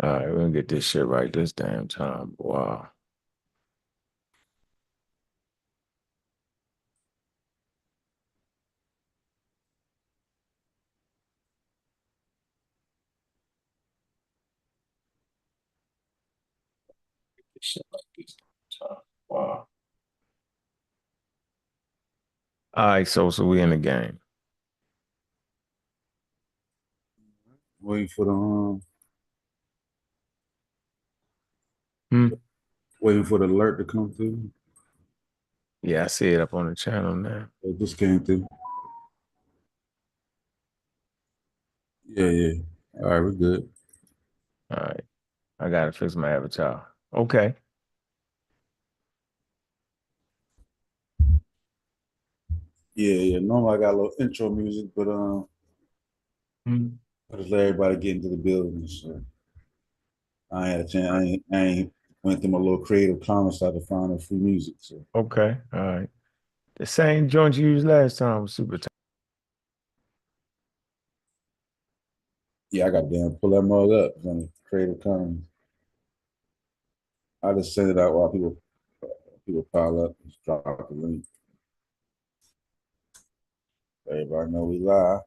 All right, we're gonna get this shit right this damn time. Wow. This shit right this damn time. Wow. All right, so we in the game. Waiting for the Hmm? waiting for the alert to come through. Yeah, I see it up on the channel now. It just came through. Yeah, yeah. All right, we're good. All right. I gotta fix my avatar. Okay. Yeah, yeah. Normally I got a little intro music, but Hmm. I just let everybody get into the building. So I ain't had a chance. I ain't went through my little creative commons side to find a free music. So Okay. All right. The same joint you used last time was super tight. yeah, I got to damn pull that mug up. It's on the creative commons. I just send it out while people pile up. Just drop the link. Everybody know we live.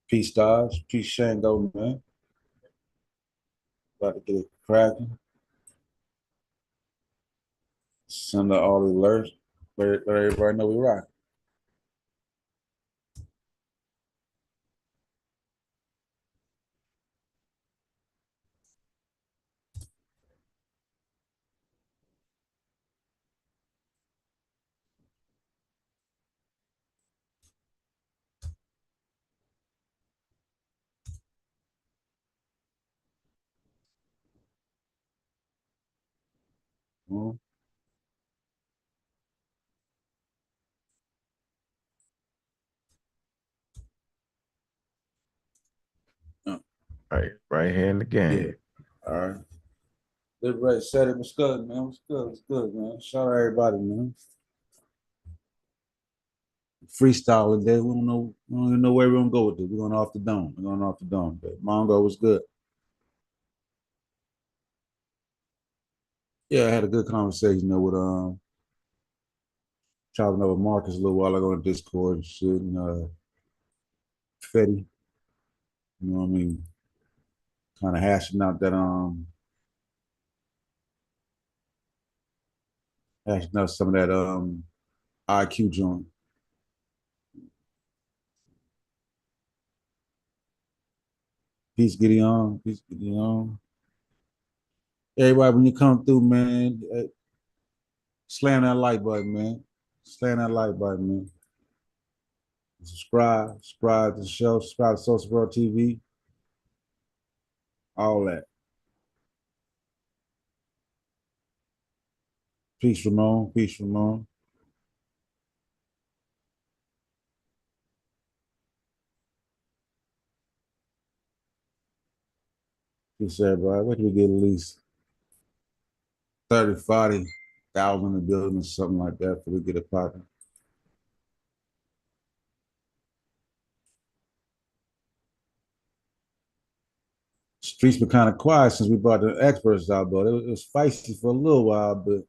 Peace, Dodge. Peace, Shango, man. About to get it cracking. Send out all the alerts. Let everybody know we rock. Mhm. Uh, Right here in the Yeah. game. All right. Everybody said it was good, man. What's good? What's good, man? Shout out everybody, man. Freestyle today. We don't even know where we're gonna go with this. We're going off the dome. We're going off the dome. But Mongo was good. Yeah, I had a good conversation though with chopping up with Marcus a little while ago on Discord and shit and Fetty, you know what I mean? Kind of hashing out some of that IQ joint. Peace, Gideon. Peace, Gideon. Everybody, when you come through, man, slam that like button, man. Slam that like button, man. Subscribe to the show, subscribe to Sosa World TV, all that. Peace, Ramon. Peace, Ramon. Peace, everybody. What do we get at least 30, 40,000 in the building, something like that, for we get it popping. Streets been kind of quiet since we brought the experts out, but it was feisty for a little while, but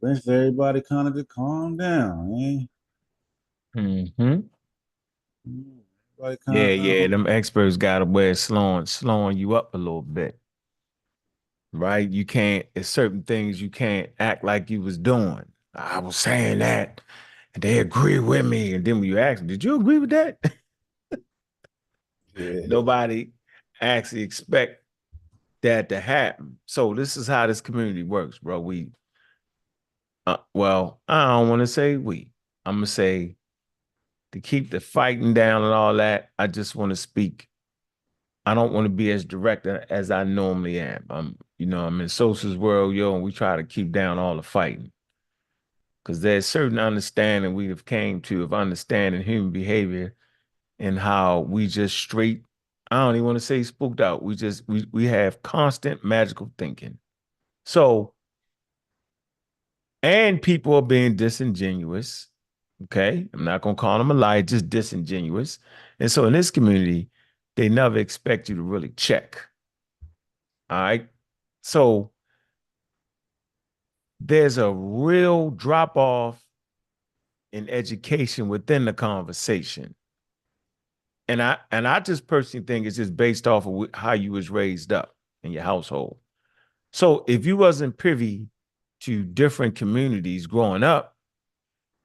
eventually everybody kind of just calmed down, man. Hmm. Everybody Yeah, calmed yeah. down. Them experts got a way of slowing you up a little bit, right? You can't, it's certain things you can't act like you was doing. I was saying that, and they agree with me. And then when you ask them, did you agree with that? Yeah. Nobody actually expect that to happen. So this is how this community works, bro. Well, I don't want to say we. I'm gonna say to keep the fighting down and all that. I just want to speak. I don't want to be as direct as I normally am. I'm in Sosa's world, yo, and we try to keep down all the fighting because there's certain understanding we have came to of understanding human behavior and how we just straight. I don't even want to say spooked out. We have constant magical thinking. So, and people are being disingenuous Okay. I'm not going to call them a lie, just disingenuous. And so in this community, they never expect you to really check. All right. So there's a real drop off in education within the conversation. And I just personally think it's just based off of how you was raised up in your household. So if you wasn't privy to different communities growing up,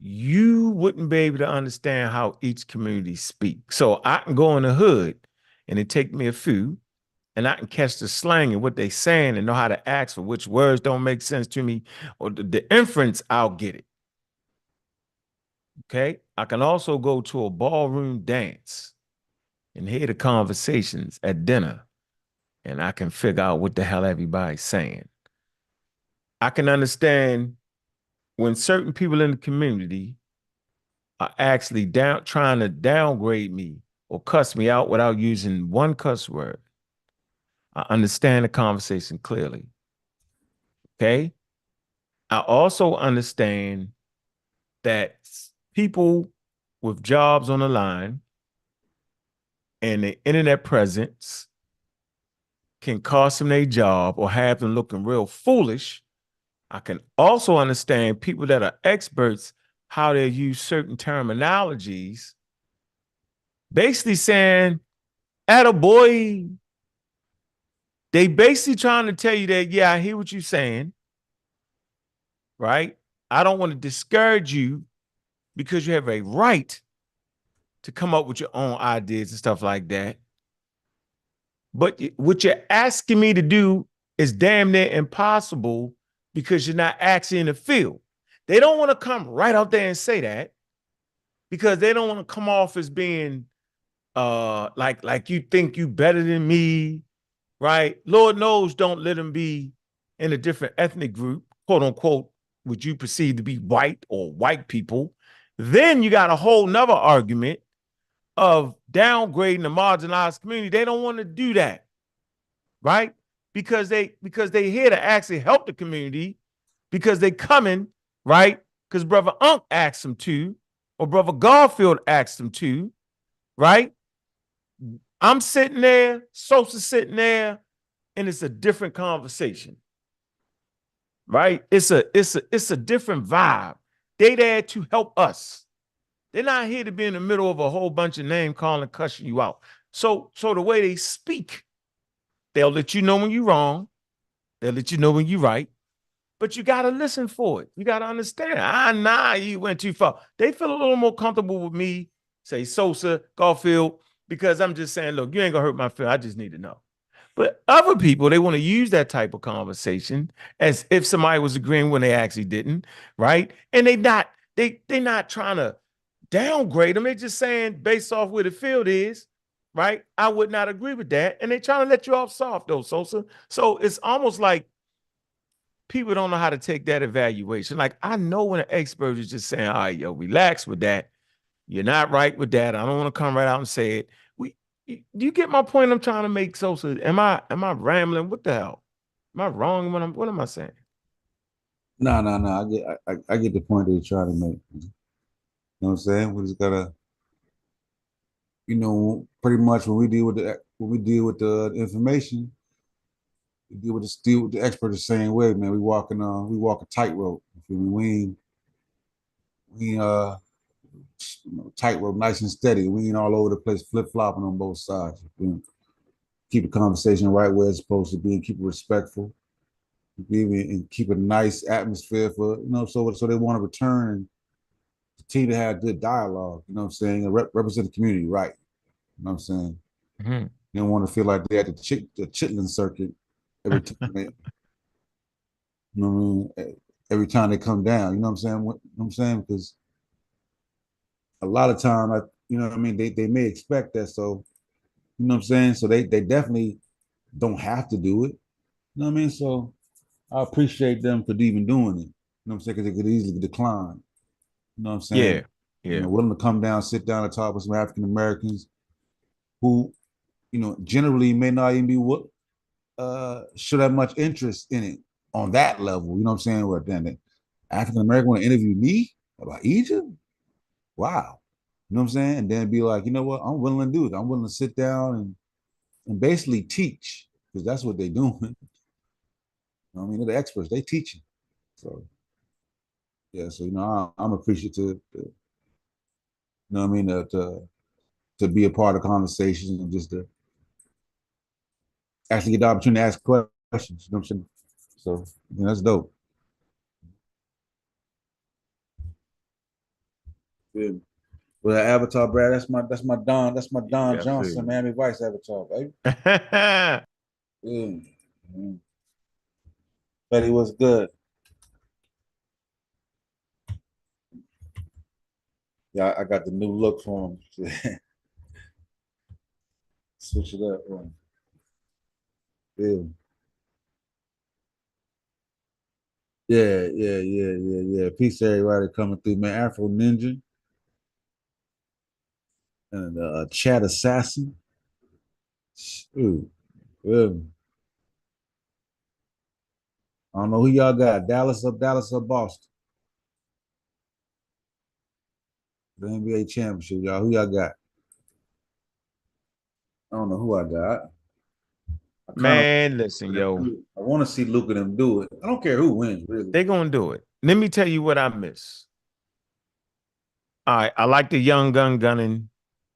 you wouldn't be able to understand how each community speaks. So I can go in the hood and it take me a few and I can catch the slang and what they saying and know how to ask for which words don't make sense to me or the inference, I'll get it. Okay. I can also go to a ballroom dance and hear the conversations at dinner and I can figure out what the hell everybody's saying. I can understand when certain people in the community are actually trying to downgrade me or cuss me out without using one cuss word. I understand the conversation clearly. Okay. I also understand that people with jobs on the line and the internet presence can cost them their job or have them looking real foolish. I can also understand people that are experts how they use certain terminologies, basically saying, "Atta boy." They basically trying to tell you that, yeah, I hear what you're saying, right? I don't want to discourage you because you have a right to come up with your own ideas and stuff like that. But what you're asking me to do is damn near impossible because you're not actually in the field. They don't want to come right out there and say that because they don't want to come off as being like you think you better than me, right? Lord knows don't let them be in a different ethnic group, quote unquote, would you perceive to be white or white people. Then you got a whole nother argument of downgrading the marginalized community. They don't want to do that, right? Because they here to actually help the community because they coming, right? Because brother Unc asked them to, or brother Garfield asked them to, right? I'm sitting there, Sosa sitting there, and it's a different conversation, right? It's a different vibe. They there to help us. They're not here to be in the middle of a whole bunch of name calling, cussing you out. So the way they speak, they'll let you know when you're wrong. They'll let you know when you're right. But you got to listen for it. You got to understand. Nah, you went too far. They feel a little more comfortable with me, say Sosa, Garfield, because I'm just saying, look, you ain't gonna hurt my feelings. I just need to know. But other people, they want to use that type of conversation as if somebody was agreeing when they actually didn't, right? And they not trying to downgrade them. They're just saying based off where the field is, right? I would not agree with that. And they're trying to let you off soft though, Sosa. So it's almost like people don't know how to take that evaluation. Like I know when an expert is just saying, all right, yo, relax with that. You're not right with that. I don't want to come right out and say it. Do you get my point I'm trying to make, Sosa? Am I rambling? What the hell? Am I wrong when what am I saying? No, no, no. I get the point that you're trying to make. You know what I'm saying? We just gotta, pretty much when we deal with the information, we deal with the expert the same way, man. We walk a tightrope. We ain't tightrope nice and steady. We ain't all over the place flip flopping on both sides. Keep the conversation right where it's supposed to be and keep it respectful. And keep a nice atmosphere for so they want to return and continue to have good dialogue. You know what I'm saying? And represent the community right. You know what I'm saying? Mhm. They don't want to feel like they're at the chitlin circuit every time. You know what I mean? Every time they come down. You know what I'm saying? You know what I'm saying? Because a lot of time, you know what I mean. They may expect that, so you know what I'm saying. So they definitely don't have to do it. You know what I mean? So I appreciate them for even doing it. You know what I'm saying? Because they could easily decline. You know what I'm Yeah, saying? yeah, Willing to come down, sit down, and talk with some African Americans who, generally may not even be what should have much interest in it on that level. You know what I'm saying? Where then the African American want to interview me about Egypt? wow. You know what I'm saying? And then be like, you know what? I'm willing to do it. I'm willing to sit down and basically teach because that's what they're doing. I mean, they're the experts. They teaching. So yeah. So I'm appreciative. What I mean? To be a part of conversations and just to actually get the opportunity to ask questions. You know what I'm saying? So that's dope. Yeah. Well, Avatar, Brad, that's my Don Yeah, I feel Johnson, you. Miami Vice Avatar, baby. Yeah. Yeah. But he was good. Yeah, I got the new look for him. Switch it up. Yeah. Yeah. Peace to everybody coming through, man. Afro Ninja and Chat Assassin. Ooh, yeah. I don't know who y'all got. Dallas or Boston. The NBA championship, y'all. Who y'all got? I don't know who I got. I kind of Man, listen, yo, I want to see Luka them do it. I don't care who wins, really. they gonna do it. Let me tell you what I miss. All right, I like the young gun gunning.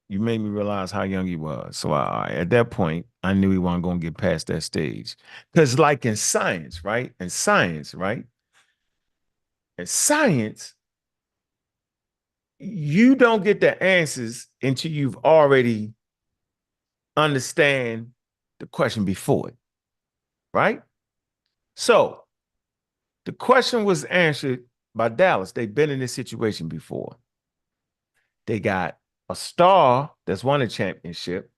You made me realize how young he was. So at that point, I knew he wasn't gonna get past that stage. Because like in science, right? In science, right? In science, you don't get the answers until you've already understand the question before it, right? So the question was answered by Dallas. They've been in this situation before. They got a star that's won a championship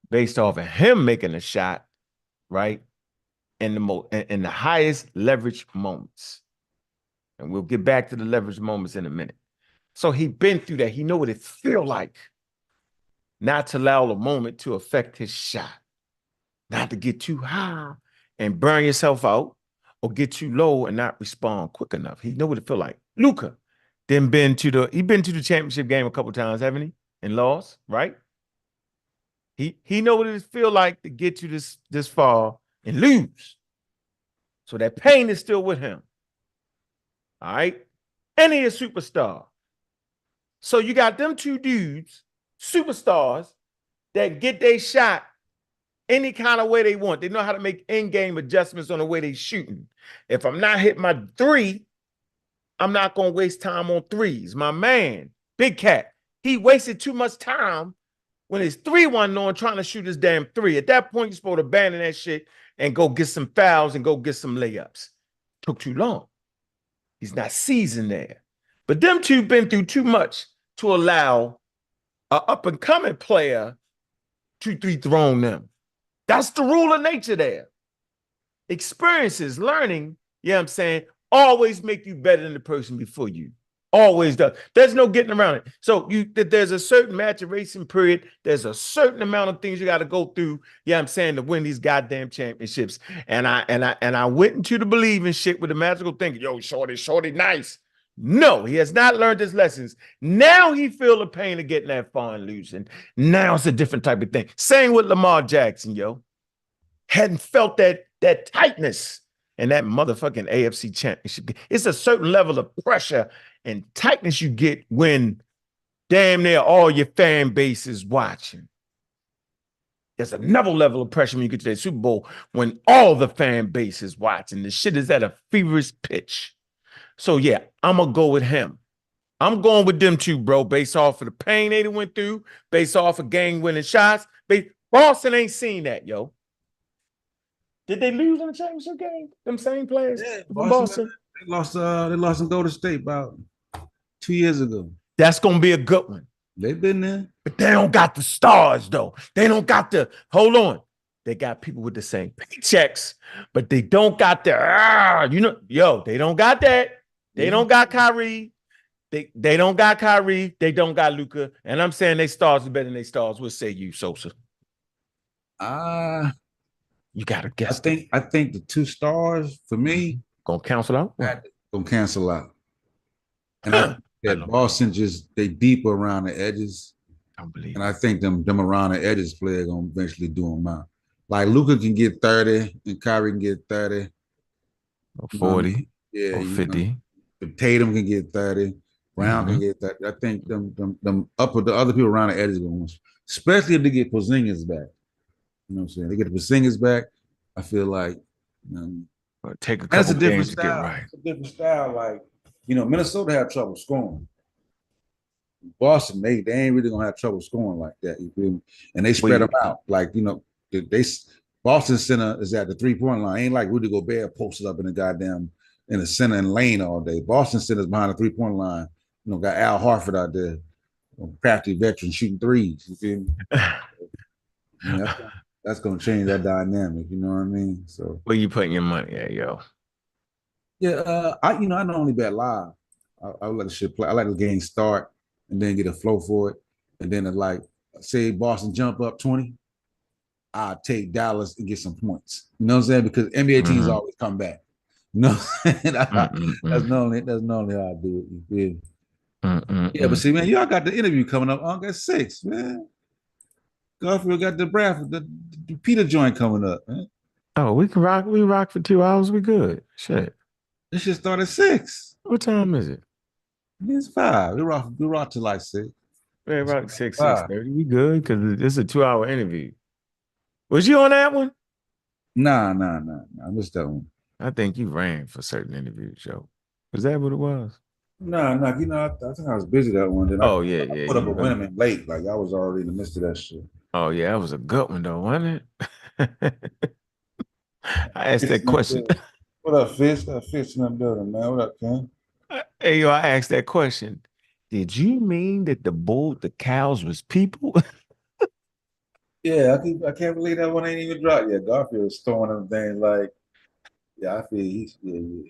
based off of him making a shot, right? In the highest leverage moments. And we'll get back to the leverage moments in a minute. So he been through that. He know what it feel like not to allow the moment to affect his shot, not to get too high and burn yourself out or get too low and not respond quick enough. He know what it feel like. Luka, he been to the championship game a couple times, haven't he? And lost, right? He know what it feel like to get to this far and lose. So that pain is still with him. All right. And he a superstar. So you got them two dudes, superstars, that get their shot any kind of way they want. They know how to make in-game adjustments on the way they shooting. If I'm not hitting my three, I'm not going to waste time on threes. My man, Big Cat, he wasted too much time when his 3-1 on trying to shoot his damn three. At that point, you're supposed to abandon that shit and go get some fouls and go get some layups. Took too long. He's not seasoned there. But them two been through too much to allow an up-and-coming player to dethrone them. That's the rule of nature there. Experiences, learning, you know what I'm saying, always make you better than the person before you. Always does. There's no getting around it. So there's a certain maturation period. There's a certain amount of things you got to go through. Yeah, I'm saying to win these goddamn championships. And I went into the believing shit with the magical thinking. Yo, shorty, nice. No, he has not learned his lessons. Now he feel the pain of getting that far and losing. Now it's a different type of thing. Same with Lamar Jackson, yo. Hadn't felt that tightness in that motherfucking AFC championship. It's a certain level of pressure and tightness you get when damn near all your fan base is watching. There's another level of pressure when you get to that Super Bowl when all the fan base is watching. The shit is at a feverish pitch. So yeah, I'm gonna go with him. I'm going with them two, bro, based off of the pain they went through, based off of game-winning shots. Boston ain't seen that, yo. Did they lose in the championship game? Them same players Yeah, from Boston. Boston? They lost. They lost in Golden State about 2 years ago. That's gonna be a good one. They've been there. But they don't got the stars, though. They don't got the hold on. They got people with the same paychecks, but they don't got the they don't got that. They don't got Kyrie. They don't got Kyrie. They don't got Luka. And I'm saying they stars are better than they stars. What say you, Sosa? Uh You gotta I guess that. think I think the two stars for me Gonna cancel out? gonna cancel out. And Huh. I that know. Boston just they deep around the edges, I believe and it. I think them around the edges player gonna eventually do them out. Like Luka can get 30, and Kyrie can get 30. Or You know what I 40 mean? Yeah, or you know, 50. Tatum can get 30. Brown can Mm-hmm. get 30. I think them upper the other people around the edges going, especially if they get Porzingis back. You know what I'm saying? They get the Porzingis back. I feel like, um, But take a and it's couple a different games to get style. right. It's a different style. Like, Minnesota had trouble scoring. Boston, they ain't really gonna have trouble scoring like that. You feel me? And they spread them We out. Like, they Boston center is at the 3-point line. Ain't like Rudy Gobert posted up in the goddamn in the center and lane all day. Boston center's behind the 3-point line. Got Al Harford out there, crafty veteran shooting threes. You feel me? Yeah, that's gonna change that dynamic. You know what I mean? So where you putting your money at, yo? yeah, I normally bet live. I let the shit play. I let the game start and then get a flow for it, and then like say Boston jump up 20, I take Dallas and get some points. You know what I'm saying? Because NBA teams Mm-hmm. always come back. You know, Mm-mm-mm. that's normally how I do it. You feel? Yeah, but Mm-mm-mm. see, man, y'all got the interview coming up August 6th, man. Garfield got the Bradford, the Peter joint coming up, man. Oh, we can rock. We rock for 2 hours. We good. Shit. This should start at 6. What time is it? It's 5. We rock till like 6. We It's rock six, six 5. thirty. We good because this is a 2 hour interview. Was you on that one? Nah. I missed that one. I think you ran for certain interviews, Joe. Was that what it was? Nah. I think I was busy that one. Then I Oh yeah, yeah. put up You a right. Winterman late. Like I was already in the midst of that shit. Oh yeah, that was a good one though, wasn't it? I asked Fitz that in that question. building. What up, Fitz? That Fitz in that building, man. What up, Ken? Hey, yo, I asked that question. Did you mean that the cows was people? Yeah, I can't believe that one ain't even dropped yet. Garfield is throwing them things like, yeah, I feel yeah.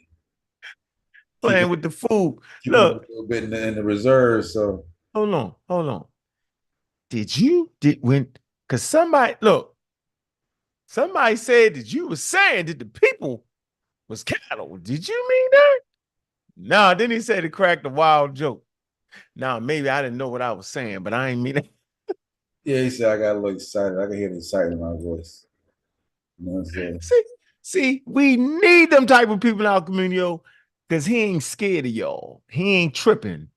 Playing Keeping with the food. keeping them a Look, little bit in the reserve. So hold on. Did when because somebody said that you were saying that the people was cattle. Did you mean that? No, then he said to crack the wild joke. Now, maybe I didn't know what I was saying, but I ain't mean it. yeah, he said I got a little excited. I can hear the excitement in my voice. You know what I'm saying? See, we need them type of people in our community, yo, because he ain't scared of y'all. He ain't tripping.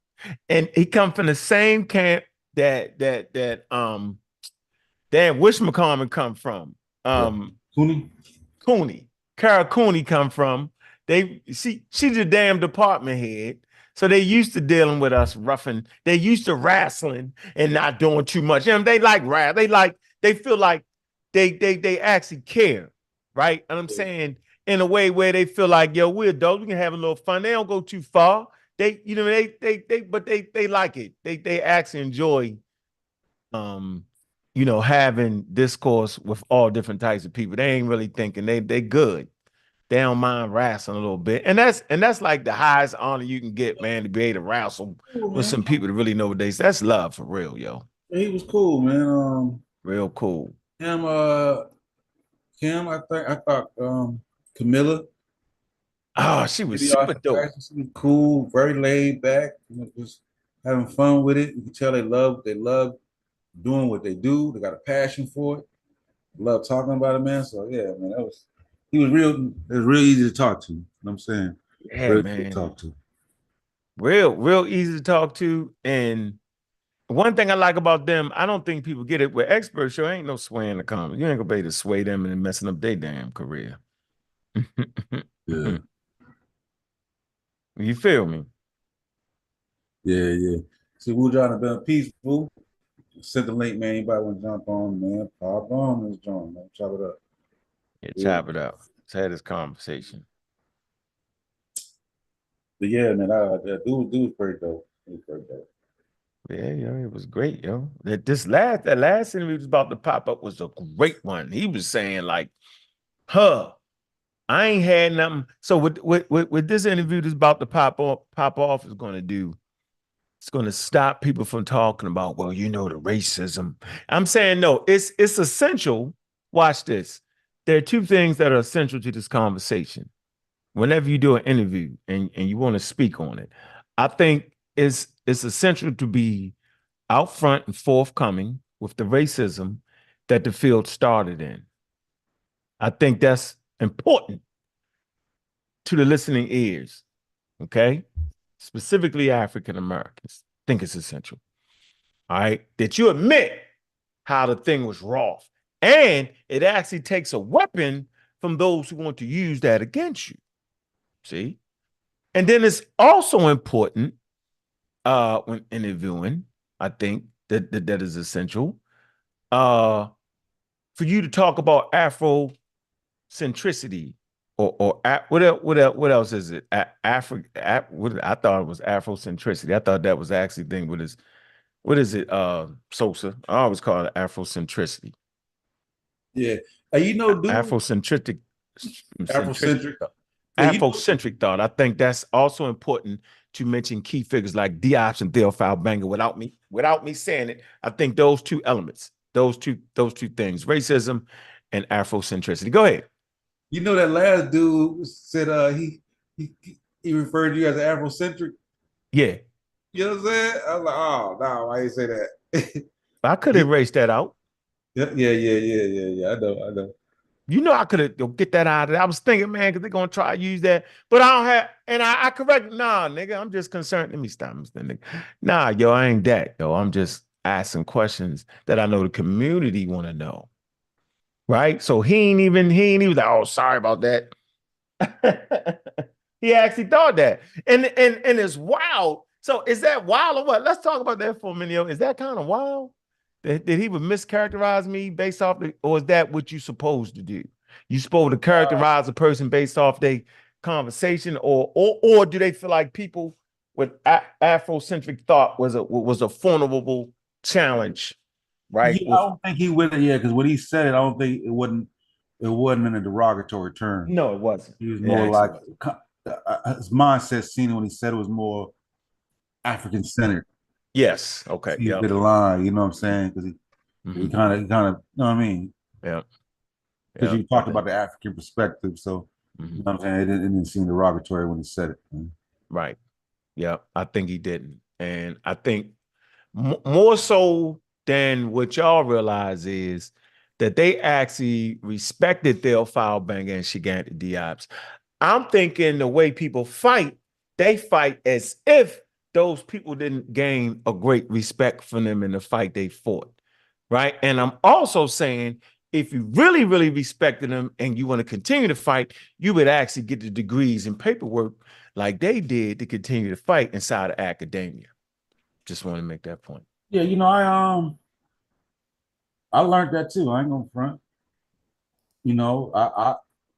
And he come from the same camp that Dan Wishmacommon come from. Right. Um Cooney? Cooney, Kara Cooney come from. She's a damn department head. So they used to dealing with us roughing. They used to wrestling and not doing too much. They like rap. They feel like they actually care, right? And I'm saying in a way where they feel like, yo, we're adults, we can have a little fun. They don't go too far. But they like it. They actually enjoy um having discourse with all different types of people. They ain't really thinking they good. They don't mind wrestling a little bit. And that's like the highest honor you can get, man, to be able to wrestle Cool, with man. some people that really know what they say. That's love for real, yo. Yeah, he was cool, man. Real cool. Him, Kim, I thought Camilla, Oh, she was super dope. she was cool, very laid back, just having fun with it. You can tell they love doing what they do. They got a passion for it. Love talking about it, man. So yeah, man, it was real easy to talk to. You know what I'm saying? Yeah, Real easy to man. talk to. Real easy to talk to. And one thing I like about them, I don't think people get it. With experts, sure ain't no swaying the comments. You ain't gonna be able to sway them and messing up their damn career. Yeah, You feel me? yeah. See, we're trying to be peaceful. Send the link, man. Anybody want to jump on, man? Pop on this joint, man. Chop it up. Yeah, Yeah. chop it up. Let's have this conversation. But yeah, man, that dude was pretty dope. He was pretty dope. Yeah, it was great, yo. That last interview was about to pop up was a great one. He was saying like, "Huh, I ain't had nothing." So with this interview that's about to pop off is going to do. It's going to stop people from talking about, well, the racism. I'm saying no. It's essential. Watch this. There are two things that are essential to this conversation. Whenever you do an interview and you want to speak on it, I think it's essential to be out front and forthcoming with the racism that the field started in. I think that's important to the listening ears, okay? Specifically African Americans. I think it's essential. All right, that you admit how the thing was raw. And it actually takes a weapon from those who want to use that against you. See? And then it's also important when interviewing, I think that is essential, for you to talk about Afrocentricity or what else is it? I thought it was Afrocentricity. I thought that was actually the thing with his, what is it? Sosa. I always call it Afrocentricity. Yeah. You know, dude, Afrocentric, Afrocentric. Yeah, Afrocentric thought. I think that's also important to mention key figures like Diop's and Theophile Banger without me saying it. I think those two elements, those two things, racism and Afrocentricity. Go ahead. you know that last dude said he he referred to you as Afrocentric. Yeah. You know what I'm saying? I was like, oh no, why you say that? I could erase that out. Yeah. I know. You know, I could have get that out of there. I was thinking, man, because they're gonna try to use that, but I don't have. And I correct. Nah, nigga, I'm just concerned. Let me stop, Mr. Nigga. Nah, yo, I ain't that, yo. I'm just asking questions that I know the community want to know, right? So he ain't even like, oh, sorry about that. He actually thought that, and it's wild. So is that wild or what? Let's talk about that for a minute. Yo. Is that kind of wild? That he would mischaracterize me based off the, or is that what you supposed to do? You supposed to characterize a person based off their conversation, or do they feel like people with Afrocentric thought was a formidable challenge, right? Yeah, I don't think he would. Yeah, because when he said it, I don't think it wasn't in a derogatory term. No, it wasn't. He was It more actually like wasn't. his mindset. Seen it when he said it was more African centered. Yes. Okay. See a Yep. bit of line, you know what I'm saying? Because he Mm-hmm. kind of, you know what I mean? Yep. Because Yep. you talked about the African perspective, so you Mhm. know what I'm saying. It didn't seem derogatory when he said it. Right. Yeah, I think he didn't. And I think more so than what y'all realize is that they actually respected Theophile Banger and Shiganta Diop's. I'm thinking the way people fight, they fight as if those people didn't gain a great respect from them in the fight they fought. Right. And I'm also saying if you really, really respected them and you want to continue to fight, you would actually get the degrees and paperwork like they did to continue to fight inside of academia. Just want to make that point. Yeah, I learned that too. I ain't gonna front. You know,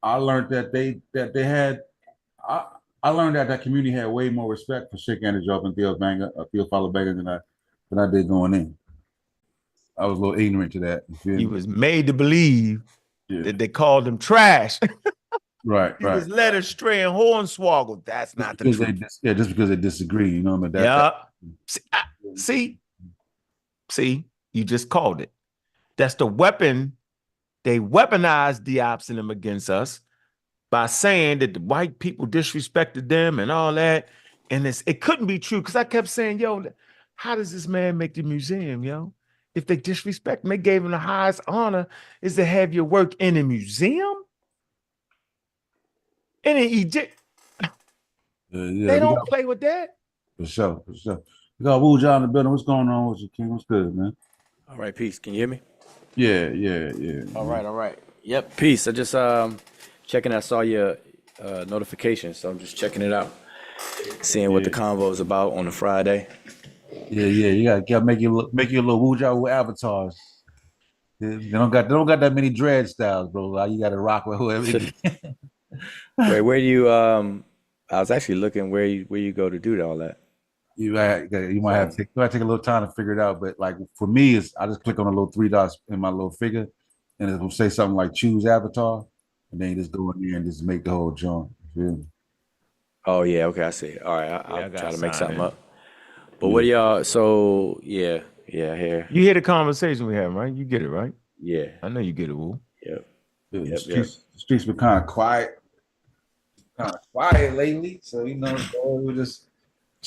I learned that they had I I learned that that community had way more respect for Sheikh Andrew and Theo Follow Banger than I did going in. I was a little ignorant to that. You feel He me? was made to believe Yeah. that they called him trash. He Right. was led astray and hornswoggled. That's Just not the because truth. just because they disagree, you know what I mean? That Yeah. See, you just called it. That's the weapon. They weaponized Diop's and them against us by saying that the white people disrespected them and all that. And it couldn't be true because I kept saying, yo, how does this man make the museum, yo? If they disrespect him, they gave him the highest honor is to have your work in a museum. And in Egypt, yeah, they we don't got play with that. for sure. We got Wu John in the building. What's going on with you, King? What's good, man? All right, peace. Can you hear me? Yeah. All right. Yep, peace. I just checking. I saw your notification, so I'm just checking it out, seeing what the Yeah. convo is about on a Friday. Yeah. You gotta make you a little Wu John with avatars. They don't got that many dread styles, bro. Like, you gotta rock with whoever. Wait, where do you? I was actually looking where you go to do all that. You might have So, to take a little time to figure it out. But like for me, is I just click on the little three dots in my little figure, and it will say something like choose avatar, and then you just go in there and just make the whole joint. You feel me? oh yeah, okay, I see. All right, Yeah, I'll I got try to to make sign something in. up. But what Yeah, do y'all? So here, You hear the conversation we have, right? You get it, right? yeah, I know you get it, Woo. yep, yeah. The yep. streets been kind of quiet lately. So so we were just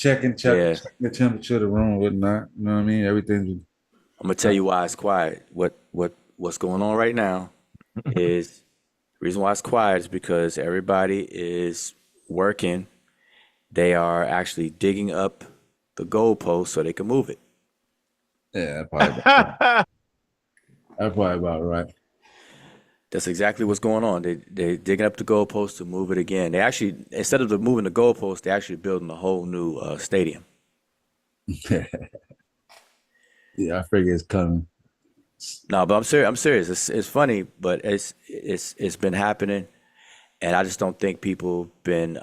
checking Yeah, the temperature of the room, whatnot. You know what I mean? Everything's I'm gonna tell you why it's quiet. What's going on right now is the reason why it's quiet is because everybody is working. They are actually digging up the goalpost so they can move it. yeah, that's probably about right. That's exactly what's going on. They digging up the goalpost to move it again. They actually, instead of moving the goalpost, they're actually building a whole new stadium. Yeah, I figure it's coming. No, but I'm serious. I'm serious. It's funny, but it's been happening, and I just don't think people been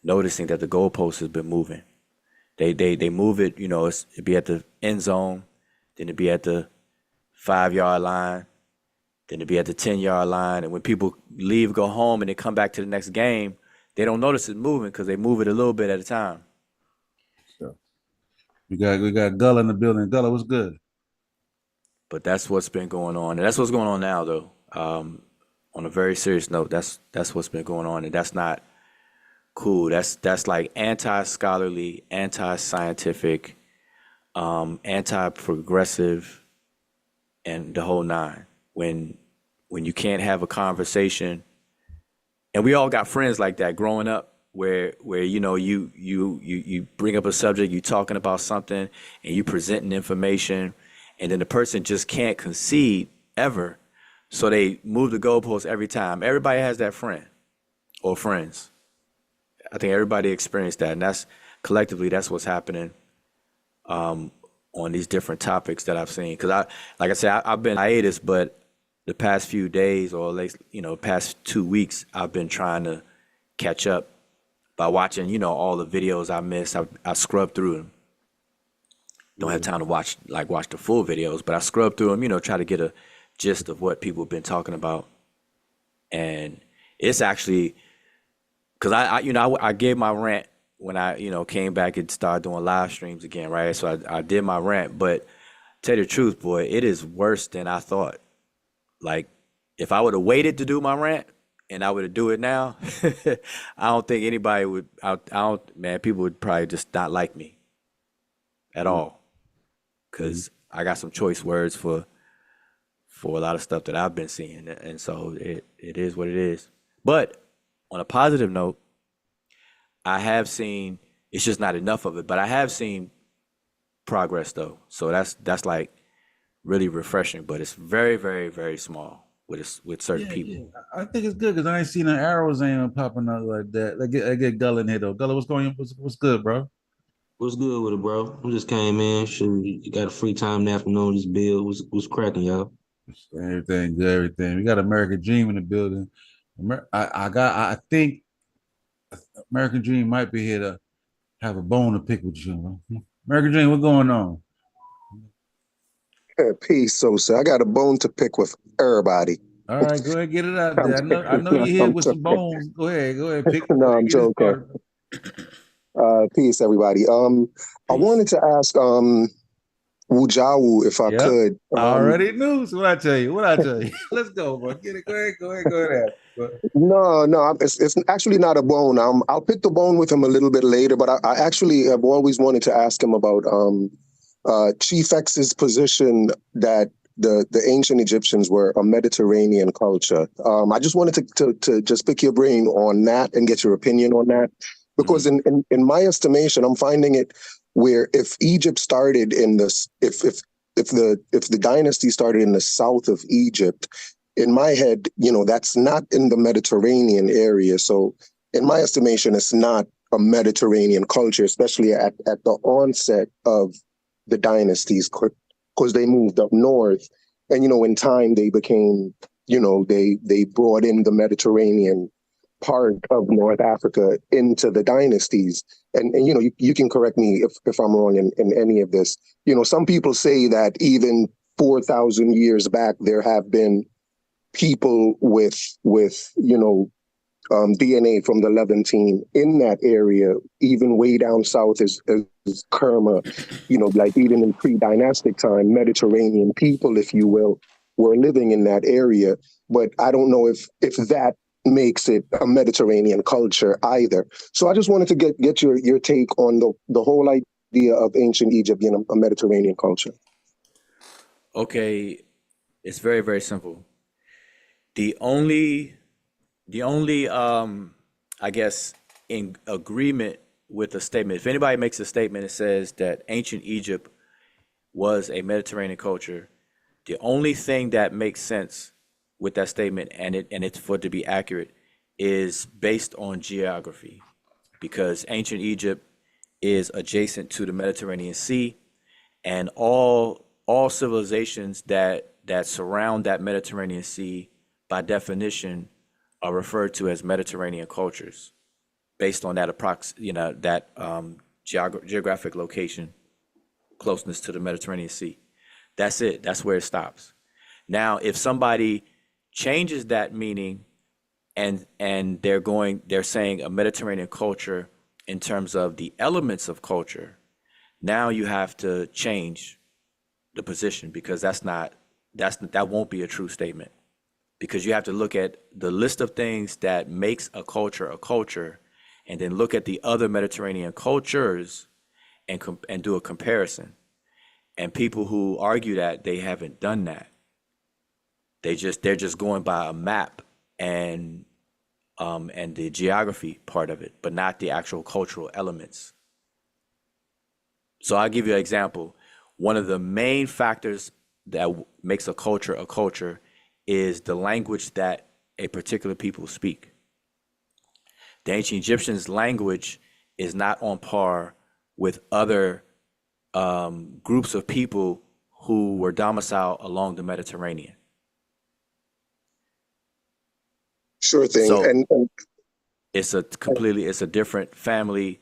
noticing that the goalpost has been moving. They move it. You know, it'd be at the end zone, then it'd be at the 5 yard line, then it'd be at the 10 yard line, and when people leave, go home, and they come back to the next game, they don't notice it moving because they move it a little bit at a time. So we got Gullah in the building. Gullah, what's good? But that's what's been going on, and that's what's going on now, though. On a very serious note, that's what's been going on, and that's not cool. That's like anti-scholarly, anti-scientific, anti-progressive, and the whole nine. When you can't have a conversation, and we all got friends like that growing up, where you know you bring up a subject, you talking about something, and you presenting information, and then the person just can't concede ever, so they move the goalposts every time. Everybody has that friend or friends. I think everybody experienced that, and that's collectively that's what's happening on these different topics that I've seen. Because like I said, I've been hiatus, but the past few days, or at least past 2 weeks, I've been trying to catch up by watching all the videos I missed. I scrubbed through them. Don't have time to watch the full videos, but I scrubbed through them. Try to get a gist of what people have been talking about, and it's actually because I gave my rant when I came back and started doing live streams again, right? So I did my rant, but tell you the truth, boy, it is worse than I thought. Like, if I would have waited to do my rant and I would have do it now, I don't think anybody would. I don't, man. People would probably just not like me at all, because I got some choice words for a lot of stuff that I've been seeing, and so it is what it is. But on a positive note, I have seen, it's just not enough of it, but I have seen progress though. So that's like really refreshing, but it's very, very, very small with certain people. Yeah. I think it's good because I ain't seen no arrows ain't popping out like that. I get Gullah in here though. Gullah, what's going on? What's good, bro? What's good with it, bro? I just came in. Shoot, you got a free time in the afternoon. Just build. What's cracking, y'all? Everything good, everything. We got American Dream in the building. I think American Dream might be here to have a bone to pick with you. American Dream, what's going on? Peace, Sosa. I got a bone to pick with everybody. All right, go ahead, get it out I'm there. I know you're here I'm with some joking. bones. Go ahead, pick. No, I'm Get it joking. started. Peace, everybody. I Peace. wanted to ask Wujawu if I Yep. could. I already knew. So what I tell you? Let's go, bro. Get it. Go ahead. No, it's actually not a bone. I'll pick the bone with him a little bit later, but I actually have always wanted to ask him about Chief X's position that the ancient Egyptians were a Mediterranean culture. I just wanted to just pick your brain on that and get your opinion on that, because in my estimation, I'm finding it where if Egypt started in this, if the dynasty started in the south of Egypt, in my head, that's not in the Mediterranean area. So in my estimation, it's not a Mediterranean culture, especially at the onset of the dynasties, because they moved up north. And, in time they became, they brought in the Mediterranean part of North Africa into the dynasties. And you can correct me if I'm wrong in any of this. Some people say that even 4,000 years back, there have been people with DNA from the Levantine in that area, even way down south as Kerma, like even in pre-dynastic time, Mediterranean people, if you will, were living in that area. But I don't know if that makes it a Mediterranean culture either. So I just wanted to get your take on the whole idea of ancient Egypt being a Mediterranean culture. Okay, it's very, very simple. The only I guess in agreement with a statement, if anybody makes a statement that says that ancient Egypt was a Mediterranean culture, the only thing that makes sense with that statement and it's for it to be accurate is based on geography, because ancient Egypt is adjacent to the Mediterranean Sea, and all civilizations that surround that Mediterranean Sea by definition are referred to as Mediterranean cultures based on that geographic location, closeness to the Mediterranean Sea. That's it. That's where it stops. Now, if somebody changes that meaning and they're saying a Mediterranean culture in terms of the elements of culture, now you have to change the position, because that won't be a true statement, because you have to look at the list of things that makes a culture, and then look at the other Mediterranean cultures and do a comparison. And people who argue that, they haven't done that. They're just going by a map and the geography part of it, but not the actual cultural elements. So I'll give you an example. One of the main factors that makes a culture is the language that a particular people speak. The ancient Egyptians' language is not on par with other groups of people who were domiciled along the Mediterranean. Sure thing. So And it's a different family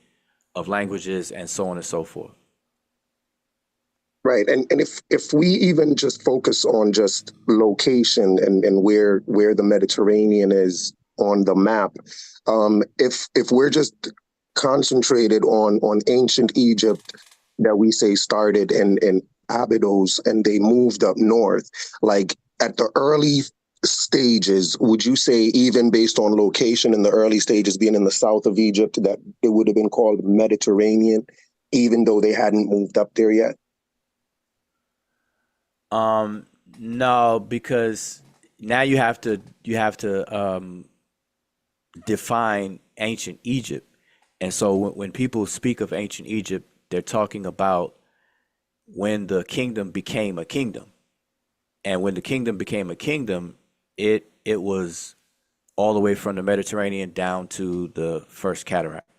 of languages and so on and so forth. right. And if we even just focus on just location and where the Mediterranean is on the map, if we're just concentrated on ancient Egypt that we say started in Abydos and they moved up north, like at the early stages, would you say, even based on location in the early stages being in the south of Egypt, that it would have been called Mediterranean, even though they hadn't moved up there yet? No, because now you have to define ancient Egypt. And so when people speak of ancient Egypt, they're talking about when the kingdom became a kingdom. And when the kingdom became a kingdom, it was all the way from the Mediterranean down to the first cataract.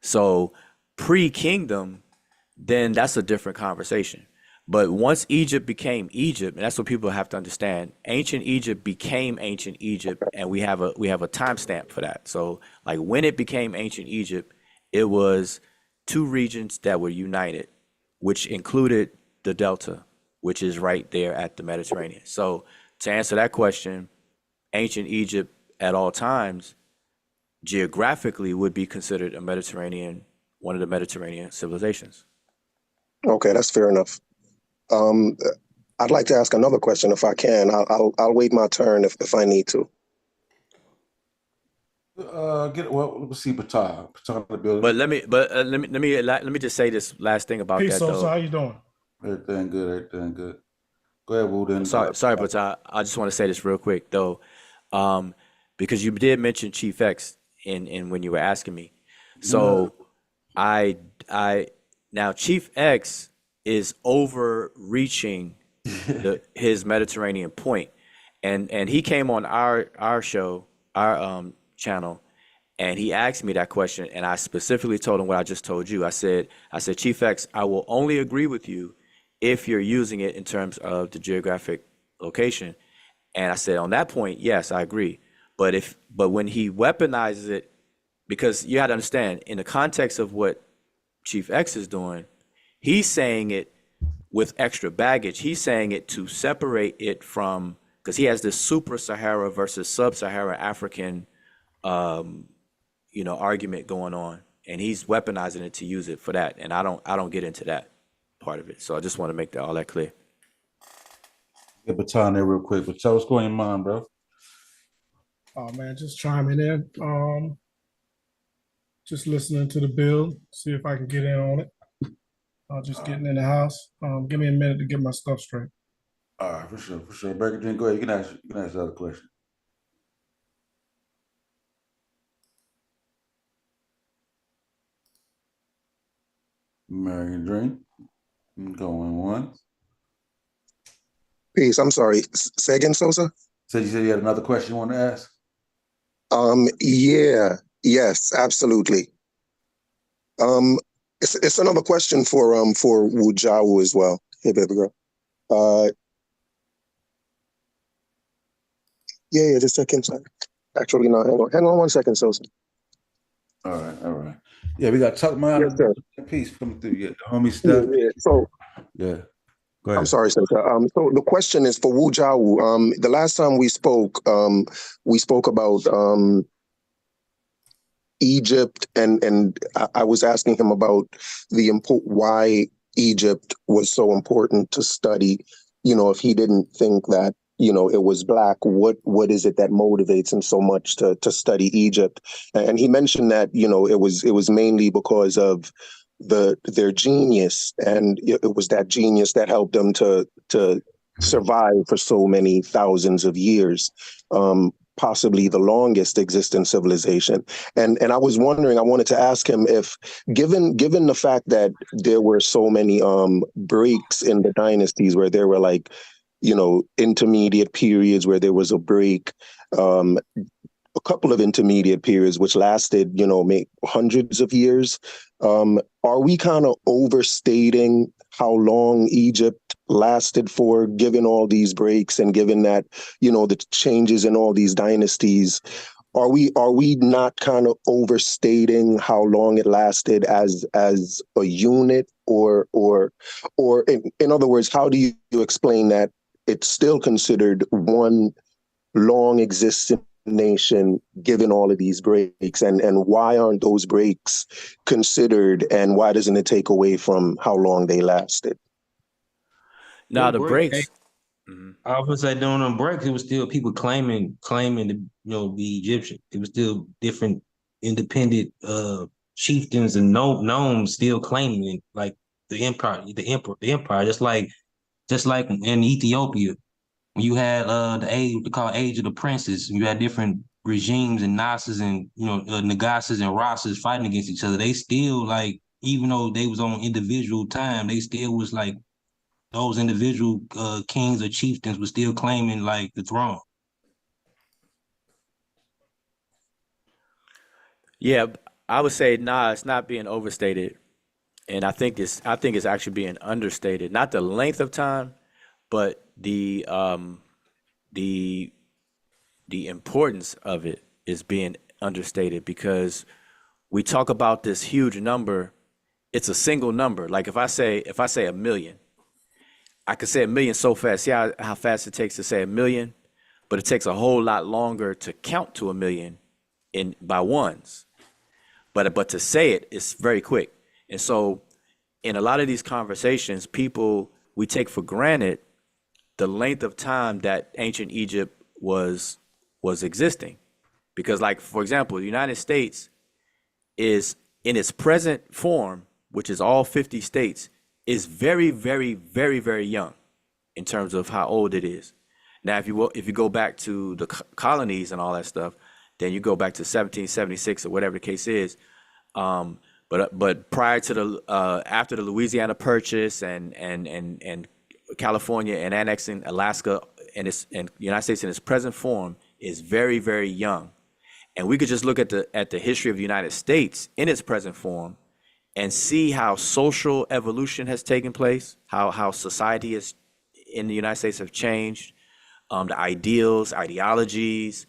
So pre-kingdom, then that's a different conversation. But once Egypt became Egypt, and that's what people have to understand, ancient Egypt became ancient Egypt, and we have a timestamp for that. So like when it became ancient Egypt, it was two regions that were united, which included the Delta, which is right there at the Mediterranean. So to answer that question, ancient Egypt at all times geographically would be considered one of the Mediterranean civilizations. Okay, that's fair enough. I'd like to ask another question if I can. I'll wait my turn if I need to. Let's see, Pata the building. But let me just say this last thing about Peace, that Sosa. though. How you doing? Everything good. Go ahead, Wooden. Sorry, but I just want to say this real quick though, because you did mention Chief X in when you were asking me. So I now Chief X is overreaching his Mediterranean point, and he came on our show, our channel, and he asked me that question, and I specifically told him what I just told you. I said, Chief X, I will only agree with you if you're using it in terms of the geographic location. And I said, on that point, yes, I agree. But when he weaponizes it, because you have to understand, in the context of what Chief X is doing, he's saying it with extra baggage. He's saying it to separate it from, because he has this super-Sahara versus sub-Saharan African, argument going on, and he's weaponizing it to use it for that. And I don't get into that part of it. So I just want to make all that clear. Get Baton there real quick. But tell what's going on, bro. Oh man, just chiming in. Just listening to the bill, see if I can get in on it. Just getting in the house. Give me a minute to get my stuff straight. All right, for sure, for sure. Break it down. Go ahead. You can ask the other question. American Dream. Going once. Peace. I'm sorry. Say again, Sosa. So you said you had another question you want to ask? Yeah. Yes, absolutely. It's another question for Wujawu as well. Hey, baby girl. Yeah, just a second. Sorry. Actually, no. Hang on 1 second, Sosa. All right, all right. Yeah, we got Tuck Man. Yes, sir. Piece coming through. Yeah, the homie Yeah, stuff. yeah. So Yeah. Go I'm ahead. sorry, Sosa. So the question is for Wujawu. The last time we spoke about Egypt, and I was asking him about why Egypt was so important to study. If he didn't think that it was black, what is it that motivates him so much to study Egypt? And he mentioned that it was mainly because of their genius, and it was that genius that helped them to survive for so many thousands of years. Possibly the longest existing civilization. And I was wondering, I wanted to ask him if, given the fact that there were so many breaks in the dynasties where there were intermediate periods where there was a break, a couple of intermediate periods which lasted, hundreds of years. Are we kind of overstating how long Egypt lasted for, given all these breaks and given that, the changes in all these dynasties? Are we not kind of overstating how long it lasted as a unit, or in other words, how do you explain that it's still considered one long existing nation given all of these breaks, and why aren't those breaks considered, and why doesn't it take away from how long they lasted? Now the break. breaks. I was gonna say during them breaks, it was still people claiming to be Egyptian. It was still different independent chieftains and nomes still claiming it, like the empire, just like in Ethiopia. When you had the called Age of the Princes, you had different regimes and Nasses and Nagasses and Rosses fighting against each other. They still, like, even though they was on individual time, they still was like those individual kings or chieftains were still claiming like the throne. Yeah, I would say nah, it's not being overstated, and I think it's actually being understated. Not the length of time, but the the importance of it is being understated, because we talk about this huge number. It's a single number. Like if I say a million, I could say a million so fast. See how fast it takes to say a million, but it takes a whole lot longer to count to a million in by ones. But to say it is very quick. And so in a lot of these conversations, we take for granted the length of time that ancient Egypt was existing. Because, like, for example, the United States is in its present form, which is all 50 states, is very, very, very, very young in terms of how old it is. Now, if you go back to the colonies and all that stuff, then you go back to 1776 or whatever the case is. But prior to after the Louisiana Purchase and California and annexing Alaska and the United States in its present form is very, very young. And we could just look at the history of the United States in its present form and see how social evolution has taken place, how society is in the United States have changed, the ideals, ideologies,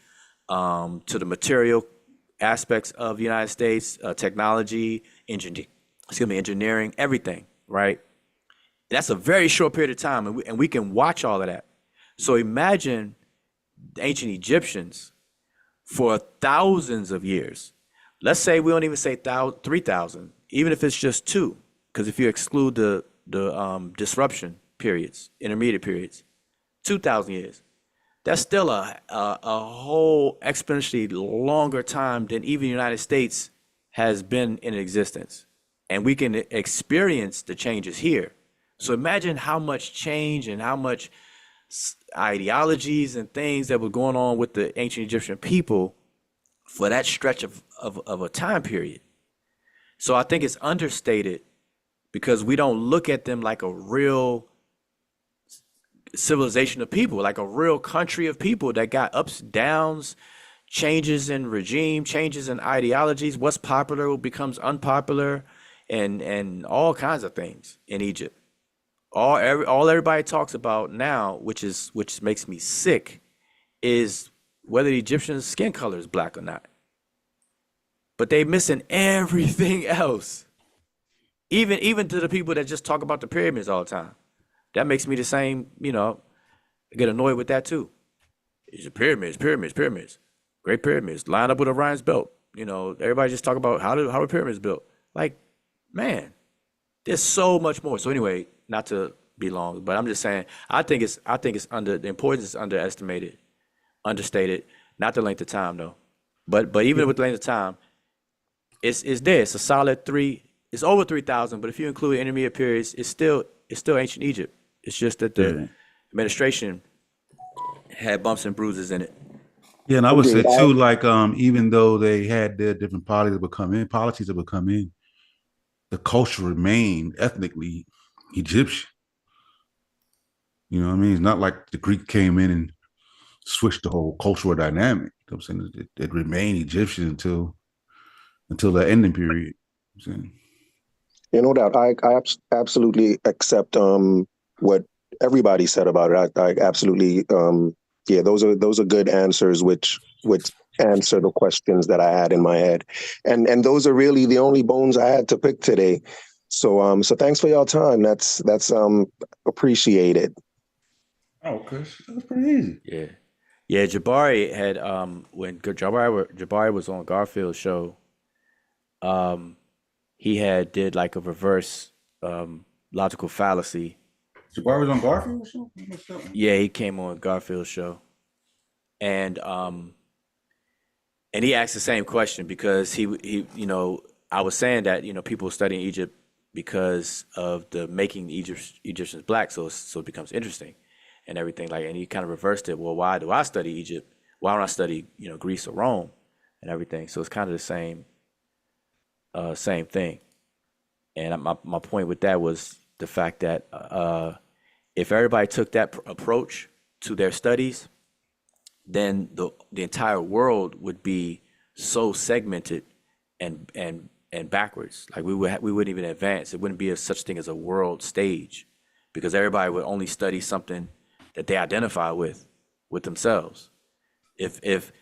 to the material aspects of the United States, technology, engineering, everything, right? That's a very short period of time, and we can watch all of that. So imagine the ancient Egyptians for thousands of years. Let's say we don't even say 3,000, even if it's just two, because if you exclude the disruption periods, intermediate periods, 2,000 years. that's still a whole exponentially longer time than even the United States has been in existence. And we can experience the changes here. So imagine how much change and how much ideologies and things that were going on with the ancient Egyptian people for that stretch of a time period. So I think it's understated because we don't look at them like a real civilization of people, like a real country of people that got ups, downs, changes in regime, changes in ideologies, what's popular becomes unpopular, and all kinds of things in Egypt. All everybody talks about now, which makes me sick, is whether the Egyptians' skin color is black or not. But they missing everything else. Even to the people that just talk about the pyramids all the time. That makes me the same, I get annoyed with that too. It's the pyramids, pyramids, pyramids. Great pyramids. Line up with Orion's belt. Everybody just talk about how are pyramids built. Like, man, there's so much more. So anyway, not to be long, but I'm just saying, I think it's the importance is underestimated, understated. Not the length of time though, but even with the length of time, it's there. It's a solid three. It's over 3,000. But if you include intermediate periods, it's still ancient Egypt. It's just that the administration had bumps and bruises in it. Yeah, and I would say Agreed. too, like even though they had their different policies that would come in, the culture remained ethnically Egyptian. You know what I mean? It's not like the Greek came in and switched the whole cultural dynamic. You know what I'm saying? It remained Egyptian until the ending period. You know what I'm saying? No doubt. I absolutely accept what everybody said about it. I absolutely yeah. Those are good answers, which answer the questions that I had in my head, and those are really the only bones I had to pick today. So thanks for your time. That's appreciated. Oh, okay. That's pretty easy. Yeah. Yeah, Jabari had when Jabari was on Garfield's show, he had did like a reverse logical fallacy. Jabari was on Garfield or something? Yeah, he came on Garfield's show. And he asked the same question because he I was saying that, people studying Egypt because of the making Egyptians black, so it becomes interesting and everything, and he kind of reversed it. Well, why do I study Egypt? Why don't I study Greece or Rome and everything? So it's kind of the same thing. And my point with that was the fact that if everybody took that approach to their studies, then the entire world would be so segmented and backwards. Like we wouldn't even advance. It wouldn't be such thing as a world stage, because everybody would only study something that they identify with themselves. If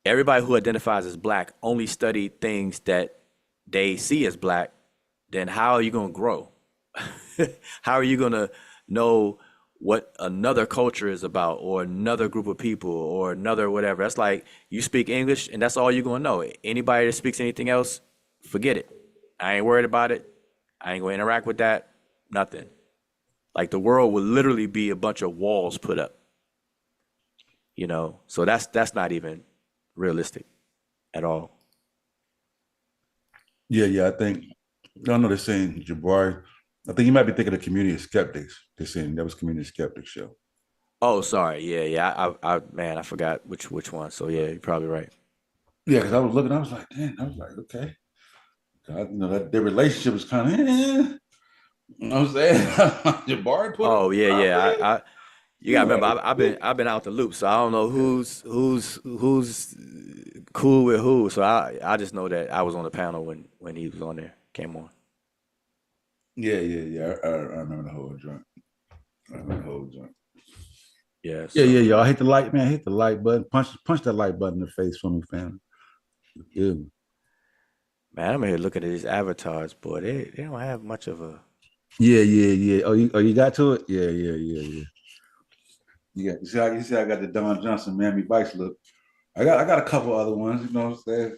everybody who identifies as black only studied things that they see as black, then how are you going to grow? How are you going to know what another culture is about, or another group of people, or another whatever? That's like you speak English and that's all you're going to know. Anybody that speaks anything else, forget it. I ain't worried about it. I ain't going to interact with that. Nothing. Like the world would literally be a bunch of walls put up. So that's not even realistic at all. Yeah. I know they're saying Jabari. I think you might be thinking of Community of Skeptics. They're saying that was Community of Skeptics show. Oh, sorry. Yeah. I forgot which one. So yeah, you're probably right. Yeah, because I was looking, I was like, damn. I was like, okay. That their relationship was kind of, You know what I'm saying? Jabari put. Oh yeah. You gotta remember, I've been out the loop, so I don't know who's cool with who. So I just know that I was on the panel when he was on there, came on. Yeah. I remember the whole joint. Yeah. Yeah, y'all hit the like, man. Hit the like button. Punch that like button in the face for me, fam. Yeah. Man, I'm here looking at these avatars, boy. They don't have much of a. Yeah. Oh, you got to it? Yeah. You see, I got the Don Johnson Miami Vice look. I got a couple other ones. You know what I'm saying?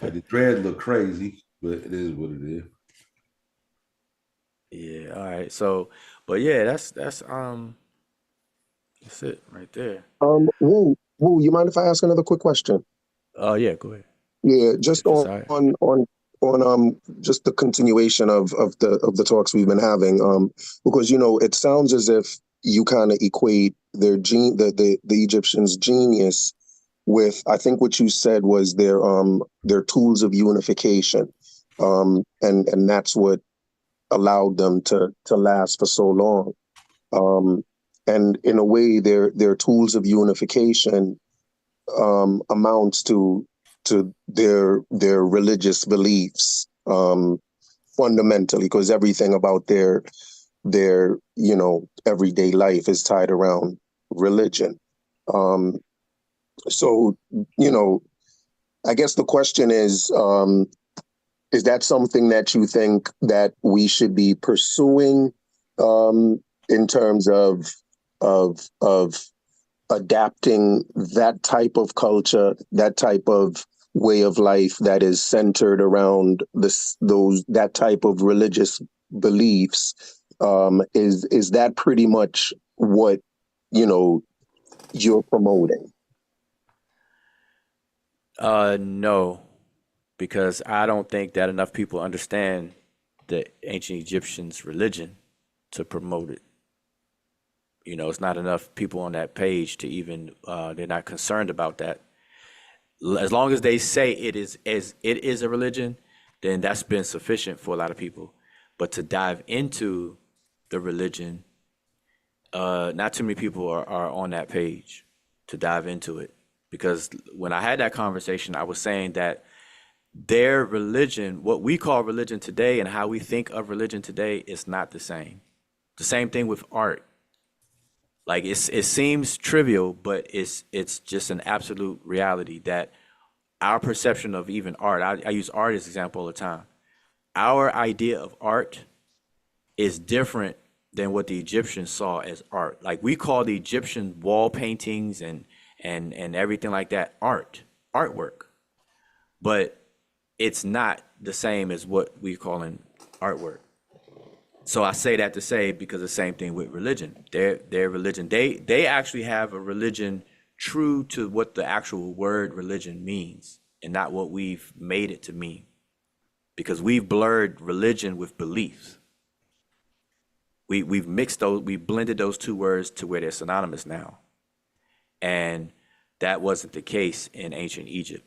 The dread look crazy, but it is what it is. Yeah. All right. So, but yeah, that's That's it right there. Woo, you mind if I ask another quick question? Oh yeah, go ahead. Yeah, just If it's all right. on just the continuation of the talks we've been having. Because it sounds as if you kind of equate the Egyptians' genius with, I think what you said was their tools of unification. And that's what allowed them to last for so long. And in a way, their tools of unification amounts to their religious beliefs, fundamentally, because everything about their everyday life is tied around religion. So I guess the question is that something that you think that we should be pursuing, in terms of adapting that type of culture, that type of way of life that is centered around that type of religious beliefs? Is that pretty much what you're promoting? No, because I don't think that enough people understand the ancient Egyptians' religion to promote it. It's not enough people on that page to even they're not concerned about that. As long as they say it is a religion, then that's been sufficient for a lot of people. But to dive into the religion, not too many people are on that page to dive into it. Because when I had that conversation, I was saying that their religion, what we call religion today and how we think of religion today, is not the same. The same thing with art. Like it seems trivial, but it's just an absolute reality that our perception of even art, I use art as an example all the time. Our idea of art is different than what the Egyptians saw as art. Like we call the Egyptian wall paintings and everything like that artwork. But it's not the same as what we call in artwork. So I say that to say, because the same thing with religion. Their religion, they actually have a religion true to what the actual word religion means, and not what we've made it to mean. Because we've blurred religion with beliefs. We've mixed those, we blended those two words to where they're synonymous now. And that wasn't the case in ancient Egypt.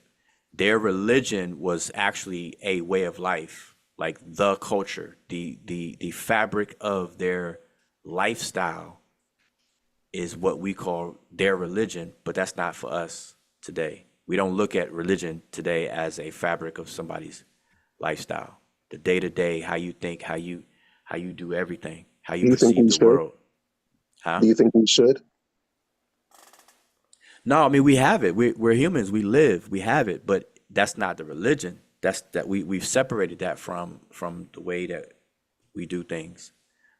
Their religion was actually a way of life, like the culture, the fabric of their lifestyle is what we call their religion, but that's not for us today. We don't look at religion today as a fabric of somebody's lifestyle. The day to day, how you think, how you do everything, how you Do you think perceive we the should? world. Huh? Do you think we should? No, I mean we have it. We're humans. We live. We have it, but that's not the religion. We've separated that from the way that we do things.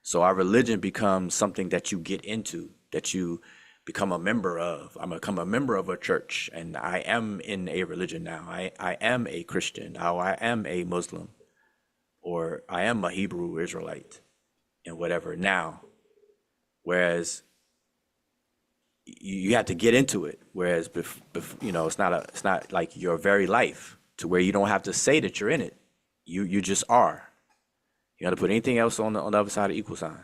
So our religion becomes something that you get into, that you become a member of. I'm become a member of a church, and I am in a religion now. I am a Christian. Now I am a Muslim, or I am a Hebrew Israelite, and whatever now. Whereas you have to get into it. Whereas, it's not like your very life to where you don't have to say that you're in it. You just are. You got to put anything else on the other side of equal sign.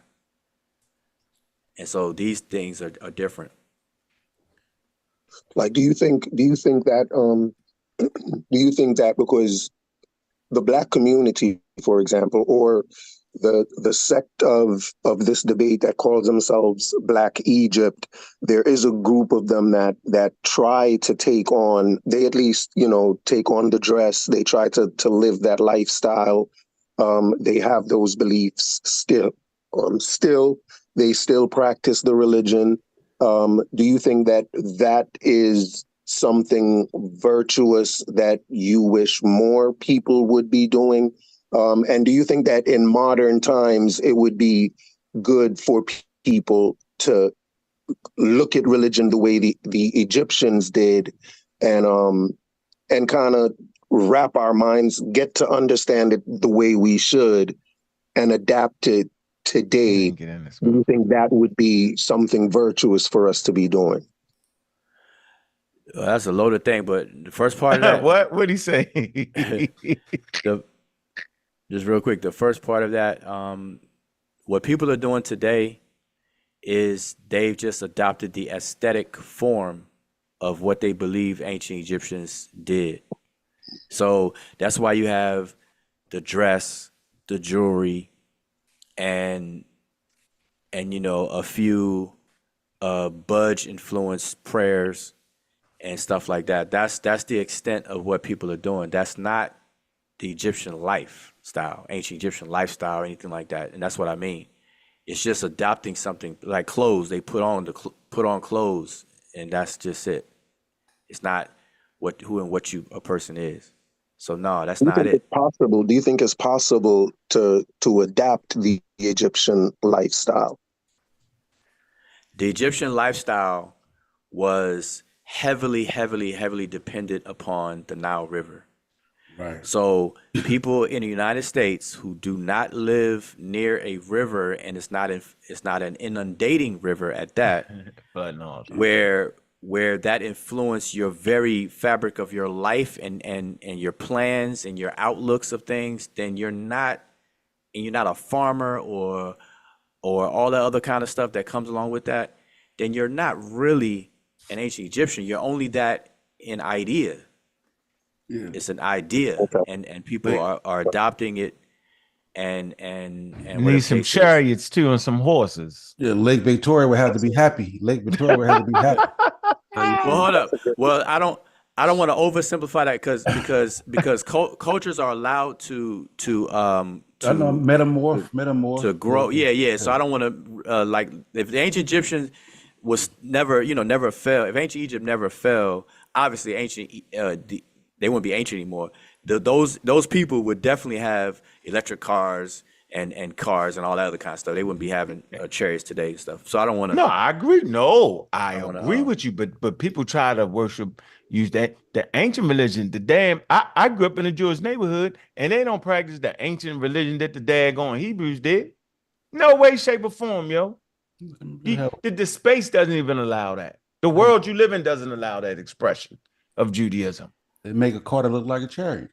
And so these things are different. Like, do you think that because the Black community, for example, or the sect of this debate that calls themselves Black Egypt, there is a group of them that try to take on, they at least take on the dress, they try to live that lifestyle, they have those beliefs still, they still practice the religion. Do you think that is something virtuous that you wish more people would be doing? And do you think that in modern times it would be good for people to look at religion the way the Egyptians did, and kind of wrap our minds, get to understand it the way we should, and adapt it today, Get in this do you think that would be something virtuous for us to be doing? Well, that's a loaded thing, but the first part of that, what? What'd he say? the just real quick, the first part of that, what people are doing today is they've just adopted the aesthetic form of what they believe ancient Egyptians did. So that's why you have the dress, the jewelry, and a few budge influenced prayers and stuff like that. That's the extent of what people are doing. That's not the Egyptian lifestyle, ancient Egyptian lifestyle, or anything like that. And that's what I mean. It's just adopting something like clothes. They put on clothes, and that's just it. It's not who and what a person is. So no, that's Do you not think it. it's possible? Do you think it's possible to adapt the Egyptian lifestyle? The Egyptian lifestyle was heavily, heavily, heavily dependent upon the Nile River. Right. So people in the United States who do not live near a river, and it's not an inundating river at that, But no, where that influence your very fabric of your life and your plans and your outlooks of things, then you're not a farmer or all the other kind of stuff that comes along with that, then you're not really an ancient Egyptian. You're only that in idea. Yeah. It's an idea, Okay. and people are adopting it, and you whatever need some case is. chariots too and some horses. Yeah, Lake Victoria would have to be happy. Lake Victoria would have to be happy. Well, hold up. Well, I don't want to oversimplify that because cultures are allowed to I know metamorph. to grow. Yeah. So I don't want to like if the ancient Egyptians was never fell. If ancient Egypt never fell, obviously they wouldn't be ancient anymore. Those people would definitely have electric cars and cars and all that other kind of stuff. They wouldn't be having chariots today and stuff. So I don't want to. No, I agree. No, I wanna, agree with you. But people try to use that the ancient religion. The damn. I grew up in a Jewish neighborhood, and they don't practice the ancient religion that the daggone Hebrews did. No way, shape, or form, yo. The space doesn't even allow that. The world you live in doesn't allow that expression of Judaism. They make a car that look like a chariot.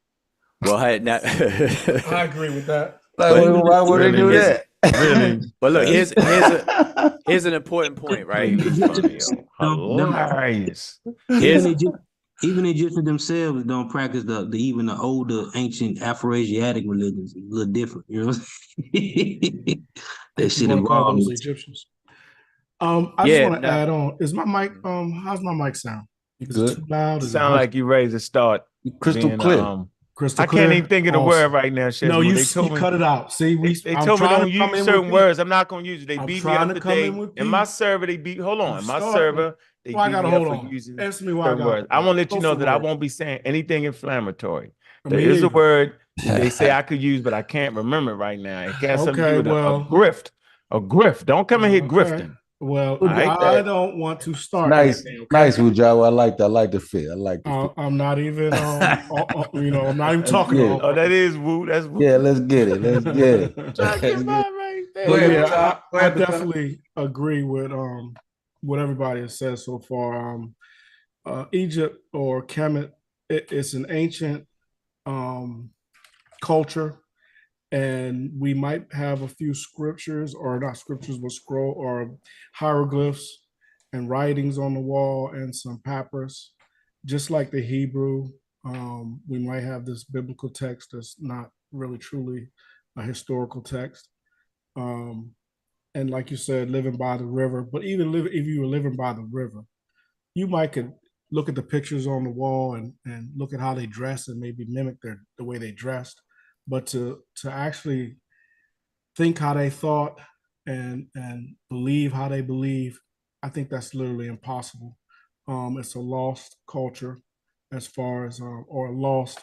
Well, now I agree with that. Why would they do that? Really? But look, here's an important point, right? Hilarious. Even Egyptians themselves don't practice even the older ancient afroasiatic religions. A little different, you know. That shit You wanna call involved. those Egyptians. I just want to add on. Is my mic? How's my mic sound? Is Good. it too loud? Is Sound like you ready to start Crystal being, clear. crystal I clear? can't even think of the Awesome. word right now, Chef. No, They you told me cut it out. See, they I'm told me trying don't to come use in certain with words. I'm not gonna use it. They I'm beat me trying up to come today. in with In my peace. server, they beat. Hold on, in my Start- server, they Why I beat gotta me hold up on? for using Answer me why I certain got. words. I want to let you know Sosa that I World. won't be saying anything inflammatory. Me There is a either. word that they say I could use, but I can't remember it right now. It has something to do with a grift. A grift. Don't come in here grifting. Well, right? I don't want to start. Nice, anything, okay? nice, Ujawa. I like that. I like the fit. I like the fit. I'm not even, I'm not even talking. Yeah. Oh, that is woo. That's woo. Yeah, let's get it. Let's get it. Try to get mine right there. Go ahead, Yeah, Ujawa. Go I ahead, Ujawa. definitely agree with what everybody has said so far. Egypt or Kemet, it's an ancient culture, and we might have a few scriptures, or not scriptures, but scroll or hieroglyphs and writings on the wall and some papyrus, just like the Hebrew. We might have this biblical text that's not really truly a historical text. And like you said, living by the river, but even if you were living by the river, you could look at the pictures on the wall and look at how they dress and maybe mimic the way they dressed. But to actually think how they thought and believe how they believe, I think that's literally impossible. It's a lost culture as far as or lost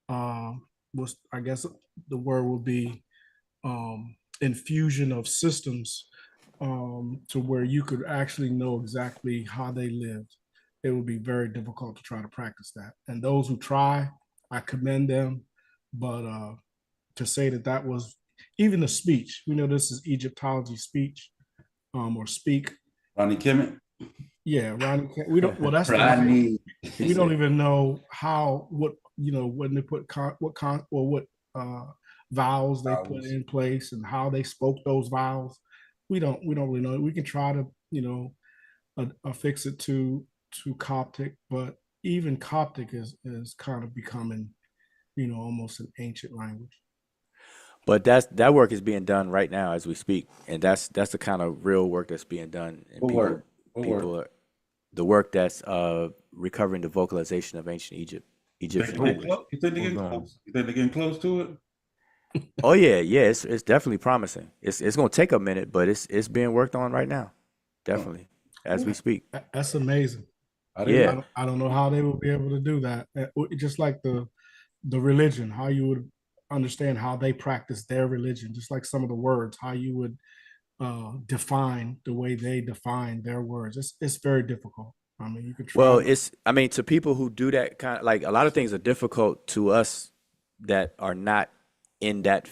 was, I guess the word would be infusion of systems to where you could actually know exactly how they lived. It would be very difficult to try to practice that. And those who try, I commend them. But to say that was even the speech. We know this is Egyptology speech, or speak. Ronnie Kemet. Yeah, Ronnie. We don't. Well, that's Ronnie. we don't even know how when they put what vowels they put in place and how they spoke those vowels. We don't really know. We can try to affix it to Coptic, but even Coptic is kind of becoming almost an ancient language. But that work is being done right now as we speak, and that's the kind of real work that's being done. And the work that's recovering the vocalization of ancient Egyptian language. You think they're getting close? You think they're getting close to it? Oh yeah, it's definitely promising. It's going to take a minute, but it's being worked on right now, definitely as we speak. That's amazing. I don't know how they will be able to do that. Just like the religion, how you would understand how they practice their religion, just like some of the words, how you would define the way they define their words. It's very difficult. I mean, you could try. Well, to people who do that kind of, like, a lot of things are difficult to us that are not in that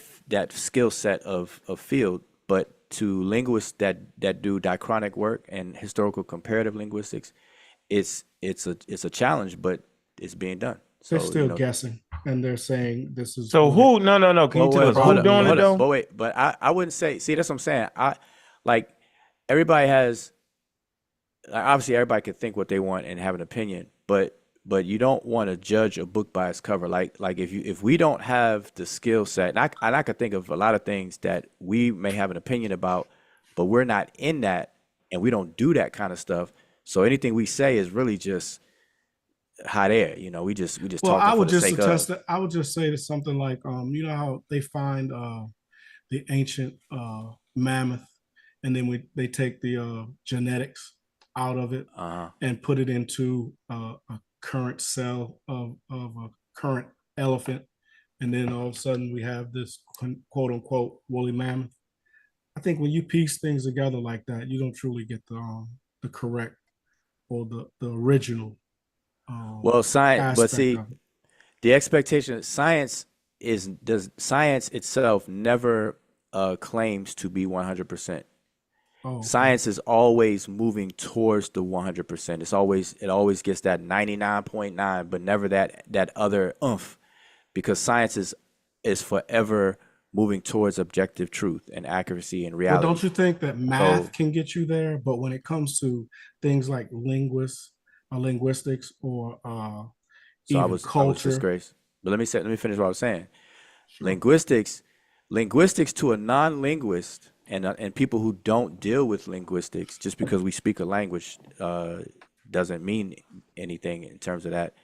skill set of field, but to linguists that do diachronic work and historical comparative linguistics, it's a challenge, but it's being done. So, they're still guessing, and they're saying this is. So who? No. Can you tell us who doing it though? But wait, but I wouldn't say. See, that's what I'm saying. Like everybody has. Obviously, everybody can think what they want and have an opinion, but you don't want to judge a book by its cover. Like if we don't have the skill set, and I could think of a lot of things that we may have an opinion about, but we're not in that, and we don't do that kind of stuff. So anything we say is really just hot air. We just well, talk. I would just attest that. I would just say to something like, how they find the ancient mammoth, and then they take the genetics out of it and put it into a current cell of a current elephant, and then all of a sudden we have this quote unquote woolly mammoth. I think when you piece things together like that, you don't truly get the correct or the original. Well, science, but see, the expectation science itself never claims to be 100%. Oh, okay. Science is always moving towards the 100%. It always gets that 99.9, but never that other oomph, because science is forever moving towards objective truth and accuracy and reality. But don't you think that math can get you there? But when it comes to things like linguistics or I was disgraced. But let me finish what I was saying. Sure. Linguistics to a non-linguist and people who don't deal with linguistics, just because we speak a language doesn't mean anything in terms of that,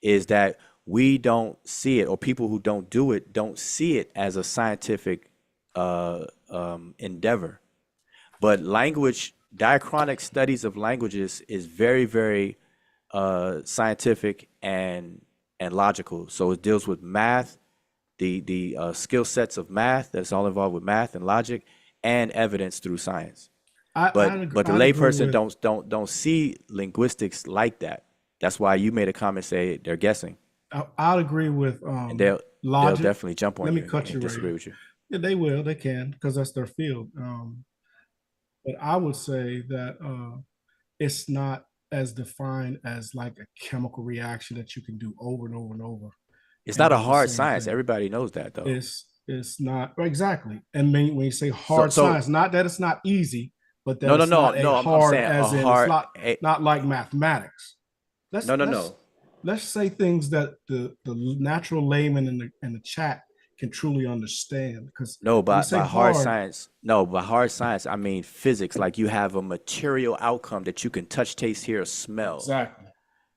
is that we don't see it, or people who don't do it don't see it as a scientific endeavor. But diachronic studies of languages is very, very scientific and logical. So it deals with math, the skill sets of math that's all involved with math and logic, and evidence through science. But the layperson don't see linguistics like that. That's why you made a comment say they're guessing. I'll agree with and they'll definitely jump on you and disagree with you. Yeah, they will. They can, because that's their field. But I would say that it's not as defined as like a chemical reaction that you can do over and over and over. It's not a hard science. Everybody knows that, though. It's not exactly. And when you say hard science, not that it's not easy, but that it's not like mathematics. Let's say things that the natural layman in the chat can truly understand. Because by hard science, I mean physics. Like, you have a material outcome that you can touch, taste, hear, or smell. Exactly.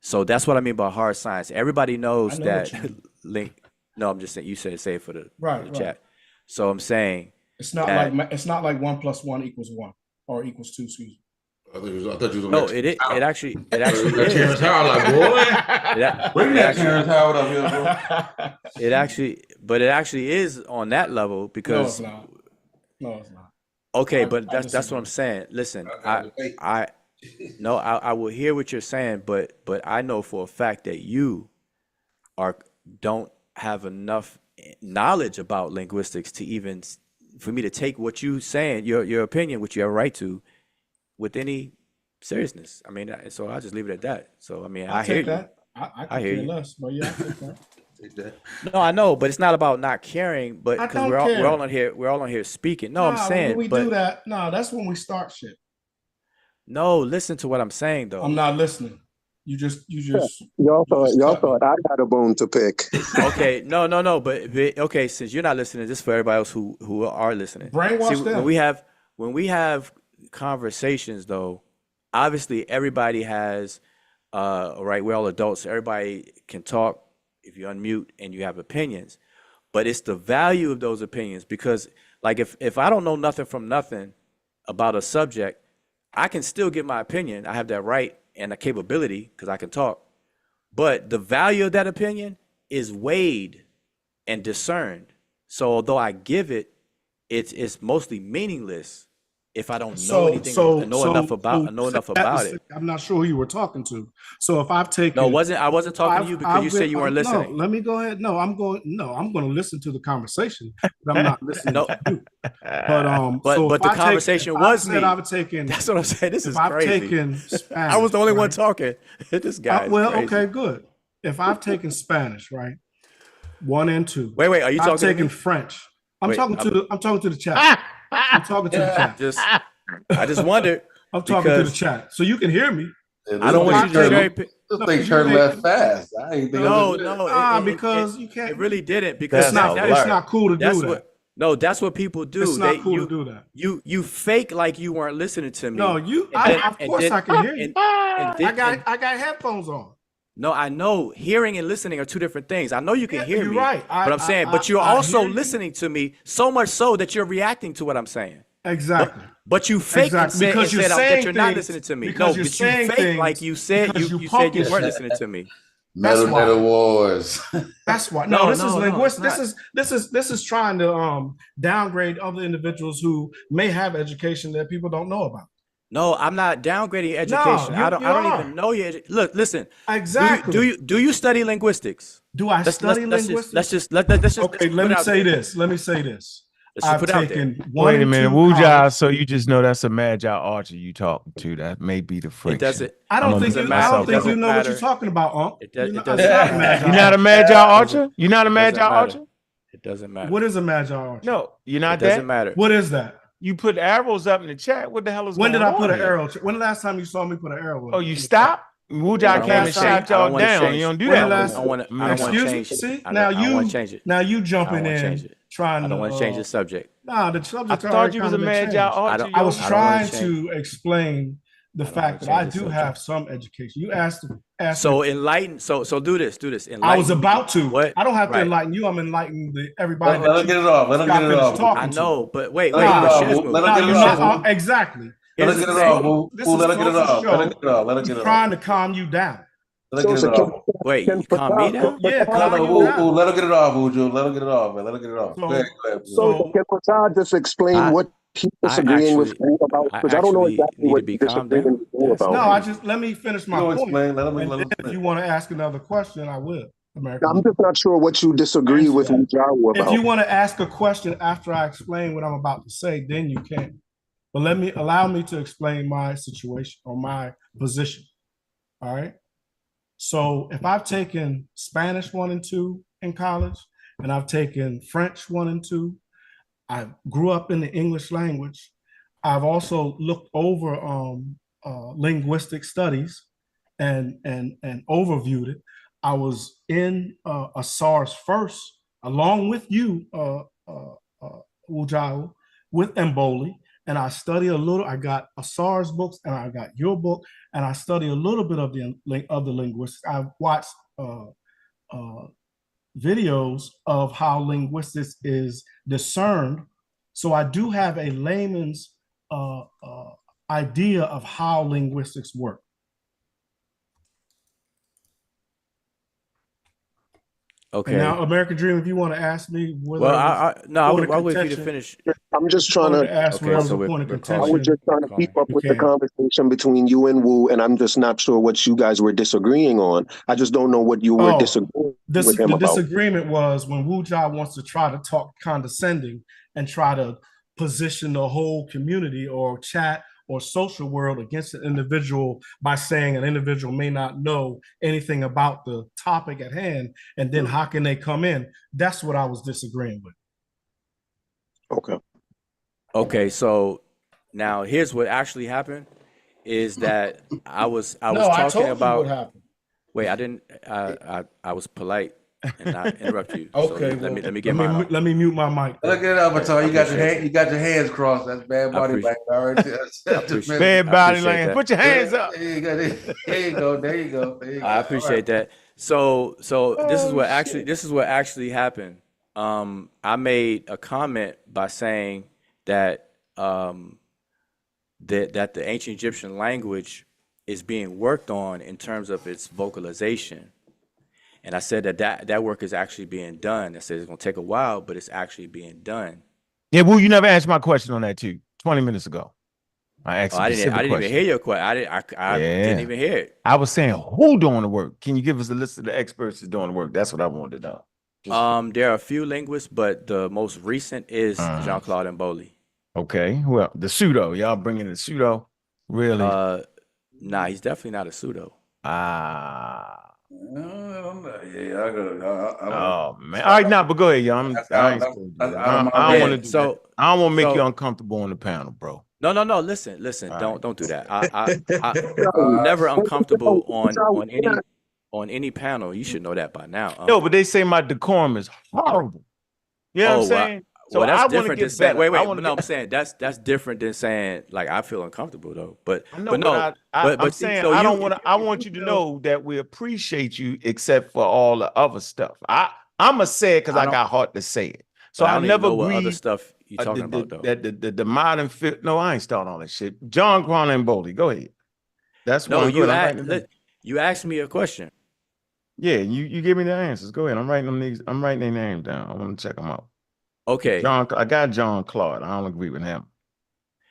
So that's what I mean by hard science. Everybody knows that. No, I'm just saying. You say it for the chat. So I'm saying it's not like 1 + 1 = 1 or equals 2. Excuse me. I thought you was no, it actually is. Terrence Howard, like, boy, bring that Terrence Howard up here, bro. It actually is on that level, because no, it's not. Okay, but that's what I'm saying. Listen, I will hear what you're saying, but I know for a fact that you don't have enough knowledge about linguistics to even for me to take what you saying, your opinion, which you have a right to, with any seriousness. I mean, so I'll just leave it at that. So I mean, I'll I hear take you. that. I I could hear care you. less, but yeah, I'll take that. Take that. No, I know, but it's not about not caring, but I because don't we're care. all on here, speaking. No, I'm Nah, when saying, we do but that, nah, that's when we start shit. no, listen to what I'm saying I'm though. not listening. You just Y'all cut me. thought I had a bone to pick. Okay, no, but okay, since you're not listening, this is for everybody else who are listening. See, Brainwash when them. we have conversations though, obviously everybody has right, we're all adults, so everybody can talk if you unmute and you have opinions. But it's the value of those opinions because like if I don't know nothing from nothing about a subject, I can still give my opinion. I have that right and the capability because I can talk. But the value of that opinion is weighed and discerned. So although I give it, it's mostly meaningless if I don't know anything, know enough about it. I'm not sure who you were talking to. So if I've taken, No, I wasn't talking to you because you said you weren't listening. No, let me go ahead. No, I'm going to listen to the conversation, but I'm not listening No, to you. But but if the I conversation if was I said me. I've taken, That's what I'm saying. This if is I've crazy. taken Spanish, I was the only one right? talking. This guy is Well, crazy. okay, good. If I've taken Spanish, right, 1 and 2. Wait, are you I've talking to taken me? French. I'm Wait, talking to the chat. I'm talking to the chat. I just wondered I'm talking to the because chat, so you can hear me. I don't want you to cherry pick. This thing turned left fast. I ain't think because you can't. It really didn't because It's not cool to do that. That's what people do. It's not cool to do that. You fake like you weren't listening to me. No, of course I can hear you. I got headphones on. No, I know hearing and listening are two different things. I know you can hear you're me, right. But I'm saying, but you're also listening to me so much so that you're reacting to what I'm saying. Exactly. But you fake and said that you're not listening to me. No, but you fake like you said you said you weren't listening to me. Metal wars. That's why. No, this is linguistic. This is trying to downgrade other individuals who may have education that people don't know about. No, I'm not downgrading education. I don't even know your look. Listen, exactly. Do you study linguistics? Do I study linguistics? Let's just okay. Let me say this. I've taken one. Wait a minute, Wuja. So you just know that's a Magi Archer you talking to? That may be the friction. It doesn't. I don't think you know what you're talking about, Unc. It doesn't. You're not a Magi Archer. You're not a Magi Archer. It doesn't matter. What is a Magi Archer? No, you're not. It doesn't matter. What is that? You put arrows up in the chat. What the hell is when going did I on put an here? arrow? When the last time you saw me put an arrow? Oh, you stopped? Wuja came and shot y'all down. You don't do that. I don't want to change it. See, now you Now you jumping in, trying to. I don't want to change the subject. Nah, the subject. I thought you was a Magi Archer. I was trying to explain the fact that I do have some education. You asked. So enlighten. So do this. I was about to. What? I don't have to enlighten you. I'm enlightening everybody. Let him get it off. I know, but wait. Exactly. Let her get it off. Let her get it off. Let her get it off. Trying to calm you down. Let her get it off. Wait, you calm me down? Yeah, calm you down. Let her get it off, Uju. Let her get it off, man. Let her get it off. Go ahead. So can Prasad just explain what he's disagreeing with me about? Because I don't know exactly what he's disagreeing with me about. No, let me finish my point. Explain. If you want to ask another question, I will. I'm just not sure what you disagree with Mujawa about. If you want to ask a question after I explain what I'm about to say, then you can. But allow me to explain my situation or my position. All right. So if I've taken Spanish 1 and 2 in college, and I've taken French 1 and 2, I grew up in the English language. I've also looked over linguistic studies and overviewed it. I was in a SARS first, along with you, Ujao, with Mboli. And I studied a little. I got a SARS books, and I got your book, and I studied a little bit of the linguistics. I've watched videos of how linguistics is discerned, so I do have a layman's idea of how linguistics work. Okay. And now, American Dream, if you want to ask me whether Well, it was I'll wait for you to finish. I'm just trying wanted to. to ask whether Okay, it was so a point of we're I calling. was contention. just trying to calling. keep up You with the can. conversation between you and Wu, and I'm just not sure what you guys were disagreeing on. I just don't know what you were Oh, disagreeing with him the about. disagreement was when Wu Jia wants to try to talk condescending and try to position the whole community or chat or social world against an individual by saying an individual may not know anything about the topic at hand, and then how can they come in? That's what I was disagreeing with. Okay. Okay, so now here's what actually happened is that I was No, I talking told you about. what happened. Wait, I didn't. I was polite and not interrupt you. So Okay, let me well, get mine off. let me mute my mic. Look at Avatar. I You got your appreciate hand. You got your hands crossed. That's bad I body appreciate- language. All right. appreciate- Bad I body appreciate language. that. Put your hands up. There you go. There you go. There you go. There you go. I appreciate that. So this is Oh, what actually shit. this is what actually happened. I made a comment by saying that that the ancient Egyptian language is being worked on in terms of its vocalization. And I said that work is actually being done. I said it's going to take a while, but it's actually being done. Yeah, well, you never answered my question on that too. 20 minutes ago, I asked Oh, a I specific didn't even question. hear your question. I didn't Yeah. even hear it. I was saying, who doing the work? Can you give us a list of the experts that's doing the work? That's what I wanted to know. There are a few linguists, but the most recent is Jean-Claude Mboli. Okay, well, the pseudo, y'all bringing the pseudo, really? Nah, he's definitely not a pseudo. Oh man! All right, now, but go ahead, y'all. I don't want to do that. I don't want to make you uncomfortable on the panel, bro. No. Listen. All Don't do that. I'm never uncomfortable on any panel. You should know that by now. No, but they say my decorum is horrible. You know what I'm saying? So well, that's I want to different than get saying. better. Wait. No, I'm saying that's different than saying like I feel uncomfortable though. But I know, but no. I'm see, saying so I you- don't want to. I want you to know that we appreciate you, except for all the other stuff. I'm gonna say it because I got heart to say it. So but I I don't even never know what other agreed. stuff you talking about though. The modern fit. No, I ain't starting all that shit. John Cronin and Bowley, go ahead. That's No, one. you asked me a question. Yeah, you give me the answers. Go ahead. I'm writing their names down. I want to check them out. Okay. I got John Claude. I don't agree with him.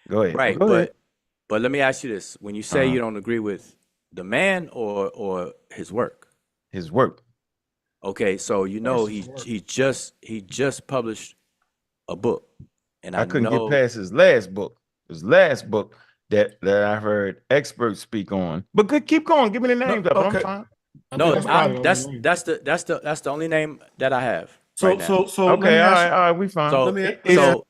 Go ahead. Right, Go ahead. but let me ask you this: when you say you don't agree with the man or his work, his work. Okay, so you know he just published a book, and I couldn't get past his last book. His last book that I heard experts speak on. But good, keep going. Give me the names up. Okay. I'm fine. No, that's the only name that I have. So right now. so Okay, all right, we fine. So let me so-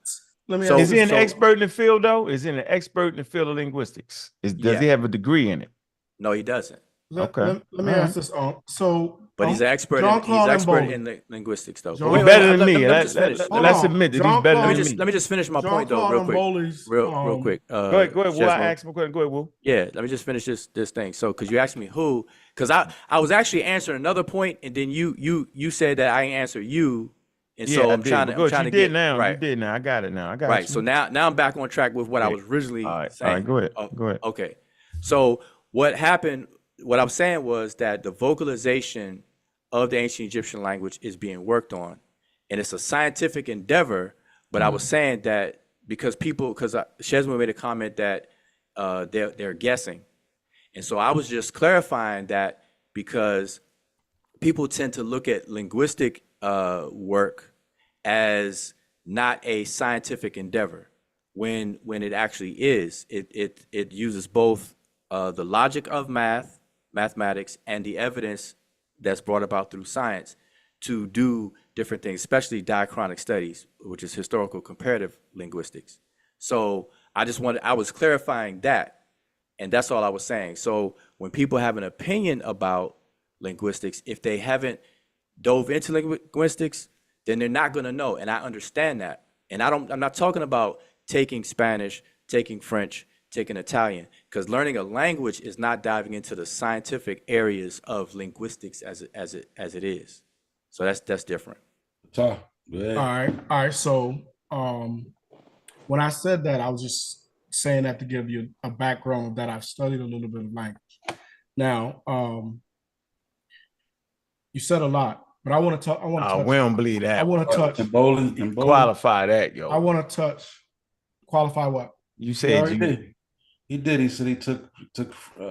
ask is he this. an expert in the field though? Is he an expert in the field of linguistics? Does he have a degree in it? No, he doesn't. Let me ask this. But he's an expert. He's expert in linguistics, though. He's better than me. Let's admit that he's better than me. Let me just finish my point though, real quick. Go ahead. Will I ask him a question? Go ahead, Will. Yeah, let me just finish this thing. So, because you asked me who, because I was actually answering another point, and then you said that I ain't answered you, and so I'm trying to get right. You did now. I got it now. I got right. you. So now I'm back on track with what I was originally saying. All right, go ahead. Go ahead. Okay. So what happened? What I'm saying was that the vocalization of the ancient Egyptian language is being worked on, and it's a scientific endeavor. But I was saying that because Shesman made a comment that they're guessing, and so I was just clarifying that because people tend to look at linguistic work as not a scientific endeavor when it actually is. It uses both the logic of mathematics, and the evidence that's brought about through science to do different things, especially diachronic studies, which is historical comparative linguistics. So I was clarifying that, and that's all I was saying. So when people have an opinion about linguistics, if they haven't dove into linguistics, then they're not going to know, and I understand that. And I'm not talking about taking Spanish, taking French, taking Italian, because learning a language is not diving into the scientific areas of linguistics as it is. So that's different. All right. So when I said that, I was just saying that to give you a background that I've studied a little bit of language. Now, you said a lot, But I want to talk. I want to touch. We don't believe I that. want to touch. And bowling. Qualify that, yo. I want to touch. Qualify what? You said He did. He said he took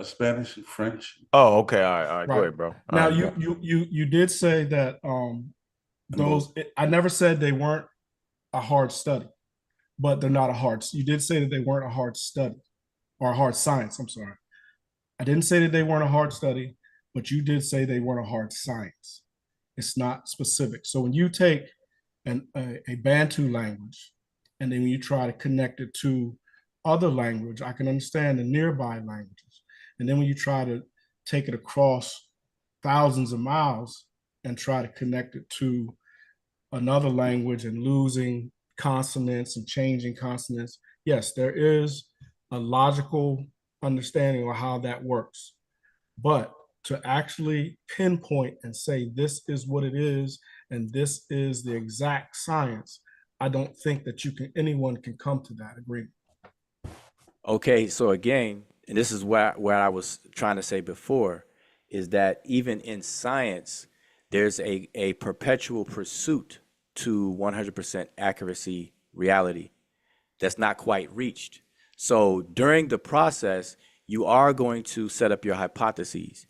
Spanish, French. Oh, okay. All right. Go ahead, bro. Now you did say that I never said they weren't a hard study, but they're not a hard. You did say that they weren't a hard study or a hard science. I'm sorry. I didn't say that they weren't a hard study, but you did say they weren't a hard science. It's not specific. So when you take a Bantu language, and then when you try to connect it to other language, I can understand the nearby languages. And then when you try to take it across thousands of miles and try to connect it to another language and losing consonants and changing consonants, yes, there is a logical understanding of how that works. But to actually pinpoint and say this is what it is and this is the exact science, I don't think that anyone can come to that agreement. Okay, so again, and this is where I was trying to say before, is that even in science, there's a perpetual pursuit to 100% accuracy reality that's not quite reached. So during the process, you are going to set up your hypotheses,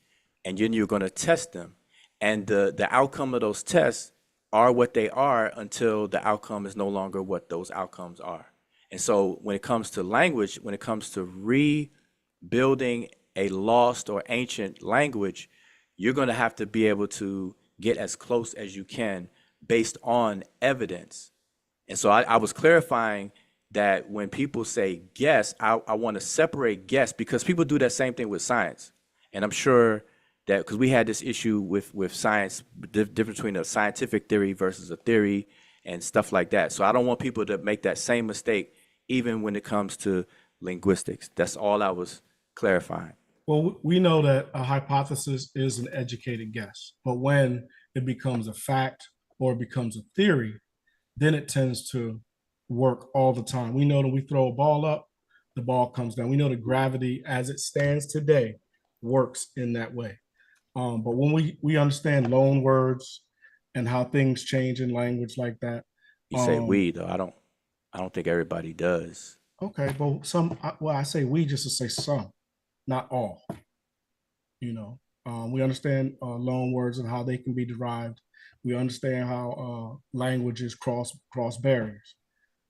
and then you're going to test them. And the outcome of those tests are what they are until the outcome is no longer what those outcomes are. And so when it comes to language, when it comes to rebuilding a lost or ancient language, you're going to have to be able to get as close as you can based on evidence. And so I was clarifying that when people say guess, I want to separate guess, because people do that same thing with science. And I'm sure that because we had this issue with science, the difference between a scientific theory versus a theory and stuff like that. So I don't want people to make that same mistake, even when it comes to linguistics. That's all I was clarifying. Well, we know that a hypothesis is an educated guess, but when it becomes a fact or it becomes a theory, then it tends to work all the time. We know that we throw a ball up, the ball comes down. We know that gravity as it stands today works in that way. But when we understand loan words and how things change in language like that. You say we, though. I don't think everybody does. Okay, but I say we just to say some, not all. You know, we understand loan words and how they can be derived. We understand how languages cross barriers.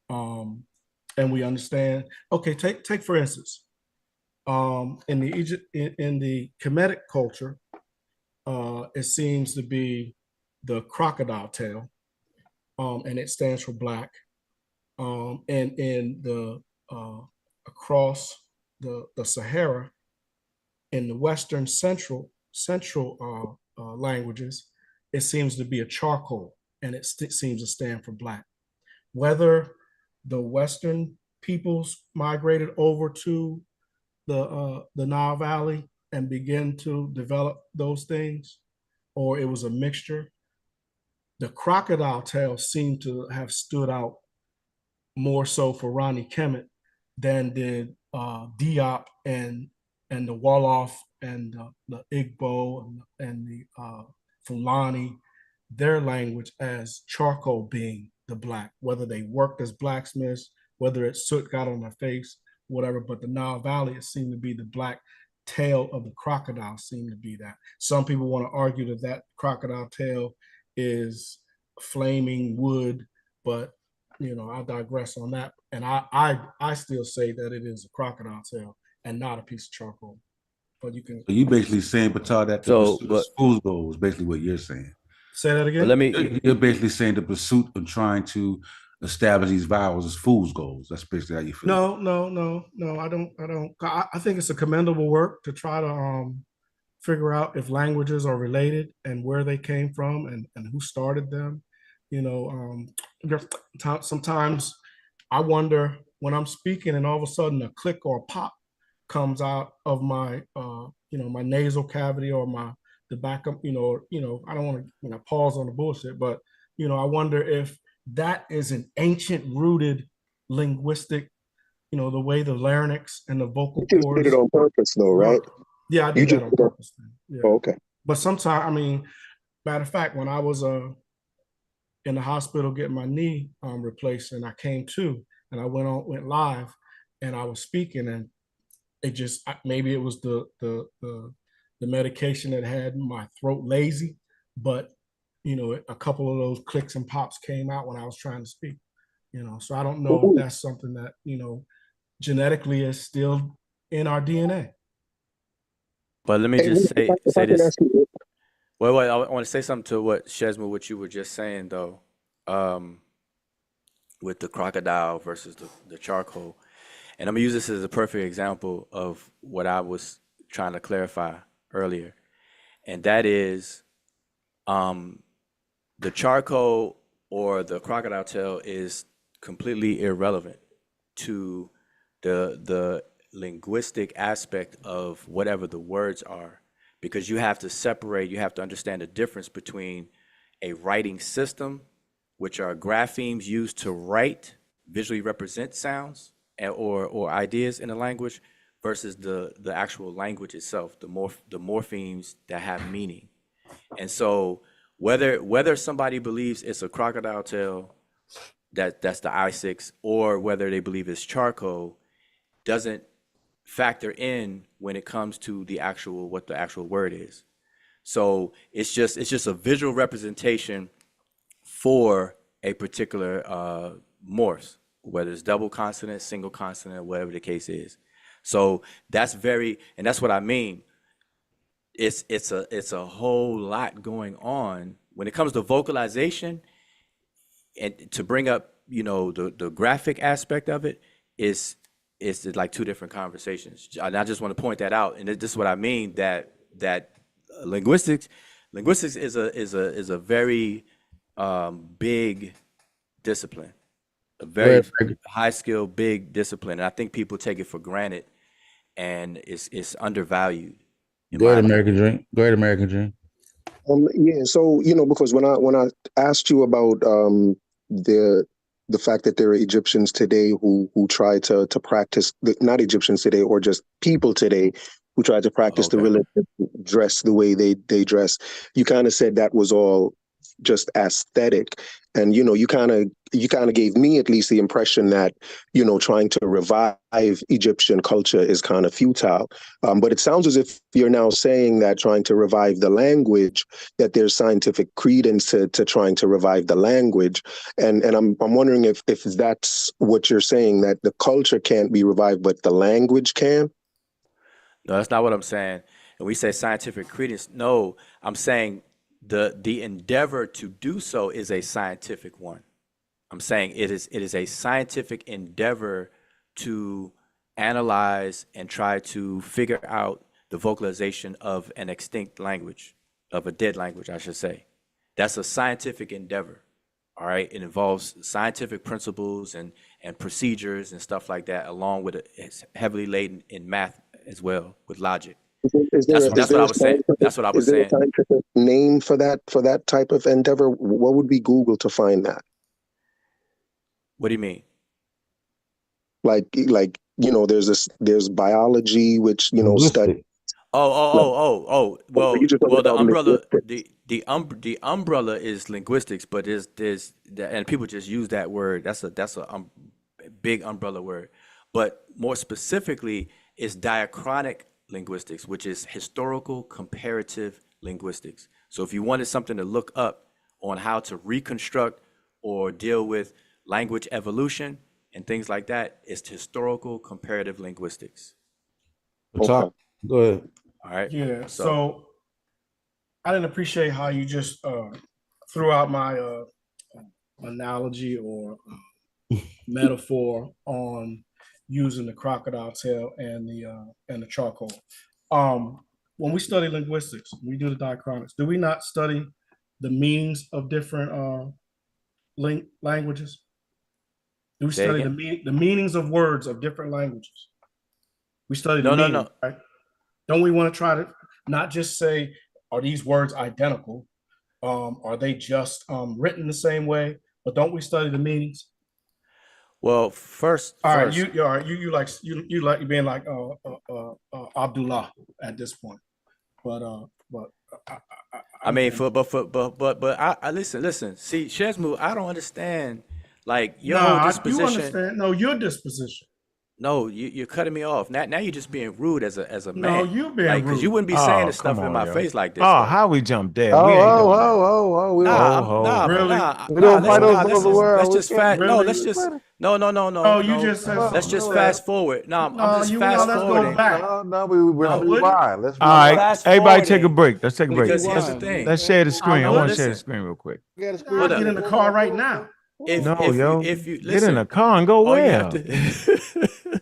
And we understand, okay, take for instance, in the Kemetic culture, it seems to be the crocodile tail, and it stands for black. And in the across the Sahara, in the Western Central languages, it seems to be a charcoal, and it seems to stand for black. Whether the Western peoples migrated over to the Nile Valley and begin to develop those things, or it was a mixture, the crocodile tail seemed to have stood out more so for Ronnie Kemet than did Diop and the Wolof and the Igbo and the Fulani, their language as charcoal being the black, whether they worked as blacksmiths, whether it's soot got on their face, whatever. But the Nile Valley, it seemed to be the black tail of the crocodile seemed to be that. Some people want to argue that crocodile tail is flaming wood, but I digress on that. And I still say that it is a crocodile tail and not a piece of charcoal. But you basically saying, Patar, that the fool's goal is basically what you're saying. Say that again. You're basically saying the pursuit of trying to establish these vowels as fool's goals. That's basically how you feel. No. I don't. I think it's a commendable work to try to figure out if languages are related and where they came from and who started them. Sometimes I wonder when I'm speaking and all of a sudden a click or a pop comes out of my my nasal cavity or the back of I don't want to pause on the bullshit, but I wonder if that is an ancient rooted linguistic, the way the larynx and the vocal cords. You did it on purpose though, right? Yeah, I did that on purpose. Yeah. Oh, okay. But sometimes, matter of fact, when I was in the hospital getting my knee replaced, and I came to, and I went live, and I was speaking, and it just maybe it was the medication that had my throat lazy, but a couple of those clicks and pops came out when I was trying to speak. So I don't know if that's something that genetically is still in our DNA. But let me Hey, just if say I can this. ask you, Well, I want to say something to what Shesma, what you were just saying though, with the crocodile versus the charcoal. And I'm gonna use this as a perfect example of what I was trying to clarify earlier. And that is the charcoal or the crocodile tail is completely irrelevant to the linguistic aspect of whatever the words are, because you have to separate, you have to understand the difference between a writing system, which are graphemes used to write, visually represent sounds or ideas in a language, versus the actual language itself, the morphemes that have meaning. And so whether somebody believes it's a crocodile tail, that's the I6, or whether they believe it's charcoal, doesn't factor in when it comes to the actual what the actual word is. So it's just a visual representation for a particular morphs, whether it's double consonant, single consonant, whatever the case is. So and that's what I mean. It's a whole lot going on when it comes to vocalization, and to bring up the graphic aspect of it is it's like two different conversations. And I just want to point that out, and this is what I mean, that linguistics is a very big discipline, a Go ahead, very high skill big discipline, and I think people take it for granted, and it's undervalued in Go my ahead, opinion. American Dream. Go ahead, American Dream. yeah, so because when I asked you about the the fact that there are Egyptians today who try to practice not Egyptians today or just people today who try to practice the Okay. religion, dress the way they dress. You kind of said that was all just aesthetic, and you kind of gave me at least the impression that trying to revive Egyptian culture is kind of futile. But it sounds as if you're now saying that trying to revive the language, that there's scientific credence to trying to revive the language. And I'm wondering if that's what you're saying, that the culture can't be revived, but the language can. No, that's not what I'm saying. And we say scientific credence. No, I'm saying the endeavor to do so is a scientific one. I'm saying it is a scientific endeavor to analyze and try to figure out the vocalization of an extinct language, of a dead language, I should say. That's a scientific endeavor. All right. It involves scientific principles and procedures and stuff like that, along with it's heavily laden in math as well, with logic. Is there That's is that's what there I a was saying. scientific That's what I is was there a saying. scientific name for that type of endeavor? What would we Google to find that? What do you mean? There's biology, which study. Linguistic. Like, you Well, just told me the about umbrella, linguistics. the umbrella is linguistics, but and people just use that word. That's a big umbrella word. But more specifically, it's diachronic linguistics, which is historical comparative linguistics. So if you wanted something to look up on how to reconstruct or deal with language evolution and things like that, it's historical comparative linguistics. Okay. Talk. Go ahead. All right. Yeah. So So I didn't appreciate how you just threw out my analogy or metaphor on using the crocodile tail and the charcoal. Um, when we study linguistics, we do the diachronics. Do we not study the meanings of different languages? Do we say study again. the meanings of words of different languages? We study the No, no, meaning, no. right? Don't we want to try to not just say, are these words identical? Are they just written the same way? But don't we study the meanings? Well, first, All right, first, you like being like Abdullah at this point, but I mean, but I listen. See, Shesmu, I don't understand. Like your whole Nah, you disposition. understand? No, your disposition. No, you're cutting me off. Now you're just being rude as a No, man. you being Like, because you rude. wouldn't be saying Oh, this stuff come in on, my yo. face like this. Oh, though. how we jump there? Oh, We ain't doing that. we Nah, don't, nah, Really? nah, we nah. don't fight over Let's the world. let's just fast. No, Really? let's just no. Oh, you just said Let's something. just Go fast ahead. forord. No, I'm No, just you fast let's go forwarding. back. No, we I wouldn't. rewind. Let's All rewind. right, Fast everybody take a forwarding. break. Let's take a break. Because here's the Rewind. thing. Let's share the screen. I want to wouldn't. share the Listen, screen real quick. We got a I'll screen. get in the car right now. No, yo. if you Get listen, in a car and go all you where? have to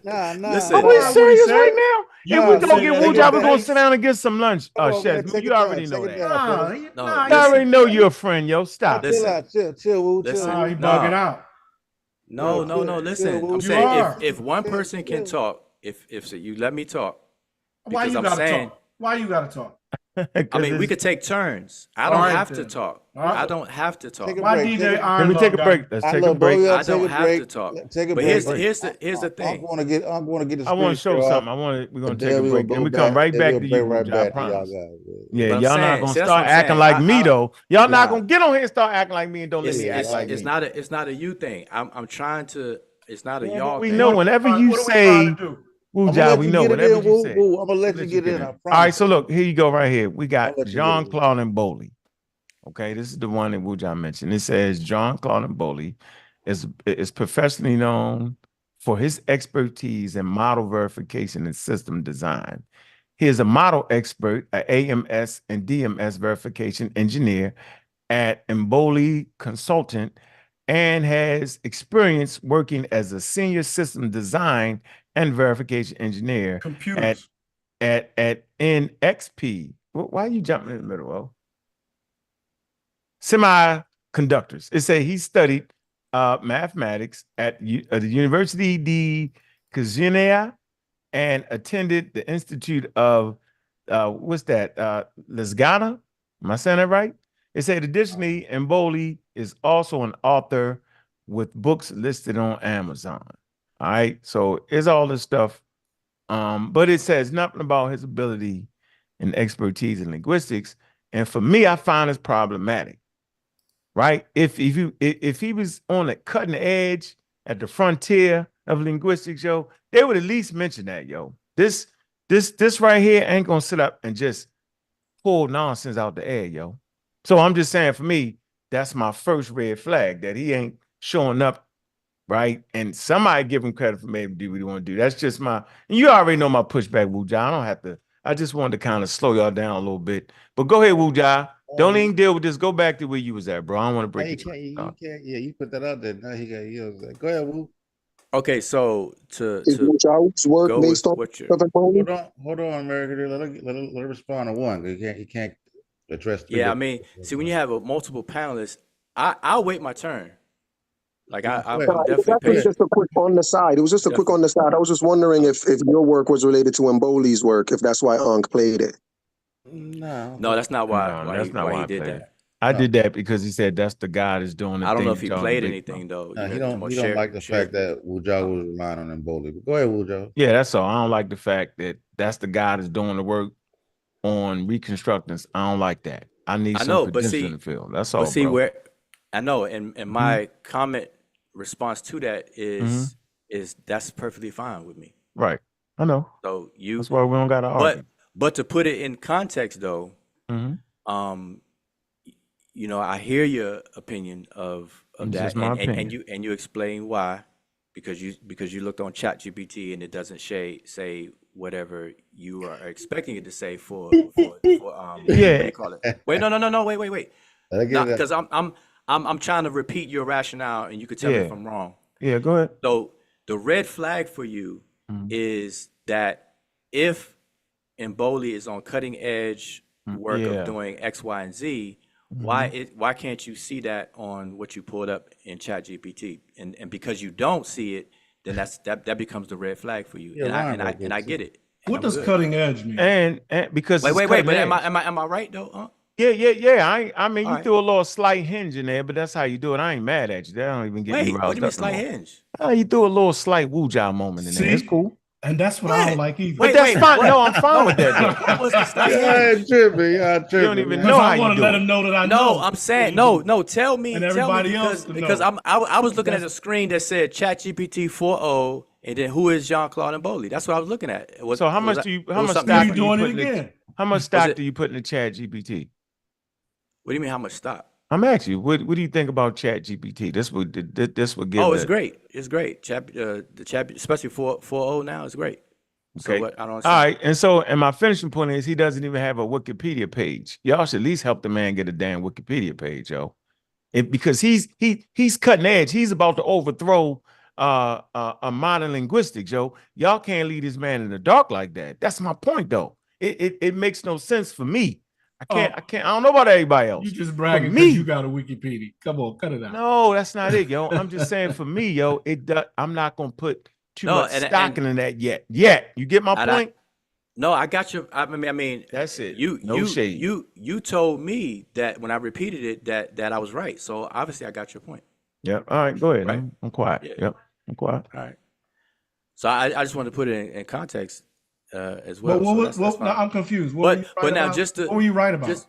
Nah, listen. Are we Nah, serious we right said- now? You If would we don't say get that Wu in Job, your we're gonna face. sit down and get some lunch. Come on, man, Chef, take you it already down, know take it that. down. Nah, No, nah, I you listen. already know you're a friend, yo. Stop. Chill out, chill, Woo, Listen. chill. Nah, he Nah. bugging out. No. Chill, Listen, Woo, I'm You saying are. if one Chill, person can chill. talk, if so you let me talk, Why because you I'm gotta saying, talk? Why you gotta talk? I mean, we could take turns. I All don't right, have to then. talk. All right. I don't have to talk. Take a Why break, DJ take a- Iron Let me take a Love break. got- Let's I take a love break. both of y'all. I don't Take a have break. to talk. Take a But break. here's the thing. I'm going to get the I want to screen show share something. off, We're gonna and take then a we'll break. go Then we come back. right Then back we'll to break you, right Wu Job, I back to y'all promise. guys. Yeah, But I'm y'all not saying- gonna see, that's start what I'm acting saying. like I me don't- though. Y'all not Nah. gonna get on here and start acting like me and don't let me act like me. It's not a you thing. I'm trying to. It's not a Yeah, y'all but we thing. know whenever you What are we say trying to do? Wu I'm gonna Job, let we you know get it whatever in, you Woo. say. Woo. I'm gonna let We'll you get in. I All promise. right, so look, here you go right here. We got I'll let you John get it. Claude and Bowley. Okay, this is the one that Wu Job mentioned. It says John Claude and Bowley is professionally known for his expertise in model verification and system design. He is a model expert, an AMS and DMS verification engineer at Emboli Consultant and has experience working as a senior system design and verification engineer Computers. at NXP. Why are you jumping in the middle of semiconductors? It say he studied mathematics at the University di Kazunea and attended the Institute of what's that? Lesgana? Am I saying that right? It said additionally, Mboli is also an author with books listed on Amazon. All right, so it's all this stuff. But it says nothing about his ability and expertise in linguistics. And for me, I find this problematic. Right? If he was on the cutting edge at the frontier of linguistics, yo, they would at least mention that, yo. This right here ain't gonna sit up and just pull nonsense out the air, yo. So I'm just saying, for me, that's my first red flag that he ain't showing up, right? And somebody give him credit for maybe do what he want to do. That's just and you already know my pushback, Wu Jia. I don't have to. I just wanted to kind of slow y'all down a little bit. But go ahead, Wu Jia. Don't even deal with this. Go back to where you was at, bro. I don't want to break You can't. Yeah, you put that out there. Now he got you. Go ahead, Woo. Okay, so Is Wu Zhao's work go based with on what you're. Southern Bowley? Hold on, America. Let her respond to one. He can't address three. Yeah, I mean, see, when you have multiple panelists, I'll wait my turn. Like I'm Wait. It was definitely actually patient. just a quick on the side. It was just a quick on the side. I was just wondering if your work was related to Mboli's work, if that's why Ankh played it. No, No, that's not why. No, that's not why he I did played that. it. I did that because he said that's the guy that's doing the I don't thing know if that he y'all played debate anything though. No, You he know, don't. talking He about don't like the share- fact that Wujaw was relying on Mboli. But go ahead, Wujaw. Yeah, that's all. I don't like the fact that that's the guy that's doing the work on reconstructing. I don't like that. I need I some know, but credentials see- in the field. That's all, But see bro. where I know, and my comment response to that is that's perfectly fine with me. Right. I know. So you, That's why we don't got to argue. but to put it in context though, Mhm. you know, I hear your opinion of It's that, just my and opinion. you explain why, because you looked on ChatGPT and it doesn't say whatever you are expecting it to say for what do you call it? Wait, no, wait. Because I'm trying to repeat your rationale, and you could tell me if I'm wrong. Yeah, go ahead. So the red flag for you is that if Mboli is on cutting edge work of doing X, Y, and Z, why can't you see that on what you pulled up in ChatGPT? And because you don't see it, then that becomes the red flag for you. Yeah, and I get it. What does cutting edge mean? And because Wait. it's But cutting am edge. I right though? Yeah. I mean, you All right. threw a little slight hinge in there, but that's how you do it. I ain't mad at you. That don't even get me Wait, what do roused you mean up no slight more. hinge? You threw a little slight Wu Jia moment in there. It's See? cool. And that's what I don't like either. But that's fine. No, I'm fine with that. Though. What was the stop? Yeah, tripping. Yeah, tripping. You don't even Because know how I you want to do let it. them know that I know. No, I'm saying no. Tell me, And everybody else because to know. I was looking at a screen that said ChatGPT 4.0, and then who is Jean-Claude Mboli? That's what I was looking at. So how much Are stock you do you doing put it in the, again? how much stock do you put in the Chat GPT? What do you mean? How much stock? I'm asking you, what do you think about Chat GPT? This would give. Oh, it's great. It's great. The chat, especially 4.0 now, is great. Okay. So what? I don't All understand. right. And my finishing point is he doesn't even have a Wikipedia page. Y'all should at least help the man get a damn Wikipedia page, yo. Because he's cutting edge. He's about to overthrow a modern linguistics, yo. Y'all can't lead this man in the dark like that. That's my point, though. It makes no sense for me. I don't know about everybody else. You just bragging For me, because you got a Wikipedia. Come on, cut it out. no, that's not it, yo. I'm just saying for me, yo, I'm not gonna put too much stock in that yet. You get my point? No, I got you. I mean, that's it. No shade. You told me that when I repeated it that I was right. So obviously I got your point. Yep. All right, go ahead. Right. I'm quiet. Yeah. Yep. I'm quiet. All right. So I just wanted to put it in context as well. But So that's now I'm confused. But now just to, what were you right about? He said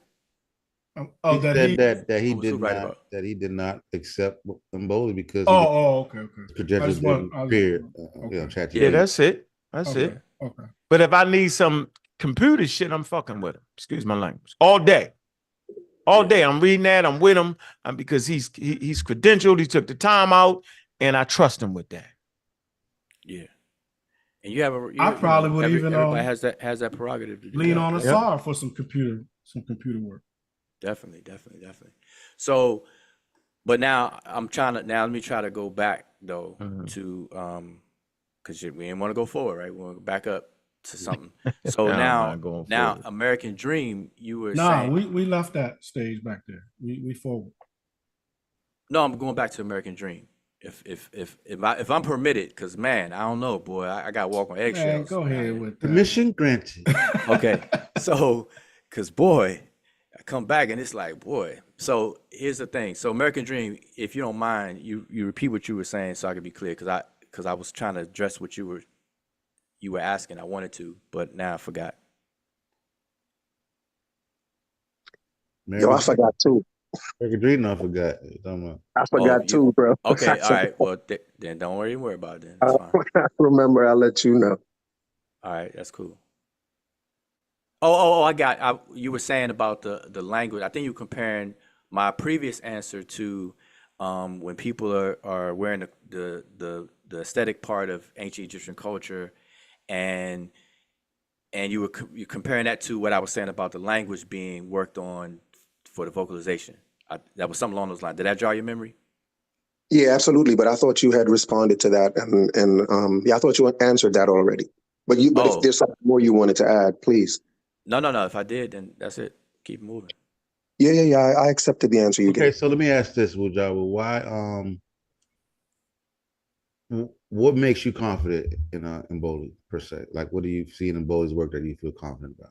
that he did not accept Mboli because okay. credentials didn't appear. Yeah, that's it. That's it. Okay. But if I need some computer shit, I'm fucking with him. Excuse my language. All day. All day. I'm reading that. I'm with him because he's credentialed. He took the time out, and I trust him with that. Yeah. And you have I probably would even everybody has that prerogative to do lean that. on Asar for some computer work. Definitely. So, but now let me try to go back though to because we didn't want to go forward, right? We want to go back up to something. So now American Dream, you were saying. We left that stage back there. We forward. No, I'm going back to American Dream. If I'm permitted, because man, I don't know, boy, I got to walk on eggshells. Man, go ahead with that. Permission granted. Okay, so because boy, I come back and it's like, boy. So here's the thing. So American Dream, if you don't mind, you repeat what you were saying so I can be clear, because I was trying to address what you were asking. I wanted to, but now I forgot. Yo, I forgot too. American Dream, I forgot. I forgot too, bro. Okay, all right. Well, then don't worry about it. Then. That's fine. I remember. I'll let you know. All right, that's cool. You were saying about the language. I think you're comparing my previous answer to when people are wearing the aesthetic part of ancient Egyptian culture, and you're comparing that to what I was saying about the language being worked on for the vocalization. That was something along those lines. Did that jog your memory? Yeah, absolutely. But I thought you had responded to that, and I thought you answered that already. But if there's something more you wanted to add, please. No. If I did, then that's it. Keep moving. Yeah. I accepted the answer you gave. Okay, so let me ask this, Wujawa. Why? What makes you confident in Mboli per se? Like, what do you see in Mboli's work that you feel confident about?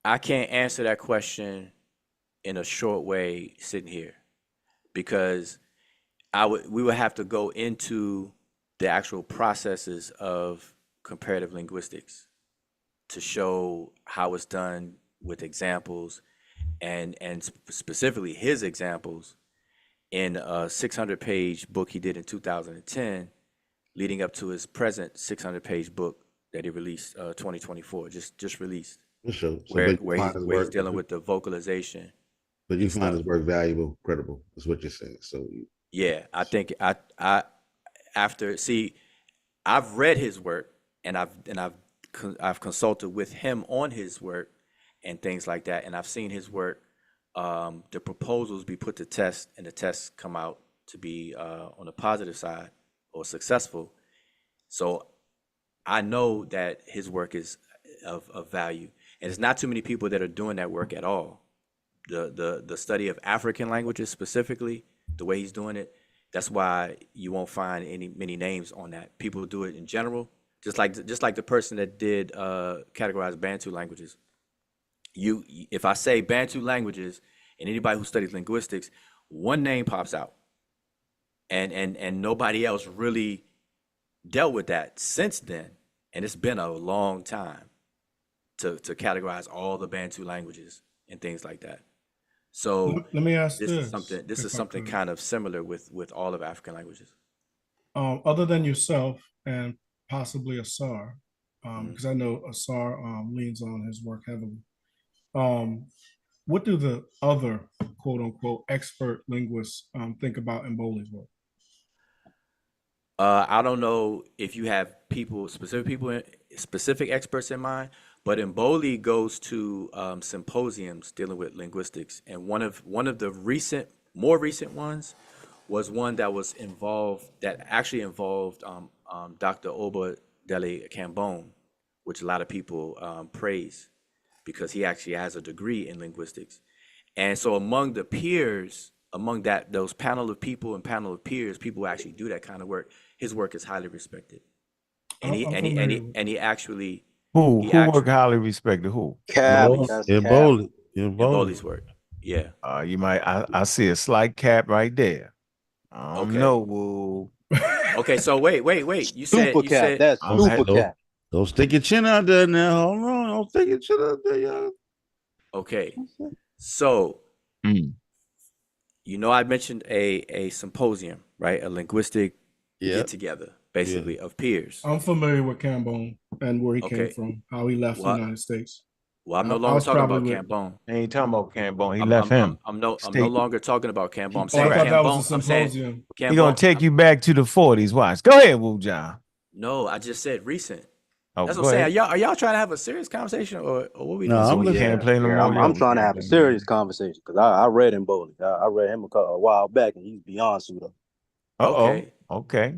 I can't answer that question in a short way sitting here, because we would have to go into the actual processes of comparative linguistics to show how it's done with examples and specifically his examples in a 600-page book he did in 2010, leading up to his present 600-page book that he released 2024, just released. Sure. Where he's dealing with the vocalization. But you find his work valuable, credible, is what you're saying. So yeah, I think I've read his work and I've consulted with him on his work and things like that, and I've seen his work, the proposals be put to test, and the tests come out to be on the positive side or successful. So I know that his work is of value. And it's not too many people that are doing that work at all. The study of African languages specifically, the way he's doing it, that's why you won't find many names on that. People do it in general, just like the person that did categorize Bantu languages. If I say Bantu languages, and anybody who studies linguistics, one name pops out, and nobody else really dealt with that since then, and it's been a long time to categorize all the Bantu languages and things like that. So Let me ask this is this, if I something could. kind of similar with all of African languages. Other than yourself and possibly Asar, Mhm. because I know Asar leans on his work heavily. Um, what do the other quote unquote expert linguists think about Mboli's work? I don't know if you have specific experts in mind, but Mboli goes to symposiums dealing with linguistics, and one of the more recent ones was one that actually involved Dr. Oba Dele Cambone, which a lot of people praise because he actually has a degree in linguistics. And so among the peers, among those panel of people and panel of peers, people who actually do that kind of work, his work is highly respected. And I'm familiar with. he actually Who work highly respected? Who? Cap, Mboli's that's In Cap. Bowley. In Bowley. Mboli's work. Yeah. You might. I see a slight cap right there. I don't Okay. know. Woo. Okay. So wait. You Super Cap. said That's I'm Super Don't, Cap. don't stick your chin out there now. Hold on. Don't stick your chin out there, y'all. okay. So Mm. I mentioned a symposium, right? A linguistic Yeah. get together, basically, of peers. I'm familiar with Cambone and where he came Okay. from, how he left the Well, United States. Well, I'm no I longer was talking about probably with. Cambone. He ain't talking about Cambone. He left him. I'm no State. longer talking about Cambone. I'm Oh, I saying thought that was a Cambone. I'm saying symposium. He gonna Cambone. take you back to the 40s. Watch. Go ahead, Wu John. No, I just said recent. Oh, That's go what I'm saying. ahead. Are y'all trying to have a serious conversation or what we No, doing? So I'm we listening. can't play no Yeah, more. I'm we trying to can't have a play no serious more. conversation because I read him Bowley. I read him a while back, and he's beyond pseudo. Okay. Okay.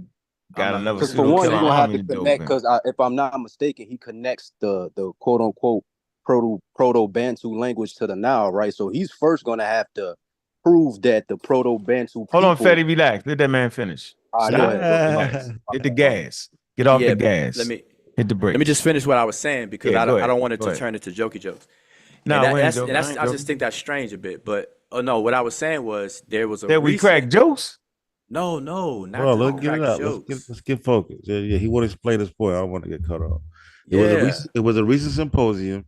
Got I'm another Because for pseudo one, killer you're gonna have army to to dope connect. in. Because if I'm not mistaken, he connects the quote unquote proto Bantu language to the Nile, right? So he's first gonna have to prove that the proto Bantu Hold on, people. Fetty, relax. Let that man finish. All right, Stop. go ahead. Go ahead. Relax. Hit the gas. Get off Yeah. the gas. Let me Hit the brakes. just finish what I was saying because Yeah, I go ahead. don't want it Go to ahead. turn into jokey jokes. No, And we ain't that's joking. I ain't I just joking. think that's strange a bit. But no, what I was saying was there was a That we crack recent. jokes? No, not Hold to on, let's get crack it out. jokes. Let's get focused. Yeah, he want to explain his point. I don't want to get cut off. Yeah. It was a recent symposium.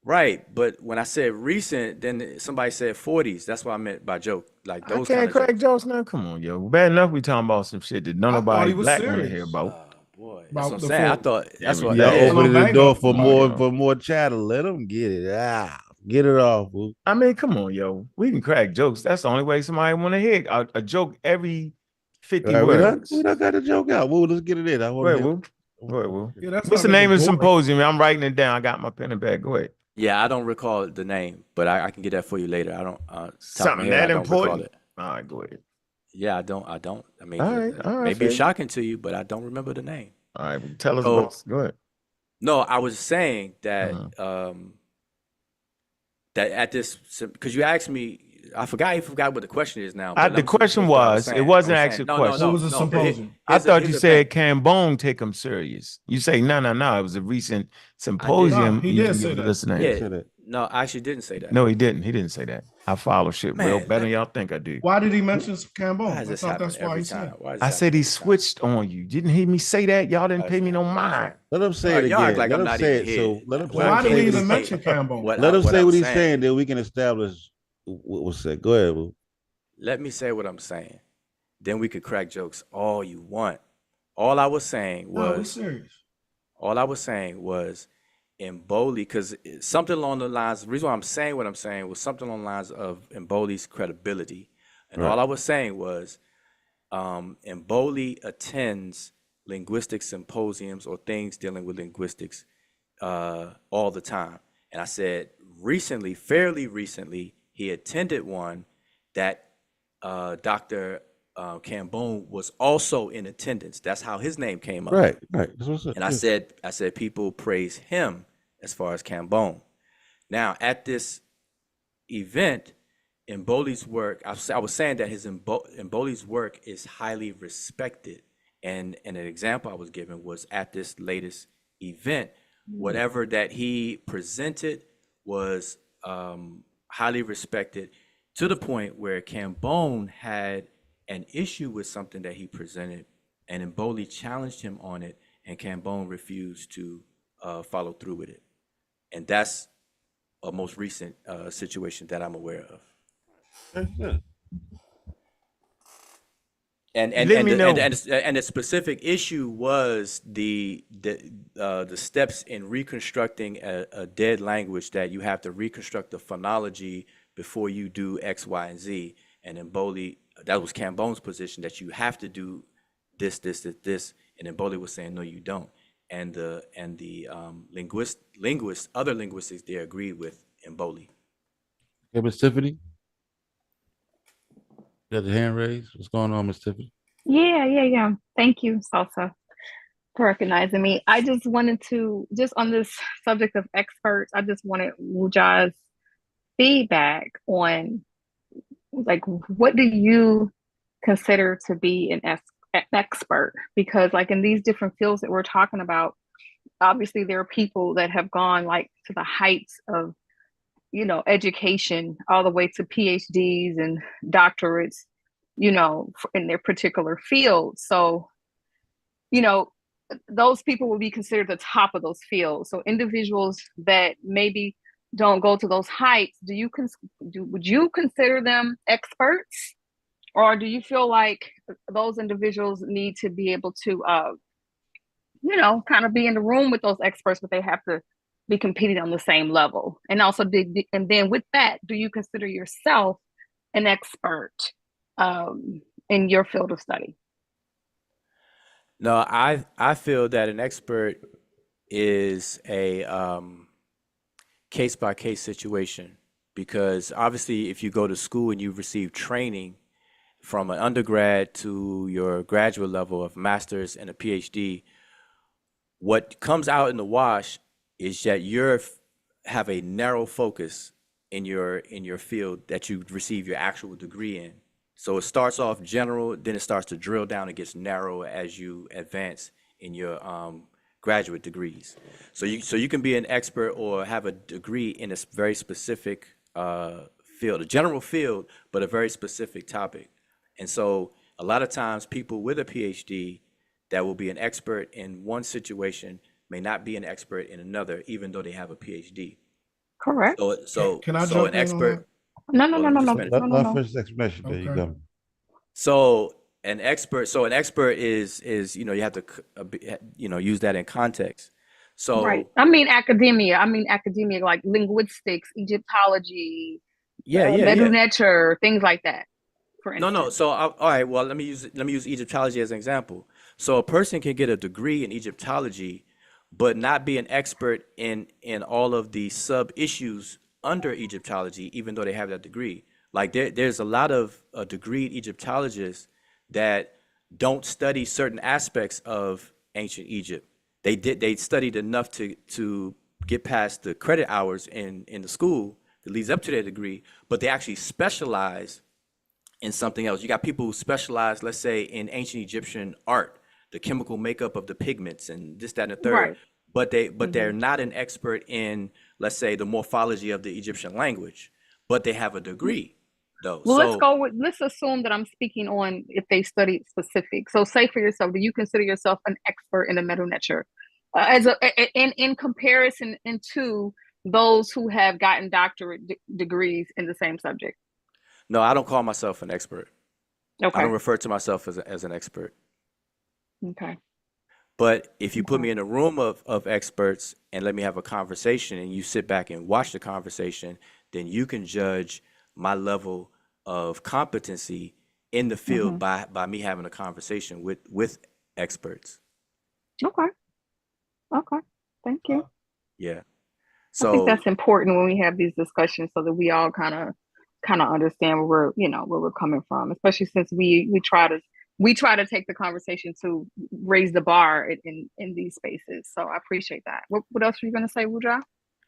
Right, but when I said recent, then somebody said 40s. That's what I meant by joke, like I those kind can't of crack jokes. jokes now. Come on, yo. Bad enough we talking about some shit that none I thought nobody he was black want to hear serious about. Oh boy, that's About what I'm the saying. I 40s. thought that's Damn it, what. Y'all yeah. Yeah. opening Little the door bang for up. more chatter. Let them get it. Get it off, boo. I mean, come on, yo. We can crack jokes. That's the only way somebody want to hear a joke every 50 All right, words. we done got the joke out. Woo, let's get it in. I Go want to ahead, hear. Wu. Go ahead, Wu. Yeah, that's What's not the name making of the boring. symposium? I'm writing it down. I got my pen and pad. Go ahead. Yeah, I don't recall the name, but I can get that for you later. I don't top of my Something head, I that don't recall important. it. All right, go ahead. Yeah, I don't. I mean, All right, maybe it's Fetty. shocking to you, but I don't remember the name. All right, well, tell us So about. Go ahead. no, I was saying that Uh-huh. that at this because you asked me, I forgot what the question is now. The question was, it wasn't actually a question. What was the no. But symposium? I thought here's you the said thing. Cambone take him serious. You say no. It was a recent I did. symposium. No, he You did can say give the that. listener. Yeah, Say that. no, I actually didn't say that. No, he didn't. He didn't say that. I follow shit real Man, better than y'all think I do. Why did he mention why Cambone? does I this thought happen that's why every he said time? it. Why does I this said happen he every time? switched on you. Didn't hear me say that? Y'all didn't pay me no mind. Let him say it Y'all act again. like Let I'm him not say even it. So here. let him What Why I did came he to even say, mention Cambone? let him say I'm what he's saying. saying. Then we can establish what was said. Go ahead, boo. Let me say what I'm saying. Then we could crack jokes all you want. All I was saying No, we're was, serious. Mboli, because something along the lines, the reason why I'm saying what I'm saying was something along the lines of Mboli's credibility. And Right. all I was saying was, Mboli attends linguistic symposiums or things dealing with linguistics all the time. And I said recently, fairly recently, he attended one that Dr. Cambone was also in attendance. That's how his name came up. Right. That's what's up. And I said people praise him as far as Cambone. Now at this event, Mboli's work, I was saying that Mboli's work is highly respected. And an example I was given was at this latest event, whatever that he presented was highly respected to the point where Cambone had an issue with something that he presented and Mboli challenged him on it, and Cambone refused to follow through with it. And that's a most recent situation that I'm aware of. That's good. And Let me know. the specific issue was the steps in reconstructing a dead language, that you have to reconstruct the phonology before you do X, Y, and Z. And Mboli, that was Cambone's position, that you have to do this, and Mboli was saying no, you don't. And the other linguists, they agreed with Mboli. Okay, Miss Tiffany. You got the hand raised. What's going on, Miss Tiffany? Yeah. Thank you, Sosa, for recognizing me. I just wanted to, just on this subject of experts, I just wanted Wuja's feedback on, like, what do you consider to be an expert? Because, like, in these different fields that we're talking about, obviously there are people that have gone, like, to the heights of, education, all the way to PhDs and doctorates, in their particular field. So, those people will be considered the top of those fields. So individuals that maybe don't go to those heights, would you consider them experts? Or do you feel like those individuals need to be able to, kind of be in the room with those experts, but they have to be competing on the same level? And also, and then with that, do you consider yourself an expert in your field of study? No, I feel that an expert is a case by case situation, because obviously if you go to school and you receive training from an undergrad to your graduate level of master's and a PhD, what comes out in the wash is that have a narrow focus in your field that you receive your actual degree in. So it starts off general, then it starts to drill down and gets narrow as you advance in your graduate degrees. So you can be an expert or have a degree in a very specific field, a general field, but a very specific topic. And so a lot of times people with a PhD that will be an expert in one situation may not be an expert in another, even though they have a PhD. Correct. Can I jump an expert. No. Let first explanation. There you Okay. go. So an expert is you have to use that in context. So right. I mean academia, like linguistics, Egyptology, methodologies, things like that. For instance. No. So all right. Well, let me use Egyptology as an example. So a person can get a degree in Egyptology, but not be an expert in all of the sub issues under Egyptology, even though they have that degree. Like there's a lot of degreed Egyptologists that don't study certain aspects of ancient Egypt. They studied enough to get past the credit hours in the school that leads up to their degree, but they actually specialize in something else. You got people who specialize, let's say, in ancient Egyptian art, the chemical makeup of the pigments and this, that, and the third. Right. But they're not an expert in, let's say, the morphology of the Egyptian language, but they have a degree though. Well, let's assume that I'm speaking on if they study specific. So say for yourself, do you consider yourself an expert in the methodology in comparison to those who have gotten doctorate degrees in the same subject? No, I don't call myself an expert. Okay. I don't refer to myself as an expert. Okay. But if you put me in a room of experts and let me have a conversation and you sit back and watch the conversation, then you can judge my level of competency in the field by me having a conversation with experts. Okay. Thank you. Yeah. So I think that's important when we have these discussions, so that we all kind of understand where we're coming from, especially since we try to take the conversation to raise the bar in these spaces. So I appreciate that. What else were you going to say, Wuja?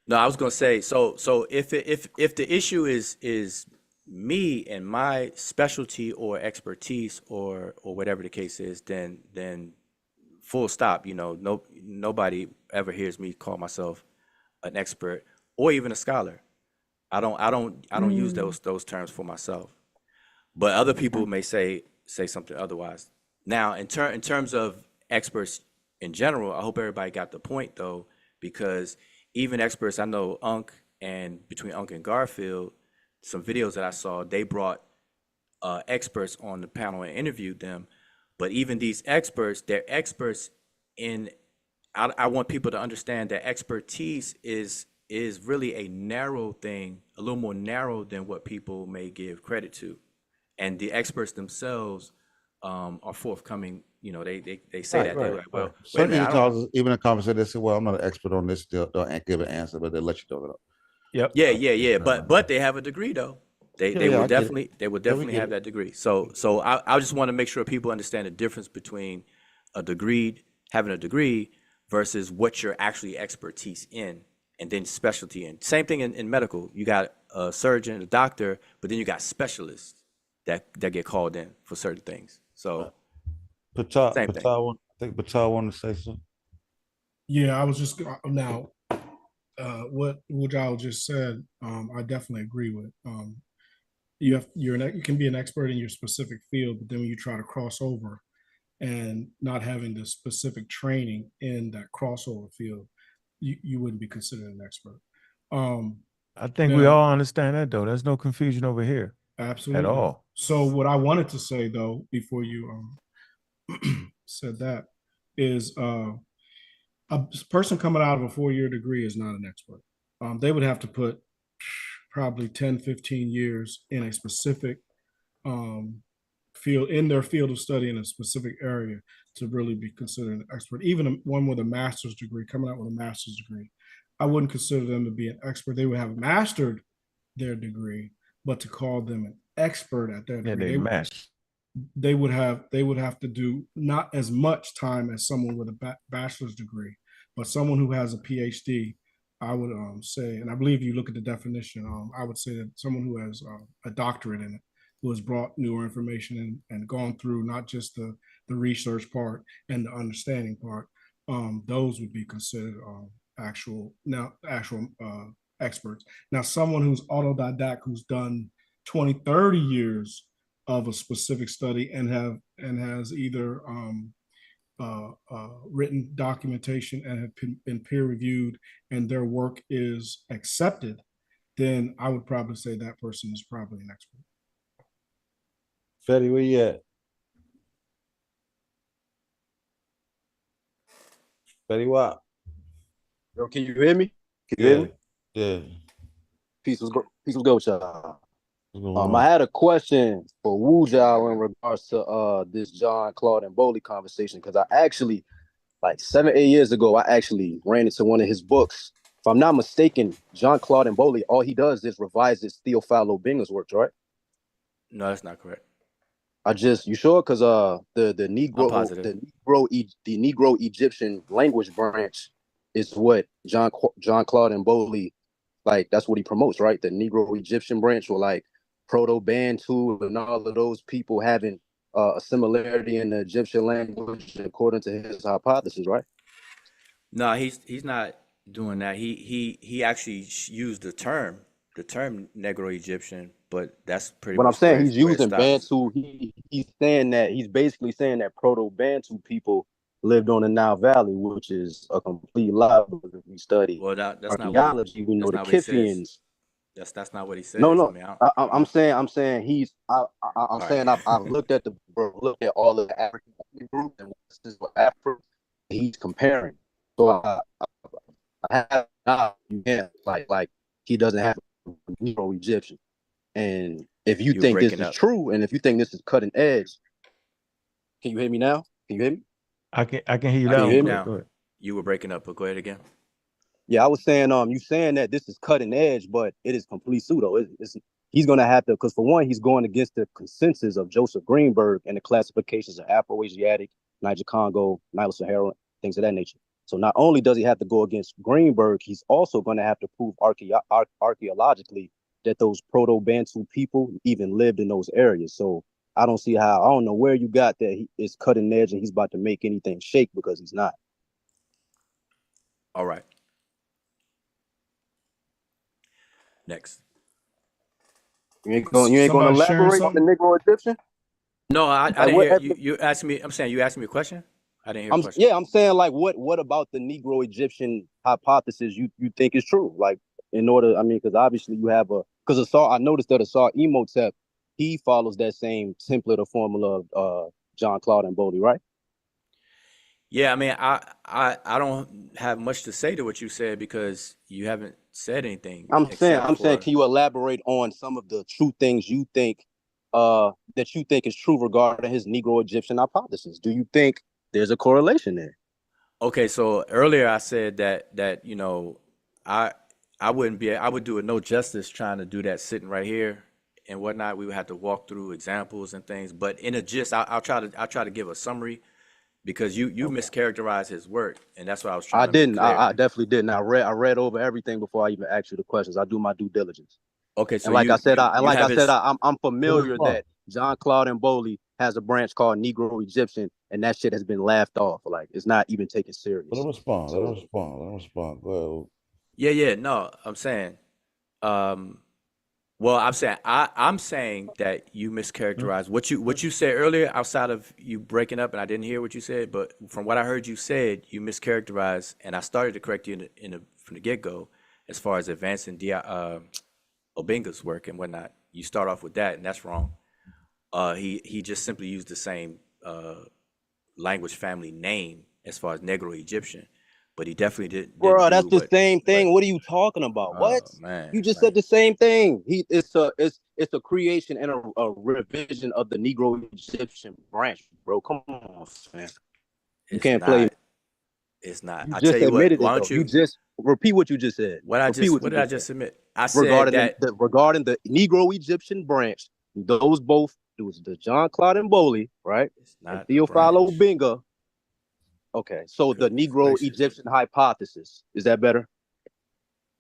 No, I was going to say, so if the issue is me and my specialty or expertise or whatever the case is, then full stop. Nobody ever hears me call myself an expert or even a scholar. I don't use those terms for myself. But other people may say something otherwise. Now, in terms of experts in general, I hope everybody got the point though, because even experts, I know Unc and between Unc and Garfield, some videos that I saw, they brought experts on the panel and interviewed them. But even these experts, they're experts in. I want people to understand that expertise is really a narrow thing, a little more narrow than what people may give credit to. And the experts themselves are forthcoming. You know, they say that they're like, well, wait a Some minute, I don't. even in conversation, they say, "Well, I'm not an expert on this." They'll give an answer, but they'll let you know. Yep. Yeah. But they have a degree though. They will I get it. definitely have that degree. So I just want to make sure people understand the difference between having a degree versus what you're actually expertise in, and then specialty in. Same thing in medical. You got a surgeon, a doctor, but then you got specialists that get called in for certain things. So same thing. I think Patel wanted to say something. Yeah, I was just now what Wujal just said. I definitely agree with. You can be an expert in your specific field, but then when you try to cross over and not having the specific training in that crossover field, you wouldn't be considered an expert. I think we all understand that though. There's no confusion over here. Absolutely. At all. So what I wanted to say though, before you said that, is a person coming out of a 4-year degree is not an expert. They would have to put probably 10, 15 years in a specific field, in their field of study in a specific area to really be considered an expert. Even one with a master's degree, coming out with a master's degree, I wouldn't consider them to be an expert. They would have mastered their degree, but to call them an expert at their degree, they would have to do not as much time as someone with a bachelor's degree, but someone who has a PhD. I would say, and I believe you look at the definition, I would say that someone who has a doctorate in it, who has brought newer information in and gone through not just the research part and the understanding part, those would be considered actual experts. Now, someone who's autodidact, who's done 20, 30 years of a specific study and has either written documentation and have been peer reviewed and their work is accepted, then I would probably say that person is probably an expert. Fetty, where you at? Fetty Wap. Yo, can you hear me? Can you hear me? Yeah. Peace was good with y'all. I had a question for Wujal in regards to this John, Claude, and Bowley conversation, because I actually, like 7, 8 years ago, I actually ran into one of his books. If I'm not mistaken, John, Claude, and Bowley, all he does is revises Theophilo Binger's works, right? No, that's not correct. You sure? Because the Negro Egyptian language branch is what John, Claude, and Bowley, like, that's what he promotes, right? The Negro Egyptian branch, or like Proto-Bantu and all of those people having a similarity in the Egyptian language according to his hypothesis, right? No, he's not doing that. He actually used the term Negro Egyptian, but that's pretty What much I'm saying, where he's using stops. Bantu. He's basically saying that Proto-Bantu people lived on the Nile Valley, which is a complete lie because if we study That's archaeology, we know the Kithians. That's not what he says. No. I mean, I'm saying I've looked at all of the African groups and this is what Africa he's comparing. So I have like he doesn't have Negro Egyptian. And if you think this is true, and if you think this is cutting edge, can you hear me now? Can you hear me? I can hear you now. Go ahead. You were breaking up, but go ahead again. Yeah, I was saying, you saying that this is cutting edge, but it is complete pseudo. He's going to have to, because for one, he's going against the consensus of Joseph Greenberg and the classifications of afroasiatic, Niger-Congo, Nilo-Saharan, things of that nature. So not only does he have to go against Greenberg, he's also going to have to prove archaeologically that those Proto-Bantu people even lived in those areas. So I don't know where you got that he is cutting edge and he's about to make anything shake, because he's not. All right. Next. You ain't gonna elaborate on the Negro Egyptian? No, I Like didn't what hear you. You asked me. I'm saying you asked me a question. I didn't hear a question. I'm saying like what about the Negro Egyptian hypothesis you think is true? Like in order, I mean, because obviously you have I noticed that Asar Imhotep, he follows that same template or formula of John Claude and Bodie, right? Yeah, I mean, I don't have much to say to what you said because you haven't said anything except I'm saying, for. can you elaborate on some of the true things you think that you think is true regarding his Negro Egyptian hypothesis? Do you think there's a correlation there? Okay, so earlier I said that I I would do it no justice trying to do that sitting right here and whatnot. We would have to walk through examples and things, but in a gist, I'll try to give a summary because you mischaracterized his work, and that's what I was I trying to make didn't. clear. I definitely didn't. I read over everything before I even asked you the questions. I do my due diligence. Okay, And so you have his. I'm Let him familiar respond. that John Claude and Bowley has a branch called Negro Egyptian, and that shit has been laughed off. Like it's not even taken Let him serious. respond. Let him So respond. Let him respond. Go Yeah, no, I'm saying, um, well, I'm saying that you ahead. mischaracterized what you said earlier outside of you breaking up, and I didn't hear what you said, but from what I heard you said, you mischaracterized, and I started to correct you from the get go as far as advancing Obinga's work and whatnot. You start off with that, and that's wrong. He just simply used the same language family name as far as Negro Egyptian, but he definitely didn't bro, that's do the same what. thing. What are you talking about? What? Oh man, You just said like the same thing. It's a creation and a revision of the Negro Egyptian branch, bro. Come on, man. You it's can't play. not. It's not. You I tell just you what. admitted it Why don't though. You you? just repeat what you just said. Repeat what What you did I just said just admit? I said that regarding the Negro Egyptian branch. Those both, it was the John Claude and Bowley, right? it's And not a Theophilo branch. Binga. Okay, so the Goodness Negro gracious. Egyptian hypothesis, is that better?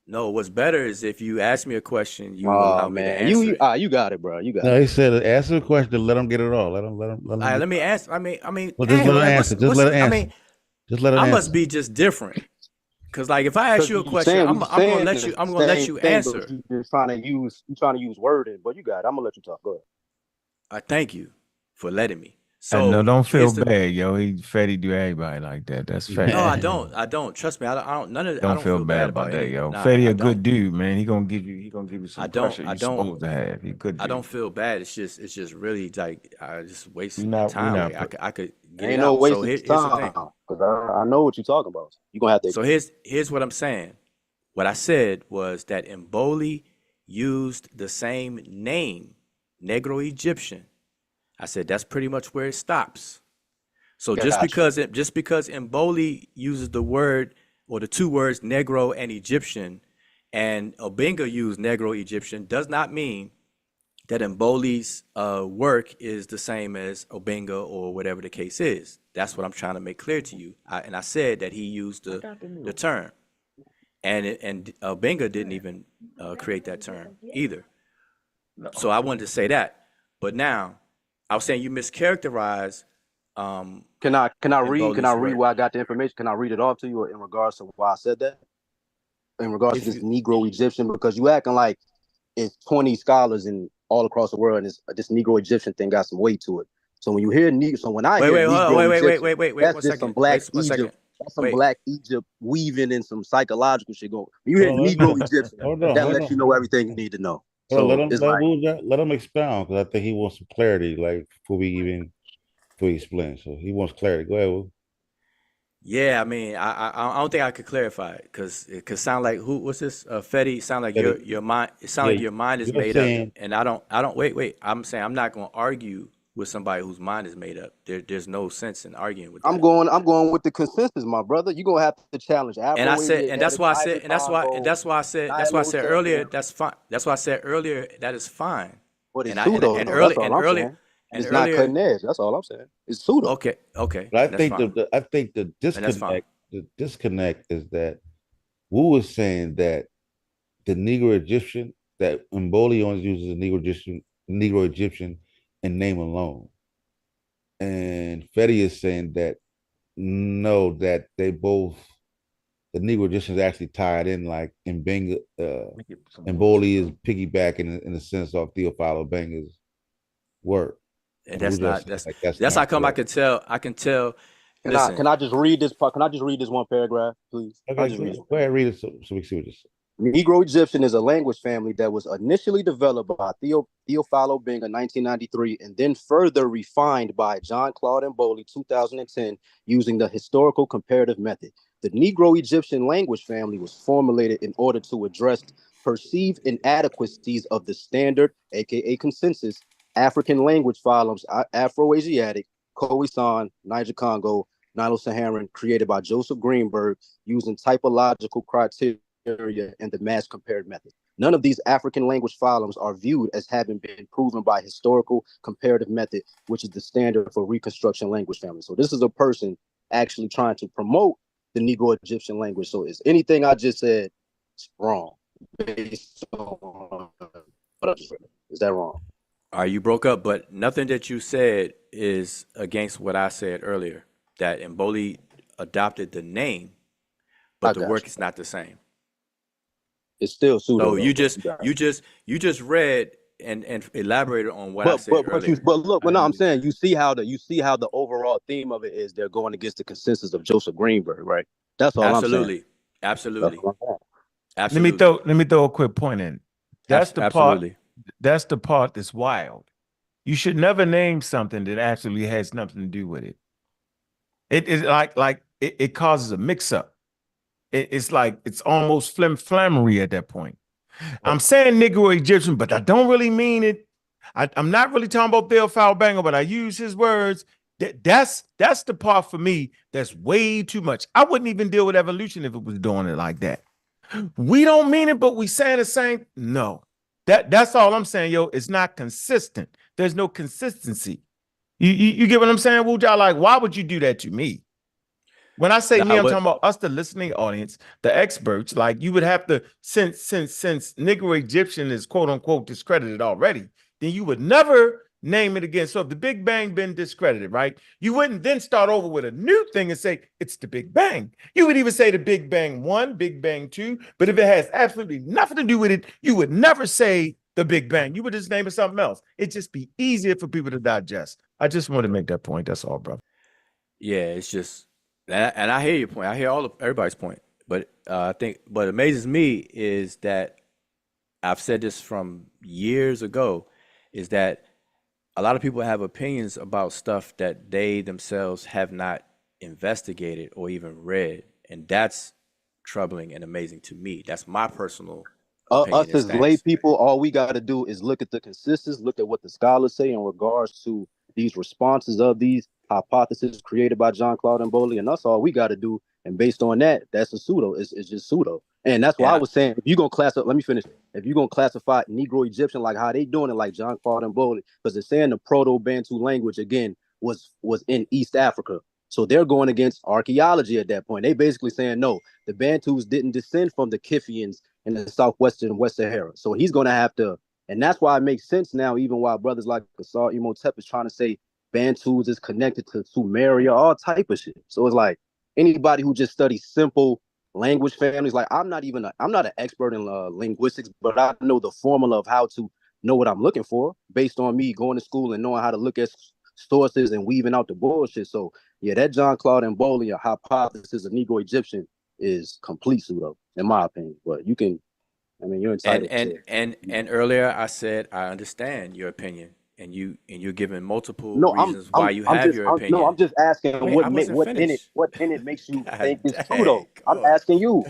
No, what's better is if you ask me a question, you Oh allow me to man, answer it. you got it, bro. You got No, it. he said, answer the question. Let him get it all. Let All him right, get. let me answer. Well, just let Dang, him like answer. Just what's let him answer. Just let him I must answer. be just different. Cause like if I ask Because you a question, we saying the I'm gonna let same you thing, but answer. you're trying to use wording, but you got it. I'm gonna let you talk. Go ahead. I thank you for letting me. And no, So don't feel here's the bad, yo. He Fetty do everybody like that. That's no, Fetty. I don't. Trust me, I don't none of I Don't don't feel feel bad bad about about that, any yo. nah, Fetty I a don't. good dude, man. He gonna give you I some don't pressure I you don't supposed to have. He a good I don't dude. feel bad. It's just really like I just We wasting not we time. not Like put I could get it Ain't no out. So wasting here's the thing. time because I know what you're talking about. You're gonna have to. So here's what I'm saying. What I said was that Mboli used the same name, Negro Egyptian. I said that's pretty much where it stops. So Got you. just because Mboli uses the word or the two words Negro and Egyptian, and Obinga used Negro Egyptian, does not mean that Mboli's work is the same as Obinga or whatever the case is. That's what I'm trying to make clear to you. And I said that he used the term, and Obinga didn't even create that term either. So I wanted to say that. But now I was saying you mischaracterize Can I Mboli's read work. where I got the information? Can I read it off to you in regards to why I said that? In regards to If this you Negro Egyptian, because you acting like it's 20 scholars in all across the world, and this Negro Egyptian thing got some weight to it. So when you hear so when I hear hold on, Negro Egyptian, wait that's one just some second. black Wait one second. Egypt. That's some Wait. black Egypt weaving and some psychological shit going. When you hear Hold on, Negro Egyptian, hold on, that hold lets you on. know everything you need to know. Hold on, So it's like, let him expound because I think he wants some clarity, like before he explains. So he wants clarity. Go ahead, Wu. Yeah, I mean, I don't think I could clarify it because it could sound like what's this? Fetty sound like That your mind. It sound yeah, like your mind is you're made up, saying and I don't. Wait. I'm saying I'm not going to argue with somebody whose mind is made up. There's no sense in arguing with that. I'm going with the consensus, my brother. You're gonna have to challenge And I said, and that's Afro-Asiatic, why I said, Ivory Congo, that's why I said earlier. Nilo-Saharan. That's fine. That's why I said earlier that is fine. But And it's pseudo, though. That's all I'm saying. And it's not earlier. cutting edge. That's all I'm saying. It's pseudo. Okay, but and that's fine, I think and that's fine. the disconnect is that Wu was saying that the Negro Egyptian that Mboli only uses the Negro Egyptian in name alone. And Fetty is saying that no, that they both the Negro Egyptians actually tied in like in Benga Make it some and more too, Bowley is bro. piggybacking in a sense off Theophilo Benga's work. And And that's not just that's like that's that's how not come I correct. can tell. I can tell. Listen, Can I just read this part? Can I just read this one paragraph, please? I'll Okay, just read it. go ahead, read it so we can see what this. Negro Egyptian is a language family that was initially developed by Theophilo Bing in 1993 and then further refined by John Claude and Bowley 2010 using the historical comparative method. The Negro Egyptian language family was formulated in order to address perceived inadequacies of the standard, aka consensus, African language phylums Afroasiatic, Khoisan, Niger Congo, Nilo-Saharan, created by Joseph Greenberg using typological criteria and the mass compared method. None of these African language phylums are viewed as having been proven by historical comparative method, which is the standard for Reconstruction language family. So this is a person actually trying to promote the Negro Egyptian language. So is anything I just said wrong based on what I just read? Is that wrong? you broke up, but nothing that you said is against what I said earlier. That Mboli adopted the name, but I the got work you. is not the same. It's still pseudo. So Though, you but just read and elaborated on what I said earlier. but look, no, I'm saying you see how the overall theme of it is they're going against the consensus of Joseph Greenberg, right? That's all I'm saying. Absolutely, That's absolutely, all I'm saying. absolutely, Let me throw a quick point in. That's the part. absolutely. That's the part that's wild. You should never name something that actually has nothing to do with it. It is it causes a mix up. It's like it's almost flammery at that point. I'm saying Negro Egyptian, but I don't really mean it. I'm not really talking about Theophile Banger, but I use his words. That's the part for me that's way too much. I wouldn't even deal with evolution if it was doing it like that. We don't mean it, but we saying the same. No, that's all I'm saying, yo. It's not consistent. There's no consistency. You get what I'm saying, Wuja? Like, why would you do that to me? When I say me, Now, I'm what? talking about us, the listening audience, the experts. Like, you would have to, since Negro Egyptian is quote unquote discredited already, then you would never name it again. So if the Big Bang been discredited, right? You wouldn't then start over with a new thing and say it's the Big Bang. You would even say the Big Bang 1, Big Bang 2. But if it has absolutely nothing to do with it, you would never say the Big Bang. You would just name it something else. It'd just be easier for people to digest. I just want to make that point. That's all, bro. Yeah, it's just, and I hear your point. I hear everybody's point. But I think what amazes me is that I've said this from years ago, is that a lot of people have opinions about stuff that they themselves have not investigated or even read, and that's troubling and amazing to me. That's my personal opinion Us and as lay stance. people, all we got to do is look at the consensus, look at what the scholars say in regards to these responses of these hypotheses created by John Claude and Bowley, and that's all we got to do. And based on that, that's a pseudo. It's just pseudo. And that's why And I I, was saying, if you're gonna classify, let me finish. If you're gonna classify Negro Egyptian like how they doing it, like John Claude and Bowley, because they're saying the Proto-Bantu language again was in East Africa. So they're going against archaeology at that point. They basically saying no, the Bantus didn't descend from the Kithians in the southwestern West Sahara. So he's going to have to, and that's why it makes sense now, even while brothers like Asar Imhotep is trying to say Bantus is connected to Sumeria, all type of shit. So it's like anybody who just studies simple language families, like I'm not an expert in linguistics, but I know the formula of how to know what I'm looking for based on me going to school and knowing how to look at sources and weaving out the bullshit. So yeah, that John Claude and Bowley hypothesis of Negro Egyptian is complete pseudo, in my opinion. But you can, I mean, you're and entitled and to. and earlier I said I understand your opinion, and you're giving multiple No, reasons why you have your no, I'm opinion. just asking Wait, I wasn't finished. what in it makes you God think it's dang. pseudo. I'm asking you.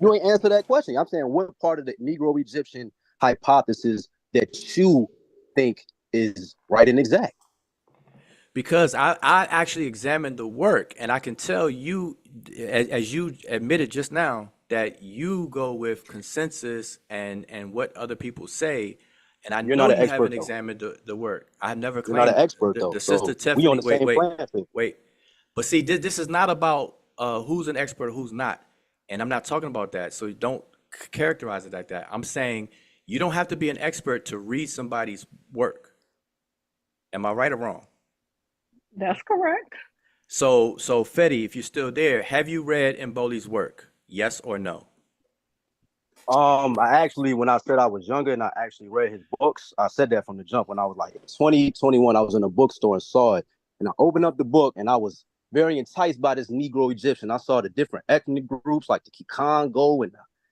You ain't answer that question. I'm saying what part of the Negro Egyptian hypothesis that you think is right and exact. Because I actually examined the work, and I can tell you, as you admitted just now, that you go with consensus and what other people say, and I You're know not an you expert haven't though. examined the work. I've never You're not an claimed expert though. the sister So we on Tiffany. the same playing field. Wait. But see, this is not about who's an expert, who's not, and I'm not talking about that. So don't characterize it like that. I'm saying you don't have to be an expert to read somebody's work. Am I right or wrong? That's correct. So Fetty, if you're still there, have you read Mboli's work? Yes or no? I actually, when I said I was younger and I actually read his books, I said that from the jump. When I was like 20, 21, I was in a bookstore and saw it. And I opened up the book and I was very enticed by this Negro Egyptian. I saw the different ethnic groups like the Kikongo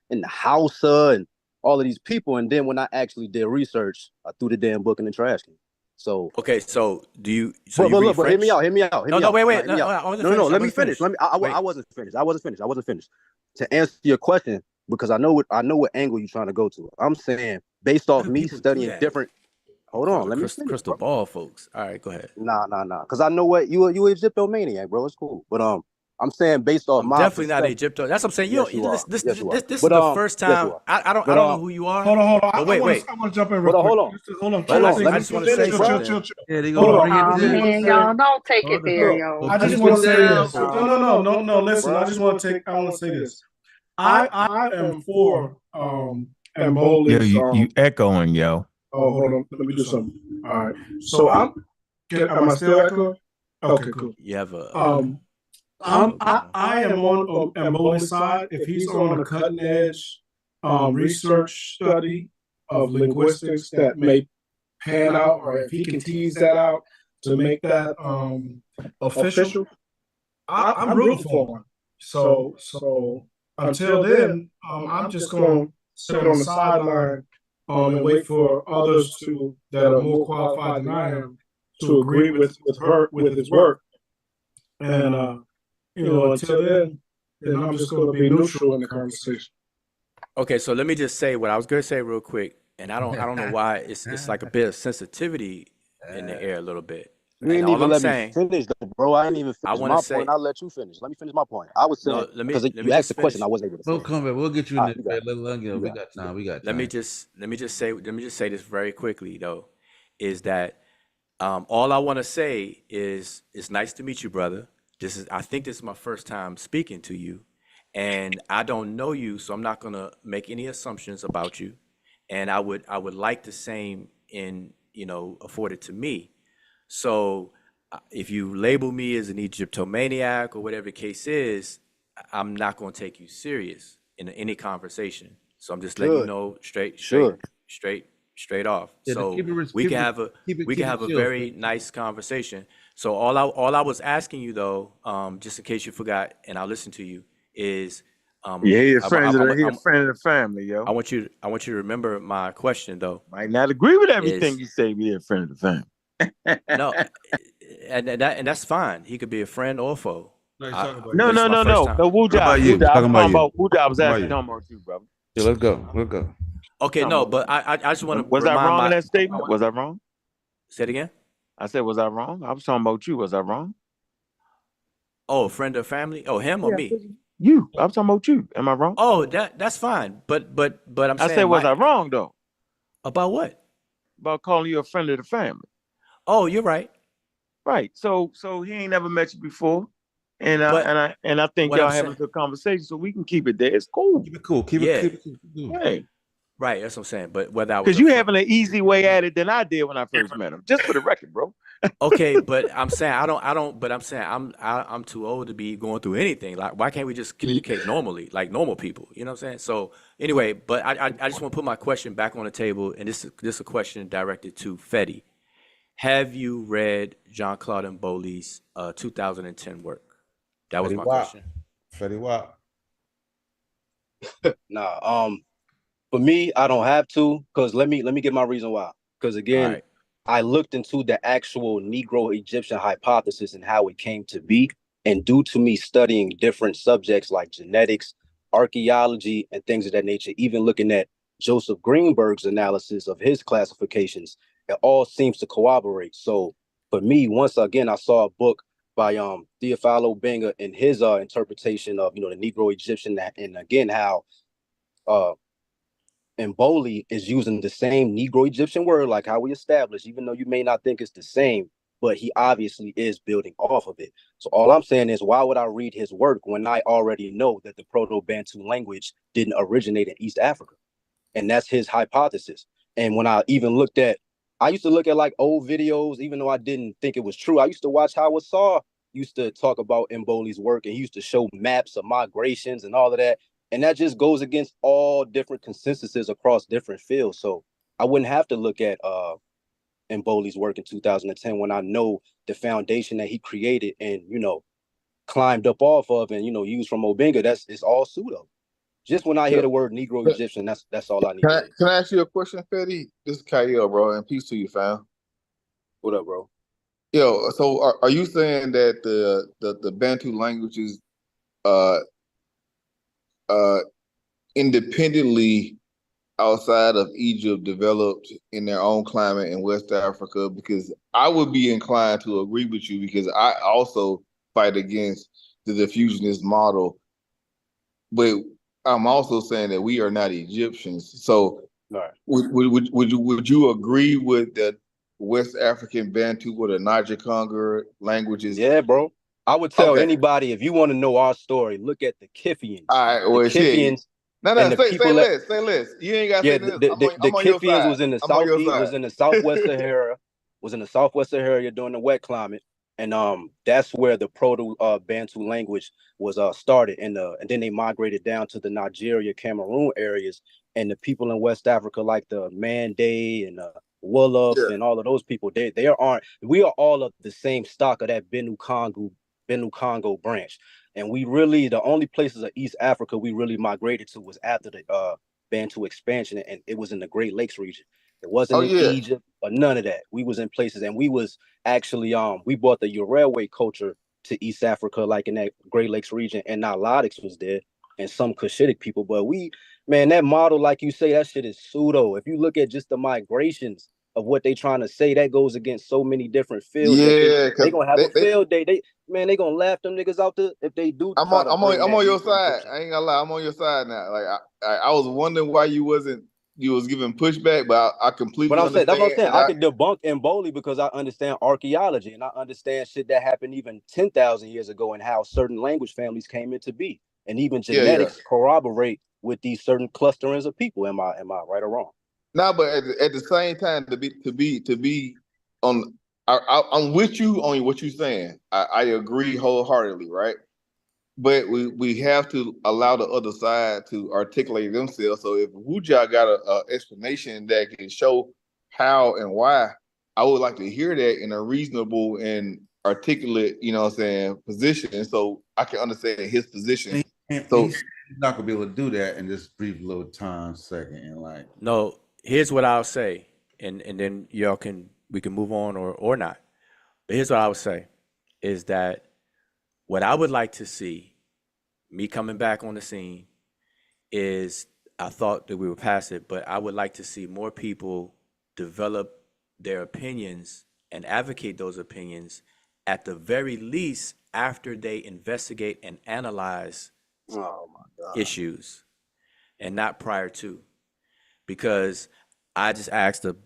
and the Hausa and all of these people. And then when I actually did research, I threw the damn book in the trash can. So okay, so do you? So but, you read look, but French? hear me out. No, wait. Let me finish. I wasn't finished. I wasn't finished. To answer your question, because I know what angle you're trying to go to. I'm saying based off me studying different. Hold on, let me finish, crystal ball, folks. All right, go ahead. Nah. Because I know what you Egyptomaniac, bro. It's cool. But I'm saying based off my definitely not Egypto. That's what I'm saying. Yes, You you know, are. this Yes, you are. is But, the first time. yes, I don't know who you are. Hold on. But wait. I want to jump in real quick. Hold on. I just want to say something. Chill. Yeah, they gonna bring it Man, in. y'all don't take it there, yo. I just want to say this. No. Listen, I want to say this. I am for Emboli's. You echoing, yo. Oh, hold on. Let me do something. All right. So am I still echoing? Okay, cool. You have a. I am on Emboli's side. If he's on a cutting edge research study of linguistics that may pan out, or if he can tease that out to make that official, I'm rooting for him. So until then, I'm just going to sit on the sideline and wait for others that are more qualified than I am to agree with his work. And until then I'm just going to be neutral in the conversation. Okay, so let me just say what I was going to say real quick, and I don't know why it's like a bit of sensitivity in the air a little bit. You ain't even let me finish, though, bro. I didn't even finish my point. I'll let you finish. Let me finish my point. I was saying because you asked the question, I wasn't able to finish. We'll come back. We'll get you in there. We got time. Let me just say this very quickly though, is that all I want to say is it's nice to meet you, brother. I think this is my first time speaking to you, and I don't know you, so I'm not gonna make any assumptions about you. And I would like the same afforded to me. So if you label me as an Egyptomaniac or whatever the case is, I'm not going to take you serious in any conversation. So I'm just letting you know straight off. Yeah, so we can have a very nice conversation. So all I was asking you though, just in case you forgot, and I'll listen to you, is he's a friend of the family, yo. I want you to remember my question though. Might not agree with everything you say, be a friend of the family. No, and that's fine. He could be a friend or foe. No. Wuja. I was asking about you, brother. Yeah, let's go. Okay, no, but I just want to. Was I wrong in that statement? Was I wrong? Say it again. I said, was I wrong? I was talking about you. Was I wrong? Oh, friend or family? Oh, him or me? You. I was talking about you. Am I wrong? Oh, that's fine. But I'm saying. I said, was I wrong though? About what? About calling you a friend of the family. Oh, you're right. Right. So he ain't never met you before, and I think y'all having a good conversation, so we can keep it there. It's cool. Keep it cool. Keep it cool. Hey. Right. That's what I'm saying. But whether I was because you having an easy way at it than I did when I first met him. Just for the record, bro. Okay, but I'm saying I don't. But I'm saying I'm too old to be going through anything. Like, why can't we just communicate normally, like normal people? You know what I'm saying? So anyway, but I just want to put my question back on the table, and this is a question directed to Fetty. Have you read Jean-Claude Mboli's 2010 work? That was my question. Fetty Wap. Nah, for me, I don't have to, because let me get my reason why. Because again, I looked into the actual Negro Egyptian hypothesis and how it came to be. And due to me studying different subjects like genetics, archaeology, and things of that nature, even looking at Joseph Greenberg's analysis of his classifications, it all seems to corroborate. So for me, once again, I saw a book by Theophilo Benga in his interpretation of the Negro Egyptian, and again how Mboli is using the same Negro Egyptian word, like how we established, even though you may not think it's the same, but he obviously is building off of it. So all I'm saying is, why would I read his work when I already know that the Proto-Bantu language didn't originate in East Africa? And that's his hypothesis. And when I used to look at like old videos, even though I didn't think it was true. I used to watch Howard Saw used to talk about Mboli's work, and he used to show maps of migrations and all of that. And that just goes against all different consensuses across different fields. So I wouldn't have to look at Mboli's work in 2010 when I know the foundation that he created and, climbed up off of and, used from Obenga. It's all pseudo. Just when I hear the word Negro Egyptian, that's all I need. Can I ask you a question, Fetty? This is Kyle, bro, and peace to you, fam. What up, bro? Yo, so are you saying that the Bantu languages independently outside of Egypt developed in their own climate in West Africa? Because I would be inclined to agree with you because I also fight against the diffusionist model. But I'm also saying that we are not Egyptians. So right. would you agree with that West African Bantu or the Niger Congo languages? Yeah, bro. I would tell anybody, if you want to know our story, look at the Kithians. All right, well, the Kithians. No, say less. You ain't got to say this. The Kithians was in the southeast, was in the southwest Sahara, during the wet climate. And that's where the Proto Bantu language was started, and then they migrated down to the Nigeria, Cameroon areas, and the people in West Africa like the Mande and Wolof and all of those people. We are all of the same stock of that Benue Congo branch, and the only places of East Africa we really migrated to was after the Bantu expansion, and it was in the Great Lakes region. It wasn't in Egypt or none of that. We was in places, and we was actually we brought the railway culture to East Africa, like in that Great Lakes region, and Nilotics was there, and some Cushitic people. But that model, like you say, that shit is pseudo. If you look at just the migrations of what they trying to say, that goes against so many different fields. Yeah, they gonna have a field day. They gonna laugh them niggas out there if they do. I'm on your side. I ain't gonna lie, I'm on your side now. Like I was wondering why you was giving pushback, but I completely understand. That's what I'm saying. I can debunk Mboli because I understand archaeology and I understand shit that happened even 10,000 years ago and how certain language families came into be, and even genetics corroborate with these certain clusterings of people. Am I right or wrong? No, but at the same time, to be on, I'm with you on what you're saying. I agree wholeheartedly, right? But we have to allow the other side to articulate themselves. So if Wuja got a explanation that can show how and why, I would like to hear that in a reasonable and articulate, position, so I can understand his position. So he's not gonna be able to do that in this brief little time second. And no, here's what I'll say, and then we can move on or not. But here's what I would say is that what I would like to see, me coming back on the scene, is I thought that we were past it, but I would like to see more people develop their opinions and advocate those opinions at the very least after they investigate and analyze issues and not prior to. Because I just asked a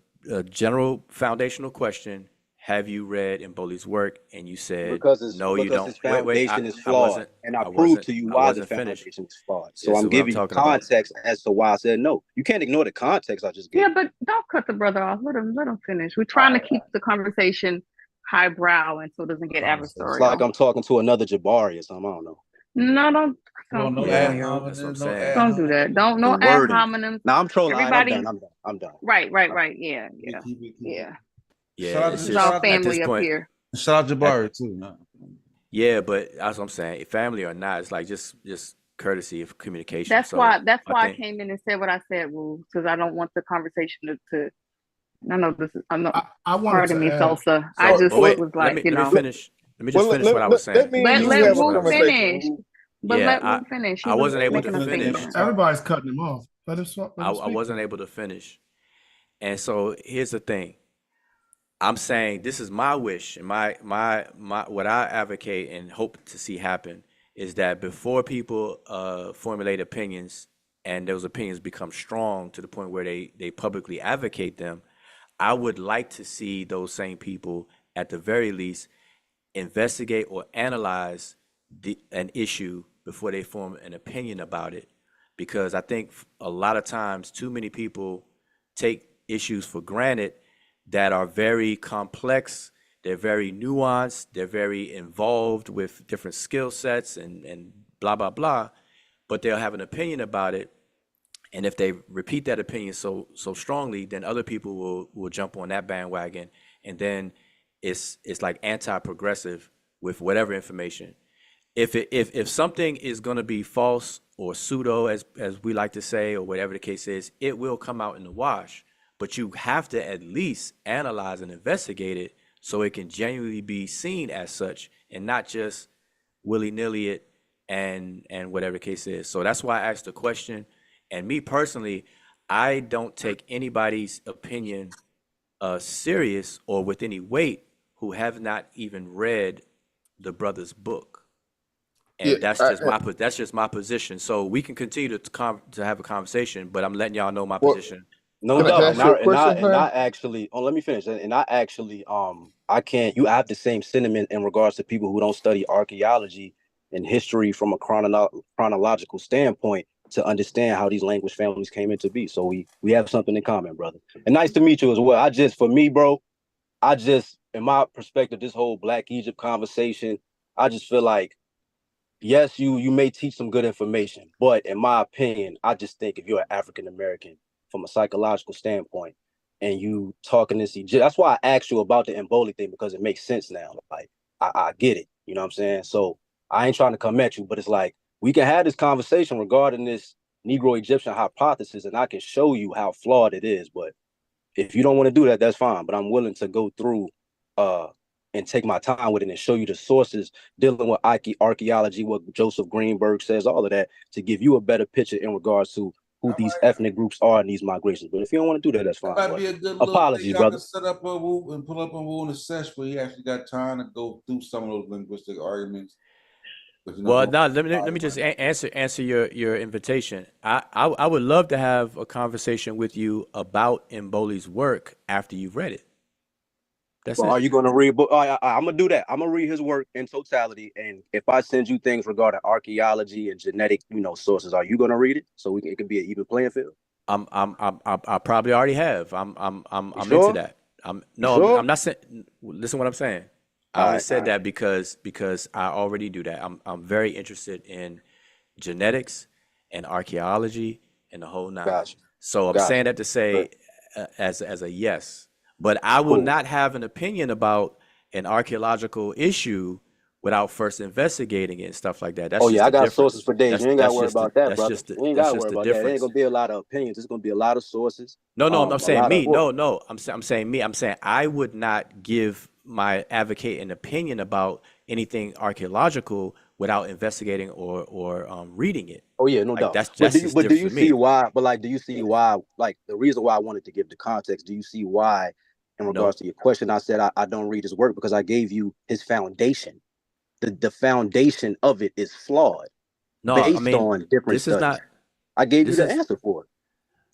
general foundational question. Have you read Mboli's work? And you said, no, you don't. His foundation is flawed. And I proved to you why the foundation is flawed. So I'm giving you context as to why I said no. You can't ignore the context I just gave. Yeah, but don't cut the brother off. Let him finish. We're trying to keep the conversation highbrow and so it doesn't get adversarial. It's like I'm talking to another Jabari or something. I don't know. No, don't do that. Don't do that. Don't no ad hominems. Now I'm trolling. Everybody, I'm done. Right. Yeah. Yeah, this is all family up here. Shout out Jabari too. No. Yeah, but that's what I'm saying. Family or not, it's like just courtesy of communication. That's why I came in and said what I said, Wu, because I don't want the conversation to. I know this is. I'm not. Pardon me, Sosa. I just was like, let me finish. Let me just finish what I was saying. Let Wu finish. But let Wu finish. I wasn't able to finish. Everybody's cutting him off. Let him I wasn't able to finish, and so here's the thing. I'm saying this is my wish and my what I advocate and hope to see happen is that before people formulate opinions and those opinions become strong to the point where they publicly advocate them, I would like to see those same people at the very least investigate or analyze an issue before they form an opinion about it. Because I think a lot of times too many people take issues for granted that are very complex, they're very nuanced, they're very involved with different skill sets and blah, blah, blah. but they'll have an opinion about it. And if they repeat that opinion so strongly, then other people will jump on that bandwagon, and then it's like anti-progressive with whatever information. If something is going to be false or pseudo, as we like to say, or whatever the case is, it will come out in the wash. But you have to at least analyze and investigate it so it can genuinely be seen as such, and not just willy-nilly it and whatever the case is. So that's why I asked the question. And me personally, I don't take anybody's opinion serious or with any weight who have not even read the brother's book. And that's just my position. So we can continue to have a conversation, but I'm letting y'all know my position. No doubt. And I actually, let me finish. And I actually, I have the same sentiment in regards to people who don't study archaeology and history from a chronological standpoint to understand how these language families came into be. So we have something in common, brother. And nice to meet you as well. For me, bro, in my perspective, this whole Black Egypt conversation, I just feel like, yes, you may teach some good information, but in my opinion, I just think if you're an African American from a psychological standpoint and you talking this Egypt, that's why I asked you about the Emboli thing, because it makes sense now. Like, I get it. You know what I'm saying? So I ain't trying to come at you, but it's like, we can have this conversation regarding this Negro Egyptian hypothesis, and I can show you how flawed it is. But if you don't want to do that, that's fine. But I'm willing to go through and take my time with it and show you the sources dealing with archaeology, what Joseph Greenberg says, all of that, to give you a better picture in regards to who these ethnic groups are in these migrations. But if you don't want to do that, that's fine. That might be a good apologies, brother. Set up a Wu and pull up a Wu in a session where he actually got time to go through some of those linguistic arguments. Well, now let me just answer your invitation. I would love to have a conversation with you about Emboli's work after you've read it. That's it. Are you going to read? I'm gonna do that. I'm gonna read his work in totality, and if I send you things regarding archaeology and genetic, sources, are you going to read it so it can be an even playing field? I probably already have. I'm sure? into that. I'm not saying. Listen, what I'm saying. I only said that because I already do that. I'm very interested in genetics and archaeology and the whole nine. Gotcha. So I'm saying that to say as a yes, but I will not have an opinion about an archaeological issue without first investigating it and stuff like that. That's I got sources for days. You ain't got to worry about that, brother. You ain't got to worry about that. There ain't gonna be a lot of opinions. It's gonna be a lot of sources. No, I'm saying me. No, I'm saying me. I'm saying I would not give advocate an opinion about anything archaeological without investigating or reading it. Oh yeah, no doubt. Do you see why? But do you see why? Like, the reason why I wanted to give the context. Do you see why, in regards to your question, I said I don't read his work? Because I gave you his foundation. The foundation of it is flawed. No, based on different studies. I gave you the answer for it.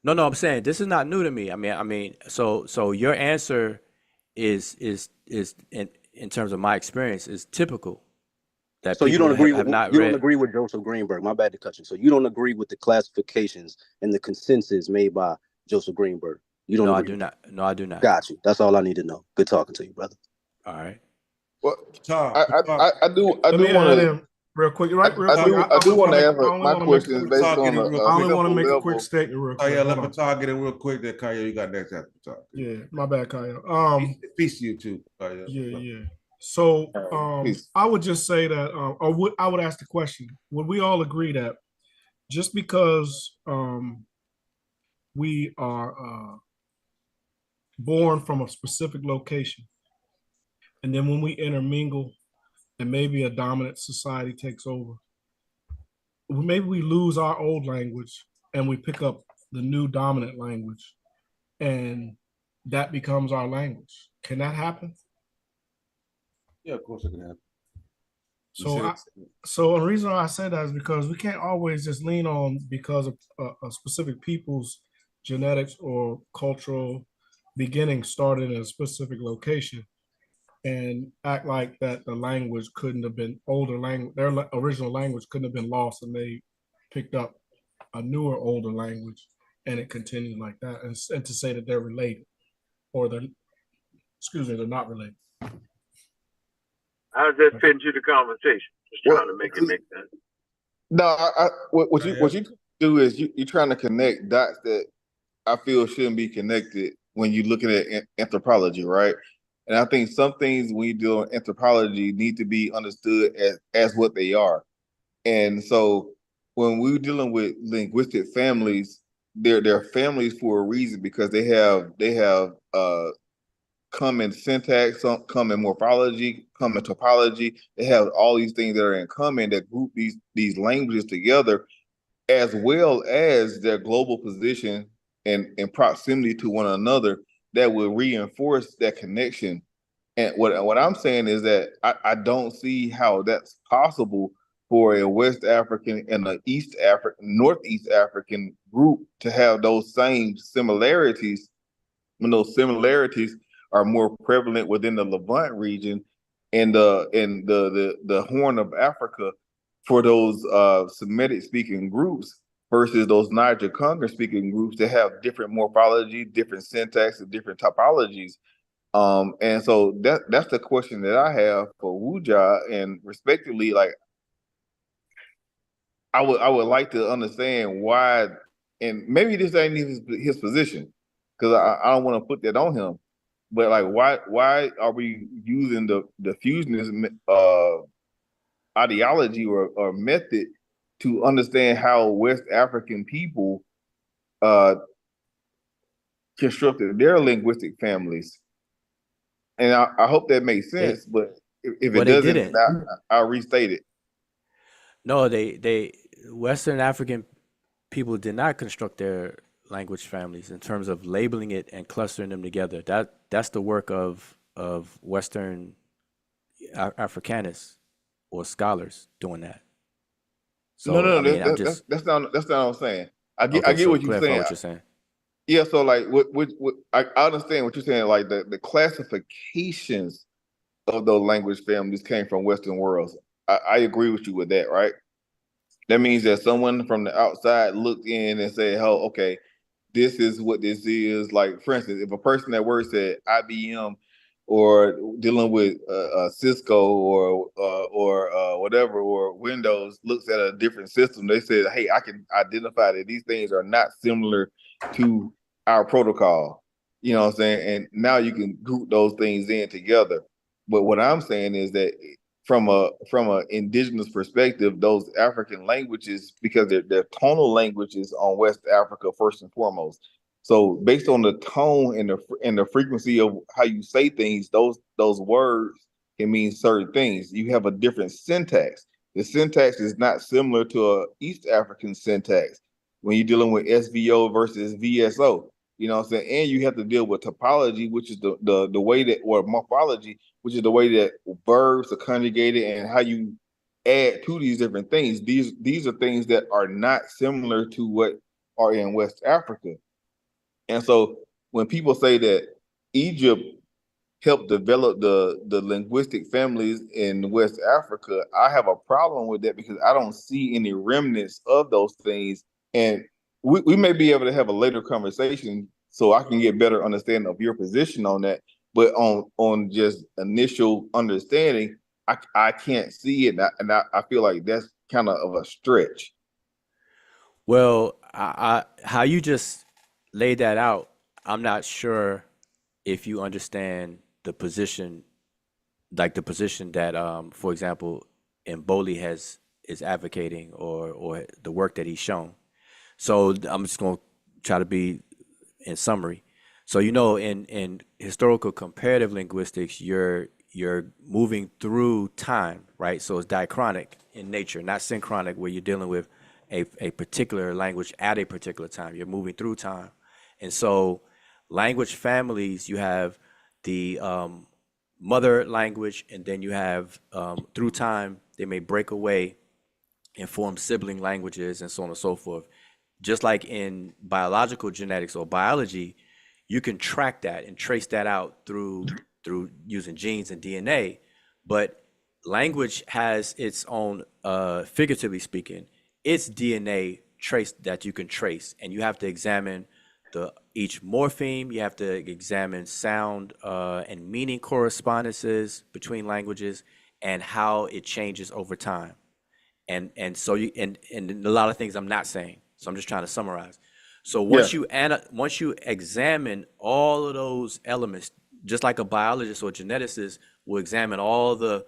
No, I'm saying this is not new to me. I mean, so your answer is in terms of my experience is typical. So you don't agree don't agree with Joseph Greenberg. My bad to cut you. So you don't agree with the classifications and the consensus made by Joseph Greenberg. You don't. No, I do not. No, I do not. Got you. That's all I need to know. Good talking to you, brother. All right. Well, I do want to real quick. I do want to ask my questions based on. I only want to make a quick statement real quick. Oh yeah, let Patar get in real quick. There, Kaya, you got next after Patar. Yeah, my bad, Kaya. Peace to you too, Kaya. Yeah. So I would just say that, I would ask the question: would we all agree that just because we are born from a specific location, and then when we intermingle and maybe a dominant society takes over, maybe we lose our old language and we pick up the new dominant language, and that becomes our language? Can that happen? Yeah, of course it can happen. So the reason why I said that is because we can't always just lean on because of a specific people's genetics or cultural beginning started in a specific location and act like that the language couldn't have been older language, their original language couldn't have been lost, and they picked up a newer, older language, and it continued like that, and to say that they're related, or they're not related. How does that fit into the conversation? Just trying to make it make sense. No, what Go you ahead. do is you're trying to connect dots that I feel shouldn't be connected when you're looking at anthropology, right? And I think some things when you deal with anthropology need to be understood as what they are. And so when we're dealing with linguistic families, they're families for a reason because they have common syntax, some common morphology, common topology. They have all these things that are in common that group these languages together, as well as their global position and proximity to one another that will reinforce that connection. And what I'm saying is that I don't see how that's possible for a West African and a Northeast African group to have those same similarities when those similarities are more prevalent within the Levant region and the Horn of Africa for those Semitic speaking groups versus those Niger Congo speaking groups that have different morphology, different syntax, and different topologies. And so that's the question that I have for Wuja, and respectively, like I would like to understand why, and maybe this ain't even his position, because I don't want to put that on him. But like, why are we using the fusionist ideology or method to understand how West African people uh, constructed their linguistic families? And I hope that makes They sense. But if it well, they doesn't, didn't. I'll restate it. No, they Western African people did not construct their language families in terms of labeling it and clustering them together. That's the work of Western Africanists or scholars doing that. No, So no, I no. mean, I'm just That's not what I'm saying. I okay. get So what you're clarify saying. what you're saying. Yeah, so like I understand what you're saying, like the classifications of those language families came from Western worlds. I agree with you with that, right? That means that someone from the outside looked in and said, "Oh, okay, this is what this is." Like, for instance, if a person that works at IBM or dealing with Cisco or whatever or Windows looks at a different system, they said, "Hey, I can identify that these things are not similar to our protocol." You know what I'm saying? And now you can group those things in together. But what I'm saying is that from a indigenous perspective, those African languages, because they're tonal languages on West Africa first and foremost. So based on the tone and the frequency of how you say things, those words can mean certain things. You have a different syntax. The syntax is not similar to a East African syntax when you're dealing with SVO versus VSO. You know what I'm saying? And you have to deal with topology, which is the way that, or morphology, which is the way that verbs are conjugated and how you add to these different things. These are things that are not similar to what are in West Africa. And so when people say that Egypt helped develop the linguistic families in West Africa, I have a problem with that because I don't see any remnants of those things. And we may be able to have a later conversation so I can get better understanding of your position on that. But on just initial understanding, I can't see it, and I feel like that's kind of a stretch. Well, how you just laid that out, I'm not sure if you understand the position, like the position that, for example, Mboli is advocating, or the work that he's shown. So I'm just going to try to be in summary. So in historical comparative linguistics, you're moving through time, right? So it's diachronic in nature, not synchronic, where you're dealing with a particular language at a particular time. You're moving through time. And so language families, you have the mother language, and then you have through time, they may break away and form sibling languages and so on and so forth. Just like in biological genetics or biology, you can track that and trace that out through using genes and DNA. But language has its own, figuratively speaking, its DNA trace that you can trace, and you have to examine each morpheme. You have to examine sound and meaning correspondences between languages and how it changes over time. And so you and a lot of things I'm not saying. So I'm just trying to summarize. So Yeah. once you examine all of those elements, just like a biologist or geneticist will examine all the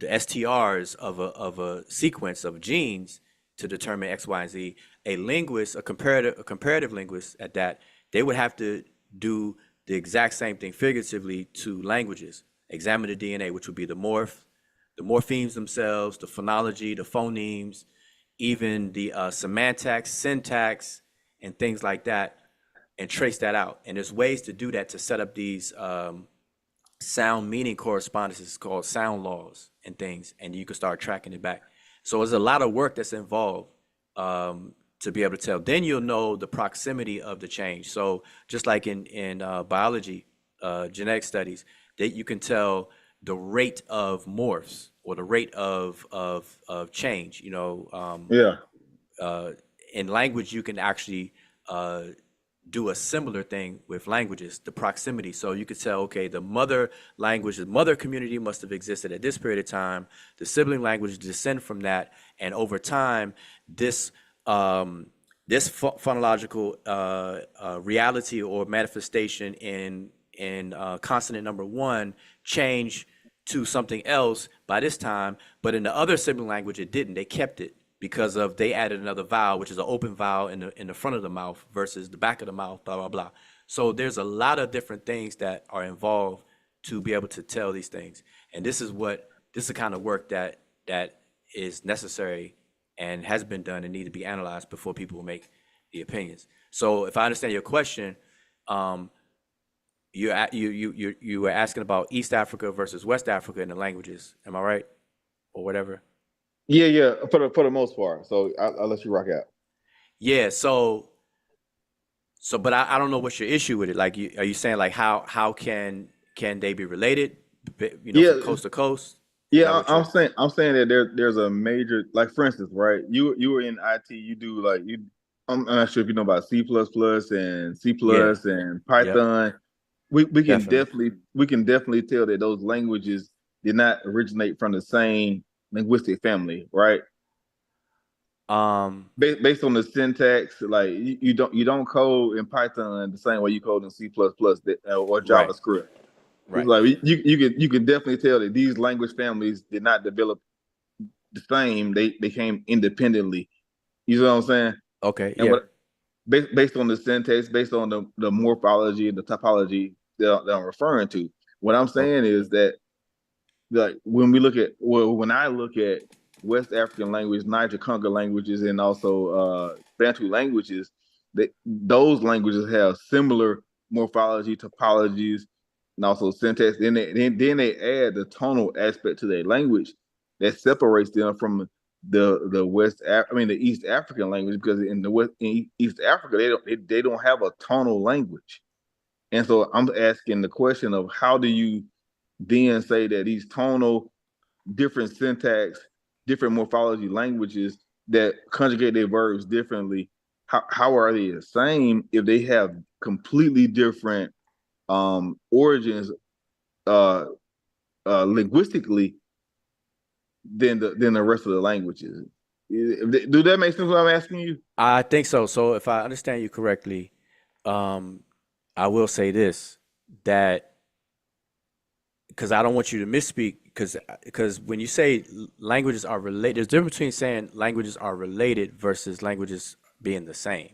STRs of a sequence of genes to determine X, Y, and Z. A linguist, a comparative linguist at that, they would have to do the exact same thing figuratively to languages. Examine the DNA, which would be the morphemes themselves, the phonology, the phonemes, even the semantics, syntax, and things like that, and trace that out. And there's ways to do that to set up these sound meaning correspondences called sound laws and things, and you can start tracking it back. So there's a lot of work that's involved to be able to tell. Then you'll know the proximity of the change. So just like in biology, genetic studies, that you can tell the rate of morphs or the rate of change. You know, Yeah. in language, you can actually do a similar thing with languages, the proximity. So you could tell, okay, the mother language, the mother community must have existed at this period of time. The sibling languages descend from that, and over time, this phonological reality or manifestation in consonant number one change to something else by this time, but in the other sibling language, it didn't. They kept it because of they added another vowel, which is an open vowel in the front of the mouth versus the back of the mouth, blah, blah, blah. So there's a lot of different things that are involved to be able to tell these things. And this is the kind of work that is necessary and has been done and need to be analyzed before people will make the opinions. So if I understand your question, you were asking about East Africa versus West Africa in the languages. Am I right? Or whatever. Yeah. For the most part. So I'll let you rock out. Yeah. So, but I don't know what's your issue with it. Like, are you saying like how can they be related? You know, from coast to coast. Yeah, I'm saying that there's a major, like, for instance, right? You were in IT. You do like you. I'm not sure if you know about C++ and C++ Yeah. and Yep. Python. We can Definitely. definitely tell that those languages did not originate from the same linguistic family, right? Based on the syntax, like you don't code in Python the same way you code in C++ or Right. JavaScript. It's Right. like you can definitely tell that these language families did not develop the same. They came independently. You know what I'm saying? Okay. And Yeah. what based on the syntax, based on the morphology and the topology that I'm referring to. What I'm Okay. saying is that, like, when I look at West African language, Niger Congo languages, and also Bantu languages, those languages have similar morphology, topologies, and also syntax. Then they add the tonal aspect to their language that separates them from the East African language, because in East Africa they don't have a tonal language. And so I'm asking the question of, how do you then say that these tonal, different syntax, different morphology languages that conjugate their verbs differently, how are they the same if they have completely different origins linguistically than the rest of the languages? Do that make sense what I'm asking you? I think so. So if I understand you correctly, I will say this, that because I don't want you to misspeak, because when you say languages are related, there's a difference between saying languages are related versus languages being the same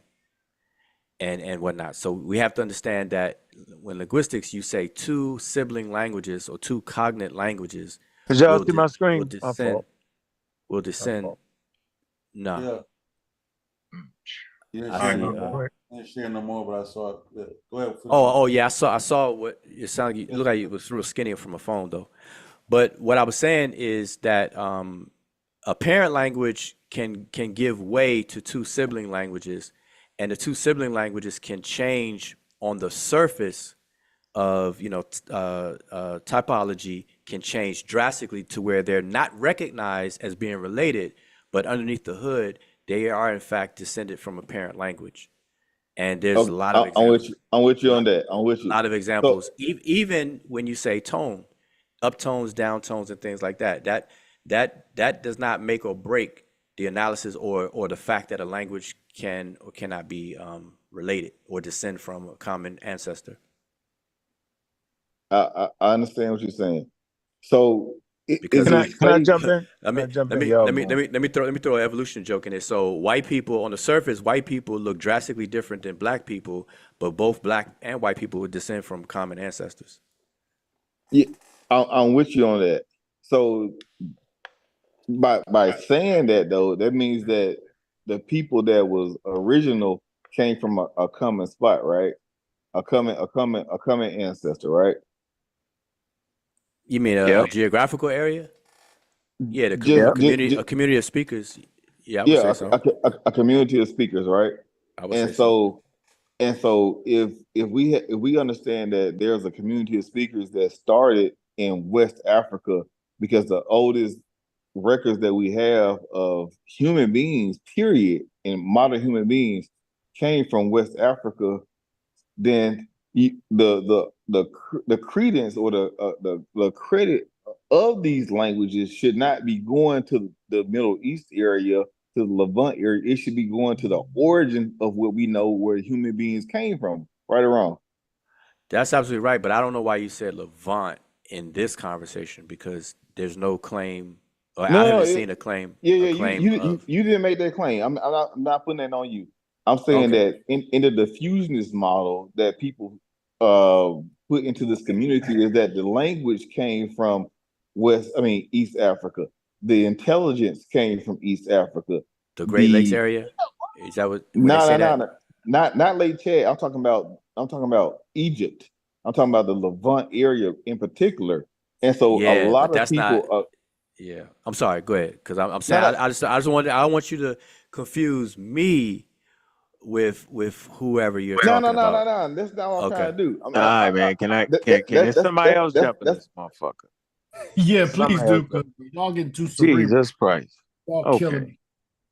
and whatnot. So we have to understand that when linguistics, you say two sibling languages or two cognate languages Did y'all will see my screen? My descend. fault. Will My descend. fault. No, You I didn't share see. no more. You didn't share no more, but I saw it. Yeah. Go ahead. Oh yeah, I saw what you sound. You look like you was real skinny from a phone though. But what I was saying is that a parent language can give way to two sibling languages, and the two sibling languages can change on the surface of typology, can change drastically to where they're not recognized as being related, but underneath the hood, they are in fact descended from a parent language. And there's a lot of examples. I'm with you on Lot, that. I'm with you. lot of So examples. Even when you say tone, uptones, downtones, and things like that. that does not make or break the analysis or the fact that a language can or cannot be related or descend from a common ancestor. I understand what you're saying. So Because can I jump in? let Can I me jump let in? me Y'all let me go. let me throw an evolution joke in there. So white people on the surface, white people look drastically different than black people, but both black and white people would descend from common ancestors. yeah, I'm with you on that. So by saying that though, that means that the people that was original came from a common spot, right? A common ancestor, right? You mean Yep. a geographical area? Yeah, Just, a just, community, just a community of speakers. Yeah, I would say yeah, so. a community of speakers, right? I would And say so. so if we understand that there's a community of speakers that started in West Africa, because the oldest records that we have of human beings, period, and modern human beings came from West Africa, then the credence or the credit of these languages should not be going to the Middle East area, to the Levant area. It should be going to the origin of what we know where human beings came from, right or wrong. That's absolutely right, but I don't know why you said Levant in this conversation because there's no claim, or I No, no, haven't seen a claim, yeah, a you, claim of. you didn't make that claim. I'm not putting that on you. I'm saying Okay, that in the diffusionist model that people put into this community is that the language came from East Africa. The intelligence came from East Africa. the Great Lakes The area. Is that what when they no, say no, no, that? no, not Lake Chad. I'm talking about Egypt. I'm talking about the Levant area in particular. And so a Yeah, lot but of that's not. people Yeah, I'm sorry. Go ahead, because I'm no, saying no, I just want I don't want you to confuse me with whoever you're talking about. no. That's not what I'm Okay. trying to do. All right, man. Can somebody else jump in this motherfucker? Yeah, please Somebody else do, jump. because y'all getting too cerebral. Jesus Christ. Y'all killing Okay. me.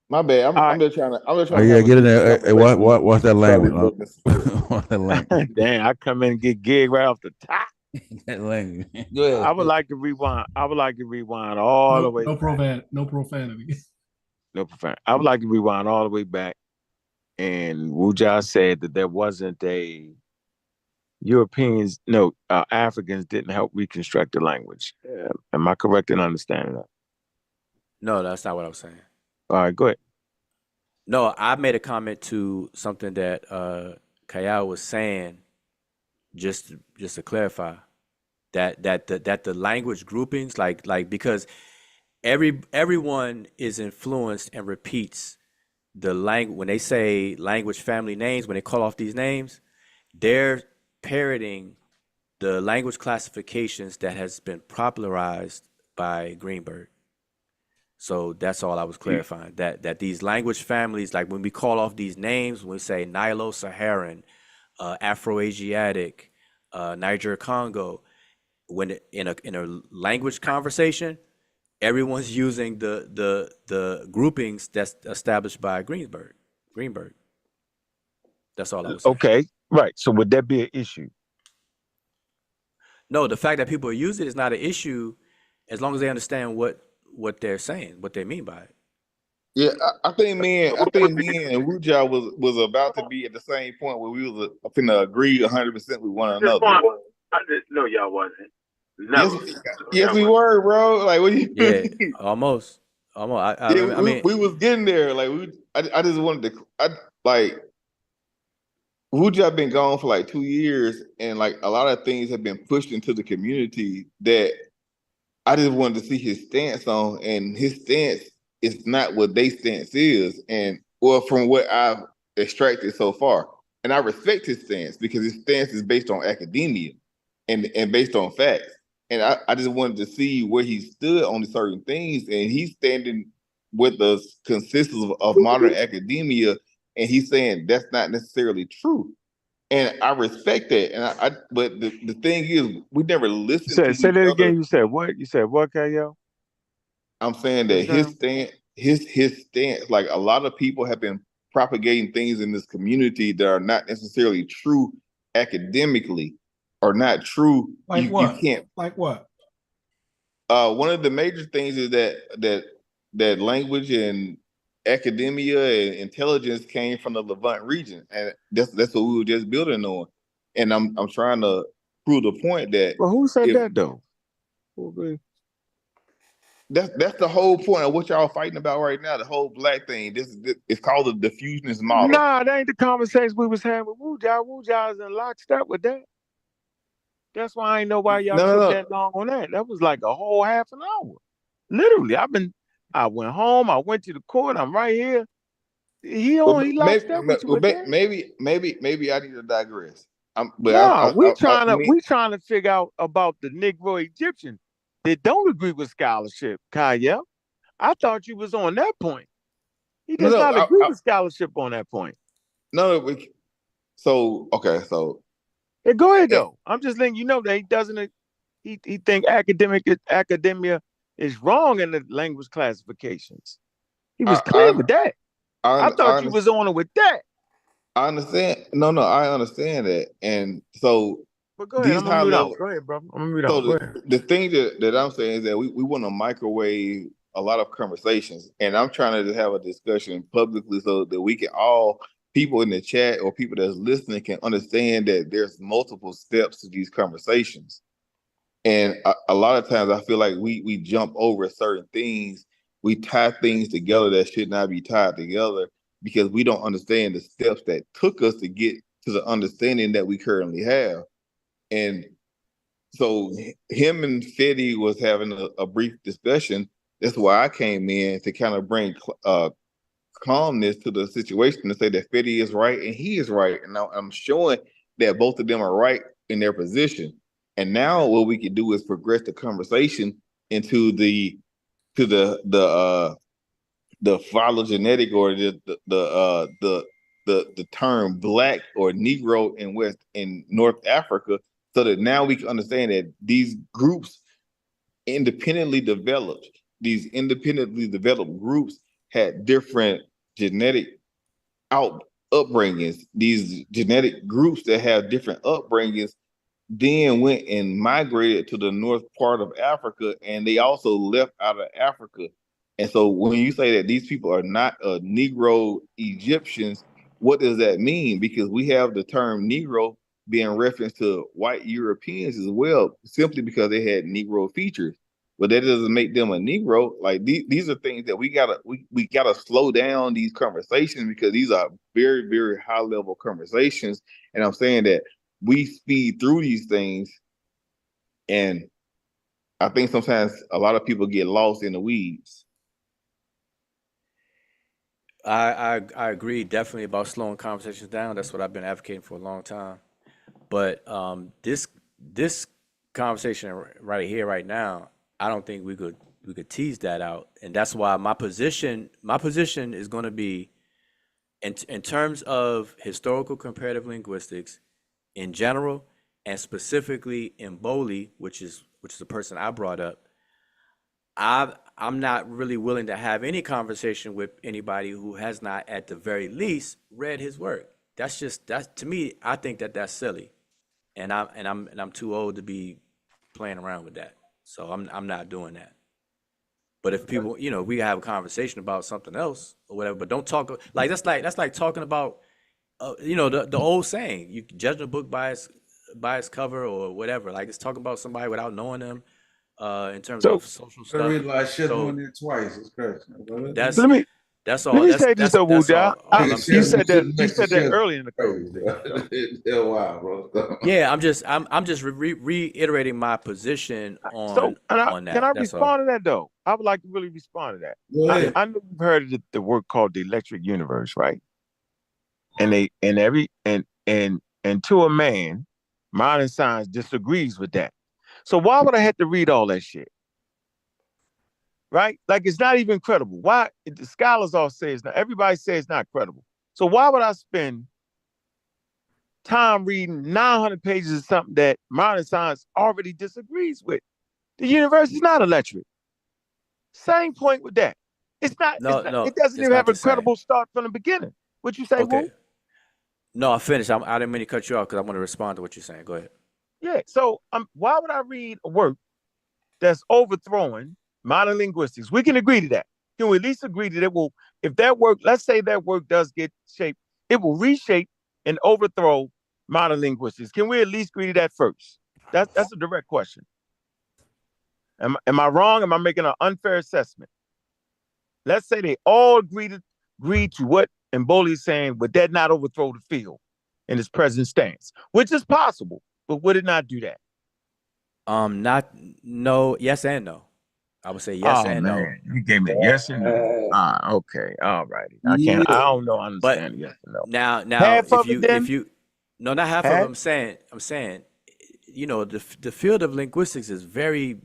My bad. All I'm right. just Oh trying to yeah, have a get in decent there. Hey, conversation. watch that You try to language. interrupt Mr. Watch that language. Dang, I come in and get gig right off the top. That language. Go ahead. I would like to rewind. I would like to rewind all the way back. No profanity. No profound. I would like to rewind all the way back. And Wuja said that there wasn't a Europeans, no, Africans didn't help reconstruct the language. Am I correct in understanding that? No, that's not what I was saying. All right, go ahead. No, I made a comment to something that Kayal was saying, just to clarify that the language groupings, like because everyone is influenced and repeats the language when they say language family names, when they call off these names, they're parroting the language classifications that has been popularized by Greenberg. So that's all I was clarifying. That these language families, like when we call off these names, when we say Nilo-Saharan, Afroasiatic, Niger Congo, when in a language conversation, everyone's using the groupings that's established by Greenberg. Greenberg. That's all I was saying. Okay, right. So would that be an issue? No, the fact that people use it is not an issue as long as they understand what they're saying, what they mean by it. Yeah, I think me and Wuja was about to be at the same point where we was finna agree 100% with one another. I just know y'all wasn't. Yes, Never. yes, we were, bro. Like, what do you Yeah, mean? almost. Almost. Yeah, I mean, we was getting there. Like, I just wanted to, like, Wuja been gone for like 2 years, and like a lot of things have been pushed into the community that I just wanted to see his stance on, and his stance is not what they stance is, and well, from what I've extracted so far, and I respect his stance because his stance is based on academia and based on facts, and I just wanted to see where he stood on certain things, and he's standing with the consensus of modern academia, and he's saying that's not necessarily true. And I respect that, and but the thing is, we never listened to Say each that other. again. You said what? You said what, Kayo? I'm saying What's that his that? stance, his stance, like a lot of people have been propagating things in this community that are not necessarily true academically, or not true. Like You what? can't. Like what? one of the major things is that language and academia and intelligence came from the Levant region, and that's what we were just building on. And I'm trying to prove the point that Well, who said if that though? Who agreed? that's the whole point of what y'all fighting about right now, the whole black thing. This it's called the diffusionist model. Nah, that ain't the conversation we was having with Wu-Jai. Wu-Jai's in lockstep with that. That's why I ain't know why y'all No, no, took no. that long on that. That was like a whole half an hour. Literally, I went home, I went to the court, I'm right here. He locked up with you with that. Maybe I need to digress. No, we I trying to mean, we trying to figure out about the Negro Egyptian that don't agree with scholarship, Kyle. I thought you was on that point. He no, does no, not agree with scholarship on that point. no. So okay, so Hey, go ahead eh, though. I'm just letting you know that he doesn't. He think academia is wrong in the language classifications. He was clear I with that. I I thought you was on it with that. I understand. No, I understand that. And so But go ahead. these I'm gonna high mute out. level. Go ahead, bro. I'm gonna mute So out. Go ahead. the thing that I'm saying is that we want to microwave a lot of conversations, and I'm trying to just have a discussion publicly so that we can all people in the chat or people that's listening can understand that there's multiple steps to these conversations. And a lot of times I feel like we jump over certain things. We tie things together that should not be tied together because we don't understand the steps that took us to get to the understanding that we currently have. And so him and Fetty was having a brief discussion. That's why I came in to kind of bring calmness to the situation to say that Fetty is right and he is right. And now I'm showing that both of them are right in their position. And now what we can do is progress the conversation into the phylogenetic or the term black or Negro in North Africa, so that now we can understand that these groups independently developed, these independently developed groups had different genetic upbringings. These genetic groups that have different upbringings then went and migrated to the north part of Africa, and they also left out of Africa. And so when you say that these people are not Negro Egyptians, what does that mean? Because we have the term Negro being referenced to white Europeans as well, simply because they had Negro features. But that doesn't make them a Negro. Like these are things that we gotta slow down these conversations because these are very, very high level conversations. And I'm saying that we speed through these things, and I think sometimes a lot of people get lost in the weeds. I agree definitely about slowing conversations down. That's what I've been advocating for a long time. But this conversation right here, right now, I don't think we could tease that out, and that's why my position is going to be in terms of historical comparative linguistics in general, and specifically in Bowley, which is the person I brought up. I'm not really willing to have any conversation with anybody who has not, at the very least, read his work. That's to me. I think that's silly, and I'm too old to be playing around with that. So I'm not doing that. But if people, we have a conversation about something else or whatever, but don't talk like that's like talking about, the old saying, you judge a book by its cover or whatever. Like it's talking about somebody without knowing them, in terms So of social I stuff. realized shit So on there twice. It's crazy. that's let that's me all. say this though, That's Wu-Jai. all I'm You saying. said that Next to Chef early in the crazy, conversation. bro. So. Hell wow, bro. Yeah, I'm just reiterating my position So, on can I that. That's all. respond to that though? I would like to really respond to that. Go ahead. I know you've heard of the work called the electric universe, right? And to a man, modern science disagrees with that. So why would I have to read all that shit? Right? Like it's not even credible. Why the scholars all say it's not, everybody says it's not credible. So why would I spend time reading 900 pages of something that modern science already disagrees with? The universe is not electric. Same point with that. No, It doesn't it's even not have the a same. credible start from the beginning. What you say, Okay. Woo? No, I finished. I didn't mean to cut you off because I want to respond to what you're saying. Go ahead. Yeah. So why would I read a work that's overthrowing modern linguistics. We can agree to that. Can we at least agree that it will, if that work, let's say that work does get shaped, it will reshape and overthrow modern linguistics. Can we at least agree to that first? That's a direct question. Am I wrong? Am I making an unfair assessment? Let's say they all agree to what Mboli is saying, would that not overthrow the field in its present stance? Which is possible, but would it not do that? No, yes and no. I would say yes and man. No. You gave me a yes and no. Okay, all righty. I don't know. I understand yes and no. Now, half if you, no, not half of it. I'm saying, you know, the field of linguistics is very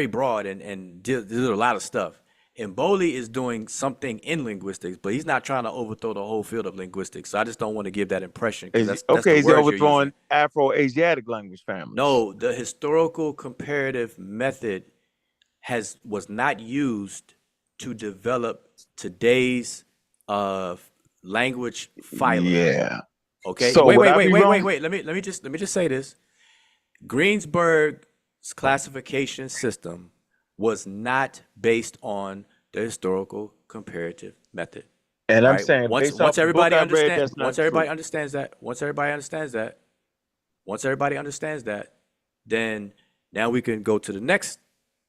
broad and deals with a lot of stuff. And Mboli is doing something in linguistics, but he's not trying to overthrow the whole field of linguistics. So I just don't want to give that impression. That's he's overthrowing afroasiatic language families. No, the historical comparative method was not used to develop today's language phylum. Yeah. Okay. So wait. Let me just say this. Greenberg's classification system was not based on the historical comparative method. And right? I'm saying once everybody understands that, then now we can go to the next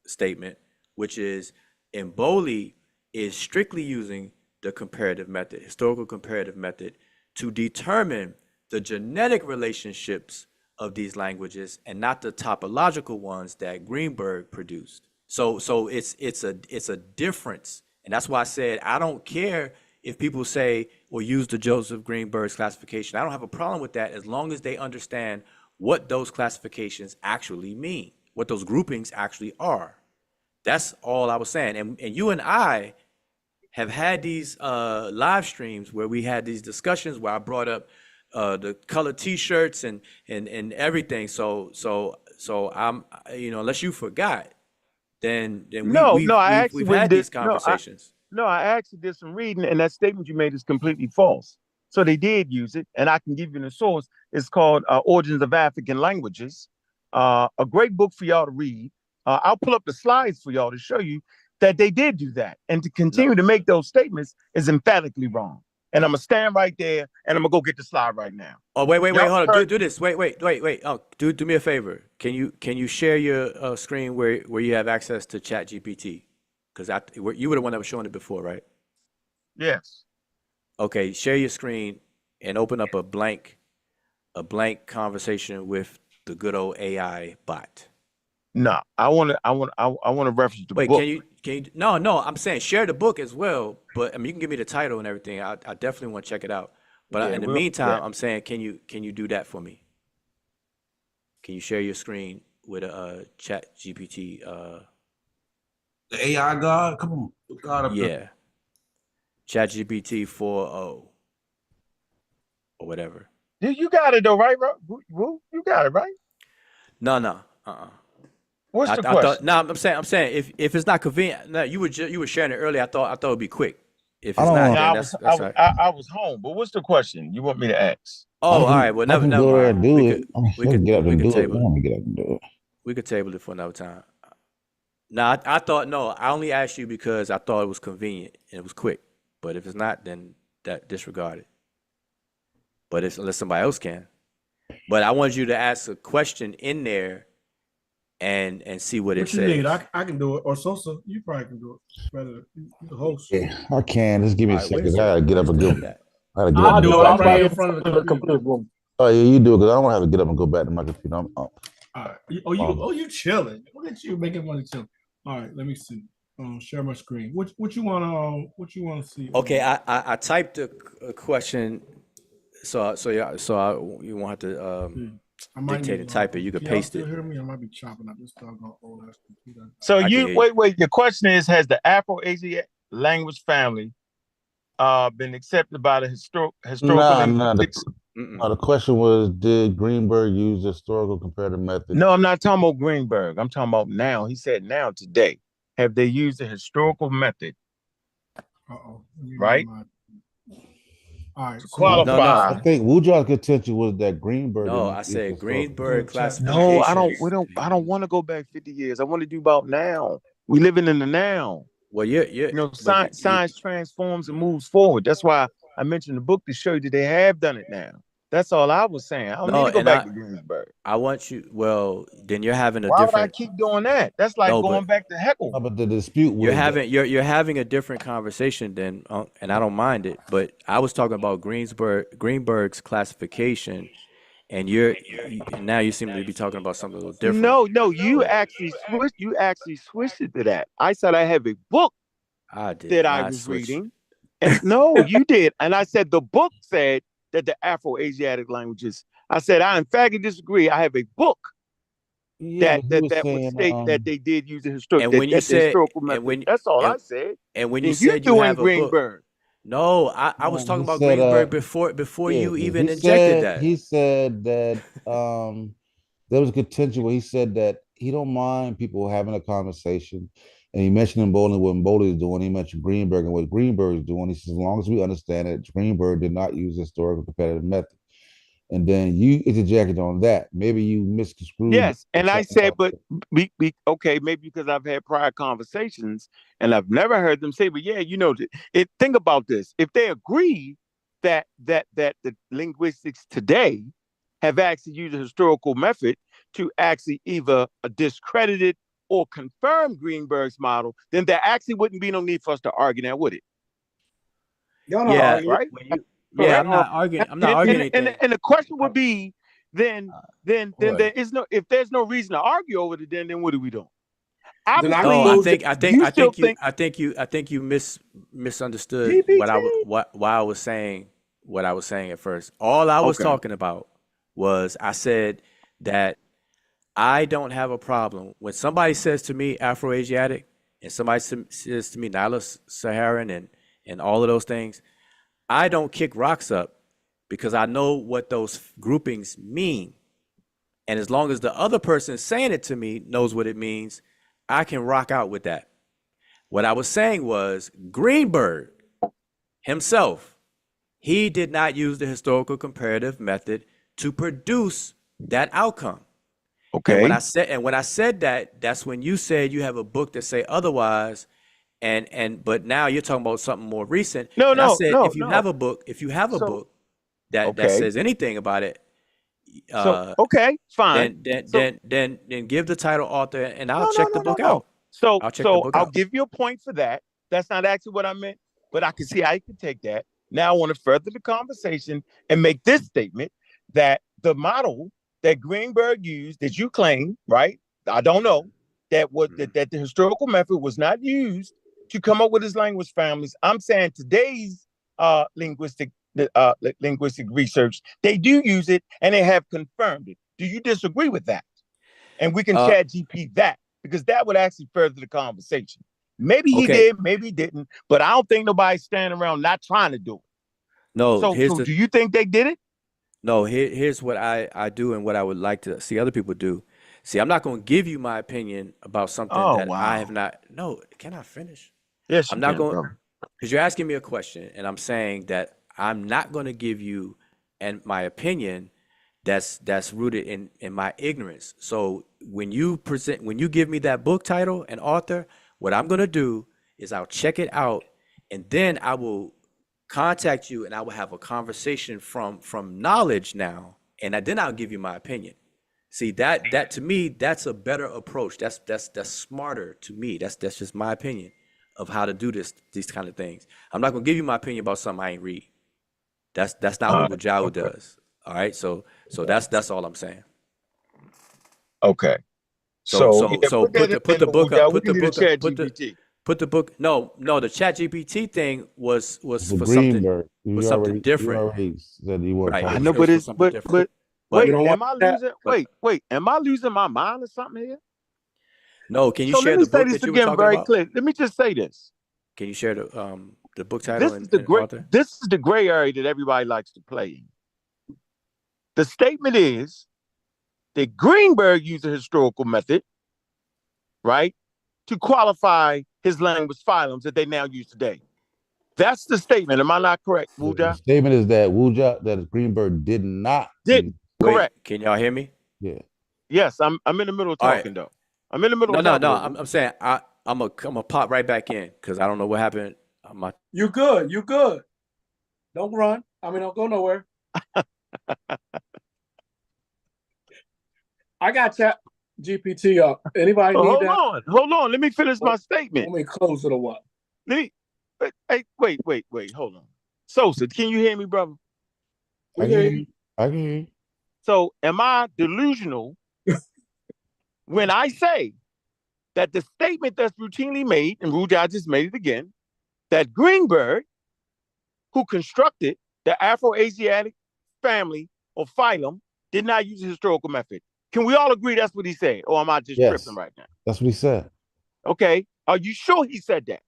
statement, which is Mboli is strictly using the comparative method, historical comparative method, to determine the genetic relationships of these languages and not the topological ones that Greenberg produced. So it's a difference, and that's why I said I don't care if people say or use the Joseph Greenberg's classification. I don't have a problem with that as long as they understand what those classifications actually mean, what those groupings actually are. That's all I was saying. And you and I have had these live streams where we had these discussions where I brought up the colored T-shirts and everything. So I'm, you know, unless you forgot. Then we've had these conversations. I actually did some reading, and that statement you made is completely false. So they did use it, and I can give you the source. It's called Origins of African Languages, a great book for y'all to read. I'll pull up the slides for y'all to show you that they did do that, and to continue to make those statements is emphatically wrong. And I'm gonna stand right there, and I'm gonna go get the slide right now. Oh, wait, hold on. Do this. Wait. Oh, do me a favor. Can you share your screen where you have access to ChatGPT? Because you were the one that was showing it before, right? Yes. Okay, share your screen and open up a blank conversation with the good old AI bot. No, I want to reference the book. Can you? No. I'm saying share the book as well. But I mean, you can give me the title and everything. I definitely want to check it out. But in the meantime, I'm saying, can you do that for me? Can you share your screen with a ChatGPT? The AI God, come on, God up there. ChatGPT 4.0 or whatever. You got it though, right, Woo? You got it, right? No. What's the question? I'm saying if it's not convenient, no, you were sharing it earlier. I thought it'd be quick. If it's not, I was home. But what's the question you want me to ask? Oh, all right. Well, never mind. We could get up and do it. Let me get up and do it. We could table it for another time. No, I thought no. I only asked you because I thought it was convenient and it was quick. But if it's not, then disregard it. But unless somebody else can. But I wanted you to ask a question in there and see what it says. What you need? I can do it. Or Sosa, you probably can do it better. The host. Yeah, I can. Just give me a second. I gotta get up and go. I'll do it. I'm right in front of the computer. Oh yeah, you do it because I don't want to have to get up and go back to my computer. I'm up. All right. You chilling? Look at you making money chilling. All right, let me see. Share my screen. What you want to see? Okay, I typed a question, so you won't have to dictate and type it. You can paste it. Hear me? I might be chopping up this doggone old ass computer. So wait. Your question is: has the Afro-Asiatic language family been accepted by the historical? No, the question was: did Greenberg use the historical comparative method? No, I'm not talking about Greenberg. I'm talking about now. He said now today. Have they used the historical method? Uh-oh. Right? All right. To So what No, did you qualify. I say? think Wujal's contention was that Greenberg no, didn't I use said historical. Greenberg The chat. No, I don't. classifications. We don't. I don't want to go back 50 years. I want to do about now. We living in the now. Well, but Science transforms and moves forward. That's why I mentioned the book to show you that they have done it now. That's all I was saying. I don't need no, to go and back to Greensburg. I want you. Well, then you're having a Why would I different. keep doing that? That's like No, but going back to Heckle. No, but the dispute you're was that having you're having a different conversation than, and I don't mind it. But I was talking about Greenberg's classification, and now you seem to be talking about something a little different. No, you So actually switched. You actually switched it to that. I said I have a book I did that I not was switch. reading, and no, you did. And I said the book said that the Afro-Asiatic languages. I said I emphatically disagree. I have a book yeah, but he was that would saying state that they did use the And when you the said historical and method. when That's all and I said. and when you Then you said you threw in have a book, Greenberg. no, I was talking he about said Greenberg before yeah, you even injected that. he said that there was a contention where he said that he don't mind people having a conversation. And he mentioned in Bowling what Bowling is doing. He mentioned Greenberg and what Greenberg is doing. He says, as long as we understand it, Greenberg did not use historical competitive method. And then you interjected on that. Maybe you misconstrued Yes, and I something said, else. but okay, maybe because I've had prior conversations and I've never heard them say, but yeah, think about this. If they agree that the linguistics today have actually used a historical method to actually either discredit it or confirm Greenberg's model, then there actually wouldn't be no need for us to argue that, would it? Y'all not Yeah, arguing. Right? yeah, Correct? I'm not arguing. I'm not arguing anything. And the question would be, then Right. there is no, if there's no reason to argue over it, then what are we doing? Then I No, Obviously, conclude you still think I think you misunderstood GPT? why I was saying what I was saying at first. All I was Okay. talking about was I said that I don't have a problem when somebody says to me Afroasiatic and somebody says to me Nihilist Saharan and all of those things. I don't kick rocks up because I know what those groupings mean. And as long as the other person saying it to me knows what it means, I can rock out with that. What I was saying was Greenberg himself, he did not use the historical comparative method to produce that outcome. Okay. And when I said that, that's when you said you have a book that say otherwise. But now you're talking about something more recent. And I said, if you have a book that Okay. says anything about it, okay, fine. then give the title author and I'll check the book No. out. So I'll check the book I'll out. give you a point for that. That's not actually what I meant, but I can see how you can take that. Now I want to further the conversation and make this statement that the model that Greenberg used, that you claim, right? I don't know, that the historical method was not used to come up with his language families. I'm saying today's linguistic research, they do use it and they have confirmed it. Do you disagree with that? And we can chat GP that, because that would actually further the conversation. Maybe he did, maybe he didn't, but I don't think nobody's standing around not trying to do it. No, so do you think they did it? No, here's what I do and what I would like to see other people do. See, I'm not going to give you my opinion about something I have not. No, can I finish? Yes, I'm not going, because you're asking me a question and I'm saying that I'm not going to give you my opinion that's rooted in my ignorance. So when you give me that book title and author, what I'm going to do is I'll check it out and then I will contact you and I will have a conversation from knowledge now, and then I'll give you my opinion. See, that to me, that's a better approach. That's smarter to me. That's just my opinion of how to do these kind of things. I'm not gonna give you my opinion about something I ain't read. That's not what Wajahu does. All right, so that's all I'm saying. Okay. So put the book up. Put the book. No, the Chat GPT thing was for Greenberg. something different. You already said you weren't. Right. I know, but it's but But wait, am I losing my mind or something here? No, can you share the book that you were talking about? Clear. Let me just say this. Can you share the book title and author? This is the gray area that everybody likes to play in. The statement is that Greenberg used a historical method, right, to qualify his language phylums that they now use today. That's the statement. Am I not correct, The Wuja? statement is that Greenberg did not. Didn't. Correct. Wait, can y'all hear me? Yeah. Yes, I'm in the middle of All right. talking though. I'm in the middle No, of no, talking. no. I'm saying I'm a pop right back in because I don't know what happened. You good. You good. Don't run. I mean, don't go nowhere. I got Chat GPT up. Anybody need that? Hold on. Let me finish my statement. Let me close it or what? Hey, wait. Hold on. Sosa, can you hear me, brother? I can hear you. I can hear you. So am I delusional when I say that the statement that's routinely made, and Ruja just made it again, that Greenberg, who constructed the Afroasiatic family or phylum, did not use a historical method? Can we all agree that's what he said? Or am I just tripping right now? That's what he said. Okay. Are you sure he said that?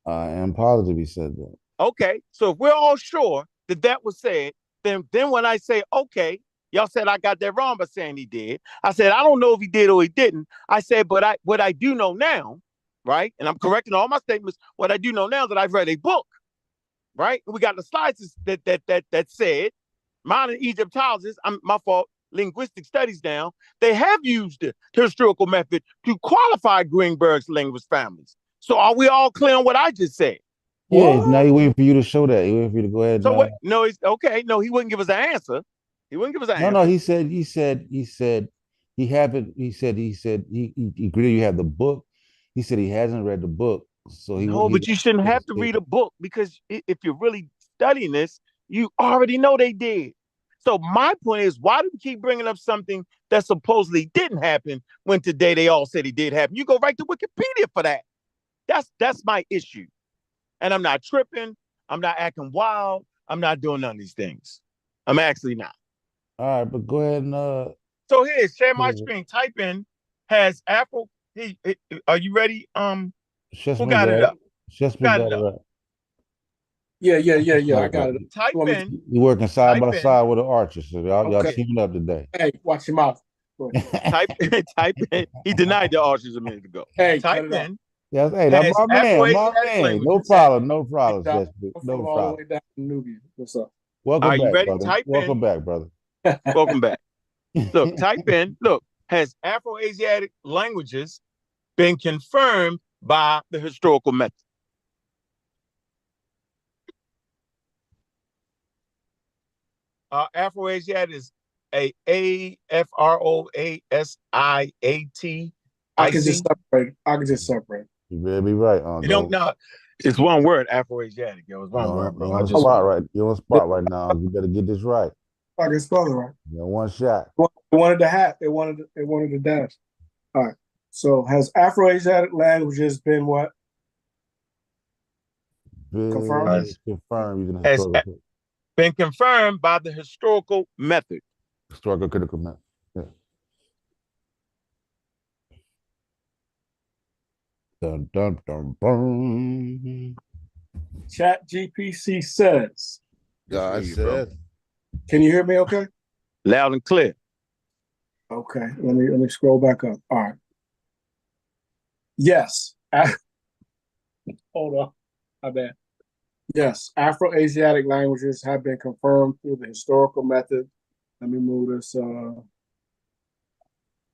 I am positive he said that. Okay. So if we're all sure that that was said, then when I say, okay, y'all said I got that wrong by saying he did. I said, I don't know if he did or he didn't. I said, but what I do know now, right? And I'm correcting all my statements. What I do know now that I've read a book, right? We got the slides that said modern Egyptologists, my fault, linguistic studies now, they have used the historical method to qualify Greenberg's linguist families. So are we all clear on what I just said? Yeah, now he waiting for you to show that. He waiting for you to go ahead. So what? No, he's okay. No, he wouldn't give us an answer. He wouldn't give us an answer. No, he said he haven't. He said he agreed you have the book. He said he hasn't read the book, so he. No, but you shouldn't have to read a book because if you're really studying this, you already know they did. So my point is, why do we keep bringing up something that supposedly didn't happen when today they all said it did happen? You go right to Wikipedia for that. That's my issue. And I'm not tripping. I'm not acting wild. I'm not doing none of these things. I'm actually not. All right, but go ahead and So here, share my screen. Type in has Apple. Hey, are you ready? Who got it up? Got it up. Yeah. I got it. Type in. You working side by side with the archers, so y'all teaming up today. Hey, watch your mouth. Type in. He denied the archers a minute ago. Hey, type in. Yes, hey, that's my man. No problem. No problem. All the way down to Nubia. What's up? Welcome back, ready? brother. Type Welcome in. back, brother. Welcome back. Look, type in. Look, has Afroasiatic languages been confirmed by the historical method? Afroasiatic is Afroasiat. I can just separate. You better be right. You don't know. It's one word, Afroasiatic. It was one word, bro. You're on spot right. You're on spot right now. You better get this right. I can spell it right. You got one shot. They wanted the hat. They wanted the dash. All right. So has Afroasiatic languages been what? Confirmed. Confirmed. Has been confirmed by the historical method. Historical critical method. Yeah. Dun, dun, dun, dun. Chat GPT says. God said. Can you hear me okay? Loud and clear. Okay. Let me scroll back up. All right. Yes. Hold on. My bad. Yes, Afroasiatic languages have been confirmed through the historical method. Let me move this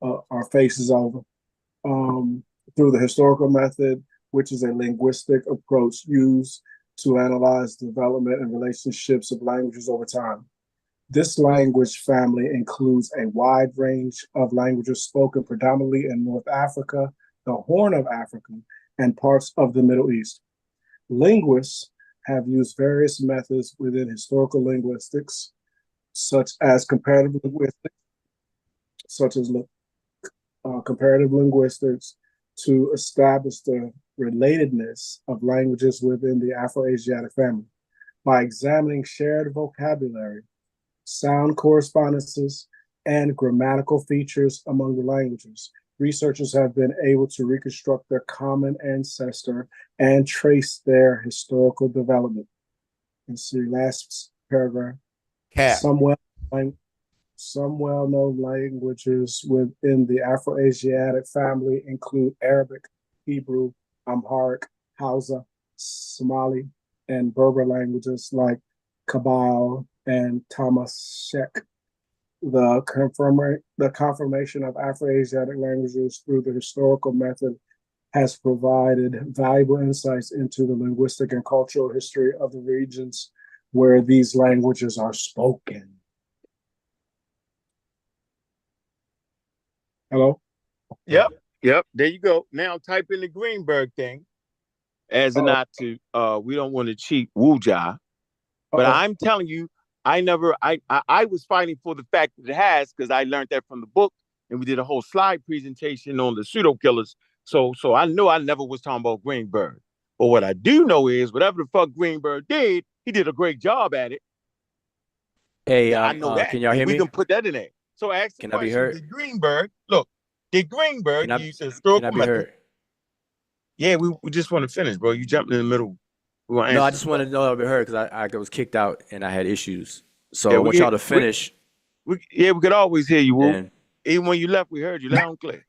our faces over. Through the historical method, which is a linguistic approach used to analyze the development and relationships of languages over time. This language family includes a wide range of languages spoken predominantly in North Africa, the Horn of Africa, and parts of the Middle East. Linguists have used various methods within historical linguistics, such as comparative linguistics, to establish the relatedness of languages within the Afroasiatic family. By examining shared vocabulary, sound correspondences, and grammatical features among the languages, researchers have been able to reconstruct their common ancestor and trace their historical development. Let's see, last paragraph. Some well-known languages within the Afroasiatic family include Arabic, Hebrew, Amharic, Hausa, Somali, and Berber languages like Kabyle and Tamashek. The confirmation of Afroasiatic languages through the historical method has provided valuable insights into the linguistic and cultural history of the regions where these languages are spoken. Hello? Yep. There you go. Now type in the Greenberg thing as a not to, we don't want to cheat Wuja. But I'm telling you, I was fighting for the fact that it has, because I learned that from the book, and we did a whole slide presentation on the pseudo killers. So I know I never was talking about Greenberg. But what I do know is whatever the fuck Greenberg did, he did a great job at it. Hey, I know that. can y'all hear me? We can put that in there. So I asked the Can I be question, heard? did Greenberg use a Can I historical be method? heard? Yeah, we just want to finish, bro. You jumped in the middle. No, I just wanted to know if I heard, because I was kicked out and I had issues. So Yeah, I want y'all to finish. We could always hear you, Woo. And Even when you left, we heard you loud and clear.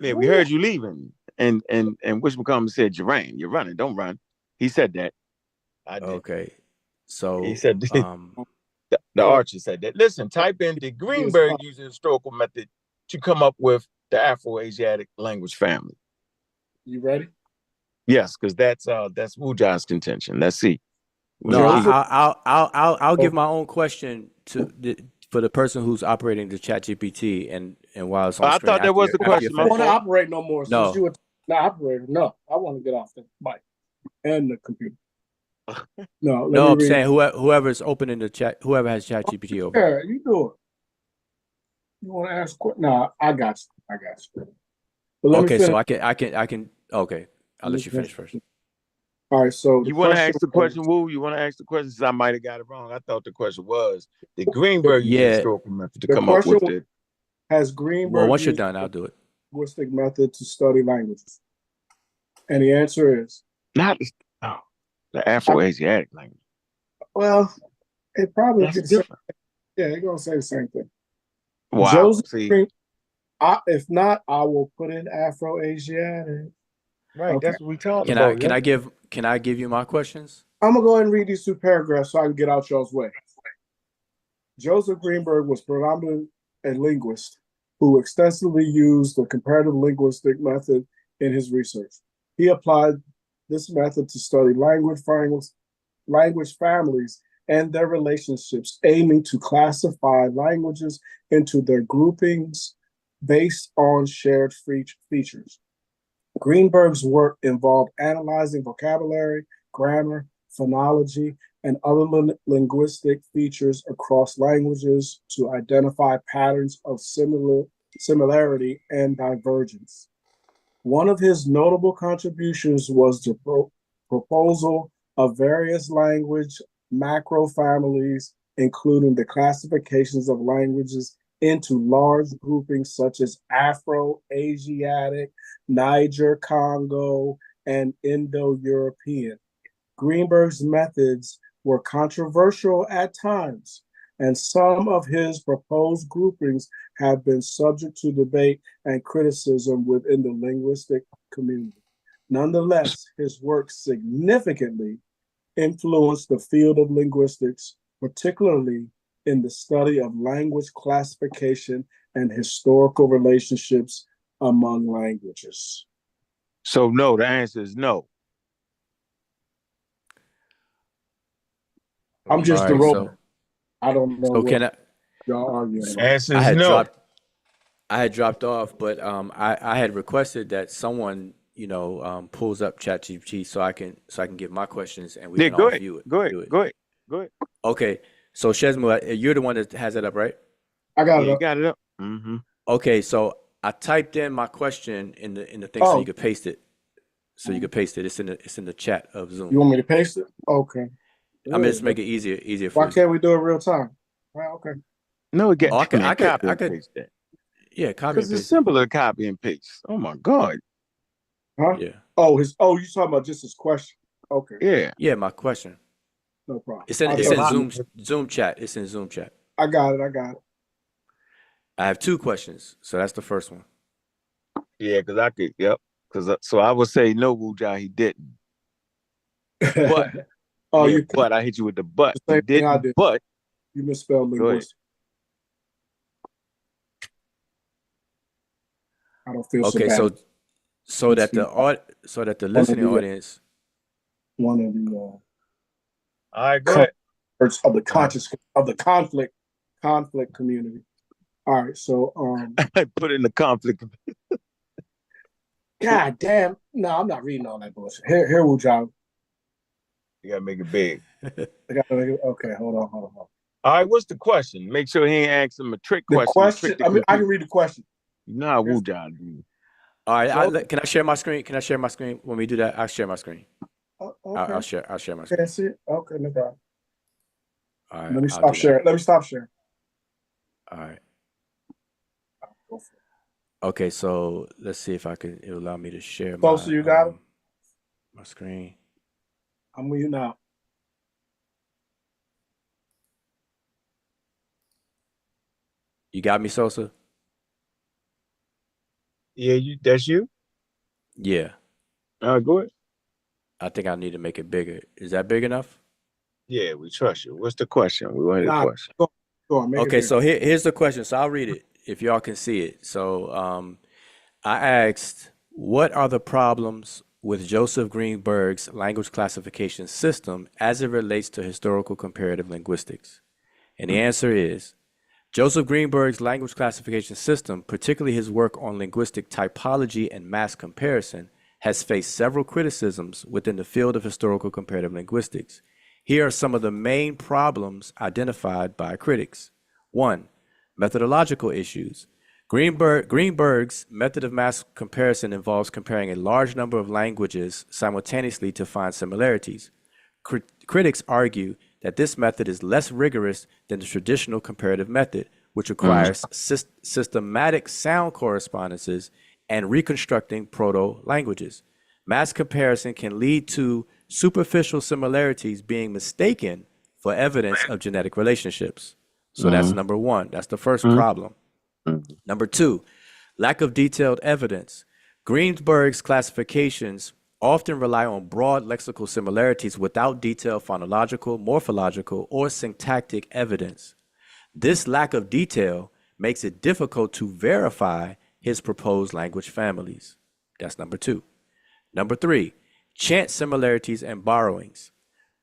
Yeah, we heard you leaving. And Wish McCombs said, you're running, don't run. He said that. I did. Okay. So he said the archer said that. Listen, type in, did Greenberg use a historical method to come up with the Afroasiatic language family? You ready? Yes, because that's Wuja's contention. Let's see. No, I'll give my own question for the person who's operating the ChatGPT and while it's on I screen. thought that was the question. I don't want to operate no more. No. Since you were not operator. No, I want to get off the mic and the computer. No, I'm saying whoever's opening the chat, whoever has ChatGPT open. Yeah, you do it. You want to ask? No, I got you. Okay, so I can. Okay, I'll let you finish first. All right, so you want to ask the question, Woo? You want to ask the question? Since I might have got it wrong. I thought the question was, did Greenberg use a historical method to come up with it? Has Greenberg Well, once you're done, I'll do it. Linguistic method to study languages? And the answer is not the Afroasiatic language. Well, it probably That's different. Yeah, they're gonna say the same thing. Wow. Joseph Green, if not, I will put in Afroasiatic. Right, Okay. that's what we talking about. Can I give you my questions? I'm gonna go ahead and read these two paragraphs so I can get out y'all's way. Joseph Greenberg was predominantly a linguist who extensively used the comparative linguistic method in his research. He applied this method to study language families and their relationships, aiming to classify languages into their groupings based on shared features. Greenberg's work involved analyzing vocabulary, grammar, phonology, and other linguistic features across languages to identify patterns of similarity and divergence. One of his notable contributions was the proposal of various language macrofamilies, including the classifications of languages into large groupings such as Afro-Asiatic, Niger-Congo, and Indo-European. Greenberg's methods were controversial at times, and some of his proposed groupings have been subject to debate and criticism within the linguistic community. Nonetheless, his work significantly influenced the field of linguistics, particularly in the study of language classification and historical relationships among languages. So no, the answer is no. I'm just a robot. So, I don't know. So can y'all arguing about? Answer is no. I had dropped off, but I had requested that someone pulls up ChatGPT so I can get my questions and we can all view it. Go ahead. Okay, so Shezmu, you're the one that has it up, right? I got it. You got it up. Mm-hmm. Okay, so I typed in my question in the thing so you could paste it. So you could paste it. It's in the chat of Zoom. You want me to paste it? Okay. I mean, just make it easier for you. Why can't we do it real time? Well, okay. No, I could paste that. Yeah, copy and paste. Because it's simpler to copy and paste. Oh my God. Huh? Yeah. Oh, you talking about just his question? Okay. Yeah. Yeah, my question. No problem. It's in Zoom chat. It's in Zoom chat. I got it. I have two questions, so that's the first one. Yeah, because I could. Yep. So I would say no, Wuja, he didn't. But Oh, yeah, you but I hit you with the but. the You same thing I didn't, did. but You misspelled go ahead. linguistic. I don't feel so Okay, bad. so that the listening the, audience. one of the All right, go ahead. cults of the conscious of the conflict community. All right, so Put in the conflict. God damn, no, I'm not reading all that bullshit. Here, Wujan. You gotta make it big. I gotta make it, okay, hold on. All right, what's the question? Make sure he ain't asking him a trick The question. question, I mean, I can read the question. You know how Wu John do. All right, can I share my screen? Can I share my screen? When we do that, I'll share my screen. Okay. I'll share my screen. Can't see it? Okay, no problem. All right, Let me stop sharing. Let me stop sharing. All right. Go for it. Okay, so let's see if it'll allow me to share Sosa, you got it? my screen. I'm with you now. You got me, Sosa? Yeah, that's you? Yeah. Go ahead. I think I need to make it bigger. Is that big enough? Yeah, we trust you. What's the question? We want the question. Go on, make Okay, it so here's the question. So I'll read it if y'all can see it. So I asked, what are the problems with Joseph Greenberg's language classification system as it relates to historical comparative linguistics? And the answer is, Joseph Greenberg's language classification system, particularly his work on linguistic typology and mass comparison, has faced several criticisms within the field of historical comparative linguistics. Here are some of the main problems identified by critics. 1. Methodological issues. Greenberg's method of mass comparison involves comparing a large number of languages simultaneously to find similarities. Critics argue that this method is less rigorous than the traditional comparative method, which requires systematic sound correspondences and reconstructing proto-languages. Mass comparison can lead to superficial similarities being mistaken for evidence of genetic relationships. So that's number one. That's the first problem. Number 2, lack of detailed evidence. Greenberg's classifications often rely on broad lexical similarities without detailed phonological, morphological, or syntactic evidence. This lack of detail makes it difficult to verify his proposed language families. That's number 2. Number 3, chance similarities and borrowings.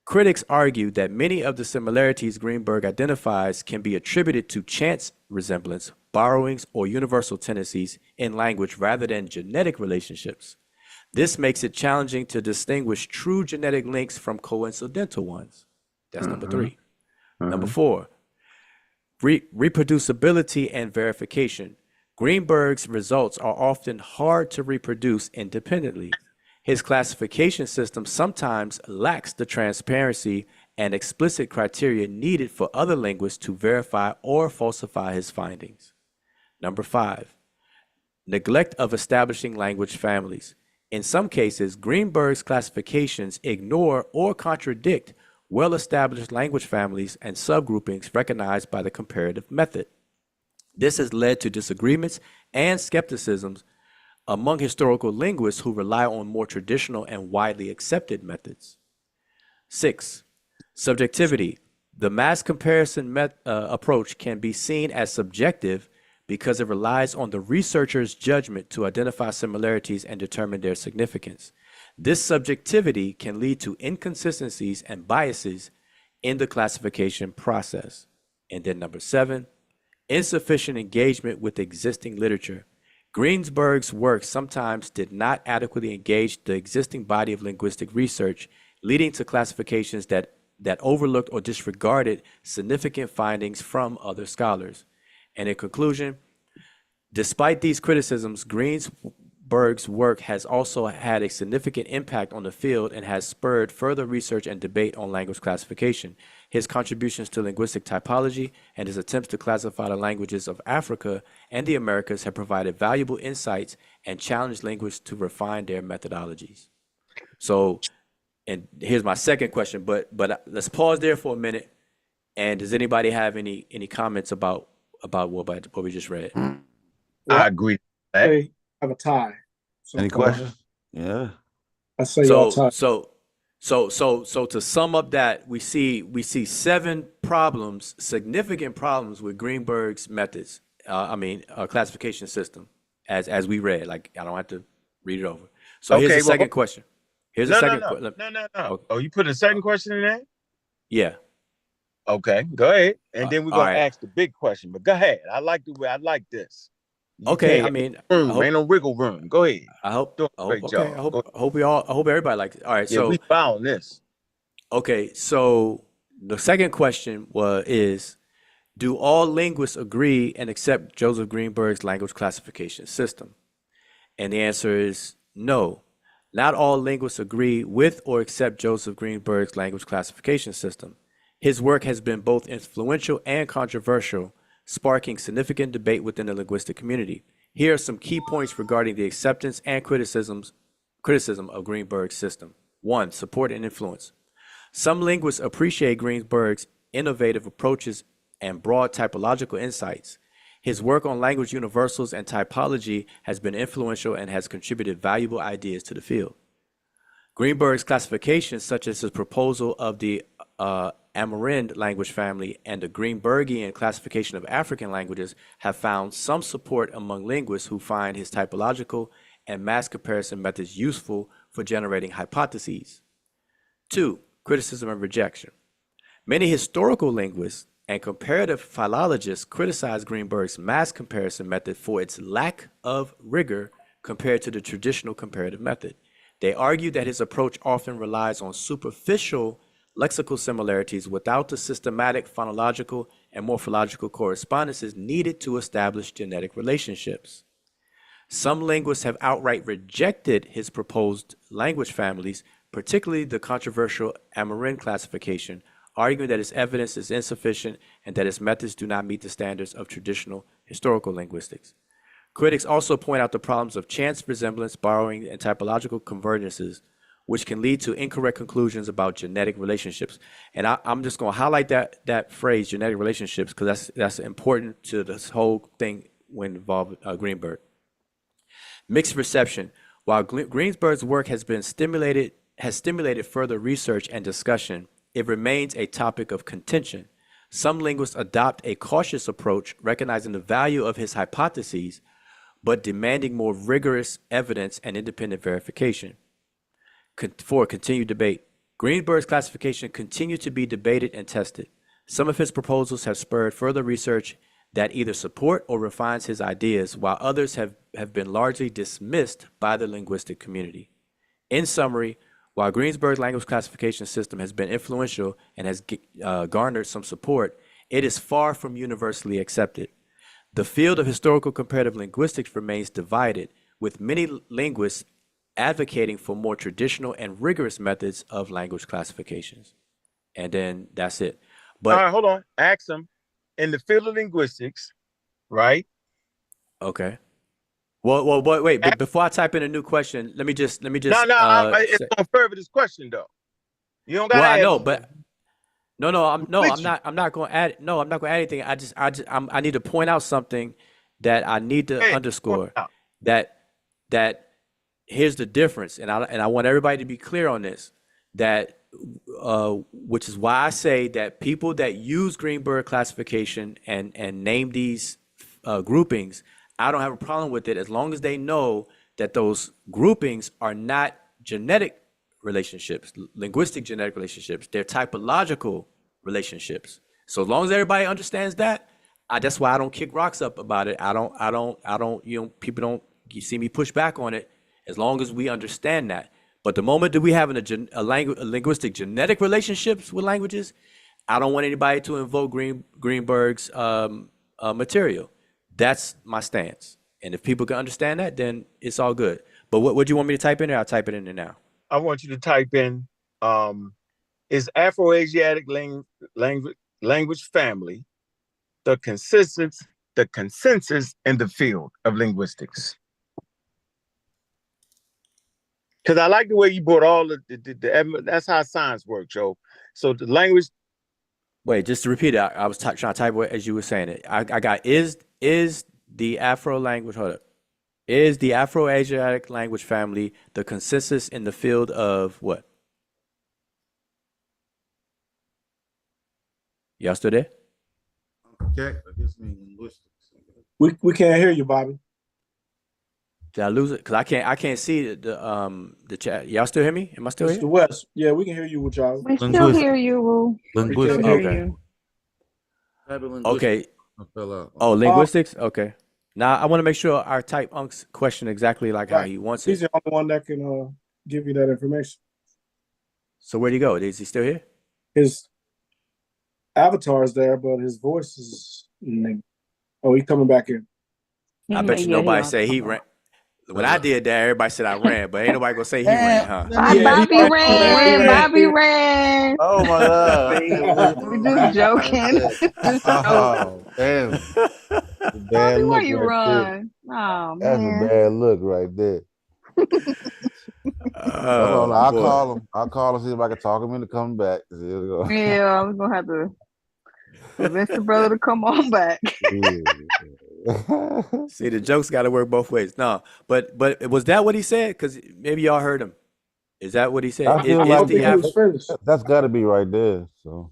Critics argue that many of the similarities Greenberg identifies can be attributed to chance resemblance, borrowings, or universal tendencies in language rather than genetic relationships. This makes it challenging to distinguish true genetic links from coincidental ones. That's number 3. Number 4, reproducibility and verification. Greenberg's results are often hard to reproduce independently. His classification system sometimes lacks the transparency and explicit criteria needed for other linguists to verify or falsify his findings. Number 5, neglect of establishing language families. In some cases, Greenberg's classifications ignore or contradict well-established language families and subgroupings recognized by the comparative method. This has led to disagreements and skepticisms among historical linguists who rely on more traditional and widely accepted methods. 6, subjectivity. The mass comparison approach can be seen as subjective because it relies on the researcher's judgment to identify similarities and determine their significance. This subjectivity can lead to inconsistencies and biases in the classification process. And then number 7, insufficient engagement with existing literature. Greenberg's work sometimes did not adequately engage the existing body of linguistic research, leading to classifications that overlooked or disregarded significant findings from other scholars. And in conclusion, despite these criticisms, Greenberg's work has also had a significant impact on the field and has spurred further research and debate on language classification. His contributions to linguistic typology and his attempts to classify the languages of Africa and the Americas have provided valuable insights and challenged linguists to refine their methodologies. So, and here's my second question, but let's pause there for a minute. And does anybody have any comments about what we just read? I agree. I have a tie. Any questions? Yeah. I say y'all tie. So So to sum up that, we see 7 problems, significant problems with Greenberg's methods. Classification system, as we read. Like, I don't have to read it over. So here's the Okay, well, second question. Here's the no, second no, question. no, no, no. Oh, you put a second question in there? Yeah. Okay, go ahead. And then we're All gonna right. ask the big question. But go ahead. I like the way I like this. You Okay. can't I have mean, room, ain't no wiggle room. Go ahead. I hope. Do a I hope. great Okay. job. Go I hope everybody likes it. All right. Yeah, we So found this. okay. So the second question is, do all linguists agree and accept Joseph Greenberg's language classification system? And the answer is no. Not all linguists agree with or accept Joseph Greenberg's language classification system. His work has been both influential and controversial, sparking significant debate within the linguistic community. Here are some key points regarding the acceptance and criticism of Greenberg's system. 1. Support and influence. Some linguists appreciate Greenberg's innovative approaches and broad typological insights. His work on language universals and typology has been influential and has contributed valuable ideas to the field. Greenberg's classifications, such as his proposal of the Amerind language family and the Greenbergian classification of African languages, have found some support among linguists who find his typological and mass comparison methods useful for generating hypotheses. 2. Criticism and rejection. Many historical linguists and comparative philologists criticize Greenberg's mass comparison method for its lack of rigor compared to the traditional comparative method. They argue that his approach often relies on superficial lexical similarities without the systematic phonological and morphological correspondences needed to establish genetic relationships. Some linguists have outright rejected his proposed language families, particularly the controversial Amerind classification, arguing that his evidence is insufficient and that his methods do not meet the standards of traditional historical linguistics. Critics also point out the problems of chance resemblance, borrowing, and typological convergences, which can lead to incorrect conclusions about genetic relationships. And I'm just going to highlight that phrase, genetic relationships, because that's important to this whole thing when involved Greenberg. Mixed reception. While Greenberg's work has stimulated further research and discussion, it remains a topic of contention. Some linguists adopt a cautious approach, recognizing the value of his hypotheses, but demanding more rigorous evidence and independent verification. For continued debate, Greenberg's classification continued to be debated and tested. Some of his proposals have spurred further research that either support or refines his ideas, while others have been largely dismissed by the linguistic community. In summary, while Greenberg's language classification system has been influential and has garnered some support, it is far from universally accepted. The field of historical comparative linguistics remains divided, with many linguists advocating for more traditional and rigorous methods of language classifications. And then that's it. But all right, hold on. Ask them in the field of linguistics, right? Okay. Well, wait. But before I type in a new question, let me just. No, it's gonna further this question though. You don't got. Well, I know, but I'm not going to add. No, I'm not going to add anything. I need to point out something that I need to underscore. That here's the difference, and I want everybody to be clear on this. That which is why I say that people that use Greenberg classification and name these groupings, I don't have a problem with it as long as they know that those groupings are not genetic relationships, linguistic genetic relationships. They're typological relationships. So as long as everybody understands that, that's why I don't kick rocks up about it. I don't, people don't, you see me push back on it as long as we understand that. But the moment that we have a linguistic genetic relationships with languages, I don't want anybody to invoke Greenberg's material. That's my stance. And if people can understand that, then it's all good. But what do you want me to type in there? I'll type it in there now. I want you to type in, is afroasiatic language family the consensus in the field of linguistics? Because I like the way you brought all the that's how science works, Joe. So the language. Wait, just to repeat it, I was trying to type it as you were saying it. I got is the Afro language. Hold up. Is the Afroasiatic language family the consensus in the field of what? Y'all still there? Okay, I guess me linguistics. We can't hear you, Bobby. Did I lose it? Cause I can't see the chat. Y'all still hear me? Am I still Mr. here? West, yeah, we can hear you, Wujala. We still Linguistic. hear you, Wu. We Linguistic. still hear Okay. you. Type of linguistics. Okay. I fell out. Oh, linguistics. Okay. Now I want to make sure I type Unc's question exactly like how Right. he wants He's it. the only one that can give you that information. So where'd he go? Is he still here? His avatar is there, but his voice is. Oh, he's coming back in. I bet you nobody say he ran. When I did that, everybody said I ran, but ain't nobody gonna say he ran, huh? Bobby ran. Bobby ran. Oh my God! We just joking. Oh damn! Bad Bobby, why look you right there. run? Oh That's a man. bad look right there. Hold on, I'll call him. I'll call him, see if I can talk him into coming back. Here we go. Yeah, I'm gonna have to convince the brother to come on back. See, the jokes got to work both ways. No, but was that what he said? Because maybe y'all heard him. Is that what he said? I feel Is like the that's got to be right there. So,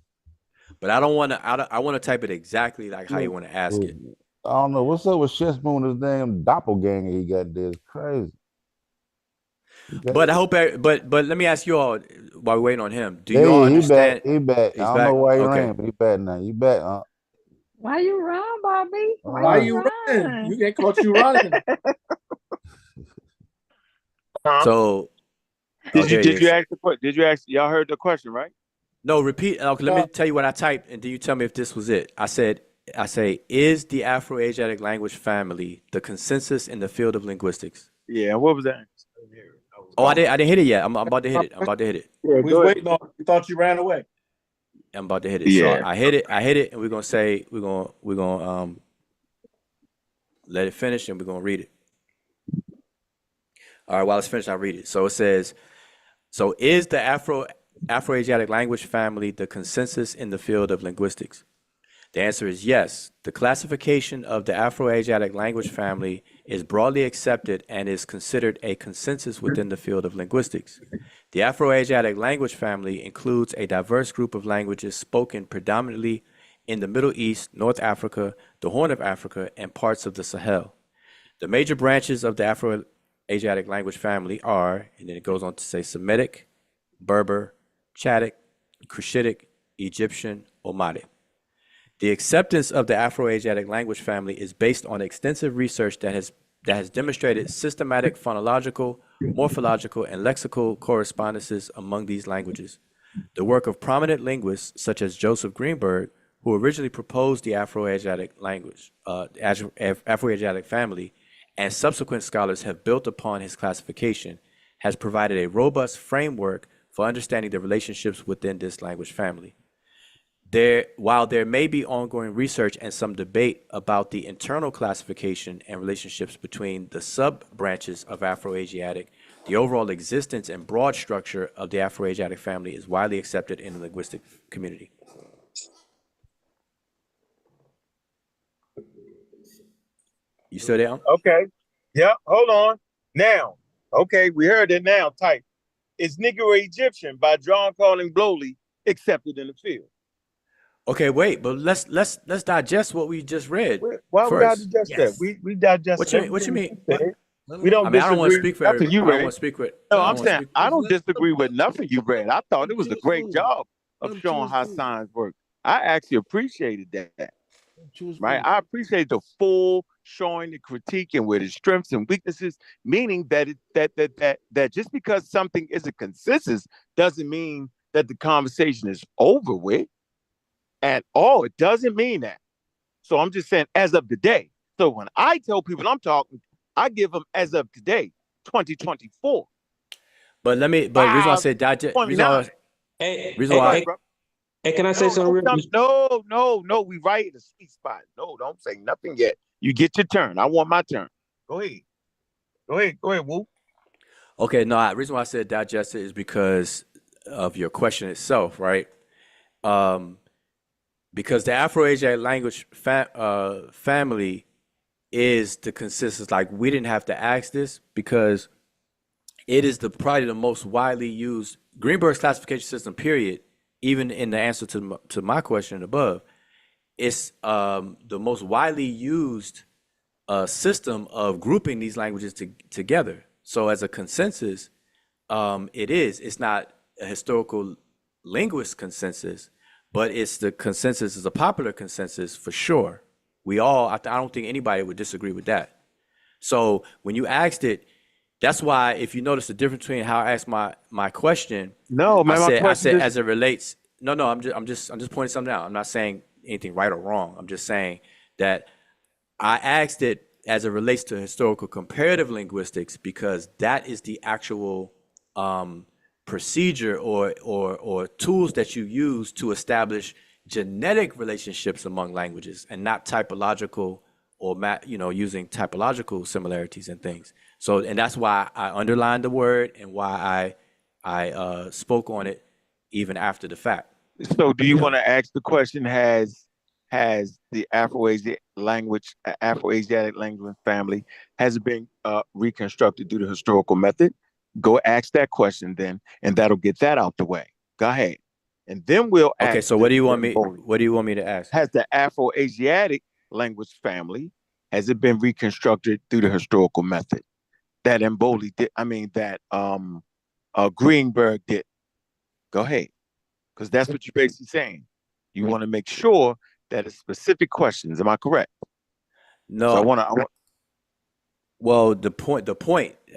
but I don't want to. I want to type it exactly like how you want to ask it. I don't know what's up with Chessmoon. His damn doppelganger he got there is crazy. But I hope. But let me ask you all while we're waiting on him. Do Yeah, you all he understand? back. He back. He's I don't back? know why he Okay. ran, but he back now. You back, huh? Why you run, Bobby? Why you running? You get caught you running. So Did you ask the question? Did you ask? Y'all heard the question, right? No, repeat. Okay, let me tell you what I typed, and then you tell me if this was it. I say, is the Afroasiatic language family the consensus in the field of linguistics? Yeah. What was that? Oh, I didn't hit it yet. I'm about to hit it. I'm about to hit it. We was waiting on. We thought you ran away. I'm about to hit it. Yeah. So I hit it, and we're gonna let it finish, and we're gonna read it. All right, while it's finished, I'll read it. So it says, so is the Afroasiatic language family the consensus in the field of linguistics? The answer is yes. The classification of the Afroasiatic language family is broadly accepted and is considered a consensus within the field of linguistics. The Afroasiatic language family includes a diverse group of languages spoken predominantly in the Middle East, North Africa, the Horn of Africa, and parts of the Sahel. The major branches of the Afroasiatic language family are, and then it goes on to say Semitic, Berber, Chadic, Cushitic, Egyptian, Omatic. The acceptance of the Afroasiatic language family is based on extensive research that has demonstrated systematic phonological, morphological, and lexical correspondences among these languages. The work of prominent linguists such as Joseph Greenberg, who originally proposed the Afroasiatic language, Afroasiatic family, and subsequent scholars have built upon his classification, has provided a robust framework for understanding the relationships within this language family. While there may be ongoing research and some debate about the internal classification and relationships between the sub-branches of Afroasiatic, the overall existence and broad structure of the Afroasiatic family is widely accepted in the linguistic community. You still there? Okay. Yeah. Hold on. Now. Okay, we heard it now. Type. Is Negro Egyptian by John Calling Blowley accepted in the field? Okay, wait, but let's digest what we just read. Why we gotta first. digest that? We digest What you mean? We don't I mean, I don't want to disagree speak with for nothing you I don't read. want to speak with. No, I'm saying I don't disagree with nothing you read. I thought it was a great job of showing how science works. I actually appreciated that. Right? I appreciate the full showing, the critique, and where the strengths and weaknesses, meaning that that just because something is a consensus doesn't mean that the conversation is over with at all. It doesn't mean that. So I'm just saying as of today. So when I tell people I'm talking, I give them as of today, 2024. But let me. But reason why I said digest. Reason why. Hey, can I say something real quick? No. We right in the sweet spot. No, don't say nothing yet. You get your turn. I want my turn. Go ahead, Woo. Okay, no. Reason why I said digest it is because of your question itself, right? Because the Afroasiatic language family is the consensus. Like, we didn't have to ask this because it is probably the most widely used Greenberg's classification system. Period even in the answer to my question above, it's the most widely used system of grouping these languages together. So as a consensus, it's not a historical linguist consensus, but it's the consensus, is a popular consensus for sure. I don't think anybody would disagree with that. So when you asked it, that's why if you notice the difference between how I asked my question, No, man, I said as it relates. No, I'm just pointing something out. I'm not saying anything right or wrong. I'm just saying that I asked it as it relates to historical comparative linguistics because that is the actual procedure or tools that you use to establish genetic relationships among languages, and not typological or using typological similarities and things. So, and that's why I underlined the word and why I spoke on it even after the fact. So do you want to ask the question, has the Afroasiatic language family, has it been reconstructed through the historical method? Go ask that question then, and that'll get that out the way. Go ahead. And then we'll ask. Okay, so what do you want me to ask? Has the Afroasiatic language family, has it been reconstructed through the historical method? That Mboli did, that Greenberg did. Go ahead. Because that's what you're basically saying. You want to make sure that it's specific questions. Am I correct? No. So I want. Well, the point.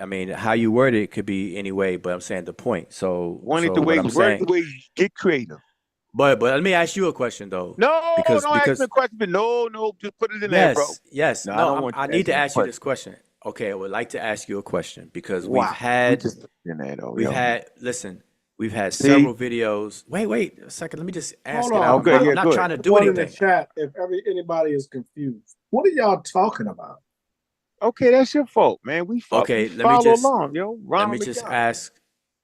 I mean, how you word it could be any way, but I'm saying the point. So the way you get creative. But let me ask you a question though. No, don't ask me a question. But no, just put it in there, bro. Yes. No, I need to ask you this question. Okay, I would like to ask you a question because we've had several videos. Wait a second. Let me just ask it out. I'm not trying to do anything. In the chat, if anybody is confused, what are y'all talking about? Okay, that's your fault, man. Okay, let me just ask.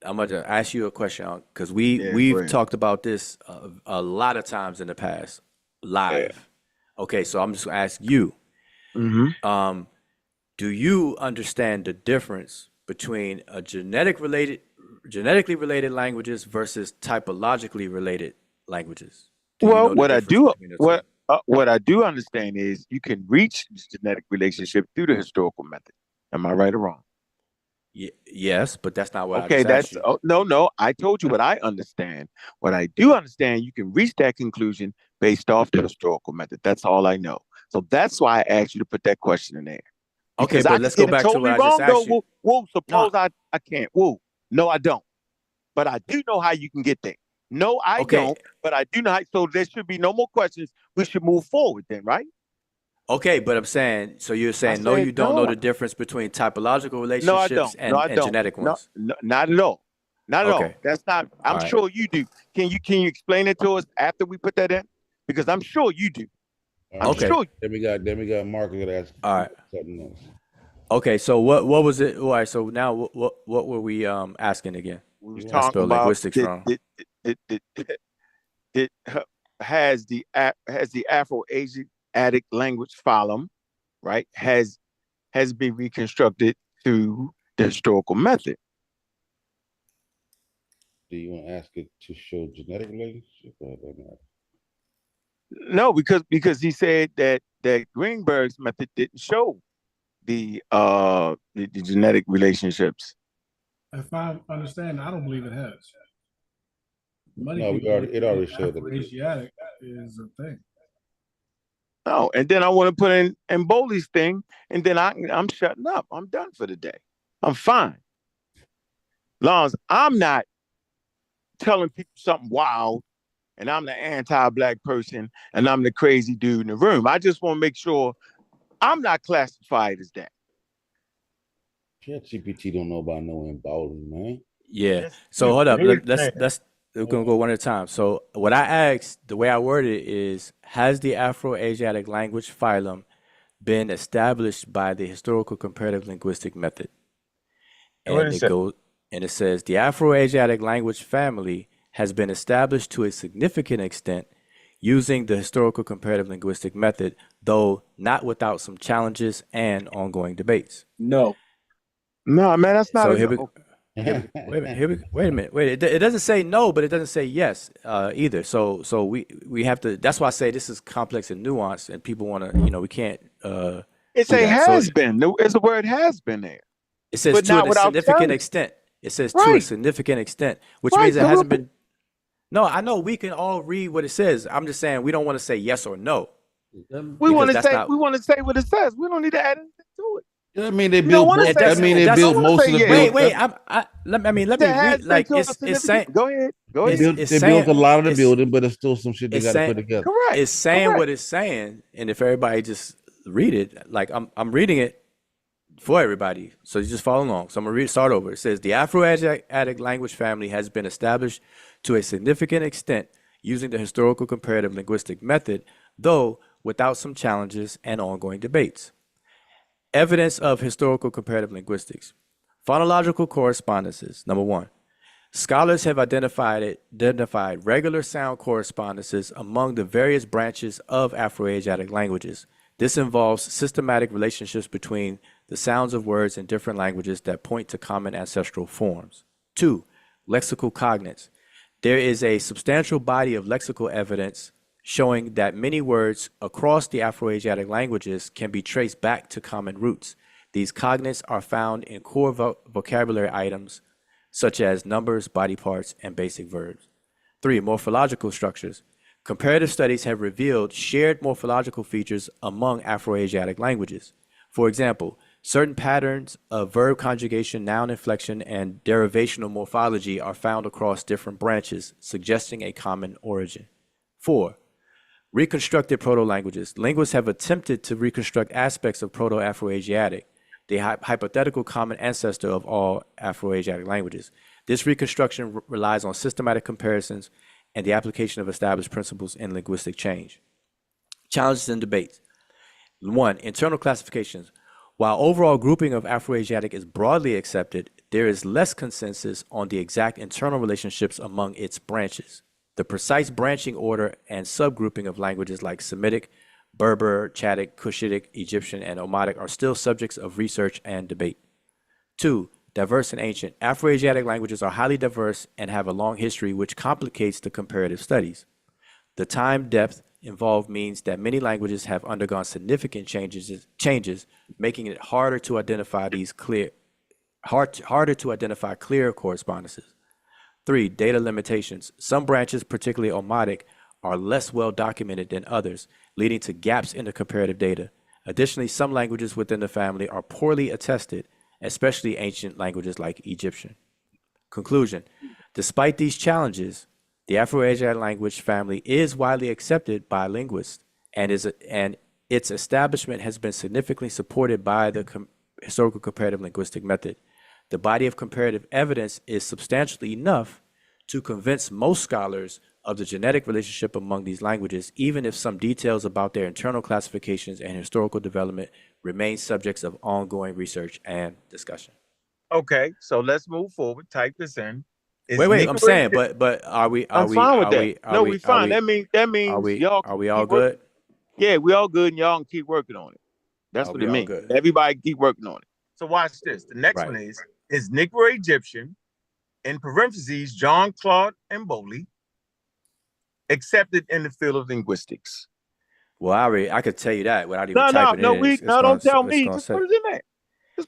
I'm gonna ask you a question because we've talked about this a lot of times in the past live. Yeah. Okay, so I'm just gonna ask you. Mm-hmm. Do you understand the difference between a genetically related languages versus typologically related languages? Well, what I do understand is you can reach this genetic relationship through the historical method. Am I right or wrong? Yes, but that's not what I just asked you. No. I told you what I understand. What I do understand, you can reach that conclusion based off the historical method. That's all I know. So that's why I asked you to put that question in there. Okay, but let's go back to what I just asked you. Suppose I can't. No, I don't. But I do know how you can get there. No, I don't. But I do know how. So there should be no more questions. We should move forward then, right? Okay, but I'm saying, so you're saying you don't know the difference between typological relationships and genetic ones? No, not at all. Not at all. That's not. I'm sure you do. Can you explain it to us after we put that in? Because I'm sure you do. I'm sure. Then we got Mark gonna ask something else. Okay, so what was it? All right, so now what were we asking again? We was talking about linguistics wrong. Has the Afroasiatic language phylum, right, has been reconstructed through the historical method? Do you want to ask it to show genetic relationship or not? No, because he said that Greenberg's method didn't show the genetic relationships. If I understand, I don't believe it has. It already showed that Afroasiatic is a thing. No, and then I want to put in Mboli's thing, and then I'm shutting up. I'm done for the day. I'm fine. Long as I'm not telling people something wild, and I'm the anti-Black person, and I'm the crazy dude in the room. I just want to make sure I'm not classified as that. ChatGPT don't know about no embalming, man. Yeah. So hold up. Let's we're gonna go one at a time. So what I asked, the way I worded it is, has the Afroasiatic language phylum been established by the historical comparative linguistic method? And it says the Afroasiatic language family has been established to a significant extent using the historical comparative linguistic method, though not without some challenges and ongoing debates. No, man, that's not. Wait a minute. It doesn't say no, but it doesn't say yes either. So we have to. That's why I say this is complex and nuanced, and people want to. We can't It's do a that. So has been. It's the word has been there. it says But to not a without significant challenge. extent. It says to a Right. significant extent, which Right. means it So hasn't been. No, I know we can all read what it says. I'm just saying we don't want to say yes or no. we want to that's say not- we want to say what it says. We don't need to add anything to it. I mean, they You don't built. want to say I mean, they that. built I wanna most say of the. yeah. Wait. Let me There has read. been Like to a it's significant- saying. Go ahead. Go They ahead. built, It's saying- a lot of the it's- building, but it's still some shit they it's got to saying- put together. Correct. It's saying Correct. what it's saying, and if everybody just read it, like I'm reading it for everybody, so you just follow along. So I'm gonna start over. It says the Afroasiatic language family has been established to a significant extent using the historical comparative linguistic method, though without some challenges and ongoing debates. Evidence of historical comparative linguistics. Phonological correspondences. Number one. Scholars have identified regular sound correspondences among the various branches of Afroasiatic languages. This involves systematic relationships between the sounds of words in different languages that point to common ancestral forms. 2. Lexical cognates. There is a substantial body of lexical evidence showing that many words across the Afroasiatic languages can be traced back to common roots. These cognates are found in core vocabulary items such as numbers, body parts, and basic verbs. 3. Morphological structures. Comparative studies have revealed shared morphological features among Afroasiatic languages. For example, certain patterns of verb conjugation, noun inflection, and derivational morphology are found across different branches, suggesting a common origin. 4. Reconstructed proto-languages. Linguists have attempted to reconstruct aspects of Proto-Afroasiatic, the hypothetical common ancestor of all Afroasiatic languages. This reconstruction relies on systematic comparisons and the application of established principles in linguistic change. Challenges and debates. 1. Internal classifications. While overall grouping of Afroasiatic is broadly accepted, there is less consensus on the exact internal relationships among its branches. The precise branching order and subgrouping of languages like Semitic, Berber, Chadic, Cushitic, Egyptian, and Omotic are still subjects of research and debate. 2. Diverse and ancient. Afroasiatic languages are highly diverse and have a long history, which complicates the comparative studies. The time depth involved means that many languages have undergone significant changes, making it harder to identify clear correspondences. 3. Data limitations. Some branches, particularly Omotic, are less well documented than others, leading to gaps in the comparative data. Additionally, some languages within the family are poorly attested, especially ancient languages like Egyptian. Conclusion. Despite these challenges, the Afroasiatic language family is widely accepted by linguists, and its establishment has been significantly supported by the historical comparative linguistic method. The body of comparative evidence is substantial enough to convince most scholars of the genetic relationship among these languages, even if some details about their internal classifications and historical development remain subjects of ongoing research and discussion. Okay, so let's move forward. Type this in. Wait. I'm saying, but are we? I'm fine with that. No, we fine. That means y'all. Are we all good? Yeah, we all good, and y'all can keep working on it. That's what it means. Everybody keep working on it. So watch this. The next one is Negro Egyptian, in parentheses, John Claude Mboli, accepted in the field of linguistics. Well, I could tell you that without even typing it in. Don't tell me. Just put it in there.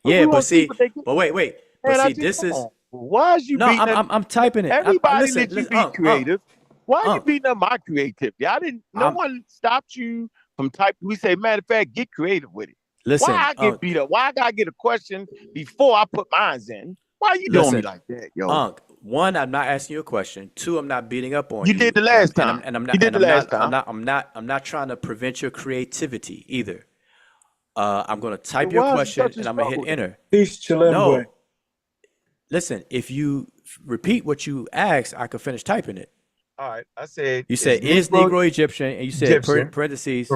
Yeah, but wait. But see, this is why is you? No, I'm typing it. Everybody let you be creative. Why are you beating up my creativity? No one stopped you from typing. We say, matter of fact, get creative with it. Listen, why I get beat up? Why I gotta get a question before I put mine in? Why are you doing me like that, yo? One, I'm not asking you a question. Two, I'm not beating up on you. You did the last time. And I'm not. You did the last time. I'm not trying to prevent your creativity either. I'm gonna type your question and I'm gonna hit enter. Peace, Chilembo. Listen, if you repeat what you asked, I could finish typing it. All right, I said. You said is Negro Egyptian, and you said parentheses.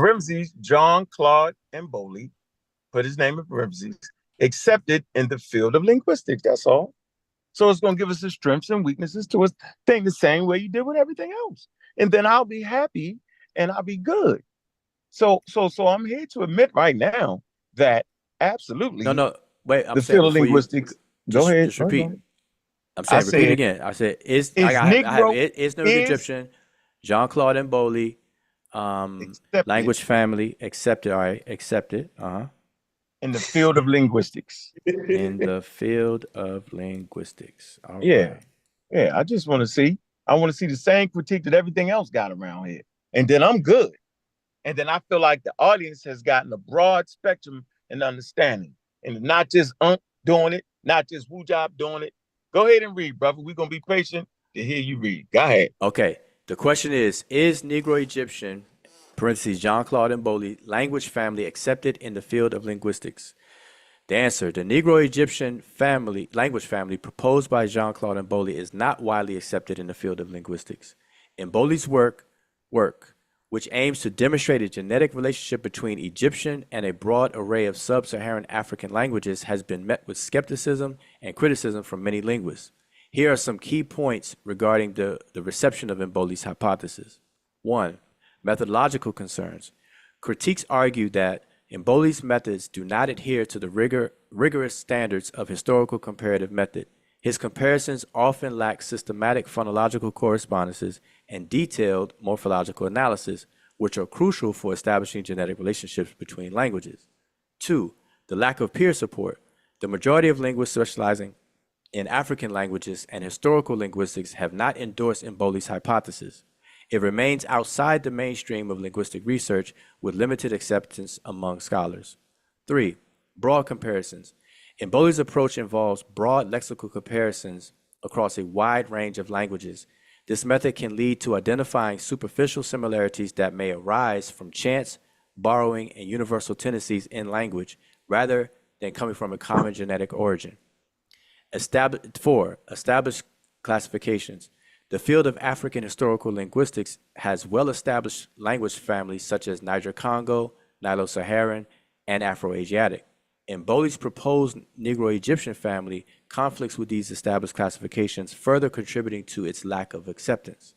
John Claude Mboli, put his name in parentheses, accepted in the field of linguistics. That's all. So it's going to give us the strengths and weaknesses to us. Think the same way you did with everything else, and then I'll be happy and I'll be good. So I'm here to admit right now that absolutely. No, wait. I'm the field of linguistics. Go ahead. Just repeat. I'm I saying, repeat it said, again. I said, is I have Negro is Negro is Egyptian, Jean-Claude Mboli, accepted language family, accepted, all right, accepted, in the field of linguistics. in the field of linguistics. All Yeah. right. Yeah. I just want to see. I want to see the same critique that everything else got around here. And then I'm good. And then I feel like the audience has gotten a broad spectrum and understanding. And not just doing it, not just Wu Job doing it. Go ahead and read, brother. We're gonna be patient to hear you read. Go ahead. Okay. The question is Negro Egyptian, parentheses, Jean-Claude Mboli, language family accepted in the field of linguistics? The answer, the Negro Egyptian family, language family proposed by Jean-Claude Mboli is not widely accepted in the field of linguistics. Mboli's work, which aims to demonstrate a genetic relationship between Egyptian and a broad array of sub-Saharan African languages, has been met with skepticism and criticism from many linguists. Here are some key points regarding the reception of Mboli's hypothesis. 1. Methodological concerns. Critiques argue that Mboli's methods do not adhere to the rigorous standards of historical comparative method. His comparisons often lack systematic phonological correspondences and detailed morphological analysis, which are crucial for establishing genetic relationships between languages. 2. The lack of peer support. The majority of linguists specializing in African languages and historical linguistics have not endorsed Mboli's hypothesis. It remains outside the mainstream of linguistic research with limited acceptance among scholars. 3. Broad comparisons. Mboli's approach involves broad lexical comparisons across a wide range of languages. This method can lead to identifying superficial similarities that may arise from chance, borrowing, and universal tendencies in language, rather than coming from a common genetic origin. 4. Established classifications. The field of African historical linguistics has well-established language families such as Niger-Congo, Nilo-Saharan, and Afroasiatic. Mboli's proposed Negro-Egyptian family conflicts with these established classifications, further contributing to its lack of acceptance.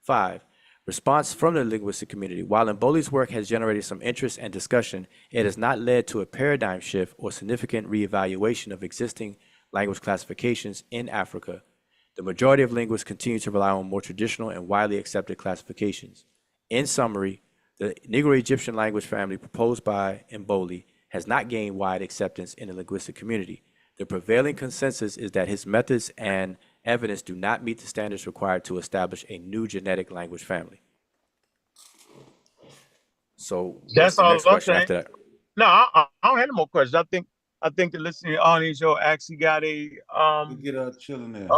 5. Response from the linguistic community. While Mboli's work has generated some interest and discussion, it has not led to a paradigm shift or significant reevaluation of existing language classifications in Africa. The majority of linguists continue to rely on more traditional and widely accepted classifications. In summary, the Negro-Egyptian language family proposed by Mboli has not gained wide acceptance in the linguistic community. The prevailing consensus is that his methods and evidence do not meet the standards required to establish a new genetic language family. So what's That's the all next I'm question saying. after that? No, I don't have no more questions. I think the listening audience, yo, actually got We get chilling there.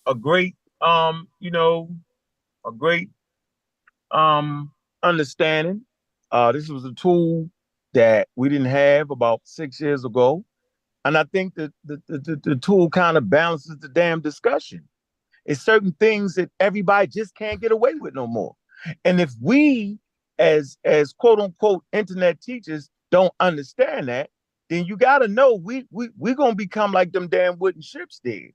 a great a great understanding. This was a tool that we didn't have about 6 years ago. And I think that the tool kind of balances the damn discussion. It's certain things that everybody just can't get away with no more. And if we, as quote unquote internet teachers, don't understand that, then you got to know we're gonna become like them damn wooden ships did.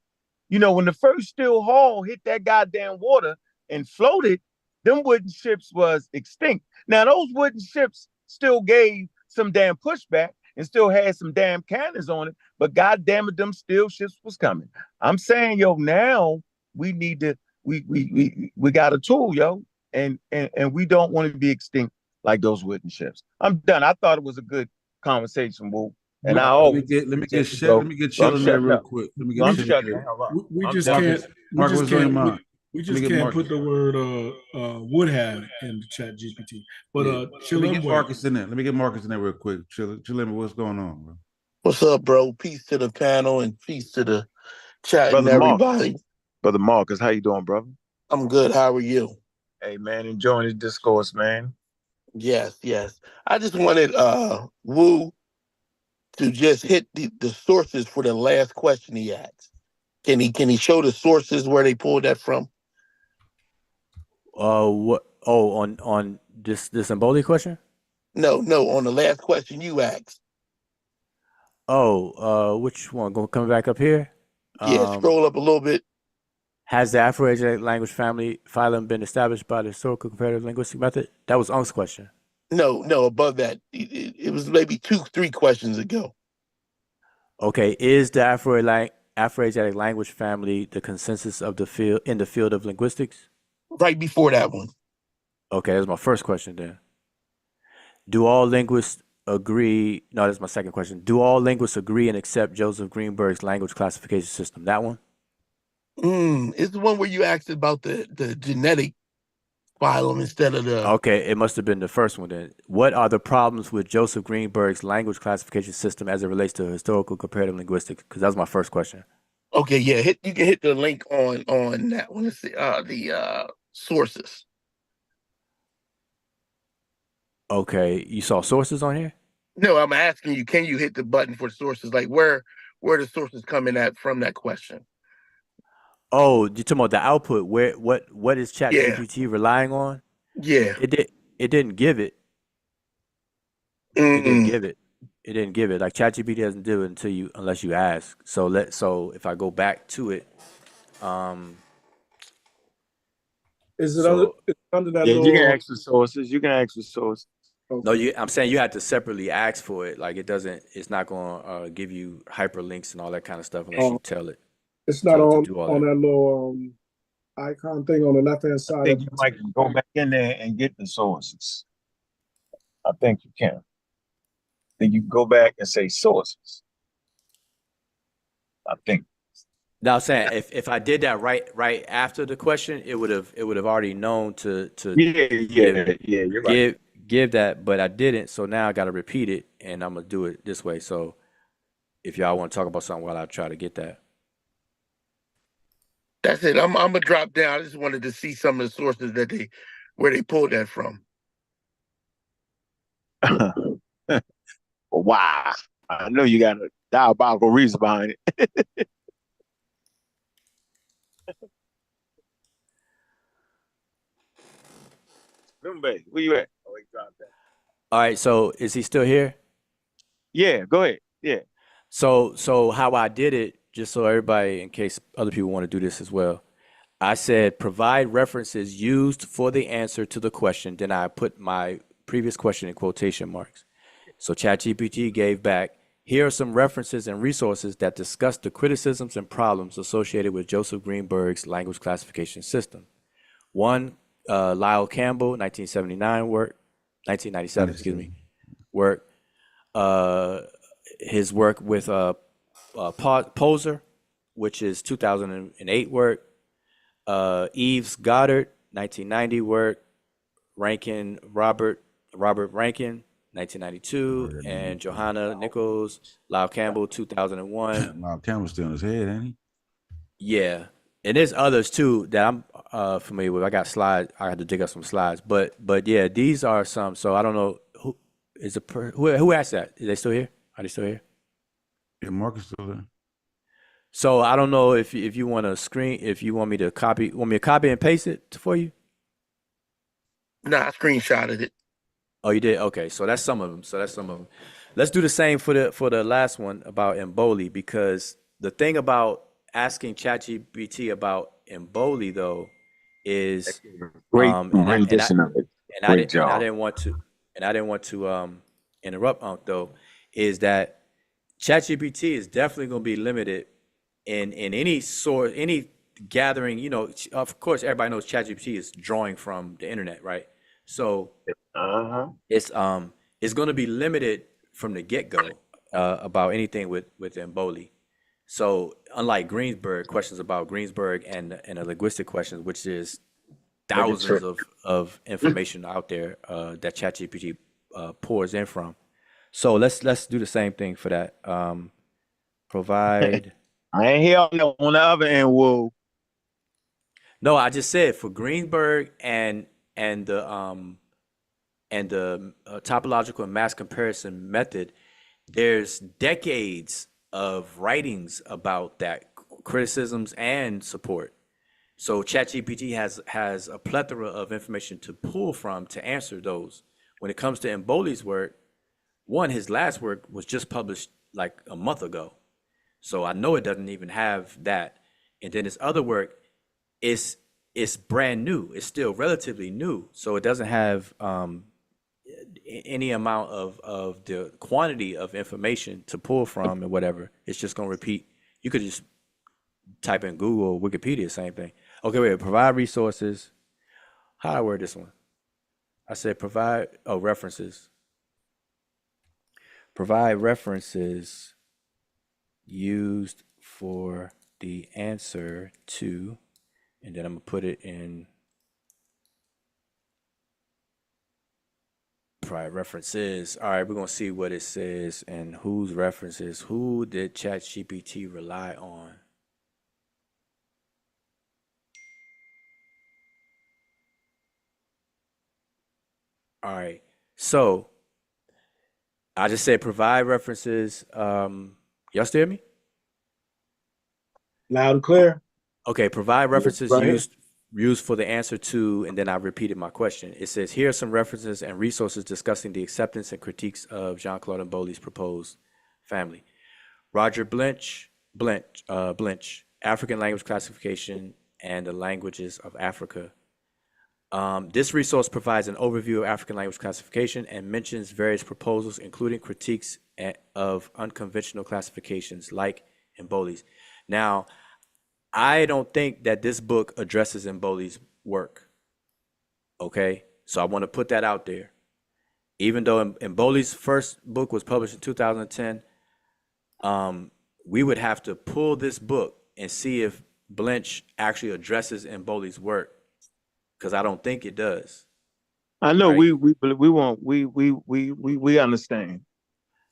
When the first steel hull hit that goddamn water and floated, them wooden ships was extinct. Now those wooden ships still gave some damn pushback and still had some damn cannons on it, but goddamn it, them steel ships was coming. I'm saying, yo, now we need to we got a tool, yo, and we don't want to be extinct like those wooden ships. I'm done. I thought it was a good conversation, Woo. And I always let me get chilling there real quick. Let me get shutting the hell up. We I'm just done. can't. Marcus, what's on your mind? We just can't put the word would have in the chat GPT. But let me get Marcus in there. Let me get Marcus in there real quick. Chill, what's going on, bro? What's up, bro? Peace to the panel and peace to the chat and Brother everybody. Brother Marcus, how you doing, brother? I'm good. How are you? Hey, man, enjoying the discourse, man. Yes. I just wanted Wu to just hit the sources for the last question he asked. Can he show the sources where they pulled that from? What? Oh, on this Mboli question? No, on the last question you asked. Oh, which one? Coming back up here? Yeah, scroll up a little bit. Has the Afroasiatic language family phylum been established by the historical comparative linguistic method? That was Unk's question. No, above that. It was maybe 2-3 questions ago. Okay, is the Afroasiatic language family the consensus of the field in the field of linguistics? Right before that one. Okay, that's my first question then. Do all linguists agree? No, that's my second question. Do all linguists agree and accept Joseph Greenberg's language classification system? That one? It's the one where you asked about the genetic phylum instead of the. Okay, it must have been the first one then. What are the problems with Joseph Greenberg's language classification system as it relates to historical comparative linguistics? Because that was my first question. Okay, yeah, you can hit the link on that one. Let's see, the sources. Okay, you saw sources on here? No, I'm asking you, can you hit the button for sources? Like where the sources coming at from that question? Oh, you're talking about the output. What is Yeah, ChatGPT relying on? yeah. It didn't give it. It didn't Mm. give it. It didn't give it. Like ChatGPT doesn't do it unless you ask. So if I go back to it, Is it so under that Yeah, you can little? ask for sources. You can ask for sources. no, Okay. I'm saying you have to separately ask for it. Like it's not going to give you hyperlinks and all that kind of stuff unless you tell it It's not to on do all on that. that little icon thing on the left hand I side. think you might can go back in there and get the sources. I think you can. Then you can go back and say sources. I think. Now I'm saying if I did that right after the question, it would have already known to Yeah, you're right. give that, but I didn't. So now I got to repeat it, and I'm gonna do it this way. So if y'all want to talk about something, while I try to get that. That's it. I'm gonna drop down. I just wanted to see some of the sources where they pulled that from. Wow. I know you got a diabolical reason behind it. Remember, where you at? Oh, he dropped that. All right. So is he still here? Yeah, go ahead. Yeah. So how I did it, just so everybody, in case other people want to do this as well, I said provide references used for the answer to the question. Then I put my previous question in quotation marks. So ChatGPT gave back, here are some references and resources that discuss the criticisms and problems associated with Joseph Greenberg's language classification system. One, Lyle Campbell, 1997, excuse me, work. His work with Poser, which is 2008 work. Eves Goddard, 1990 work. Robert Rankin, 1992, and Johanna Nichols, Lyle Campbell, 2001. Lyle Campbell's still in his head, ain't he? Yeah, and there's others too that I'm familiar with. I got slides. I had to dig up some slides, but yeah, these are some. So I don't know who is who asked that. Is they still here? Are they still here? Yeah, Marcus still there. So I don't know if you want to if you want me to copy and paste it for you. Nah, I screenshotted it. Oh, you did? Okay, so that's some of them. Let's do the same for the last one about Emboli, because the thing about asking ChatGPT about Emboli though is Great and rendition of it. I Great job. didn't want to interrupt Unc though, is that ChatGPT is definitely going to be limited in any gathering. You know, of course, everybody knows ChatGPT is drawing from the internet, right? So it's going to be limited from the get go about anything with Emboli. So unlike Greensberg, questions about Greensberg and a linguistic question, which is thousands of information out there that ChatGPT pours in from. So let's do the same thing for that. Provide. I ain't here on the other end, whoa. No, I just said for Greenberg and the topological and mass comparison method, there's decades of writings about that, criticisms and support. So ChatGPT has a plethora of information to pull from to answer those. When it comes to Emboli's work, his last work was just published like a month ago. So I know it doesn't even have that. And then his other work is brand new. It's still relatively new. So it doesn't have any amount of the quantity of information to pull from and whatever. It's just going to repeat. You could just type in Google, Wikipedia, same thing. Okay, wait, provide resources. How do I word this one? I said references. Provide references used for the answer to, and then I'm gonna put it in provide references. All right, we're gonna see what it says and whose references. Who did ChatGPT rely on? All right, so I just said provide references. Y'all still hear me? Loud and clear. Okay, provide references Right here. used for the answer to, and then I repeated my question. It says here are some references and resources discussing the acceptance and critiques of Jean-Claude Mboli's proposed family. Roger Blinch, African Language Classification and the Languages of Africa. This resource provides an overview of African language classification and mentions various proposals, including critiques of unconventional classifications like Mboli's. Now, I don't think that this book addresses Mboli's work. Okay, so I want to put that out there. Even though Mboli's first book was published in 2010, we would have to pull this book and see if Blinch actually addresses Mboli's work, because I don't think it does. I know Right? we understand.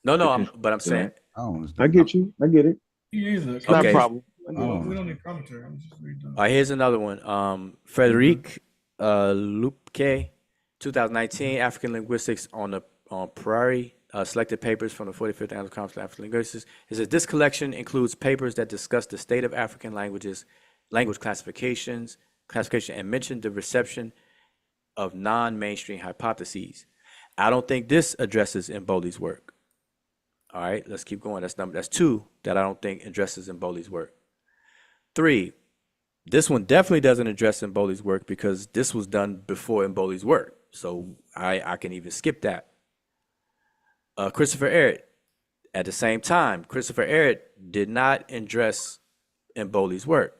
No, but I'm saying I don't I understand. get you. I get it. Either. It's not a Okay. problem. We don't need commentary. I'm just reading. All right, here's another one. Frederic Lupke, 2019, African Linguistics on Prairie, selected papers from the 45th Annual Conference of African Linguistics. It says this collection includes papers that discuss the state of African languages, language classification, and mention the reception of non-mainstream hypotheses. I don't think this addresses Mboli's work. All right, let's keep going. That's two that I don't think addresses Mboli's work. 3, this one definitely doesn't address Mboli's work because this was done before Mboli's work. So I can even skip that. Christopher Ehret, at the same time, Christopher Ehret did not address Mboli's work.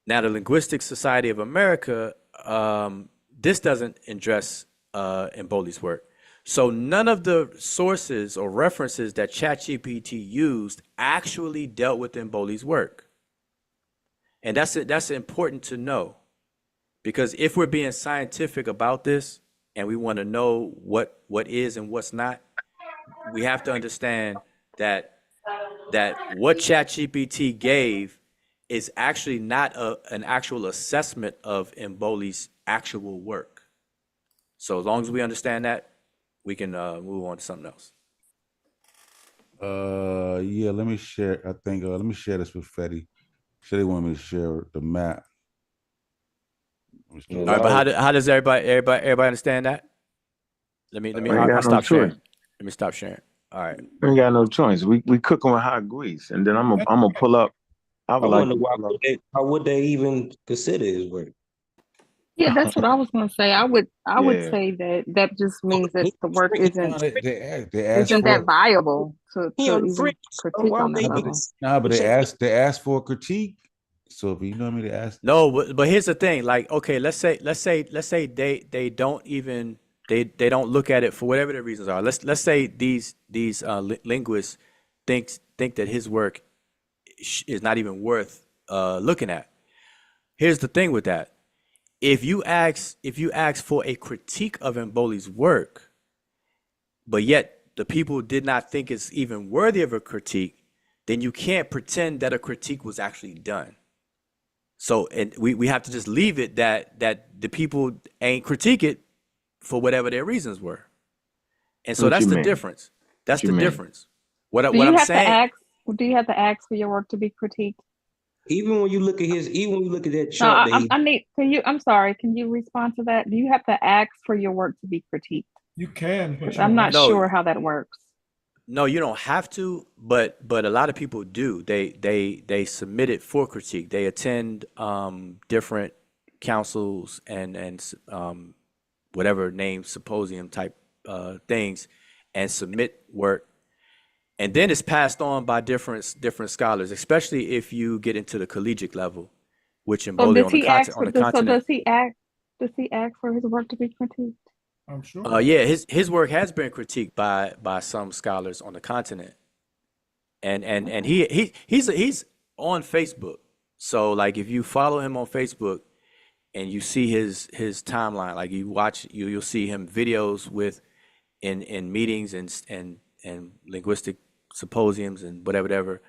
Now, the Linguistic Society of America, this doesn't address Mboli's work. So none of the sources or references that ChatGPT used actually dealt with Mboli's work. And that's important to know, because if we're being scientific about this and we want to know what is and what's not, we have to understand that what ChatGPT gave is actually not an actual assessment of Mboli's actual work. So as long as we understand that, we can move on to something else. Yeah, let me share. I think let me share this with Fetty. Fetty wanted me to share the map. All right, but how does everybody understand that? I'll stop sharing. Let me stop sharing. All right. We ain't got no choice. We cooking with hot grease, and then I'm gonna pull up. I wonder why would they even consider his work? Yeah, that's what I was going to say. I would Yeah. say that just means that the work isn't They that viable to He on even French. critique on that level. Nah, but they asked for a critique. So if you know me, they asked. No, but here's the thing. Like, okay, let's say they don't even they don't look at it for whatever the reasons are. Let's say these linguists think that his work is not even worth looking at. Here's the thing with that. If you ask for a critique of Mboli's work, but yet the people did not think it's even worthy of a critique, then you can't pretend that a critique was actually done. So, and we have to just leave it that the people ain't critique it for whatever their reasons were. And so that's the difference. That's the difference. What I'm saying. Do you have to ask for your work to be critiqued? Even when you look at that chart, I'm sorry. Can you respond to that? Do you have to ask for your work to be critiqued? You can, but I'm not sure how that works. No, you don't have to, but a lot of people do. They submit it for critique. They attend different councils and whatever name symposium type things and submit work. And then it's passed on by different scholars, especially if you get into the collegiate level, which in So Boli does on the he ask for continent. does he ask for his work to be critiqued? I'm sure. Yeah, his work has been critiqued by some scholars on the continent, and he's on Facebook. So like if you follow him on Facebook and you see his timeline, like you watch you'll see him videos with in meetings and linguistic symposiums and whatever,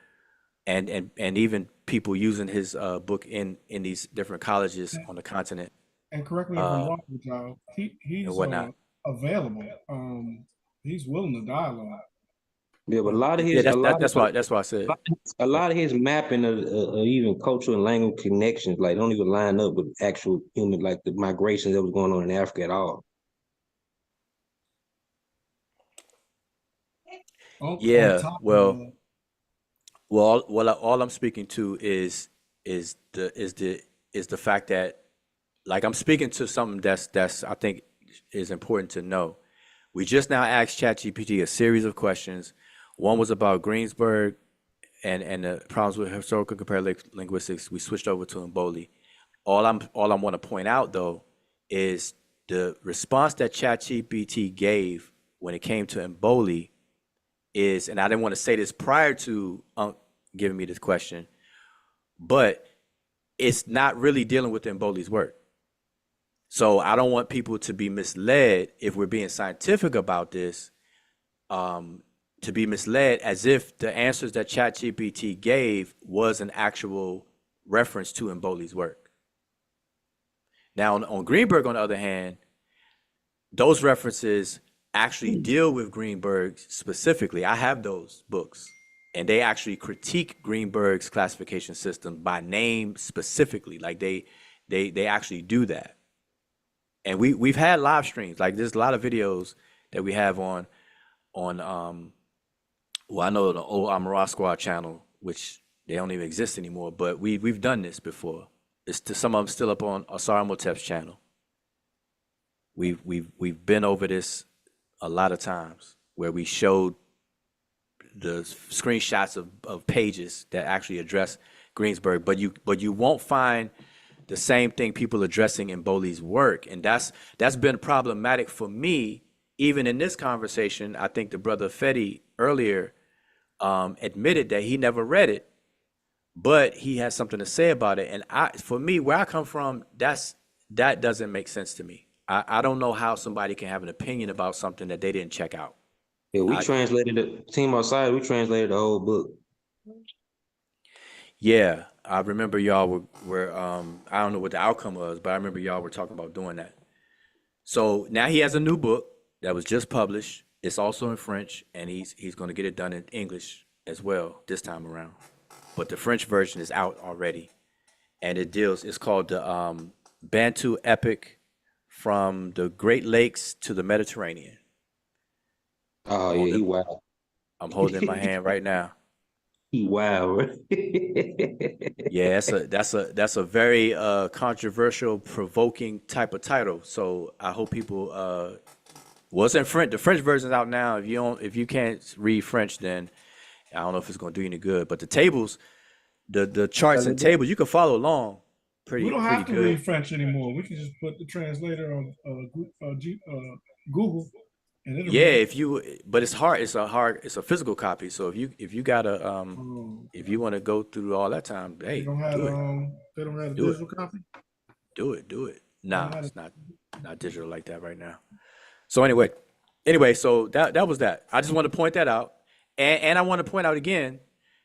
and even people using his book in these different colleges on the continent And correct me if I'm wrong, y'all. and He's whatnot. available. He's willing to dialogue. Yeah, but a lot of Yeah, his, that's why I said. a lot of his mapping of even cultural and language connections, like don't even line up with actual human, like the migrations that was going on in Africa at all. Yeah, well, all I'm speaking to is the fact that like I'm speaking to something that's I think is important to know. We just now asked ChatGPT a series of questions. One was about Greensburg and the problems with historical comparative linguistics. We switched over to Mboli. All I want to point out though is the response that ChatGPT gave when it came to Mboli is, and I didn't want to say this prior to giving me this question, but it's not really dealing with Mboli's work. So I don't want people to be misled if we're being scientific about this, to be misled as if the answers that ChatGPT gave was an actual reference to Mboli's work. Now on Greenberg, on the other hand, those references actually deal with Greenberg specifically. I have those books, and they actually critique Greenberg's classification system by name specifically. Like they actually do that. And we've had live streams. Like there's a lot of videos that we have on well, I know the old Amara Squad channel, which they don't even exist anymore, but we've done this before. Some of them still up on Asar Motep's channel. We've been over this a lot of times where we showed the screenshots of pages that actually address Greensburg, but you won't find the same thing people addressing in Boli's work, and that's been problematic for me. Even in this conversation, I think the brother Fetty earlier admitted that he never read it, but he has something to say about it. And for me, where I come from, that doesn't make sense to me. I don't know how somebody can have an opinion about something that they didn't check out. Yeah, we translated the team outside. We translated the whole book. Yeah, I remember y'all were I don't know what the outcome was, but I remember y'all were talking about doing that. So now he has a new book that was just published. It's also in French, and he's going to get it done in English as well this time around. But the French version is out already, and it's called the Bantu Epic from the Great Lakes to the Mediterranean. Oh yeah, he wild. I'm holding it in my hand right now. He wild. Yeah, that's a very controversial, provoking type of title. So I hope people was in French. The French version's out now. If you can't read French, then I don't know if it's gonna do you any good. But the tables, the charts and tables, you can follow along. We don't have to good. read French anymore. We can just put the translator on Google. And but it's hard. It's a physical copy. So if you gotta if you want to go through all that time, hey, they don't have a digital copy. Do it. Nah, it's not digital like that right now. So anyway, so that was that. I just want to point that out, and I want to point out again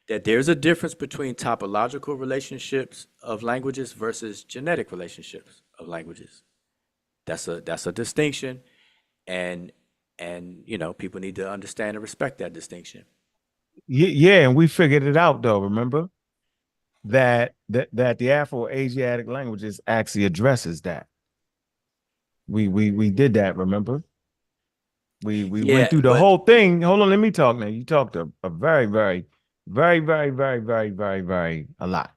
that there's a difference between topological relationships of languages versus genetic relationships of languages. That's a distinction, and people need to understand and respect that distinction. Yeah, and we figured it out though. Remember that the Afroasiatic languages actually addresses that. We did that. Remember, we went through the whole thing. Hold on, let me talk now. You talked a very, very, very, very, very, very, very, very a lot,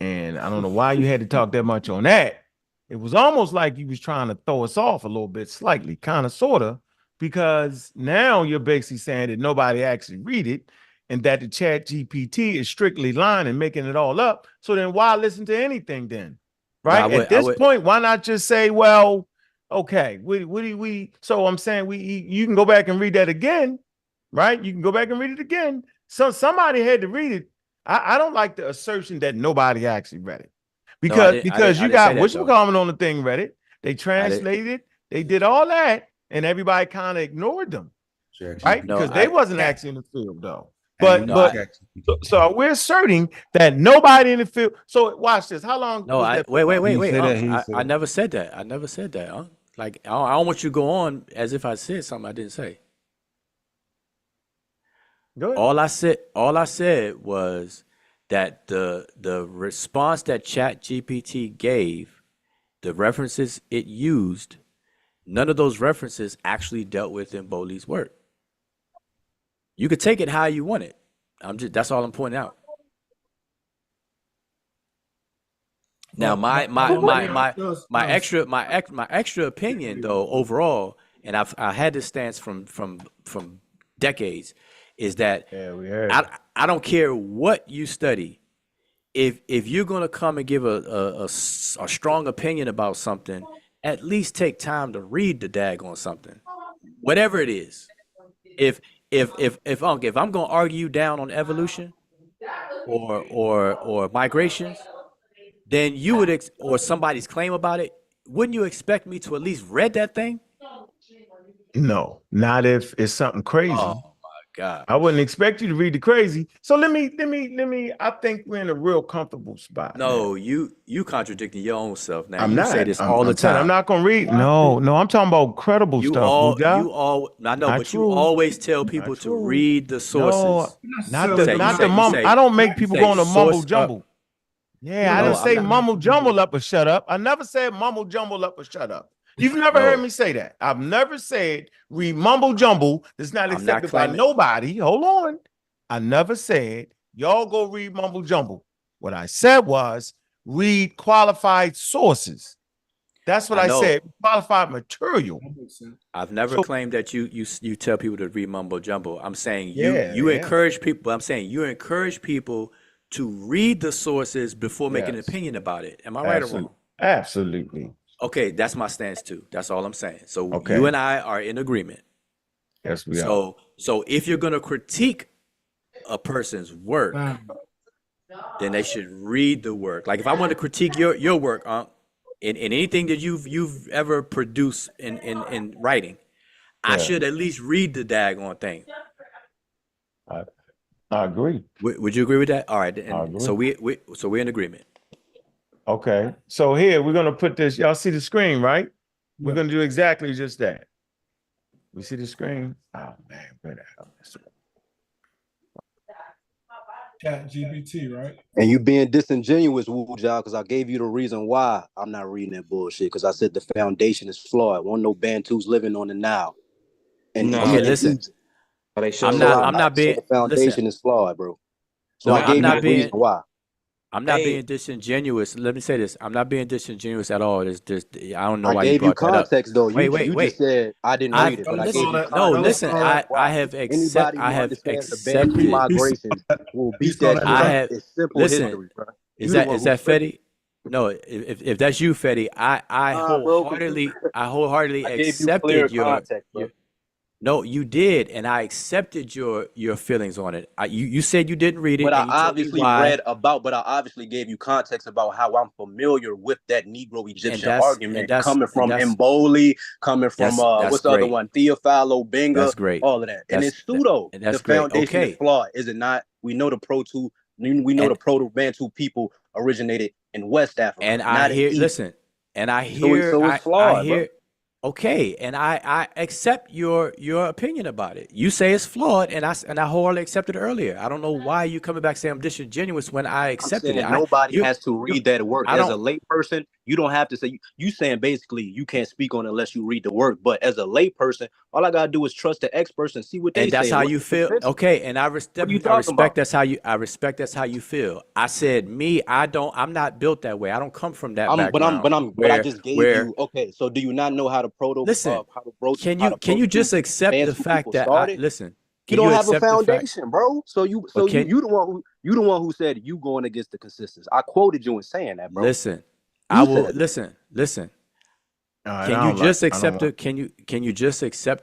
and I don't know why you had to talk that much on that. It was almost like you was trying to throw us off a little bit, slightly, kind of, sorta. because now you're basically saying that nobody actually read it and that the chat GPT is strictly lying and making it all up. So then why listen to anything then? Right? No, At this point, why not just say, well, okay, so I'm saying you can go back and read that again, right? You can go back and read it again. So somebody had to read it. I don't like the assertion that nobody actually read it. Because you got whatchamacallit on the thing read it. They translated it, they did all that, and everybody kind of ignored them. Right? Because they wasn't actually in the field though. So we're asserting that nobody in the field. So watch this. How long? No, wait. I never said that. I never said that. Huh? Like I don't want you to go on as if I said something I didn't say. Go ahead. All I said was that the response that ChatGPT gave, the references it used, none of those references actually dealt with in Bowley's work. You could take it how you want it. That's all I'm pointing out. Now my extra opinion though overall, and I had this stance from decades, is that I don't care what you study. If you're gonna come and give a strong opinion about something, at least take time to read the daggone something, whatever it is. If I'm gonna argue you down on evolution or migrations, then you would or somebody's claim about it, wouldn't you expect me to at least read that thing? No, not if it's something crazy. Oh my God. I wouldn't expect you to read the crazy. So let me I think we're in a real comfortable spot. No, man. You contradicting your own self now. I'm you not. Say this all the time. I'm not gonna read. No, I'm talking about credible stuff. I know, not but true. You always tell people to read the sources. No, not the mumble. I don't make people go on a mumble jumble. Yeah, I didn't say mumble jumble up or shut up. I never said mumble jumble up or shut up. You've never heard me say that. I've never said read mumble jumble. That's not accepted by nobody. Hold on. I never said y'all go read mumble jumble. What I said was read qualified sources. That's what I said. Qualified material. I've never claimed that you tell people to read mumble jumble. I'm saying you encourage people. I'm saying you encourage people to read the sources before making an opinion about it. Am I right or wrong? Absolutely. Okay, that's my stance too. That's all I'm saying. So you and I are in agreement. Yes, we are. So if you're gonna critique a person's work, then they should read the work. Like if I want to critique your work, in anything that you've ever produced in writing, I should at least read the daggone thing. I agree. Would you agree with that? All right. And so we're in agreement. Okay. So here we're gonna put this. Y'all see the screen, right? We're gonna do exactly just that. We see the screen. Oh man, where the hell is it? ChatGPT, right? And you being disingenuous, Wu Jia, because I gave you the reason why I'm not reading that bullshit. Because I said the foundation is flawed. Won't no Bantus living on the Nile. And okay, listen. I'm not being. The foundation is flawed, bro. So I gave you the reason why. I'm not being disingenuous. Let me say this. I'm not being disingenuous at all. It's just I don't know why you brought that up. I gave you context though. You just said I didn't read it. But listen. I have accepted. Migration will beat that. It's simple history, bro. Is that Fetty? No, if that's you, Fetty, I wholeheartedly accepted your context, bro. No, you did, and I accepted your feelings on it. You said you didn't read it, but I obviously read about. But I obviously gave you context about how I'm familiar with that Negro Egyptian argument coming from Mboli, coming from what's the other one, Theophilo Benga. That's great. All of that, and it's pseudo. The foundation is flawed, is it not? We know the the Proto-Bantu people originated in West Africa, and I hear. Listen, and I hear. So it's flawed. I hear. Okay, and I accept your opinion about it. You say it's flawed, and I wholly accepted it earlier. I don't know why you coming back saying I'm disingenuous when I accepted it. Nobody has to read that work. As a lay person, You don't have to say, you saying basically you can't speak on it unless you read the work. But as a layperson, all I gotta do is trust the experts and see what they And that's say. how you feel. Okay, and I respect that's how you feel. I said I'm not built that way. I don't come from that background. But I just gave you, okay, so do you not know how to can you just accept the fact that you don't have a foundation, bro. So you the one who said you going against the consensus. I quoted you in saying that, bro. Listen. Can you just accept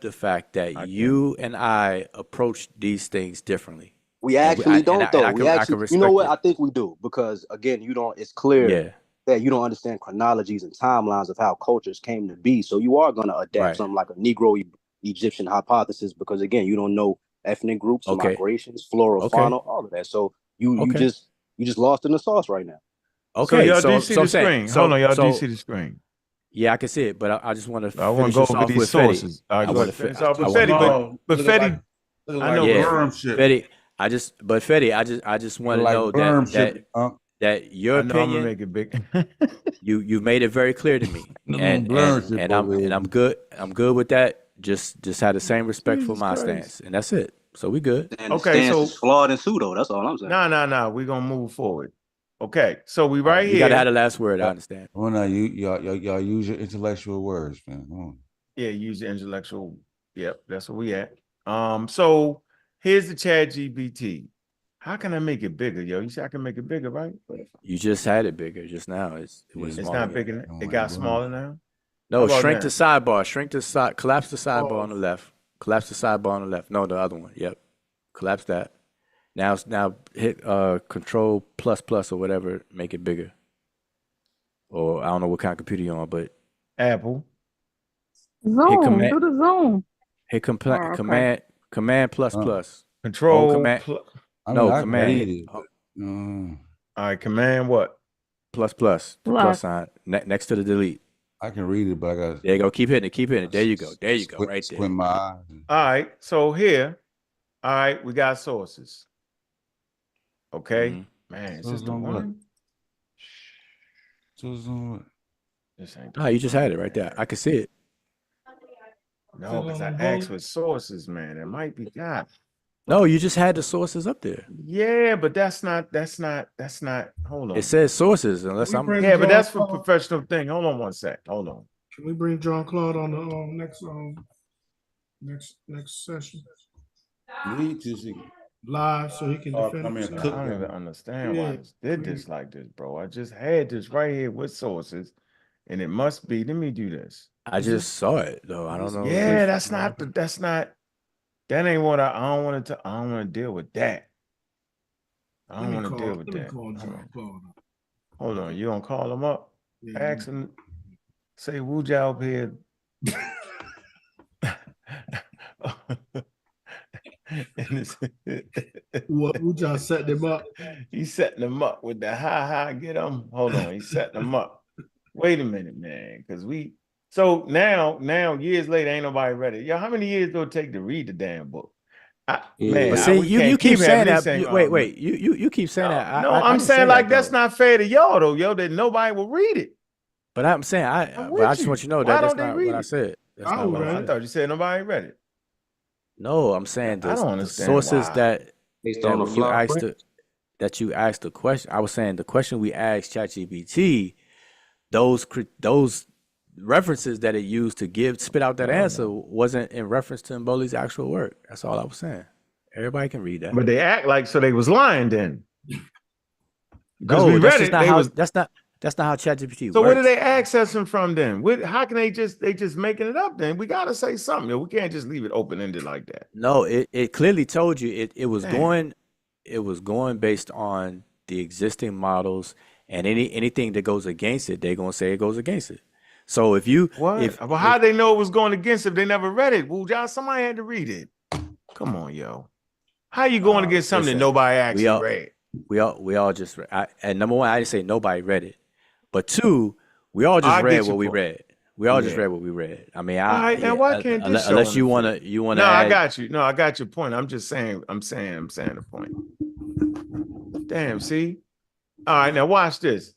the fact that you and I approach these things differently? We actually don't, though. You know what? I think we do, because again, it's clear that you don't understand chronologies and timelines of how cultures came to be. So you are gonna adapt something like a Negro Egyptian hypothesis, because again, you don't know ethnic groups, migrations, flora, fauna, all of that. So you just lost in the sauce right now. Okay, so y'all do see the screen. Hold on, y'all do see the screen. Yeah, I can see it, but I just want to. I want to go over these sources. I want to finish off with Fetty, but Fetty, I know Fetty. I just want to know that your opinion. I'm gonna make it big. you made it very clear to me, and I'm good. I'm good with that. Just have the same respect for my stance, and that's it. So we good. And okay, so it's flawed and pseudo. That's all I'm saying. No. We're gonna move forward. Okay, so we here. You gotta have the last word. I understand. Well, now y'all use your intellectual words, man. Come on. Yeah, use your intellectual. Yep, that's where we at. So here's the ChatGPT. How can I make it bigger, yo? You see, I can make it bigger, right? You just had it bigger just now. It's not bigger. It got smaller now. No, shrink the sidebar. Shrink the side. Collapse the sidebar on the left. Collapse the sidebar on the left. No, the other one. Yep. Collapse that. Now hit Control ++ or whatever. Make it bigger. Or I don't know what kind of computer you're on, but Apple. Zoom. Do the zoom. Hit Command ++. Control. Command. Command. All right. Command what? ++. Plus sign next to the delete. I can read it, but I got. There you go. Keep hitting it. There you go. Right there. My eyes. All right. So here, all right, we got sources. Okay, man, is this the one? This ain't. You just had it right there. I can see it. No, because I asked for sources, man. It might be God. No, you just had the sources up there. Yeah, but that's not. Hold on. It says sources, unless I'm. Yeah, but that's for professional thing. Hold on one sec. Hold on. Can we bring John Claude on the next session? Need to see. Live, so he can defend himself. I don't even understand why I just did this like this, bro. I just had this right here with sources, and it must be. Let me do this. I just saw it though. I don't know. Yeah, that's not. That ain't what I don't want to. I don't want to deal with that. I don't want to deal with that. Hold on, you gonna call him up? Yeah, ask him. Say, Wuja up here. What Wuja setting him up? He's setting them up with the get him. Hold on, he's setting them up. Wait a minute, man, because so now years later, ain't nobody read it. Yo, how many years do it take to read the damn book? Man, but see, you keep saying that. Wait, you keep saying that. No, I'm saying like that's not fair to y'all though, yo. That nobody will read it. But I'm saying I just want you to know that that's not what I said. I thought you said nobody read it. No, I'm saying I don't understand sources why. that you asked the question. I was saying the question we asked ChatGPT, those references that it used to spit out that answer wasn't in reference to Mboli's actual work. That's all I was saying. Everybody can read that. But they act like so they was lying then. Because we read it. That's not how ChatGPT works. So where do they access them from then? How can they just making it up then? We gotta say something. We can't just leave it open ended like that. No, it clearly told you it was going based on the existing models, and anything that goes against it, they're gonna say it goes against it. So if you well, how they know it was going against it if they never read it? Well, John, somebody had to read it. Come on, yo. How you going against something that nobody actually read? We all just and number one, I didn't say nobody read it. But two, we all just read what we read. We all just read what we read. I mean, all right, now why can't this unless you wanna No, I got you. No, I got your point. I'm just saying the point. Damn, see? All right, now watch this.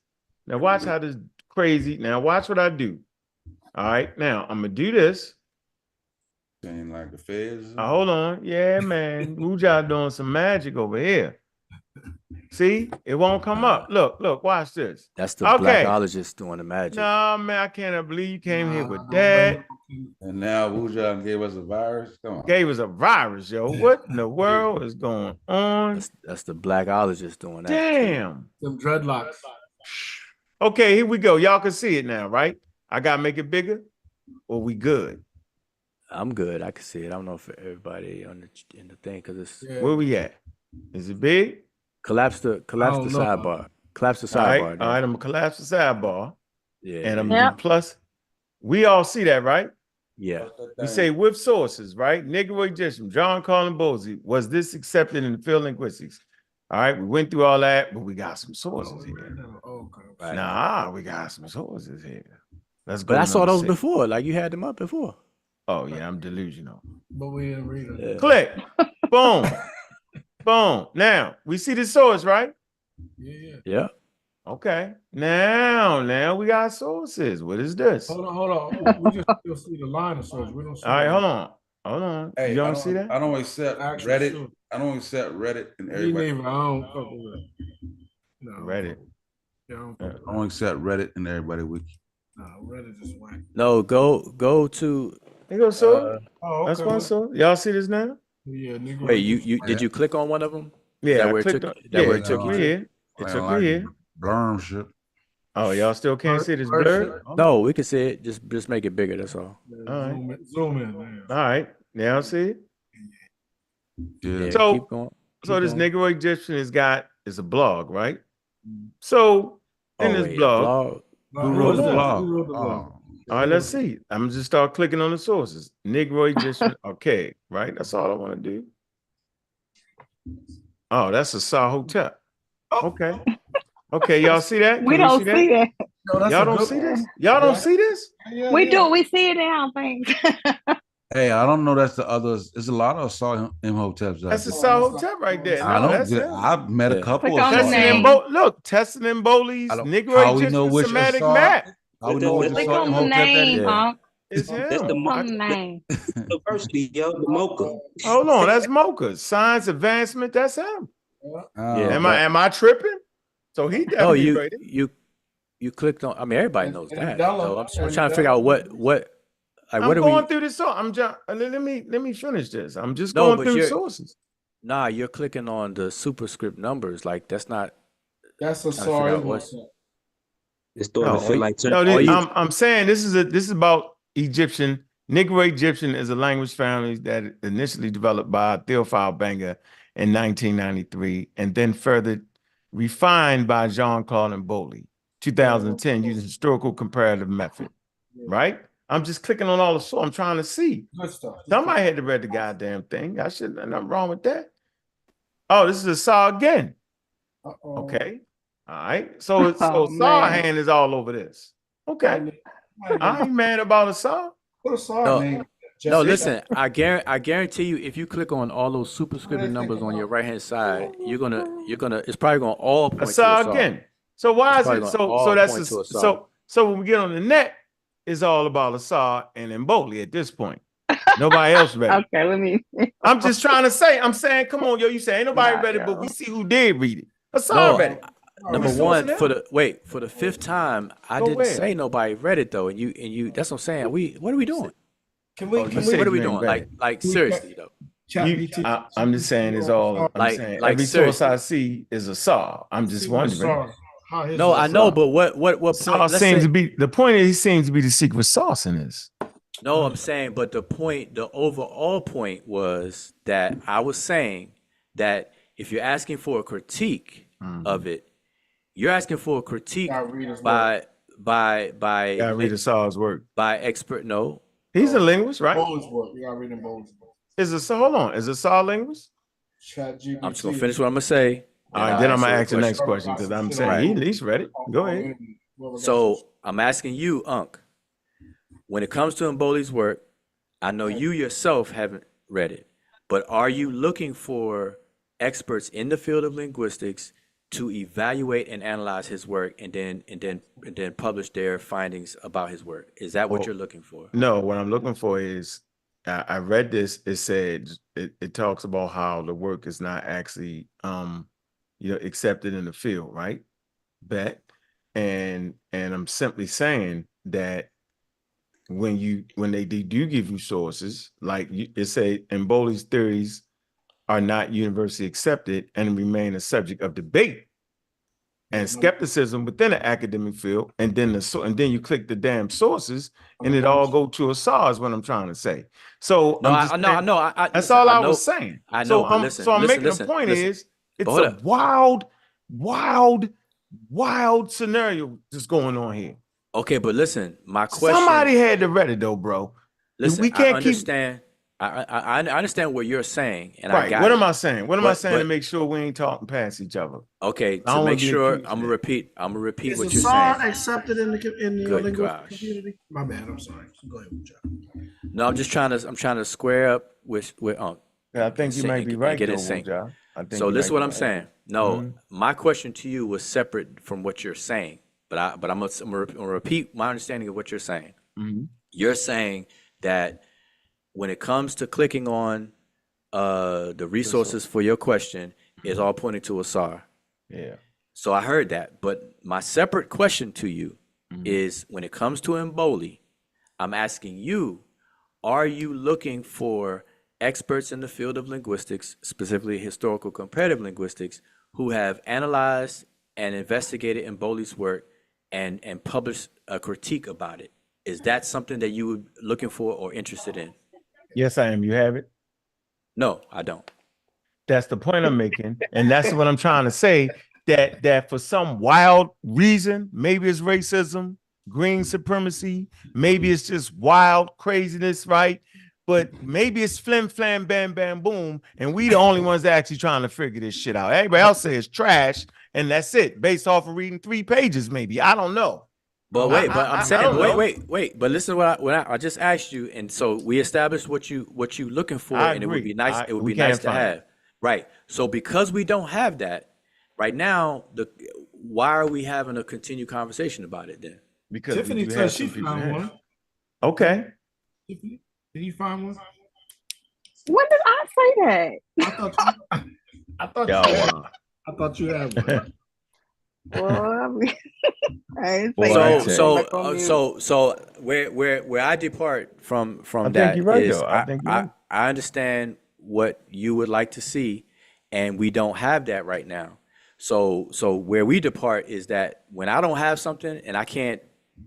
Now watch how this crazy. Now watch what I do. All right, now I'm gonna do this. Saying like the feds. Hold on. Yeah, man. Wuja doing some magic over here. See, it won't come up. Look, watch this. That's the Okay. blackologist doing the magic. No, man, I cannot believe you came here with that. And now Wuja gave us a virus. Come on. Gave us a virus, yo. What in the world is going on? That's the blackologist doing that. Damn. Them dreadlocks. Okay, here we go. Y'all can see it now, right? I gotta make it bigger, or we good? I'm good. I can see it. I don't know if everybody in the thing because it's Where we at? Is it big? Collapse the sidebar. Collapse the sidebar. All right, I'm gonna collapse the sidebar. Yeah. And I'm gonna do plus. We all see that, right? Yeah. We say with sources, right? Negro Egyptian, John Colin Bowlesy, was this accepted in the field linguistics? All right, we went through all that, but we got some sources here. Right. Nah, we got some sources here. Let's go. But I saw those 6. before. Like you had them up before. Oh yeah, I'm delusional. But we didn't read it. Yeah. Click. Boom. Boom. Now we see the source, right? Yeah. Okay. Now we got sources. What is this? Hold on. We just still see the line of source. We don't see. All right, hold on. Hey, You don't see that? I don't accept Actual Reddit. source. I don't accept Reddit and Me everybody. neither. I don't fuck with it. No. Reddit. Yeah, I don't fuck with I don't accept Reddit and everybody wiki. No, Reddit is whack. No, go to. There goes source. Oh, That's okay. one source. Y'all see this now? Yeah, nigga. Wait, you did you click on one of them? Yeah, That I where it clicked took on, that yeah, where it it took took me you? here. It took me here. Blurm shit. Oh, y'all still can't see this blurred? No, we can see it. Just make it bigger. That's all. All right. Zoom in, man. All right. Now see it? Yeah. So, keep going. so this going. Negro Egyptian is a blog, right? So in this wait, blog, Who wrote the Hold on. blog? Who wrote the blog? Oh. all right, let's see. I'm gonna just start clicking on the sources. Negro Egyptian, okay, right? That's all I want to do. Oh, that's a Sah Hotep. Okay. Okay, y'all see that? We Can don't see see that. No, that's Y'all a don't good see one. this? Y'all don't see this? Yeah, We yeah. do. We see it now. Thanks. Hey, I don't know. That's the others. There's a lot of Saw Imhoteps out That's a there. Sah Hotep right there. I No, don't that's get. him. I've met a Yeah. couple Click of on the Saw. name. Look, Tessin and Bowley's I don't- Negro how we Egyptian know which semantic Saw- map. How we know which Click Saw on the Imhotep that name, is? Yeah. Unc. It's That's him. the Click on the name. University, yo, the Mocha. Hold on, that's Mocha. Science advancement, that's him. Yeah, Am I tripping? So he No, definitely rated. you clicked on. I mean, everybody And- knows and that. download- So I'm and trying to figure out what like I'm what are going we? through this. So I'm just let me finish this. I'm just No, going but through you're- sources. Nah, you're clicking on the superscript numbers. Like that's not. That's a Trying to figure sorry. out what's- It's starting No, to feel like No, Oh, you- I'm saying this is about Egyptian. Negro Egyptian is a language family that initially developed by Theophile Banger in 1993, and then further refined by Jean-Claude and Bowley, 2010, using historical comparative method. Right? I'm just clicking on all the source. I'm trying to see. Good stuff. Somebody had to read the goddamn thing. I shouldn't. Nothing wrong with that. Oh, this is a saw again. Uh-oh. Okay. All right. So Oh, saw man. hand is all over this. Okay. I ain't mad about a saw. Put a sorry No. name. No, Jesse. listen. I guarantee you, if you click on all those superscripted numbers on your right hand side, you're gonna. It's probably gonna all point A to saw a saw. again. So why is Probably it gonna so all that's point to a saw. so when we get on the net, it's all about a saw and Mboli at this point. Nobody else read it. Okay, let me. I'm just trying to say, I'm saying, come on, yo, you say ain't nobody Nah, read it, but yo. we see who did read it. A saw No, read it. Number We one, sourcing for the fifth time, I Go didn't where? say nobody read it though, and you. That's what I'm saying. What are we doing? Can we? Oh, you Can said we? What are we you ain't doing? read it. Like We seriously though. I'm just saying it's all. I'm Like- saying like every source seriously. I see is a saw. I'm just wondering. No, I know, but what point? Sauce Let's seems say, to be the point. Is he seems to be the secret sauce in this. no, I'm saying, but the point, the overall point was that I was saying that if you're asking for a critique of it, you're asking for a critique Gotta read his by Gotta read the saw's work. by expert. No, He's a linguist, right? Bones work. You gotta read in Bones work. Is a saw? Hold on. Is a saw a linguist? Chat GPT. I'm just gonna finish what I'm gonna say. All right, then I'm gonna answer ask the next question because I'm saying Right. he at least read it. Go ahead. So I'm asking you, Unc, when it comes to Mboli's work, I know you yourself haven't read it, but are you looking for experts in the field of linguistics to evaluate and analyze his work and then publish their findings about his work. Is that what Oh, you're looking for? No, what I'm looking for is I read this. It said it talks about how the work is not actually accepted in the field, right? Bet. And I'm simply saying that when they do give you sources, like it say Emboli's theories are not universally accepted and remain a subject of debate and skepticism within the academic field, and then you click the damn sources and it all go to a SAR is what I'm trying to say. So No, I'm just I know. that's Listen, all I know, was saying. I know, but listen, I'm listen, making a point listen. is But it's hold a up. wild scenario just going on here. Okay, but listen, my question. Somebody had to read it though, bro. Listen, we can't I understand. I understand what you're saying, and I right. got What it. am I saying? What am I saying to But make sure we ain't talking past each other? okay, I to don't make wanna be sure, accused I'm of gonna that. repeat. I'm gonna repeat Is what a you're SAR saying. accepted in the Good linguistic gosh. community? My bad. I'm sorry. Go ahead, John. No, I'm trying to square up with Yeah, I think you might be and right get in though, sync. Wuja. I think So you this is might what be I'm right. saying. No, Mhm. my question to you was separate from what you're saying, but I'm gonna repeat my understanding of what you're saying. Mhm. You're saying that when it comes to clicking on the resources for your question, is all pointing to a SAR. Yeah. So I heard that, but my separate question to you is when it comes to Emboli, I'm asking you, are you looking for experts in the field of linguistics, specifically historical comparative linguistics, who have analyzed and investigated Emboli's work and published a critique about it? Is that something that you would looking for or interested in? Yes, I am. You have it. No, I don't. That's the point I'm making, and that's what I'm trying to say. That for some wild reason, maybe it's racism, green supremacy, maybe it's just wild craziness, right? But maybe it's flim flam bam bam boom, and we the only ones actually trying to figure this shit out. Everybody else says trash, and that's it, based off of reading 3 pages, maybe. I don't know. But wait, but I'm I saying, don't know. wait. But listen, to what I just asked you, and so we established what you looking for, I and it would agree. be nice. It would We be nice can't to find have, right? So because we don't have that right now, why are we having a continued conversation about it then? because Tiffany we do said have she some people found here. one. Okay. Tiffany, did you find one? When did I say that? I thought Yo, you had. I thought you had one. Well, I didn't Boy, say I that. tell Go you. back on mute. So where I depart from I think that you're right, is though. I think you're right. I understand what you would like to see, and we don't have that right now. So where we depart is that when I don't have something and I can't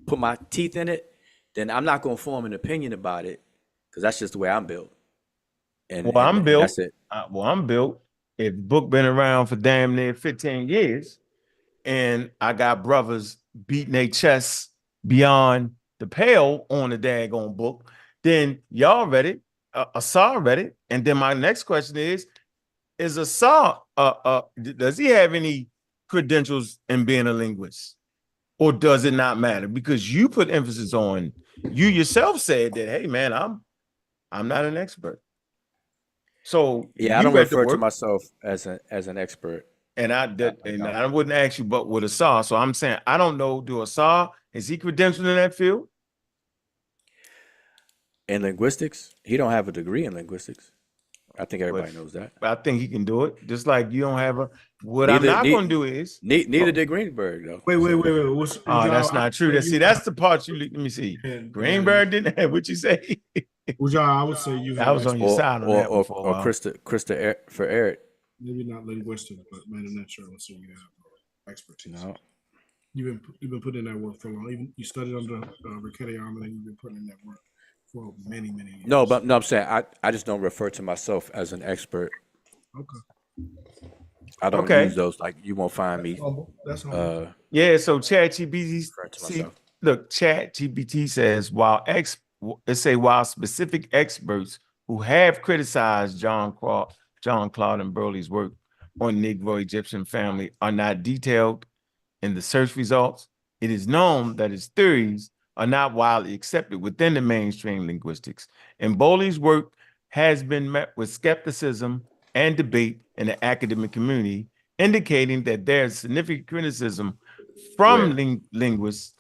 put my teeth in it, then I'm not going to form an opinion about it because that's just the way I'm built. And Well, I'm built. that's it. I'm built. If the book been around for damn near 15 years, and I got brothers beating their chests beyond the pale on the daggone book, then y'all read it. Asar read it, and then my next question is Asar does he have any credentials in being a linguist, or does it not matter? Because you put emphasis on, you yourself said that, hey man, I'm not an expert. So Yeah, I you don't read the refer to work, myself as an expert. and I wouldn't ask you, but with Asar. So I'm saying I don't know. Do Asar, is he credentialed in that field? In linguistics, he don't have a degree in linguistics. I think everybody knows that. I think he can do it. Just like you don't have a. What I'm Neither not going to do is. neither did Greenberg though. Wait. What's, That's not true. That's the part you. Let me see. Greenberg didn't have what you say. I would say you I have was on your side on that one for a while. Krista for Eric. maybe not linguistic, but man, I'm not sure. I would say you have expertise. No. You've been putting in that work for long. Even you studied under Rickety Armin, and you've been putting in that work for many years. No, but no, I'm saying I just don't refer to myself as an expert. Okay. I don't use those. Like you won't find me. That's humble. Yeah. So ChatGPT. See, look, ChatGPT says while specific experts who have criticized John Claude and Burley's work on Negro Egyptian family are not detailed in the search results, it is known that his theories are not widely accepted within the mainstream linguistics. And Bowley's work has been met with skepticism and debate in the academic community, indicating that there's significant criticism from linguists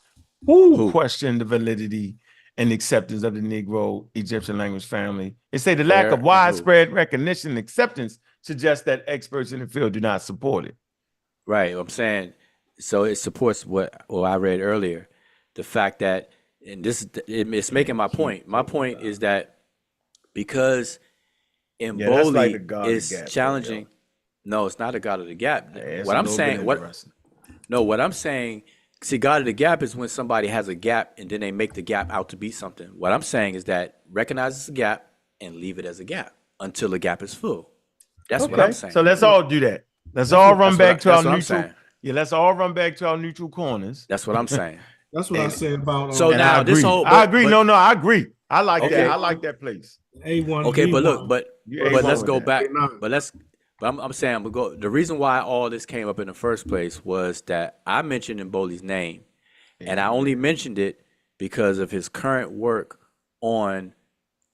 who question the validity and acceptance of the Negro Egyptian language family. They say the lack of widespread recognition and acceptance suggests that experts in the field do not support it. Right. I'm saying, so it supports what I read earlier, the fact that, and it's making my point. My point is that because Mboli is challenging. No, it's not a God of the Gap. What I'm saying, see, God of the Gap is when somebody has a gap and then they make the gap out to be something. What I'm saying is that recognize it's a gap and leave it as a gap until the gap is full. That's what I'm saying. So let's all do that. Let's all run back to our neutral. Yeah, let's all run back to our neutral corners. That's what I'm saying. That's what I said about. So now this whole, I agree. No, I agree. I like that. I like that place. A1. Okay, B1. but look, but let's go back. But I'm saying the reason why all this came up in the first place was that I mentioned Mboli's name, and I only mentioned it because of his current work on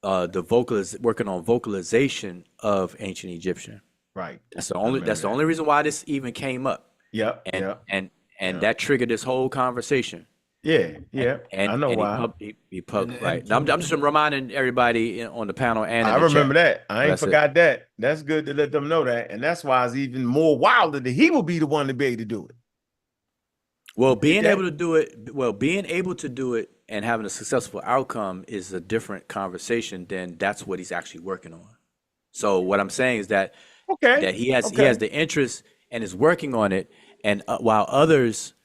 working on vocalization of ancient Egyptian. Right. That's the only reason why this even came up. Yep. And that triggered this whole conversation. Yeah. And I know why. He right. Now, I'm just reminding everybody on the panel and I remember that. I ain't forgot that. That's good to let them know that. And that's why it's even more wilder that he will be the one to be able to do it. Well, being able to do it and having a successful outcome is a different conversation than that's what he's actually working on. So what I'm saying is that he has the interest and is working on it, and while others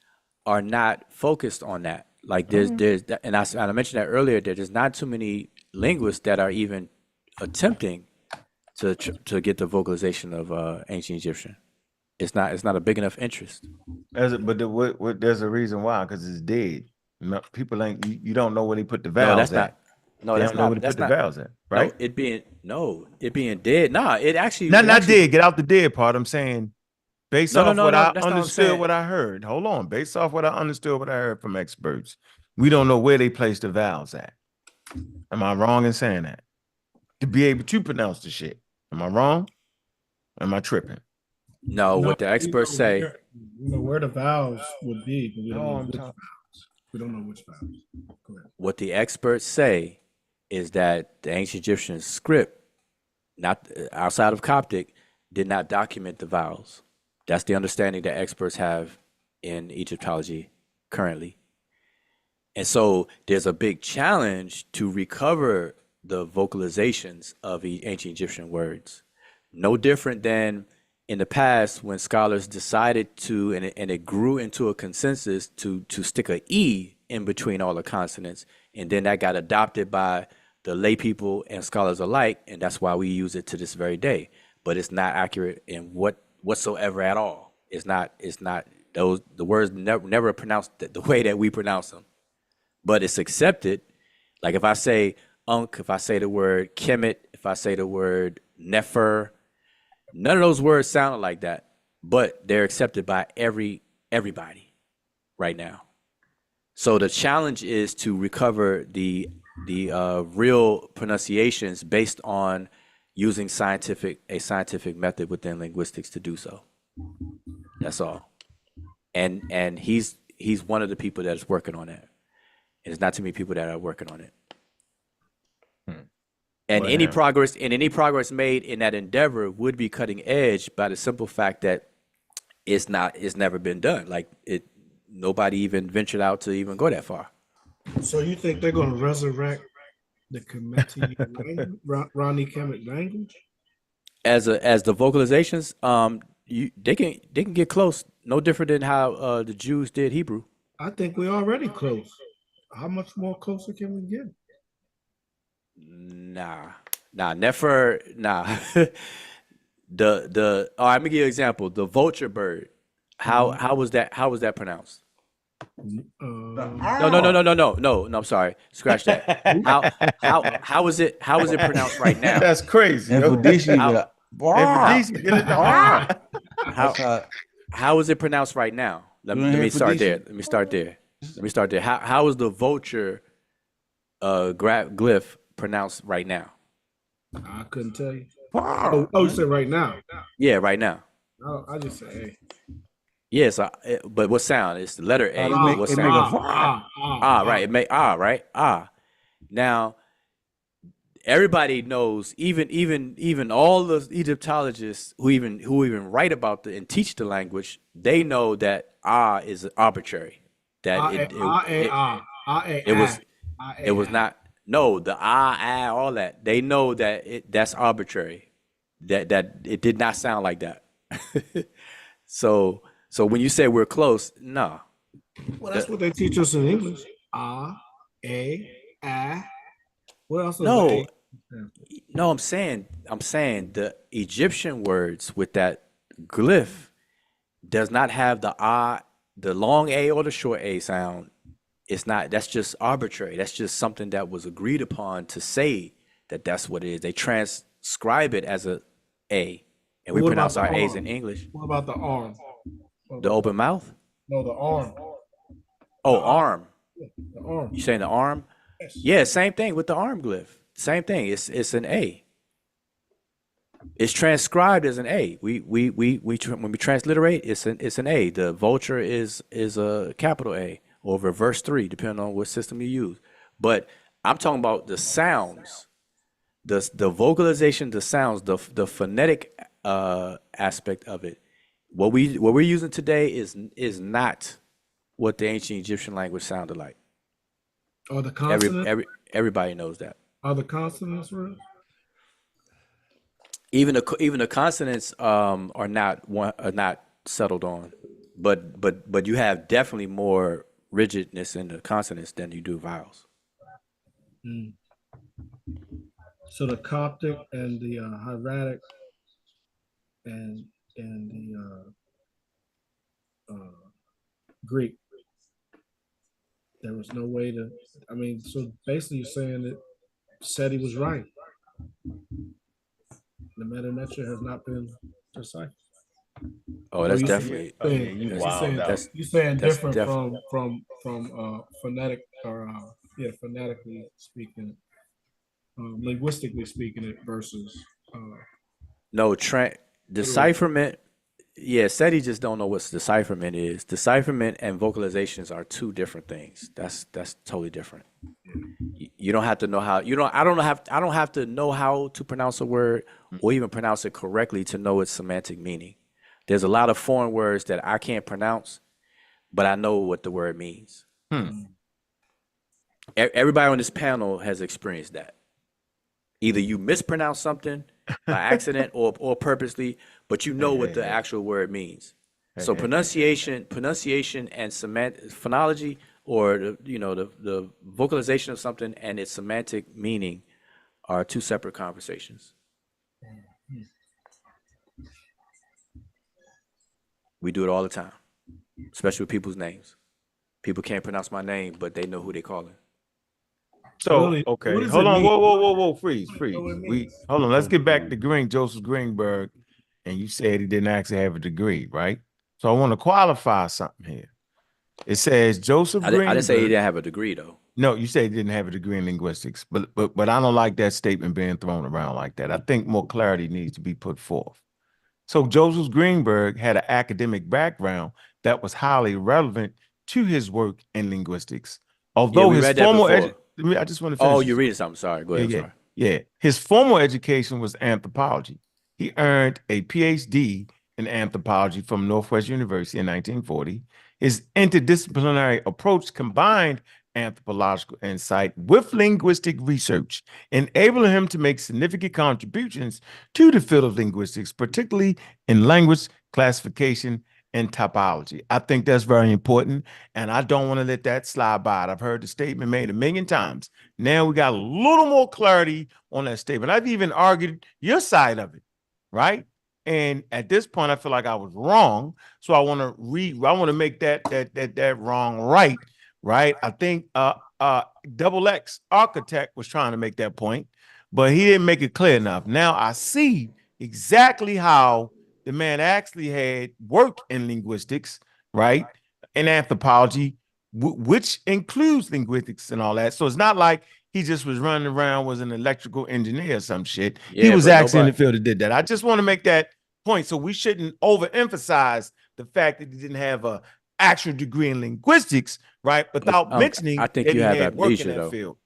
are not focused on that. Like there's and I mentioned that earlier, there's not too many linguists that are even attempting to get the vocalization of ancient Egyptian. It's not a big enough interest. But there's a reason why, because it's dead. People ain't you don't know where they put the vowels at. No, they that's don't know not. where they That's put not the vowels at, right? It being dead. Nah, it actually not dead. Get out the dead part. I'm saying. Based off what I understood, what I heard. Hold on. Based off what I understood, what I heard from experts, we don't know where they place the vowels at. Am I wrong in saying that? To be able to pronounce the shit. Am I wrong? Am I tripping? No, what the experts say. We know where the vowels would be, but we don't know which vowels. We don't know which vowels. Correct. What the experts say is that the ancient Egyptian script, not outside of Coptic, did not document the vowels. That's the understanding that experts have in Egyptology currently. And so there's a big challenge to recover the vocalizations of ancient Egyptian words. No different than in the past when scholars decided to, and it grew into a consensus to stick a E in between all the consonants. And then that got adopted by the lay people and scholars alike. And that's why we use it to this very day. But it's not accurate in whatsoever at all. It's not the words never pronounced the way that we pronounce them, but it's accepted. Like if I say if I say the word Kemet, if I say the word Nefer, none of those words sound like that, but they're accepted by everybody right now. So the challenge is to recover the real pronunciations based on using a scientific method within linguistics to do so. That's all. And he's one of the people that is working on that. And there's not too many people that are working on it. And any progress made in that endeavor would be cutting edge by the simple fact that it's never been done. Like nobody even ventured out to even go that far. So you think they're going to resurrect the Kemeti language, Ronnie Kemet language? As the vocalizations, they can get close. No different than how the Jews did Hebrew. I think we're already close. How much more closer can we get? Nah, Nefer, nah. the all right, let me give you an example. The vulture bird. How was that pronounced? No. I'm sorry. Scratch that. How is it pronounced right now? That's crazy. How is it pronounced right now? Let me start there. How is the vulture glyph pronounced right now? I couldn't tell you. Oh, you said right now? Yeah, right now. I just say A. Yes, but what sound? It's the letter A. But what It sound? make a Right. It make right? Now everybody knows, even all the Egyptologists who even write about and teach the language, they know that is arbitrary. That it was not. No, the all that. They know that that's arbitrary. That it did not sound like that. So when you say we're close, no. Well, that's what they teach us in English. A, What else is No, A? no, I'm saying the Egyptian words with that glyph does not have the long A or the short A sound. It's not. That's just arbitrary. That's just something that was agreed upon to say that that's what it is. They transcribe it as a A, and we pronounce our A's in English. What about the arm? The open mouth? No, the arm. Oh, arm. The arm. You saying the arm? Yes. Yeah, same thing with the arm glyph. Same thing. It's an A. It's transcribed as an A. When we transliterate, it's an A. The vulture is a capital A or reverse 3, depending on what system you use. But I'm talking about the sounds, the vocalization, the sounds, the phonetic aspect of it. What we're using today is not what the ancient Egyptian language sounded like. Are the consonants? Everybody knows that. Are the consonants real? Even the consonants are not settled on, but you have definitely more rigidness in the consonants than you do vowels. Mm. So the Coptic and the hieratic and the Greek, there was no way to. I mean, so basically, you're saying that Seti was right. The metametra has not been deciphered. Oh, that's definitely. You're saying different from phonetic or phonetically speaking, linguistically speaking, it versus. No, decipherment. Yeah, SETI just don't know what decipherment is. Decipherment and vocalizations are two different things. That's totally different. You don't have to know how. I don't have to know how to pronounce a word or even pronounce it correctly to know its semantic meaning. There's a lot of foreign words that I can't pronounce, but I know what the word means. Everybody on this panel has experienced that. Either you mispronounce something by accident or purposely, but you know what the actual word means. So pronunciation and phonology, or the vocalization of something and its semantic meaning are two separate conversations. We do it all the time, especially with people's names. People can't pronounce my name, but they know who they calling. So, okay, hold on, whoa, freeze. Hold on, let's get back to Joseph Greenberg, and you said he didn't actually have a degree, right? So I want to qualify something here. It says Joseph Greenberg. I didn't say he didn't have a degree, though. No, you said he didn't have a degree in linguistics, but I don't like that statement being thrown around like that. I think more clarity needs to be put forth. So Joseph Greenberg had an academic background that was highly relevant to his work in linguistics. Although his formal I just want to finish. Oh, you're reading something. Sorry. Go ahead. Sorry. Yeah. His formal education was anthropology. He earned a PhD in anthropology from Northwest University in 1940. His interdisciplinary approach combined anthropological insight with linguistic research, enabling him to make significant contributions to the field of linguistics, particularly in language classification and typology. I think that's very important, and I don't want to let that slide by. I've heard the statement made a million times. Now we got a little more clarity on that statement. I've even argued your side of it, right? And at this point, I feel like I was wrong, so I want to make that wrong right. I think Double X Architect was trying to make that point, but he didn't make it clear enough. Now I see exactly how the man actually had work in linguistics, right? In anthropology, which includes linguistics and all that. So it's not like he just was running around, was an electrical engineer or some shit. Yeah, he was actually in the field that did that. I just want to make that point. So we shouldn't overemphasize the fact that he didn't have a actual degree in linguistics, right? Without mentioning I think that you he have had work in amnesia that though. field.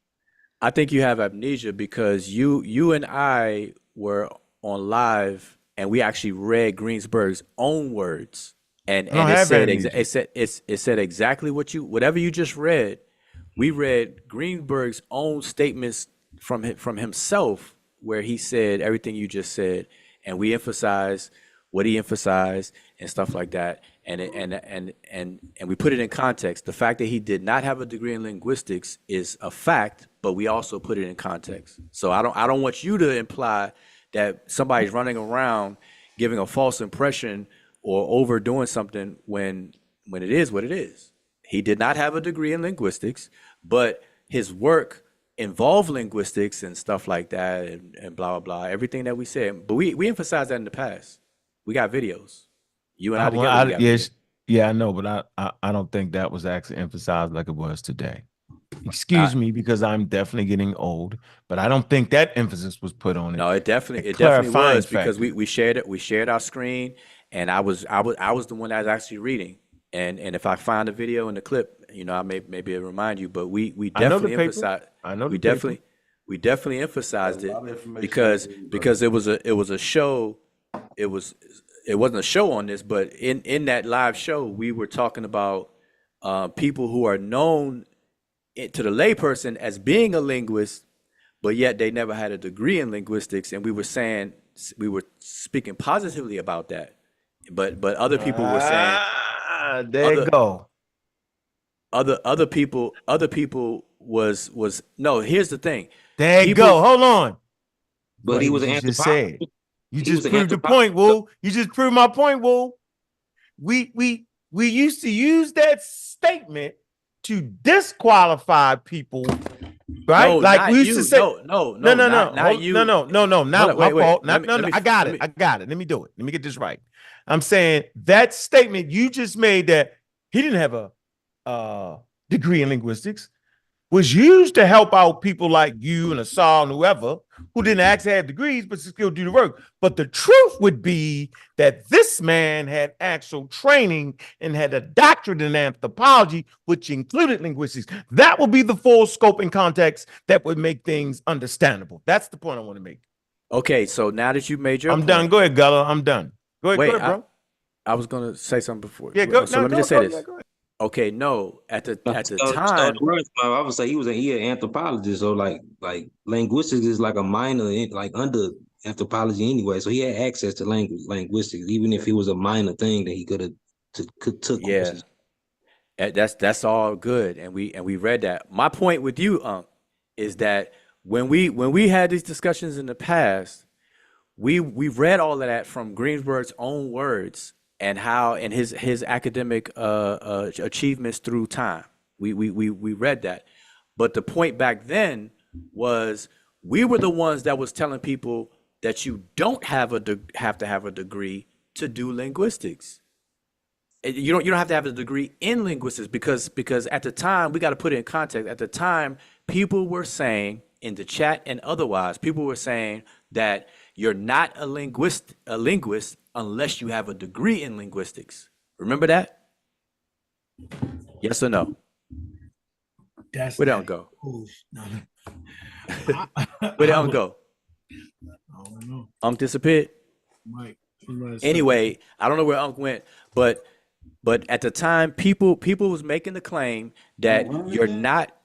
I think you have amnesia because you and I were on live and we actually read Greensberg's own words, and I don't it have said amnesia. it said exactly whatever you just read. We read Greenberg's own statements from himself, where he said everything you just said, and we emphasized what he emphasized and stuff like that, and we put it in context. The fact that he did not have a degree in linguistics is a fact, but we also put it in context. So I don't want you to imply that somebody's running around giving a false impression or overdoing something when it is what it is. He did not have a degree in linguistics, but his work involved linguistics and stuff like that, and blah, blah, blah, everything that we said. But we emphasized that in the past. We got videos. You and I together, we got videos. Yeah, I know, but I don't think that was actually emphasized like it was today. Excuse me, because I'm definitely getting old, but I don't think that emphasis was put on it. No, it definitely was, because we shared it. We shared our screen, and I was the one that was actually reading. And if I find a video in the clip, I maybe it'll remind you. But we definitely emphasized. We definitely emphasized it because it was a show. It wasn't a show on this, but in that live show, we were talking about people who are known to the layperson as being a linguist, but yet they never had a degree in linguistics, and we were speaking positively about that. But other people were saying, there you go. Other people was no. Here's the thing. There you go. Hold on. But he was an anthropologist. You just proved the point, Woo. You just proved my point, Woo. We used to use that statement to disqualify people, right? No, like we used to say, not my fault. I got it. Let me do it. Let me get this right. I'm saying that statement you just made, that he didn't have a degree in linguistics, was used to help out people like you and Asal and whoever who didn't actually have degrees but still do the work. But the truth would be that this man had actual training and had a doctorate in anthropology, which included linguistics. That would be the full scope and context that would make things understandable. That's the point I want to make. Okay, so now that you made your point, done. Go ahead, Gullah. I'm done. Go ahead, bro. I was gonna say something before. Yeah, go. So let me just say this. Okay, no. At the time, I would say he an anthropologist, so like linguistics is like a minor, like under anthropology anyway. So he had access to linguistics, even if it was a minor thing that he could took courses. That's all good, and we read that. My point with you, is that when we had these discussions in the past, we read all of that from Greenberg's own words, and how in his academic achievements through time. We read that. But the point back then was we were the ones that was telling people that you don't have to have a degree to do linguistics. You don't have to have a degree in linguistics because at the time, we got to put it in context. At the time, people were saying in the chat and otherwise, people were saying that you're not a linguist unless you have a degree in linguistics. Remember that? Yes or no? Where don't go? Where don't go? I don't know. Unc disappeared. Anyway, I don't know where Unc went, but at the time, people was making the claim that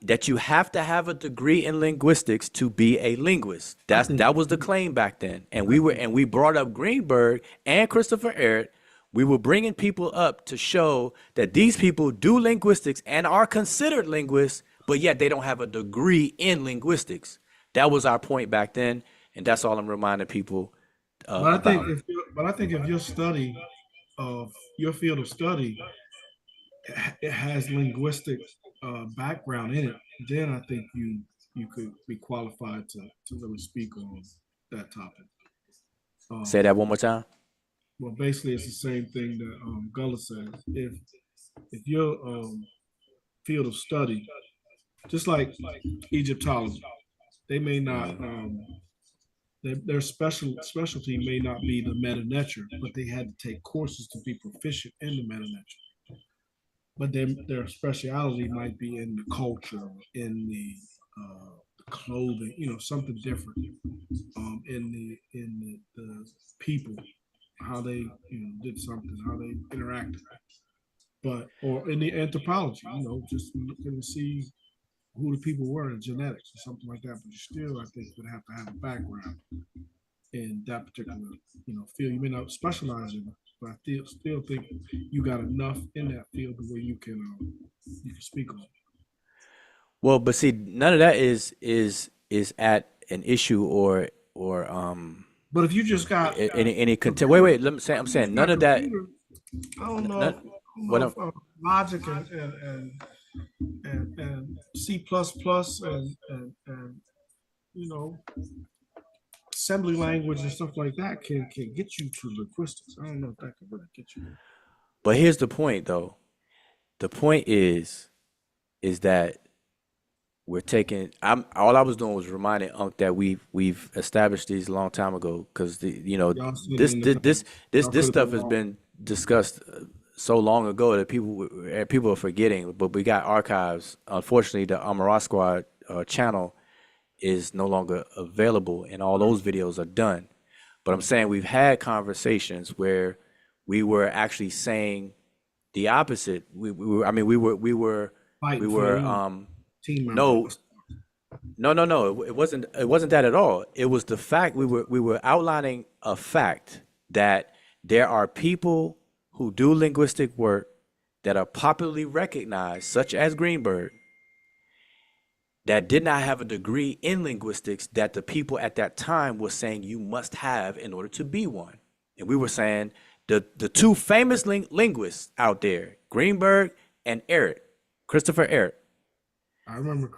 that you have to have a degree in linguistics to be a linguist. That was the claim back then, and we brought up Greenberg and Christopher Ehret. We were bringing people up to show that these people do linguistics and are considered linguists, but yet they don't have a degree in linguistics. That was our point back then, and that's all I'm reminding people. But I think if your study of your field of study, it has linguistic background in it, then I think you could be qualified to really speak on that topic. Say that one more time. Well, basically, it's the same thing that Gullah says. If your field of study, just like Egyptology, they may not Their specialty may not be the meta nature, but they had to take courses to be proficient in the meta nature. But their speciality might be in the culture, in the clothing, something different. In the people, how they did something, how they interacted, but or in the anthropology, just looking to see who the people were in genetics or something like that. But you still, I think, would have to have a background in that particular field. You may not specialize in it, but I still think you got enough in that field where you can speak on it. Well, but see, none of that is at an issue or But if you just got any content. Wait, let me say. I'm saying none of that. I don't know. None, If, what I'm, logic and C plus plus and assembly language and stuff like that can get you to linguistics. I don't know if that can really get you there. but here's the point, though. The point is that we're taking. All I was doing was reminding Unc that we've established these a long time ago, because this stuff has been discussed so long ago that people are forgetting. But we got archives. Unfortunately, the Amara Squad channel is no longer available, and all those videos are done. But I'm saying we've had conversations where we were actually saying the opposite. We were no, it wasn't that at all. It was the fact we were outlining a fact that there are people who do linguistic work that are popularly recognized, such as Greenberg, that did not have a degree in linguistics that the people at that time were saying you must have in order to be one. And we were saying the two famous linguists out there, Greenberg and Christopher Ehret. I remember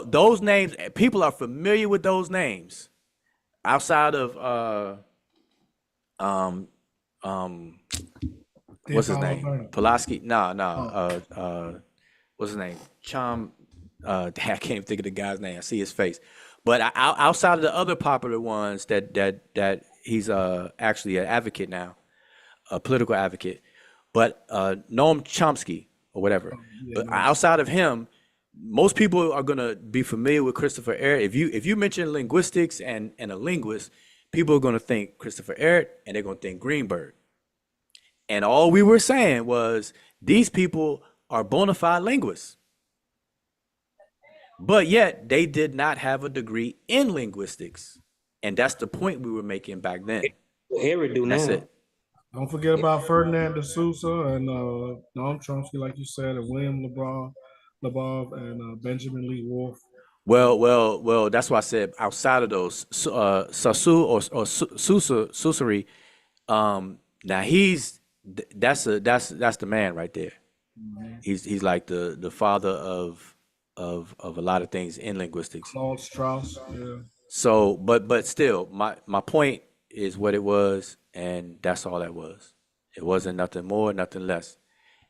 those names. People are familiar with those names outside of what's his name? Pulaski? What's his name? I can't even think of the guy's name. I see his face. But outside of the other popular ones that he's actually an advocate now, a political advocate. But Noam Chomsky or whatever. But outside of him, most people are gonna be familiar with Christopher Ehret. If you mention linguistics and a linguist, people are gonna think Christopher Ehret and they're gonna think Greenberg. And all we were saying was these people are bona fide linguists, but yet they did not have a degree in linguistics, and that's the point we were making back then. Ehret do now. That's it. Don't forget about Ferdinand de Sousa and Noam Chomsky, like you said, and William Labov and Benjamin Lee Wolfe. Well. That's why I said outside of those, Sasu or Susuri. Now that's the man right there. Mm-hmm. He's like the father of a lot of things in linguistics. Claude Strauss. Yeah. So, but still, my point is what it was, and that's all that was. It wasn't nothing more, nothing less,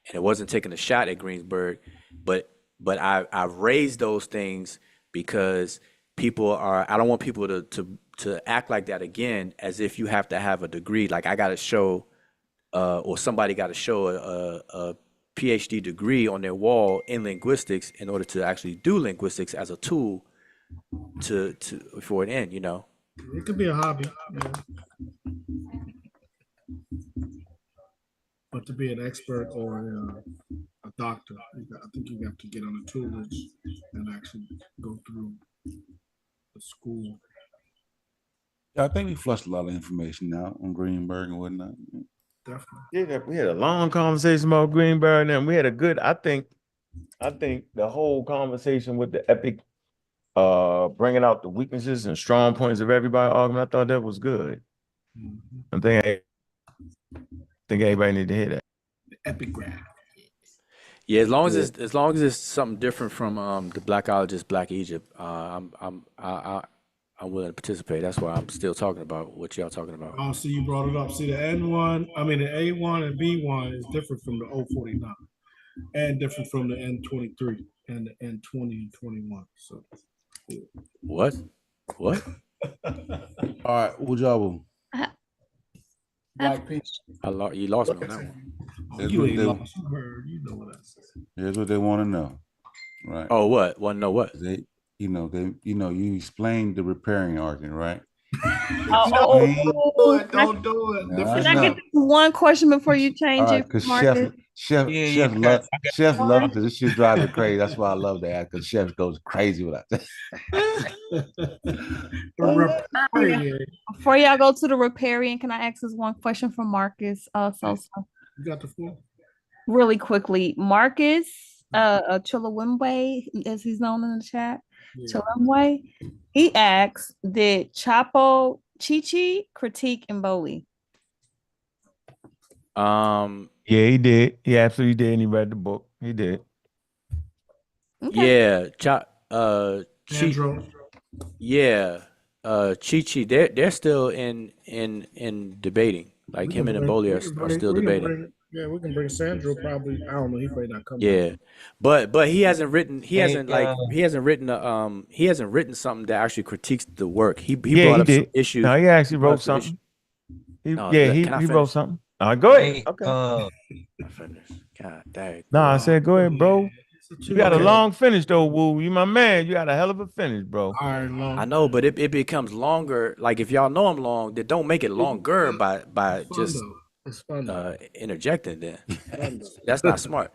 and it wasn't taking a shot at Greensburg, but I raised those things because people are. I don't want people to act like that again, as if you have to have a degree. Like I got to show, or somebody got to show a PhD degree on their wall in linguistics in order to actually do linguistics as a tool to for an end. It could be a hobby. Yeah. But to be an expert or a doctor, I think you have to get on the toolage and actually go through the school. Yeah, I think we flushed a lot of information out on Greenberg and whatnot. Definitely. Yeah, we had a long conversation about Greenberg, and we had a good. I think the whole conversation with the epic, bringing out the weaknesses and strong points of everybody argument. I thought that was good. Mm-hmm. I think everybody need to hear that. The epigraph. Yeah, as long as it's something different from the Blackologist, Black Egypt, I'm willing to participate. That's why I'm still talking about what y'all talking about. Oh, so you brought it up. See, the N1, I mean the A1 and B1 is different from the 049 and different from the N23 and the N20 and 21. So What? All right, Ujabu. Black Peace. You lost me on that one. Here's You what ain't they, lost. You heard. You know what I said. here's what they want to know. Right. Oh, what? Want to know what? You explained the repairing argument, right? Don't do it. I Can I get know. one question before you change All right, it, because Marcus? Chef love because this shit drives me crazy. That's why I love that, because Chef goes crazy with that. Before y'all go to the riparian, can I ask this one question from Marcus? Sosa? You got the floor. Really quickly, Marcus Chilawembe, as he's known in the chat, Chilawembe, he asks, did Chapo Chichi critique Mboli? Yeah, he did. He absolutely did. And he read the book. He did. Okay. Yeah, Chi-Chi, they're still in debating. Like him and Mboli are still debating. We can bring Sandro. Probably, I don't know. He may not come. Yeah, but he hasn't written. He hasn't written something that actually critiques the work. He brought up some issues. No, he actually wrote something. He wrote something. Go ahead. Okay. God dang. No, I said go ahead, bro. You got a long finish though, Woo. You my man. You got a hell of a finish, bro. I know, but it becomes longer. Like if y'all know I'm long, then don't make it longer by just interjecting. Then that's not smart.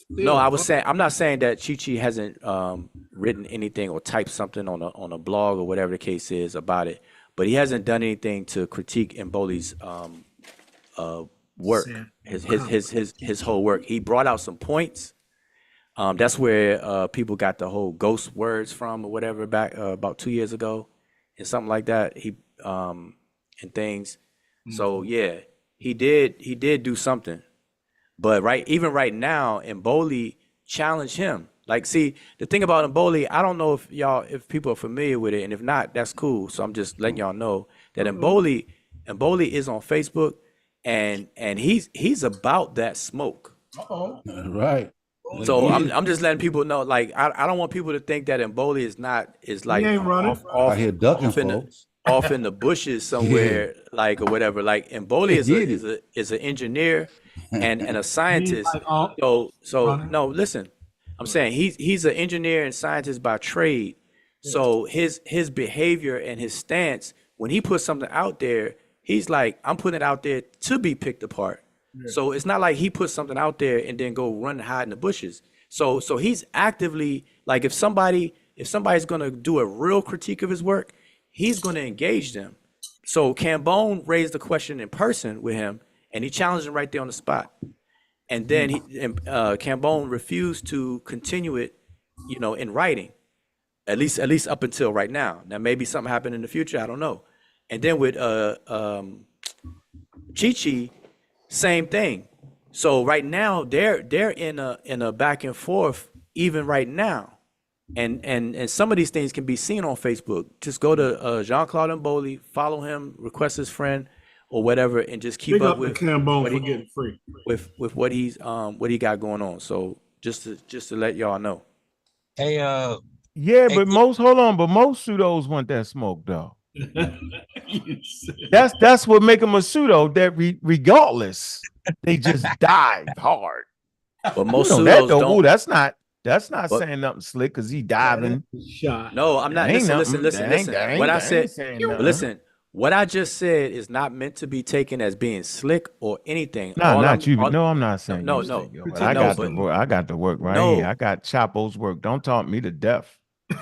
No, I'm not saying that Chi-Chi hasn't written anything or typed something on a blog or whatever the case is about it, but he hasn't done anything to critique Mboli's work, his whole work. He brought out some points. That's where people got the whole ghost words from or whatever back about 2 years ago and something like that. He and things. So yeah, he did do something. But even right now, Mboli challenged him. Like, see, the thing about Mboli, I don't know if people are familiar with it, and if not, that's cool. So I'm just letting y'all know that Mboli is on Facebook, and he's about that smoke. Right. So I'm just letting people know. Like, I don't want people to think that Mboli is like off here ducking folks. off in the bushes somewhere, like or whatever. Like Mboli is an engineer and a scientist. So no, listen. I'm saying he's an engineer and scientist by trade. So his behavior and his stance, when he puts something out there, he's like, I'm putting it out there to be picked apart. Yeah. So it's not like he puts something out there and then go run and hide in the bushes. So he's actively, like, if somebody's gonna do a real critique of his work, he's gonna engage them. So Cambone raised the question in person with him, and he challenged him right there on the spot. And then Cambone refused to continue it, in writing, at least up until right now. Now maybe something happened in the future, I don't know. And then with Chi-Chi, same thing. So right now they're in a back and forth even right now, and some of these things can be seen on Facebook. Just go to Jean-Claude Mboli, follow him, request his friend or whatever, and just keep up with Cambone for getting free with what he got going on. So just to let y'all know. Hey, but most pseudos want that smoke though. That's what make them a pseudo. That regardless, they just dive hard. But most pseudos don't. That's not saying nothing slick because he diving. No, I'm not. Listen. What I said. Listen. What I just said is not meant to be taken as being slick or anything. No, not you. No, I'm not saying. No. I got the work right here. I got Chapo's work. Don't talk me to death.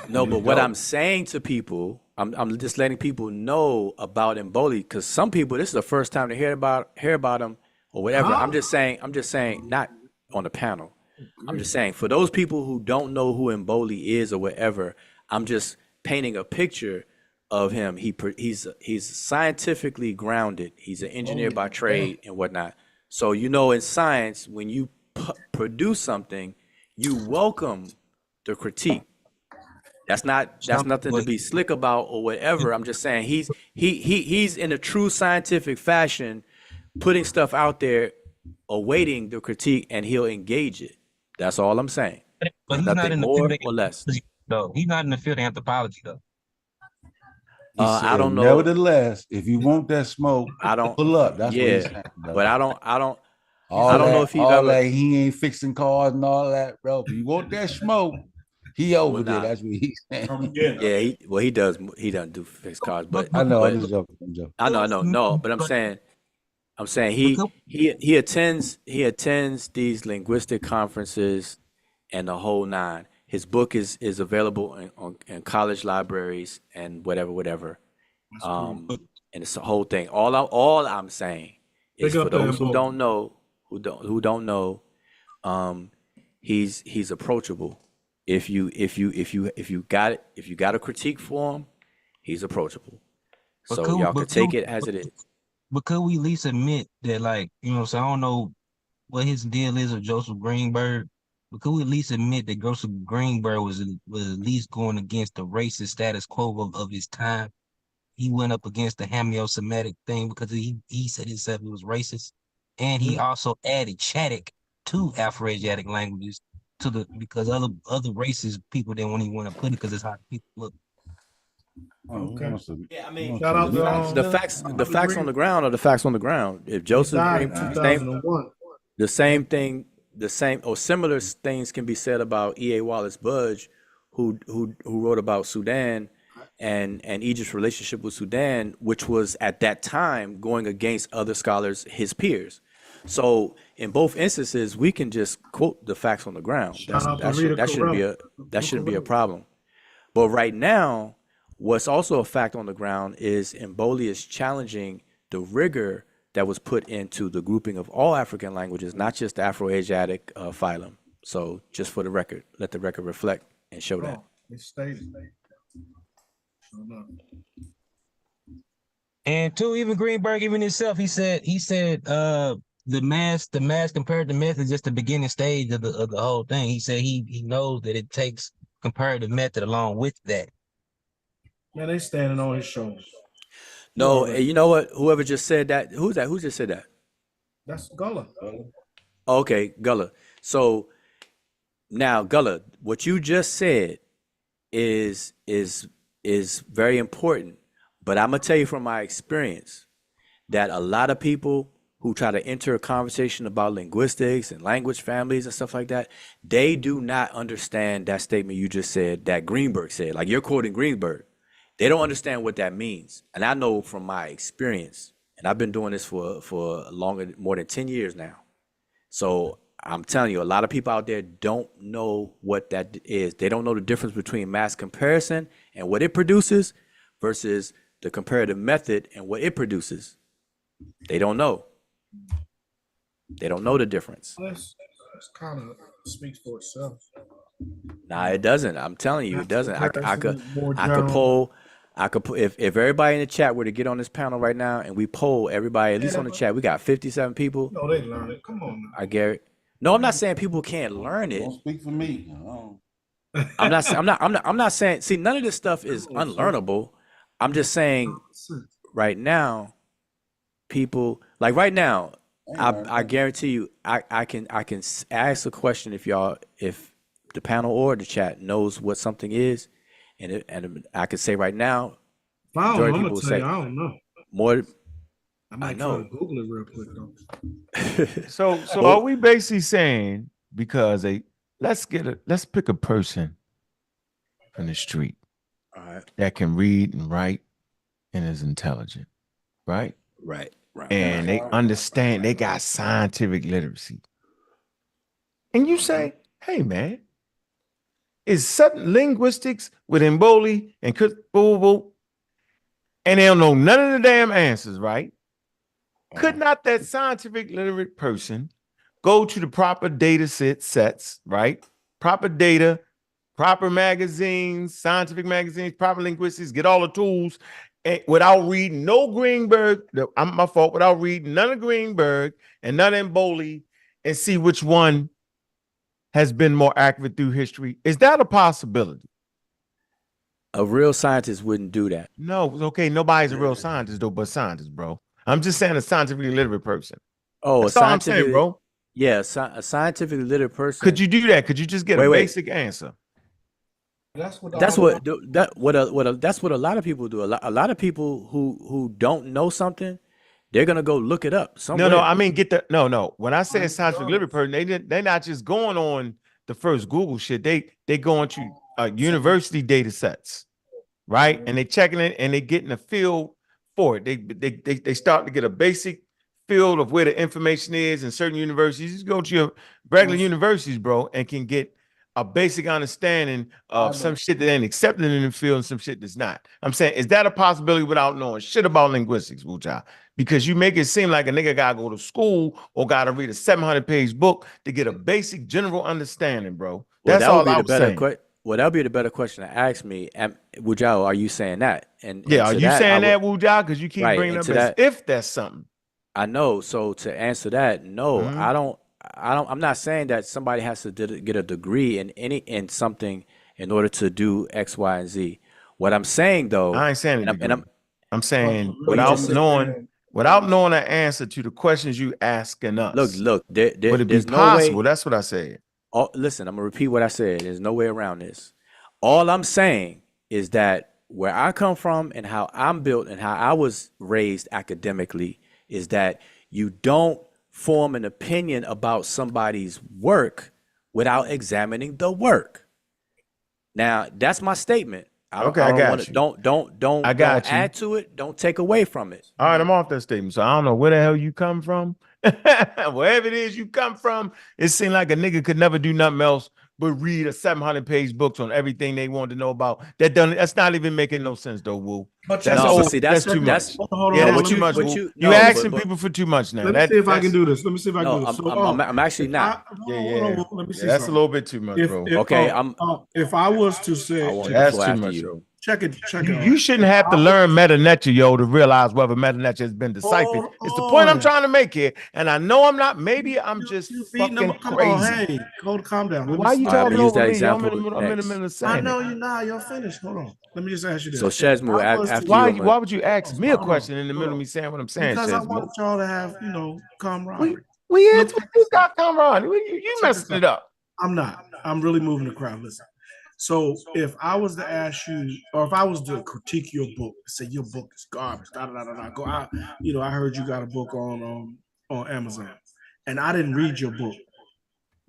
No, but what I'm saying to people, I'm just letting people know about Mboli, because some people, this is the first time to hear about him or whatever. Huh? I'm just saying, not on the panel. I'm just saying, for those people who don't know who Mboli is or whatever, I'm just painting a picture of him. He's scientifically grounded. He's an engineer by trade and whatnot. So in science, when you produce something, you welcome the critique. That's nothing to be slick about or whatever. I'm just saying he's in a true scientific fashion, putting stuff out there, awaiting the critique, and he'll engage it. That's all I'm saying. But he's nothing not in the more field or less. Though he's not in the field of anthropology though. He I said, don't know. nevertheless, if you want that smoke, I don't. pull up. That's what he's Yeah, saying, bro. but I don't All know if he all ever. that he ain't fixing cars and all that, bro. If you want that smoke, he over Well, there. nah. That's what he's saying. Yeah, he does. He doesn't do fixed cars, but I know. I'm but just joking. I'm joking. I know. No, but I'm saying he attends these linguistic conferences and the whole nine. His book is available in college libraries and whatever. And it's the whole thing. All I'm saying is for those who don't know, he's approachable. If you got a critique for him, he's approachable. So y'all can take it as it is. But could we at least admit that, like, you know, so I don't know what his deal is with Joseph Greenberg, but could we at least admit that Joseph Greenberg was at least going against the racist status quo of his time? He went up against the Hameo-Semitic thing because he said himself he was racist, and he also added Chadic to Afroasiatic languages because other races people didn't even want to put it because it's how people look. Okay. Yeah, I mean, Shout out to the facts on the ground are the facts on the ground. If Joseph died in Greenberg, 2001. the same or similar things can be said about E.A. Wallace Budge, who wrote about Sudan and Egypt's relationship with Sudan, which was at that time going against other scholars, his peers. So in both instances, we can just quote the facts on the ground. That shouldn't be a problem. But right now, what's also a fact on the ground is Mboli is challenging the rigor that was put into the grouping of all African languages, not just the Afroasiatic phylum. So just for the record, let the record reflect and show that. It's stated. And two, even Greenberg, even himself, he said the mass comparative method is just the beginning stage of the whole thing. He said he knows that it takes comparative method along with that. Man, they standing on his shoulders. No, you know what? Whoever just said that, who's that? Who just said that? That's Gullah. Okay, Gullah. So now, Gullah, what you just said is very important. But I'm gonna tell you from my experience that a lot of people who try to enter a conversation about linguistics and language families and stuff like that, they do not understand that statement you just said that Greenberg said. Like you're quoting Greenberg. They don't understand what that means. And I know from my experience, and I've been doing this for more than 10 years now. So I'm telling you, a lot of people out there don't know what that is. They don't know the difference between mass comparison and what it produces versus the comparative method and what it produces. They don't know. They don't know the difference. This kind of speaks for itself. Nah, it doesn't. I'm telling you, it doesn't. I could poll. If everybody in the chat were to get on this panel right now and we poll everybody, at least on the chat, we got 57 people. No, they learn it. Come on now. I Garrett. No, I'm not saying people can't learn it. Don't speak for me. I'm not saying. See, none of this stuff is unlearnable. I'm just saying, right now, people like right now. I guarantee you, I can ask a question if the panel or the chat knows what something is, and I could say right now, I'm gonna tell you, I don't know. More. I might try to Google it real quick though. So are we basically saying because let's pick a person from the street, all right, that can read and write and is intelligent, right? Right. And they understand, they got scientific literacy. And you say, hey man, is certain linguistics with Mboli and and they don't know none of the damn answers, right? Could not that scientific literate person go to the proper data sets, right? Proper data, proper magazines, scientific magazines, proper linguistics, get all the tools, and without reading no Greenberg, my fault, without reading none of Greenberg and none of Mboli, and see which one has been more accurate through history. Is that a possibility? A real scientist wouldn't do that. No, okay, nobody's a real scientist though, but scientists, bro. I'm just saying a scientifically literate person. Oh, that's all I'm saying, bro. Yeah, a scientifically literate person. Could you do that? Could you just get a basic answer? That's what That's what that's what a lot of people do. A lot of people who don't know something, they're gonna go look it up No, no, somewhere. I mean no. When I say a scientific delivery person, they're not just going on the first Google shit. They going to university data sets, right? And they checking it and they getting a feel for it. They start to get a basic feel of where the information is in certain universities. You go to your regular universities, bro, and can get a basic understanding of some shit that ain't accepted in the field and some shit that's not. I'm saying, is that a possibility without knowing shit about linguistics, Wuja? Because you make it seem like a nigga gotta go to school or gotta read a 700-page book to get a basic general understanding, bro. Well, That's that would all be I the was better saying. well, that would be the better question to ask me. Wujao, are you saying that? And Yeah, are to you that, saying that, Wuja? Because you keep right, bringing and up to as that, if that's something. I know. So to answer that, no, Mhm. I'm not saying that somebody has to get a degree in something in order to do X, Y, and Z. What I'm saying though, I ain't saying a and degree. I'm saying well, you just without knowing the answer to the questions you asking us. look, Would it be there's no possible? way. That's what I said. Oh, listen, I'm gonna repeat what I said. There's no way around this. All I'm saying is that where I come from and how I'm built and how I was raised academically is that you don't form an opinion about somebody's work without examining the work. Now, that's my statement. Okay, I I don't want got to you. don't add to it, don't take away from it. All right, I'm off that statement. So I don't know where the hell you come from. Wherever it is you come from, it seemed like a nigga could never do nothing else but read a 700-page books on everything they wanted to know about. That's not even making no sense though, Woo. But That's No, but see, that's too much. Hold Yeah, on, that's too much, what Woo. you You no, asking but people for too much now. Let me see if I That's can do this. Let me see if I can no, do this. So, I'm actually not. let me see That's a something. little bit too much, bro. Okay, if I was to say, I want the That's floor too after much, you. yo. check it. You shouldn't have to learn meta-nature, yo, to realize whether meta-nature has been deciphered. It's the point I'm trying to make here. And I know I'm not, maybe I'm just fucking Come crazy. on, hey, calm down. Well, why you All right, I'm talking gonna use over that me, yo? I'm example in the next. middle of I saying know it. you're not. You're finished. Hold on. Let me just ask you this. So Shesmu, after Why, you, why would you ask me a Hold on, question in the middle of me saying what I'm saying, because I Shesmo? want y'all to have, camaraderie. We got camaraderie. You messing it up. I'm not. I'm really moving the crowd. Listen. So if I was to ask you, or if I was to critique your book, say your book is garbage, go out. I heard you got a book on Amazon, and I didn't read your book.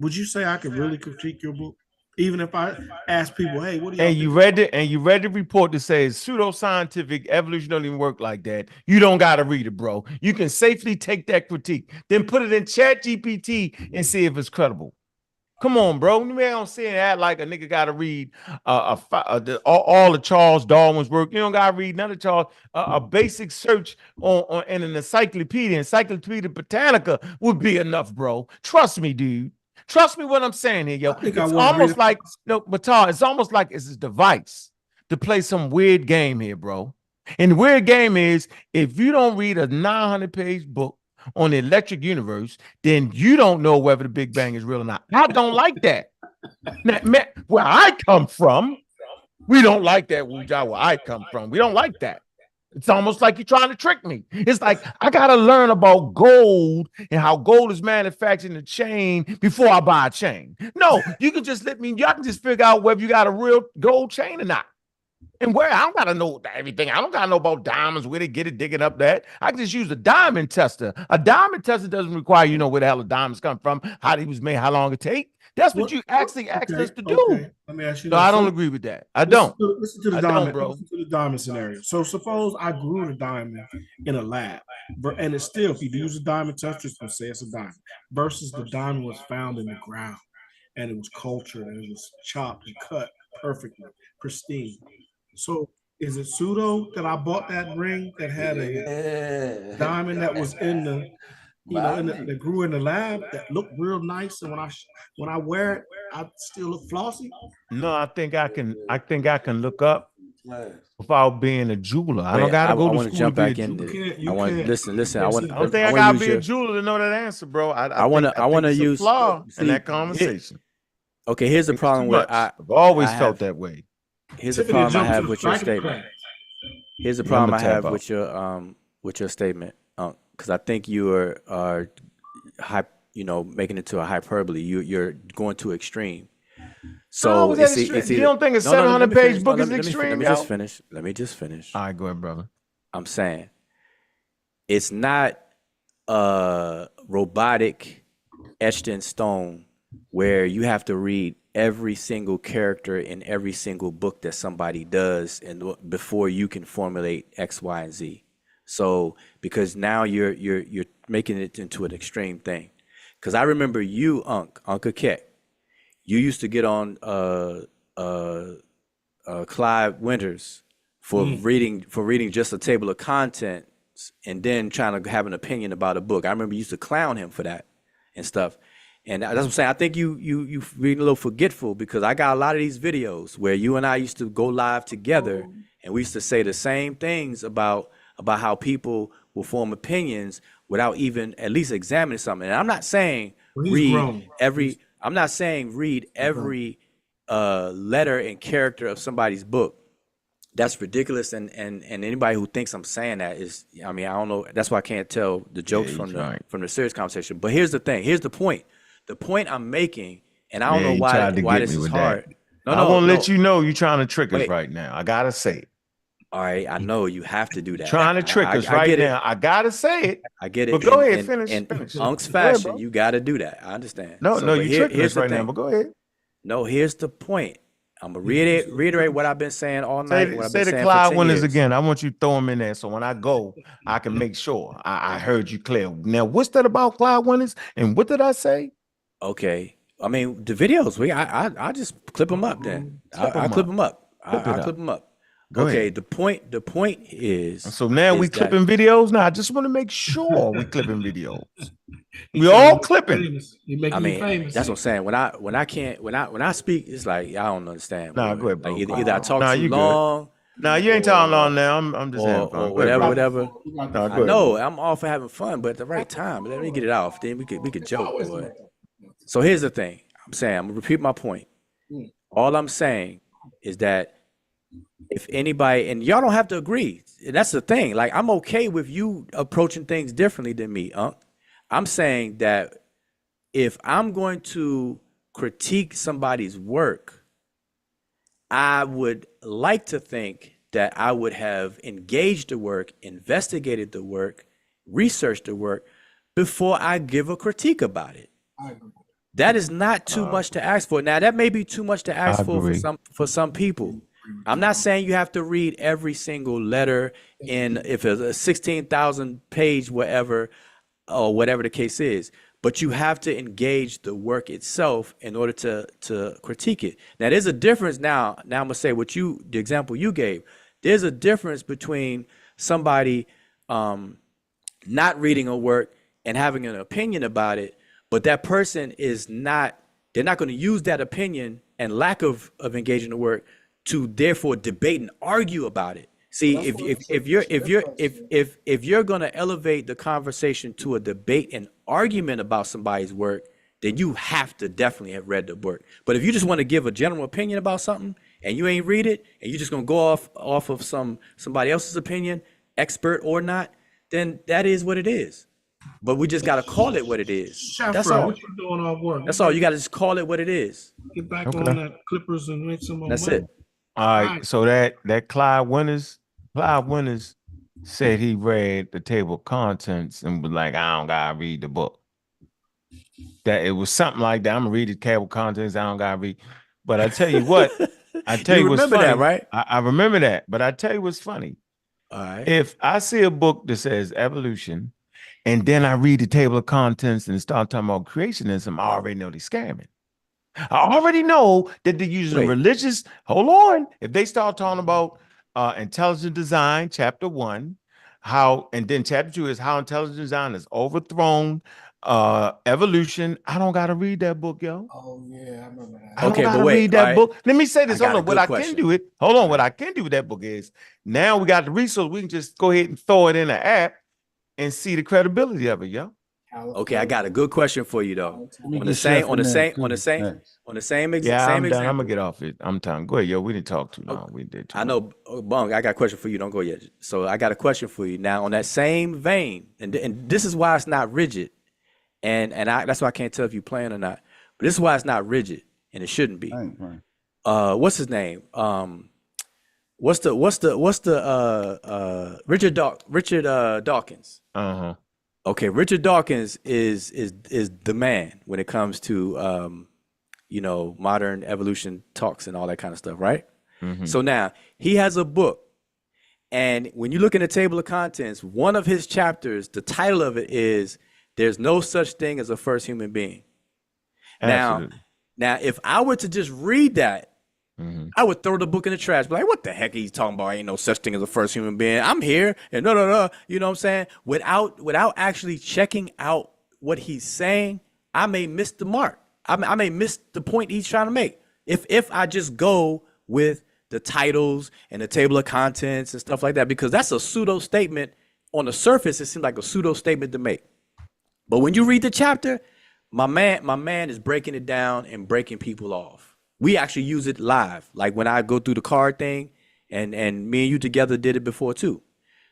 Would you say I could really critique your book, even if I ask people, "Hey, what do y'all?" And you read it, and you read the report that says pseudoscientific evolution don't even work like that. You don't got to read it, bro. You can safely take that critique, then put it in Chat GPT and see if it's credible. Come on, bro. You don't say that like a nigga got to read all of Charles Darwin's work. You don't got to read none of Charles. A basic search on in an Encyclopedia Britannica would be enough, bro. Trust me, dude. Trust me what I'm saying here, yo. It's almost like Batar. It's almost like it's a device to play some weird game here, bro. And the weird game is if you don't read a 900-page book on the electric universe, then you don't know whether the Big Bang is real or not. I don't like that. Now, man, where I come from, we don't like that. Where I come from, we don't like that. It's almost like you're trying to trick me. It's like I gotta learn about gold and how gold is manufactured in the chain before I buy a chain. No, you can just y'all can just figure out whether you got a real gold chain or not. And where I don't gotta know everything. I don't gotta know about diamonds, where they get it, digging up that. I can just use a diamond tester. A diamond tester doesn't require you know where the hell the diamonds come from, how they was made, how long it take. That's what you actually asked us to do. Let me ask you. No, I don't agree with that. I don't. Listen to the I diamond. don't, bro. Listen to the diamond scenario. So suppose I grew the diamond in a lab, and it's still, if you use a diamond tester, it's gonna say it's a diamond. Versus the diamond was found in the ground, and it was cultured, and it was chopped and cut perfectly, pristine. So is it pseudo that I bought that ring that had a diamond that was in the, that grew in the lab that looked real nice, and when I wear it, I still look flossy? No, I think I can look up without being a jeweler. I don't Wait, gotta go to want to school jump to be a back in. jeweler. I want listen. I want. I don't think I want gotta to use be a your. jeweler to know that answer, bro. I want to it's use a flaw in see, that conversation. Okay, here's the It's problem too with much. I've always felt that way. Here's the problem I have with your statement. Here's the problem I have with your statement. Because I think you are making it to a hyperbole. You're going too extreme. How So was that it's extreme? either You don't think a no, no, no, let me 700-page finish. book No, is extreme, let me yo? just finish. Let me just finish. All right, go ahead, brother. I'm saying it's not robotic, etched in stone, where you have to read every single character in every single book that somebody does and before you can formulate X, Y, and Z. So because now you're making it into an extreme thing. Because I remember you, Uncle Keck, you used to get on Clyde Winters for reading just a table of contents and then trying to have an opinion about a book. I remember you used to clown him for that and stuff. And that's what I'm saying. I think you being a little forgetful, because I got a lot of these videos where you and I used to go live together and we used to say the same things about how people will form opinions without even at least examining something. And I'm not saying read every letter and character of somebody's book. That's ridiculous. And anybody who thinks I'm saying that is, I mean, I don't know. That's why I can't tell the jokes from the serious conversation. But here's the thing. Here's the point. The point I'm making, and I don't know why this is hard. I won't let you know you're trying to trick us right now. I gotta say it. All right, I know you have to do that. Trying to trick us right now. I gotta say it. I get it. But go ahead, finish. In finish. Unc's fashion, you got to do that. I understand. No, you're tricking us right now. But go ahead. No, here's the point. I'm gonna reiterate what I've been saying all night. Say the Clyde Winters again. I want you to throw them in there, so when I go, I can make sure I heard you clear. Now, what's that about Clyde Winters? And what did I say? Okay, I mean the videos. I just clip them up. Then I clip them up. I clip them up. Okay. The point is. So now we clipping videos. Now I just want to make sure we clipping videos. We all clipping. I mean, that's what I'm saying. When I speak, it's like I don't understand. Nah, go ahead, bro. Like either I talk too long. Nah, you ain't talking long now. I'm just having fun. Or whatever. Nah, I know I'm all for having fun, but at the right time. Let me get it off. Then we could joke. Boy. So here's the thing. I'm saying, I'm gonna repeat my point. All I'm saying is that if anybody, and y'all don't have to agree. That's the thing. Like, I'm okay with you approaching things differently than me, I'm saying that if I'm going to critique somebody's work, I would like to think that I would have engaged the work, investigated the work, researched the work before I give a critique about it. That is not too much to ask for. Now, that may be too much to ask for some people. I'm not saying you have to read every single letter in, if it's a 16,000 page, whatever, or whatever the case is, but you have to engage the work itself in order to critique it. Now, there's a difference. Now I'm gonna say the example you gave. There's a difference between somebody not reading a work and having an opinion about it, but that person they're not going to use that opinion and lack of engaging the work to therefore debate and argue about it. See, if you're going to elevate the conversation to a debate and argument about somebody's work, then you have to definitely have read the work. But if you just want to give a general opinion about something and you ain't read it, and you're just going to go off of somebody else's opinion, expert or not, then that is what it is. But we just got to call it what it is. That's all. What you doing off work? That's all. You got to just call it what it is. Get back on that Clippers and make some more That's money. it. All right. So that Clyde Winters said he read the table of contents and was like, I don't gotta read the book. That it was something like that. I'm gonna read the table of contents. I don't gotta read. But I tell you what, you remember that, right? I remember that. But I tell you what's funny. All right. If I see a book that says evolution, and then I read the table of contents and start talking about creationism, I already know they're scamming. I already know that they're using religious. Hold on. If they start talking about intelligent design, chapter 1, and then chapter 2 is how intelligent design is overthrown evolution. I don't got to read that book, yo. Oh yeah, I remember that. I don't gotta read that book. Let me say this. Hold on. What I can do with that book is now we got the resource. We can just go ahead and throw it in the app and see the credibility of it, yo. Okay, I got a good question for you though. On the same example. Yeah, I'm gonna get off it. I'm telling. Go ahead, yo. We didn't talk too long. We did. I know, Bung. I got a question for you. Don't go yet. So I got a question for you now. On that same vein, and this is why it's not rigid, and that's why I can't tell if you're playing or not. But this is why it's not rigid. and it shouldn't be. I ain't playing. What's his name? What's the Richard Dawkins? Uh-huh. Okay, Richard Dawkins is the man when it comes to modern evolution talks and all that kind of stuff, right? Mhm. So now he has a book, and when you look in the table of contents, one of his chapters, the title of it is "There's No Such Thing as a First Human Being." Absolutely. Now, if I were to just read that, I would throw the book in the trash. Be like, what the heck are you talking about? Ain't no such thing as a first human being. I'm here, and no. You know what I'm saying? Without actually checking out what he's saying, I may miss the mark. I may miss the point he's trying to make. If I just go with the titles and the table of contents and stuff like that, because that's a pseudo statement. On the surface, it seems like a pseudo statement to make. But when you read the chapter, my man is breaking it down and breaking people off. We actually use it live. Like when I go through the card thing, and me and you together did it before too.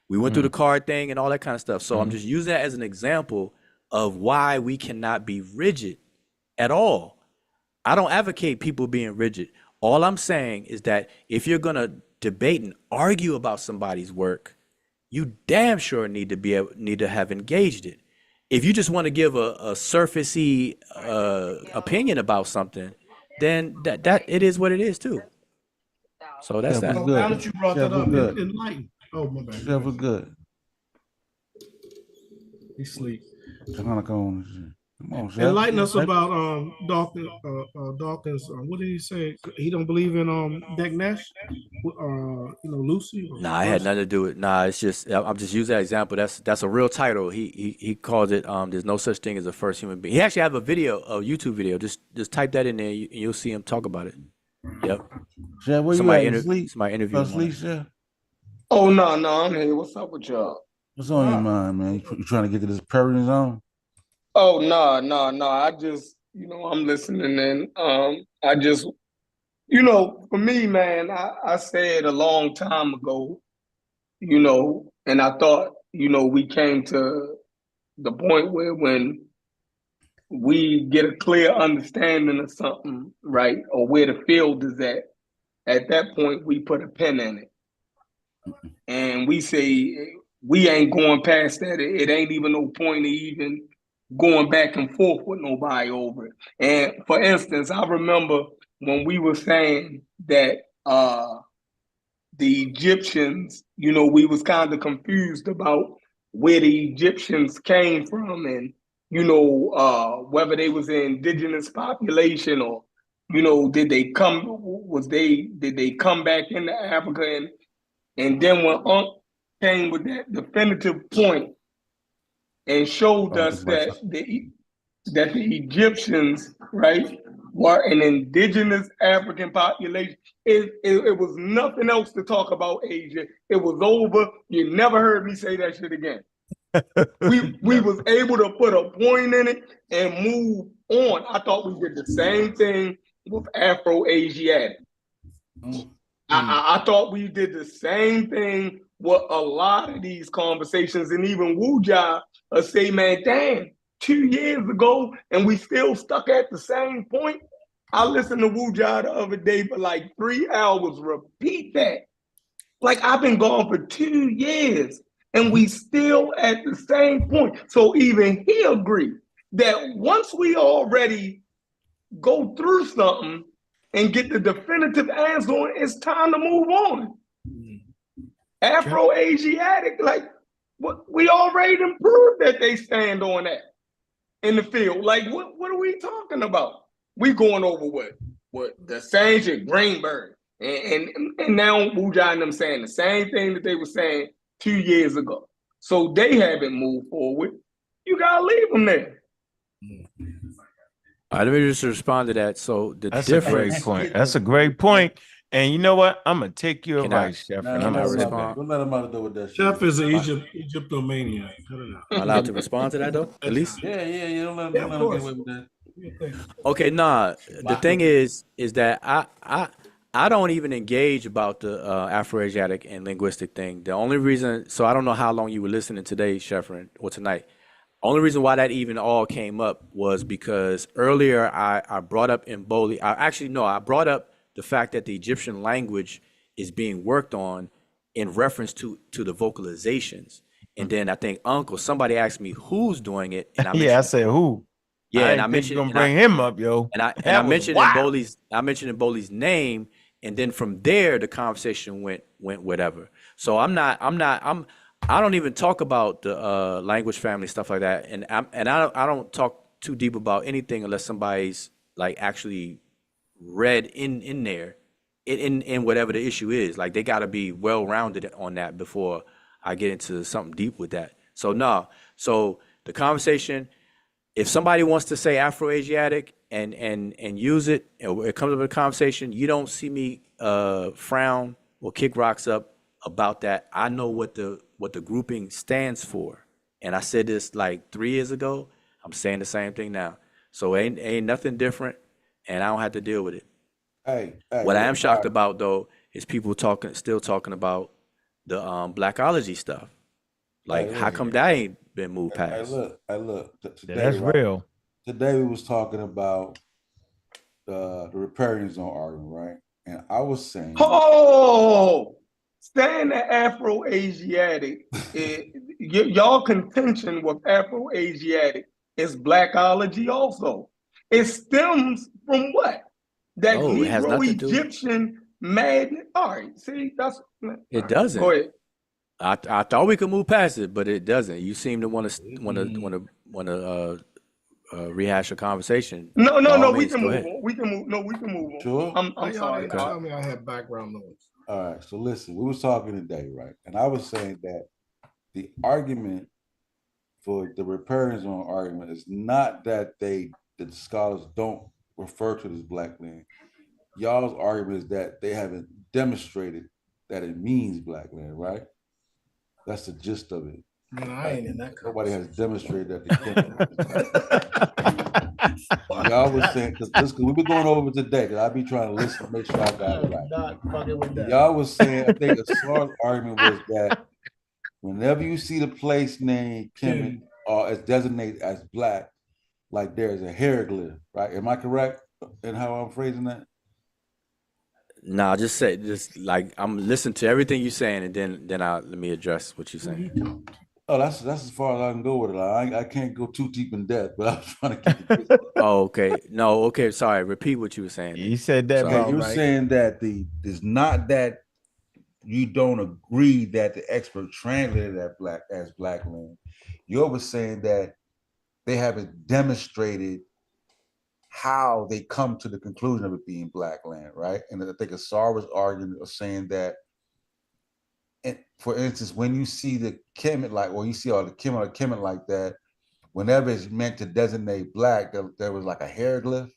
We went through the card thing and all that kind of stuff. So I'm just using that as an example of why we cannot be rigid at all. I don't advocate people being rigid. All I'm saying is that if you're gonna debate and argue about somebody's work, you damn sure need to have engaged it. If you just want to give a surfacey opinion about something, then that it is what it is too. So that's that. Now that you brought that up, enlighten. Oh, my bad. Chef was good. He sleep. Come on, Chef. Enlighten us about Dawkins. What did he say? He don't believe in Deck Nash. Lucy. Nah, I had nothing to do with. Nah, it's just I'm just using that example. That's a real title. He called it. There's no such thing as a first human being. He actually have a YouTube video. Just type that in there, and you'll see him talk about it. Yep. Chef, where somebody you at? Sleep? Somebody interviewed him. Sleep, Chef? Oh no, I'm here. What's up with y'all? What's on your mind, man? You trying to get to this Persian zone? Oh no. I just, I'm listening, and I just, for me, man, I said a long time ago, and I thought, we came to the point where when we get a clear understanding of something, right, or where the field is at that point we put a pin in it, and we say we ain't going past that. It ain't even no point of even going back and forth with nobody over it. And for instance, I remember when we were saying that the Egyptians, we was kind of confused about where the Egyptians came from, and whether they was an indigenous population or did they come back into Africa, and then when Unc came with that definitive point and showed us that the Egyptians, right, were an indigenous African population. It was nothing else to talk about Asia. It was over. You never heard me say that shit again. we was able to put a point in it and move on. I thought we did the same thing with afroasiatic. I thought we did the same thing with a lot of these conversations, and even Wuja say, man, damn, 2 years ago, and we still stuck at the same point. I listened to Wuja the other day for like 3 hours, repeat that. Like, I've been gone for 2 years, and we still at the same point. So even he agreed that once we already go through something and get the definitive answer on it, it's time to move on. Afroasiatic, like, what we already proved that they stand on that in the field. Like, what are we talking about? We going over what the same shit, Greenberg, and now Wuja and them saying the same thing that they were saying 2 years ago. So they haven't moved forward. You gotta leave them there. All right, let me just respond to that. So That's a great point. That's a great point. And you know what? I'm gonna take your advice, Chef. And I'm gonna respond. Don't let him out do with that. Chef is an Egyptomaniac. Am I allowed to respond to that though? At least. Yeah. Don't let him get away with that. Okay, nah. The thing is that I don't even engage about the Afroasiatic and linguistic thing. The only reason, so I don't know how long you were listening today, Sheffrin, or tonight. Only reason why that even all came up was because earlier I brought up Mboli. I brought up the fact that the Egyptian language is being worked on in reference to the vocalizations. And then I think somebody asked me who's doing it, and I Yeah, I mentioned said who? yeah, I and I didn't think you're mentioned gonna bring him up, yo. and I That was mentioned wild. Mboli's name, and then from there the conversation went whatever. So I don't even talk about the language family stuff like that, and I don't talk too deep about anything unless somebody's like actually read in there in whatever the issue is. Like they got to be well rounded on that before I get into something deep with that. So no, so the conversation, if somebody wants to say Afroasiatic and use it, and it comes up in a conversation, you don't see me frown or kick rocks up about that. I know what the grouping stands for, and I said this like 3 years ago. I'm saying the same thing now. So ain't nothing different, and I don't have to deal with it. Hey, What I am shocked right. about though is people still talking about the blackology stuff. Like, Hey, how look. come that ain't been moved Hey, past? look. Today, that's right? real. Today we was talking about the riparian zone argument, right? And I was saying, Oh, saying that Afro-Asiatic, y'all contention with Afro-Asiatic is blackology also. It stems from what? That No, it has Negro nothing to do. Egyptian madness. All right, see, that's It go doesn't. ahead. I thought we could move past it, but it doesn't. You seem to want to rehash a conversation. By all No, we means, can go move ahead. on. We can move. No, we can move on. Sure. I'm sorry. Didn't tell me I had background noise. All right, so listen, we was talking today, right? And I was saying that the argument for the riparian zone argument is not that the scholars don't refer to it as black land. Y'all's argument is that they haven't demonstrated that it means black land, right? That's the gist of it. Man, I ain't in that. Nobody has demonstrated that they can. Y'all was saying, because we've been going over today, because I be trying to listen to make sure I got it right. Not fucking with that. Y'all was saying, I think Asar's argument was that whenever you see the place named Kemet or it's designated as black, like there's a hieroglyph, right? Am I correct in how I'm phrasing that? Nah, just like I'm listening to everything you're saying, and then let me address what you're saying. Oh, that's as far as I can go with it. I can't go too deep in depth, but I was trying to keep it. Oh, okay. No, okay. Sorry. Repeat what you were saying. You said that Okay, you're saying that it's not that you don't agree that the expert translated that as black land. You're saying that they haven't demonstrated how they come to the conclusion of it being black land, right? And I think Asar was arguing or saying that, and for instance, when you see the Kemet or you see all the Kemet like that, whenever it's meant to designate black, there was like a hieroglyph.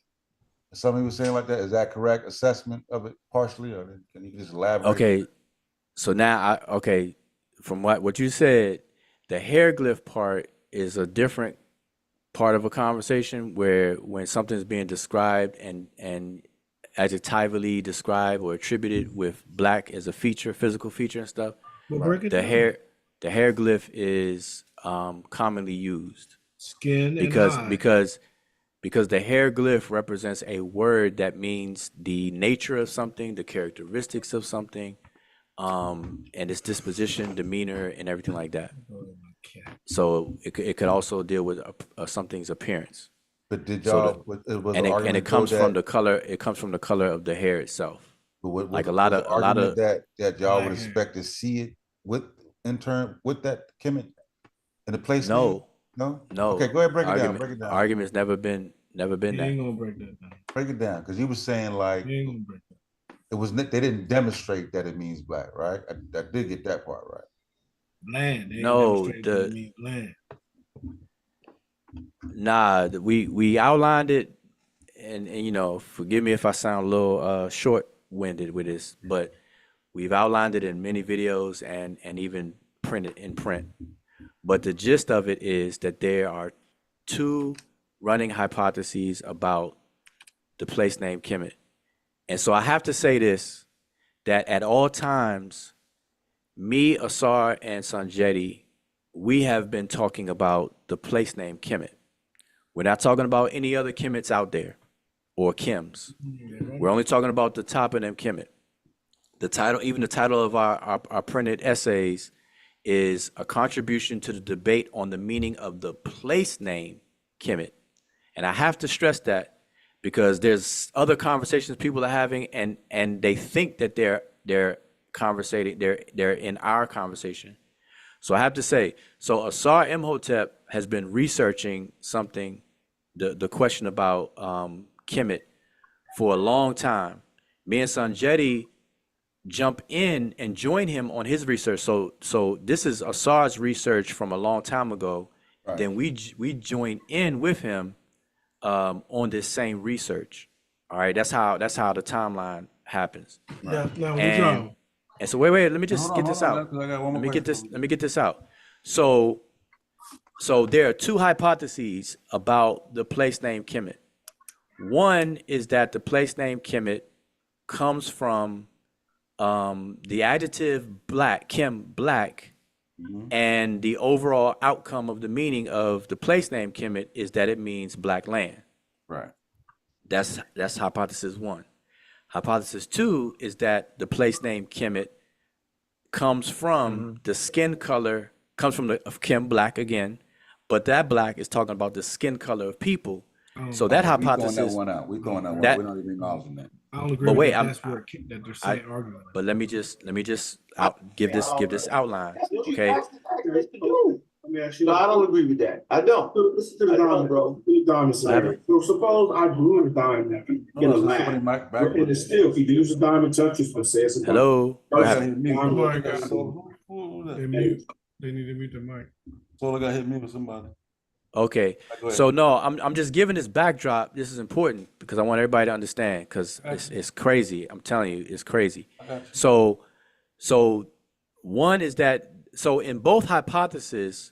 Somebody was saying like that. Is that correct assessment of it partially, or can you just elaborate? Okay, so now from what you said, the hieroglyph part is a different part of a conversation where when something's being described and adjectively described or attributed with black as a feature, physical feature and stuff, the hieroglyph is commonly used. Skin because and eye. because the hieroglyph represents a word that means the nature of something, the characteristics of something, and its disposition, demeanor, and everything like that. So it could also deal with something's appearance. But did So y'all? and it comes from the color. It comes from the color of the hair itself. Like a lot of that y'all would expect to see it with that Kemet in the place. No. Okay, go ahead, break it down. Argument's never been that. Ain't gonna break that down. Break it down, because you were saying like it was they didn't demonstrate that it means black, right? I did get that part right. Land. No, land. Nah, we outlined it, and forgive me if I sound a little short-winded with this, but we've outlined it in many videos and even printed in print. But the gist of it is that there are two running hypotheses about the place named Kemet. And so I have to say this, that at all times, me, Asar, and Sanjeti we have been talking about the place name Kemet. We're not talking about any other Kemets out there or Kims. We're only talking about the toponym Kemet. The title, even the title of our printed essays is a contribution to the debate on the meaning of the place name Kemet. And I have to stress that because there's other conversations people are having and they think that they're conversating, they're in our conversation. So I have to say, so Asar Imhotep has been researching something, the question about Kemet for a long time. Me and Sanjeti jump in and join him on his research. So this is Asar's research from a long time ago. Right. Then we join in with him on this same research. All right, that's how the timeline happens. Right. Now, and so wait, let me just get this out. Let me get this out. So there are two hypotheses about the place name Kemet. One is that the place name Kemet comes from the adjective black, Kim, black, and the overall outcome of the meaning of the place name Kemet is that it means black land. Right. That's hypothesis one. Hypothesis two is that the place name Kemet comes from the skin color, comes from the of Kim, black again, but that black is talking about the skin color of people. So that hypothesis. We throwing that one out. We throwing that one out. We're not even acknowledging that. I don't agree with that. That's where that they're saying arguing. But let me just give this outline, okay? No, I don't agree with that. I don't. Listen to the diamond, bro. The diamond. So suppose I grew a diamond in a lab, and it's still, if you use a diamond touch, it's going to say it's a hello. They need to mute the mic. So I got hit me with somebody. Okay, so no, I'm just giving this backdrop. This is important because I want everybody to understand because it's crazy. I'm telling you, it's crazy. So one is that, so in both hypotheses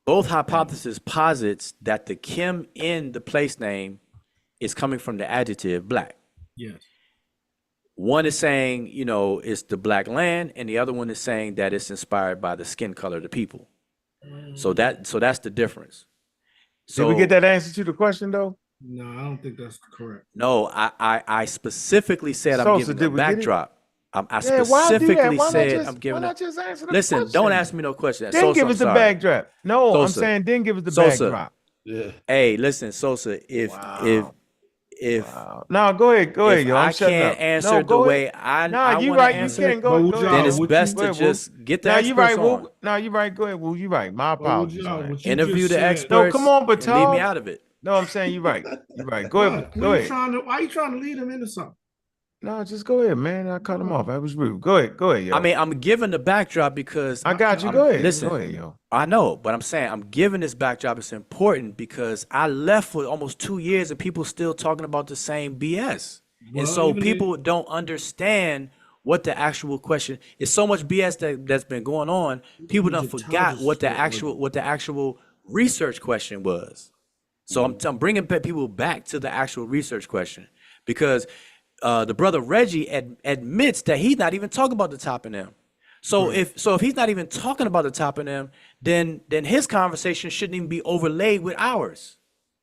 posits that the Kim in the place name is coming from the adjective black. Yes. One is saying, it's the black land, and the other one is saying that it's inspired by the skin color of the people. So that's the difference. So, did we get that answer to the question though? No, I don't think that's correct. No, I specifically said I'm giving a backdrop. I specifically said I'm giving it. Listen, don't ask me no questions. Then give us the backdrop. No, Sosa. I'm saying then give us the backdrop. Yeah. Hey, listen, Sosa, if no, go ahead, yo. I can't answer the way I want to answer. You can't go. Then it's best to just get the experts on. No, you're right. Go ahead. Well, you're right. My apologies. Interview the experts. No, come on, but leave me out of it. No, I'm saying you're right. You're right. Go ahead. Go ahead. Why are you trying to lead him into something? No, just go ahead, man. I cut him off. I was rude. Go ahead, yo. I mean, I'm giving the backdrop because I got you. Go ahead. Listen, go ahead, yo. I know, but I'm saying I'm giving this backdrop. It's important because I left for almost 2 years and people still talking about the same BS. Well, and so people don't understand what the actual question is. So much BS that's been going on. People done forgot what the actual research question was. So I'm bringing people back to the actual research question because the brother Reggie admits that he's not even talking about the toponym. So if he's not even talking about the toponym, then his conversation shouldn't even be overlaid with ours.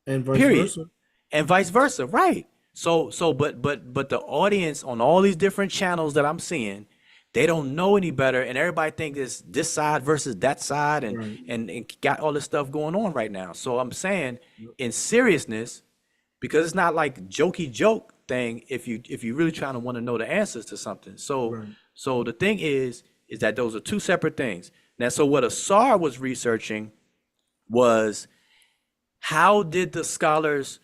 And vice versa. And vice versa, right? So but the audience on all these different channels that I'm seeing, they don't know any better, and everybody thinks it's this side versus that side, and got all this stuff going on right now. So I'm saying, in seriousness, because it's not like jokey joke thing if you really trying to want to know the answers to something. So the thing is that those are two separate things. Now, so what Asar was researching was how did the scholars,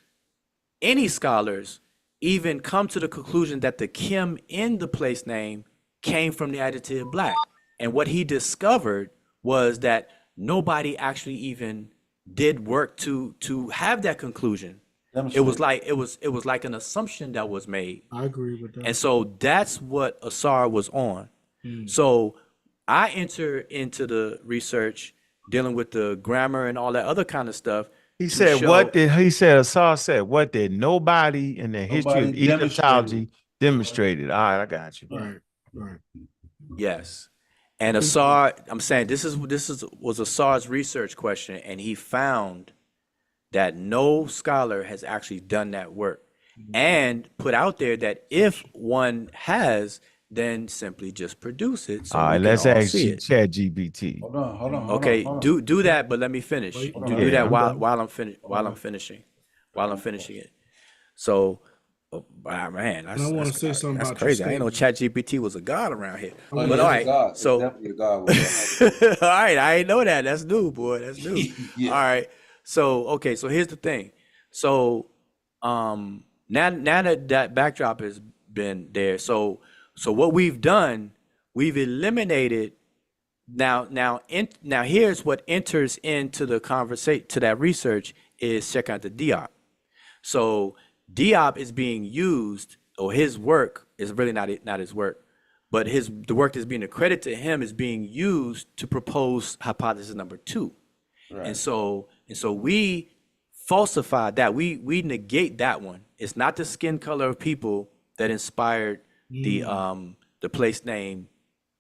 any scholars, even come to the conclusion that the Kim in the place name came from the adjective black. And what he discovered was that nobody actually even did work to have that conclusion. It was like an assumption that was made. I agree with that. And so that's what Asar was on. So I enter into the research dealing with the grammar and all that other kind of stuff. He said, Asar said, what did nobody in the history of Egyptology demonstrated? All right, I got you. Right. Yes. And Assar, I'm saying this was Assar's research question, and he found that no scholar has actually done that work, and put out there that if one has, then simply just produce it so All we right, can let's all ask see it. Chat GPT. Hold on. Okay, hold on. do that, but let me finish. Wait, Do yeah, that I'm done. while I'm finishing it. So, man, And I want to say something that's about your crazy. I didn't know statement. ChatGPT was a god around here. Oh, But yeah, all he's right, a god. so He's definitely a god with all right, I didn't know that. That's new, boy. That's new. Yeah. All right, so okay, so here's the thing. So, now that backdrop has been there, so what we've done, we've eliminated. Now here's what enters into the conversation, to that research, is check out the Diop. So Diop is being used, or his work is really not his work, but the work that's being accredited to him is being used to propose hypothesis number 2. Right. And so we falsified that. We negate that one. It's not the skin color of people that inspired the place name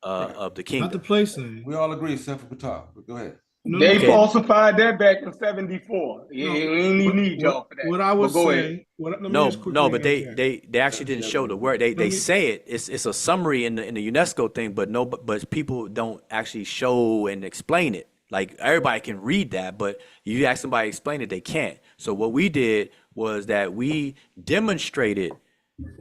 of the kingdom. Not the place name. We all agree except for Ptah, but go ahead. They falsified that back in '74. We ain't even need y'all for that. What I would But go say, ahead. let me No, just quickly no, but interject. they actually didn't show the word. They say it. It's a summary in the UNESCO thing, but people don't actually show and explain it. Like, everybody can read that, but you ask somebody to explain it, they can't. So what we did was that we demonstrated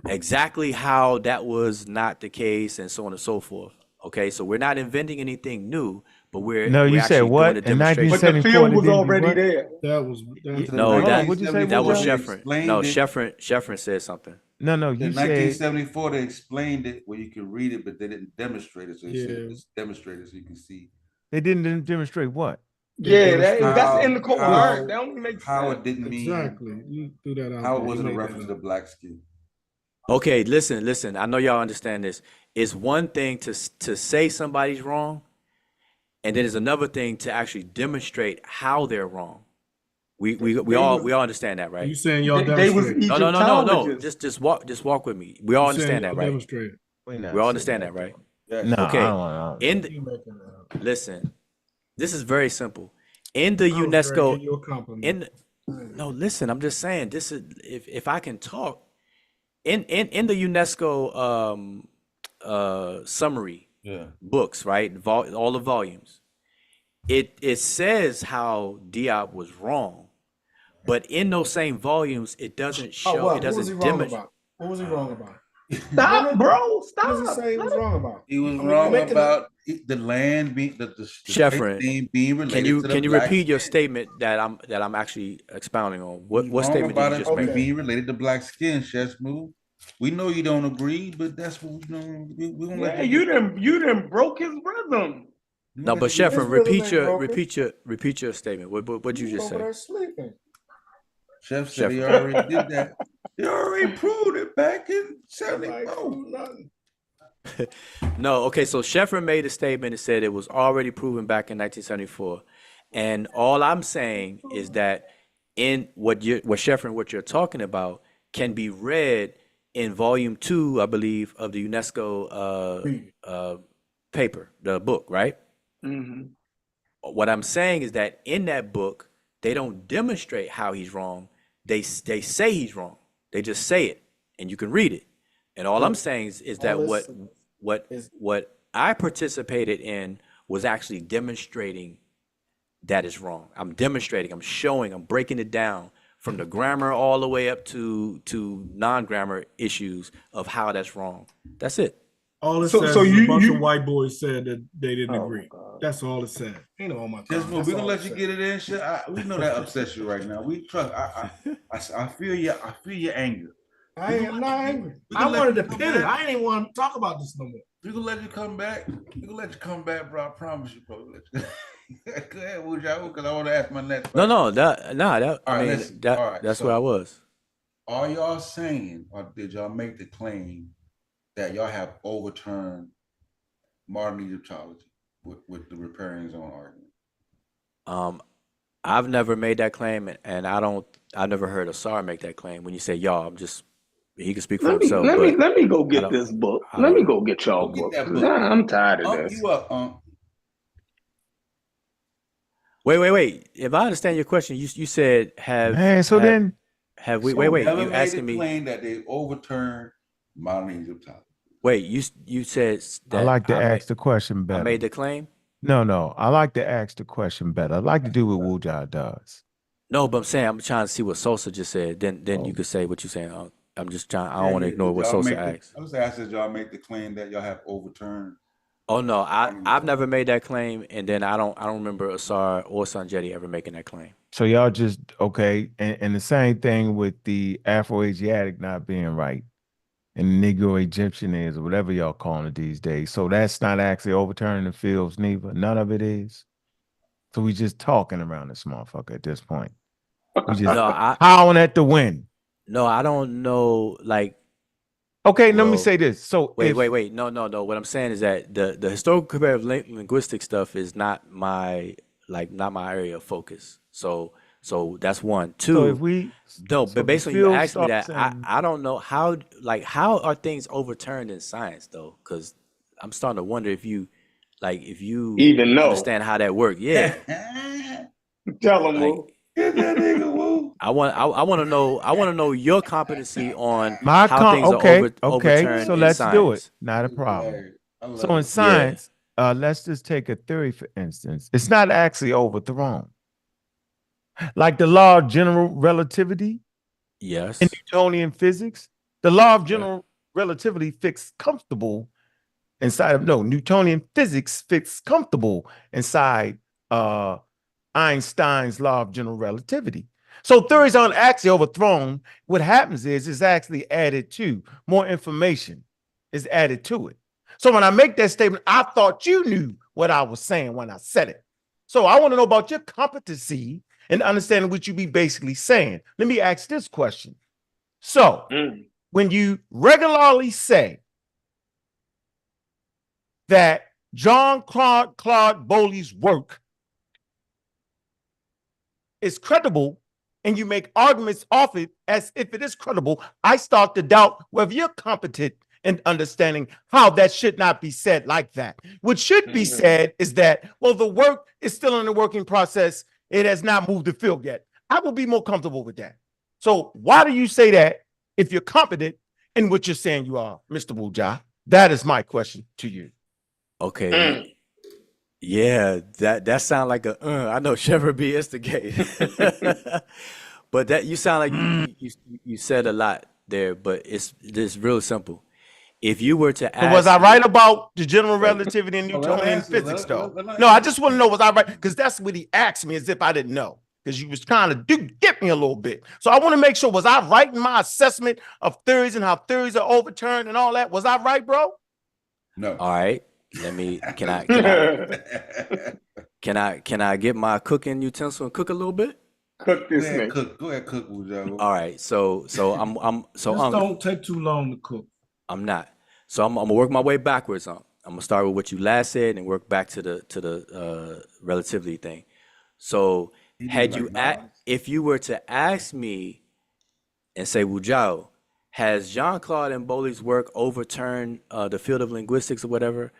exactly how that was not the case, and so on and so forth. Okay, so we're not inventing anything new, but we're You said actually what? doing a In demonstration. 1974, But the film they was didn't do already what? there. That was No, what'd you say, that was Woodrow? Sheffrin. No, Sheffrin said something. No, In you said 1974, they explained it where you can read it, but they didn't demonstrate it. So they said Yeah. it's demonstrated so you can see they didn't demonstrate what? Yeah, demonstrate that's in the code how- word. That only makes how sense. it didn't mean Exactly. You threw that out. how it there. You wasn't a made that reference to up. the black skin. Okay, listen. I know y'all understand this. It's one thing to say somebody's wrong, and then it's another thing to actually demonstrate how they're wrong. We all understand that, right? You saying y'all They was demonstrated? No. Egyptologists. Just walk with me. We all You saying understand that, y'all right? demonstrated? We all understand that, right? Yes. No, Okay. I don't. You making that up. Listen, this is very simple. In the I was ready to UNESCO, give you a compliment. no, listen. I'm just saying. This is, if I can talk, in the UNESCO summary Yeah. books, right? All the volumes. It says how Diop was wrong, but in those same volumes, it doesn't show. Oh, what? It What was he doesn't wrong demonstrate. about? What was he wrong about? Stop, bro. What does he Stop. say he was wrong about? He was I mean, wrong you're making about the land being the Sheffrin, name being related Can you to the can you black repeat your skin. statement that I'm actually expounding on? He was What wrong statement did about you it just make? being related to black skin, Chef Smooth. We know you don't agree, but that's what we gonna Yeah, let you done broke his rhythm. No, but His Sheffrin, rhythm ain't broken. repeat your statement. What'd you just Over say? there sleeping. Chef said he Sheffrin. already did that. He already proved it back in Nobody 74. proved nothing. No, okay. So Sheffrin made a statement and said it was already proven back in 1974, and all I'm saying is that in what Sheffrin, what you're talking about, can be read in Volume 2, I believe, of the UNESCO paper, the book, right? Mm-hmm. What I'm saying is that in that book, they don't demonstrate how he's wrong. They say he's wrong. They just say it, and you can read it. And all I'm saying is that what I participated in was actually demonstrating that is wrong. I'm demonstrating. I'm showing. I'm breaking it down from the grammar all the way up to non-grammar issues of how that's wrong. That's it. All it So- says so is you- a bunch you- of white boys said that they didn't Oh, agree. God. That's all it said. Ain't no, oh my God. Just That's we gonna all let it you said. get it in. Shit. We know that upsets you right now. We trust. I feel you. I feel your anger. I am not angry. We I gonna let wanted you to come pin it. back. I didn't even want to talk about this no more. We gonna let you come back. We gonna let you come back, bro. I promise you, bro. Go ahead, Wujahu, because I want to ask my next question. No, All right, listen. All right, that's so- where I was. Are y'all saying, or did y'all make the claim that y'all have overturned modern Egyptology with the riparian's own argument? I've never made that claim, and I've never heard Asar make that claim. When you say y'all, I'm just He can speak for himself. Let me go I get don't- this book. I Let me don't- go get y'all Go get book. that 'Cause book. I'm tired of Unk this. you up, Unk. Wait. If I understand your question, you said Man, so then have we So wait, never you made asking a me claim that they overturned modern Egyptology. wait, you said I that like to ask the question I better. made the claim? No, I like to ask the question better. I like to do what Wujai does. No, but I'm trying to see what Sosa just said. Then you Oh. could say what you're saying. I'm just trying. I don't want to ignore Did what y'all Sosa make the- asked. I was asking, did y'all make the claim that y'all have overturned? Oh no, I've never made that claim, and then I don't remember Asar or Sanjetti ever making that claim. So y'all just okay, and the same thing with the Afroasiatic not being right, and the Negro Egyptian is, or whatever y'all calling it these days. So that's not actually overturning the fields, neither. None of it is. So we just talking around this motherfucker at this point. We just howling at the wind. No, I don't know. Like, okay, let me say this. So wait. No. What I'm saying is that the historical comparative linguistic stuff is not my area of focus. So that's one. Two. So if we but based on you asking me that, I don't know how are things overturned in science though? Because I'm starting to wonder if you even know understand how that works. Yeah. Tell him, Woo. Get that nigga, Woo. I want to know your competency on my how things are overturned so in let's science. do it. Not a problem. So in science, let's just take a theory for instance. It's not actually overthrown. Like the law of general relativity. Yes. In Newtonian physics, the law of general relativity fixed comfortable inside of Newtonian physics fixed comfortable inside Einstein's law of general relativity. So theories aren't actually overthrown. What happens is it's actually added to. More information is added to it. So when I make that statement, I thought you knew what I was saying when I said it. So I want to know about your competency and understanding what you be basically saying. Let me ask this question. So when you regularly say that Jean-Claude Bowley's work is credible and you make arguments off it as if it is credible, I start to doubt whether you're competent in understanding how that should not be said like that. What should be said is that, well, the work is still in the working process. It has not moved the field yet. I will be more comfortable with that. So why do you say that if you're competent in what you're saying you are, Mr. Wujai? That is my question to you. Okay. Yeah, that sound like a I know Chevrolet be instigate. But that you sound like you said a lot there, but it's real simple. If you were to ask, so was I right about the general relativity in Newtonian physics, though? No, I just want to know, was I right? Because that's what he asked me, as if I didn't know. Because you was trying to get me a little bit. So I want to make sure, was I right in my assessment of theories and how theories are overturned and all that? Was I right, bro? No. All right. Let me. Can I get my cooking utensil and cook a little bit? Cook this thing. Go ahead, cook, Wujai. All right. So I'm Just don't take too long to cook. I'm not. So I'm gonna work my way backwards. I'm gonna start with what you last said and work back to the relativity thing. So if you were to ask me and say, Wujai, has Jean-Claude and Bowley's work overturned the field of linguistics or whatever?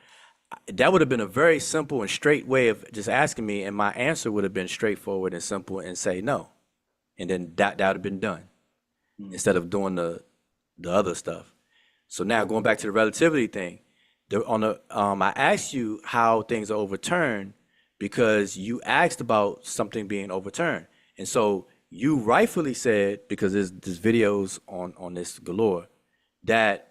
That would have been a very simple and straight way of just asking me, and my answer would have been straightforward and simple and say no. And then that would have been done instead of doing the other stuff. So now going back to the relativity thing, I asked you how things are overturned because you asked about something being overturned. And so you rightfully said, because there's videos on this galore, that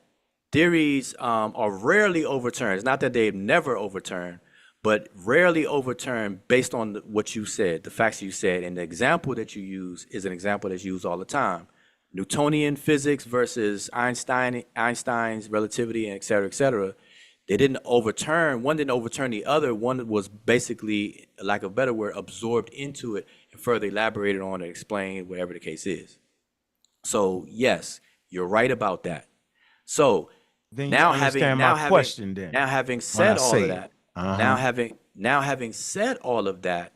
theories are rarely overturned. It's not that they've never overturned, but rarely overturned based on what you said, the facts you said. And the example that you use is an example that's used all the time. Newtonian physics versus Einstein's relativity, and et cetera, et cetera. They didn't overturn, one didn't overturn the other. One was basically, lack of a better word, absorbed into it and further elaborated on and explained, whatever the case is. So yes, you're right about that. So then now having said all of that, now having said all of that,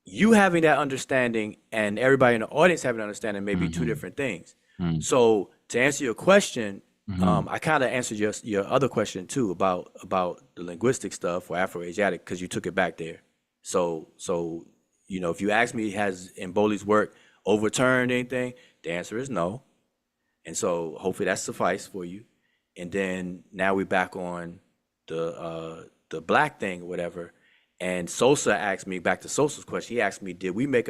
you having that understanding and everybody in the audience having an understanding may be two different things. So to answer your question, I kind of answered your other question too about the linguistic stuff or Afroasiatic, because you took it back there. So if you ask me, has Mboli's work overturned anything? The answer is no. And so hopefully that suffice for you. And then now we're back on the black thing or whatever. And Sosa asked me, back to Sosa's question, he asked me, did we ever make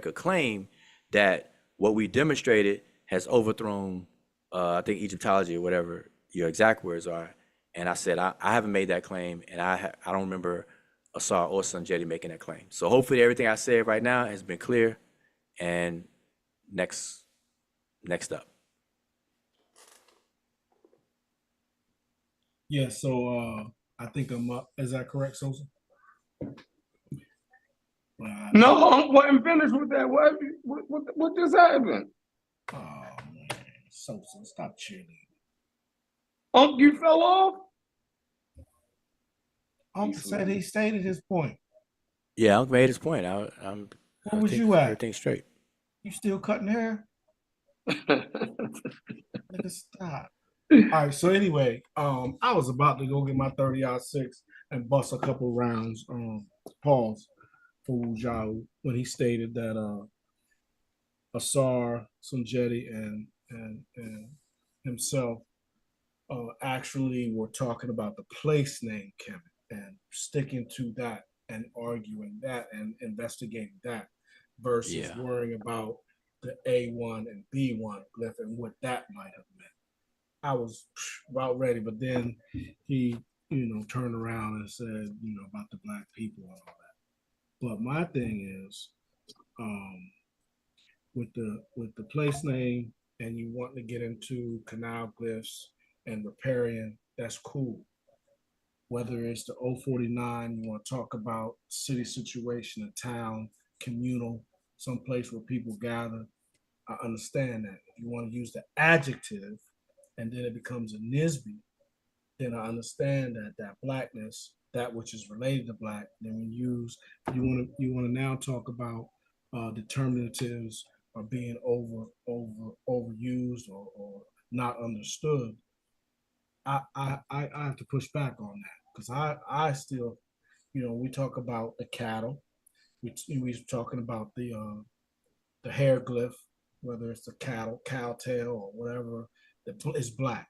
a claim that what we demonstrated has overthrown, I think, Egyptology or whatever your exact words are? And I said, I haven't made that claim, and I don't remember Asar or Sanjeti making that claim. So hopefully everything I said right now has been clear. And next up. Yeah, so I think I'm up. Is that correct, Sosa? No, I wasn't finished with that. What just happened? Oh man, Sosa, stop cheerleading. You fell off? Unc said he stated his point. Yeah, Unc made his point. Where was you at? Everything's straight. You still cutting hair? Nigga, stop. All right, so anyway, I was about to go get my 30-06 and bust a couple rounds, pause for Wujau when he stated that Asar, Sunjeti, and himself actually were talking about the place name Kemet and sticking to that and arguing that and investigating that versus worrying about the A1 and B1 glyph and what that might have meant. I was about ready, but then he, turned around and said, about the black people and all that. But my thing is, with the place name and you want to get into canal glyphs and riparian, that's cool. Whether it's the 049, you want to talk about city situation, a town, communal, someplace where people gather, I understand that. If you want to use the adjective and then it becomes a Nisbe, then I understand that blackness, that which is related to black, then we use, you want to now talk about determinatives are being overused or not understood. I have to push back on that because I still, we talk about the cattle, we're talking about the hair glyph, whether it's the cattle, cow tail, or whatever, it's black.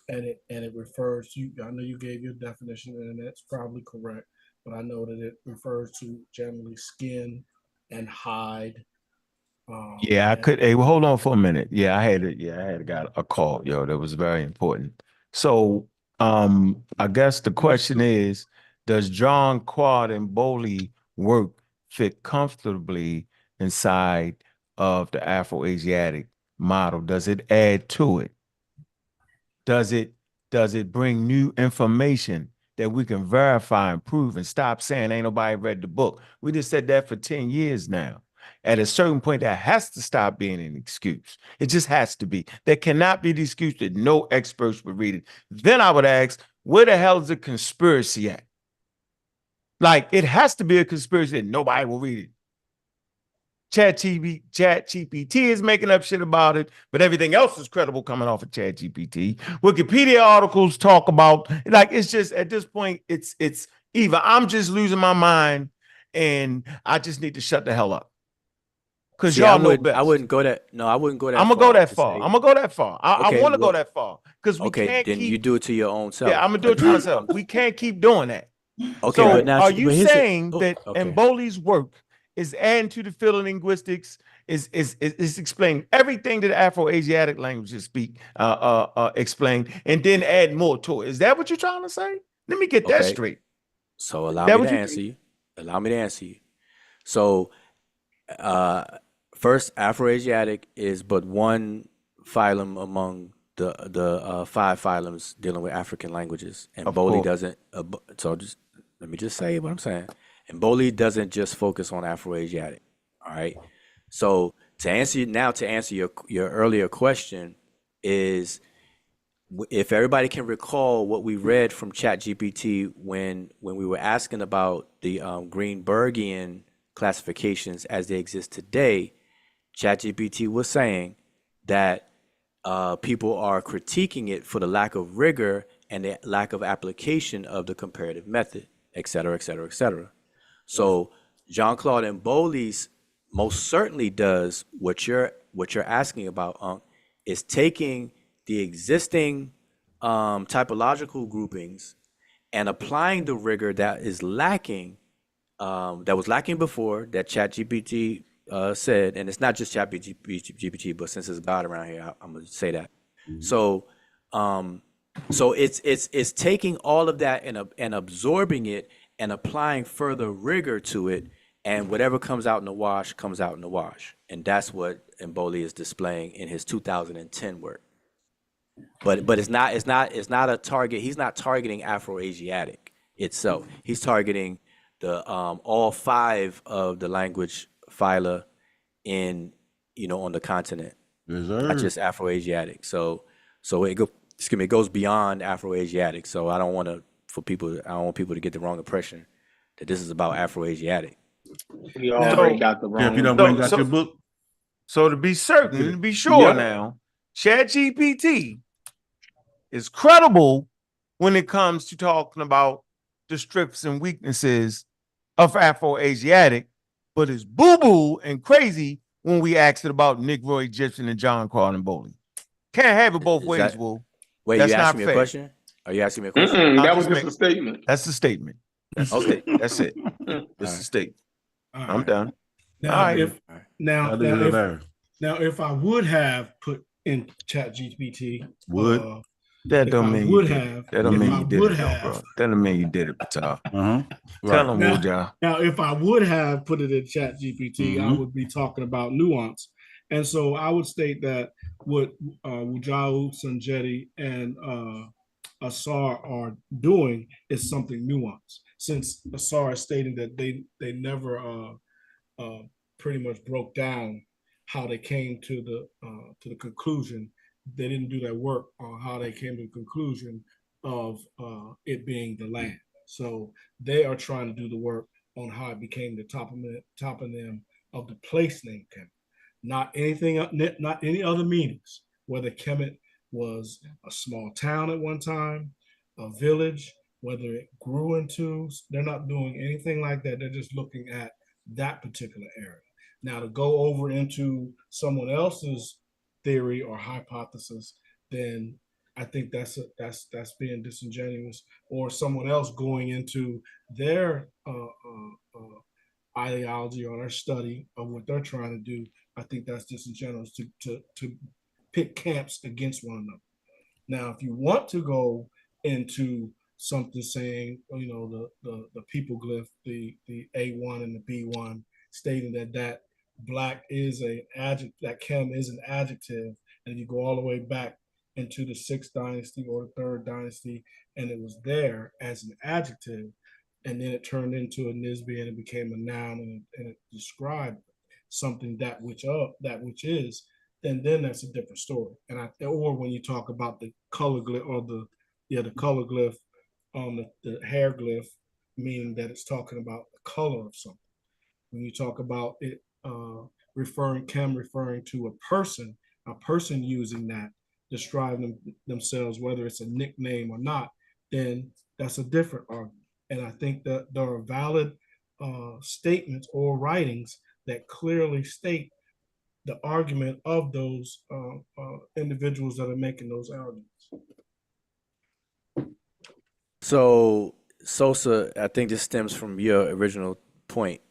And it refers to, I know you gave your definition and that's probably correct, but I know that it refers to generally skin and hide. Yeah, I could. Hey, well, hold on for a minute. Yeah, I had got a call, yo, that was very important. So, I guess the question is, does John Quad and Bowley work fit comfortably inside of the Afroasiatic model? Does it add to it? Does it bring new information that we can verify and prove and stop saying ain't nobody read the book? We just said that for 10 years now. At a certain point, that has to stop being an excuse. It just has to be. There cannot be the excuse that no experts would read it. Then I would ask, where the hell is the conspiracy at? Like, it has to be a conspiracy that nobody will read it. ChatGPT is making up shit about it, but everything else is credible coming off of ChatGPT. Wikipedia articles talk about, like, it's just, at this point, it's either I'm just losing my mind and I just need to shut the hell up. Because y'all know best. I wouldn't go that. No, I wouldn't go that. I'm gonna go that far. I'm gonna go that far. I want to go that far because we can't then keep. You do it to your own self. Yeah, I'm gonna do it to myself. We can't keep doing that. Okay, so but now are you saying that Mboli's work is adding to the field of linguistics? Is explaining everything that Afroasiatic languages speak, explain, and then add more to it? Is that what you're trying to say? Let me get that straight. So allow me to answer you. Allow me to answer you. So, first, Afroasiatic is but one phylum among the 5 phylums dealing with African languages, and Mboli doesn't. So just let me just say what I'm saying. And Mboli doesn't just focus on Afroasiatic. All right. So to answer your earlier question is if everybody can recall what we read from ChatGPT when we were asking about the Greenbergian classifications as they exist today, ChatGPT was saying that people are critiquing it for the lack of rigor and the lack of application of the comparative method, et cetera, et cetera, et cetera. So Jean-Claude Mboli's most certainly does what you're asking about, Unc, is taking the existing typological groupings and applying the rigor that is lacking, that was lacking before, that ChatGPT said, and it's not just ChatGPT, but since it's God around here, I'm gonna say that. So, so it's taking all of that and absorbing it and applying further rigor to it, and whatever comes out in the wash comes out in the wash, and that's what Mboli is displaying in his 2010 work. But it's not a target. He's not targeting Afroasiatic itself. He's targeting the all 5 of the language phyla in, on the continent, not just Afroasiatic. So it goes beyond Afroasiatic. So I don't want people to get the wrong impression that this is about Afroasiatic. We already got the wrong. If you don't bring out your book. So to be certain, to be sure now, ChatGPT is credible when it comes to talking about the strengths and weaknesses of Afroasiatic, but it's boo-boo and crazy when we asked it about Negro Egyptian and John Carl and Bowling. Can't have it both ways, Will. Wait, that's you not asking me fair. a question? Are you asking me a question? That was just a statement. That's the statement. Okay. That's it. That's the statement. I'm done. Now, All right. if I would have put in ChatGPT, that don't mean you did it. That don't mean you did it, have, bro. That don't mean you did it, Patel. Tell them, Wuja. Now, if I would have put it in ChatGPT, I would be talking about nuance. And so I would state that what Wujau, Sanjeti, and Asar are doing is something nuanced. Since Asar is stating that they never pretty much broke down how they came to the conclusion. They didn't do that work on how they came to the conclusion of it being the land. So they are trying to do the work on how it became the toponym of the place name Kemet. Not anything, not any other meanings. Whether Kemet was a small town at one time, a village, whether it grew into, they're not doing anything like that. They're just looking at that particular area. Now, to go over into someone else's theory or hypothesis, then I think that's being disingenuous, or someone else going into their ideology or their study of what they're trying to do. I think that's disingenuous to pit camps against one another. Now, if you want to go into something saying, the people glyph, the A1 and the B1, stating that black is an adjective, that Kem is an adjective, and you go all the way back into the 6th dynasty or the 3rd dynasty, and it was there as an adjective, and then it turned into a nisbe and it became a noun, and it described something that which is, then that's a different story. Or when you talk about the color glyph or the color glyph on the hair glyph, meaning that it's talking about the color of something. When you talk about it referring to a person using that, describing themselves, whether it's a nickname or not, then that's a different argument. And I think that there are valid statements or writings that clearly state the argument of those individuals that are making those arguments. So, Sosa, I think this stems from your original point.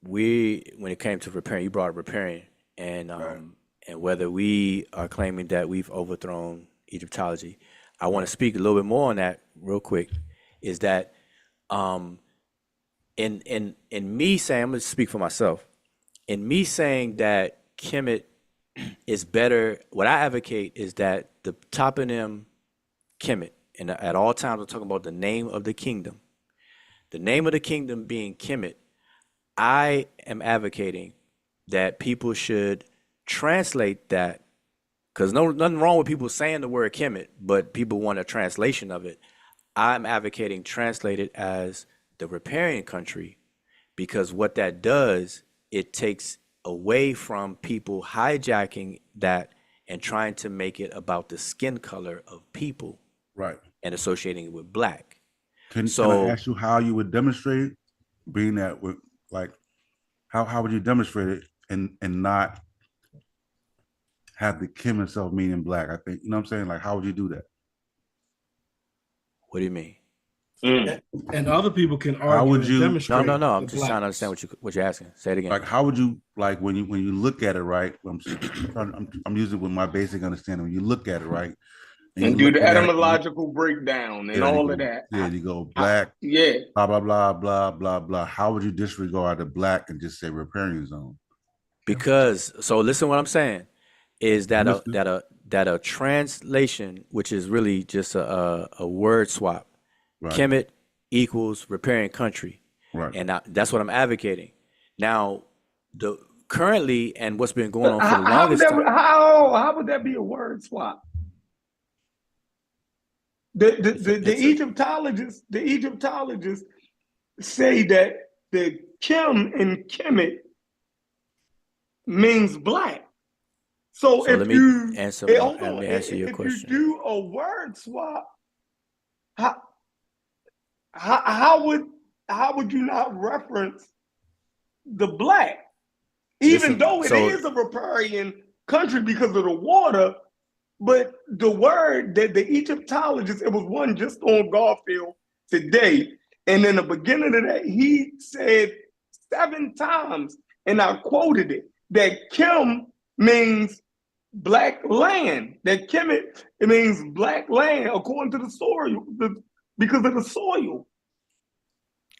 When it came to repairing, you brought repairing, and whether we are claiming that we've overthrown Egyptology. I want to speak a little bit more on that real quick. Is that in me saying, I'm going to speak for myself. In me saying that Kemet is better, what I advocate is that the toponym Kemet, and at all times we're talking about the name of the kingdom. The name of the kingdom being Kemet, I am advocating that people should translate that because nothing wrong with people saying the word Kemet, but people want a translation of it. I'm advocating translate it as the riparian country, because what that does, it takes away from people hijacking that and trying to make it about the skin color of people, right, and associating it with black. Can I ask you how you would demonstrate it, being that with like how would you demonstrate it and not have the Kim itself meaning black? I think, you know what I'm saying? Like, how would you do that? What do you mean? And other people can argue. How would you demonstrate? No. I'm just trying to understand what you're asking. Say it again. Like, how would you, like, when you look at it, right? I'm using with my basic understanding. When you look at it, right, and do the etymological breakdown and all of that. Yeah, you go black. Blah blah blah blah blah blah. How would you disregard the black and just say riparian zone? Because so listen, what I'm saying is that a translation, which is really just a word swap, right. Kemet equals riparian country, right? And that's what I'm advocating. Now, currently and what's been going on for the longest time. How would that be a word swap? The Egyptologists say that the Kim in Kemet means black. So if let me you answer your question. If you do a word swap, how would you not reference the black? Even though it is a riparian country because of the water, but the word that the Egyptologist, it was one just on Garfield today, and in the beginning of that, he said 7 times, and I quoted it, that Kim means black land. That Kemet, it means black land according to the soil, because of the soil.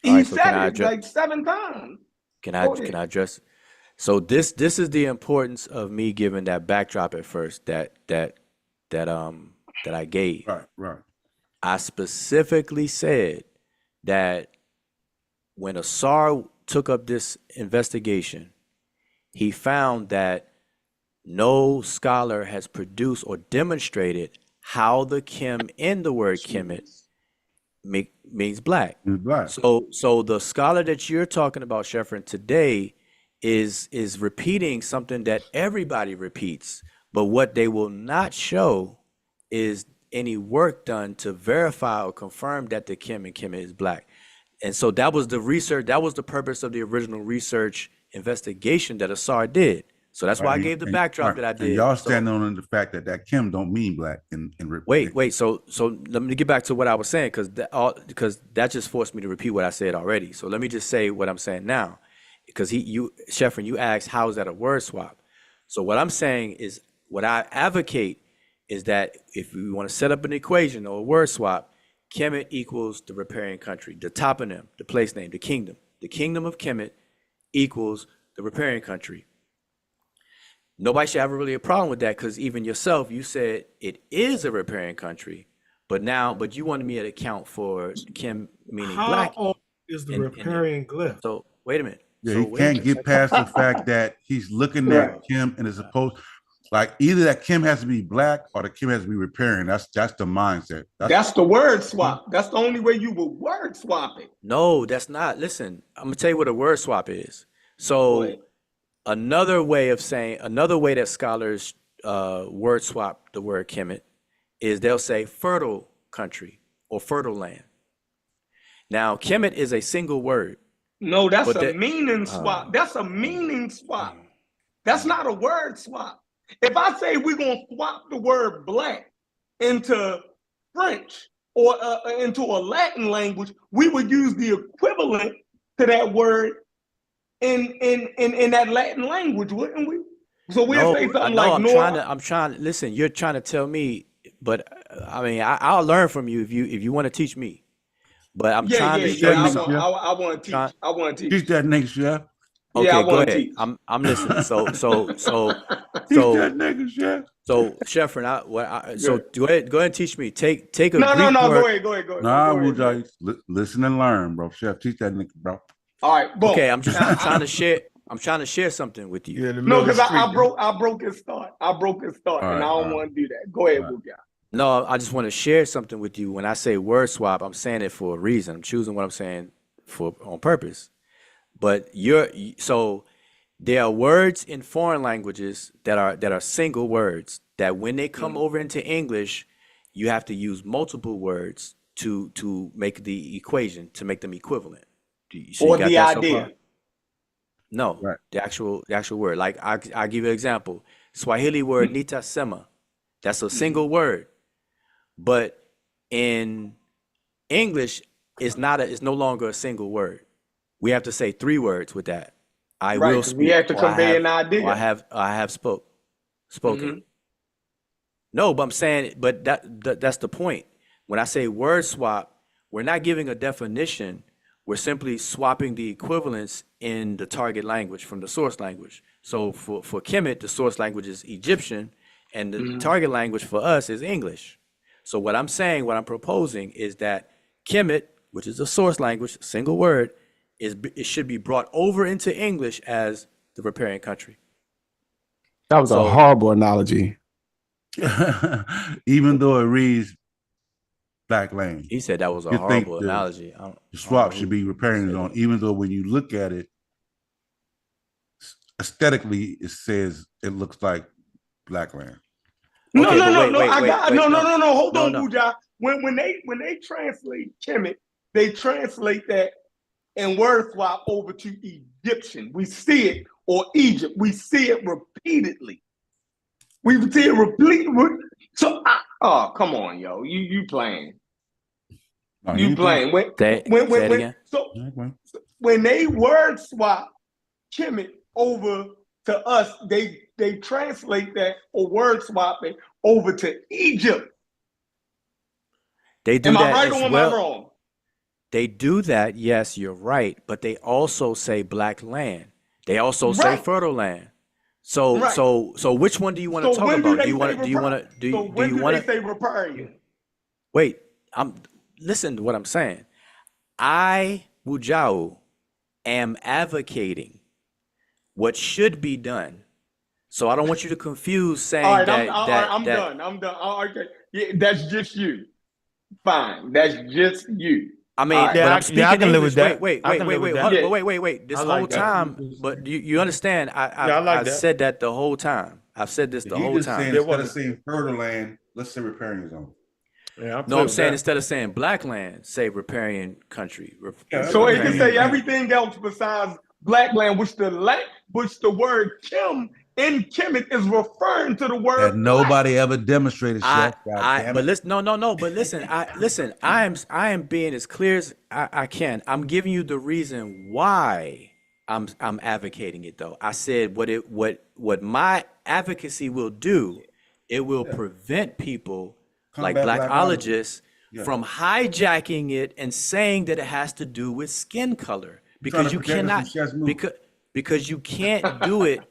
He said it like 7 times. Can I address? So this is the importance of me giving that backdrop at first that I gave. Right. I specifically said that when Asar took up this investigation, he found that no scholar has produced or demonstrated how the Kim in the word Kemet means black. Black. So the scholar that you're talking about, Sheffrin, today is repeating something that everybody repeats, but what they will not show is any work done to verify or confirm that the Kim in Kemet is black. And so that was the research, that was the purpose of the original research investigation that Asar did. So that's why I gave the backdrop that I did. And y'all stand on the fact that Kim don't mean black. Wait. So let me get back to what I was saying, because that just forced me to repeat what I said already. So let me just say what I'm saying now, because Sheffrin, you asked how is that a word swap? So what I'm saying is, what I advocate is that if we want to set up an equation or a word swap, Kemet equals the riparian country, the toponym, the place name, the kingdom. The kingdom of Kemet equals the riparian country. Nobody should have really a problem with that, because even yourself, you said it is a riparian country, but you wanted me to account for Kim meaning black. How old is the riparian glyph? So wait a minute. Yeah, so he can't get past the fact that he's looking at Kim and is supposed, like, either that Kim has to be black or the Kim has to be riparian. That's the mindset. That's the word swap. That's the only way you would word swap it. No, that's not. Listen, I'm gonna tell you what a word swap is. So another way that scholars word swap the word Kemet is they'll say fertile country or fertile land. Now, Kemet is a single word. No, that's a meaning swap. That's a meaning swap. That's not a word swap. If I say we're going to swap the word black into French or into a Latin language, we would use the equivalent to that word in that Latin language, wouldn't we? So we'll say something like I'm trying to listen, you're trying to tell me, but I mean, I'll learn from you if you want to teach me. But I'm trying to show you. I want to teach. I want to teach. Teach that nigga, Chef. Okay, go ahead. I'm listening. So teach that nigga, Chef. So Sheffrin, so go ahead and teach me. Take a no, Greek go ahead. Nah, we'll listen and learn, bro. Chef, teach that nigga, bro. All right, boom. Okay, I'm trying to share. I'm trying to share something with you. You're in the No, middle of because the street. I broke his thought. I broke his thought, and I don't want to do that. Go ahead, Wuja. No, I just want to share something with you. When I say word swap, I'm saying it for a reason. I'm choosing what I'm saying for on purpose. But so there are words in foreign languages that are single words that when they come over into English, you have to use multiple words to make the equation, to make them equivalent. Or the idea. So no, right. the actual word. Like I give you an example. Swahili word nitasema. That's a single word. But in English, it's no longer a single word. We have to say 3 words with that. I will speak. We have to convey an idea. I have spoken. Mm-hmm. No, but I'm saying, but that's the point. When I say word swap, we're not giving a definition. We're simply swapping the equivalents in the target language from the source language. So for Kemet, the source language is Egyptian, and the target language for us is English. So what I'm proposing is that Kemet, which is a source language, single word, it should be brought over into English as the riparian country. That was a horrible analogy. Even though it reads black land. He said that was a horrible analogy. The swap should be riparian zone, even though when you look at it, aesthetically, it says it looks like black land. No. Hold on, Wuja. When they translate Kemet, they translate that in word swap over to Egyptian. We see it, or Egypt. We see it repeatedly. We see it repeatedly. So, come on, yo, you playing? You playing? When they word swap Kemet over to us, they translate that or word swap it over to Egypt. They do am that I right as or am well. I wrong? They do that, yes, you're right, but they also say black land. They also say fertile land. So which one do you want to talk about? Do you want to say riparian? Wait, listen to what I'm saying. I, Wujau, am advocating what should be done. So I don't want you to confuse saying I'm done. I'm done. Okay. Yeah, that's just you. Fine. That's just you. I mean, right. but I'm speaking I can English. Live with that. Wait. This whole time, but you understand? I said that the whole time. I've said this the whole time. Instead of saying fertile land, let's say riparian zone. Yeah, I'm saying instead of saying black land, say riparian country. So it can say everything else besides black land, which the word Kim in Kemet is referring to the word that nobody ever demonstrated. But listen, I am being as clear as I can. I'm giving you the reason why I'm advocating it, though. I said what my advocacy will do. It will prevent people like blackologists from hijacking it and saying that it has to do with skin color, because you cannot, because you can't do it.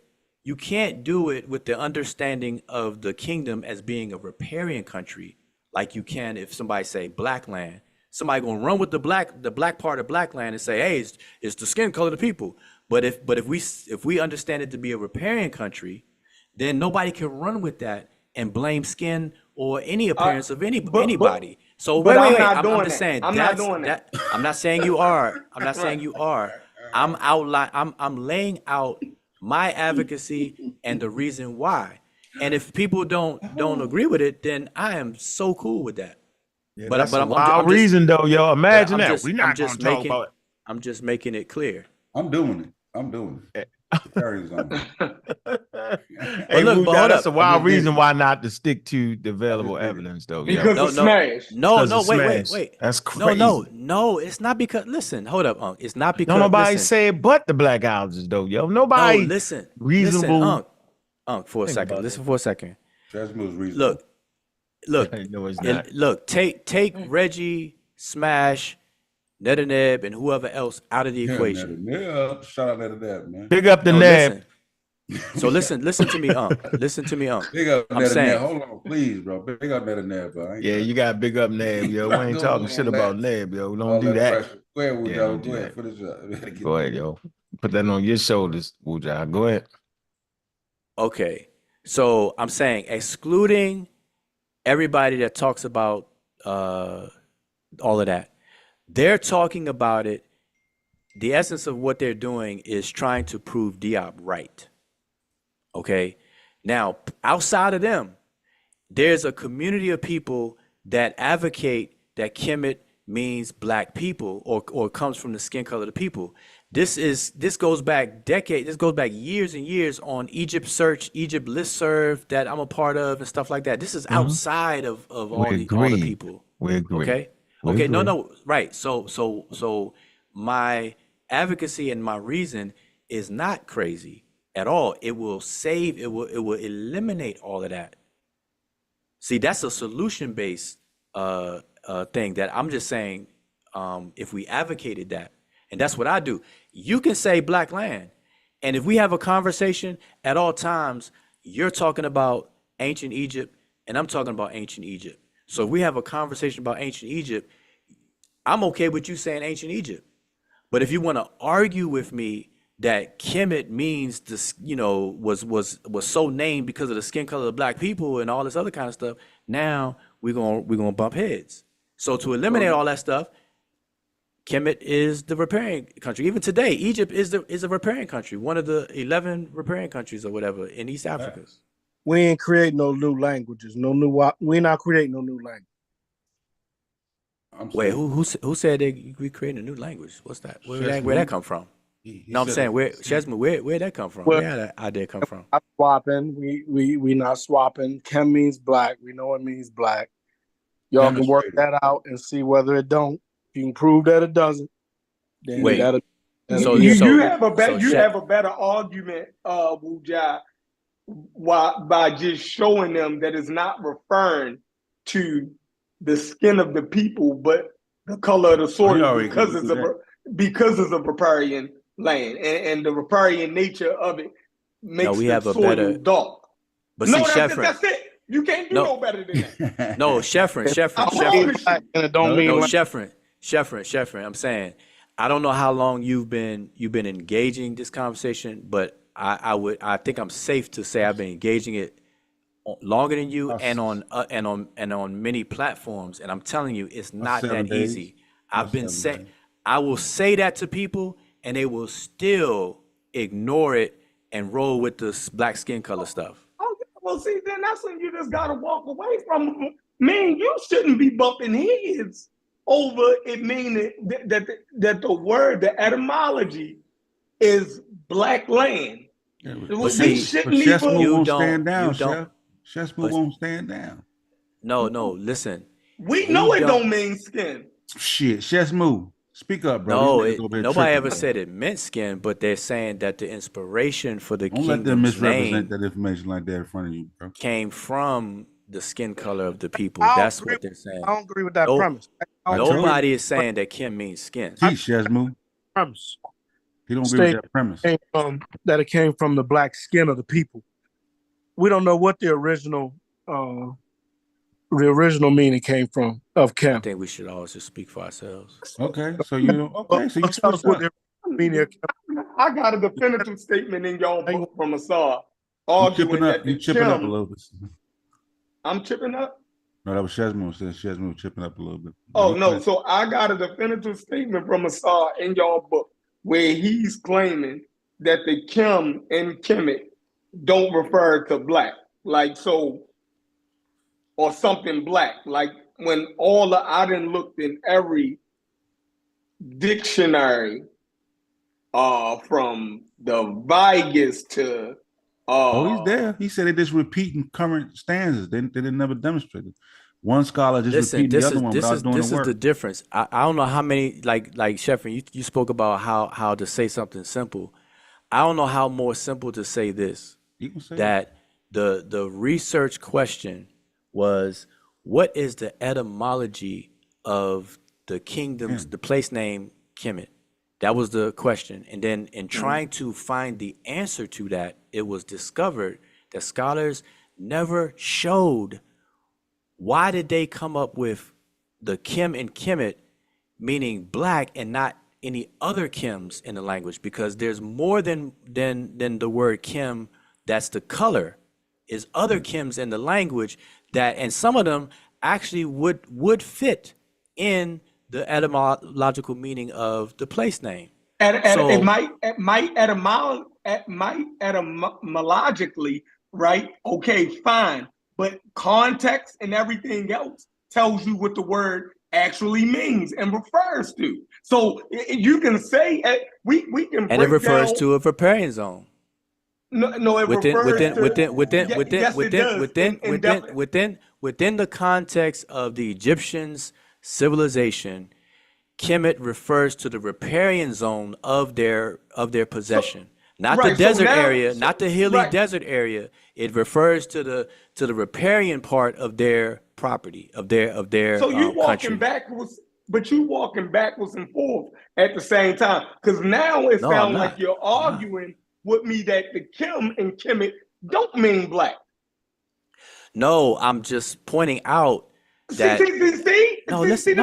You can't do it with the understanding of the kingdom as being a riparian country, like you can if somebody say black land. Somebody gonna run with the black part of black land and say, hey, it's the skin color of the people. But if we understand it to be a riparian country, then nobody can run with that and blame skin or any appearance of anybody. So wait. I'm just saying I'm not doing that. I'm not saying you are. I'm not saying you are. I'm laying out my advocacy and the reason why. And if people don't agree with it, then I am so cool with that. Yeah, but I'm reason though, yo. Imagine that. We're not going to talk about it. I'm just making it clear. I'm doing it. Hey, look, that's a wild reason why not to stick to the available evidence, though. Because of smash. No, wait. That's crazy. No, it's not because. Listen, hold up, Unc. It's not because. Nobody said but the blackologist, though, yo. Nobody. No, listen, reasonable. Unc, for a second. Listen for a second. Look. No, it's not. Look. Take Reggie, Smash, Netaneb, and whoever else out of the equation. Shout out Netaneb, man. Big up the Neb. So listen to me, Unc. Listen to me, Unc. Big up Netaneb. Hold on, please, bro. Big up Netaneb, bro. Yeah, you got to big up Neb, yo. We ain't talking shit about Neb, yo. Don't do that. Go ahead, Go ahead. Finish up. Go ahead, yo. put that on your shoulders, Wuja. Go ahead. Okay. So I'm saying excluding everybody that talks about all of that, they're talking about it. The essence of what they're doing is trying to prove Diop right. Okay. Now, outside of them, there's a community of people that advocate that Kemet means black people or comes from the skin color of the people. This goes back decades, this goes back years and years on Egypt Search, Egypt Listserv that I'm a part of and stuff like that. This is outside of all the people. We agree. Okay. We Okay. agree. No, right. So my advocacy and my reason is not crazy at all. It will eliminate all of that. See, that's a solution-based thing that I'm just saying, if we advocated that, and that's what I do. You can say black land, and if we have a conversation at all times, you're talking about ancient Egypt, and I'm talking about ancient Egypt. So if we have a conversation about ancient Egypt, I'm okay with you saying ancient Egypt. But if you want to argue with me that Kemet means this, was so named because of the skin color of black people and all this other kind of stuff, now we're gonna bump heads. So to eliminate all that stuff, Kemet is the riparian country. Even today, Egypt is a riparian country, one of the 11 riparian countries or whatever in East Africa. We ain't create no new languages. We're not creating no new language. Wait, who said we created a new language? What's that? Where that come from? No, I'm saying where'd that come from? Well, Where did that idea come from? Not swapping. We not swapping. Chem means black. We know it means black. Y'all can work that out and see whether it don't. If you can prove that it doesn't, then you have a better argument, Wuja, by just showing them that it's not referring to the skin of the people, but the color of the soil because it's a riparian land, and the riparian nature of it makes the soil dark. But no, see, that's it. You can't do no better than that. No, Sheffrin. Sheffrin. I'm saying, I don't know how long you've been engaging this conversation, but I think I'm safe to say I've been engaging it longer than you and on many platforms. And I'm telling you, it's not that easy. I will say that to people, and they will still ignore it and roll with the black skin color stuff. Well, see, then that's when you just gotta walk away from them. Man, you shouldn't be bumping heads over it, meaning that the word, the etymology, is black land. But Shesmu won't stand down, Chef. Shesmu won't stand down. No, listen. We know it don't mean skin. Shit, Shesmu, speak up, bro. No, nobody ever said it meant skin, but they're saying that the inspiration for the Don't let them kingdom's misrepresent name that information like that in front of you, bro. came from the skin color of the people. That's what they're saying. I don't agree with that premise. Nobody is saying that Kim means skin. Teach, Shesmu. Premise. He don't agree with that premise. That it came from the black skin of the people. We don't know what the original meaning came from of Kim. I think we should always just speak for ourselves. Okay, so you switch up. I got a definitive statement in y'all book from Asar. You chipping up a little bit. I'm chipping up? No, that was Shesmu. Shesmu chipping up a little bit. Oh, no. So I got a definitive statement from Asar in y'all book where he's claiming that the Kim and Kemet don't refer to black. Like, so, or something black. Like, when I done looked in every dictionary from the Vigus to he's there. He said they just repeating current stanzas. They never demonstrated. One scholar just repeating the other one without doing the work. This is the difference. I don't know how many, like Sheffrin, you spoke about how to say something simple. I don't know how more simple to say this. You can say that the research question was, what is the etymology of the kingdom's, the place name Kemet? That was the question. And then in trying to find the answer to that, it was discovered that scholars never showed why did they come up with the Kim and Kemet meaning black and not any other chems in the language, because there's more than the word chem. That's the color. Is other chems in the language that, and some of them actually would fit in the etymological meaning of the place name. It might etymologically, right? Okay, fine. But context and everything else tells you what the word actually means and refers to. So you can say we can break and it refers down, to a riparian zone. No, it within the context of the Egyptians' civilization, Kemet refers to the riparian zone of their possession, not the desert area, not the hilly desert area. It refers to the riparian part of their property, of their So you walking country. backwards, but you walking backwards and forth at the same time, because now it sounds like you're arguing with me that the Kim and Kemet don't mean black. No, I'm just pointing out that. No, listen.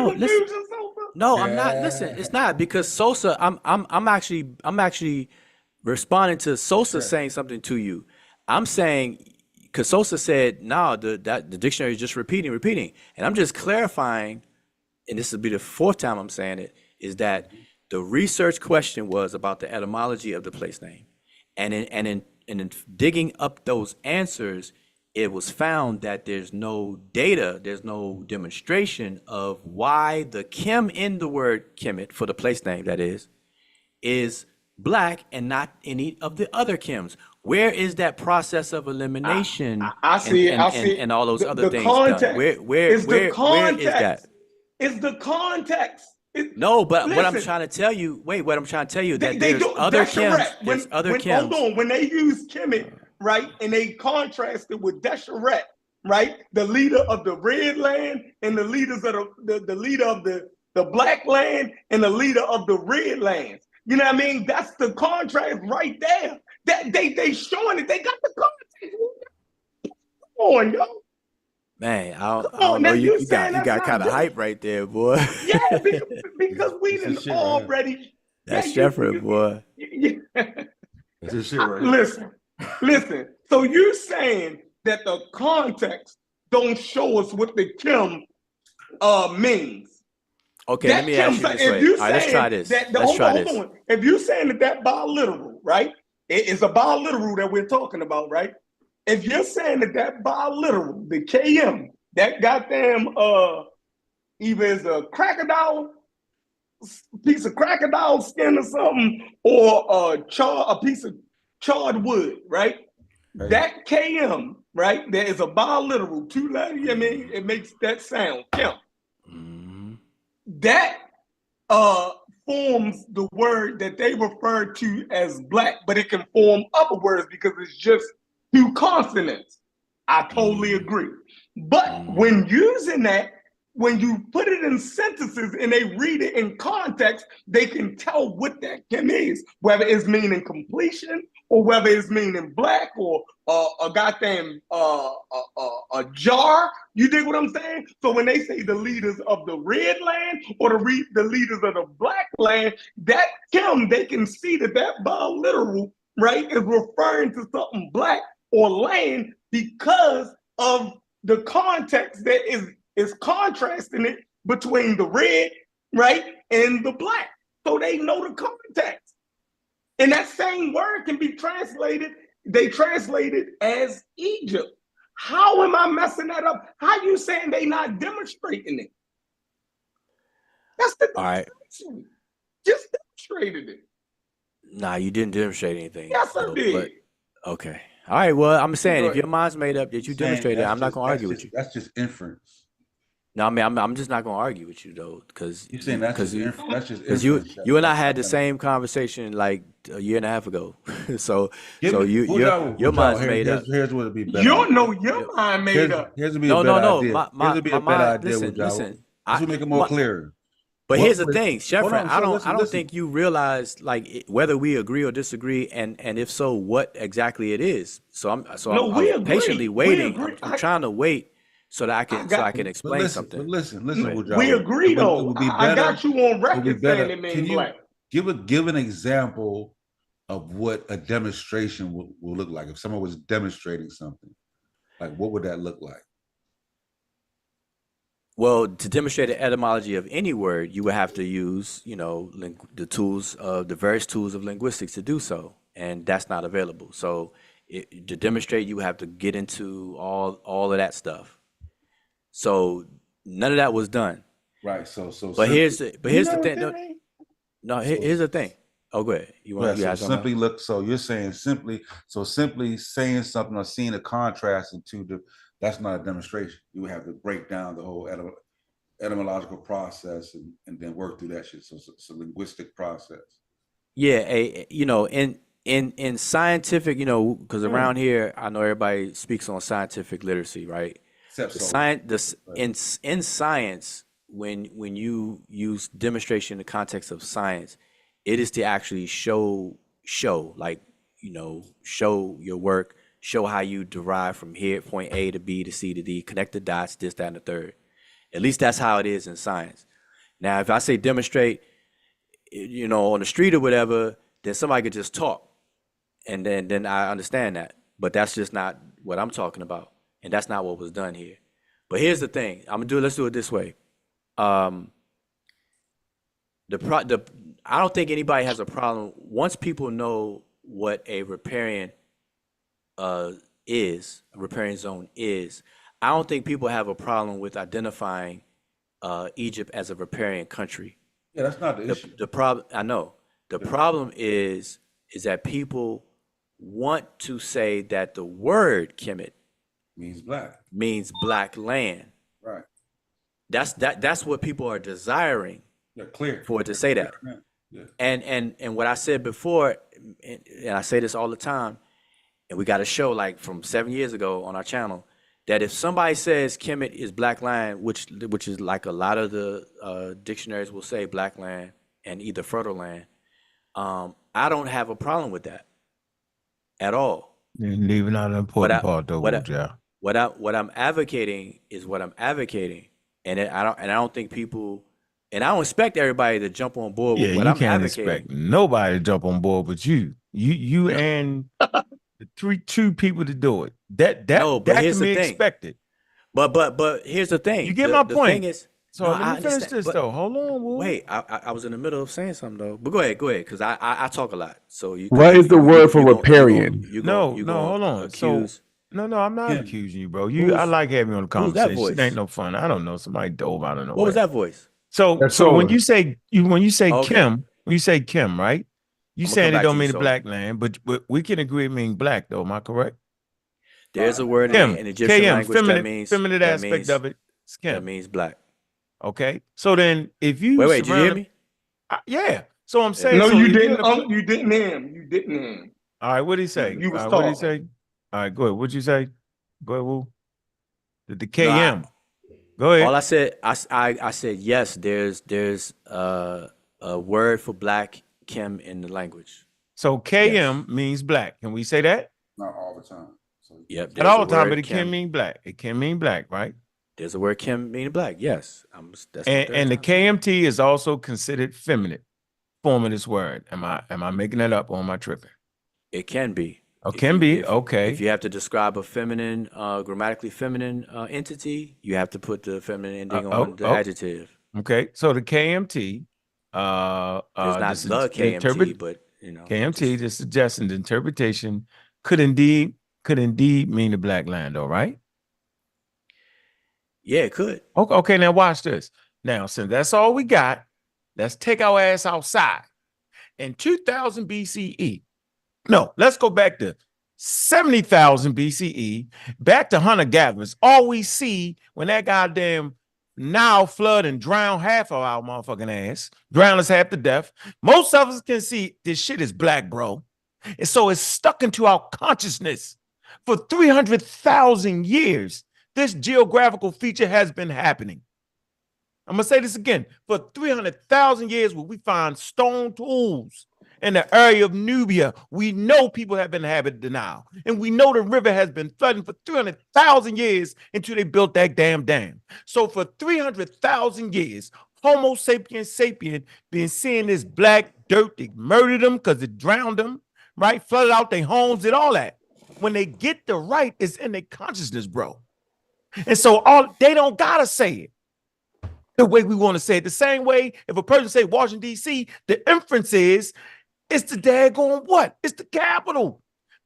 No, I'm not. Listen, it's not, because Sosa. I'm actually responding to Sosa saying something to you. I'm saying, because Sosa said, no, the dictionary is just repeating, and I'm just clarifying. And this will be the fourth time I'm saying it, is that the research question was about the etymology of the place name. And in digging up those answers, it was found that there's no data, there's no demonstration of why the chem in the word Kemet, for the place name that is black and not any of the other chems. Where is that process of elimination? I see it. And all those other things context. done? Where is that? It's the context. No, but listen, what I'm trying to tell you, that there's other chems. There's other chems. Hold on, when they use Kemet, right, and they contrast it with Desheret, right, the leader of the red land and the leaders of the leader of the black land and the leader of the red lands. You know what I mean? That's the contrast right there. That they showing it. They got the context. Come on, yo. Man, I don't know. You got kind of hype right there, boy. Yeah, because we didn't already. That's Shepard, boy. That's shit right. Listen. So you're saying that the context don't show us what the chem means. Okay, let me ask you this way. All right, let's try this. If you're saying that biliteral, right? It is a biliteral that we're talking about, right? If you're saying that biliteral, the KM, that goddamn either is a crocodile, piece of crocodile skin or something, or a piece of charred wood, right? That KM, right? There is a biliteral, two letters. I mean, it makes that sound. Kim. That forms the word that they refer to as black, but it can form other words because it's just two consonants. I totally agree. But when using that, when you put it in sentences and they read it in context, they can tell what that can is, whether it's meaning completion or whether it's meaning black or a goddamn a jar. You dig what I'm saying? So when they say the leaders of the red land or the leaders of the black land, that Kim, they can see that biliteral, right, is referring to something black or land because of the context that is contrasting it between the red, right, and the black. So they know the context. And that same word can be translated, they translate it as Egypt. How am I messing that up? How you saying they not demonstrating it? That's the demonstration. Just demonstrated it. Nah, you didn't demonstrate anything. Yes, I did. Okay. All right, well, I'm saying if your mind's made up that you demonstrated, I'm not going to argue with you. That's just inference. No, I mean, I'm just not going to argue with you, though, because you're saying that's just inference. Because you and I had the same conversation like a year and a half ago. so your mind's made up. Here's what it'd be better. You don't know your mind made up. Here's would be a better idea. Here's would be a better idea. Listen. This would make it more clear. But here's the thing, Sheffrin, I don't think you realize like whether we agree or disagree, and if so, what exactly it is. So I'm patiently waiting. I'm trying to wait so that I can explain something. Listen, we agree though. I got you on record saying it means black. Give an example of what a demonstration will look like. If someone was demonstrating something, like what would that look like? Well, to demonstrate the etymology of any word, you would have to use, the tools of the various tools of linguistics to do so, and that's not available. So, to demonstrate, you have to get into all of that stuff. So, none of that was done. Right. So But here's the thing. No, So- here's the thing. Oh, go ahead. You want to simply look. So you're saying simply saying something or seeing a contrast into that's not a demonstration. You would have to break down the whole etymological process and then work through that shit. So it's a linguistic process. Yeah, in scientific, because around here I know everybody speaks on scientific literacy, right? In science, when you use demonstration in the context of science, it is to actually show like, show your work, show how you derive from here, point A to B to C to D, connect the dots, this, that, and the third. At least that's how it is in science. Now, if I say demonstrate, on the street or whatever, then somebody could just talk, and then I understand that. But that's just not what I'm talking about, and that's not what was done here. But here's the thing: let's do it this way. I don't think anybody has a problem once people know what a riparian is, a riparian zone is. I don't think people have a problem with identifying Egypt as a riparian country. Yeah, that's not the issue. The problem, I know. The problem is that people want to say that the word Kemet means black land. Right. That's what people are desiring. Yeah, clear. For it to say that. Yeah. And what I said before, and I say this all the time, and we got a show like from 7 years ago on our channel, that if somebody says Kemet is black land, which is like a lot of the dictionaries will say black land and either fertile land, I don't have a problem with that at all. You're leaving out an important part though, What I'm advocating is what I'm advocating, and I don't think people, and I don't expect everybody to jump on board with what I'm advocating. You can't expect nobody to jump on board but you and the two people to do it. That can be expected. But here's the thing. You get my point. Thing is, so let me finish this though. Hold on. Woo. Wait, I was in the middle of saying something though. But go ahead, because I talk a lot. So what is the word for riparian? No, hold on. No, I'm not accusing you, bro. I like having you on the conversation. It ain't no fun. I don't know. Somebody dove out of nowhere. What was that voice? So when you say Kim, right? You saying it don't mean the black land, but we can agree it means black though. Am I correct? There's a word in Egyptian language that means feminine aspect of it. That means black. Okay. So then if you wait, did you hear me? Yeah. So I'm saying no, you didn't. You didn't hear him. You didn't hear him. All right. What did he say? You was what talking. did he say? All right. Go ahead. What'd you say? Go ahead, Woo. The KM. Go ahead. All I said, I said yes. There's a word for black, Kim, in the language. So KM means black. Can we say that? Not all the time. So, yep. Not all the time, but it can mean black. It can mean black, right? There's a word Kim meaning black. Yes. And the KMT is also considered feminine form of this word. Am I making that up or am I tripping? It can be. Oh, can be. Okay. If you have to describe a feminine, grammatically feminine entity, you have to put the feminine ending on the adjective. Okay. So the KMT, it's not the KMT, but KMT, the suggestion, the interpretation could indeed mean the black land, all right? Yeah, it could. Okay, now watch this. Now, since that's all we got, let's take our ass outside. In 2000 BCE, no, let's go back to 70,000 BCE, back to hunter-gatherers. All we see when that goddamn Nile flood and drown half of our motherfucking ass, drown us half to death. Most of us can see this shit is black, bro. And so it's stuck into our consciousness. For 300,000 years, this geographical feature has been happening. I'm going to say this again. For 300,000 years, where we find stone tools in the area of Nubia, we know people have inhabited the Nile. And we know the river has been flooding for 300,000 years until they built that damn dam. So for 300,000 years, Homo sapiens sapien been seeing this black dirt. They murdered them because it drowned them, right? Flooded out their homes, did all that. When they get the right, it's in their consciousness, bro. And so they don't gotta say it the way we want to say it. The same way if a person say Washington, D.C., the inference is it's the daggone what? It's the capital.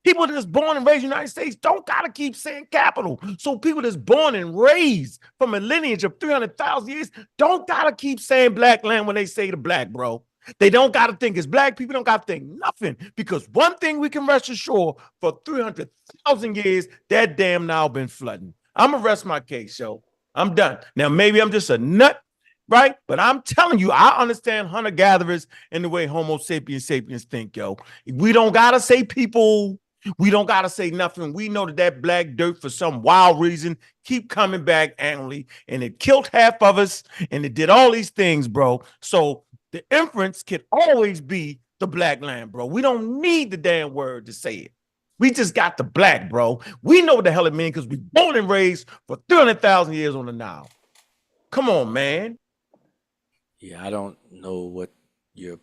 People that's born and raised in the United States don't gotta keep saying capital. So people that's born and raised from a lineage of 300,000 years don't gotta keep saying black land when they say the black, bro. They don't gotta think it's black. People don't gotta think nothing, because one thing we can rest assured, for 300,000 years, that damn Nile been flooding. I'm gonna rest my case, yo. I'm done. Now, maybe I'm just a nut, right? But I'm telling you, I understand hunter-gatherers and the way Homo sapiens sapiens think, yo. We don't gotta say people. We don't gotta say nothing. We know that black dirt, for some wild reason, keep coming back annually, and it killed half of us, and it did all these things, bro. So the inference can always be the black land, bro. We don't need the damn word to say it. We just got the black, bro. We know what the hell it means because we born and raised for 300,000 years on the Nile. Come on, man. Yeah, I don't know what you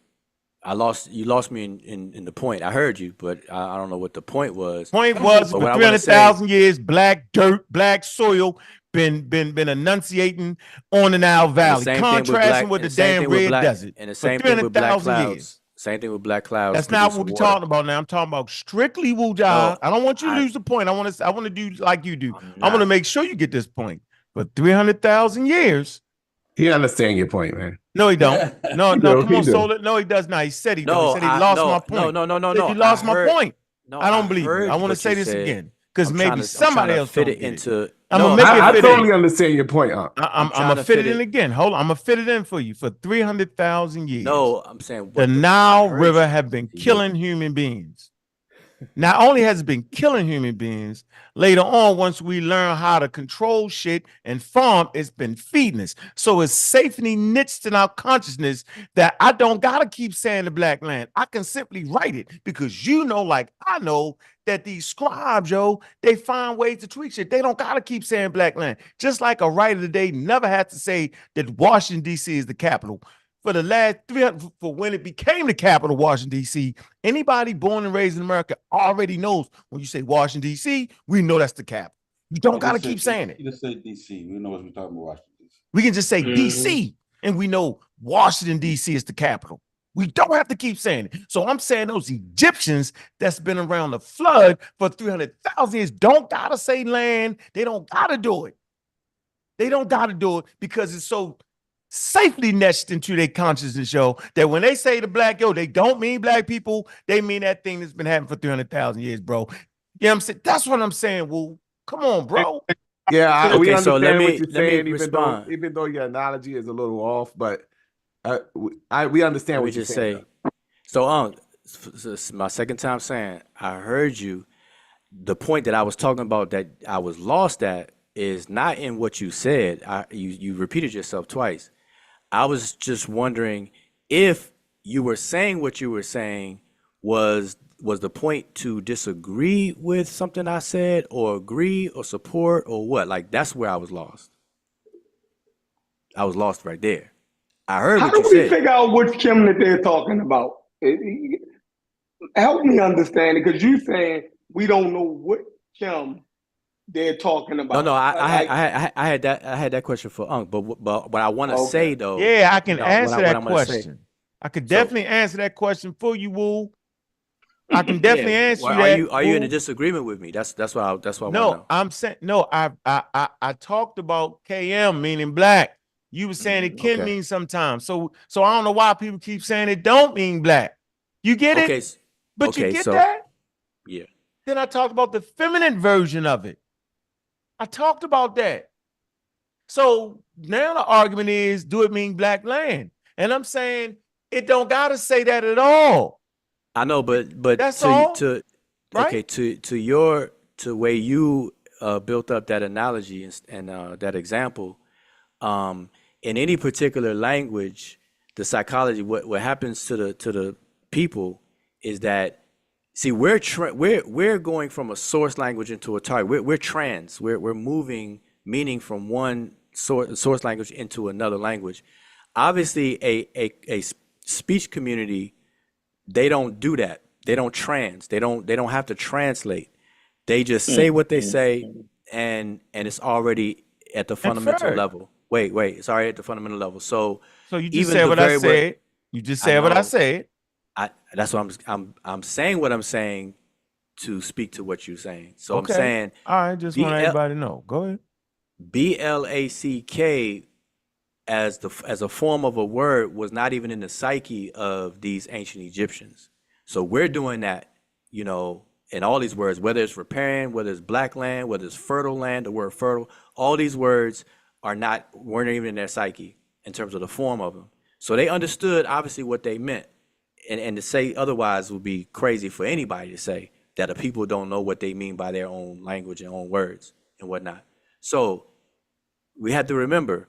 lost me in the point. I heard you, but I don't know what the point was. Point was, for 300,000 years, black dirt, black soil been enunciating on the Nile Valley, contrasting with the damn red desert. And the same thing with black clouds. Same thing with black clouds. That's not what we're talking about now. I'm talking about strictly Wuja. No, I don't want you to lose the point. I want to do like you do. I want to make sure you get this point. For 300,000 years. He understand your point, man. No, he don't. No, come on, Solar. No, he does not. He said he don't. He said he lost my point. No. He lost my point. I don't believe you. I want to say this again, because maybe somebody else fit it into. I totally understand your point. I'm gonna fit it in again. Hold on, I'm gonna fit it in for you. For 300,000 years. No, I'm saying the Nile River have been killing human beings. Not only has it been killing human beings, later on, once we learn how to control shit and farm, it's been feeding us. So it's safely niched in our consciousness that I don't gotta keep saying the black land. I can simply write it, because you know, like I know, that these scribes, yo, they find ways to tweak shit. They don't gotta keep saying black land. Just like a writer today never had to say that Washington, D.C. is the capital. For the last 300, for when it became the capital, Washington, D.C., anybody born and raised in America already knows when you say Washington, D.C., we know that's the capital. You don't got to keep saying it. You just say D.C. We know what we're talking about, Washington, D.C. We can just say D.C., and we know Washington, D.C. is the capital. We don't have to keep saying it. So I'm saying those Egyptians that's been around the flood for 300,000 years don't got to say land. They don't got to do it. They don't got to do it because it's so safely netched into their consciousness, yo, that when they say the black, yo, they don't mean black people. They mean that thing that's been happening for 300,000 years, bro. You know what I'm saying? That's what I'm saying, Woo. Come on, bro. Yeah, we understand let what you're saying, respond. even though your analogy is a little off, but we understand what you're saying. So, this is my second time saying, I heard you. The point that I was talking about that I was lost at is not in what you said. You repeated yourself twice. I was just wondering if you were saying what you were saying was the point to disagree with something I said, or agree or support, or what? Like, that's where I was lost. I was lost right there. I heard what you said. How do we figure out which Kemet they're talking about? Help me understand it, because you're saying we don't know what Kemet they're talking about. No, I had that question for Unc, but what I want to say though. Yeah, I can answer that question. I could definitely answer that question for you, Woo. I can definitely answer that. Are you in a disagreement with me? That's what I want to know. No, I'm saying no. I talked about KM meaning black. You were saying it can mean sometimes. So I don't know why people keep saying it don't mean black. You get it? But you get that? Yeah. Then I talked about the feminine version of it. I talked about that. So now the argument is, do it mean black land? And I'm saying it don't gotta say that at all. I know, but that's all. Right? Okay, to way you built up that analogy and that example, in any particular language, the psychology, what happens to the people is that, see, we're going from a source language into a target. We're trans. We're moving meaning from one source language into another language. obviously a speech community, they don't do that. They don't they don't have to translate. They just say what they say, and it's already at the fundamental Inferred. level. Wait, it's already at the fundamental level. So you just even said the what I very word, said. You just said what I said. That's what I'm saying what I'm saying to speak to what you're saying. So Okay. I'm saying, All right, just want everybody to know. Go ahead. BLACK as a form of a word was not even in the psyche of these ancient Egyptians. So we're doing that, you know, in all these words, whether it's riparian, whether it's black land, whether it's fertile land, the word fertile, all these words weren't even in their psyche in terms of the form of them. So they understood obviously what they meant. And to say otherwise would be crazy for anybody to say that the people don't know what they mean by their own language and own words and whatnot. So we have to remember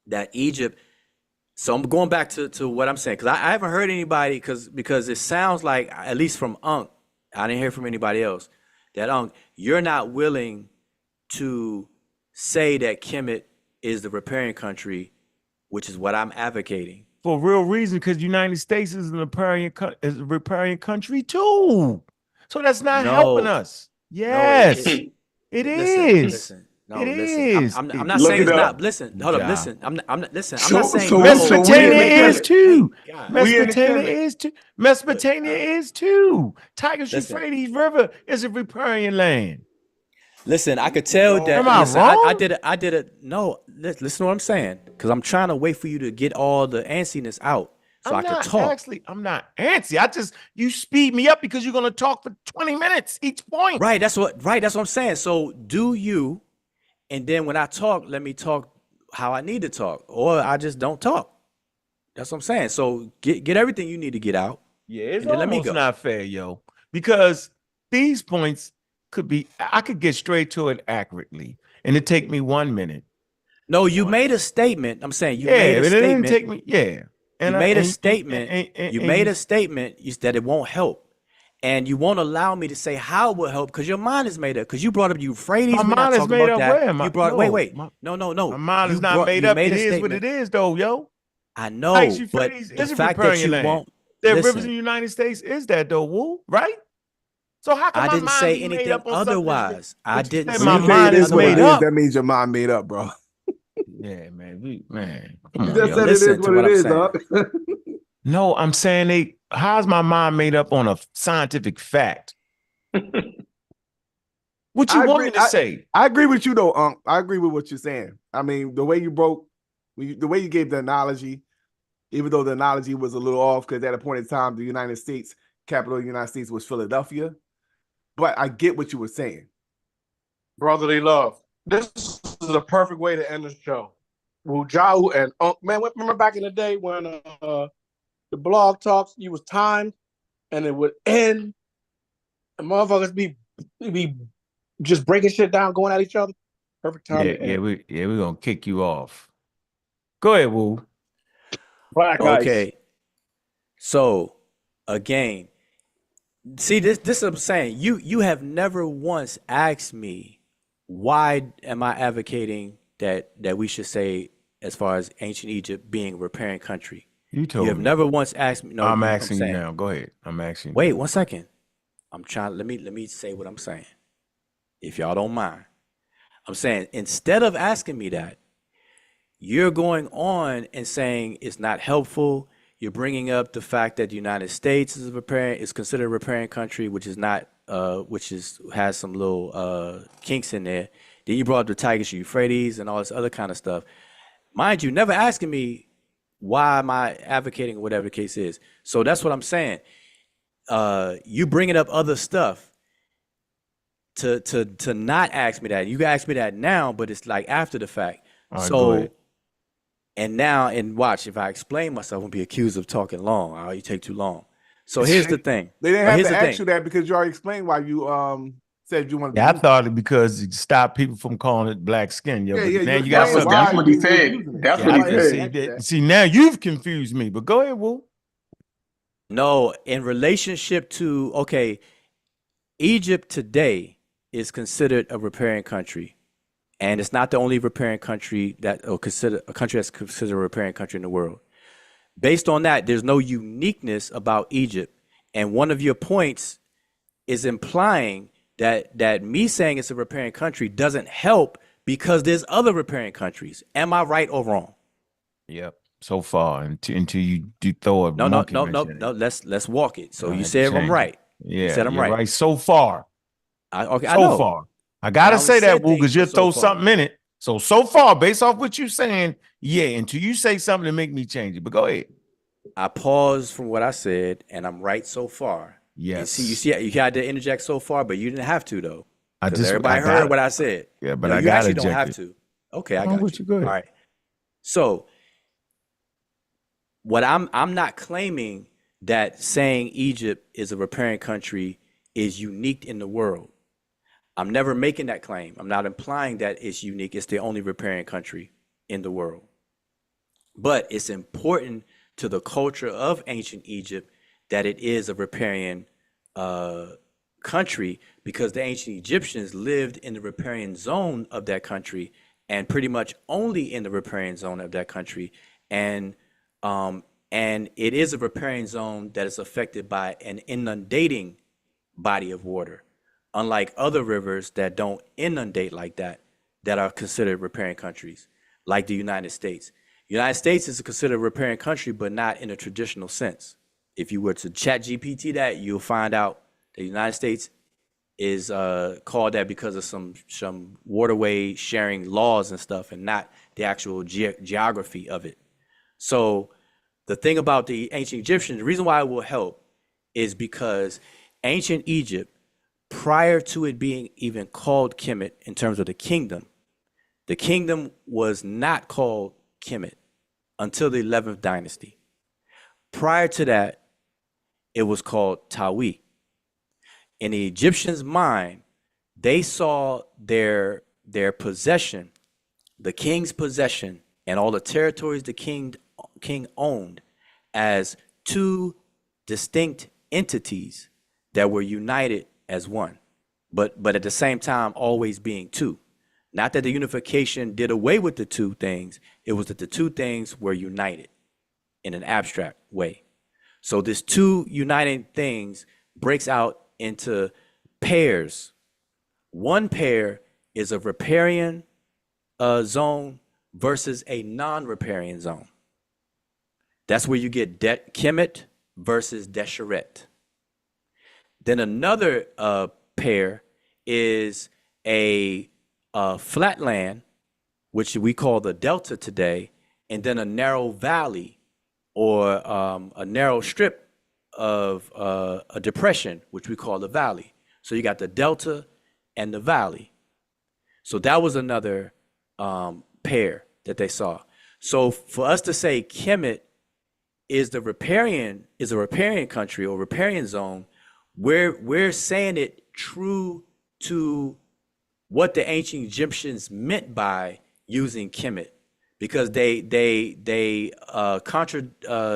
that Egypt. So I'm going back to what I'm saying, because I haven't heard anybody, because it sounds like, at least from Unc, I didn't hear from anybody else, that Unc, you're not willing to say that Kemet is the riparian country, which is what I'm advocating. For real reason, because the United States is a riparian country too. So that's not helping us. Yes, it is. Listen. No, it listen. is. I'm not saying it's not. Listen, hold up. Listen. I'm not. Listen. I'm not saying Mesopotamia is too. God. Mesopotamia is too. Mesopotamia is too. Tigris Euphrates River is a riparian land. Listen, I could tell that. Am I wrong? I did it. No, listen to what I'm saying, because I'm trying to wait for you to get all the antsiness out so I can talk. Actually, I'm not antsy. You speed me up because you're gonna talk for 20 minutes each point. Right. That's what I'm saying. So do you, and then when I talk, let me talk how I need to talk, or I just don't talk. That's what I'm saying. So get everything you need to get out. Yeah, it's almost not fair, yo, because these points I could get straight to it accurately, and it take me 1 minute. No, you made a statement. I'm saying you made a statement. It didn't take me. Yeah, and you made a statement. You made a statement that it won't help, and you won't allow me to say how it will help because your mind is made up. Because you brought up Euphrates. My mind is made up. Where am I? You brought. No, wait. No. My mind is not made up. It is what it is, though, yo. I know, but the fact that you won't. There are rivers in the United States. Is that though, Woo? Right? So how come I didn't say anything otherwise? I didn't say my mind is made up. That means your mind made up, bro. Yeah, man. You just said it is what it is, dog. No, I'm saying how's my mind made up on a scientific fact? What you want me to say? I agree with you though, Unc. I agree with what you're saying. I mean, the way you gave the analogy, even though the analogy was a little off, because at a point in time, the United States, capital of the United States was Philadelphia. But I get what you were saying. Brotherly love. This is the perfect way to end the show. Wujau and Unc. Man, remember back in the day when the blog talks, you was timed and it would end, and motherfuckers be just breaking shit down, going at each other. Perfect time. We're gonna kick you off. Go ahead, Woo. Black okay. ice. So again, see this is what I'm saying. You have never once asked me why am I advocating that we should say as far as ancient Egypt being a riparian country. You have never once asked me. No, I'm asking you now. Go ahead. I'm asking you. Wait 1 second. I'm trying. Let me say what I'm saying, if y'all don't mind. I'm saying instead of asking me that, you're going on and saying it's not helpful. You're bringing up the fact that the United States is considered a riparian country, which is not, has some little kinks in there. Then you brought up the Tigris Euphrates and all this other kind of stuff. Mind you, never asking me why am I advocating, whatever the case is. So that's what I'm saying. You bringing up other stuff to not ask me that. You can ask me that now, but it's like after the fact. So. And now, watch, if I explain myself, I'm going to be accused of talking long. Oh, you take too long. So here's the thing. They didn't have to ask you that because you already explained why you said you wanted to. Yeah, I thought it because it stopped people from calling it black skin. Yo, now you got something. That's what he said. That's what he said. See, now you've confused me, but go ahead, Woo. No, in relationship to, Egypt today is considered a riparian country. And it's not the only riparian country or consider a country that's considered a riparian country in the world. Based on that, there's no uniqueness about Egypt. And one of your points is implying that me saying it's a riparian country doesn't help because there's other riparian countries. Am I right or wrong? Yep. So far, until you do throw a No. monkey wrench in it. Let's walk it. So I you had to said I'm change right. it. You Yeah, said I'm you're right. right. So far. Okay, I So know. far. I And gotta I say that, said Woo, because things you'll for so throw far. something in it. So far, based off what you're saying, yeah, until you say something to make me change it. But go ahead. I paused from what I said, and I'm right so far. Yes. And see, you had to interject so far, but you didn't have to though, because I everybody got heard it. what I said. Yeah, but No, I you got actually don't have ejected. to. Okay, I Oh, got what you. you go ahead. All right. So what I'm not claiming that saying Egypt is a riparian country is unique in the world. I'm never making that claim. I'm not implying that it's unique. It's the only riparian country in the world. But it's important to the culture of ancient Egypt that it is a riparian country, because the ancient Egyptians lived in the riparian zone of that country, and pretty much only in the riparian zone of that country. And it is a riparian zone that is affected by an inundating body of water, unlike other rivers that don't inundate like that are considered riparian countries, like the United States. United States is considered a riparian country, but not in a traditional sense. If you were to chat GPT that, you'll find out the United States is called that because of some waterway sharing laws and stuff, and not the actual geography of it. So the thing about the ancient Egyptians, the reason why it will help is because ancient Egypt, prior to it being even called Kemet in terms of the kingdom was not called Kemet until the 11th dynasty. Prior to that, it was called Tawi. In the Egyptians' mind, they saw their possession, the king's possession, and all the territories the king owned as two distinct entities that were united as one, but at the same time always being two. Not that the unification did away with the two things, it was that the two things were united in an abstract way. So this two uniting things breaks out into pairs. One pair is a riparian zone versus a non-riparian zone. That's where you get Kemet versus Desheret. Then another pair is a flatland, which we call the delta today, and then a narrow valley or a narrow strip of a depression, which we call the valley. So you got the delta and the valley. So that was another pair that they saw. So for us to say Kemet is a riparian country or riparian zone, we're saying it true to what the ancient Egyptians meant by using Kemet, because they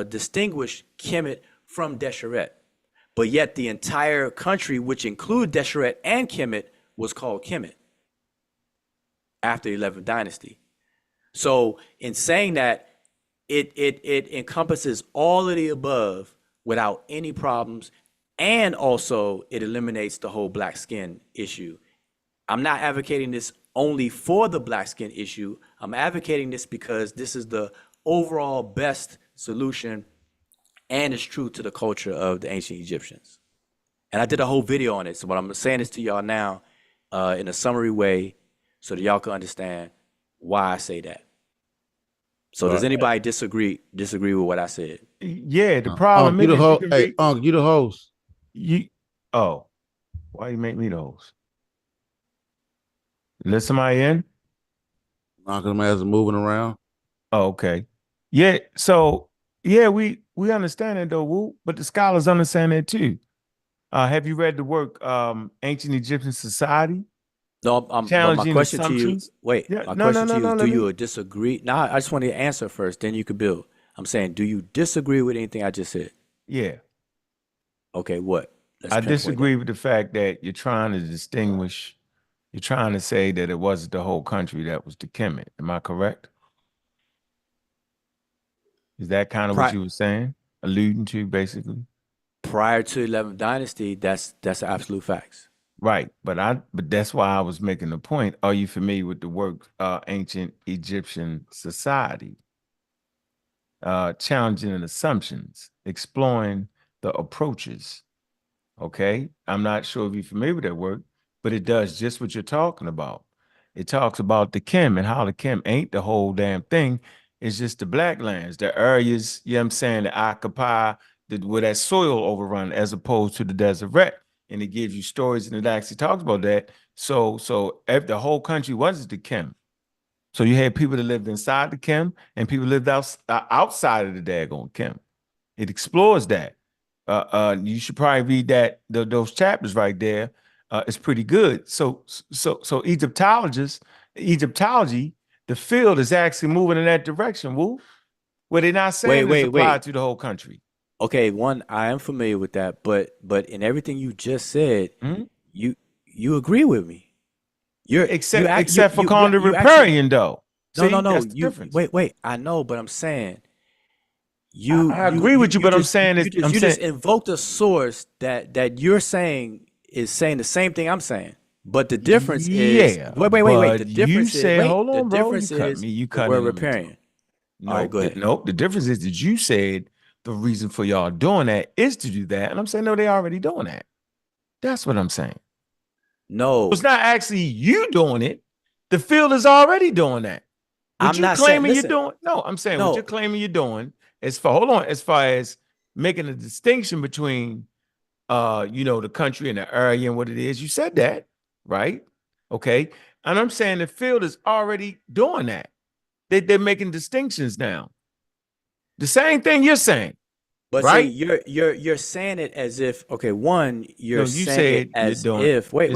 distinguish Kemet from Desheret, but yet the entire country, which include Desheret and Kemet, was called Kemet after the 11th dynasty. So in saying that, it encompasses all of the above without any problems, and also it eliminates the whole black skin issue. I'm not advocating this only for the black skin issue. I'm advocating this because this is the overall best solution, and it's true to the culture of the ancient Egyptians. And I did a whole video on it. So what I'm saying this to y'all now in a summary way so that y'all can understand why I say that. So does anybody disagree with what I said? Yeah, the problem you is the host. you can Hey, you the host. Why you make me the host? Let somebody in? Knocking them as moving around. Oh, okay. Yeah, so yeah, we understand it though, Woo, but the scholars understand it too. Have you read the work Ancient Egyptian Society? No, but my Challenging question to you, assumptions? wait, Yeah, my no, question to you is, let do me. you disagree? Now, I just want to answer first, then you can build. I'm saying, do you disagree with anything I just said? Yeah, Okay, what? Let's I pinpoint disagree that. with the fact that you're trying to distinguish You're trying to say that it wasn't the whole country that was the Kemet. Am I correct? Is that kind of what you were saying, alluding to, basically? Prior to 11th dynasty, that's absolute facts. Right, but that's why I was making the point. Are you familiar with the work Ancient Egyptian Society? Challenging assumptions, exploring the approaches. Okay, I'm not sure if you're familiar with that work, but it does just what you're talking about. It talks about the Kem and how the Kem ain't the whole damn thing. It's just the black lands, the areas, you know what I'm saying, that occupy where that soil overrun as opposed to the desert. And it gives you stories and it actually talks about that. So if the whole country wasn't the Kem, so you had people that lived inside the Kem and people lived outside of the daggone Kem. It explores that. You should probably read those chapters right there. It's pretty good. So Egyptology, the field is actually moving in that direction. Woo, where they're not saying it's applied to the whole country. Okay, one, I am familiar with that, but in everything you just said, you agree with me. Except for calling the riparian, though. No. Wait. I know, but I'm saying I agree with you, but I'm saying you just invoked a source that you're saying is saying the same thing I'm saying. But the difference is wait. The difference is you cut me. riparian. No, all right, go ahead. No, the difference is that you said the reason for y'all doing that is to do that, and I'm saying no, they already doing that. That's what I'm saying. No, it's not actually you doing it. The field is already doing that. What I'm not claiming saying, you're doing. No, I'm saying no. What you're claiming you're doing is as far as making a distinction between the country and the area and what it is. You said that, right? Okay. And I'm saying the field is already doing that. They're making distinctions now. The same thing you're saying. But right? See, you're saying it as if, okay, one, you're saying it as you're if you're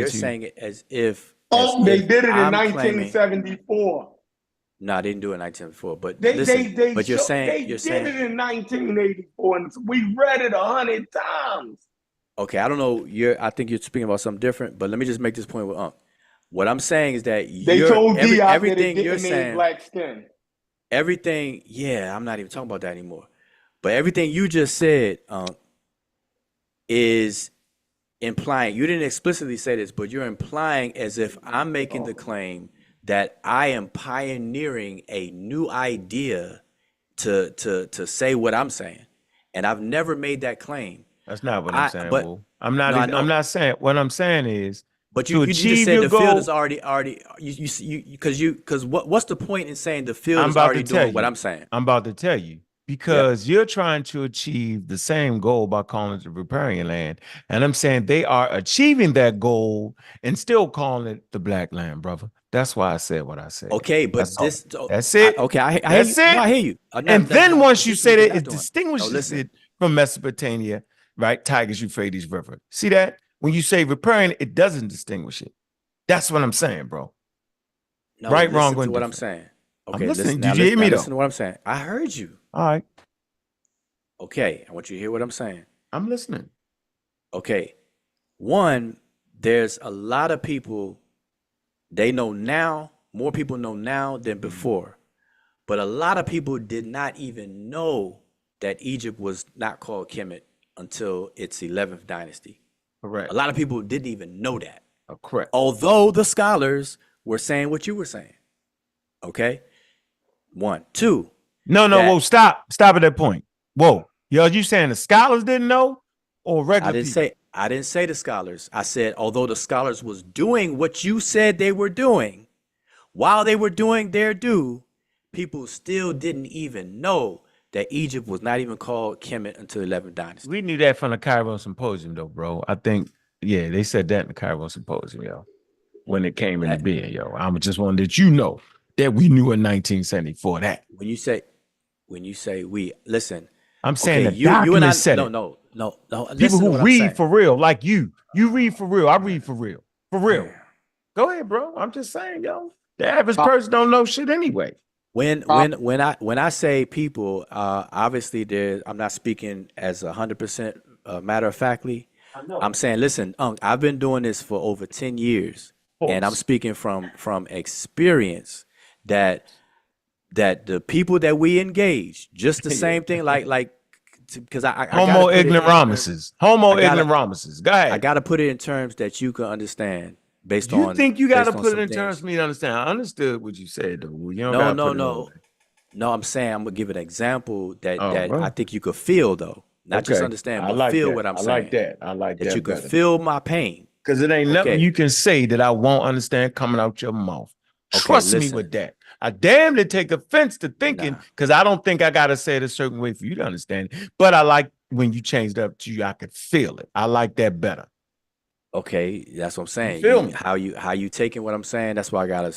saying it as if they did it in I'm 1974. No, they didn't do it in 1974. But they listen, did it in 1984, and we read it 100 times. Okay, I don't know. I think you're speaking about something different. But let me just make this point with What I'm saying is that they told everything you're saying, black skin. Everything, I'm not even talking about that anymore. But everything you just said is implying, you didn't explicitly say this, but you're implying as if I'm making the claim that I am pioneering a new idea to say what I'm saying. And I've never made that claim. That's not what I'm saying, but, I'm not saying, what I'm saying is, but you just said the field is already because what's the point in saying the field is already doing what I'm saying? I'm about to tell you. Because you're trying to achieve the same goal by calling it the riparian land. And I'm saying they are achieving that goal and still calling it the black land, brother. That's why I said what I said. Okay, but that's it. I hear you. And then once you say that, it distinguishes it from Mesopotamia, right? Tigris, Euphrates River. See that? When you say riparian, it doesn't distinguish it. That's what I'm saying, bro. No, right, wrong, to what I'm saying. Okay, I'm listening. Did you hear me though? Listen to what I'm saying. I heard you. All right. Okay, I want you to hear what I'm saying. I'm listening. Okay. One, there's a lot of people, they know now, more people know now than before. But a lot of people did not even know that Egypt was not called Kemet until its 11th dynasty. Correct. A lot of people didn't even know that. Correct. Although the scholars were saying what you were saying. Okay? 1, 2. Whoa, stop at that point. Whoa, you saying the scholars didn't know or regular people? I didn't say the scholars. I said, although the scholars was doing what you said they were doing, while they were doing their due, people still didn't even know that Egypt was not even called Kemet until 11th dynasty. We knew that from the Cairo Symposium, though, bro. I think, they said that in the Cairo Symposium, when it came into being, I just wanted that that we knew in 1974 that. When you say we, listen. I'm saying okay, the document said it. No. People who read for real, like you read for real. I read for real. For real. Go ahead, bro. I'm just saying, the average person don't know shit anyway. When I say people, obviously I'm not speaking as 100% matter of factly. I'm saying, listen, Unc, I've been doing this for over 10 years. and I'm speaking from experience, that the people that we engage, just the same thing, like because I Homo gotta ignoramuses. Homo ignoramuses. Go ahead. I gotta put it in terms that you can understand based You on think you gotta put it some in terms things. for me to understand? I understood what you said, though. You don't No, gotta no, put it all no. there. No, I'm saying I'm gonna give an example that well. I think you could feel, though. Not just Okay. understand, I but like feel that. what I'm I like saying. that. I like That that you could better. feel my pain. Because it ain't nothing Okay. you can say that I won't understand coming out your mouth. Okay, Trust me listen. with that. I damn to take offense to thinking, because I don't think I gotta say it a certain way for you to understand it. But I like when you changed up to you, I could feel it. I like that better. Okay, that's what I'm saying. feel me? How you taking what I'm saying? That's why I gotta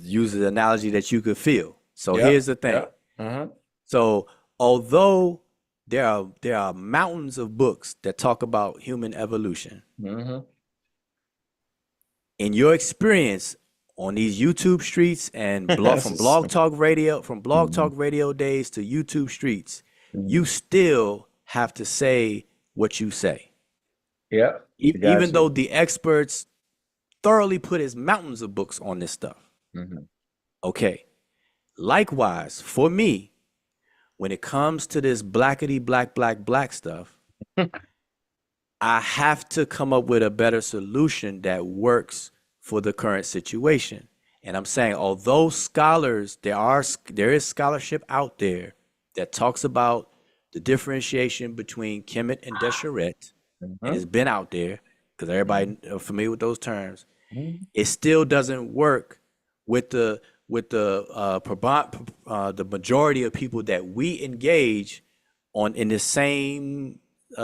use the analogy that you could feel. So here's the thing. So although there are mountains of books that talk about human evolution, in your experience on these YouTube streets and from blog talk radio days to YouTube streets, you still have to say what you say. Yeah. Even though the experts thoroughly put his mountains of books on this stuff. Okay. Likewise, for me, when it comes to this blackety black stuff, I have to come up with a better solution that works for the current situation. And I'm saying, although scholars, there is scholarship out there that talks about the differentiation between Kemet and Desheret, and it's been out there because everybody are familiar with those terms. It still doesn't work with the majority of people that we engage in the same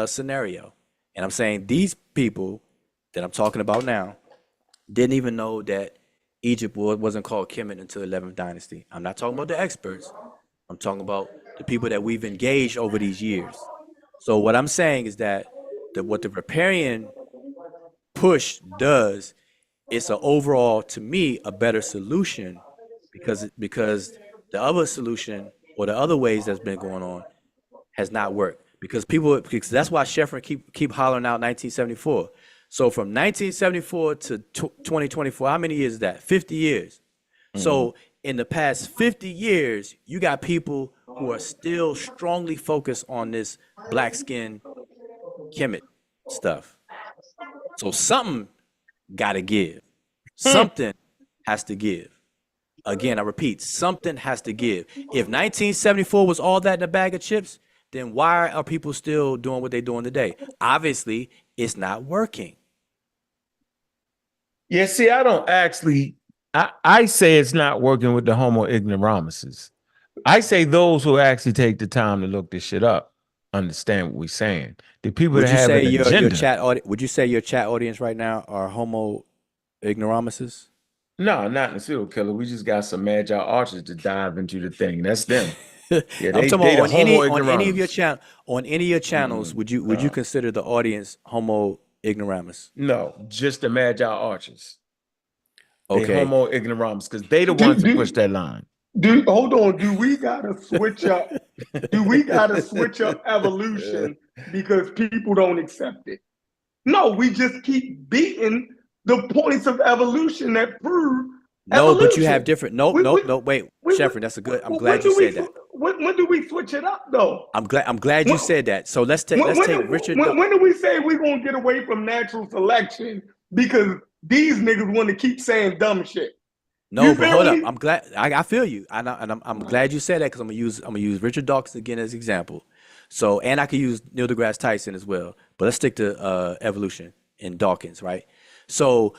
scenario. And I'm saying these people that I'm talking about now didn't even know that Egypt wasn't called Kemet until 11th dynasty. I'm not talking about the experts. I'm talking about the people that we've engaged over these years. So what I'm saying is that what the riparian push does, it's an overall, to me, a better solution because the other solution or the other ways that's been going on has not worked. Because that's why Sheffrin keep hollering out 1974. So from 1974 to 2024, how many years is that? 50 years. So in the past 50 years, you got people who are still strongly focused on this black skin Kemet stuff. So something got to give. Something has to give. Again, I repeat, something has to give. If 1974 was all that in a bag of chips, then why are people still doing what they're doing today? Obviously, it's not working. Yeah, see, I don't actually, I say it's not working with the Homo ignoramuses. I say those who actually take the time to look this shit up understand what we're saying. The people Would that you have say an your agenda. chat would you say your chat audience right now are Homo ignoramuses? No, not in the serial killer. We just got some magi archers to dive into the thing. That's them. Yeah, I'm they talking about the on any of your channels, would you consider the audience Homo ignoramus? No, just the magi archers. Okay. They Homo ignoramus because they the ones that push that line. Hold on. Do we gotta switch up? Do we gotta switch up evolution because people don't accept it? No, we just keep beating the points of evolution that prove evolution. But you have different. Wait, Sheffrin, that's a good. I'm glad you said that. When do we switch it up, though? I'm glad you said that. So let's take Richard. When do we say we're gonna get away from natural selection because these niggas want to keep saying dumb shit? No, but hold up. I'm glad. I feel you. I'm glad you said that because I'm gonna use Richard Dawkins again as example. So, and I could use Neil deGrasse Tyson as well. But let's stick to evolution in Dawkins, right? So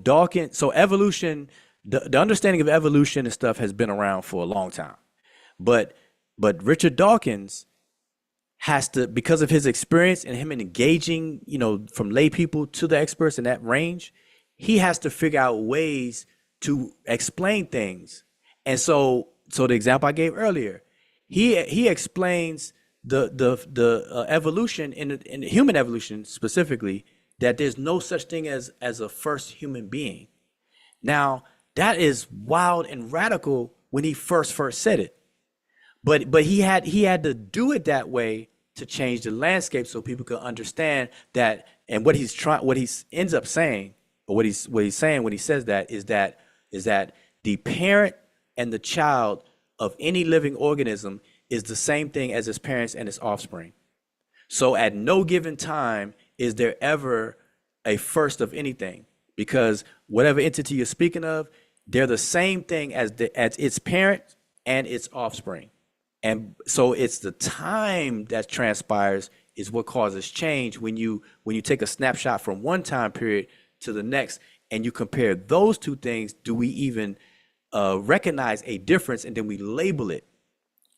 Dawkins. So evolution. The understanding of evolution and stuff has been around for a long time, but Richard Dawkins has to, because of his experience and him engaging, from lay people to the experts in that range, he has to figure out ways to explain things. And so the example I gave earlier, he explains the evolution in human evolution specifically, that there's no such thing as a first human being. Now, that is wild and radical when he first said it, but he had to do it that way to change the landscape so people could understand that. And what he ends up saying or what he's saying when he says that is that the parent and the child of any living organism is the same thing as its parents and its offspring. So at no given time is there ever a first of anything, because whatever entity you're speaking of, they're the same thing as its parent and its offspring. And so it's the time that transpires is what causes change when you take a snapshot from one time period to the next and you compare those two things. Do we even recognize a difference? And then we label it.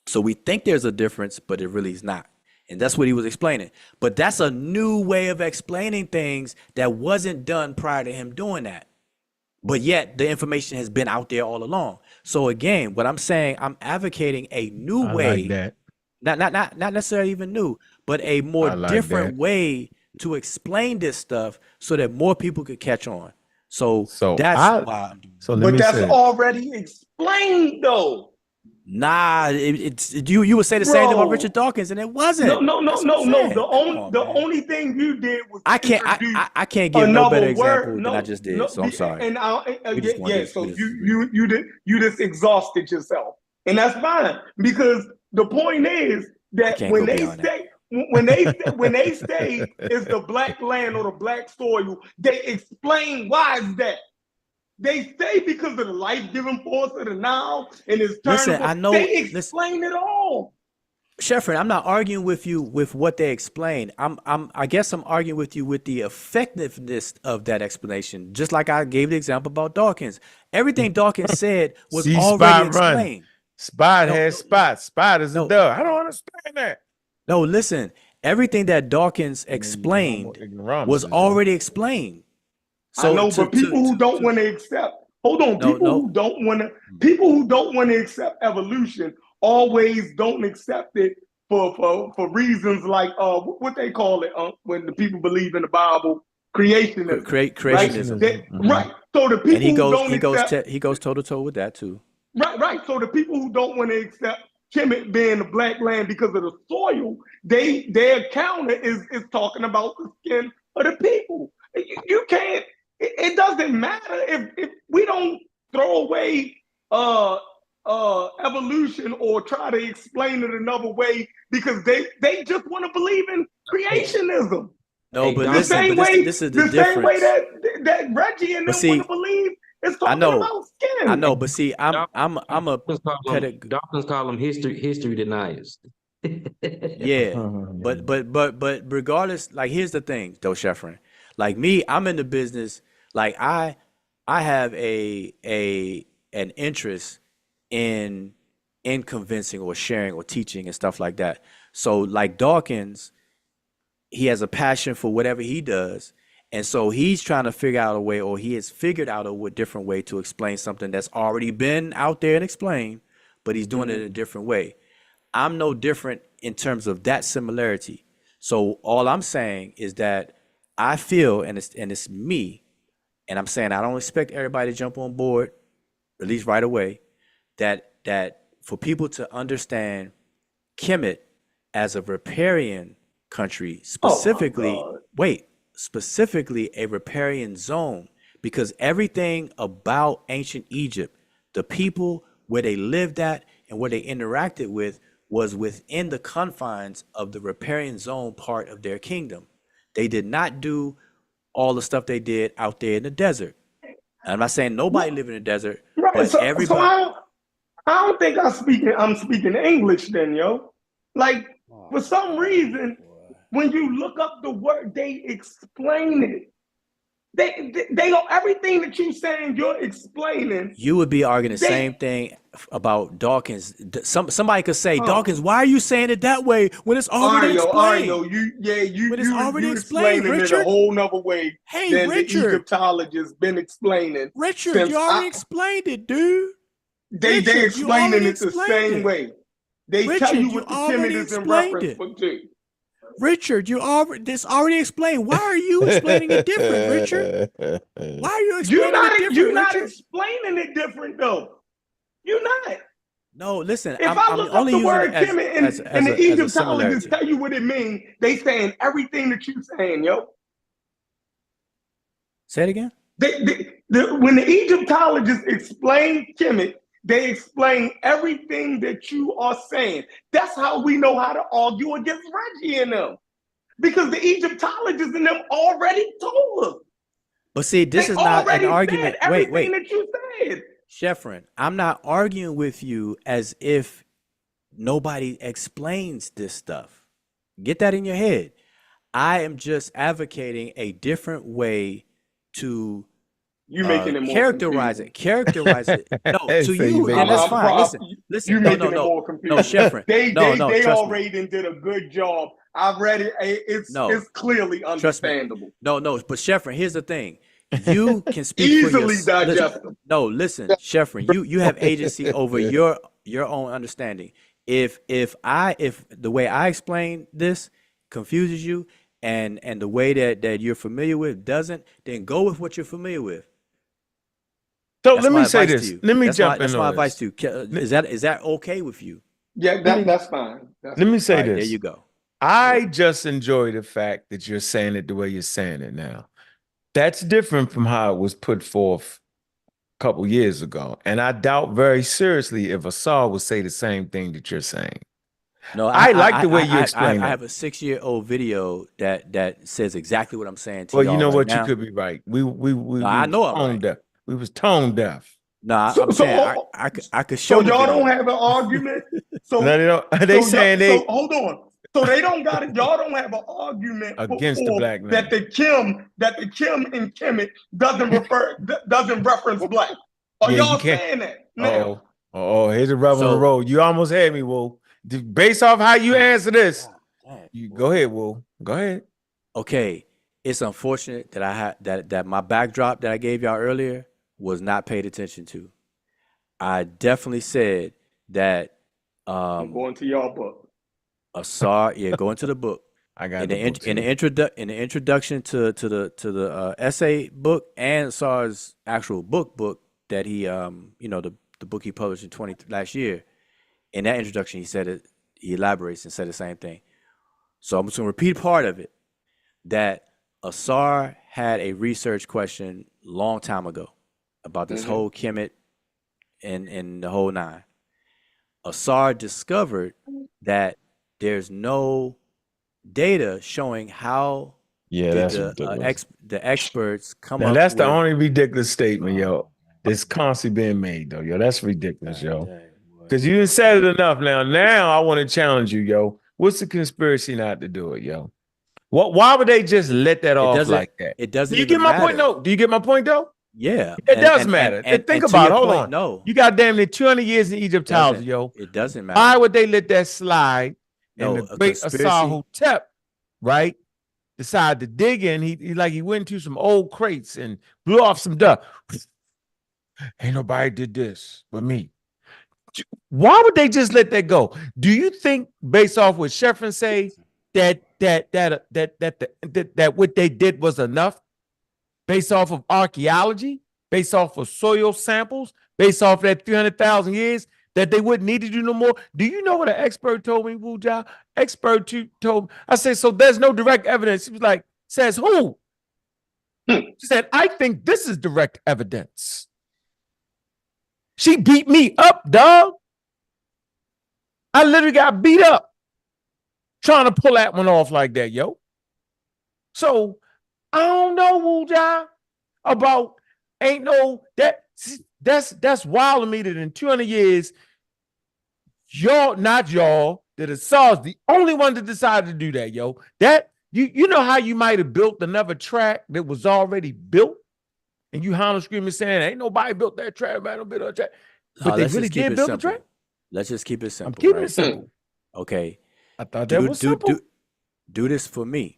So we think there's a difference, but it really is not. And that's what he was explaining. But that's a new way of explaining things that wasn't done prior to him doing that. But yet the information has been out there all along. So again, what I'm saying, I'm advocating a new way. Like that. Not necessarily even new, but a more different way to explain this stuff so that more people could catch on. So that's why I'm doing it. But that's already explained though. Nah, you would say the same thing about Richard Dawkins, and it wasn't. No. The only thing you did was I can't give no better example than I just did. So I'm sorry. And so you just exhausted yourself, and that's fine, because the point is that when they say it's the black land or the black soil, they explain why is that. They say because of the life-giving force of the Nile and its turn. Listen, I know. They explain it all. Sheffrin, I'm not arguing with you with what they explain. I guess I'm arguing with you with the effectiveness of that explanation. Just like I gave the example about Dawkins. Everything Dawkins said was already explained. Spot has spots. Spot is a dove. I don't understand that. No, listen. Everything that Dawkins explained was already explained. So I know, but people who don't want to accept, who don't want to accept evolution always don't accept it for reasons like what they call it when the people believe in the Bible, creationism. Creationism. Right. So the people he goes toe to toe with that too. Right. So the people who don't want to accept Kemet being the black land because of the soil, their counter is talking about the skin of the people. You can't. It doesn't matter if we don't throw away evolution or try to explain it another way because they just want to believe in creationism. No, but this is the difference. The same way that Reggie and them want to believe is talking about skin. I know, but see, I'm a Dawkins call them history deniers. Yeah, but regardless, like here's the thing, though, Sheffrin. Like me, I'm in the business. Like I have an interest in convincing or sharing or teaching and stuff like that. So like Dawkins, he has a passion for whatever he does, and so he's trying to figure out a way, or he has figured out a different way to explain something that's already been out there and explained, but he's doing it in a different way. I'm no different in terms of that similarity. So all I'm saying is that I feel, and it's me, and I'm saying I don't expect everybody to jump on board, at least right away, that for people to understand Kemet as a riparian country, specifically a riparian zone, because everything about ancient Egypt, the people, where they lived at and where they interacted with, was within the confines of the riparian zone part of their kingdom. They did not do all the stuff they did out there in the desert. I'm not saying nobody live in the desert, but everybody. So I don't think I'm speaking English then, yo. Like for some reason, when you look up the word, they explain it. They go everything that you're saying, you're explaining. You would be arguing the same thing about Dawkins. Somebody could say, Dawkins, why are you saying it that way when it's already explained? When it's already explained, Richard. It a whole nother way than Richard. The Egyptologists been explaining. Richard, you already explained it, dude. They explaining it the same way. They tell you what the Kemet is in reference to. Richard, this already explained. Why are you explaining it different, Richard? Why are you explaining it different? You're not explaining it different, though. You're not. No, listen. If I look up the word Kemet and the Egyptologists tell you what it means, they saying everything that you're saying, yo. Say it again. When the Egyptologists explain Kemet, they explain everything that you are saying. That's how we know how to argue against Reggie and them. Because the Egyptologists and them already told us. But see, this is not an argument. Wait. That you said. Sheffrin, I'm not arguing with you as if nobody explains this stuff. Get that in your head. I am just advocating a different way to making it more characterize confusing. it. Characterize it. No, to you, and that's fine. Listen. You making it more confusing. No, Sheffrin. They already me. did a good job. I read it. It's clearly understandable. No, but Sheffrin, here's the thing. You can speak easily for your, digestible. Listen, Sheffrin, you have agency over your own understanding. If the way I explain this confuses you and the way that you're familiar with doesn't, then go with what you're familiar with. So let me say this. Let me jump in. That's my advice to you. Is that okay with you? Yeah, that's fine. Let me say this. There you go. I just enjoy the fact that you're saying it the way you're saying it now. That's different from how it was put forth a couple years ago. And I doubt very seriously if Asar would say the same thing that you're saying. No, I like the way you explain it. I have a 6-year-old video that says exactly what I'm saying to well, y'all you know right what? now. You could be right. We I know I'm right. deaf. We was tone deaf. No, I'm saying I could show. So y'all don't have an argument. So no, they don't. They saying they. So hold on. So they don't got it. Y'all don't have an argument against the black man that the Kim in Kemet doesn't reference black. Are y'all saying that now? Oh, here's a rub on the road. You almost had me, Will. Based off how you answer this, you go ahead, Will. Go ahead. Okay, it's unfortunate that I had that my backdrop that I gave y'all earlier was not paid attention to. I definitely said that. I'm going to y'all book. Asar, go into the book. I got in the introduction to the essay book and Asar's actual book that he the book he published in last year. In that introduction, he elaborates and said the same thing. So I'm just gonna repeat part of it. That Asar had a research question long time ago about this whole Kemet and the whole nine. Asar discovered that there's no data showing how the experts come up. That's the only ridiculous statement, yo. That's constantly being made, though, yo. That's ridiculous, yo. Because you said it enough now. Now I want to challenge you, yo. What's the conspiracy not to do it, yo? Why would they just let that off like that? It doesn't. Do you get my point? No. Do you get my point, though? Yeah, it does matter. Think about it. Hold on. No, you got damn near 200 years in Egyptology, yo. It doesn't matter. Why would they let that slide? No, and the great Asar-hotep, right, decided to dig in. He went into some old crates and blew off some dust. Ain't nobody did this but me. Why would they just let that go? Do you think, based off what Sheffrin say, that what they did was enough? Based off of archaeology, based off of soil samples, based off that 300,000 years, that they wouldn't need to do no more? Do you know what an expert told me, Wu Jia? Expert told me. I said, so there's no direct evidence. He was like, says who? She said, I think this is direct evidence. She beat me up, dog. I literally got beat up trying to pull that one off like that, yo. So I don't know, Wu Jia, about that's wild to me that in 200 years, that Asar's the only one that decided to do that, yo. That you know how you might have built another track that was already built, and you holler screaming saying, ain't nobody built that track, man, don't build that track. But they really did build the track. Let's just keep it simple. I'm keeping it simple. Okay. I thought that was simple. Do this for me.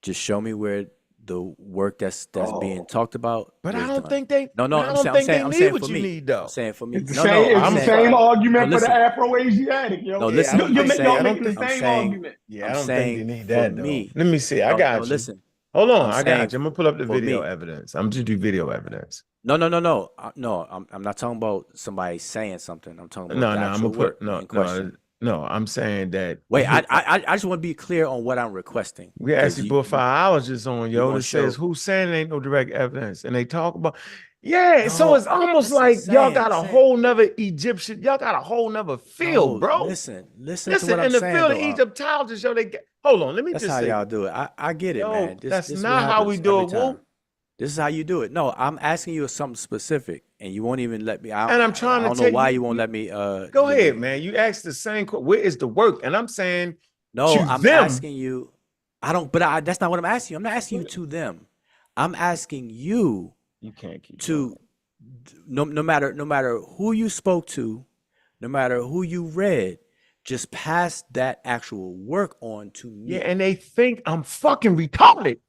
Just show me where the work that's being talked about. But I don't think they. No, I don't think they need what you need, though. I'm saying for me. It's the same argument for the afroasiatic, yo. No, listen. Y'all making the same argument. Yeah, I don't think they need that, though. Me. Let me see. I got you. Listen. Hold on. I got you. I'm gonna pull up the video evidence. I'm just do video evidence. No. I'm not talking about somebody saying something. I'm talking about I'm gonna put No, I'm saying that. Wait, I just want to be clear on what I'm requesting. We actually put biologists on, yo, that says show- who's saying ain't no direct evidence. And they talk about, yeah, so No, it's almost like y'all got a whole nother Egyptian, y'all got a whole nother field, bro. Listen to what I'm in the saying. field Though, of Egyptologists, yo, they get, hold on, let me that's just how say. y'all do it. I get it, Yo, man. that's this not how we do it, Woo. This is how you do it. No, I'm asking you something specific, and you won't even let me. And I'm trying to I don't know why you won't let me. Go ahead, man. You asked the same question. Where is the work? And I'm saying, no, to I'm them, asking you. I don't. But that's not what I'm asking you. I'm not asking you to them. I'm asking you. You can't keep to no matter who you spoke to, no matter who you read, just pass that actual work on to me. Yeah, and they think I'm fucking retarded.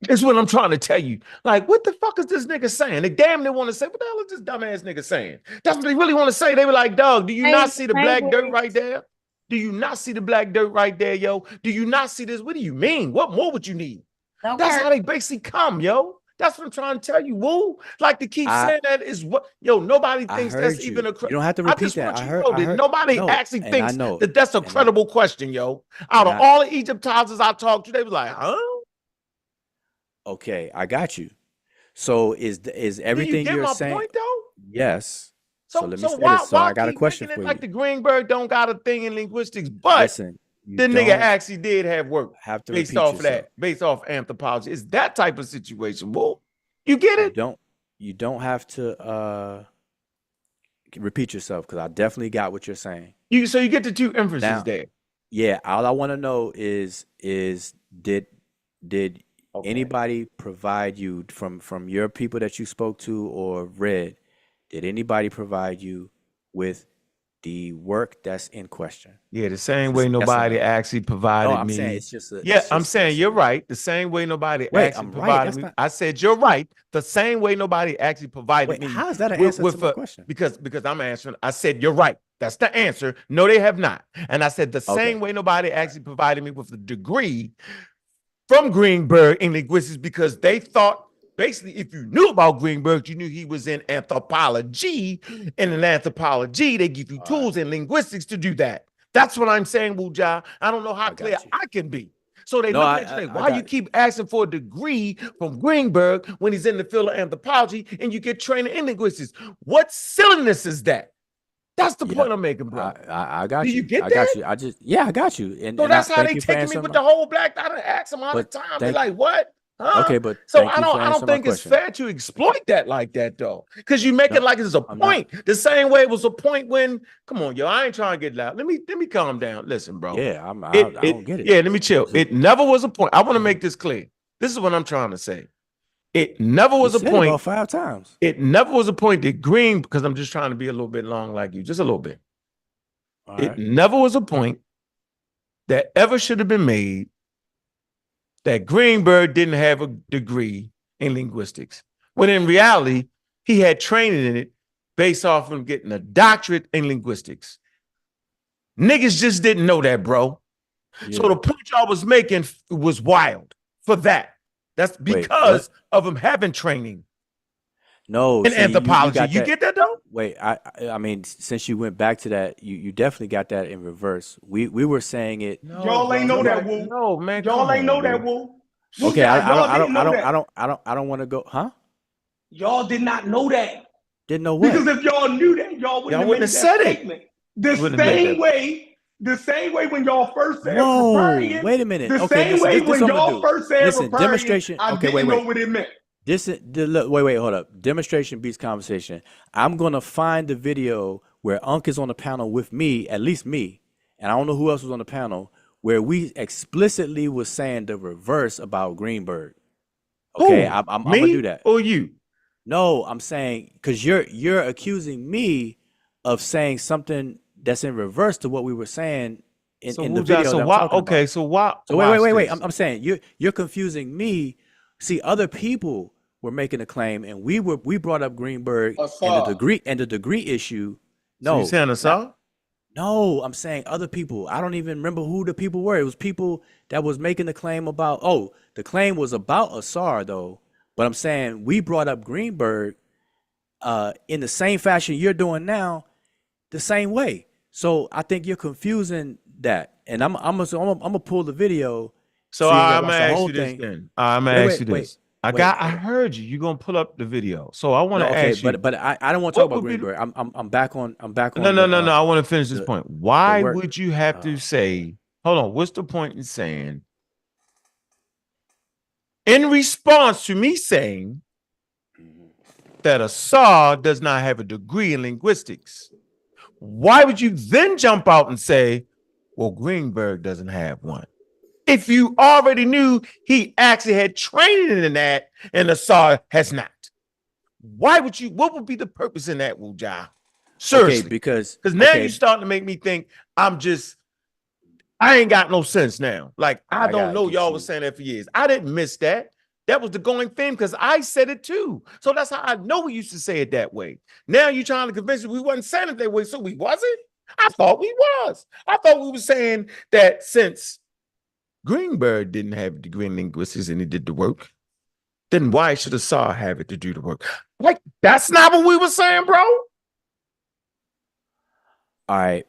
Is what I'm trying to tell you. Like, what the fuck is this nigga saying? They damn near want to say, what the hell is this dumbass nigga saying? That's what they really want to say. They were like, dog, do you not see the black dirt right there? Do you not see the black dirt right there, yo? Do you not see this? What do you mean? What more would you need? Okay. That's how they basically come, yo. That's what I'm trying to tell you, Woo. Like to keep saying that is what, yo, nobody thinks that's even a you don't have to repeat that. I heard nobody actually thinks that that's a credible question, yo. Out of all the Egyptologists I talked to, they was like, huh? Okay, I got you. So is everything you're saying? Point, though? Yes. So let me say why, this. So I got a question for you. Like the Greenberg don't got a thing in linguistics, but listen, the nigga actually did have work based off yourself. of that, based off anthropology. It's that type of situation. Well, you get it? You don't have to repeat yourself because I definitely got what you're saying. So you get the two inferences there. Yeah. All I want to know is did anybody provide you from your people that you spoke to or read? Did anybody provide you with the work that's in question? Yeah, the same way nobody actually provided me. I'm saying it's just I'm saying you're right. The same way nobody actually provided me. I said you're right. The same way nobody actually provided me. How is that an answer to my question? Because I'm answering. I said you're right. That's the answer. No, they have not. And I said the same way nobody actually provided me with a degree from Greenberg in linguistics because they thought basically if you knew about Greenberg, you knew he was in anthropology. And in anthropology, they give you tools in linguistics to do that. That's what I'm saying, Wuja. I don't know how clear I can be. So they look at you like, why you keep asking for a degree from Greenberg when he's in the field of anthropology and you get training in linguistics? What silliness is that? That's the point I'm making, bro. I got you. Do you get that? I got you. I got you. And so that's how they taking me with the whole black. I done ask them all the time. They're like, what? Huh? Okay, but so I don't think it's fair to exploit that like that though, because you make it like it's a point. The same way it was a point when, come on, yo, I ain't trying to get loud. Let me calm down. Listen, bro. Yeah, I don't get it. Yeah, let me chill. It never was a point. I want to make this clear. This is what I'm trying to say. It never was a point. About 5 times. It never was a point that Green, because I'm just trying to be a little bit long like you, just a little bit. It never was a point that ever should have been made that Greenberg didn't have a degree in linguistics, when in reality, he had training in it based off of getting a doctorate in linguistics. Niggas just didn't know that, bro. Yeah. So the point y'all was making was wild for that. That's because of him having training. No, in anthropology. You get that though? Wait, I mean, since you went back to that, you definitely got that in reverse. We were saying it. No, y'all ain't know that, Woo. No, man. Y'all ain't know that, Woo. Okay, I don't want to go, huh? Y'all did not know that. Didn't know what? Because if y'all knew that, y'all wouldn't have said it. The same way when y'all first said riparian. Wait a minute. The same way when y'all first said riparian, demonstration. I didn't know what it meant. Wait, hold up. Demonstration beats conversation. I'm gonna find the video where Unc is on the panel with me, at least me, and I don't know who else was on the panel, where we explicitly was saying the reverse about Greenberg. Okay, I'm gonna do that. Or you? No, I'm saying because you're accusing me of saying something that's in reverse to what we were saying in the video. So why? Okay, so why? So wait. I'm saying you're confusing me. See, other people were making a claim, and we brought up Greenberg and the degree issue. No, so you saying Asar? No, I'm saying other people. I don't even remember who the people were. It was people that was making the claim about. Oh, the claim was about Asar though. But I'm saying we brought up Greenberg in the same fashion you're doing now, the same way. So I think you're confusing that, and I'm gonna pull the video. So so you're I'm watch gonna the ask whole you this thing. then. I'm gonna ask you this. I heard you. You're gonna pull up the video. So I want No, to okay, ask you. but I don't want to talk about Greenberg. I'm back on No. the, I want to finish this point. Why work. would you have to say? Hold on. What's the point in saying? In response to me saying that Assad does not have a degree in linguistics, why would you then jump out and say, well, Greenberg doesn't have one? If you already knew he actually had training in that and Assad has not. Why would you, what would be the purpose in that, Wujah? Seriously. Okay, because now you're starting to make me think I ain't got no sense now. Like, I don't know, y'all was saying that for years. I didn't miss that. That was the going theme because I said it too. So that's how I know we used to say it that way. Now you're trying to convince me we wasn't saying it that way, so we wasn't? I thought we was. I thought we were saying that since Greenberg didn't have a degree in linguistics and he did the work, then why should Assad have it to do the work? Like, that's not what we were saying, bro. All right.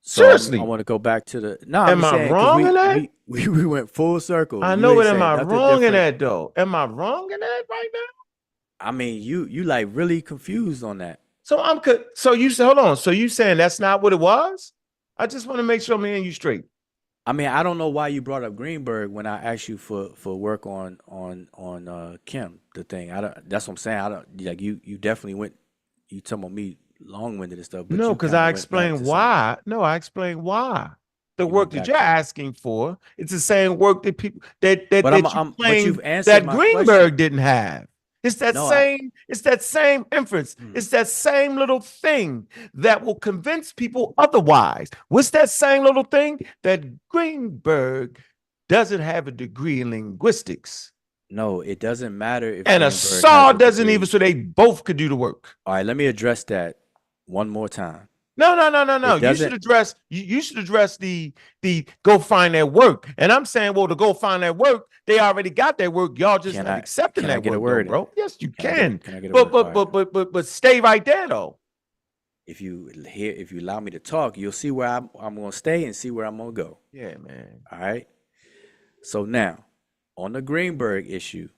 So seriously, I want to go back to the. No, am I wrong in that? We went full circle. I know, but am I wrong in that though? Am I wrong in that right now? I mean, you like really confused on that. So so you said, hold on. So you saying that's not what it was? I just want to make sure me and you straight. I mean, I don't know why you brought up Greenberg when I asked you for work on Kim, the thing. That's what I'm saying. I don't like you definitely went. You talking about me long-winded and stuff. But no, because I explained why. No, I explained why. The work that you're asking for, it's the same work that people that you claim that Greenberg didn't have. It's that it's that same inference. It's that same little thing that will convince people otherwise. What's that same little thing? That Greenberg doesn't have a degree in linguistics. No, it doesn't matter if and Assad doesn't even, so they both could do the work. All right, let me address that one more time. No. You should address the go find that work. And I'm saying, well, to go find that work, they already got that work. Y'all just not accepting that work, bro. Yes, you can. But stay right there though. If you allow me to talk, you'll see where I'm gonna stay and see where I'm gonna go. Yeah, man. All right. So now, on the Greenberg issue,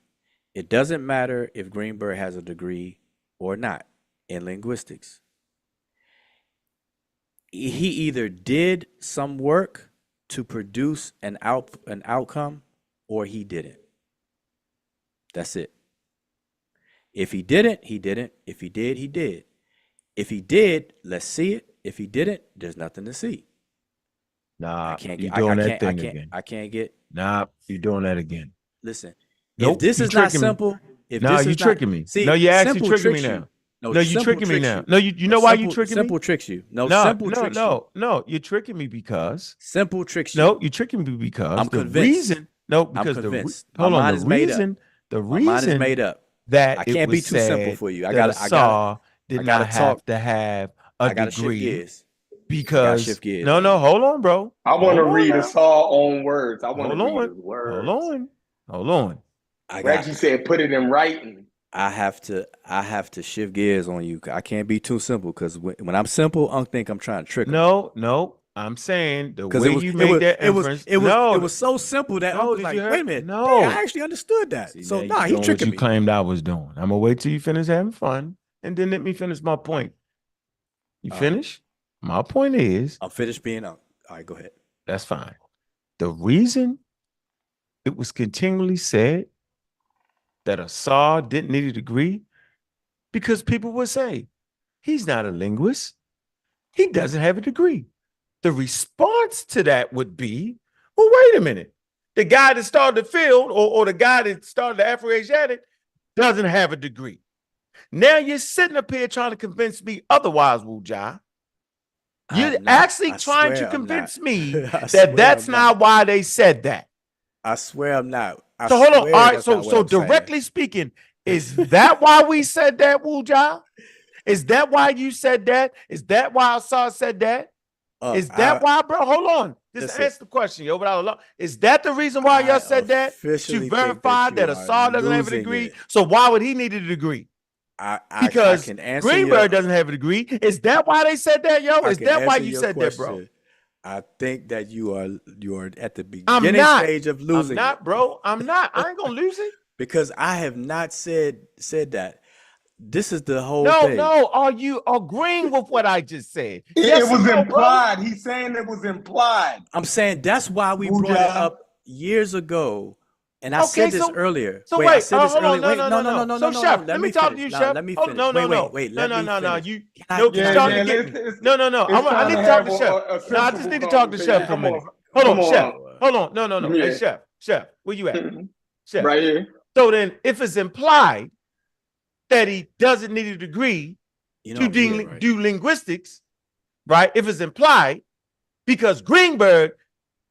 it doesn't matter if Greenberg has a degree or not in linguistics. He either did some work to produce an outcome or he didn't. That's it. If he didn't, he didn't. If he did, he did. If he did, let's see it. If he didn't, there's nothing to see. Nah, you're doing that thing again. I can't get. Nah, you're doing that again. Listen, nope, if this is not simple, you're tricking me. See, no, you're actually tricking me now. No, you're tricking me now. No, you know why you tricking me? Simple tricks you. No, you're tricking me because simple tricks you. No, you're tricking me because I'm convinced. Because I'm convinced. The mind is made up. That I can't be too simple for you. I gotta did not have to have a degree because no, hold on, bro. I want to read Assad own words. I want to read his words. Hold on. Reggie said, "Put it in writing." I have to shift gears on you. I can't be too simple because when I'm simple, I think I'm trying to trick them. No. I'm saying the way you made that inference. It was so simple that I was like, wait a minute. No, I actually understood that. So he tricking me. You claimed I was doing. I'm gonna wait till you finish having fun, and then let me finish my point. You finish? My point is, I'm finished being up. All right, go ahead. That's fine. The reason it was continually said that Assad didn't need a degree because people would say, he's not a linguist. He doesn't have a degree. The response to that would be, well, wait a minute. The guy that started the field or the guy that started the afroasiatic doesn't have a degree. Now you're sitting up here trying to convince me otherwise, Wujah. You're actually trying to convince me that that's not why they said that. I swear I'm not. So hold on. All right. So directly speaking, is that why we said that, Wujah? Is that why you said that? Is that why Assad said that? Is that why, bro? Hold on. Just answer the question, yo. Is that the reason why y'all said that? To verify that Assad doesn't have a degree. So why would he need a degree? Because can answer Greenberg doesn't have a degree. Is that why they said that, yo? Is that why you said that, bro? I think that you are at the I'm beginning not. stage of losing. I'm not, bro. I'm not. I ain't gonna lose it. Because I have not said that. This is the whole thing. No. Are you agreeing with what I just said? It was implied. He's saying it was implied. I'm saying that's why we brought it up years ago. And I said this earlier. So wait, I said this earlier. Wait, no. So, Chef, let me talk to you, Chef. Let me finish. No. Wait. No. You I need to talk to Chef. No, I just need to talk to Chef for a minute. Hold on, Chef. Hold on. No. Hey, Chef, where you at? Chef. Right here. So then, if it's implied that he doesn't need a degree to do linguistics, right? If it's implied, because Greenberg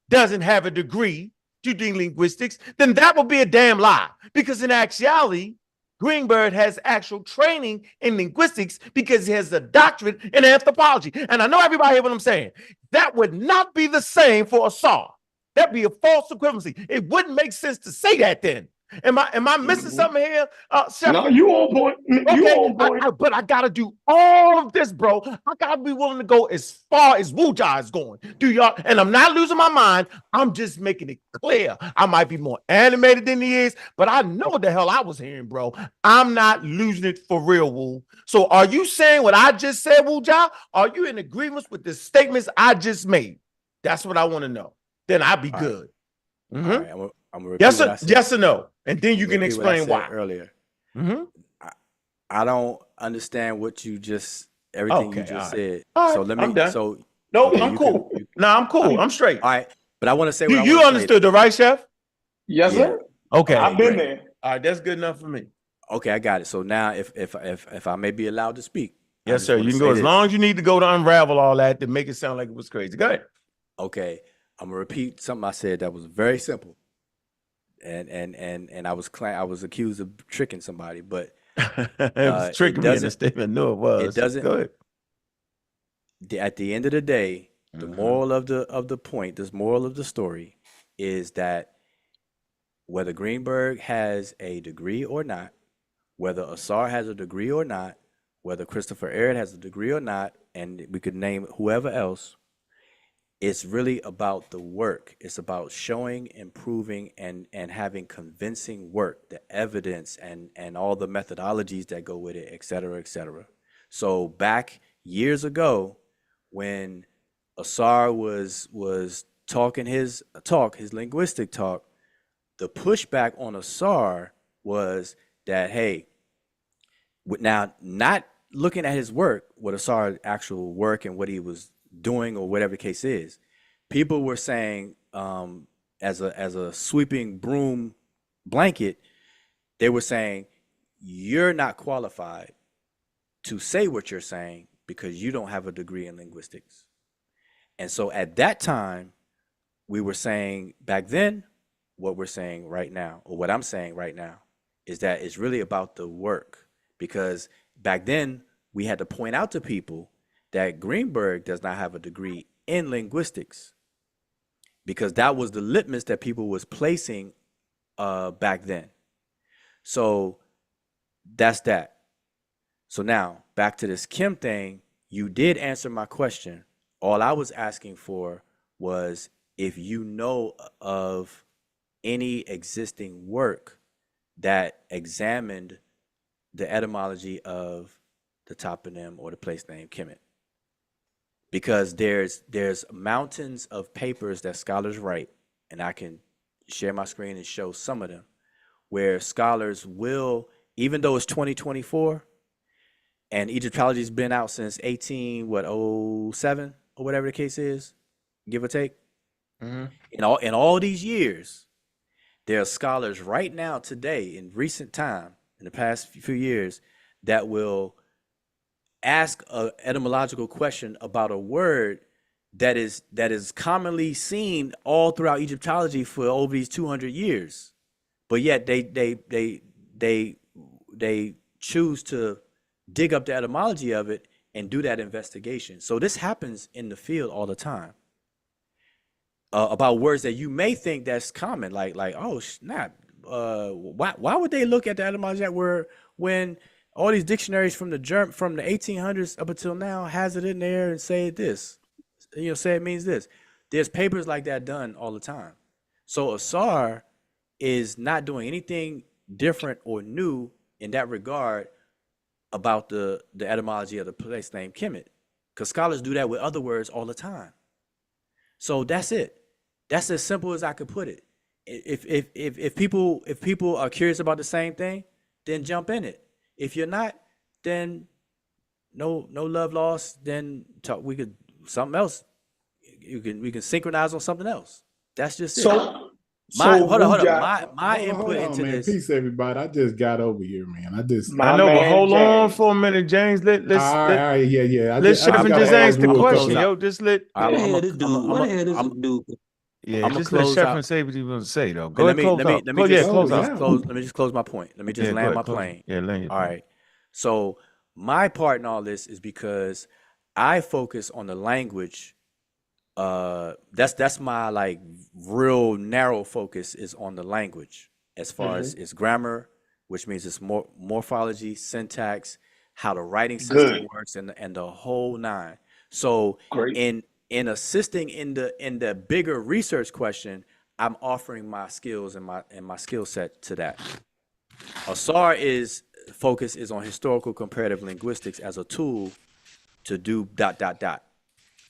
doesn't have a degree to do linguistics, then that would be a damn lie. Because in actuality, Greenberg has actual training in linguistics because he has a doctorate in anthropology. And I know everybody hear what I'm saying. That would not be the same for Asar. That'd be a false equivalency. It wouldn't make sense to say that then. Am I missing something here? No, you on point. You on point. But I gotta do all of this, bro. I gotta be willing to go as far as Wuja is going. Do y'all? And I'm not losing my mind. I'm just making it clear. I might be more animated than he is, but I know what the hell I was hearing, bro. I'm not losing it for real, Wu. So are you saying what I just said, Wuja? Are you in agreement with the statements I just made? That's what I want to know. Then I'll be good. Mm-hmm. All right, I'm gonna yes or no, and then you can explain why. Earlier, mm-hmm. I don't understand what you just everything you just said. Right. So let me. I'm done. So no, okay, I'm cool. I'm cool. I'm straight. All right, but I want to say you understood the right, Chef? Yes, sir. Okay, I've been there. All right, that's good enough for me. Okay, I got it. So now, if I may be allowed to speak, yes, sir. You can go as long as you need to go to unravel all that to make it sound like it was crazy. Go ahead. Okay. I'm gonna repeat something I said that was very simple, and I was accused of tricking somebody, but it was tricking me in the statement. No, it was. It doesn't. Go ahead. At the end of the day, the moral of the point, this moral of the story, is that whether Greenberg has a degree or not, whether Asar has a degree or not, whether Christopher Aird has a degree or not, and we could name whoever else. It's really about the work. It's about showing, improving, and having convincing work, the evidence and all the methodologies that go with it, et cetera, et cetera. So back years ago, when Asar was talking his linguistic talk, the pushback on Asar was that, hey, now not looking at his work, what Asar's actual work and what he was doing or whatever the case is, people were saying as a sweeping broom blanket, they were saying you're not qualified to say what you're saying because you don't have a degree in linguistics. And so at that time, we were saying back then what we're saying right now, or what I'm saying right now, is that it's really about the work, because back then we had to point out to people that Greenberg does not have a degree in linguistics, because that was the litmus that people was placing back then. So that's that. So now back to this Kim thing, you did answer my question. All I was asking for was if you know of any existing work that examined the etymology of the toponym or the place name Kemet. Because there's mountains of papers that scholars write, and I can share my screen and show some of them, where scholars will, even though it's 2024, and Egyptology's been out since 07 or whatever the case is, give or take. Mm-hmm. In all these years, there are scholars right now today in recent time, in the past few years, that will ask an etymological question about a word that is commonly seen all throughout Egyptology for over these 200 years, but yet they choose to dig up the etymology of it and do that investigation. So this happens in the field all the time about words that you may think that's common, like oh snap, why would they look at the etymology of that word when all these dictionaries from the 1800s up until now has it in there and say this, say it means this. There's papers like that done all the time. So Asar is not doing anything different or new in that regard about the etymology of the place name Kemet, because scholars do that with other words all the time. So that's it. That's as simple as I could put it. If people are curious about the same thing, then jump in it. If you're not, then no love lost. Then we could something else. We can synchronize on something else. That's just it. Hold on. My input into this. Peace, everybody. I just got over here, man. I know, but hold on for a minute, James. Let's yeah. Let Chef just ask the question, yo. Just let. What the hell this dude? Yeah, I'm just let Chef say what he wants to say, though. Go let ahead, me just close my point. Let me just land my plane. Yeah, land your plane. All right. So my part in all this is because I focus on the language. That's my like real narrow focus is on the language as far as its grammar, which means it's morphology, syntax, how the writing system works, and the whole nine. So in assisting in the bigger research question, I'm offering my skills and my skill set to that. Asar focus is on historical comparative linguistics as a tool to do ...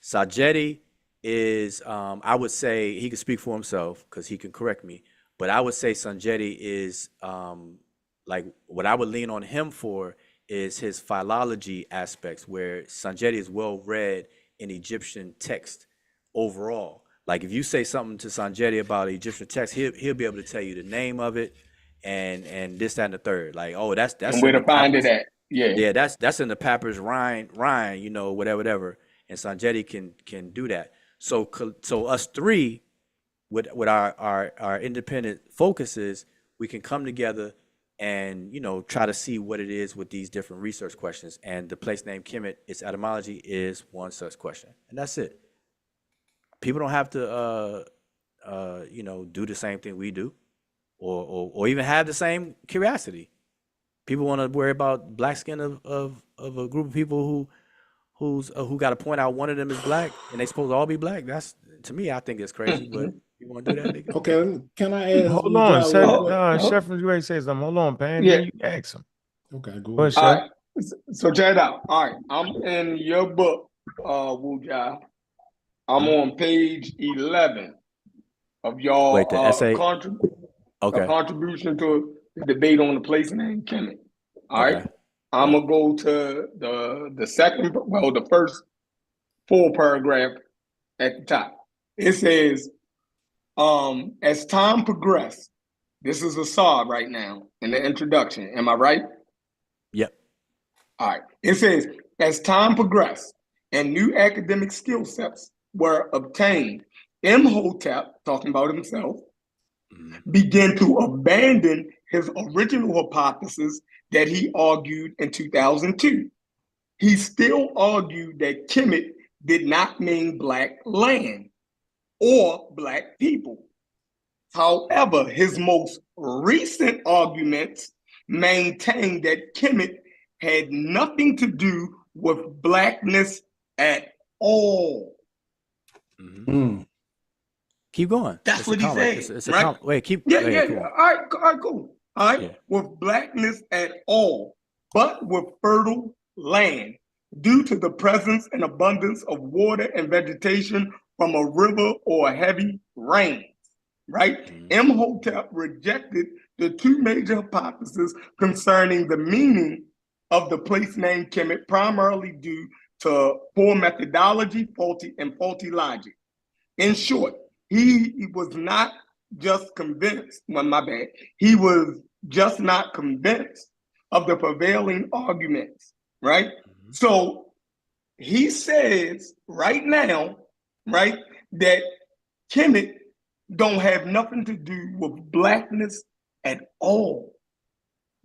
Sajedi is I would say he could speak for himself because he can correct me, but I would say Sanjeti is like what I would lean on him for is his philology aspects, where Sanjeti is well read in Egyptian text overall. Like if you say something to Sanjeti about Egyptian text, he'll be able to tell you the name of it and this, that, and the third. Like, oh, that's and where to find it at. Yeah, that's in the Papyrus Rhine, whatever. And Sanjeti can do that. So us three, with our independent focuses, we can come together and try to see what it is with these different research questions. And the place name Kemet, its etymology is one such question, and that's it. People don't have to do the same thing we do, or even have the same curiosity. People want to worry about black skin of a group of people who got to point out one of them is black and they supposed to all be black. That's, to me, I think it's crazy. But you want to do that? Okay, can I ask? Hold on, Chef, you ready to say something? Hold on, Pan. Yeah. Then you ask him. Okay, go ahead, Chef. All right. So check it out. All right, I'm in your book, Wuja. I'm on page 11 of y'all Wait, the essay? contribution to the debate on the place name Kemet. All right. I'm gonna go to the first full paragraph at the top. It says, as time progressed, this is Assad right now in the introduction. Am I right? Yep. All right. It says, as time progressed and new academic skill sets were obtained, Imhotep, talking about himself, began to abandon his original hypothesis that he argued in 2002. He still argued that Kemet did not mean black land or black people. However, his most recent arguments maintain that Kemet had nothing to do with blackness at all. Keep going. That's what he said. Right? Wait, keep. Yeah. Cool. All right, cool. All right, with blackness at all, but with fertile land, due to the presence and abundance of water and vegetation from a river or heavy rain. Right? Imhotep rejected the two major hypotheses concerning the meaning of the place name Kemet, primarily due to poor methodology, faulty logic. In short, he was not just convinced, he was just not convinced of the prevailing arguments, right? So he says right now, right, that Kemet don't have nothing to do with blackness at all.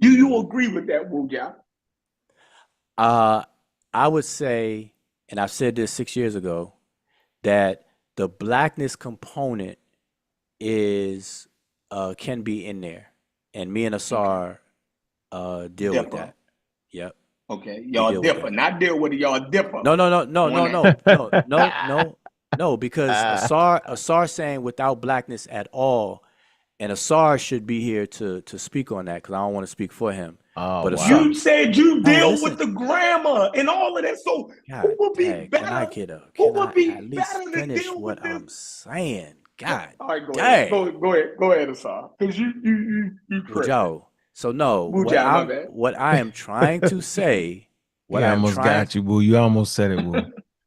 Do you agree with that, Wuja? I would say, and I've said this 6 years ago, that the blackness component can be in there, and me and Asar deal with that. Yep. Okay, We y'all deal with differ. that. Not deal with it. Y'all differ. No, because Asar saying without blackness at all, and Asar should be here to speak on that because I don't want to speak for him. Oh, But wow. You said you deal listen. with the grammar and all of that. So who would be better? Can I get a? Who Can would I be at least better to finish deal what with this? I'm saying? God, All right, go dang. ahead. Go ahead, Asar. Because you tripping. Wujao. So no, Wujao, my bad. what I am trying to say, He almost got you, boo. You almost said it, boo.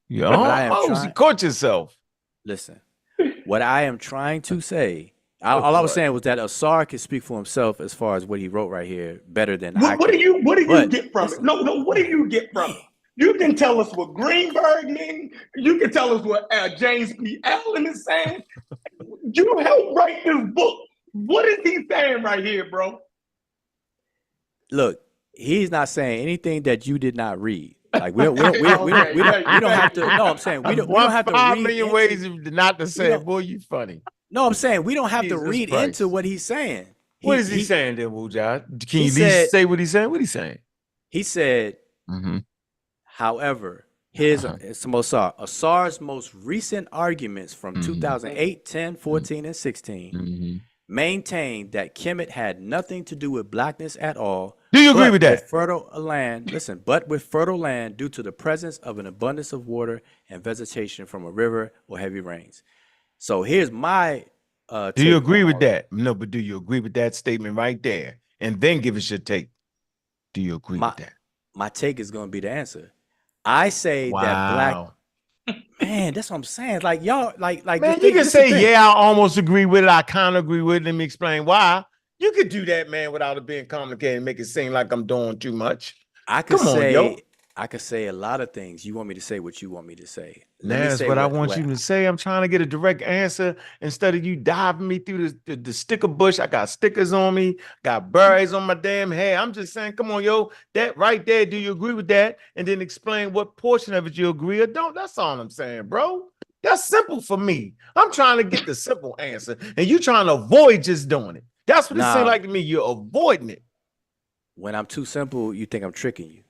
You almost. You caught yourself. Listen, what I am trying to say, all I was saying was that Asar can speak for himself as far as what he wrote right here better than I can. What do you get from it? No, what do you get from it? You can tell us what Greenberg means. You can tell us what James P. Allen is saying. You helped write this book. What is he saying right here, bro? Look, he's not saying anything that you did not read. Like we don't have to. No, I'm saying we don't have to read 5 million ways not to say it. Boy, you funny. No, I'm saying we don't have to Jesus read Christ. into what he's saying. What is he saying then, Wujai? Can you at least say what he's saying? What he's saying? He said, however, his Asar's most recent arguments from 2008, 10, 14, and 16 maintained that Kemet had nothing to do with blackness at all. Do you agree with that? But with fertile land due to the presence of an abundance of water and vegetation from a river or heavy rains. So here's my do you agree with that? No, but do you agree with that statement right there? And then give us your take. Do you agree with that? My take is going to be the answer. I say that black. Man, that's what I'm saying. Like y'all, like man, you can say, yeah, I almost agree with it. I kind of agree with it. Let me explain why. You could do that, man, without it being complicated and make it seem like I'm doing too much. I could say a lot of things. You want me to say what you want me to say. That's what I want you to say. I'm trying to get a direct answer instead of you diving me through the sticker bush. I got stickers on me, got berries on my damn head. I'm just saying, come on, yo, that right there, do you agree with that? And then explain what portion of it you agree or don't. That's all I'm saying, bro. That's simple for me. I'm trying to get the simple answer, and you trying to avoid just doing it. That's what it seems like to me. You're avoiding it. When I'm too simple, you think I'm tricking you.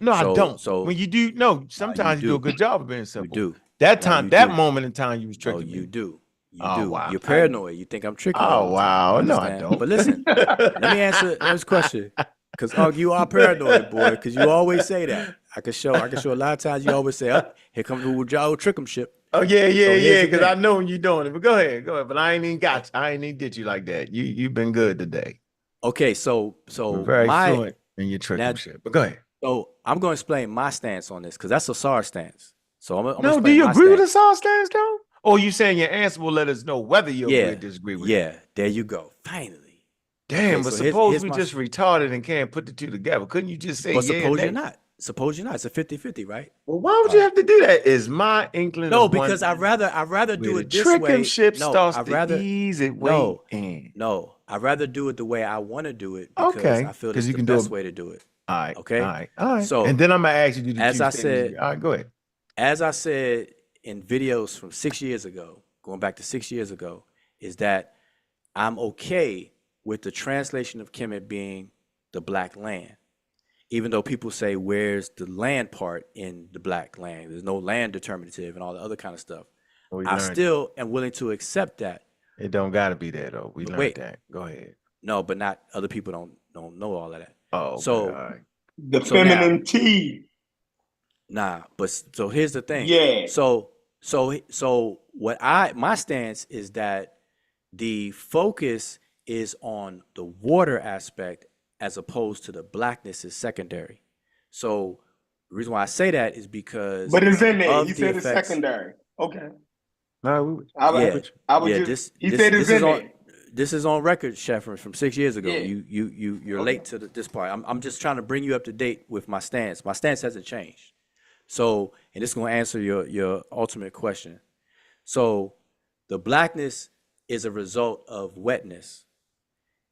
No, I don't. So when you do, sometimes you do a good job of being simple. You do. That time, that moment in time, you was tricking me. You do. Wow. You're paranoid. You think I'm tricking you. Oh, wow. No, I don't. But listen, let me answer this question. Because you are paranoid, boy, because you always say that. I can show a lot of times you always say, here comes the Wujao trick'em-ship. Oh, yeah, because I know when you're doing it. But go ahead. But I ain't even got you. I ain't even did you like that. You've been good today. Okay, so you're very fluent in your trick'em-ship. But go ahead. So I'm going to explain my stance on this because that's Asar's stance. So I'm no, do you agree with Asar's stance though? Or you saying your answer will let us know whether you agree or disagree with it? Yeah, there you go. Finally. Damn, but suppose we just retarded and can't put the two together. Couldn't you just say suppose you're not. Suppose you're not. It's a 50-50, right? Well, why would you have to do that? Is my inkling? No, because I'd rather do it this way. Trick'em-ship starts to ease it way in. No, I'd rather do it the way I want to do it because I feel it's the best way to do it. All right. Okay. All right. So, and then I'm gonna ask you to as I said, all right, go ahead. As I said in videos from 6 years ago, going back to 6 years ago, is that I'm okay with the translation of Kemet being the black land, even though people say, "Where's the land part in the black land?" There's no land determinative and all the other kind of stuff. I still am willing to accept that. It don't got to be there though. We learned that. Go ahead. No, but not other people don't know all of that. Oh, so the feminine T. Nah, but so here's the thing. Yeah. So what my stance is that the focus is on the water aspect as opposed to the blackness is secondary. So the reason why I say that is because but it's in there. You said it's secondary. Okay. No, he said it's in there. This is on record, Sheffrin, from 6 years ago. Yeah. You're late to this part. I'm just trying to bring you up to date with my stance. My stance hasn't changed. So, and this is going to answer your ultimate question. So, the blackness is a result of wetness,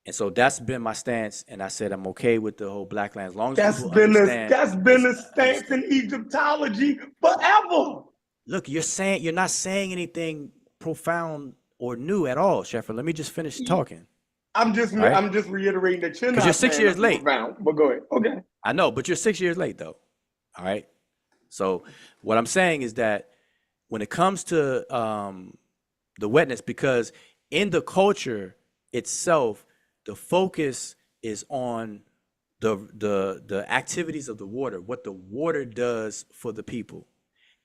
and so that's been my stance. And I said I'm okay with the whole black land as long as that's been a stance in Egyptology forever. Look, you're not saying anything profound or new at all, Sheffrin. Let me just finish talking. I'm just reiterating that you're not you're 6 years late. profound. But go ahead. Okay. I know, but you're 6 years late though. All right. So what I'm saying is that when it comes to the wetness, because in the culture itself, the focus is on the activities of the water, what the water does for the people.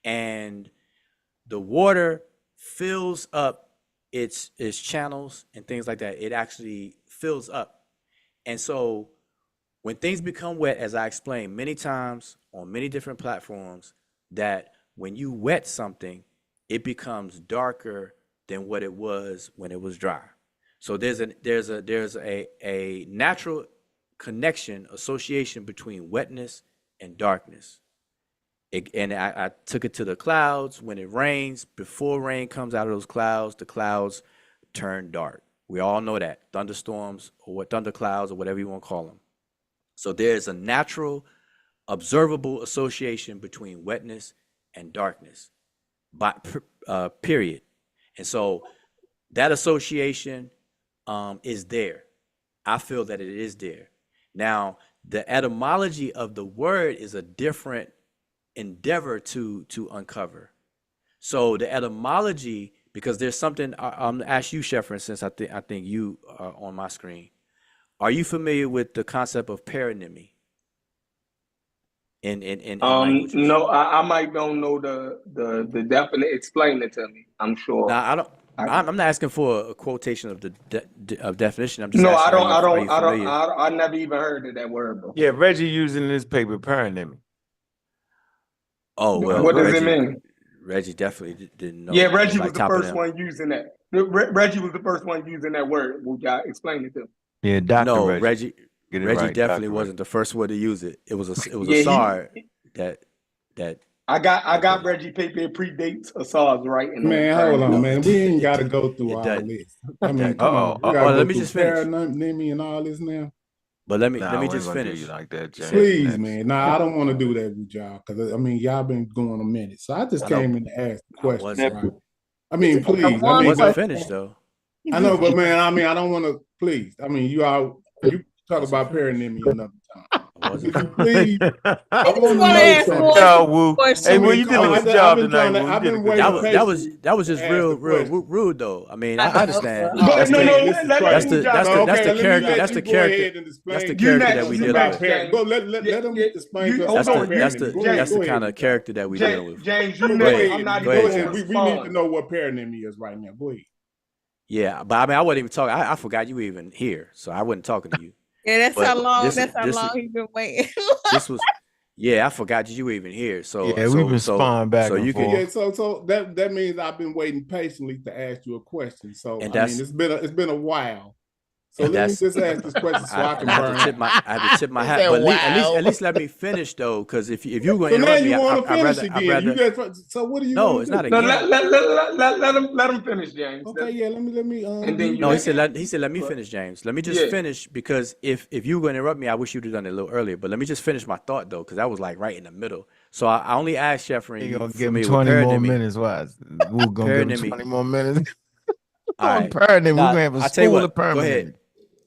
And the water fills up its channels and things like that. It actually fills up. And so when things become wet, as I explained many times on many different platforms, that when you wet something, it becomes darker than what it was when it was dry. So there's a natural connection, association between wetness and darkness. And I took it to the clouds. When it rains, before rain comes out of those clouds, the clouds turn dark. We all know that. Thunderstorms or what, thunderclouds or whatever you want to call them. So there's a natural, observable association between wetness and darkness, period. And so that association is there. I feel that it is there. Now, the etymology of the word is a different endeavor to uncover. So the etymology, because there's something, I'm gonna ask you, Chef, for instance, I think you are on my screen. Are you familiar with the concept of paronymy in language? No, I might don't know the definite. Explain it to me. I'm sure. Now, I'm not asking for a quotation of the definition. I'm just no, asking. I never even heard of that word before. Yeah, Reggie using in his paper paronymy. Oh well, what does it mean? Reggie definitely didn't know. Yeah, Reggie was the first one using that. Reggie was the first one using that word. Will y'all explain it to me? Yeah, Dr. No, Reggie. Reggie definitely wasn't the first one to use it. It was a SAR that. I got Reggie paper. It predates Asar's writing. Man, hold on, man. We ain't got to go through all this. I mean, come on. We gotta let me just finish. Paronymy and all this now. But let me just finish. Like that, James. Please, man. Nah, I don't want to do that with y'all because I mean y'all been going a minute. So I just came in to ask the question. Right? I mean, please. I wasn't finished though. I know, but man, I mean, I don't want to. Please, I mean, you talk about paronymy another time. Please, I want to ask Woo. Hey, Woo, you did a good job tonight. That was just real rude though. I mean, I understand. That's the character. That's the character that we deal with. Go let him explain. That's the kind of character that we deal with. James, you know, I'm not even. We need to know what paronymy is right now. Go ahead. Yeah, but I mean, I wasn't even talking. I forgot you were even here, so I wasn't talking to you. Yeah, that's how long. That's how long he's been waiting. This was, yeah, I forgot you were even here. So yeah, we've been spawning back. So you can. Yeah, so that means I've been waiting patiently to ask you a question. So I mean, it's been a while. So let me just ask this question so I can burn. I have to tip my hat, but at least let me finish though, because if you're going to interrupt me, I'd rather. So what do you? No, it's not again. Let him finish, James. Okay, yeah, let me. And then no, he said let me finish, James. Let me just finish, because if you were going to interrupt me, I wish you'd have done it a little earlier. But let me just finish my thought though, because that was like right in the middle. So I only asked Sheffrin. You're gonna give him 20 more minutes. Why? We're gonna give him 20 more minutes. All right. Paronymy. We're gonna have a school of paronymy.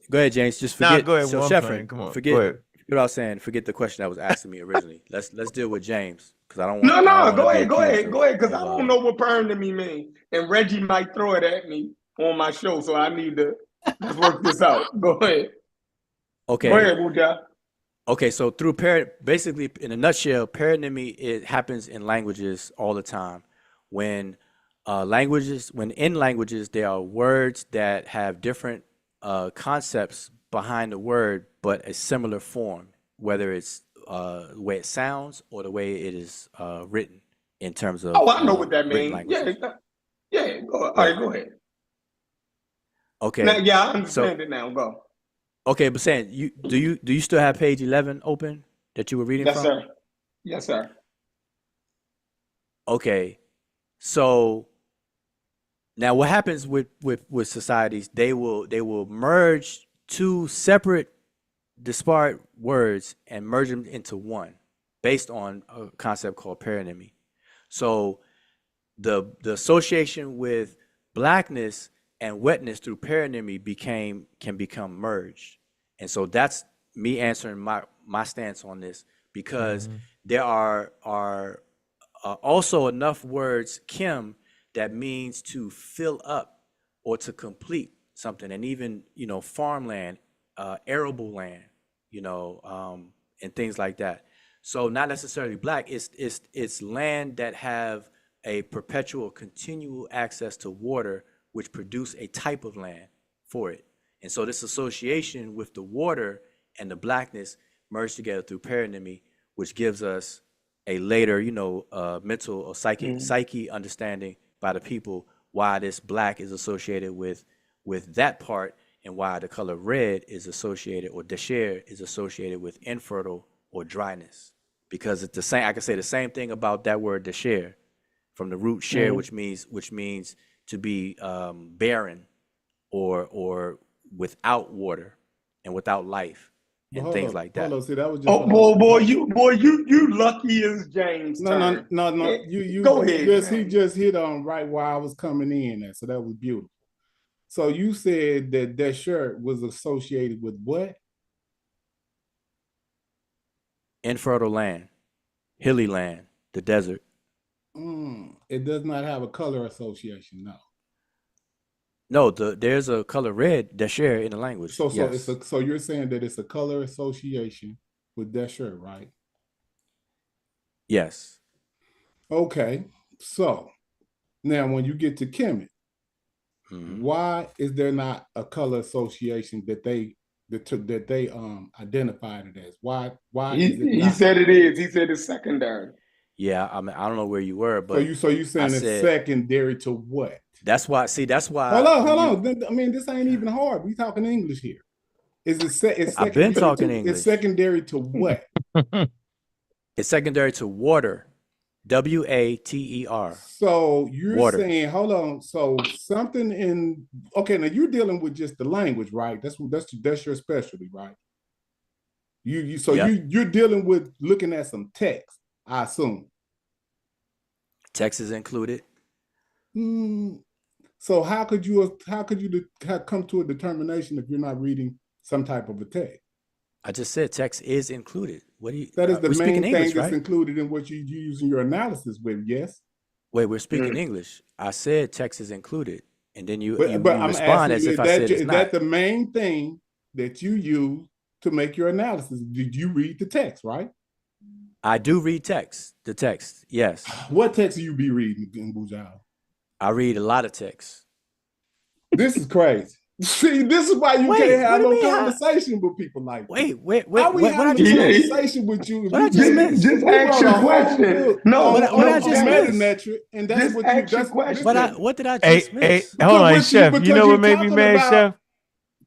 Go ahead, James. Just forget. Go ahead. So, Sheffrin, come on. Forget what I was saying. Forget the question that was asking me originally. Let's deal with James, because I don't want. No. Go ahead. Because I don't know what paronymy means, and Reggie might throw it at me on my show, so I need to let's work this out. Go ahead. Okay. Go ahead, Wuja. Okay, so through basically in a nutshell, paronymy, it happens in languages all the time. When in languages there are words that have different concepts behind the word, but a similar form, whether it's the way it sounds or the way it is written in terms of. Oh, I know what that means. Yeah. All right, go ahead. Okay. Now, yeah, I understand it now. Go. Okay, but saying do you still have page 11 open that you were reading from? Sir. Yes, sir. Okay, so. Now, what happens with societies? They will merge two separate, disparate words and merge them into one, based on a concept called paronymy. So, the association with blackness and wetness through paronymy can become merged. And so that's me answering my stance on this, because there are also enough words, Kim, that means to fill up or to complete something, and even farmland, arable land, and things like that. So not necessarily black. It's land that have a perpetual, continual access to water, which produce a type of land for it. And so this association with the water and the blackness merge together through paronymy, which gives us a later, mental or psyche understanding by the people why this black is associated with that part, and why the color red is associated, or desher is associated with infertile or dryness. Because it's the same. I can say the same thing about that word desher, from the root share, which means to be barren, or without water and without life, and things like that. See, that was just boy, you lucky as James. No. You go ahead. He just hit on right where I was coming in at, so that was beautiful. So you said that shirt was associated with what? Infertile land, hilly land, the desert. It does not have a color association, no. No, there's a color red, desher, in the language. So yes. so you're saying that it's a color association with desher, right? Yes. Okay. So now when you get to Kemet, why is there not a color association that they identified it as? Why is it not? He said it is. He said it's secondary. Yeah, I mean, I don't know where you were, but so you saying it's secondary to what? That's why. See, that's why. Hold on. I mean, this ain't even hard. We talking English here. I've been talking English. It's secondary to what? It's secondary to water. WATER. So you're water. saying, hold on. So something in now you're dealing with just the language, right? That's your specialty, right? You're dealing with looking at some text, I assume. Text is included. So how could you come to a determination if you're not reading some type of a text? I just said text is included. What do you? That is the main thing that's right? included in what you using your analysis with. Yes. Wait, we're speaking English. I said text is included, and then you respond as if I said it's not. Is that the main thing that you use to make your analysis? Did you read the text, right? I do read text. The text, yes. What text do you be reading in Bujao? I read a lot of text. This is crazy. See, this is why you can't have no conversation with people like that. Wait. How we having a conversation with you? Just ask your question. No, what I just missed. And that's what you just question. What did I just miss? Hey, hold on, Chef. You know what made me mad, Chef?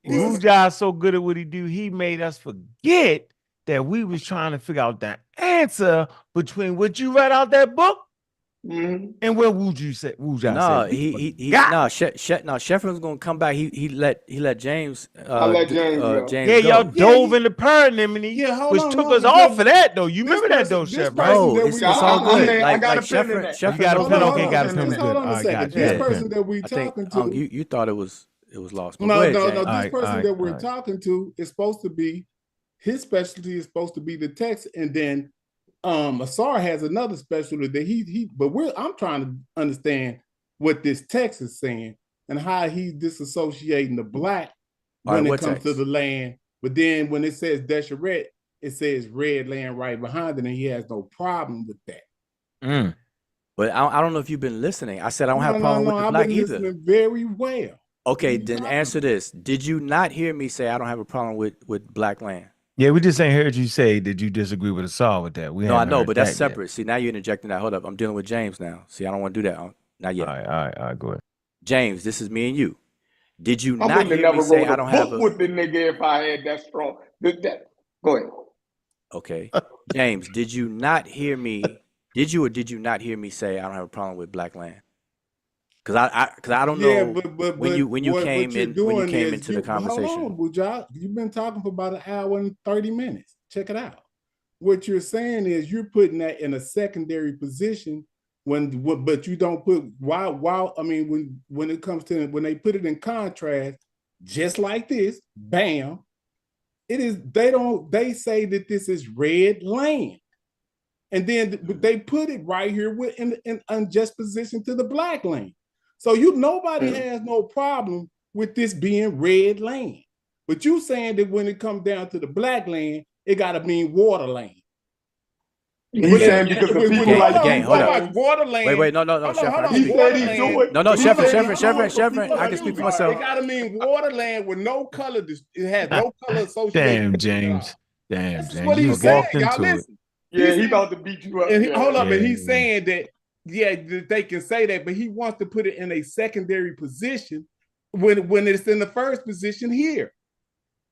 Wuja's so good at what he do. He made us forget that we was trying to figure out the answer between what you read out that book and what Wuja said. Sheffield was gonna come back. He let James. James go. Y'all dove into paronymy, which took us off of that though. You remember that though, Chef? No, it's all good. I got a pen in that. You got a pen. Okay, got a pen. Hold on a second. This person that we talking to, you thought it was lost. No. This person that we're talking to is supposed to be, his specialty is supposed to be the text, and then Asar has another specialty that I'm trying to understand what this text is saying and how he's disassociating the black when it comes to the land. But then when it says Deseret, it says red land right behind it, and he has no problem with that. But I don't know if you've been listening. I said I don't have a problem with the black either. I've been listening very well. Okay, then answer this. Did you not hear me say I don't have a problem with black land? Yeah, we just ain't heard you say, did you disagree with Asar with that? No, I know, but that's separate. See, now you're interjecting that. Hold up. I'm dealing with James now. See, I don't want to do that. Not yet. All right, go ahead. James, this is me and you. Did you not hear me say I don't have a... with the nigga if I had that strong... Go ahead. Okay. James, did you not hear me... Did you or did you not hear me say I don't have a problem with black land? Because I don't know when you came into the conversation. Hold on, Buja. You've been talking for about an hour and 30 minutes. Check it out. What you're saying is you're putting that in a secondary position but you don't put why I mean when it comes to when they put it in contrast, just like this, bam, it is they say that this is red land. And then they put it right here in unjust position to the black land. So nobody has no problem with this being red land. But you saying that when it comes down to the black land, it got to mean water land. He's saying because the people like water land. Wait, no, Chef. He said he's doing. No, Chef. I can speak for myself. It got to mean water land with no color. It has no color associated. Damn, James. Damn, James. What he's saying, y'all listen. Yeah, he about to beat you up. And and he's saying that, that they can say that, but he wants to put it in a secondary position when it's in the first position here.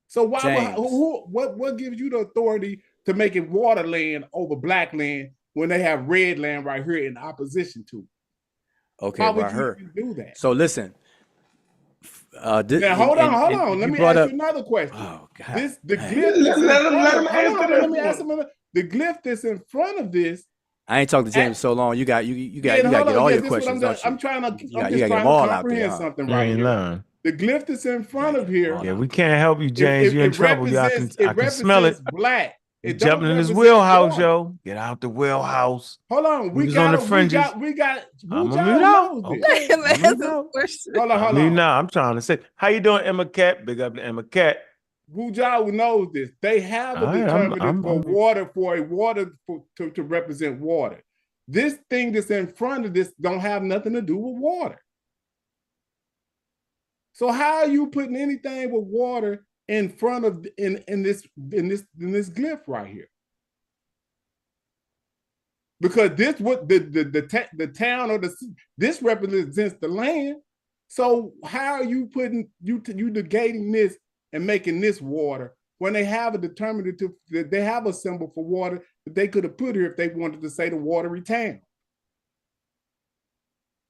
So what gives you the authority to make it water land over black land when they have red land right here in opposition to it? Okay, How would you do that? So listen. Now hold on. Let me ask you another question. Oh God. The glyph. Let him answer. The glyph that's in front of this. I ain't talked to James so long. You got to get all your questions. I'm trying to comprehend something right here. The glyph that's in front of here. Yeah, we can't help you, James. You're in trouble. I can smell it. Black. It jumping in his wheelhouse, yo. Get out the wheelhouse. Hold on. We got on the fringes. We got. I'm gonna mute out. Hold on. I'm trying to say, how you doing, Emma Cat? Big up to Emma Cat. Wujau knows this. They have a determinative for water to represent water. This thing that's in front of this don't have nothing to do with water. So how are you putting anything with water in front of in this glyph right here? Because this what the town or this represents the land. So how are you putting you negating this and making this water when they have a determinative, they have a symbol for water that they could have put here if they wanted to say the watery town.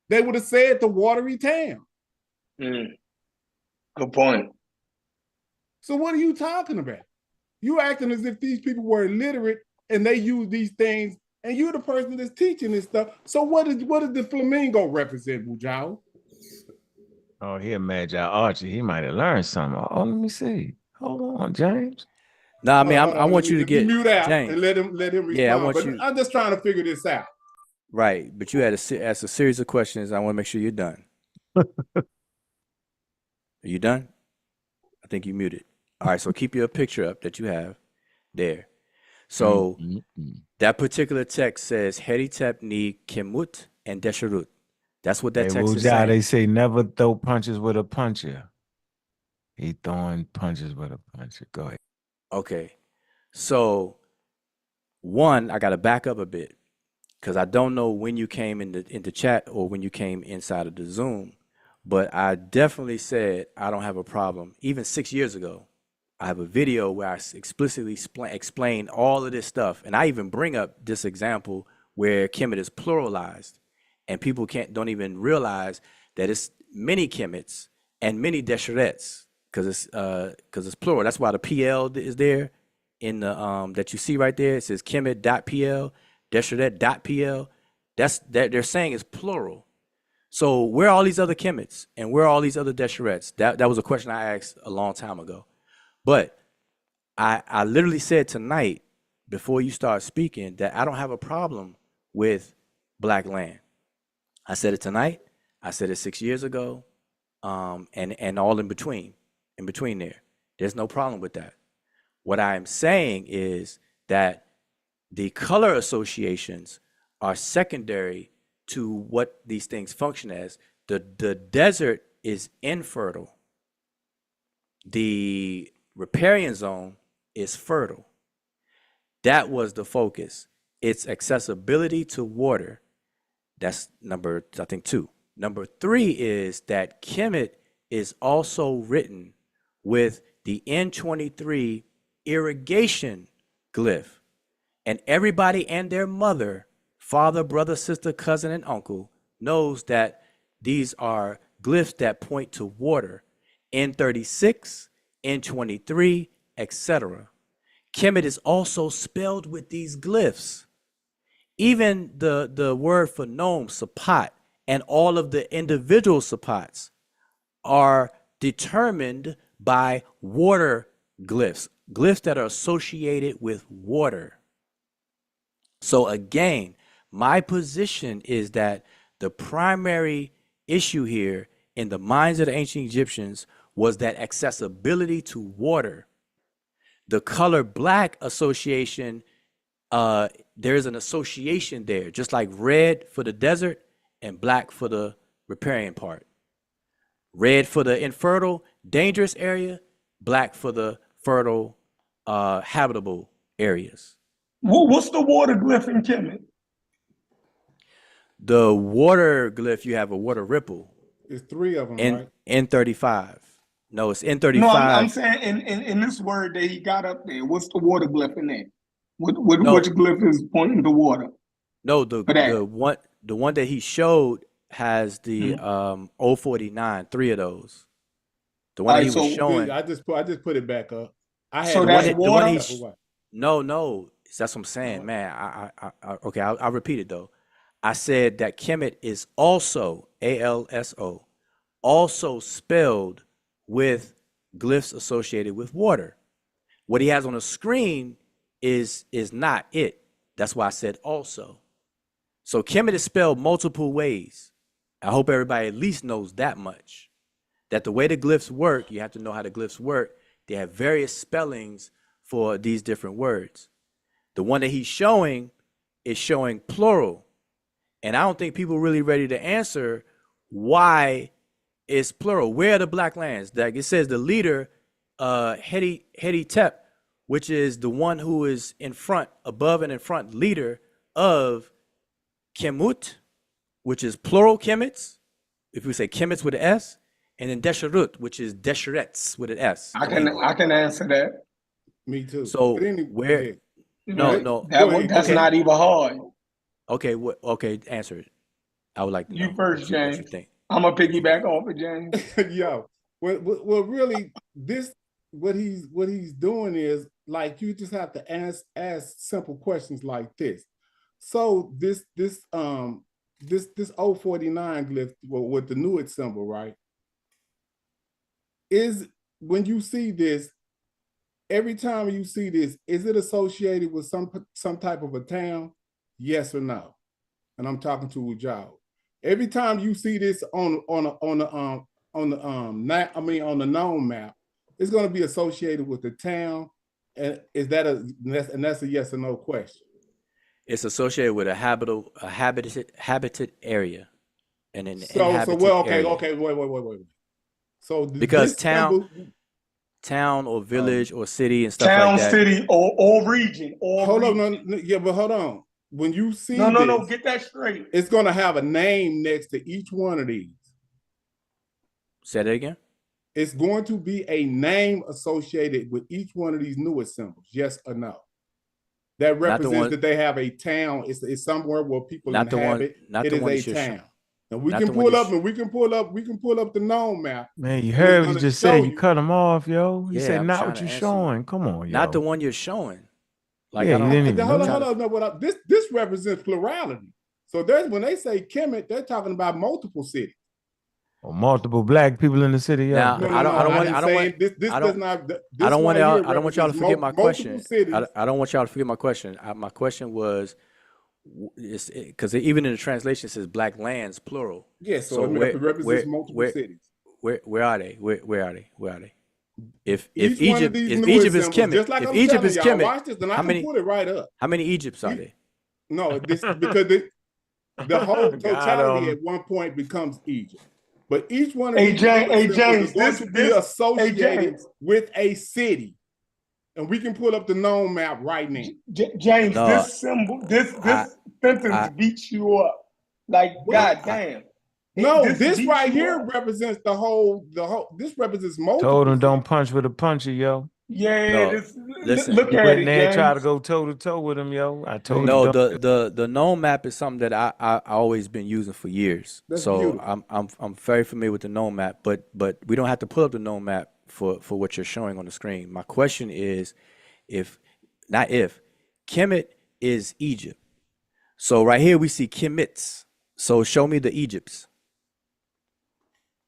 They would have said the watery town. Good point. So what are you talking about? You acting as if these people were illiterate and they use these things, and you're the person that's teaching this stuff. So what does the flamingo represent, Wujau? Oh, here, Magi Archie. He might have learned something. Oh, let me see. Hold on, James. No, I mean, I want you to get mute out James. And let him respond. Yeah, I'm just trying to figure this out. Right, but you had to ask a series of questions. I want to make sure you're done. Are you done? I think you muted. All right, so keep your picture up that you have there. So that particular text says Heritep ni Kemut and Desharut. That's what that text is saying. They say never throw punches with a puncher. He throwing punches with a puncher. Go ahead. Okay. So one, I got to back up a bit because I don't know when you came in the chat or when you came inside of the Zoom, but I definitely said I don't have a problem. Even 6 years ago, I have a video where I explicitly explain all of this stuff. And I even bring up this example where Kemet is pluralized. And people don't even realize that it's many Kemets and many Desharets because it's plural. That's why the PL is there in the that you see right there. It says Kemet.pl, Desharet.pl. That's that they're saying is plural. So where are all these other Kemets and where are all these other Desharets? That was a question I asked a long time ago. But I literally said tonight before you start speaking that I don't have a problem with black land. I said it tonight. I said it 6 years ago, and all in between there. There's no problem with that. What I am saying is that the color associations are secondary to what these things function as. The desert is infertile. The riparian zone is fertile. That was the focus. Its accessibility to water. That's number, I think, 2. Number 3 is that Kemet is also written with the N23 irrigation glyph. And everybody and their mother, father, brother, sister, cousin, and uncle knows that these are glyphs that point to water. N36, N23, etc. Kemet is also spelled with these glyphs. even the word for gnome, sapat, and all of the individual sapats are determined by water glyphs, glyphs that are associated with water. So again, my position is that the primary issue here in the minds of the ancient Egyptians was that accessibility to water. The color black association, there's an association there, just like red for the desert and black for the riparian part. Red for the infertile, dangerous area, black for the fertile, habitable areas. What's the water glyph in Kemet? The water glyph, you have a water ripple. It's 3 of them, right? N35. No, it's N35. No, I'm saying in this word that he got up there, what's the water glyph in there? Which glyph is pointing to water? No, the one that he showed has the 049, 3 of those. The one that he was showing. I just put it back up. I had so that's water. No, that's what I'm saying, man. Okay, I'll repeat it though. I said that Kemet is also ALSO, also spelled with glyphs associated with water. What he has on the screen is not it. That's why I said also. So Kemet is spelled multiple ways. I hope everybody at least knows that much. That the way the glyphs work, you have to know how the glyphs work. They have various spellings for these different words. The one that he's showing is showing plural. And I don't think people are really ready to answer why it's plural. Where are the black lands? Like it says the leader, Hedi Tep, which is the one who is in front, above and in front leader of Kemut, which is plural Kemets, if we say Kemets with an S, and then Desherut, which is Desherets with an S. I can answer that. Me too. So where? No, that's not even hard. Okay, okay, answer it. I would like to know. You first, James. What you think? I'm gonna piggyback off of James. Yo, well, really, what he's doing is like you just have to ask simple questions like this. So this 049 glyph with the Nuit symbol, right? Is when you see this, every time you see this, is it associated with some type of a town? Yes or no? And I'm talking to Ujao. Every time you see this on the known map, it's going to be associated with the town. And that's a yes or no question. It's associated with a habited area, and an okay, wait. So because town or village or city and stuff like that. Town, city, or region. Hold on. When you see no, get that straight. It's going to have a name next to each one of these. Say that again. It's going to be a name associated with each one of these newest symbols. Yes or no? That represents that they have a town. It's somewhere where people inhabit. It is a town. And we can pull up the known map. Man, you heard what he just said. You cut him off, yo. He said, "Not what you're showing." Come on, yo. Not the one you're showing. Like, yeah, hold on. No, this represents plurality. So when they say Kemet, they're talking about multiple cities. Or multiple black people in the city. Now, I don't want y'all to forget my question. I don't want y'all to forget my question. My question was, because even in the translation it says black lands plural. Yes, so it represents multiple cities. Where are they? Where are they? If Egypt is Kemet, watch this, then I can put it right up. How many Egypts are they? No, because the whole totality at one point becomes Egypt. But each one of these James, is going to be associated with a city. And we can pull up the known map right now. James, this sentence beats you up. Like, goddamn. No, this right here represents the whole, this represents multiple. Told him don't punch with a puncher, yo. Yeah, listen, look at it, James. Try to go toe to toe with him, yo. I told you. The known map is something that I always been using for years. That's so beautiful. I'm very familiar with the known map, but we don't have to pull up the known map for what you're showing on the screen. My question is, if Kemet is Egypt. So right here we see Kemets. So show me the Egypts.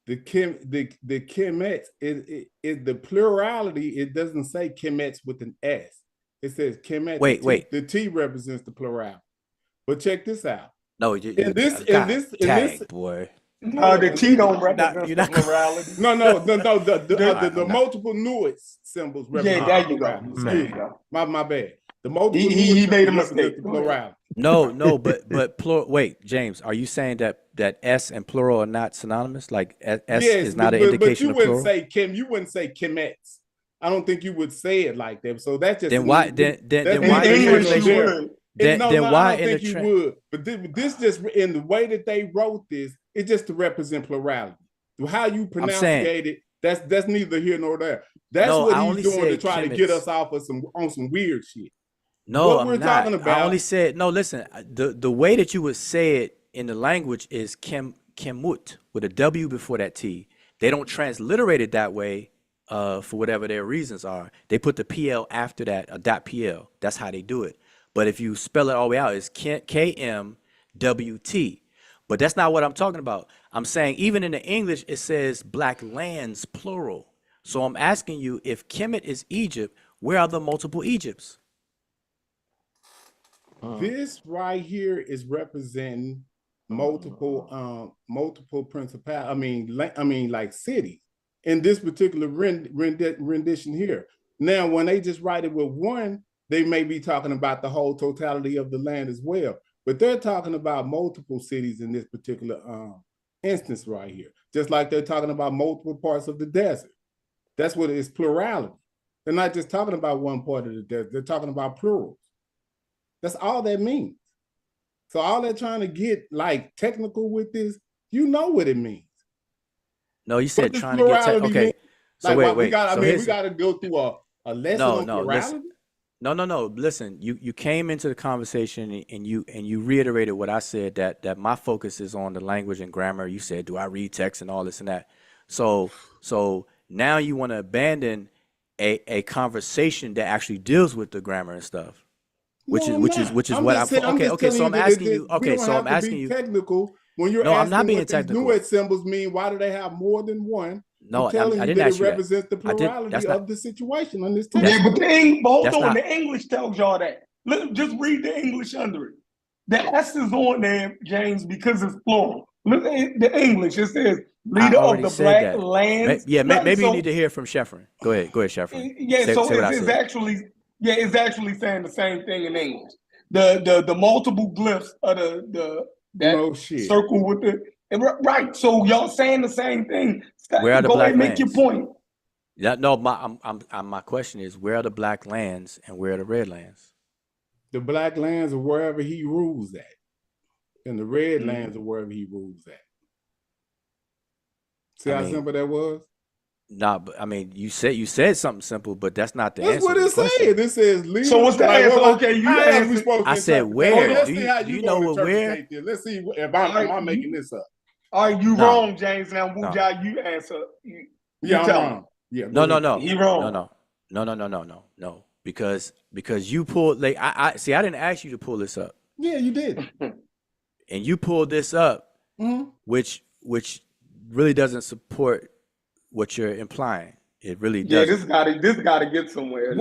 The Kemet is the plurality. It doesn't say Kemets with an S. It says Kemet. Wait. The T represents the plurality. But check this out. No, in this, boy. No, the T don't represent the plurality. No. The multiple nuance symbols represent. Yeah, there you go. There you go. My bad. The multiple he made a mistake. Plurality. No, but plural. Wait, James, are you saying that S and plural are not synonymous? Like S is not an indication of plural? You wouldn't say Kemets. I don't think you would say it like that. So that's just then why then why in English you would. Then why I don't think you would. But this just in the way that they wrote this, it's just to represent plurality. How you pronunciate it, that's neither here nor there. That's what he's doing to try to get us off of some weird shit. No, what we're talking about. I only said no. Listen, the way that you would say it in the language is kemut with a W before that T. They don't transliterate it that way for whatever their reasons are. They put the PL after that, a .pl. That's how they do it. But if you spell it all the way out, it's KMWT. But that's not what I'm talking about. I'm saying even in the English, it says black lands, plural. So I'm asking you, if Kemet is Egypt, where are the multiple Egypts? This right here is representing multiple principal. I mean, like cities in this particular rendition here. Now, when they just write it with one, they may be talking about the whole totality of the land as well. But they're talking about multiple cities in this particular instance right here. Just like they're talking about multiple parts of the desert. That's what it is, plurality. They're not just talking about one part of the desert. They're talking about plurals. That's all that means. So all they're trying to get like technical with this, you know what it means. No, you said trying to get okay. Mean? So like, wait. We got to go through a lesson on plurality. No. Listen, you came into the conversation and you reiterated what I said, that my focus is on the language and grammar. You said, do I read text and all this and that? So now you want to abandon a conversation that actually deals with the grammar and stuff. Which is what I'm okay. So I'm asking you. Okay, so I'm asking you. Technical when you're asking I'm not being what technical. Nuance symbols mean. Why do they have more than one? No, I didn't ask you that. It represents the plurality of the situation on this text. Yeah, but the English tells y'all that. Just read the English under it. The S is on there, James, because it's plural. Look at the English. It says leader of the black lands. Yeah, maybe you need to hear from Sheffrin. Go ahead, Sheffrin. Yeah, it's actually saying the same thing in English. The multiple glyphs of that circle with the right. So y'all saying the same thing. Where are the Go black ahead and lands? Make your point. Yeah, no. My question is, where are the black lands and where are the red lands? The black lands are wherever he rules at, and the red lands are wherever he rules at. See how simple that was? Nah, but I mean, you said something simple, but that's not the answer. That's what it said. It says leader. So what's the answer? Okay, you answered. I said where. Do you know where? Let's see if I'm making this up. Are you wrong, James? Now, Wuja, you answer. I'm wrong. Yeah. No. He wrong. No. Because you pulled like I see. I didn't ask you to pull this up. Yeah, you did. And you pulled this up, which really doesn't support what you're implying. It really does. Yeah, this gotta get somewhere.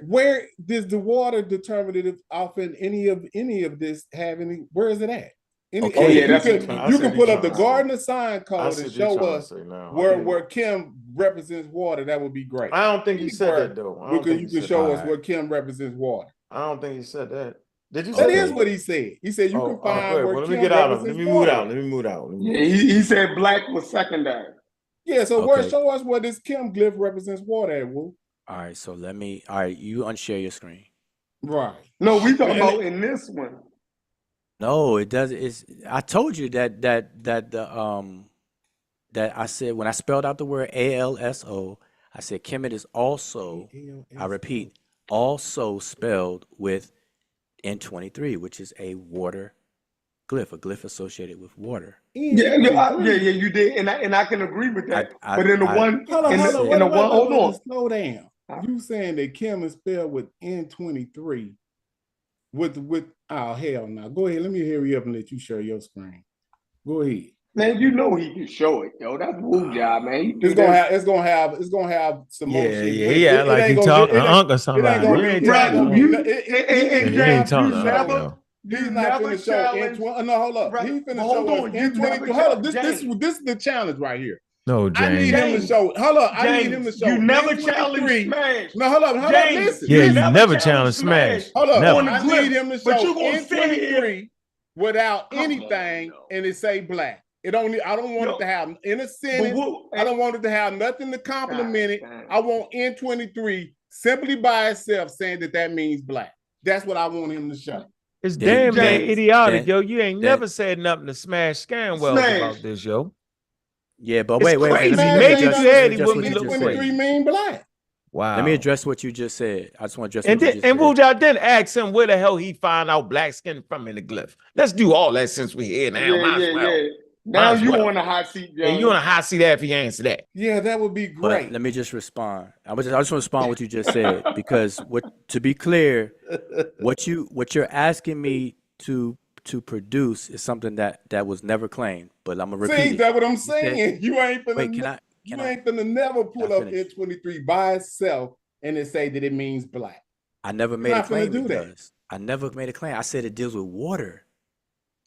Where does the water determinative often any of this have any? Where is it at? You can put up the Gardner sign code and show us where Kim represents water. That would be great. I don't think he said that though. You can show us where Kim represents water. I don't think he said that. Did you? That is what he said. He said you can find where Kim represents water. Let me move out. Yeah, he said black was secondary. Yeah, so show us where this Kim glyph represents water at, Woo. All right, so you unshare your screen. Right. No, we talking about in this one. No, it does. I told you that I said when I spelled out the word ALSO, I said Kemet is also, I repeat, also spelled with N23, which is a water glyph, a glyph associated with water. Yeah, you did, and I can agree with that. But in the one, hold on, slow down. You saying that Kim is spelled with N23? oh hell no. Go ahead. Let me hurry up and let you share your screen. Go ahead. Man, you know he can show it, yo. That's Wu job, man. It's gonna have some more shit. Yeah, like he talking to Unc or something. He ain't talking He ain't talking to Unc, yo. He's not finna show no, hold up. He finna show us N22. Hold up. This is the challenge right here. No, James. I need him to show. Hold up. I need him to show. You never challenge Smash. No, hold up. Listen. Yeah, you never challenge Smash. Hold up. Never. I need him to show N23 without anything, and it say black. I don't want it to have in a sentence. I don't want it to have nothing to compliment it. I want N23 simply by itself saying that means black. That's what I want him to show. It's damn idiotic, yo. You ain't never said nothing to Smash Scanwell about this, yo. Yeah, but wait. Maybe you said he wouldn't look N23 mean black. Wow. Let me address what you just said. I just want to address what you just said. And Wuja didn't ask him where the hell he find out black skin from in the glyph. Let's do all that since we here now. Yeah. Now you on the hot seat, Joe. And you on the hot seat after you answer that. Yeah, that would be great. But let me just respond. I just want to respond to what you just said, because to be clear, what you're asking me to produce is something that was never claimed. But I'm gonna repeat. See, that's what I'm saying. You ain't finna never pull up N23 by itself and then say that it means black. I never made a claim it does. I never made a claim. I said it deals with water.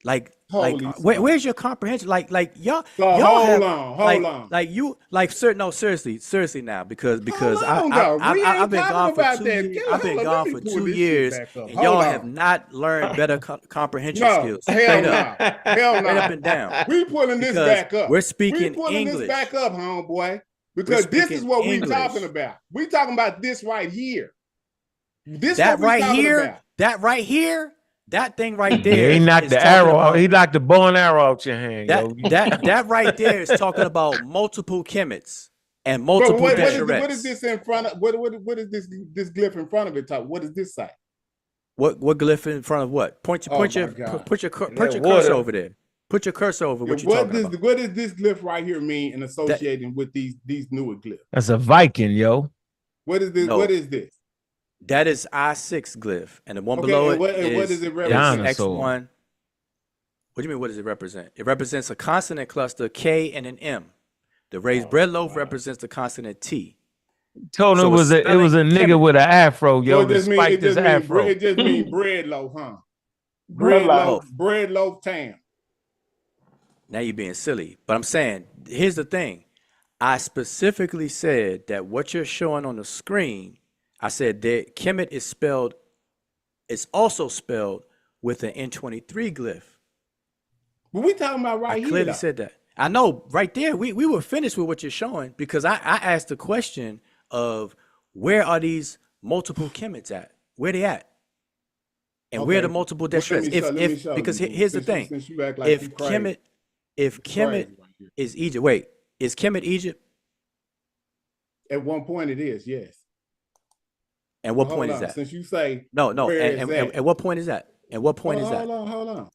Where's your comprehension? Like y'all. Hold on. Seriously now, because I've been gone for 2 years. I've been gone for 2 years, and y'all have not learned better comprehension skills. Hell no. Straight up and down. We pulling this back up. We're speaking English. This back up, homeboy, because this is what we're talking about. We talking about this right here. That thing right there. Yeah, he knocked the arrow out. He knocked the bow and arrow out your hand. That right there is talking about multiple Kemets and multiple Desherets. What is this in front of? What is this glyph in front of it? What does this say? What glyph in front of what? Put your cursor over there. Put your cursor over what you're talking about. What does this glyph right here mean in associating with these newer glyphs? That's a Viking, yo. What is this? No. What is this? That is I6 glyph, and the one below it what does it represent? X1. What do you mean? What does it represent? It represents a consonant cluster K and an M. The raised bread loaf represents the consonant T. Told him it was a nigga with an afro, yo. It just means bread loaf, huh? Bread loaf tam. Now you're being silly, but I'm saying here's the thing. I specifically said that what you're showing on the screen. I said that Kemet it's also spelled with an N23 glyph. But we talking about right here. I clearly said that. I know right there. We were finished with what you're showing, because I asked the question of where are these multiple Kemets at? Where they at? And where are the multiple Desherets? Because here's the thing. If Kemet is Egypt, wait, is Kemet Egypt? At one point it is, yes. And what point is that? Since you say no, and what point is that? And what point is that? Hold on.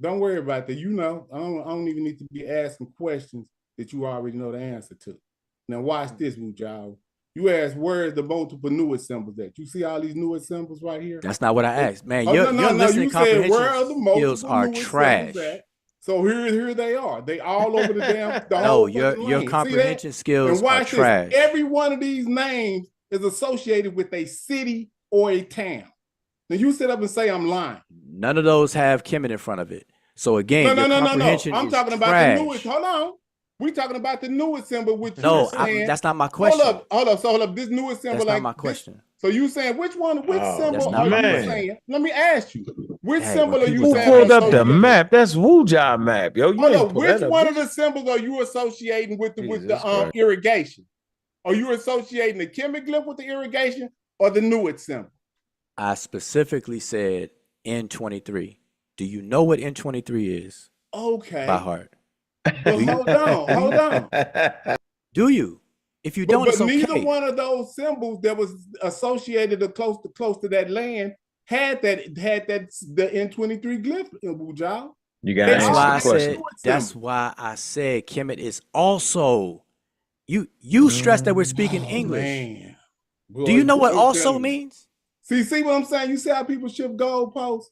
Don't worry about that. You know, I don't even need to be asking questions that you already know the answer to. Now watch this, Mujao. You asked where's the multiple Nuit symbols at? You see all these Nuit symbols right here? That's not what I asked, man. Your listening comprehension skills are trash. So here they are. They all over the damn. Your comprehension skills are trash. Every one of these names is associated with a city or a town. Now you sit up and say I'm lying. None of those have Kemet in front of it. So again, no. comprehension I'm talking about trash. the newest. Hold on. We're talking about the newest symbol, which that's not my question. Hold up. This newest symbol, that's not my question. So you saying which symbol are you saying? Let me ask you. Which symbol are you saying? Who pulled up the map? That's Wuja map, yo. Which one of the symbols are you associating with the irrigation? Are you associating the Kemet glyph with the irrigation or the Nuit symbol? I specifically said N23. Do you know what N23 is? Okay. By heart. But hold on. Do you? If you don't, it's okay. Neither one of those symbols that was associated or close to that land had the N23 glyph in Wujao. You got to answer the question. That's why I said Kemet is also. You stress that we're speaking English. Man. Do you know what also means? See what I'm saying? You see how people shift goalposts?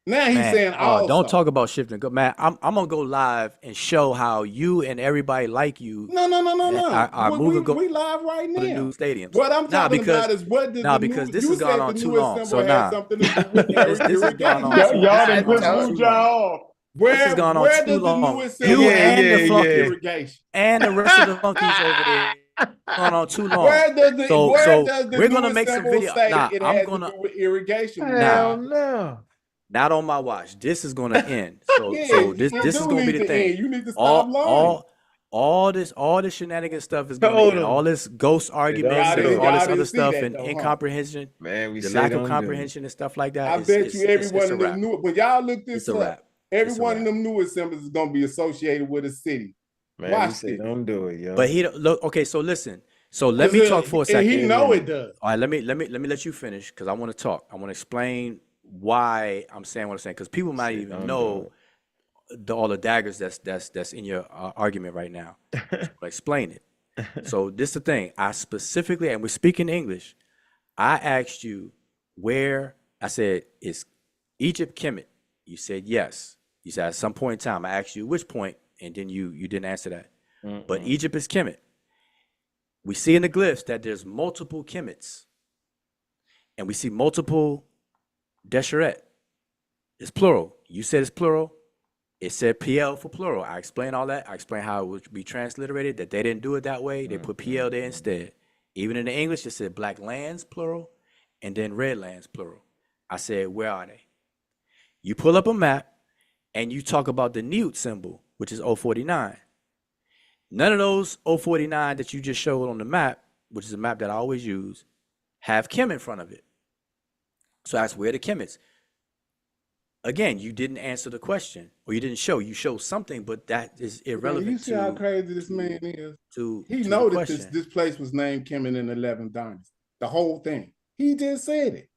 Now he's Man, saying also. don't talk about shifting. Man, I'm gonna go live and show how you and everybody like you. No. Are moving. We live right to the now. new stadiums. What I'm talking because, about is what did because this you has gone said on the too newest long. symbol So had something to do with this has gone on irrigation. too Y'all done long. put Wuja off. This has gone on Where too does the long. newest symbol You have and the flunkies irrigation? and the rest of the flunkies over there gone on too long. Where does the we're gonna newest make some symbol video. say Nah, it I'm has gonna. to do with irrigation? Hell no. Not on my watch. This is gonna end. So this is gonna be the thing. You need to stop lying. All this shenanigans stuff is gonna end. All this ghost arguments and all this other stuff and incomprehension. Man, the lack of comprehension and stuff like that. I bet you every one of them knew it. When y'all look this up, every one of them newest symbols is gonna be associated with a city. Man, Watch this. Don't do it, yo. But he look okay. So listen. So let me talk for a second. And he know it does. All right, let me let you finish because I want to talk. I want to explain why I'm saying what I'm saying because people might even know all the daggers that's in your argument right now. But explain it. So this is the thing. I specifically, and we're speaking English. I asked you where. I said is Egypt Kemet. You said yes. You said at some point in time. I asked you which point, and then you didn't answer that. But Egypt is Kemet. We see in the glyphs that there's multiple Kemets, and we see multiple Desheret. It's plural. You said it's plural. It said PL for plural. I explained all that. I explained how it would be transliterated, that they didn't do it that way. They put PL there instead. Even in the English, it said black lands, plural, and then red lands, plural. I said, where are they? You pull up a map, and you talk about the Newt symbol, which is 049. None of those 049 that you just showed on the map, which is a map that I always use, have Kemet in front of it. So that's where the Kemets. Again, you didn't answer the question, or you didn't show. You showed something, but that is irrelevant. Man, you see how crazy this man is? He to know the that this place was named Kemet in the 11th dynasty. The whole thing. He just said it.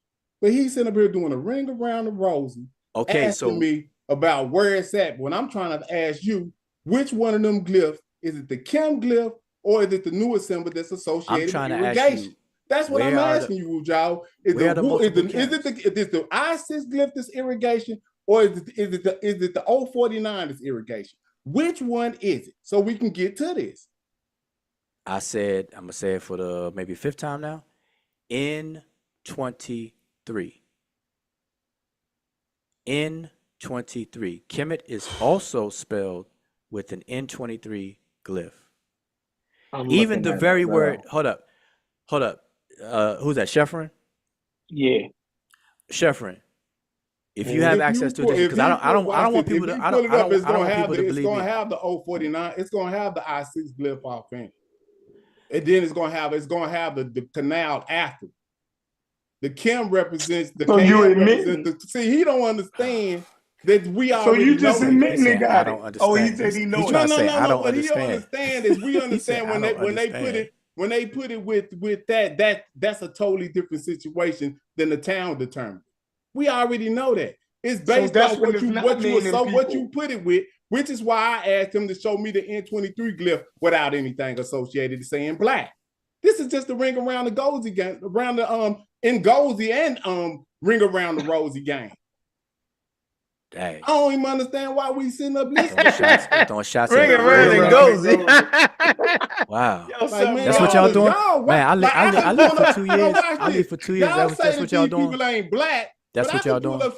But he's sitting up here doing a ring around the rosy, asking me about where it's at. When I'm trying to ask you, which one of them glyphs, is it the Kem glyph or is it the newest symbol that's associated with irrigation? That's what I'm asking you, Wujao. Is it the ISIS glyph that's irrigation, or is it the 049 that's irrigation? Which one is it? So we can get to this. I said, I'm gonna say it for the maybe fifth time now. N23. N23. Kemet is also spelled with an N23 glyph. Even the very word, hold up. Who's that, Sheffrin? Yeah. Sheffrin. If you have access to this, because I don't want people to, I don't want people to believe it's gonna have the 049, it's gonna have the I6 glyph off in it. And then it's gonna have the canal after. The Kem represents the so you admit see, he don't understand that we already so you just admit they got I it. don't understand. Oh, he said he knows. No. What he don't understand is we understand when they put it with that's a totally different situation than the town determined. We already know that. It's based on what you put it with, which is why I asked him to show me the N23 glyph without anything associated to saying black. This is just the ring around the Gozy game, around the Ngozi and ring around the Rosie game. Dang. I don't even understand why we sitting up listening. Throwing shots ring around and Ngozi. Wow. Yo, man, that's what y'all doing? Man, I lived for 2 years. I lived for 2 years. That's what y'all doing? People ain't black. That's what y'all doing. Pull up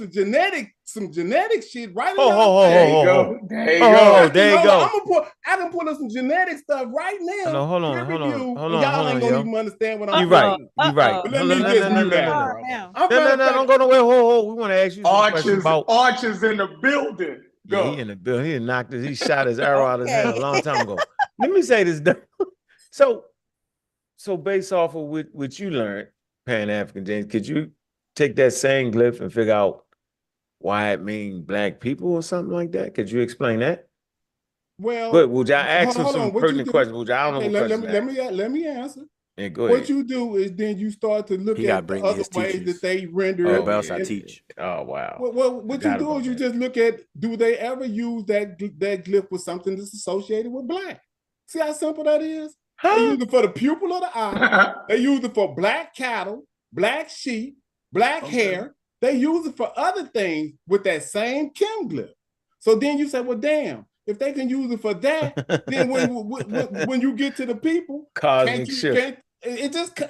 some genetic shit right now. There you go. There you go. I can pull up some genetic stuff right now. No, hold on. Y'all ain't gonna even understand what I'm You're right. You're right. But let me just do that. No, don't go nowhere. We want to ask you some questions about Archers in the building. Go. Yeah, he in the building. He knocked he shot his arrow out of his hand a long time ago. Let me say this. So based off of what you learned, Pan-African James, could you take that same glyph and figure out why it means black people or something like that? Could you explain that? Well, but would y'all ask him some pertinent questions? Would y'all let me answer. Yeah, go ahead. What you do is then you start to look at the other ways that they render it. Or else I teach. Oh wow. Well, what you do is you just look at, do they ever use that glyph for something that's associated with black? See how simple that is? They use it for the pupil of the eye. They use it for black cattle, black sheep, black hair. They use it for other things with that same chem glyph. So then you say, well, damn, if they can use it for that, then when you get to the people, cosmic shift. It just,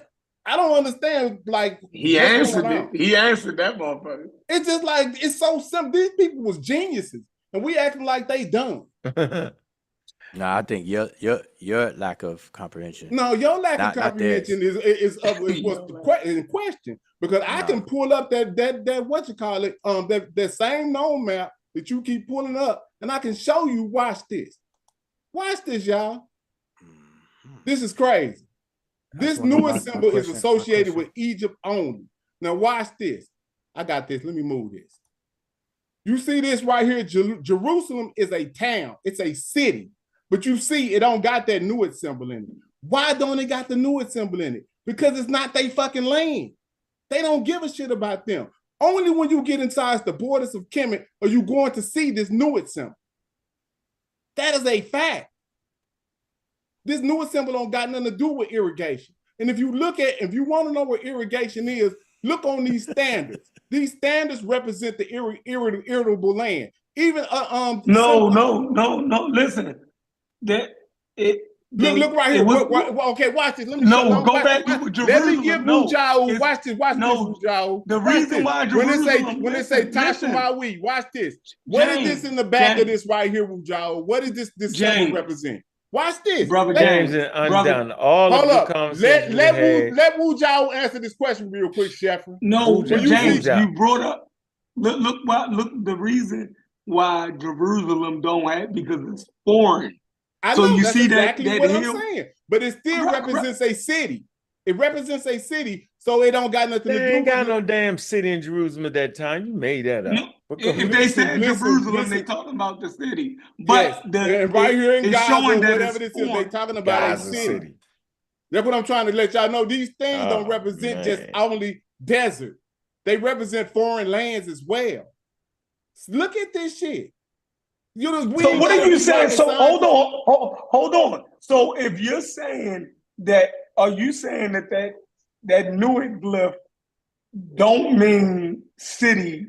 I don't understand. Like he answered it. He answered that motherfucker. It's just like, it's so simple. These people was geniuses, and we acting like they dumb. No, I think your lack of comprehension. No, your lack of comprehension is what's the question, because I can pull up that what you call it, that same node map that you keep pulling up, and I can show you. Watch this, y'all. This is crazy. This newest symbol is associated with Egypt only. Now watch this. I got this. Let me move this. You see this right here? Jerusalem is a town. It's a city. But you see, it don't got that Nuit symbol in it. Why don't it got the Nuit symbol in it? Because it's not their fucking land. They don't give a shit about them. Only when you get inside the borders of Kemet are you going to see this Nuit symbol. That is a fact. This Nuit symbol don't got nothing to do with irrigation. And if you want to know what irrigation is, look on these standards. These standards represent the irritable land. Even no. Listen. Look right here. Okay, watch this. Let me go back to Jerusalem. Let me give Mujao. Watch this. Watch this, Mujao. The reason why Jerusalem, when they say Tashamawi, watch this. What is this in the back of this right here, Mujao? What does this symbol represent? Watch this, brother James. Undone all hold of up. the conversations. Let Mujao answer this question real quick, Sheffer. No, James, you brought up. Look. The reason why Jerusalem don't have, because it's foreign. I know, so you see exactly what I'm saying, but it still represents a city. It represents a city, so it don't got nothing to do. They ain't got no damn city in Jerusalem at that time. You made that up. No, if they said Jerusalem, they talking about the city. But right here in Gaza, showing that whatever this is, they talking about a city. That's what I'm trying to let y'all know. These things don't represent just only desert. They represent foreign lands as well. Look at this shit. So what are you saying? So hold on. So if you're saying that, are you saying that Nuit glyph don't mean city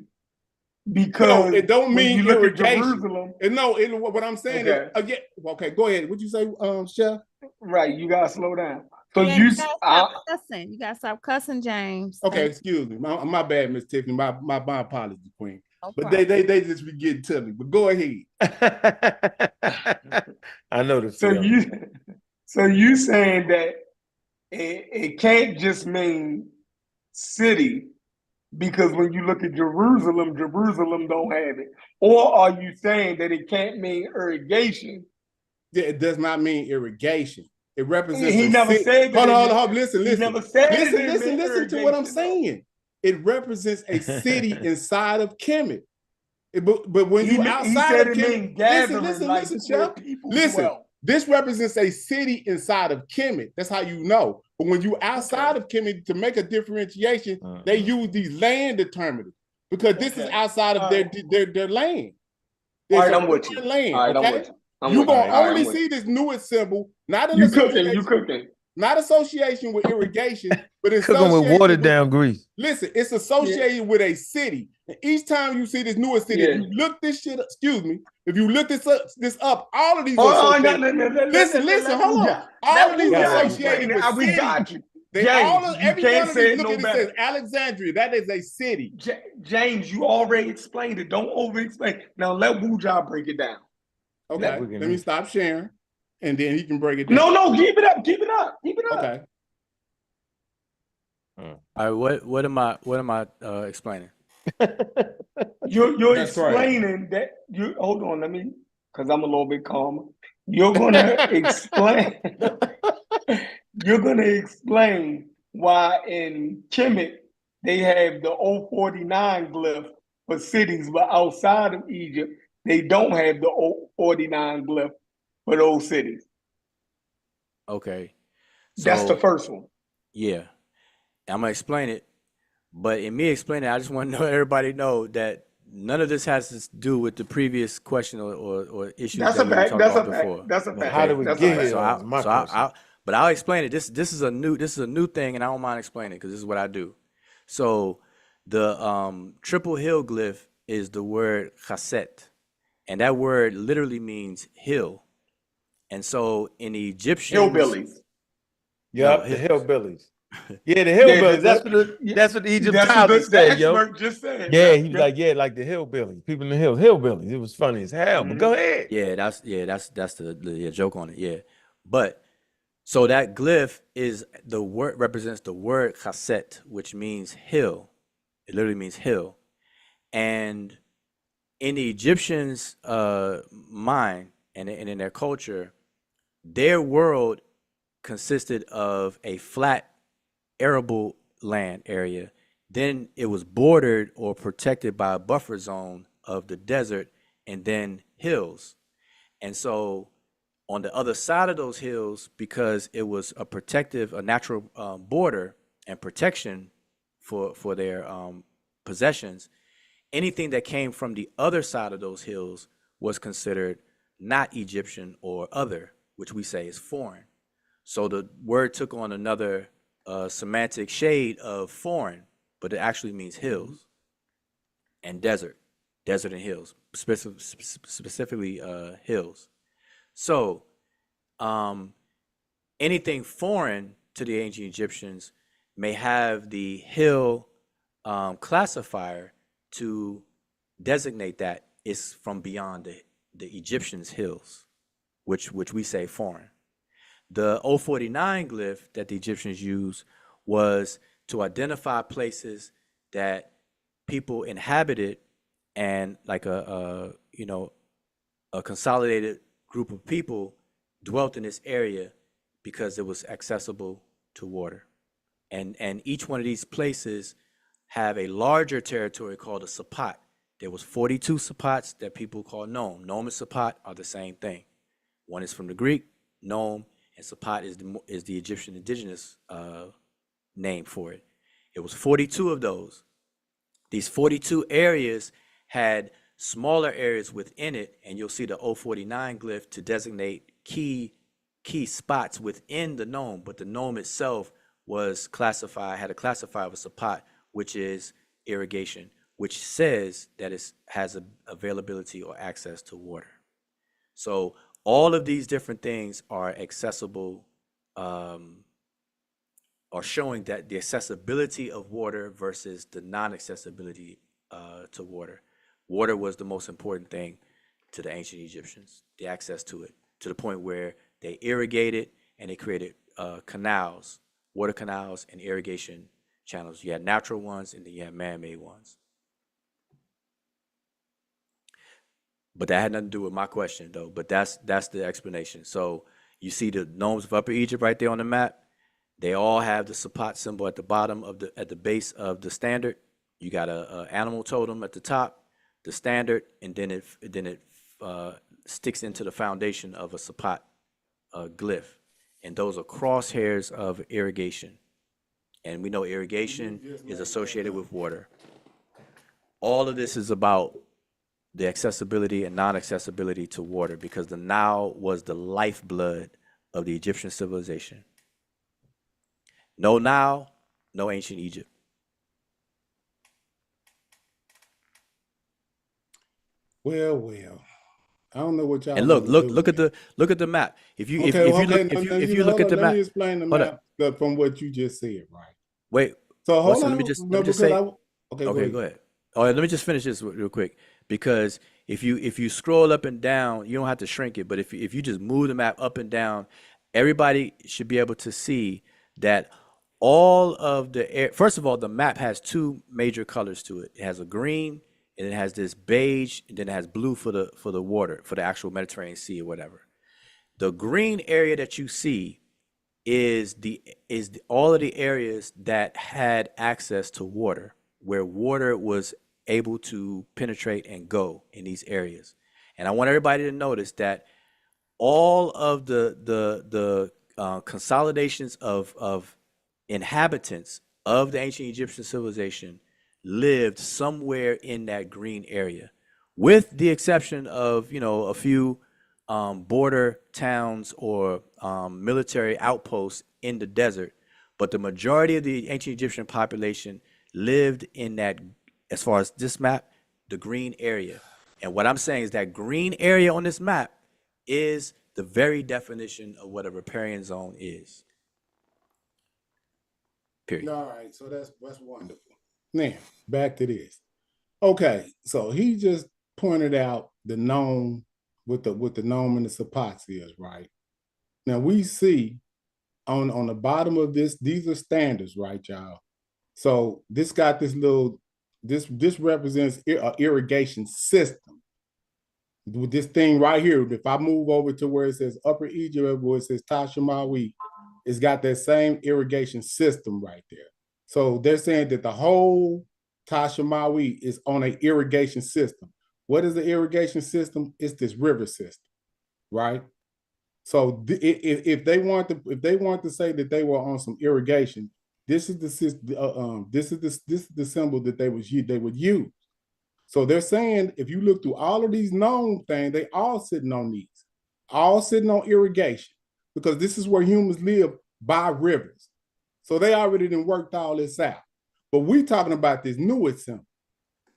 because it don't mean you look at irrigation. Jerusalem? What I'm saying is, okay, go ahead. What'd you say, Chef? Right, you gotta slow down. So you gotta stop cussing. You gotta stop cussing, James. Okay, excuse me. My bad, Miss Tiffany. My apology, Queen. No but they just be getting to me. But go ahead. I know the feeling. So you saying that it can't just mean city, because when you look at Jerusalem don't have it. Or are you saying that it can't mean irrigation? Yeah, it does not mean irrigation. It represents. He never said that. Hold on. Listen. He never said Listen to what I'm saying. It represents a city inside of Kemet. But when you outside of Kemet, listen, Chef. Listen, this represents a city inside of Kemet. That's how you know. But when you outside of Kemet, to make a differentiation, they use these land determinatives, because this is outside of their land. All right, I'm with you. Land, all right, okay? I'm with you. You're gonna only see this newest symbol, not in you cooking. Not association with irrigation, but it's cooking with watered down grease. Listen, it's associated with a city. And each time you see this newest city, if you look this shit up, if you look this up, all of these listen, hold on. All of these associated with we got you. Every one of these, look at it, says Alexandria. That is a city. James, you already explained it. Don't over-explain. Now let Wuja break it down. Okay, let me stop sharing, and then he can break it down. No, keep it up. Okay. All right, what am I explaining? You're explaining that you hold on, let me, because I'm a little bit calmer. You're gonna explain why in Kemet they have the 049 glyph for cities, but outside of Egypt they don't have the 049 glyph for those cities. Okay. So, that's the first one. Yeah. I'm gonna explain it, but in me explaining it, I just want to know everybody know that none of this has to do with the previous question or issue. That's a fact. That's a fact. How do we get here? But I'll explain it. This is a new thing, and I don't mind explaining it because this is what I do. So The triple hill glyph is the word chasset, and that word literally means hill. And so in the Egyptians, Hillbillies. no, Yep, the hillbillies. Yeah, the Yeah, hillbillies. That's what the that's what Egyptologist the said, yo. expert just said. Yeah, Yep, he was yep. like, yeah, like the hillbillies, people in the hills, hillbillies. It was funny as hell. But go ahead. Yeah, that's the joke on it. Yeah, but so that glyph is the word represents the word chasset, which means hill. It literally means hill. And in the Egyptians' mind and in their culture, their world consisted of a flat arable land area. Then it was bordered or protected by a buffer zone of the desert and then hills. And so on the other side of those hills, because it was a natural border and protection for their possessions, anything that came from the other side of those hills was considered not Egyptian or other, which we say is foreign. So the word took on another semantic shade of foreign, but it actually means hills and desert and hills, specifically hills. So anything foreign to the ancient Egyptians may have the hill classifier to designate that it's from beyond the Egyptians' hills, which we say foreign. The 049 glyph that the Egyptians used was to identify places that people inhabited and like a consolidated group of people dwelt in this area because it was accessible to water. And each one of these places have a larger territory called a sapat. There was 42 sapats that people call Nome. Nome and sapat are the same thing. One is from the Greek, Nome, and sapat is the Egyptian indigenous name for it. It was 42 of those. These 42 areas had smaller areas within it, and you'll see the 049 glyph to designate key spots within the Nome, but the Nome itself was had a classifier of a sapat, which is irrigation, which says that it has availability or access to water. So all of these different things are accessible, are showing that the accessibility of water versus the non-accessibility to water. Water was the most important thing to the ancient Egyptians, the access to it, to the point where they irrigated and they created canals, water canals and irrigation channels. You had natural ones and then you had man-made ones. But that had nothing to do with my question though, but that's the explanation. So you see the nomes of Upper Egypt right there on the map. They all have the sapat symbol at the bottom at the base of the standard. You got a animal totem at the top, the standard, and then it sticks into the foundation of a sapat glyph. And those are crosshairs of irrigation. And we know irrigation is associated with water. All of this is about the accessibility and non-accessibility to water because the Nile was the lifeblood of the Egyptian civilization. No Nile, no ancient Egypt. Well. I don't know what y'all. And look at the map. If you look at the map, let me explain the map from what you just said, right? Wait. So hold on. Let me just say. Okay, go ahead. Oh, let me just finish this real quick because if you scroll up and down, you don't have to shrink it, but if you just move the map up and down, everybody should be able to see that all of first of all, the map has two major colors to it. It has a green and it has this beige, and then it has blue for the water, for the actual Mediterranean Sea or whatever. The green area that you see is all of the areas that had access to water, where water was able to penetrate and go in these areas. And I want everybody to notice that all of the consolidations of inhabitants of the ancient Egyptian civilization lived somewhere in that green area, with the exception of a few border towns or military outposts in the desert. But the majority of the ancient Egyptian population lived in that, as far as this map, the green area. And what I'm saying is that green area on this map is the very definition of what a riparian zone is. Period. All right, so that's wonderful. Now, back to this. Okay, so he just pointed out the nome with the nome and the hypoxias, right? Now we see on the bottom of this, these are standards, right, y'all? So this got this little, this represents an irrigation system. With this thing right here, if I move over to where it says Upper Egypt, where it says Tasha Maui, it's got that same irrigation system right there. So they're saying that the whole Tasha Maui is on an irrigation system. What is the irrigation system? It's this river system, right? So if they want to say that they were on some irrigation, this is the system. This is the symbol that they would use. So they're saying if you look through all of these known things, they all sitting on these, all sitting on irrigation, because this is where humans live, by rivers. So they already done worked all this out. But we talking about this newest symbol.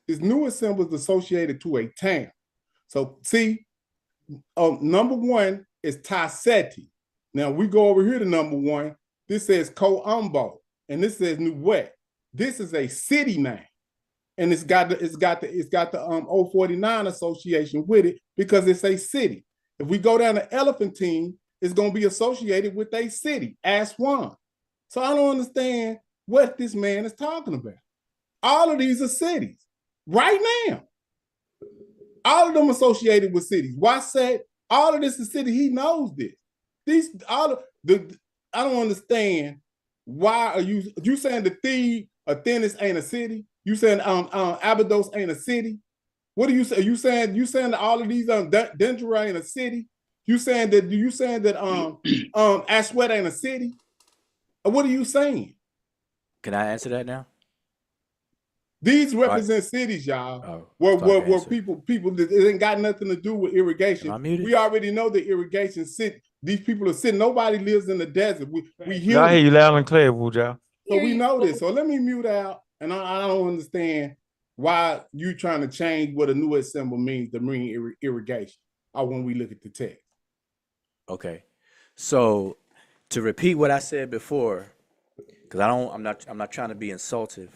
This newest symbol is associated to a town. So see, number one is Taseti. Now we go over here to number one. This says Coambo, and this says Nuwet. This is a city name, and it's got the 049 association with it because it's a city. If we go down to Elephantine, it's going to be associated with a city, Aswan. So I don't understand what this man is talking about. All of these are cities right now. All of them associated with cities. Why say all of this is city? He knows this. I don't understand. Why are you saying the Thebe or Thenis ain't a city? You saying Abydos ain't a city? What are you saying? You saying that all of these Dendera ain't a city? You saying that Aswet ain't a city? What are you saying? Can I answer that now? These represent cities, y'all, where people it ain't got nothing to do with irrigation. We already know the irrigation city. These people are sitting. Nobody lives in the desert. We hear. I hear you loud and clear, Wuja. So we know this. So let me mute out. And I don't understand why you trying to change what a newest symbol means, the marine irrigation, or when we look at the text. Okay, so to repeat what I said before, because I'm not trying to be insulting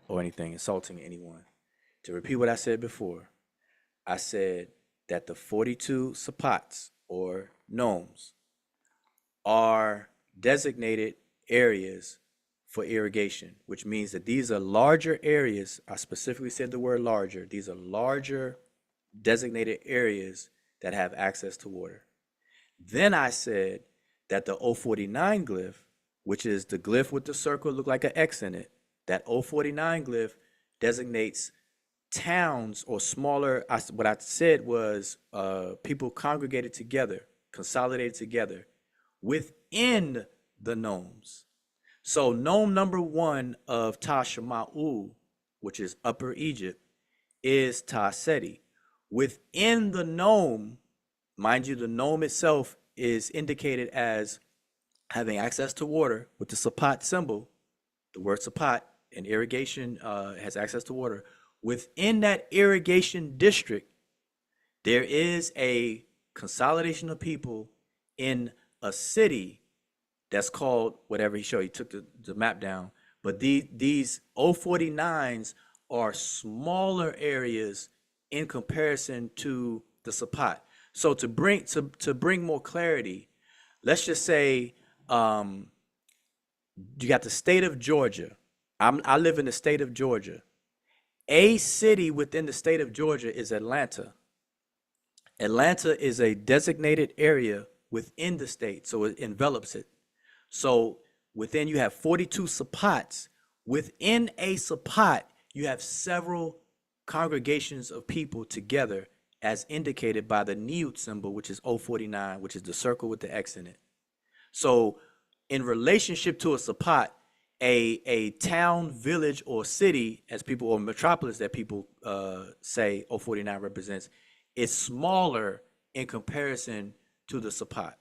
anyone. To repeat what I said before, I said that the 42 sapats or nomes are designated areas for irrigation, which means that these are larger areas. I specifically said the word larger. These are larger designated areas that have access to water. Then I said that the 049 glyph, which is the glyph with the circle look like an X in it, that 049 glyph designates towns or smaller. What I said was people congregated together, consolidated together within the nomes. So nome number one of Tashama'u, which is Upper Egypt, is Taseti. Within the nome, mind you, the nome itself is indicated as having access to water with the sapat symbol. The word sapat in irrigation has access to water. Within that irrigation district, there is a consolidation of people in a city that's called whatever he showed. He took the map down. But these 049s are smaller areas in comparison to the sapat. So to bring more clarity, let's just say you got the state of Georgia. I live in the state of Georgia. A city within the state of Georgia is Atlanta. Atlanta is a designated area within the state, so it envelops it. So within you have 42 sapats. Within a sapat, you have several congregations of people together as indicated by the Niut symbol, which is 049, which is the circle with the X in it. So in relationship to a sapat, a town, village, or city, as people, or metropolis that people say 049 represents, is smaller in comparison to the sapat.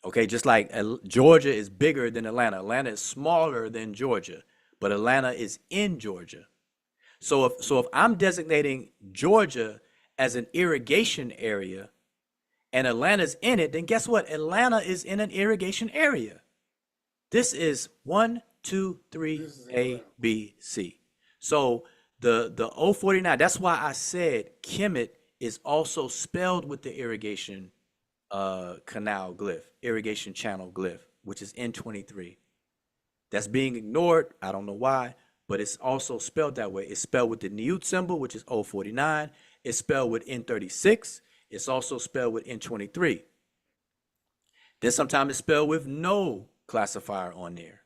Okay, just like Georgia is bigger than Atlanta. Atlanta is smaller than Georgia, but Atlanta is in Georgia. So if I'm designating Georgia as an irrigation area and Atlanta's in it, then guess what? Atlanta is in an irrigation area. This is 1, 2, 3, A, B, C. So the 049, that's why I said Kemet is also spelled with the irrigation canal glyph, irrigation channel glyph, which is N23. That's being ignored. I don't know why, but it's also spelled that way. It's spelled with the Newt symbol, which is 049. It's spelled with N36. It's also spelled with N23. Then sometimes it's spelled with no classifier on there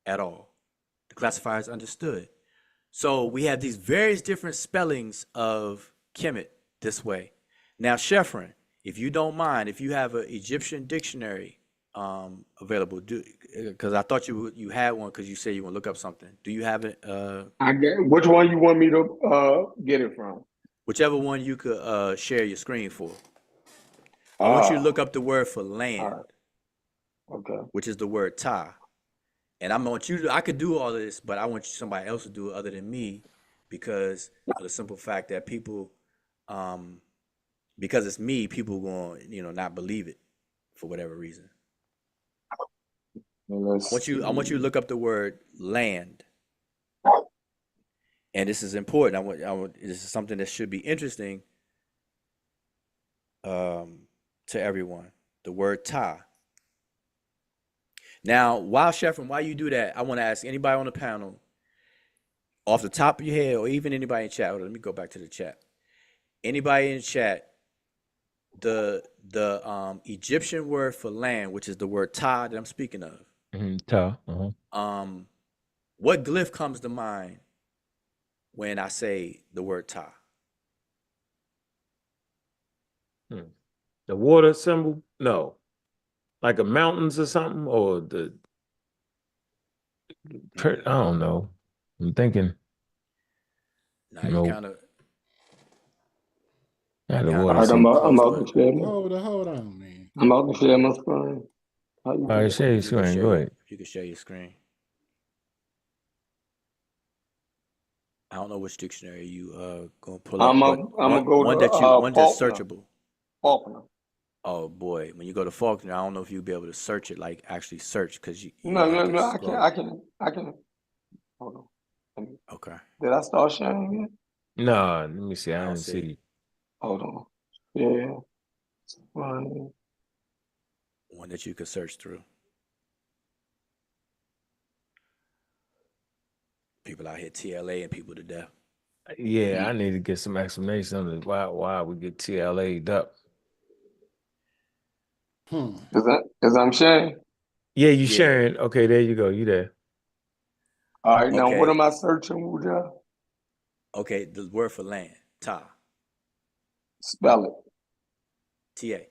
at all. The classifier is understood. So we have these various different spellings of Kemet this way. Now, Sheffrin, if you don't mind, if you have an Egyptian dictionary available, because I thought you had one because you said you want to look up something. Do you have it? I get which one you want me to get it from? Whichever one you could share your screen for. I want you to look up the word for land, okay, which is the word ta. And I want you to, I could do all of this, but I want somebody else to do it other than me because of the simple fact that people, because it's me, people going to, not believe it for whatever reason. I want you to look up the word land. And this is important. This is something that should be interesting to everyone. The word ta. Now, while you do that, I want to ask anybody on the panel, off the top of your head, or even anybody in chat. Let me go back to the chat. Anybody in chat, the Egyptian word for land, which is the word ta that I'm speaking of. Ta. What glyph comes to mind when I say the word ta? The water symbol? No. Like a mountains or something, or I don't know. I'm thinking. Now you kind of. The All water right, I'm about to share. Hold on, man. I'm about to share my screen. All right, share your screen. Go ahead. You can share your screen. I don't know which dictionary you gonna pull up. I'm gonna go one to one that's Faulkner. searchable. Faulkner. Oh boy, when you go to Faulkner, I don't know if you'll be able to search it, like actually search, because you No, I can. Hold on. Okay. Did I start sharing it? No, let me see. I didn't see. Hold on. Yeah. One that you could search through. People out here TLA and people to death. Yeah, I need to get some explanation on why we get TLA'd up. Is I'm sharing? Yeah, you sharing. Okay, there you go. You there. All right, now what am I searching, Wuja? Okay, the word for land, ta. Spell it. TA.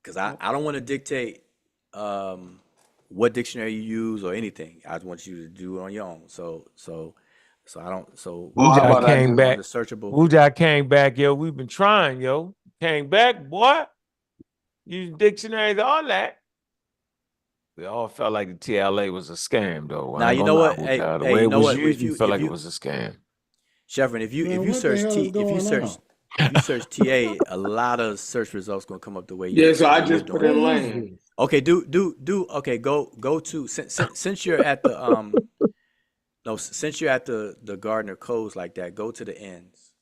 Because I don't want to dictate what dictionary you use or anything. I just want you to do it on your own. So I don't. So Wuja came back. Searchable. Wuja came back, yo. We've been trying, yo. Came back, boy. Using dictionaries, all that. We all felt like the TLA was a scam, though. Now you know what? The way it was used, you felt like it was a scam. Chevron, if you search TA, a lot of search results gonna come up the way you. Yeah, so I just put in land. Okay, okay, go to since you're at the since you're at the Gardner codes like that, go to the ends.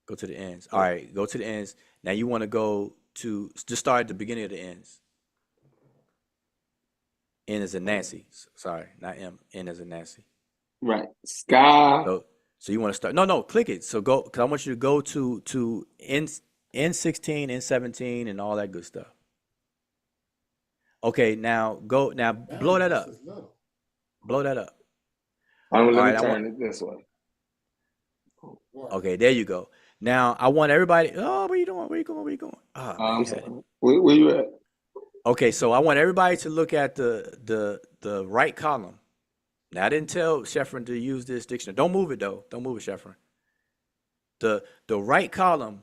Go to the ends. All right, go to the ends. Now you want to go to just start at the beginning of the ends. N as in Nancy. Sorry, not M. N as in Nancy. Right. Sky. So you want to start? No, click it. So go, because I want you to go to N16, N17, and all that good stuff. Okay, now blow that up. Blow that up. Let me turn it this way. Okay, there you go. Now I want everybody. Oh, where you doing? Where you going? Where you going? Where you at? Okay, so I want everybody to look at the right column. Now I didn't tell Sheffrin to use this dictionary. Don't move it though. Don't move it, Sheffrin. The right column.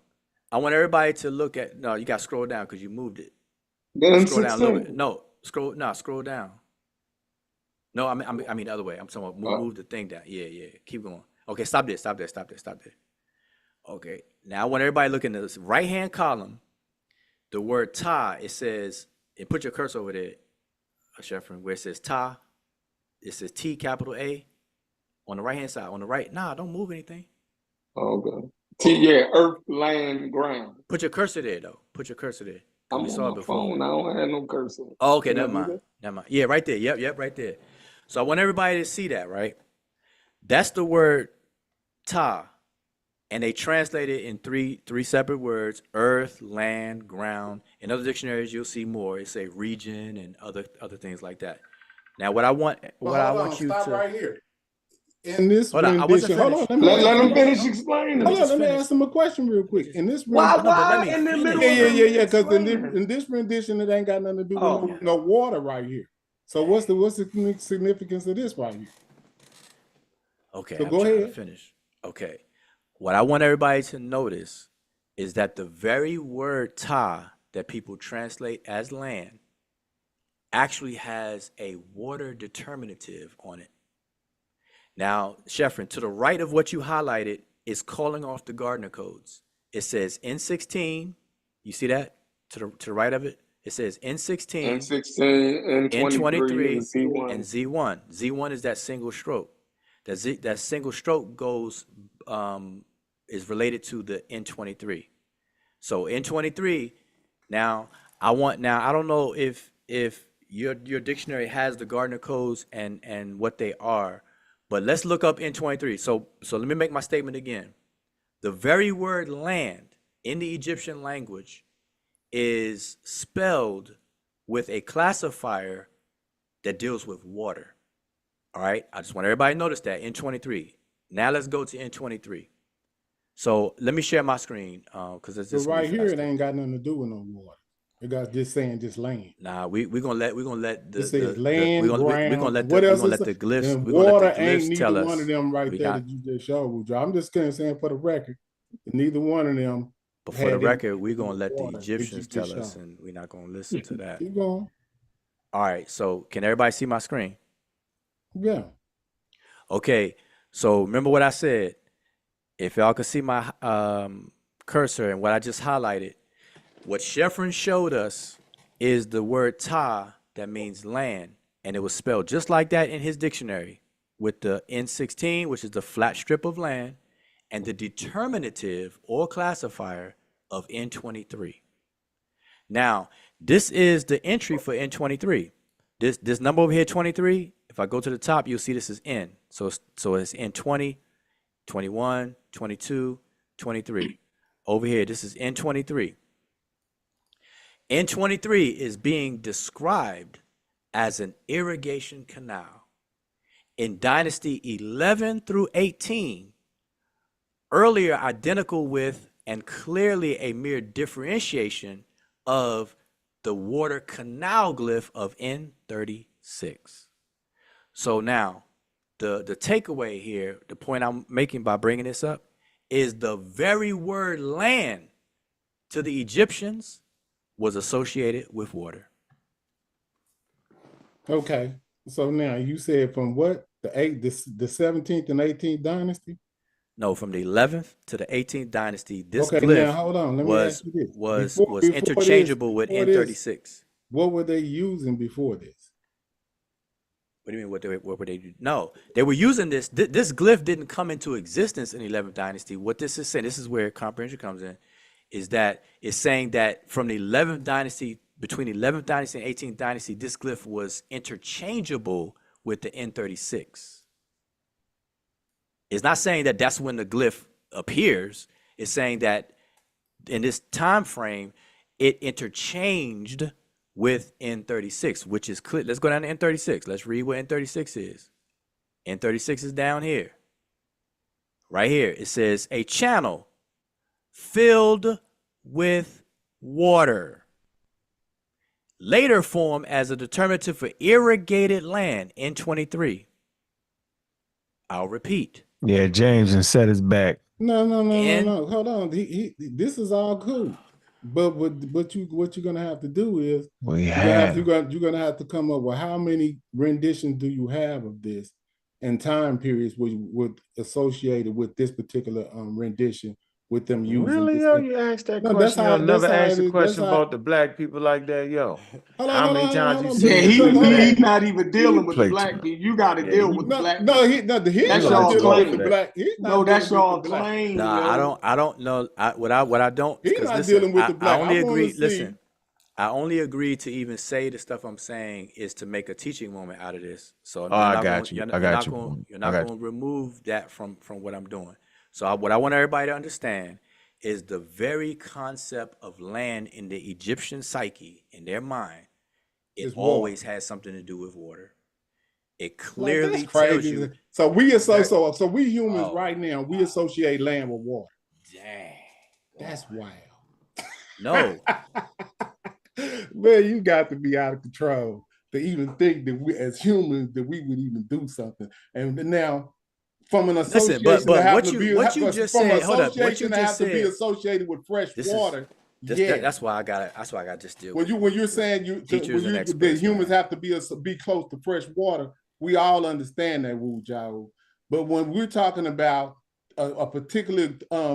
I want everybody to look at. No, you got to scroll down because you moved it. Then Scroll down a little bit. 16. No, scroll down. No, I mean the other way. I'm talking about move the thing down. Yeah. Keep going. Okay, stop there. Okay, now I want everybody to look in this right-hand column. The word ta, it says, and put your cursor over there, Sheffrin, where it says ta. It says T capital A on the right-hand side. On the right, don't move anything. Okay. Earth, land, ground. Put your cursor there, though. Put your cursor there. I'm We saw on it my before. phone. I don't have no cursor. Oh, okay, Can I never do mind. that? Never mind. Yeah, right there. Yep, right there. So I want everybody to see that, right? That's the word ta. And they translate it in three separate words: earth, land, ground. In other dictionaries, you'll see more. It say region and other things like that. Now, what I want you stop to right here. In this hold on. I wasn't rendition, finished. Let him finish explaining. Hold on, let me ask him a question real quick. In this Why rendition, in the middle? yeah, because in this rendition, it ain't got nothing to do with no water right here. So what's the significance of this right here? Okay, So I'm go trying to ahead. finish. Okay. What I want everybody to notice is that the very word ta that people translate as land actually has a water determinative on it. Now, Sheffrin, to the right of what you highlighted is calling off the Gardner codes. It says N16. You see that? To the right of it? It says N16, N16, N23, Z1. and Z1. Z1 is that single stroke. That single stroke goes is related to the N23. So N23. Now I don't know if your dictionary has the Gardner codes and what they are, but let's look up N23. So let me make my statement again. The very word land in the Egyptian language is spelled with a classifier that deals with water. All right, I just want everybody to notice that N23. Now let's go to N23. So let me share my screen because it's just right here, it ain't got nothing to do with no water. It got just land. Nah, we're gonna let the it says the land, we're ground. gonna let What the else we're gonna is let the glyphs and we're gonna water let the ain't glyphs neither tell one us. of them right We there got, that you just showed. I'm just saying for the record, neither one of them. but for the had record, we're gonna let the water that you Egyptians just tell us, showed. and we're not gonna listen to that. Keep going. All right, so can everybody see my screen? Yeah. Okay, so remember what I said. If y'all could see my cursor and what I just highlighted, what Sheffrin showed us is the word ta that means land, and it was spelled just like that in his dictionary with the N16, which is the flat strip of land, and the determinative or classifier of N23. Now, this is the entry for N23. This number over here, 23, if I go to the top, you'll see this is N. So it's N20, 21, 22, 23. Over here, this is N23. N23 is being described as an irrigation canal. In dynasty 11 through 18, earlier identical with and clearly a mere differentiation of the water canal glyph of N36. So now, the takeaway here, the point I'm making by bringing this up, is the very word land to the Egyptians was associated with water. Okay. So now you said from what the 17th and 18th dynasty? No, from the 11th to the 18th dynasty, this okay, glyph now hold on. Let me ask you this. was Before interchangeable with before N36. What were they using before this? What do you mean? What were they doing? No, they were using this. This glyph didn't come into existence in the 11th dynasty. What this is saying, this is where comprehension comes in, is that it's saying that from the 11th dynasty, between the 11th dynasty and 18th dynasty, this glyph was interchangeable with the N36. It's not saying that that's when the glyph appears. It's saying that in this time frame, it interchanged with N36, which is clear. Let's go down to N36. Let's read what N36 is. N36 is down here. Right here. It says a channel filled with water. Later formed as a determinative for irrigated land, N23. I'll repeat. Yeah, James and set his back. No. Hold on. This is all cool. But what you're gonna have to do is you're gonna have to come up with how many renditions do you have of this and time periods would associated with this particular rendition with them using Really, this. yo? You asked that No, that's question. Y'all how never asked it a is. That's question how. about the black people like that, yo. Hold How on, many times you hold on. Yeah, seen this nigga he's act? not even dealing with the Play too black much. people. You got to Yeah, deal with the black No, people. he's That's not y'all dealing with the claim. black. He's No, not that's dealing with the y'all black. claim. Nah, I don't know. What I don't, He's because not listen, dealing with the I black. only I want agree. to see. Listen, I only agree to even say the stuff I'm saying is to make a teaching moment out of this. So Oh, I got you. I got you. you're not going to remove that from what I'm doing. So what I want everybody to understand is the very concept of land in the Egyptian psyche, in their mind, it It's water. always has something to do with water. It Like, clearly that's tells crazy. you. So we humans right now, we associate land with water. Dang. That's wild. No. Man, you got to be out of control to even think that we as humans that we would even do something. And now from an association Listen, but to have what to you be what you just from said, an hold up, what you association to have just to be said, associated with fresh water. that's why I got to just deal with when you're saying the humans have to be close to fresh water, we all understand that, Wu Jiao. But when we're talking about a particular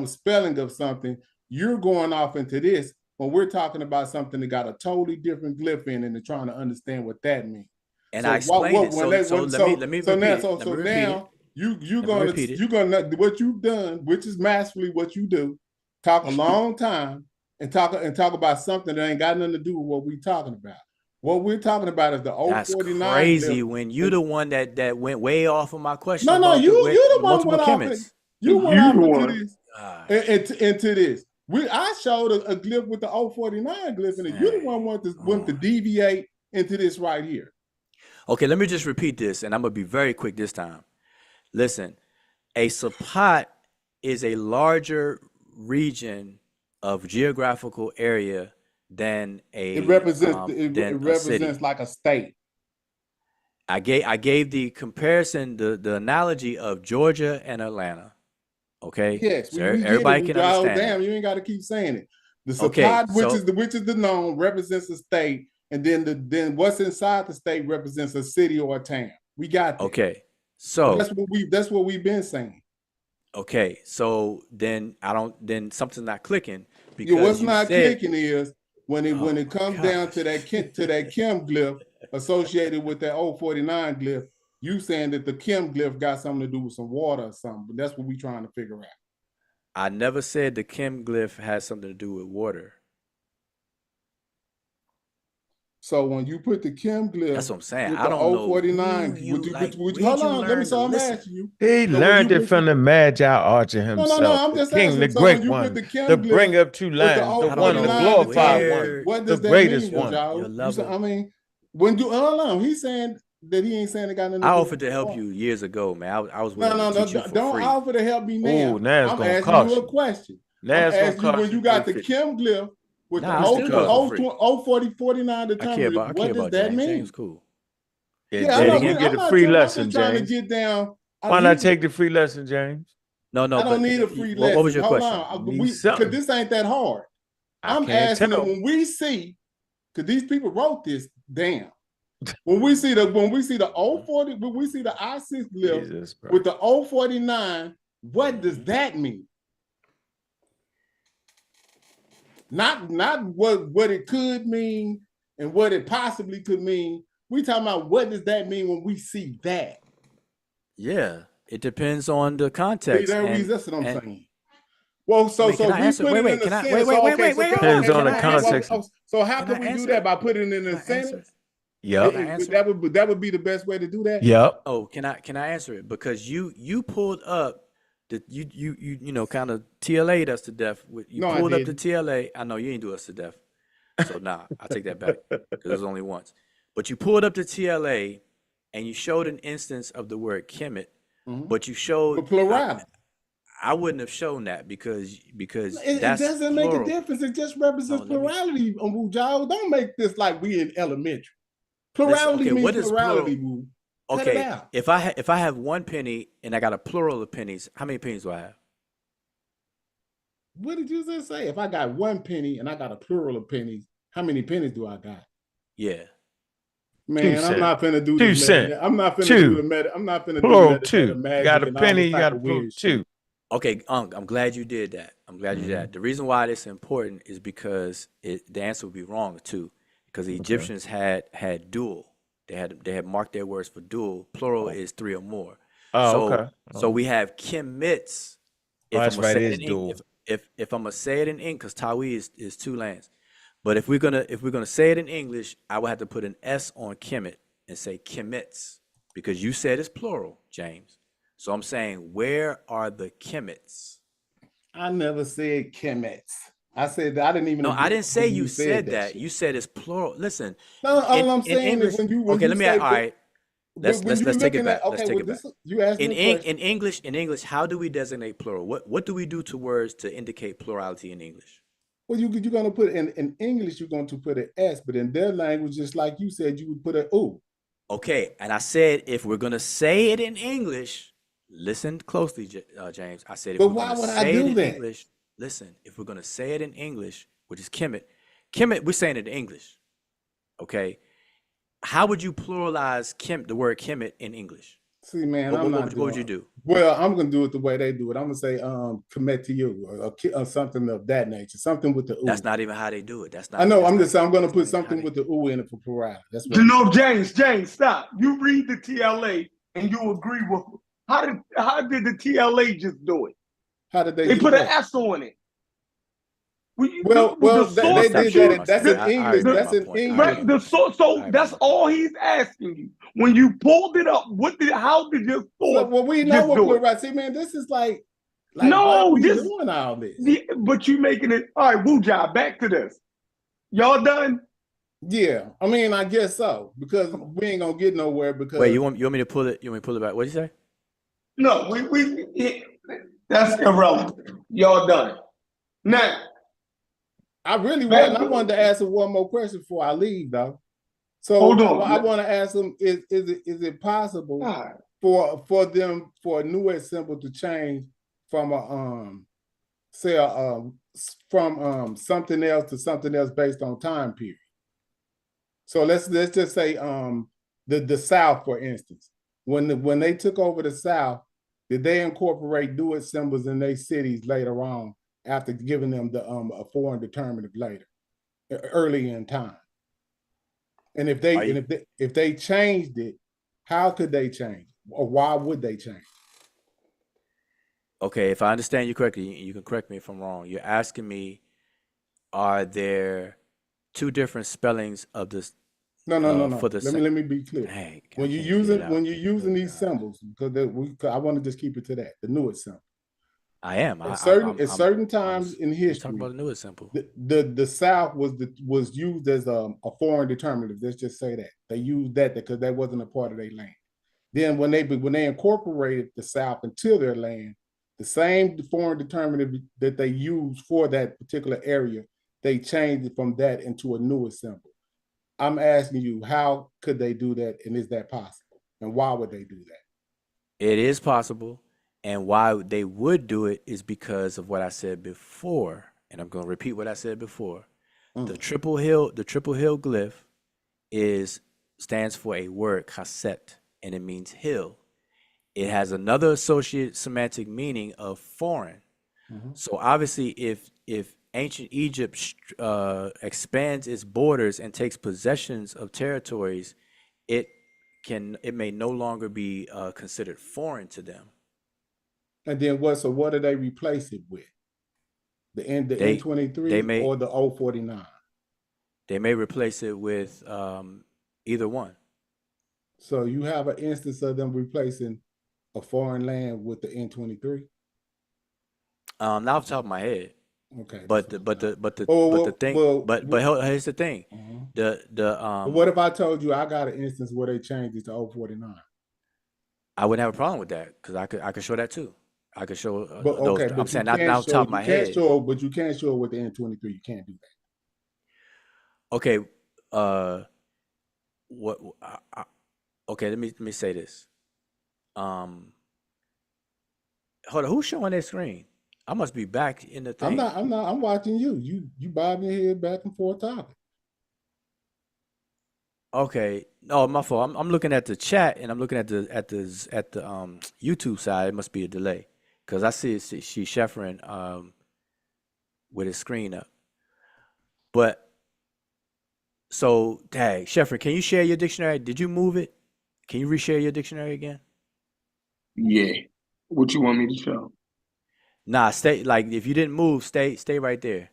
spelling of something, you're going off into this. When we're talking about something that got a totally different glyph in and trying to understand what that means. And I explained it. So let me repeat it. Now you're gonna what you've done, which is masterfully what you do, talk a long time and talk about something that ain't got nothing to do with what we're talking about. What we're talking about is the 049. That's crazy when you the one that went way off of my question. No, about you the one multiple went off. You went off into this. Into this. I showed a glyph with the 049 glyph in it. You're the one want to deviate into this right here. Okay, let me just repeat this, and I'm gonna be very quick this time. Listen, a sapat is a larger region of geographical area than it represents city. Like a state. I gave the comparison, the analogy of Georgia and Atlanta. Okay. Yes, so everybody can understand. Damn, you ain't got to keep saying it. The sapat, which is the known, represents a state, and then what's inside the state represents a city or a town. We got that. Okay. So that's what we've been saying. Okay, so then something's not clicking because what's not clicking is when it comes down to that Kim glyph associated with that 049 glyph. You saying that the Kim glyph got something to do with some water or something, but that's what we're trying to figure out. I never said the Kim glyph has something to do with water. So when you put the Kim glyph, that's what I'm saying. I don't know. 049. Hold on, let me. So I'm asking you. He learned it from the Magi Archer himself. No, I'm just asking. The great one, the bring up two lines, the one, the glorified one, what does the that greatest mean, one. I mean, when you hold on, he's saying that he ain't saying it got nothing to do. I offered to help you years ago, man. I was willing to teach you for don't free. offer to help me now. Ooh, now it's I'm gonna asking cost you a question. Now I'm it's gonna asking you when you got the Kim glyph with the 049 determinative. What does that mean? James cool. Yeah, I know. You get a free lesson, James. James. To get down. Why not take the free lesson, James? No. I don't need a free lesson. What was your question? Because this ain't that hard. I'm asking them when we see, because these people wrote this. Damn. When we see the 040, when we see the I6 glyph with the 049, what does that mean? Not what it could mean and what it possibly could mean. We talking about what does that mean when we see that? Yeah, it depends on the context. That's what I'm saying. Well, so we put it in a sentence. Wait. Depends on the context. So how can we do that by putting it in a sentence? Yep. That would be the best way to do that. Yep. Oh, can I answer it? Because you pulled up the you kind of TLA'd us to death. You pulled up the TLA. I know you ain't do us to death. So nah, I take that back because it was only once. But you pulled up the TLA and you showed an instance of the word Kemet, but you showed the plurality. I wouldn't have shown that because it doesn't plural. make a difference. It just represents plurality. Don't make this like we in elementary. Plurality means plurality. Okay, if I have one penny and I got a plural of pennies, how many pennies do I have? What did you just say? If I got one penny and I got a plural of pennies, how many pennies do I got? Yeah. Man, I'm not finna do 2 this. cent. I'm not finna do Two. the meta. I'm not finna do Plural meta 2. You got magic a and all penny, this you type got a of plural weird 2. shit. Okay, I'm glad you did that. I'm glad you did that. The reason why this is important is because the answer would be wrong too, because the Egyptians had dual. They had marked their words for dual. Plural is 3 or more. Oh, So okay. so we have Kemets. Oh, If I'm that's gonna right. say It it is in English, dual. if I'm gonna say it in English, because Tawi is 2 lands. But if we're gonna say it in English, I would have to put an S on Kemet and say Kemets, because you said it's plural, James. So I'm saying, where are the Kemets? I never said Kemets. I said I didn't even No, I agree didn't say when you you said said that that. shit. You said it's plural. Listen, No, in all I'm saying is English. when Okay, you let me. say All right, when you're let's take it looking back. at Let's okay, take well it back. this you asked me a question. In English, how do we designate plural? What do we do to words to indicate plurality in English? Well, you're gonna put in English, you're going to put an S, but in their language, just like you said, you would put an O. Okay, and I said if we're gonna say it in English, listen closely, James. I said if But we're why gonna would I say it do in that? English, listen. If we're gonna say it in English, which is Kemet, we're saying it in English. Okay, how would you pluralize the word Kemet in English? See, man, What, I'm what, what, not would, what would you doing. do? Well, I'm gonna do it the way they do it. I'm gonna say commit to you or something of that nature, something with the That's ooh. not even how they do it. I know. I'm gonna put something with the ooh in it for plurality. That's what You know, James, stop. You read the TLA and you agree with me. How did the TLA just do it? How did They do put an what? S on it. Well, The they source did that you, that. That's in English. That's in English. right, the source. So that's all he's asking you. When you pulled it up, how did your So, source well, we know just what do it? plurality. See, man, this is like why are No, we this. doing all this? But you making it. All right, Wu Jai, back to this. Y'all done? Yeah, I mean, I guess so because we ain't gonna get nowhere. Because Wait, you want me to pull it? You want me to pull it back? What did you say? No, that's irrelevant. Y'all done. Now, I really wasn't. I wanted to ask him one more question before I leave, though. So hold on. I want to ask him: Is it possible for a new symbol to change from something else to something else based on time period? So let's just say the South, for instance, when they took over the South, did they incorporate do-it symbols in their cities later on after giving them the a foreign determinative later, early in time? And if they changed it, how could they change? Or why would they change? Okay, if I understand you correctly, you can correct me if I'm wrong. You're asking me, are there two different spellings of this? No. For the Let me be clear. Dang, when you're using these symbols, because I want to just keep it to that, the newest symbol. I am. At certain times in history, talking about the newest symbol. The South was used as a foreign determinative. Let's just say that they used that because that wasn't a part of their land. Then when they incorporated the South into their land, the same foreign determinative that they used for that particular area, they changed it from that into a newer symbol. I'm asking you, how could they do that, and is that possible? And why would they do that? It is possible, and why they would do it is because of what I said before, and I'm going to repeat what I said before. The triple hill glyph stands for a word kaset, and it means hill. It has another associated semantic meaning of foreign. So obviously, if ancient Egypt expands its borders and takes possessions of territories, it may no longer be considered foreign to them. And then what? So what do they replace it with? The N23 or the 049? They may replace it with either one. So you have an instance of them replacing a foreign land with the N23? Not off the top of my head. Okay. But the thing. Here's the thing. But what if I told you I got an instance where they changed it to 049? I wouldn't have a problem with that because I could show that too. I could show those. I'm saying not off the top of my head. But you can't show it with the N23. You can't do that. Okay. Okay. Let me say this. Hold on. Who's showing their screen? I must be back in the thing. I'm not. I'm watching you. You bobbing your head back and forth talking. Okay. No, my fault. I'm looking at the chat and I'm looking at the YouTube side. It must be a delay because I see she's Sheffrin with his screen up. But so, tag Sheffrin, can you share your dictionary? Did you move it? Can you reshare your dictionary again? Yeah. What you want me to show? Nah, stay. Like if you didn't move, stay right there.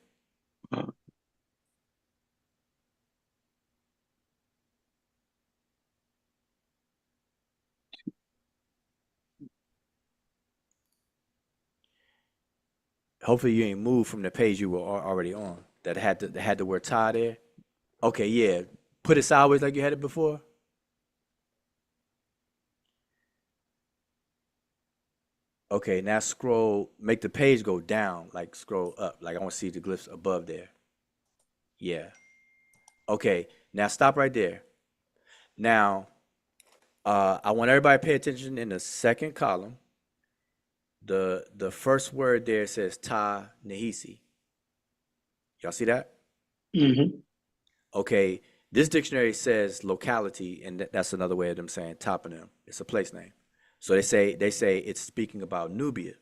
Hopefully you ain't moved from the page you were already on that had the word tie there. Okay, yeah. Put it sideways like you had it before. Okay, now scroll, make the page go down, like scroll up. Like I want to see the glyphs above there. Yeah. Okay, now stop right there. Now, I want everybody to pay attention in the second column. The first word there says ta nehisi. Y'all see that? Mm-hmm. Okay, this dictionary says locality, and that's another way of them saying toponym. It's a place name. So they say it's speaking about Nubia.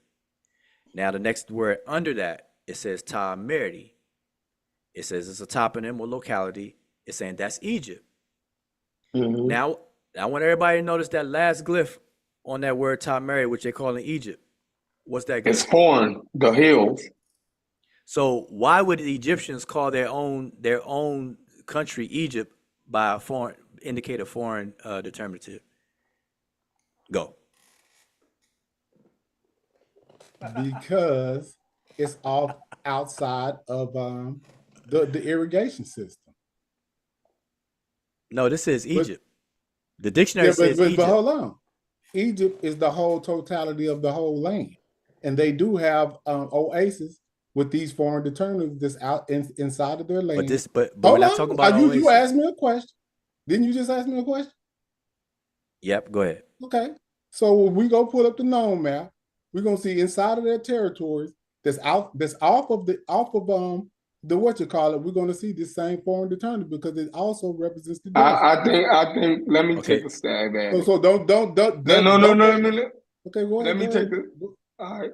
Now the next word under that, it says ta merdi. It says it's a toponym or locality. It's saying that's Egypt. Mm-hmm. Now I want everybody to notice that last glyph on that word ta merdi, which they call in Egypt. What's that glyph? It's foreign, the hills. So why would the Egyptians call their own country Egypt by a foreign indicate a foreign determinative? Go. Because it's off outside of the irrigation system. No, this is Egypt. The dictionary says Egypt. But hold on. Egypt is the whole totality of the whole land. And they do have oases with these foreign determinatives that's out inside of their land. But we're not talking about oasis. You asked me a question. Didn't you just ask me a question? Yep, go ahead. Okay. So when we go pull up the known map, we're gonna see inside of their territories that's off of the what you call it, we're gonna see the same foreign determinative because it also represents the I think let me take a stab at it. So don't No. Okay, go ahead. Let me take it. All right.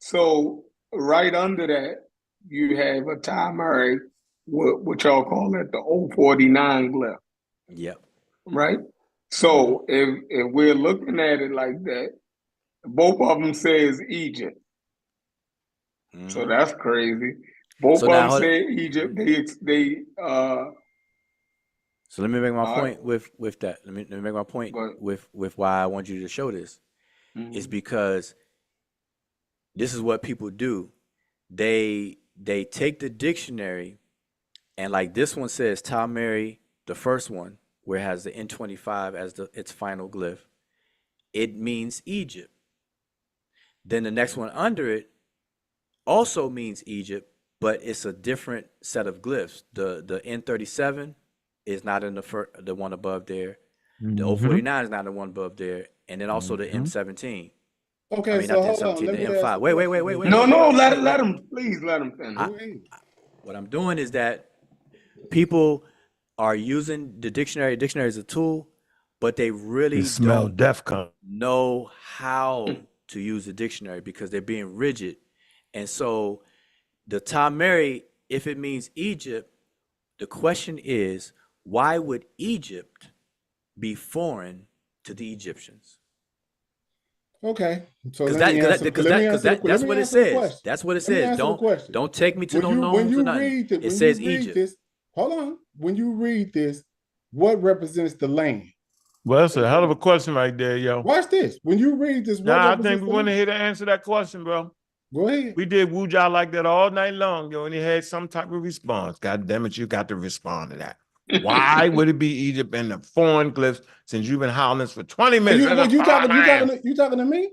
So right under that, you have a timary, what y'all call it, the 049 glyph. Yep. Right? So if we're looking at it like that, both of them says Egypt. Mm-hmm. So that's crazy. Both of them say Egypt. So let me make my point with that. Let me make my point with why I want you to show this. Mm-hmm. Is because this is what people do. They take the dictionary and like this one says Tamari, the first one, where it has the N25 as its final glyph. It means Egypt. Then the next one under it also means Egypt, but it's a different set of glyphs. The N37 is not in the one above there. The 049 is not the one above there, and then also the M17. Okay, I mean, so not hold the on. the M5. Wait. No, let him. Please let him finish. What I'm doing is that people are using the dictionary. Dictionary is a tool, but they really don't know how to use the dictionary because they're being rigid. And so the Tamari, if it means Egypt, the question is, why would Egypt be foreign to the Egyptians? Okay, so because that's what it says. That's what it says. Don't take me to no gnomes or nothing. It says Egypt. Hold on. When you read this, what represents the land? Well, that's a hell of a question right there, yo. Watch this. When you read this, I think we want to hear to answer that question, bro. Go ahead. We did Wuja like that all night long, yo, and he had some type of response. God damn it, you got to respond to that. Why would it be Egypt and the foreign glyphs since you've been howling this for 20 minutes? You talking to me?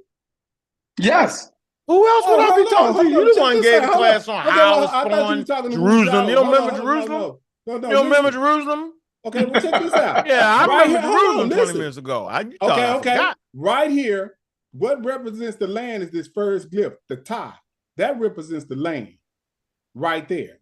Yes. Who else would I be talking to? You the one gave the class on how it's foreign Jerusalem. You don't remember Jerusalem? You don't remember Jerusalem? Okay, well, check this out. Yeah, I remember Jerusalem 20 minutes ago. Okay. Right here, what represents the land is this first glyph, the ta. that represents the land right there.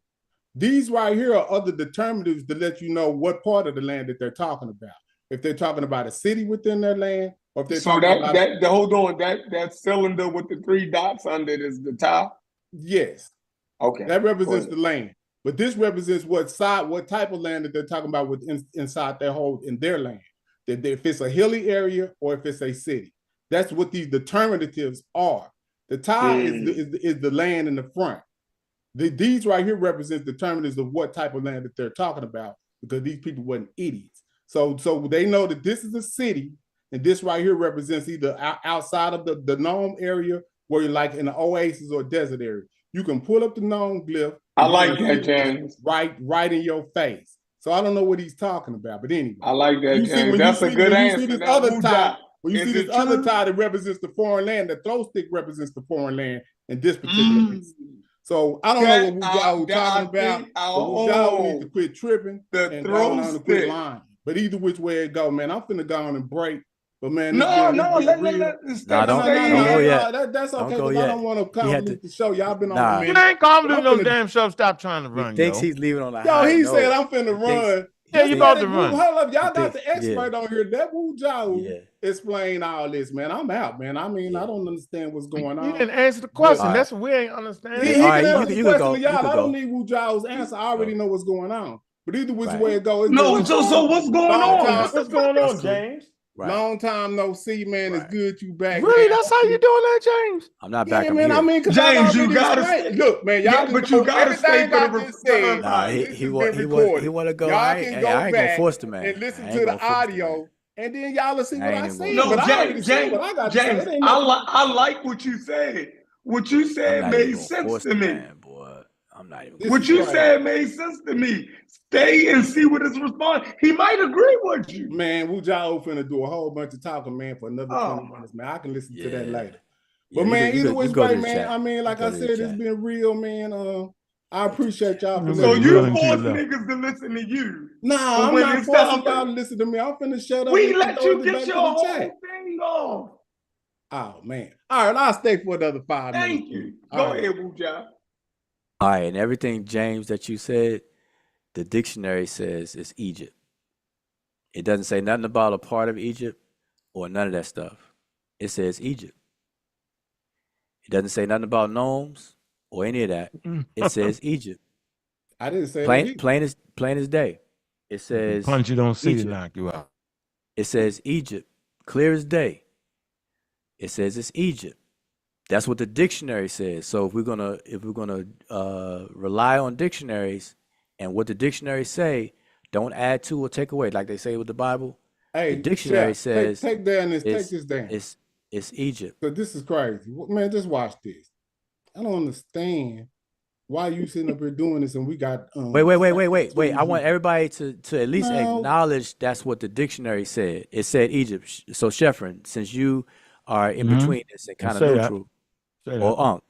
These right here are other determinatives to let you know what part of the land that they're talking about. If they're talking about a city within their land, or if they're So talking about hold on, that cylinder with the 3 dots under it is the top? Yes. Okay. That represents the land. But this represents what type of land that they're talking about inside their whole in their land. That if it's a hilly area or if it's a city. That's what these determinatives are. The tie is the land in the front. These right here represent determinants of what type of land that they're talking about, because these people weren't idiots. So they know that this is a city, and this right here represents either outside of the known area, where you're like in an oasis or desert area. You can pull up the known glyph. I like that, James. Right in your face. So I don't know what he's talking about, but anyway. I like that, James. That's a good answer. When you see this other tie that represents the foreign land, the throw stick represents the foreign land in this particular instance. So I don't know what Wu talking about. Wu needs to quit tripping and go on to quit lying. But either which way it go, man, I'm finna go on and break. But man, that's okay. Because I don't want to complete the show. Y'all been on. You ain't commenting no damn show. Stop trying to run. He thinks he's leaving on a high note. He said I'm finna run. Yeah, you about to run. Hold up, y'all got the expert on here. That Wu Jiao explain all this, man. I'm out, man. I mean, I don't understand what's going on. You didn't answer the question. That's what we ain't understanding. He can answer the question to y'all. I don't need Wu Jiao's answer. I already know what's going on. But either which way it goes, so what's going on? What's going on, James? Right. Long time no see, man. It's good you back. Really? That's how you doing that, James? I'm not back. Man, I mean, James, you gotta look, man. Y'all, but you gotta stay for the return. He want to go. Y'all I ain't gonna force the man. And listen to the audio, and then y'all will see what I say. No, James, I like what you said. What you said made sense to me. I'm not even. What you said made sense to me. Stay and see what his response. He might agree with you. Man, Wu Jiao finna do a whole bunch of talking, man, for another 20 minutes, man. I can listen to that later. But man, either way, man. I mean, like I said, it's been real, man. I appreciate y'all for so you force niggas to listen to you. Nah, I'm not forcing y'all to listen to me. I'm finna shut up. We let you get your whole thing off. Oh man. All right, I'll stay for another 5 minutes. Thank you. Go ahead, Wu Jiao. All right, and everything, James, that you said, the dictionary says it's Egypt. It doesn't say nothing about a part of Egypt or none of that stuff. It says Egypt. It doesn't say nothing about gnomes or any of that. It says Egypt. I didn't say plain as day. It says punch you don't see Egypt. To knock you out. It says Egypt, clear as day. It says it's Egypt. That's what the dictionary says. So if we're gonna rely on dictionaries and what the dictionaries say, don't add to or take away, like they say with the Bible. Hey, the dictionary says take this down. It's Egypt. But this is crazy, man. Just watch this. I don't understand why you sitting up here doing this, and we got wait. I want everybody to at least acknowledge that's what the dictionary said. It said Egypt. So Sheffrin, since you are in between this and kind of neutral. Or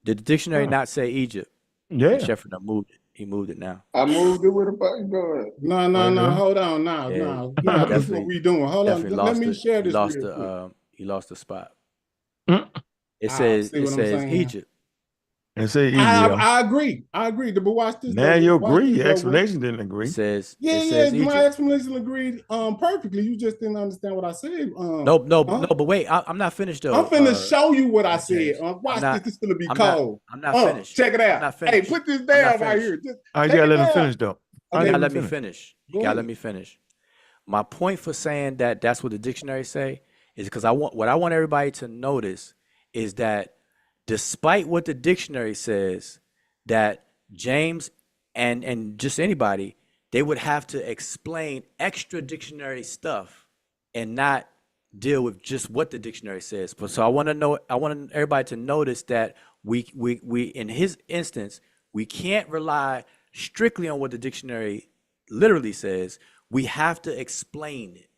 did the dictionary not say Egypt? Yeah. Sheffrin moved it. He moved it now. I moved it with a button going. No. Hold on. No. This is what we doing. Hold on. Let me share this. He lost the spot. It says Egypt. And say Egypt. I agree. But watch this. Now you agree. Your explanation didn't agree. It says my explanation agreed perfectly. You just didn't understand what I said. No. But wait, I'm not finished though. I'm finna show you what I said. Watch this. This is gonna be cold. I'm not finished. Check it out. Hey, put this down right here. You gotta let him finish though. You gotta let me finish. You gotta let me finish. My point for saying that that's what the dictionary say is because I want everybody to notice is that despite what the dictionary says, that James and just anybody, they would have to explain extra dictionary stuff and not deal with just what the dictionary says. But so I want everybody to notice that we in his instance, we can't rely strictly on what the dictionary literally says. We have to explain it.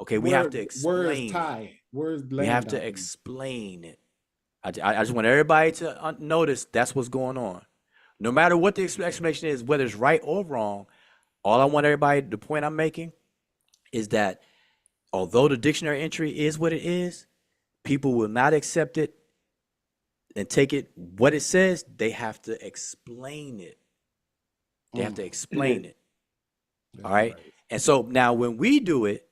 Okay, we have to explain. We have to explain it. I just want everybody to notice that's what's going on. No matter what the explanation is, whether it's right or wrong, all I want everybody, the point I'm making is that although the dictionary entry is what it is, people will not accept it and take it what it says, they have to explain it. They have to explain it. All right. And so now when we do it,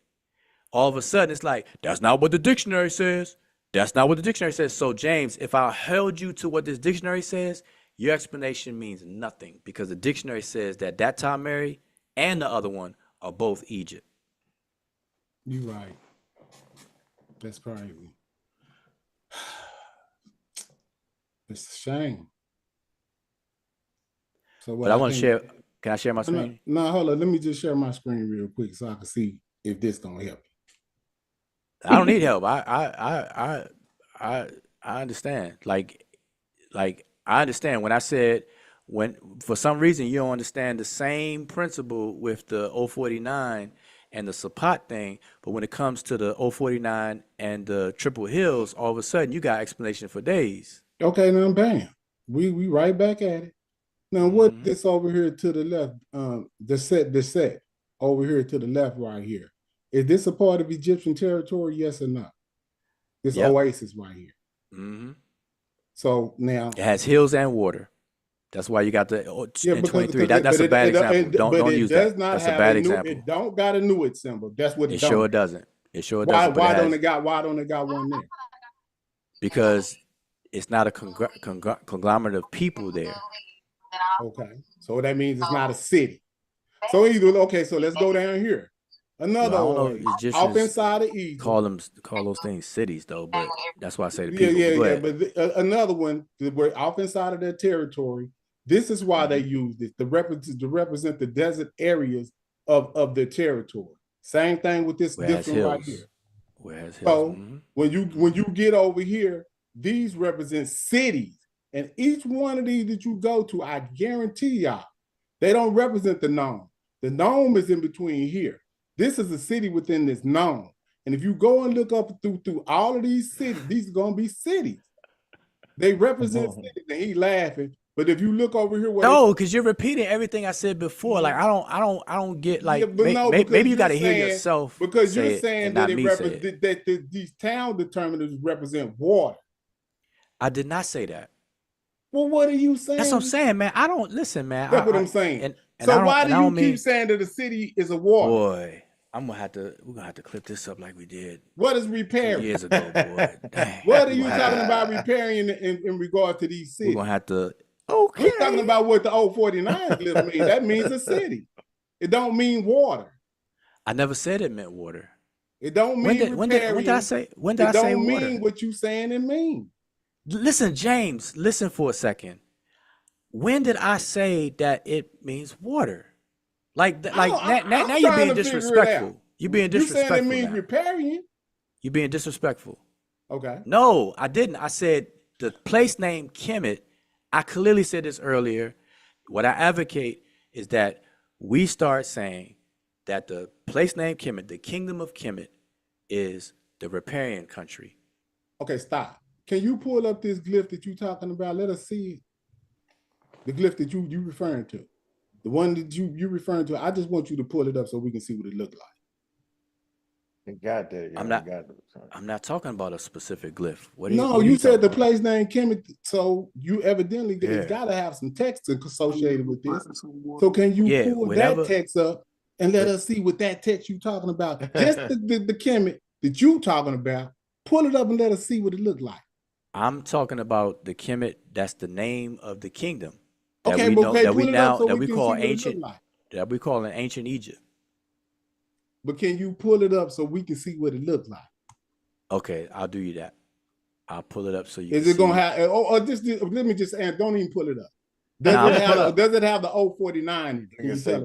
all of a sudden it's like, that's not what the dictionary says. That's not what the dictionary says. So James, if I held you to what this dictionary says, your explanation means nothing, because the dictionary says that Tom Mary and the other one are both Egypt. You're right. That's crazy. It's a shame. So what But I want to share. Can I share my screen? No, hold on. Let me just share my screen real quick so I can see if this gonna help. I don't need help. I understand. Like I understand when I said, when for some reason you don't understand the same principle with the 049 and the Sapat thing, but when it comes to the 049 and the Triple Hills, all of a sudden you got explanation for days. Okay, now bam. We right back at it. Now what this over here to the left, the set over here to the left right here. Is this a part of Egyptian territory, yes or no? This oasis right here. Mm-hmm. So now it has hills and water. That's why you got the in 23. That's a bad example. Don't use that. That's a bad example. It don't got a Nuit symbol. That's what it sure doesn't. It sure doesn't. Why don't it got one there? Because it's not a conglomerate of people there. Okay, so that means it's not a city. So either so let's go down here. Another off inside of Egypt. Call those things cities though, but that's why I say the people. But another one, we're off inside of their territory. This is why they use this to represent the desert areas of their territory. Same thing with this different right here. So when you get over here, these represent cities, and each one of these that you go to, I guarantee y'all, they don't represent the Nome. The Nome is in between here. This is a city within this Nome. And if you go and look up through all of these cities, these are going to be cities. They represent cities, and he laughing. But if you look over here, no, because you're repeating everything I said before. Like I don't get like maybe you got to hear yourself because you're saying that that these town determinatives represent water. I did not say that. Well, what are you saying? That's what I'm saying, man. I don't listen, man. That's what I'm saying. And so why do you keep saying that the city is a water? Boy, we're gonna have to clip this up like we did. What is repairing? Years ago, boy. Dang. What are you talking about repairing in regard to these cities? We're gonna have to. Okay. We're talking about what the 049 glyph means. That means a city. It don't mean water. I never said it meant water. It don't mean when did I say water? It don't mean what you saying it means. Listen, James, listen for a second. When did I say that it means water? Like now you're being disrespectful. You're being disrespectful. You saying it means riparian? You're being disrespectful. Okay. No, I didn't. I said the place name Kemet. I clearly said this earlier. What I advocate is that we start saying that the place name Kemet, the kingdom of Kemet, is the riparian country. Okay, stop. Can you pull up this glyph that you're talking about? Let us see it. The glyph that you referring to. The one that you referring to. I just want you to pull it up so we can see what it looked like. It got there. I'm not talking about a specific glyph. You said the place name Kemet, so you evidently got to have some text associated with this. So can you pull that text up and let us see what that text you talking about? Just the Kemet that you talking about. Pull it up and let us see what it looked like. I'm talking about the Kemet. That's the name of the kingdom that we call an ancient Egypt. But can you pull it up so we can see what it looks like? Okay, I'll do you that. I'll pull it up so you. Is it gonna have? Let me just add. Don't even pull it up. Does it have the 049?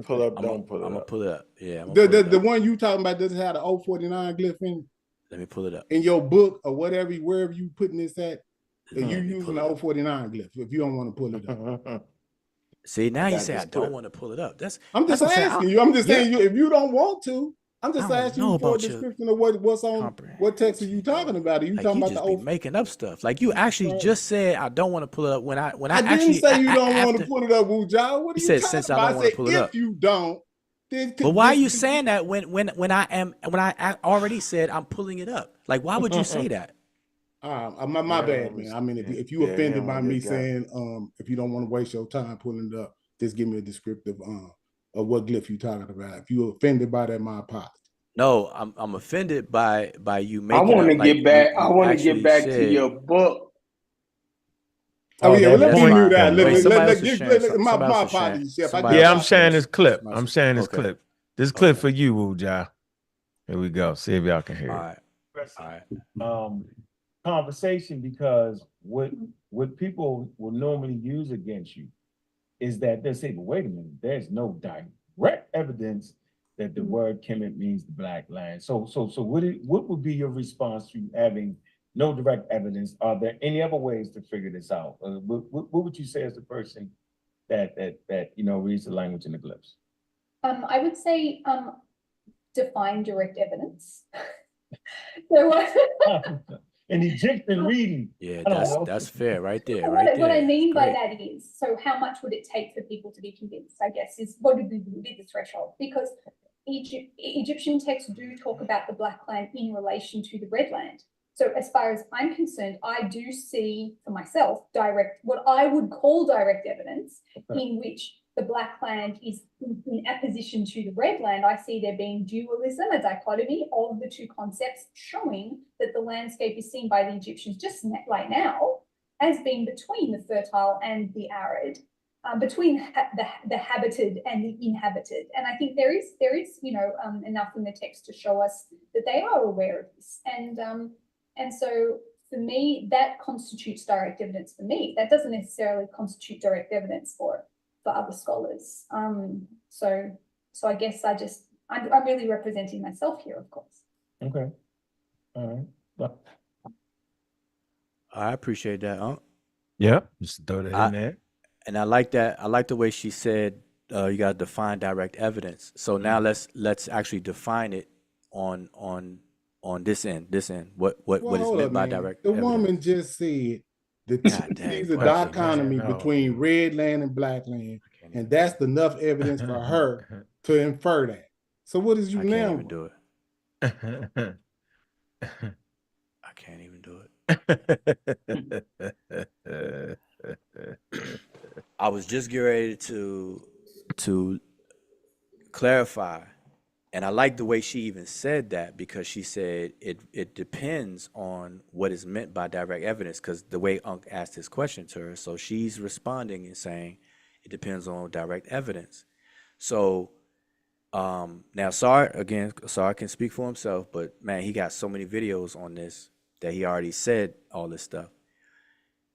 Pull up. Don't pull it up. I'm gonna pull it up. Yeah. The one you talking about, does it have the 049 glyph in it? Let me pull it up. In your book or whatever, wherever you putting this at, you using the 049 glyph if you don't want to pull it up. See, now you say I don't want to pull it up. I'm just asking you. I'm just saying if you don't want to, I'm just asking you for a description of what's on what text are you talking about? Are you talking about the making up stuff? Like you actually just said I don't want to pull it up when I didn't say you don't want to pull it up, Wuja. What are you said since I don't want to pull it up. If you don't. But why are you saying that when I already said I'm pulling it up? Like, why would you say that? My bad, man. I mean, if you offended by me saying, if you don't want to waste your time pulling it up, just give me a descriptive of what glyph you talking about. If you offended by that, my apologies. No, I'm offended by you I making want up to like get back. I you want to get actually back to said. your book. Oh yeah, well, that let me point. mute that. Wait, somebody else is sharing. My Somebody else is sharing. apologies, Chef. Yeah, I'm sharing this clip. I'm sharing this Okay. clip. This clip for you, Wuja. Here we go. See if y'all can hear All it. right. All right. Conversation, because what people will normally use against you is that they say, "But wait a minute, there's no direct evidence that the word Kemet means the Black Land." So what would be your response to having no direct evidence? Are there any other ways to figure this out? What would you say as the person that reads the language in the glyphs? I would say define direct evidence. There was an Egyptian reading. Yeah, that's fair right there. What I mean by that is, so how much would it take for people to be convinced, I guess, is what would be the threshold? Because Egyptian texts do talk about the Black Land in relation to the Red Land. So as far as I'm concerned, I do see for myself what I would call direct evidence in which the Black Land is in opposition to the Red Land. I see there being dualism, a dichotomy of the two concepts, showing that the landscape is seen by the Egyptians just like now as being between the fertile and the arid, between the habited and the inhabited. And I think there is enough in the text to show us that they are aware of this. And so for me, that constitutes direct evidence for me. That doesn't necessarily constitute direct evidence for other scholars. So I guess I'm really representing myself here, of course. Okay. All right. Well, I appreciate that, huh? Yeah, just throw that in there. And I like that. I like the way she said you got to define direct evidence. So now let's actually define it on this end. What is meant by direct The evidence. woman just said that sees a dichotomy between red land and black land, and that's enough evidence for her to infer that. So what is you now? I can't even do it. I can't even do it. I was just getting ready to clarify, and I like the way she even said that, because she said it depends on what is meant by direct evidence, because the way Unc asked his question to her, so she's responding and saying it depends on direct evidence. So now Sar can speak for himself, but man, he got so many videos on this that he already said all this stuff.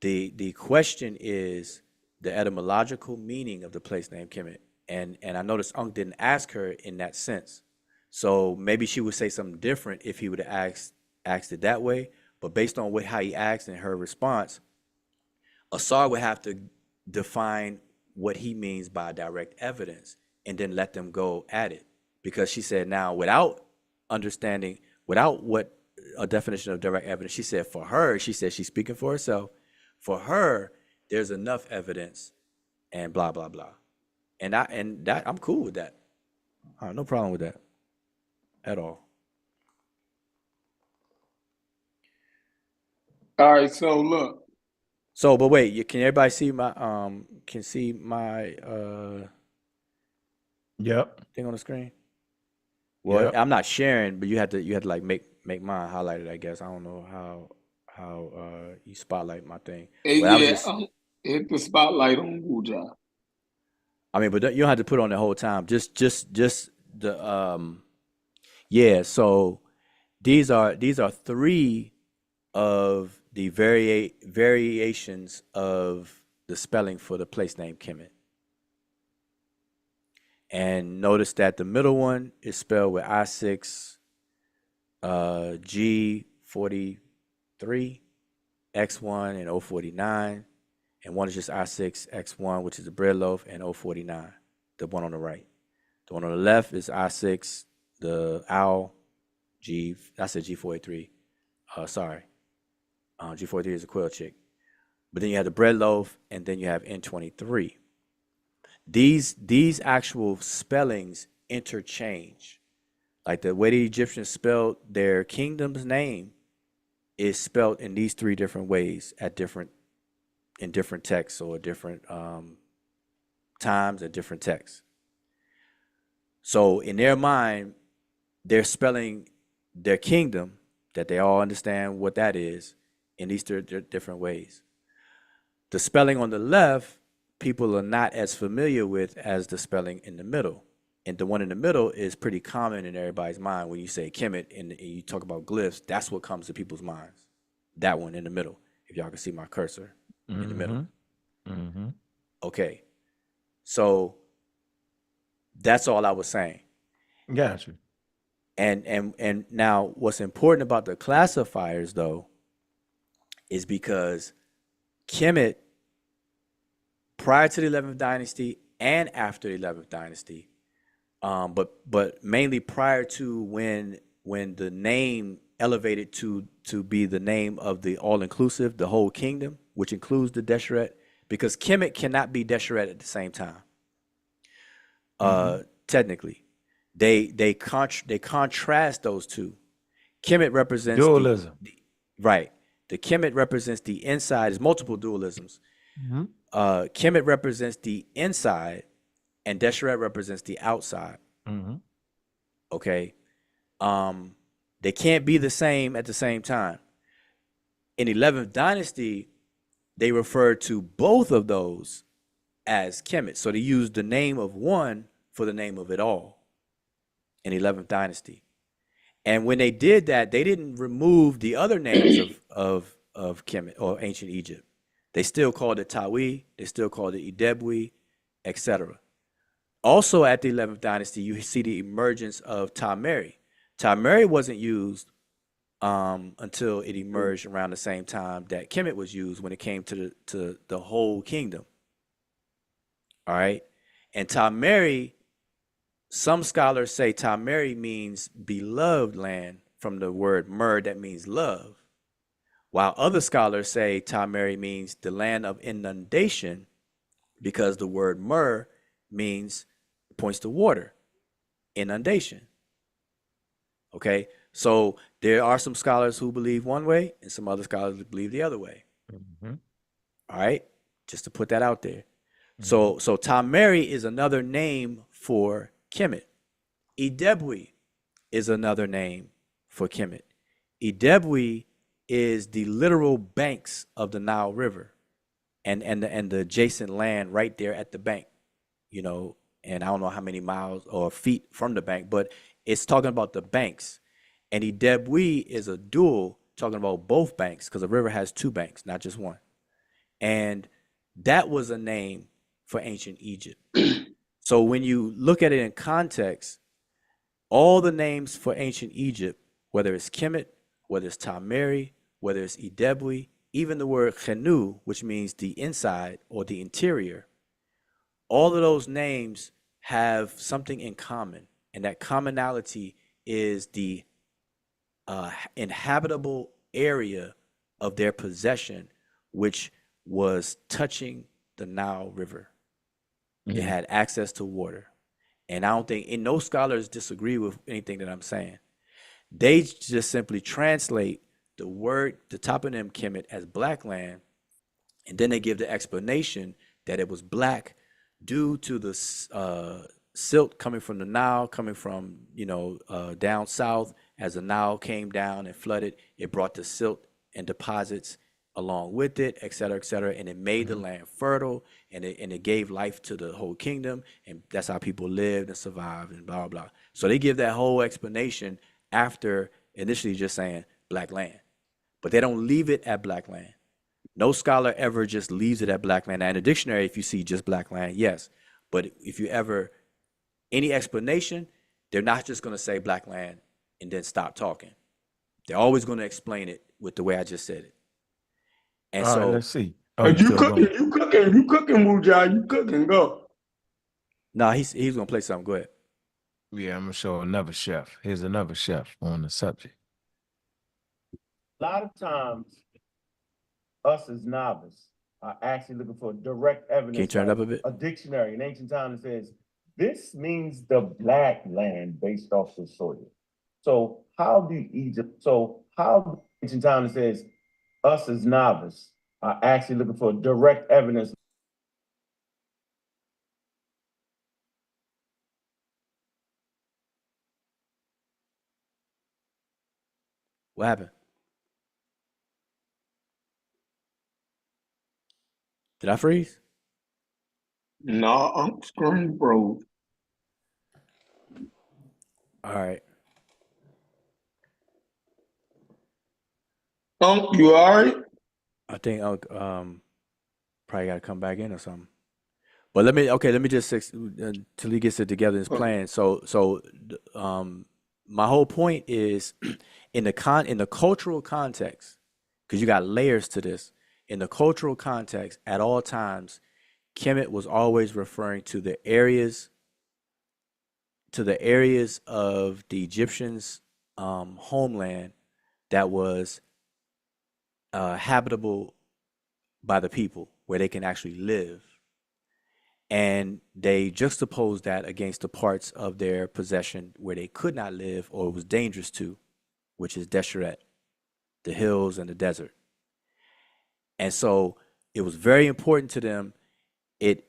The question is the etymological meaning of the place name Kemet. And I noticed Unc didn't ask her in that sense. So maybe she would say something different if he would have asked it that way. But based on how he asked and her response, Asar would have to define what he means by direct evidence and then let them go at it. Because she said now, without understanding, without what a definition of direct evidence, she said for her, she said she's speaking for herself. For her, there's enough evidence and blah, blah, blah. And that I'm cool with that. No problem with that at all. All right, so look. So, but wait, can everybody see my thing on the screen? Well, Yep. I'm not sharing, but you had to like make mine highlighted, I guess. I don't know how you spotlight my thing. Hit the spotlight on Wuja. I mean, but you don't have to put it on the whole time. Just the So these are three of the variations of the spelling for the place name Kemet. And notice that the middle one is spelled with I6, G43, X1, and O49. And one is just I6, X1, which is the bread loaf, and O49, the one on the right. The one on the left is I6, the owl, I said G43. G43 is a quail chick. But then you have the bread loaf, and then you have N23. These actual spellings interchange. Like the way the Egyptians spelled their kingdom's name is spelled in these three different ways in different texts or different times and different texts. So in their mind, they're spelling their kingdom, that they all understand what that is, in these different ways. The spelling on the left, people are not as familiar with as the spelling in the middle. And the one in the middle is pretty common in everybody's mind. When you say Kemet and you talk about glyphs, that's what comes to people's minds. That one in the middle, if y'all can see my cursor in the middle. Mm-hmm. Okay. So that's all I was saying. Gotcha. And now what's important about the classifiers, though, is because Kemet, prior to the 11th dynasty and after the 11th dynasty, but mainly prior to when the name elevated to be the name of the all-inclusive, the whole kingdom, which includes the Deshret, because Kemet cannot be Deshret at the same time. Technically, they contrast those two. Kemet represents dualism, right? The Kemet represents the inside. There's multiple dualisms. Kemet represents the inside, and Deshret represents the outside. Okay, they can't be the same at the same time. In 11th dynasty, they referred to both of those as Kemet, so they used the name of one for the name of it all in 11th dynasty. And when they did that, they didn't remove the other names of Kemet or ancient Egypt. They still called it Tawi, they still called it Idebwi, etc. Also at the 11th dynasty, you see the emergence of Tameri. Tameri wasn't used until it emerged around the same time that Kemet was used, when it came to the whole kingdom. All right. And Tameri, some scholars say Tameri means beloved land, from the word mer, that means love. While other scholars say Tameri means the land of inundation, because the word mer points to water, inundation. Okay, so there are some scholars who believe one way and some other scholars who believe the other way. All right, just to put that out there. So Tameri is another name for Kemet. Idebwi is another name for Kemet. Idebwi is the literal banks of the Nile River and the adjacent land right there at the bank, and I don't know how many miles or feet from the bank, but it's talking about the banks. And Idebwi is a dual, talking about both banks, because the river has two banks, not just one. And that was a name for ancient Egypt. So when you look at it in context, all the names for ancient Egypt, whether it's Kemet, whether it's Tameri, whether it's Idebwi, even the word Khenu, which means the inside or the interior, all of those names have something in common. And that commonality is the inhabitable area of their possession, which was touching the Nile River. It had access to water. And I don't think, and no scholars disagree with anything that I'm saying. They just simply translate the word, the toponym Kemet, as black land, and then they give the explanation that it was black due to the silt coming from the Nile, coming from down south. As the Nile came down and flooded, it brought the silt and deposits along with it, et cetera, and it made the land fertile, and it gave life to the whole kingdom, and that's how people lived and survived and blah, blah. So they give that whole explanation after initially just saying black land, but they don't leave it at black land. No scholar ever just leaves it at black land. Now in the dictionary, if you see just black land, yes, but if you ever, any explanation, they're not just gonna say black land and then stop talking. They're always gonna explain it with the way I just said it. And all so right, let's see. Oh, you cooking, Wujai, you cooking, go. No, he's gonna play something. Go ahead. Yeah, I'm gonna show another chef. Here's another chef on the subject. A lot of times, us as novices are actually looking for direct evidence. Can you turn it up a bit? A dictionary in ancient times says this means the black land based off the soil. So how ancient time that says us as novice are actually looking for direct evidence. What happened? Did I freeze? No, I'm screen bro. All right. You all right? I think probably got to come back in or something. But let me just until he gets it together in his plan. So my whole point is in the cultural context, because you got layers to this. In the cultural context, at all times, Kemet was always referring to the areas of the Egyptians' homeland that was habitable by the people, where they can actually live. And they juxtaposed that against the parts of their possession where they could not live or it was dangerous to, which is Desheret, the hills and the desert. And so it was very important to them. It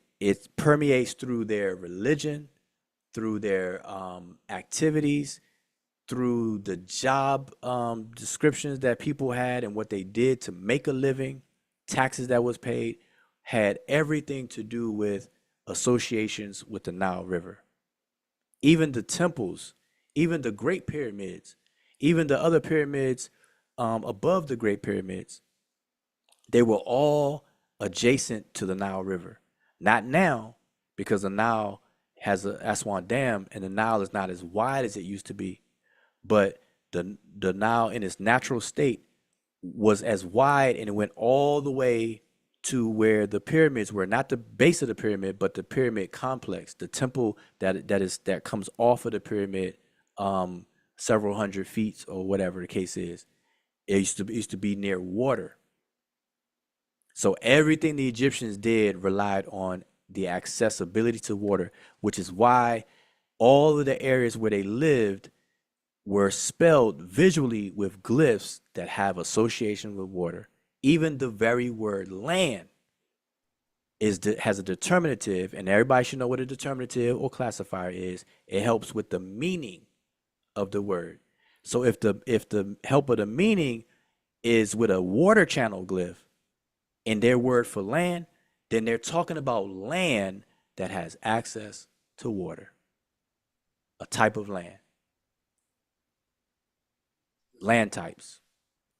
permeates through their religion, through their activities, through the job descriptions that people had and what they did to make a living, taxes that was paid, had everything to do with associations with the Nile River. Even the temples, even the Great Pyramids, even the other pyramids above the Great Pyramids, they were all adjacent to the Nile River. Not now, because the Nile has a Aswan Dam and the Nile is not as wide as it used to be. But the Nile in its natural state was as wide, and it went all the way to where the pyramids were, not the base of the pyramid, but the pyramid complex, the temple that comes off of the pyramid, several hundred feet or whatever the case is. It used to be near water. So everything the Egyptians did relied on the accessibility to water, which is why all of the areas where they lived were spelled visually with glyphs that have association with water. Even the very word land has a determinative, and everybody should know what a determinative or classifier is. It helps with the meaning of the word. So if the help of the meaning is with a water channel glyph in their word for land, then they're talking about land that has access to water, a type of land. Land types.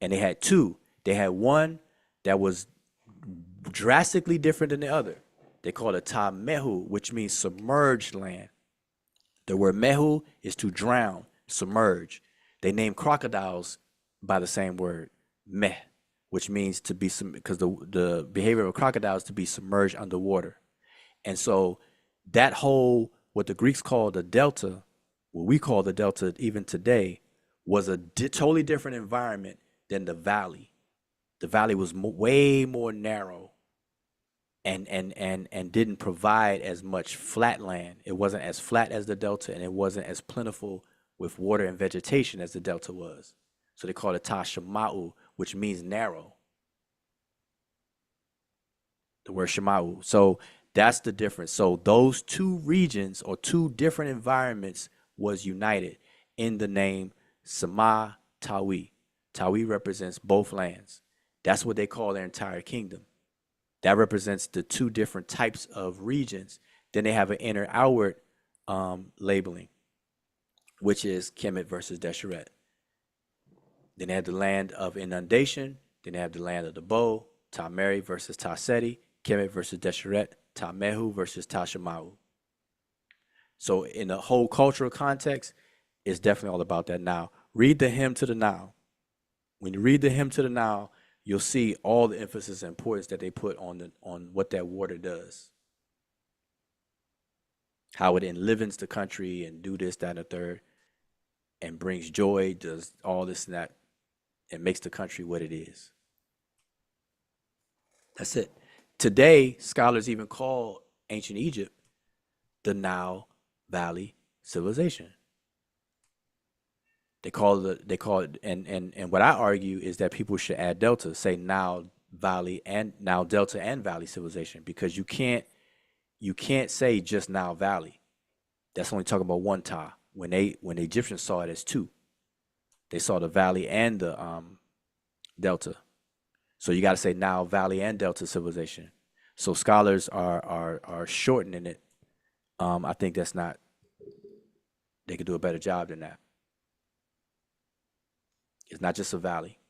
And they had two. They had one that was drastically different than the other. They called it Ta Mehu, which means submerged land. The word Mehu is to drown, submerge. They named crocodiles by the same word, Meh, which means to be, because the behavior of a crocodile is to be submerged underwater. And so that whole, what the Greeks called the delta, what we call the delta even today, was a totally different environment than the valley. The valley was way more narrow and didn't provide as much flat land. It wasn't as flat as the delta, and it wasn't as plentiful with water and vegetation as the delta was. So they call it Ta Shema'u, which means narrow. The word Shema'u. So that's the difference. So those two regions or two different environments was united in the name Sama Tawi. Tawi represents both lands. That's what they call their entire kingdom. That represents the two different types of regions. Then they have an inner outward labeling, which is Kemet versus Desheret. Then they have the land of inundation. Then they have the land of the bow, Tameri versus Taseti, Kemet versus Desheret, Tamehu versus Tashemau. So in the whole cultural context, it's definitely all about that. Now, read the hymn to the Nile. When you read the hymn to the Nile, you'll see all the emphasis and importance that they put on what that water does. How it enlivens the country and do this, that, and the third, and brings joy, does all this and that, and makes the country what it is. That's it. Today, scholars even call ancient Egypt the Nile Valley civilization. They call it, and what I argue is that people should add delta, say now valley and now delta and valley civilization, because you can't say just now valley. That's only talking about one Ta. When the Egyptians saw it as two, they saw the valley and the delta. So you got to say now valley and delta civilization. So scholars are shortening it. I think that's not. They could do a better job than that. It's not just a valley.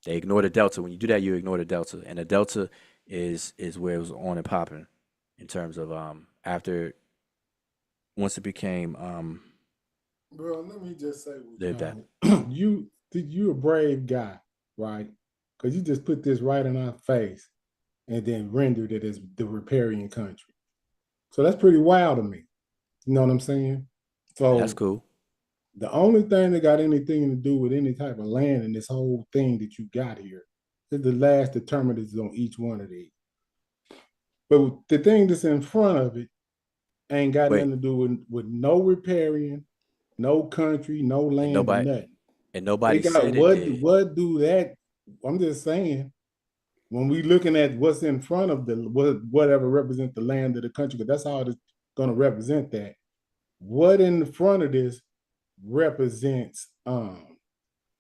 They ignore the delta. When you do that, you ignore the delta, and the delta is where it was on and popping in terms of after once it became Bro, let me just say, lived at. you a brave guy, right? Because you just put this right in our face and then rendered it as the riparian country. So that's pretty wild to me. You know what I'm saying? So that's cool. The only thing that got anything to do with any type of land in this whole thing that you got here is the last determinatives on each one of these. But the thing that's in front of it ain't got nothing to do with no riparian, no country, no land, nothing. And nobody said what it did. What do that? I'm just saying, when we looking at what's in front of whatever represents the land of the country, because that's how it's going to represent that. What in the front of this represents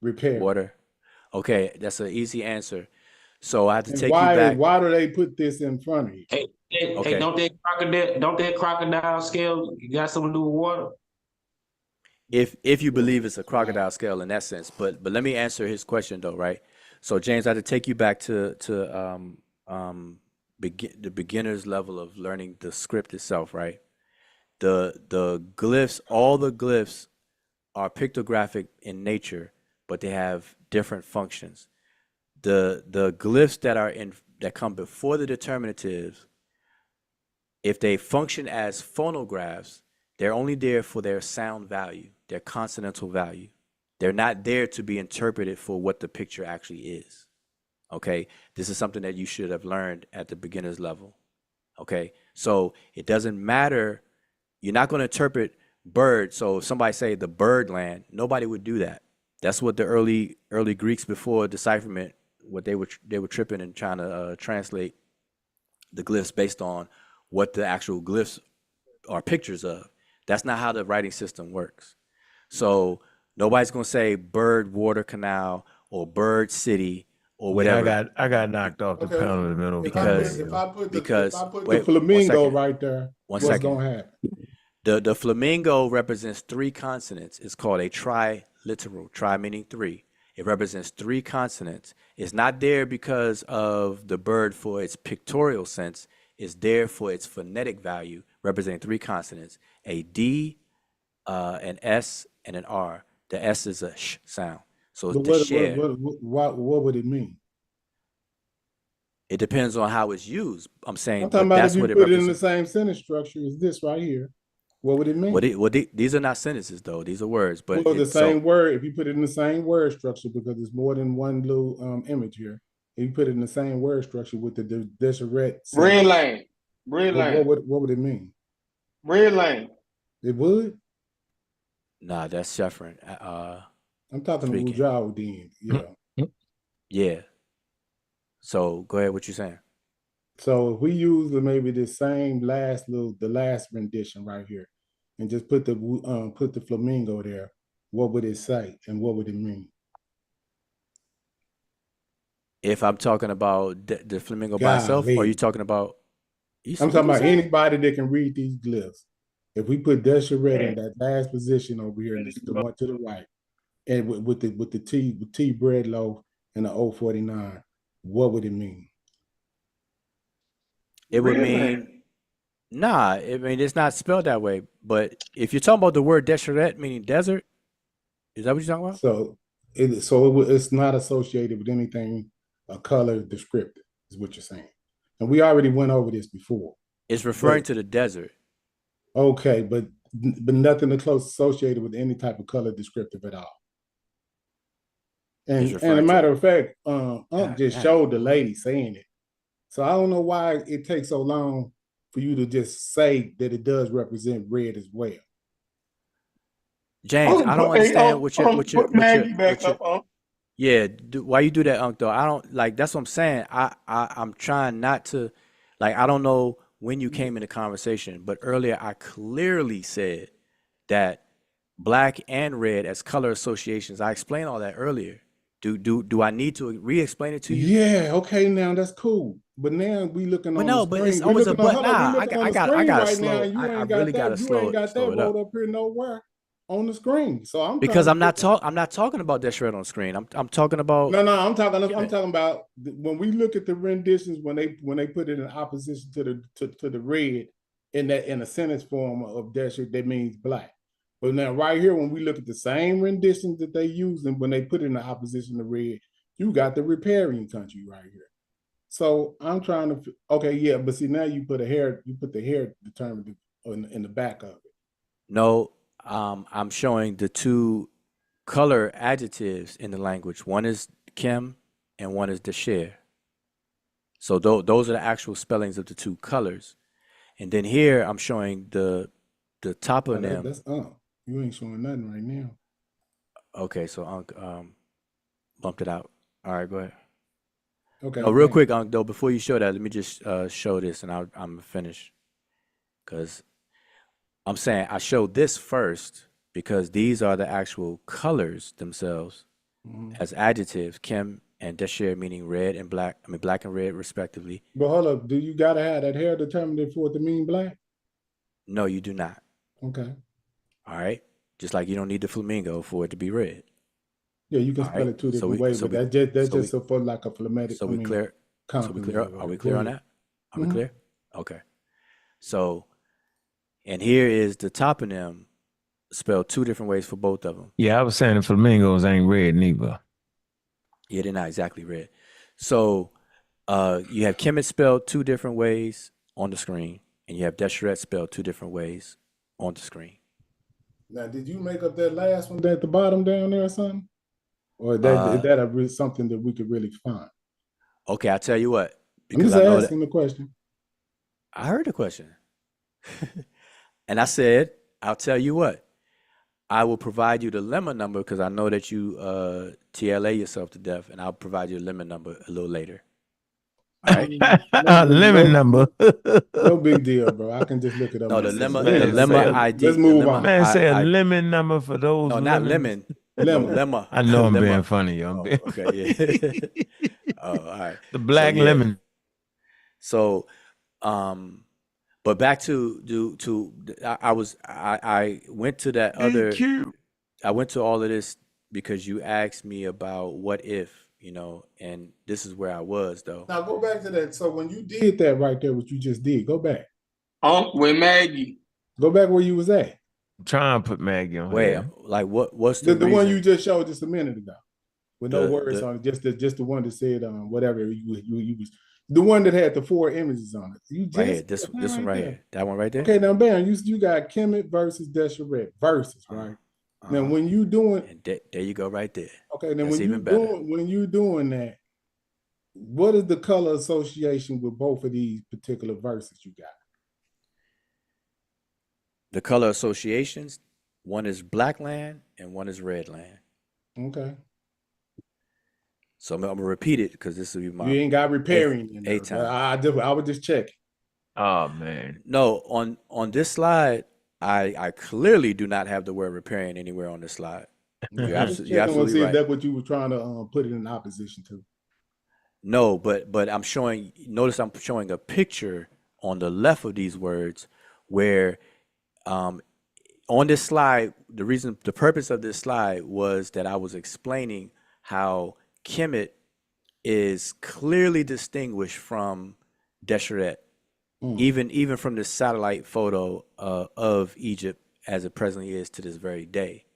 repair? Water. Okay, that's an easy answer. So I have to take you back. Why do they put this in front of you? Hey, don't that crocodile scale got something to do with water? If you believe it's a crocodile scale in that sense, but let me answer his question though, right? So James, I had to take you back to the beginner's level of learning the script itself, right? The glyphs, all the glyphs are pictographic in nature, but they have different functions. The glyphs that come before the determinatives, if they function as phonographs, they're only there for their sound value, their consonantal value. They're not there to be interpreted for what the picture actually is. Okay, this is something that you should have learned at the beginner's level. Okay, so it doesn't matter. You're not going to interpret bird. So if somebody say the bird land, nobody would do that. That's what the early Greeks before decipherment, what they were tripping and trying to translate the glyphs based on what the actual glyphs are pictures of. That's not how the writing system works. So nobody's going to say bird water canal or bird city or whatever. Yeah, I got knocked off the panel in the middle because if I put the flamingo right there, what's going to happen? The flamingo represents three consonants. It's called a triliteral, tri meaning three. It represents three consonants. It's not there because of the bird for its pictorial sense. It's there for its phonetic value, representing three consonants, a D, an S, and an R. The S is a sh sound. So it's the share. What would it mean? It depends on how it's used. I'm saying I'm talking about if you put it in the same sentence structure as this right here. What would it mean? These are not sentences, though. These are words. But the same word, if you put it in the same word structure, because there's more than one little image here. If you put it in the same word structure with the Deseret. Red lane. What would it mean? Red lane. It would? Nah, that's Sheffrin. I'm talking to Mujahideen. Yeah. Yeah. So go ahead. What you saying? So if we use maybe the same the last rendition right here, and just put the flamingo there, what would it say and what would it mean? If I'm talking about the flamingo by itself, or are you talking about? I'm talking about anybody that can read these glyphs. If we put Deseret in that last position over here, and the one to the right, and with the T bread loaf and the 049, what would it mean? It would mean, I mean, it's not spelled that way. But if you're talking about the word Deseret, meaning desert, is that what you're talking about? So it's not associated with anything color descriptive, is what you're saying. And we already went over this before. It's referring to the desert. Okay, but nothing close associated with any type of color descriptive at all. And a matter of fact, just showed the lady saying it. So I don't know why it takes so long for you to just say that it does represent red as well. James, I don't understand what put Maggie back up. Yeah, why you do that, Unc? Though I don't like. That's what I'm saying. I'm trying not to, like. I don't know when you came in the conversation, but earlier I clearly said that black and red as color associations. I explained all that earlier. Do I need to re-explain it to you? Yeah, okay, now that's cool. But now we looking But on the no, but it's screen. We always a looking on, but. hold on, we Nah, looking on the I screen gotta right now, slow. and you I ain't got really gotta that, you ain't got slow that it rolled up up here nowhere on the screen. So I'm because trying to I'm not talking about that shred on the screen. I'm talking about no, I'm talking about when we look at the renditions when they put it in opposition to the red in a sentence form of desert, that means black. But now right here, when we look at the same renditions that they use and when they put it in the opposition to red, you got the riparian country right here. So I'm trying to okay, yeah, but see now you put the hair determinative in the back of it. No, I'm showing the two color adjectives in the language. One is Kim and one is Desher. So those are the actual spellings of the two colors. And then here I'm showing the toponym. That's you ain't showing nothing right now. Okay, so Unc bumped it out. All right, go ahead. Okay. No, real quick, Unc, though, before you show that, let me just show this and I'm finished. Because I'm saying I showed this first because these are the actual colors themselves as adjectives, Kim and Desher, meaning red and black, I mean black and red respectively. But hold up, do you gotta have that hair determinative for it to mean black? No, you do not. Okay. All right. Just like you don't need the flamingo for it to be red. Yeah, you can All spell right. it two different ways, but that's just for like a phlegmatic. So we clear. So we clear. Are we clear on that? Are we clear? Okay. So, and here is the toponym spelled two different ways for both of them. Yeah, I was saying the flamingos ain't red neither. Yeah, they're not exactly red. So you have Kemet spelled two different ways on the screen, and you have Deshret spelled two different ways on the screen. Now, did you make up that last one at the bottom down there or something? Or is that something that we could really find? Okay, I'll tell you what. Because I'm just asking the question. I heard the question. And I said, I'll tell you what. I will provide you the lemma number because I know that you TLA yourself to death, and I'll provide you a lemma number a little later. All right? Lemon number. No big deal, bro. I can just look it up. No, the lemma ID. Let's move on. Man, say a lemon number for those. No, not lemon. Lemon. No, lemma. I know I'm lemma. being funny, yo. Okay, yeah. Oh, all right. The black lemon. So, but back to I went to that other. I went to all of this because you asked me about what if, and this is where I was though. Now go back to that. So when you did that right there, what you just did, go back. With Maggie. Go back where you was at. I'm trying to put Maggie on. Wait, like what's the one you just showed just a minute ago, with no words on it, just the one that said whatever you was. The one that had the four images on it. You just right here, this one right here. That one right there. Okay, now bam, you got Kemet versus Deseret versus, right? Now when you doing there you go right there. Okay, then when you doing that, what is the color association with both of these particular verses you got? The color associations, one is black land and one is red land. Okay. So I'm gonna repeat it because this will be my. You ain't got repairing. I would just check. Oh man. No, on this slide, I clearly do not have the word repairing anywhere on this slide. You're absolutely right. That's what you were trying to put it in opposition to. No, but I'm showing. Notice I'm showing a picture on the left of these words where, on this slide, the purpose of this slide was that I was explaining how Kemet is clearly distinguished from Desheret, even from the satellite photo of Egypt as it presently is to this very day.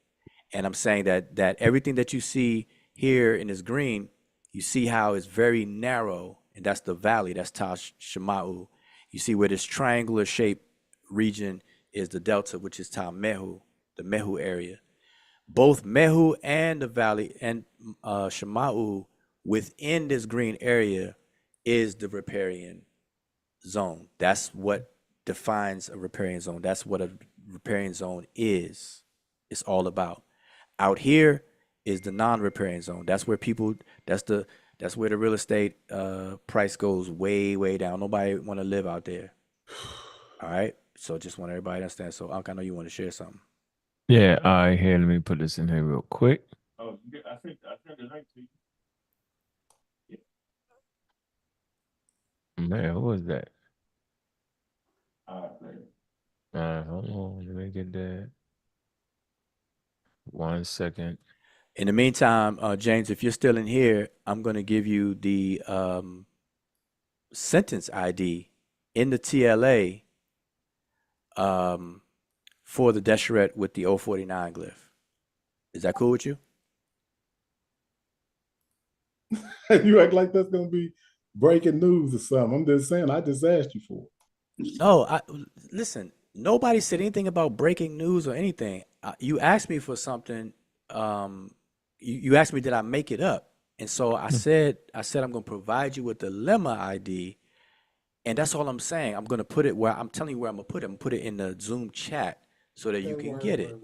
And I'm saying that everything that you see here in this green, you see how it's very narrow, and that's the valley, that's Tal Shema'u. You see where this triangular shaped region is the delta, which is Tal Mehu, the Mehu area. Both Mehu and the valley and Shema'u within this green area is the riparian zone. That's what defines a riparian zone. That's what a riparian zone is. it's all about. Out here is the non-riparian zone. That's where people. That's where the real estate price goes way, way down. Nobody want to live out there. All right. So just want everybody to understand. So Unc, I know you want to share something. Yeah, all right, here, let me put this in here real quick. Oh, I think the link to you. Man, what was that? All right, Hold on, let me get that. 1 second. In the meantime, James, if you're still in here, I'm going to give you the sentence ID in the TLA for the Desheret with the 049 glyph. Is that cool with you? You act like that's gonna be breaking news or something. I'm just saying. I just asked you for it. No, listen. Nobody said anything about breaking news or anything. You asked me for something. You asked me did I make it up, and so I said I'm going to provide you with the lemma ID, and that's all I'm saying. I'm going to put it where I'm telling you where I'm going to put it. I'm put it in the Zoom chat so that you can get it.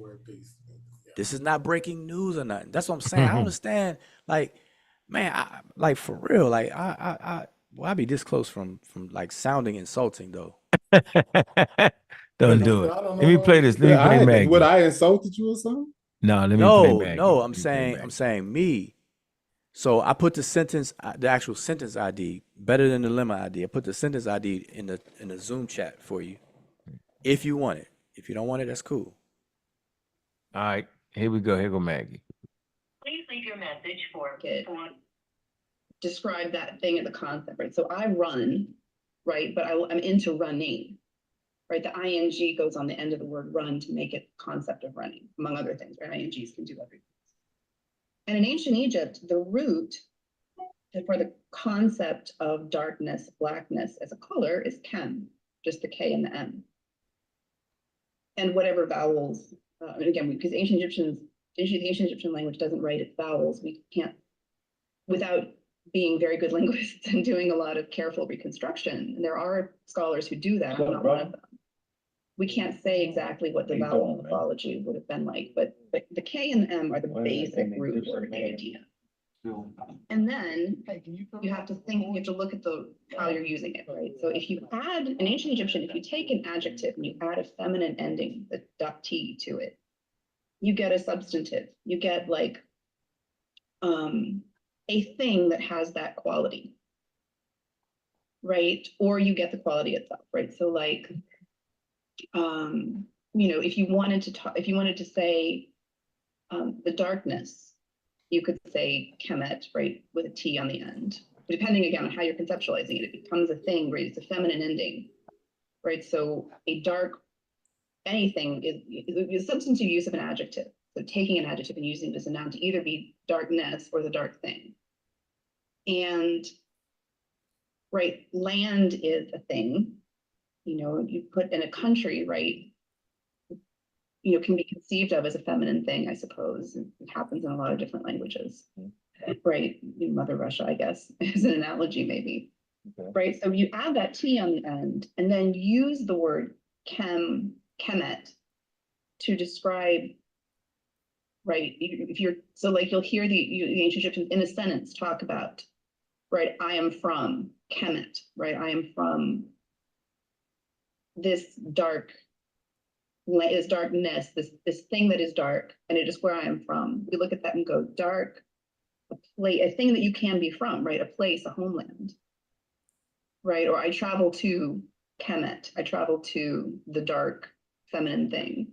This is not breaking news or nothing. That's what I'm saying. I understand. Like, man, like for real. Like I be this close from like sounding insulting though. Don't do it. Let me play this. Let me play Maggie. What, I insulted you or something? No, let me play Maggie. No, I'm saying me. So I put the actual sentence ID better than the lemma ID. I put the sentence ID in the Zoom chat for you, if you want it. If you don't want it, that's cool. All right, here we go. Here go Maggie. Please leave your message for describe that thing as a concept, right? So I run, right? But I'm into running, right? The ing goes on the end of the word run to make it concept of running, among other things, right? INGs can do everything. And in ancient Egypt, the root for the concept of darkness, blackness as a color is kem, just the K and the M. And whatever vowels, and again, because the ancient Egyptian language doesn't write its vowels, we can't, without being very good linguists and doing a lot of careful reconstruction, and there are scholars who do that, I'm not one of them. We can't say exactly what the vowel morphology would have been like, but the K and the M are the basic root word idea. And then you have to think, you have to look at how you're using it, right? So if you add, in ancient Egyptian, if you take an adjective and you add a feminine ending, the .t to it, you get a substantive. You get like a thing that has that quality, right? Or you get the quality itself, right? So like, if you wanted to say the darkness, you could say Kemet, right, with a T on the end. Depending again on how you're conceptualizing it, it becomes a thing, right? It's a feminine ending, right? So a dark anything is a substantive use of an adjective. So taking an adjective and using it as a noun to either be darkness or the dark thing. And right, land is a thing. You put in a country, right, can be conceived of as a feminine thing, I suppose. It happens in a lot of different languages, right? Mother Russia, I guess, is an analogy maybe, right? So you add that T on the end and then use the word Kemet to describe, right? You'll hear the ancient Egyptians in a sentence talk about, right, I am from Kemet, right? I am from this darkness, this thing that is dark, and it is where I am from. We look at that and go, dark, a thing that you can be from, right? A place, a homeland, right? Or I travel to Kemet, I travel to the dark feminine thing.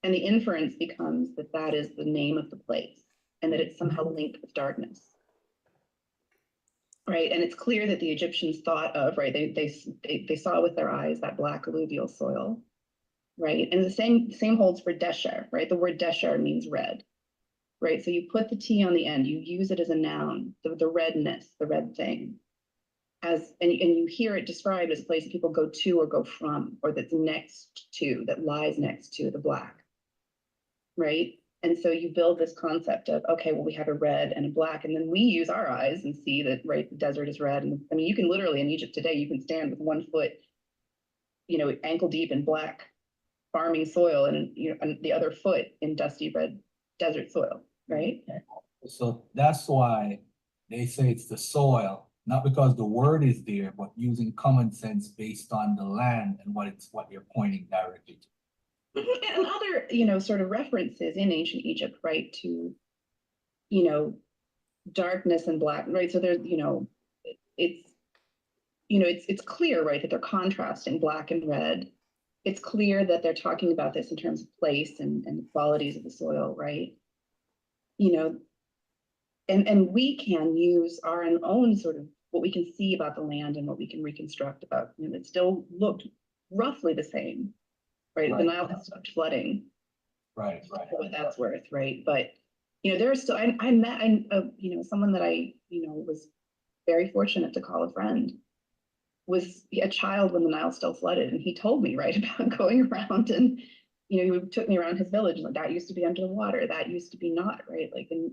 And the inference becomes that that is the name of the place and that it's somehow linked with darkness. Right, and it's clear that the Egyptians thought of, right, they saw with their eyes that black alluvial soil, right? And the same holds for desher, right? The word desher means red, right? So you put the T on the end, you use it as a noun, the redness, the red thing, and you hear it described as a place that people go to or go from, or that's next to, that lies next to the black, right? And so you build this concept of, okay, well, we have a red and a black, and then we use our eyes and see that, right, the desert is red. And I mean, you can literally, in Egypt today, you can stand with 1 foot, ankle deep in black farming soil and the other foot in dusty red desert soil, right? So that's why they say it's the soil, not because the word is there, but using common sense based on the land and what you're pointing directly to. And other, sort of references in ancient Egypt, right, to, darkness and black, right? So there's, it's clear, right, that they're contrasting black and red. It's clear that they're talking about this in terms of place and the qualities of the soil, right? And we can use our own sort of what we can see about the land and what we can reconstruct about, it still looked roughly the same, right? The Nile has stopped flooding. Right. For what that's worth, right? But, there's still, I met, someone that I, was very fortunate to call a friend, was a child when the Nile still flooded. And he told me, right, about going around and, he took me around his village and like, that used to be under the water, that used to be not, right? Like, and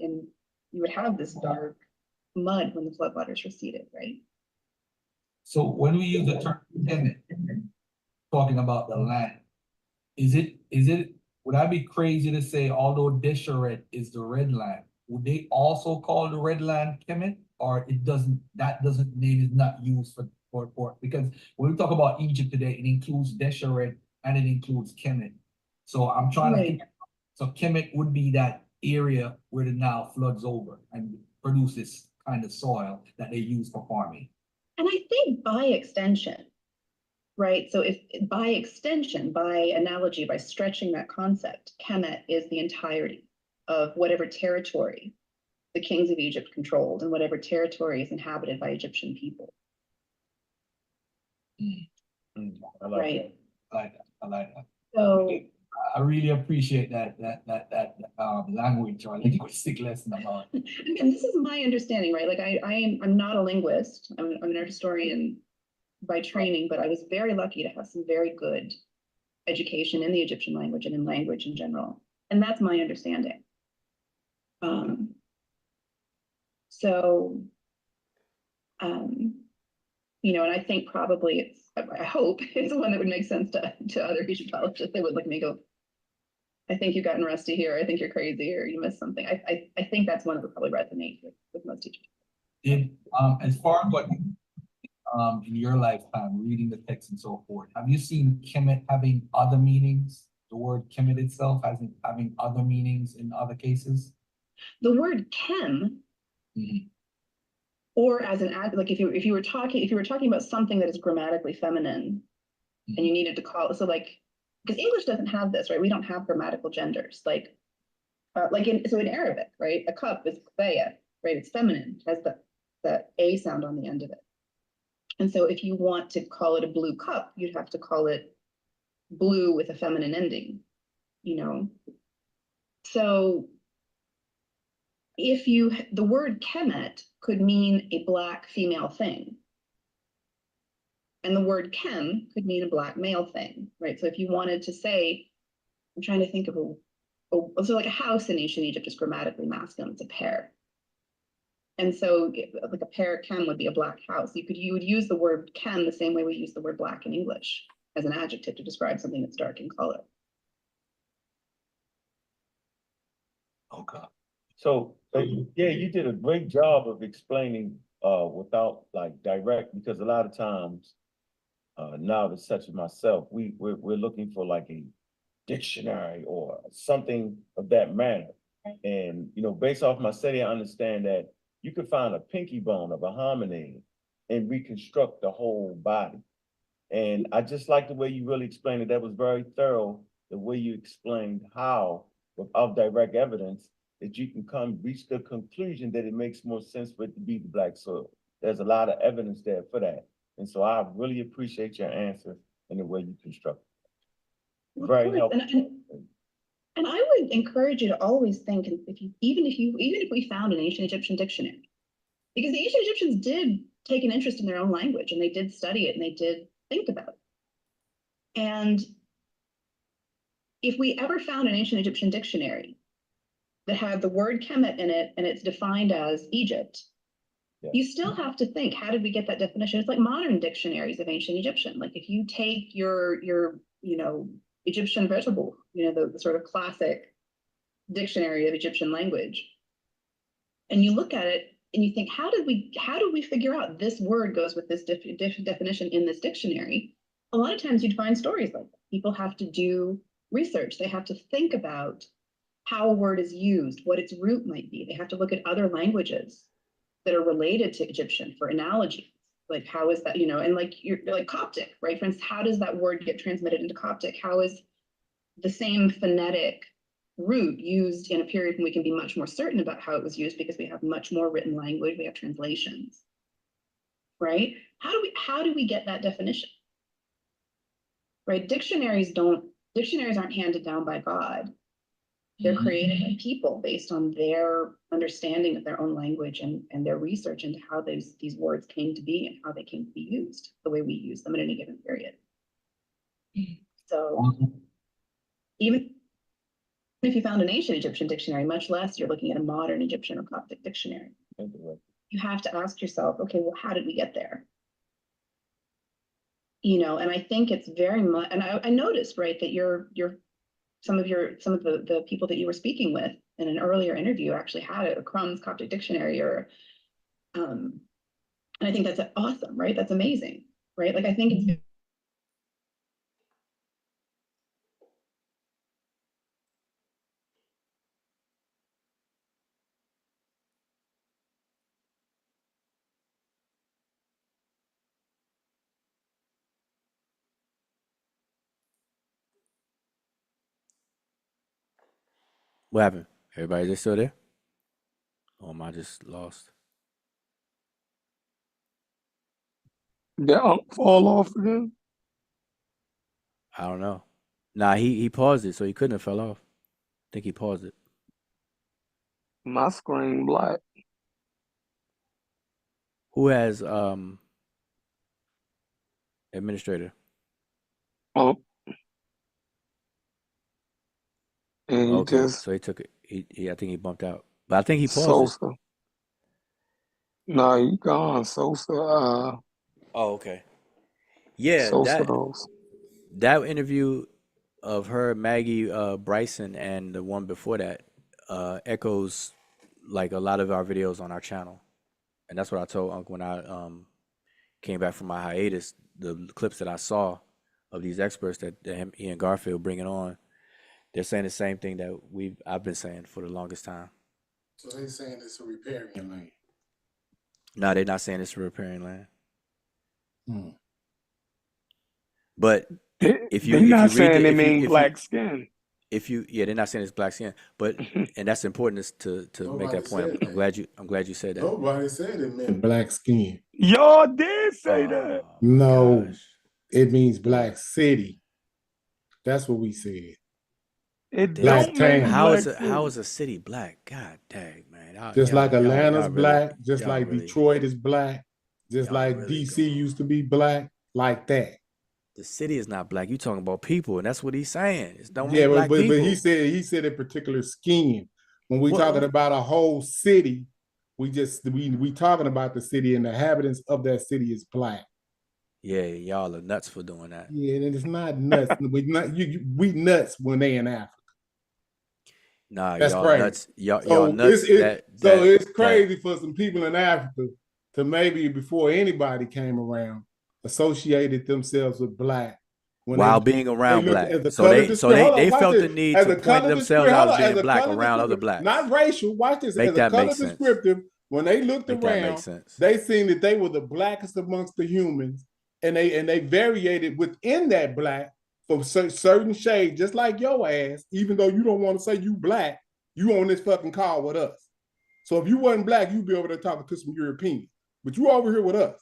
you would have this dark mud when the floodwaters receded, right? So when we use the term Kemet, talking about the land, would I be crazy to say, although Desheret is the red land, would they also call the red land Kemet? Or that name is not used for because when we talk about Egypt today, it includes Desheret and it includes Kemet. So I'm trying to think, so Kemet would be that area where the Nile floods over and produces kind of soil that they use for farming. And I think by extension, right? So if by extension, by analogy, by stretching that concept, Kemet is the entirety of whatever territory the kings of Egypt controlled and whatever territory is inhabited by Egyptian people. I like right. That. I like that. So I really appreciate that language or linguistic lesson about. And this is my understanding, right? Like I'm not a linguist. I'm an art historian by training, but I was very lucky to have some very good education in the Egyptian language and in language in general. And that's my understanding. And I think probably I hope it's one that would make sense to other Egyptologists. They would look at me and go, I think you've gotten rusty here. I think you're crazy or you missed something. I think that's one that would probably resonate with most teachers. As far as what in your lifetime, reading the text and so forth, have you seen Kemet having other meanings? The word Kemet itself having other meanings in other cases? The word Kem, or as an like if you were talking about something that is grammatically feminine, and you needed to call it, so like, because English doesn't have this, right? We don't have grammatical genders, so in Arabic, right? A cup is kbaya, right? It's feminine, it has the a sound on the end of it. And so if you want to call it a blue cup, you'd have to call it blue with a feminine ending, So the word Kemet could mean a black female thing. And the word Kem could mean a black male thing, right? So if you wanted to say, I'm trying to think of so like a house in ancient Egypt is grammatically masculine, it's a pair. And so like a pair Kem would be a black house. You would use the word Kem the same way we use the word black in English as an adjective to describe something that's dark in color. Okay. So yeah, you did a great job of explaining without like direct, because a lot of times novices such as myself, we're looking for like a dictionary or something of that manner. And based off my study, I understand that you could find a pinky bone of a hominid and reconstruct the whole body. And I just like the way you really explained it. That was very thorough, the way you explained how, without direct evidence, that you can reach the conclusion that it makes more sense for it to be the black soil. There's a lot of evidence there for that. And so I really appreciate your answer and the way you construct it. Very helpful. And I would encourage you to always think, even if we found an ancient Egyptian dictionary, because the ancient Egyptians did take an interest in their own language and they did study it and they did think about it. And if we ever found an ancient Egyptian dictionary that had the word Kemet in it and it's defined as Egypt, you still have to think, how did we get that definition? It's like modern dictionaries of ancient Egyptian. Like if you take your Egyptian vegetable, the sort of classic dictionary of Egyptian language. And you look at it and you think, how did we figure out this word goes with this definition in this dictionary? A lot of times you'd find stories like that. People have to do research. They have to think about how a word is used, what its root might be. They have to look at other languages that are related to Egyptian for analogies. Like, how is that, and you're like Coptic, right? For instance, how does that word get transmitted into Coptic? How is the same phonetic root used in a period when we can be much more certain about how it was used because we have much more written language, we have translations, right? How do we get that definition? Right? Dictionaries aren't handed down by God. They're created by people based on their understanding of their own language and their research into how these words came to be and how they came to be used, the way we use them in any given period. So even if you found an ancient Egyptian dictionary, much less you're looking at a modern Egyptian or Coptic dictionary, you have to ask yourself, okay, well, how did we get there? And I think it's very much, and I noticed, right, that some of the people that you were speaking with in an earlier interview actually had a Crumbs Coptic dictionary and I think that's awesome, right? That's amazing, right? Like, I think it's What happened? Everybody just still there? Or am I just lost? Did fall off again? I don't know. Nah, he paused it, so he couldn't have fell off. I think he paused it. My screen black. Who has administrator? Oh. And he Okay, just so he took it. He I think he bumped out, but I think he paused it. Sosa. No, he gone. Sosa. Oh, okay. Yeah, Sosa those. that interview of her, Maggie, Bryson, and the one before that echoes like a lot of our videos on our channel, and that's what I told Unc when I came back from my hiatus. The clips that I saw of these experts that Ian Garfield bringing on, they're saying the same thing that I've been saying for the longest time. So they're saying it's a riparian land. No, they're not saying it's a riparian land. But if you not read saying the, they mean black skin. They're not saying it's black skin, but and that's important to make that point. I'm glad you said that. Nobody said it meant black skin. Y'all did say that. No, it means black city. That's what we said. It black don't mean How black is a city black? God dang, man. Just like Atlanta's black, really, just like Detroit is black, just like really DC used to be black, like that. The city is not black. You talking about people, and that's what he's saying. It don't Yeah, mean black but people. he said a particular skin. When we talking about a whole city, we talking about the city and the inhabitants of that city is black. Yeah, y'all are nuts for doing that. Yeah, and it's not nuts. we nuts when they in Africa. Nah, that's y'all crazy. Nuts. Y'all nuts. So it's crazy for some people in Africa to maybe before anybody came around associated themselves with black while being around black. So they felt the need to point themselves out as being black around other blacks. Not racial. Watch this. Make as that a color make sense. descriptive, when they looked around, they seen that they were the blackest amongst the humans, and they variated within that black from certain shades, just like your ass. Even though you don't want to say you black, you on this fucking call with us. So if you wasn't black, you'd be over there talking to some Europeans, but you over here with us.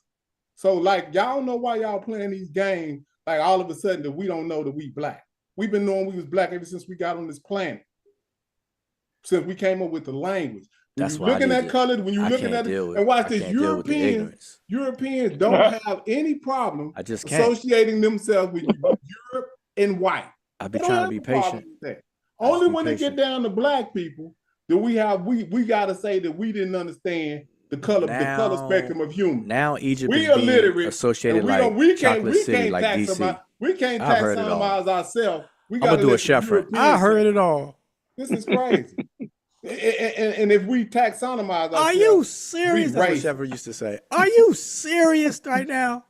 So like y'all know why y'all playing these games. Like all of a sudden that we don't know that we black. We've been knowing we was black ever since we got on this planet. Since we came up with the language. When That's you looking at color, when you looking at it, and watch this, Europeans don't have any problem associating themselves with Europe and white. I be trying to be patient. Only when they get down to black people that we gotta say that we didn't understand the color spectrum of humans. Now Egypt is being associated like chocolate city, like DC. We can't taxonomize ourselves We I'm got gonna to do a let the chevron. Europeans I heard say it all. this is crazy. And if we taxonomize Are you ourselves, we serious? That's what racist. Shepard used to say. Are you serious right now?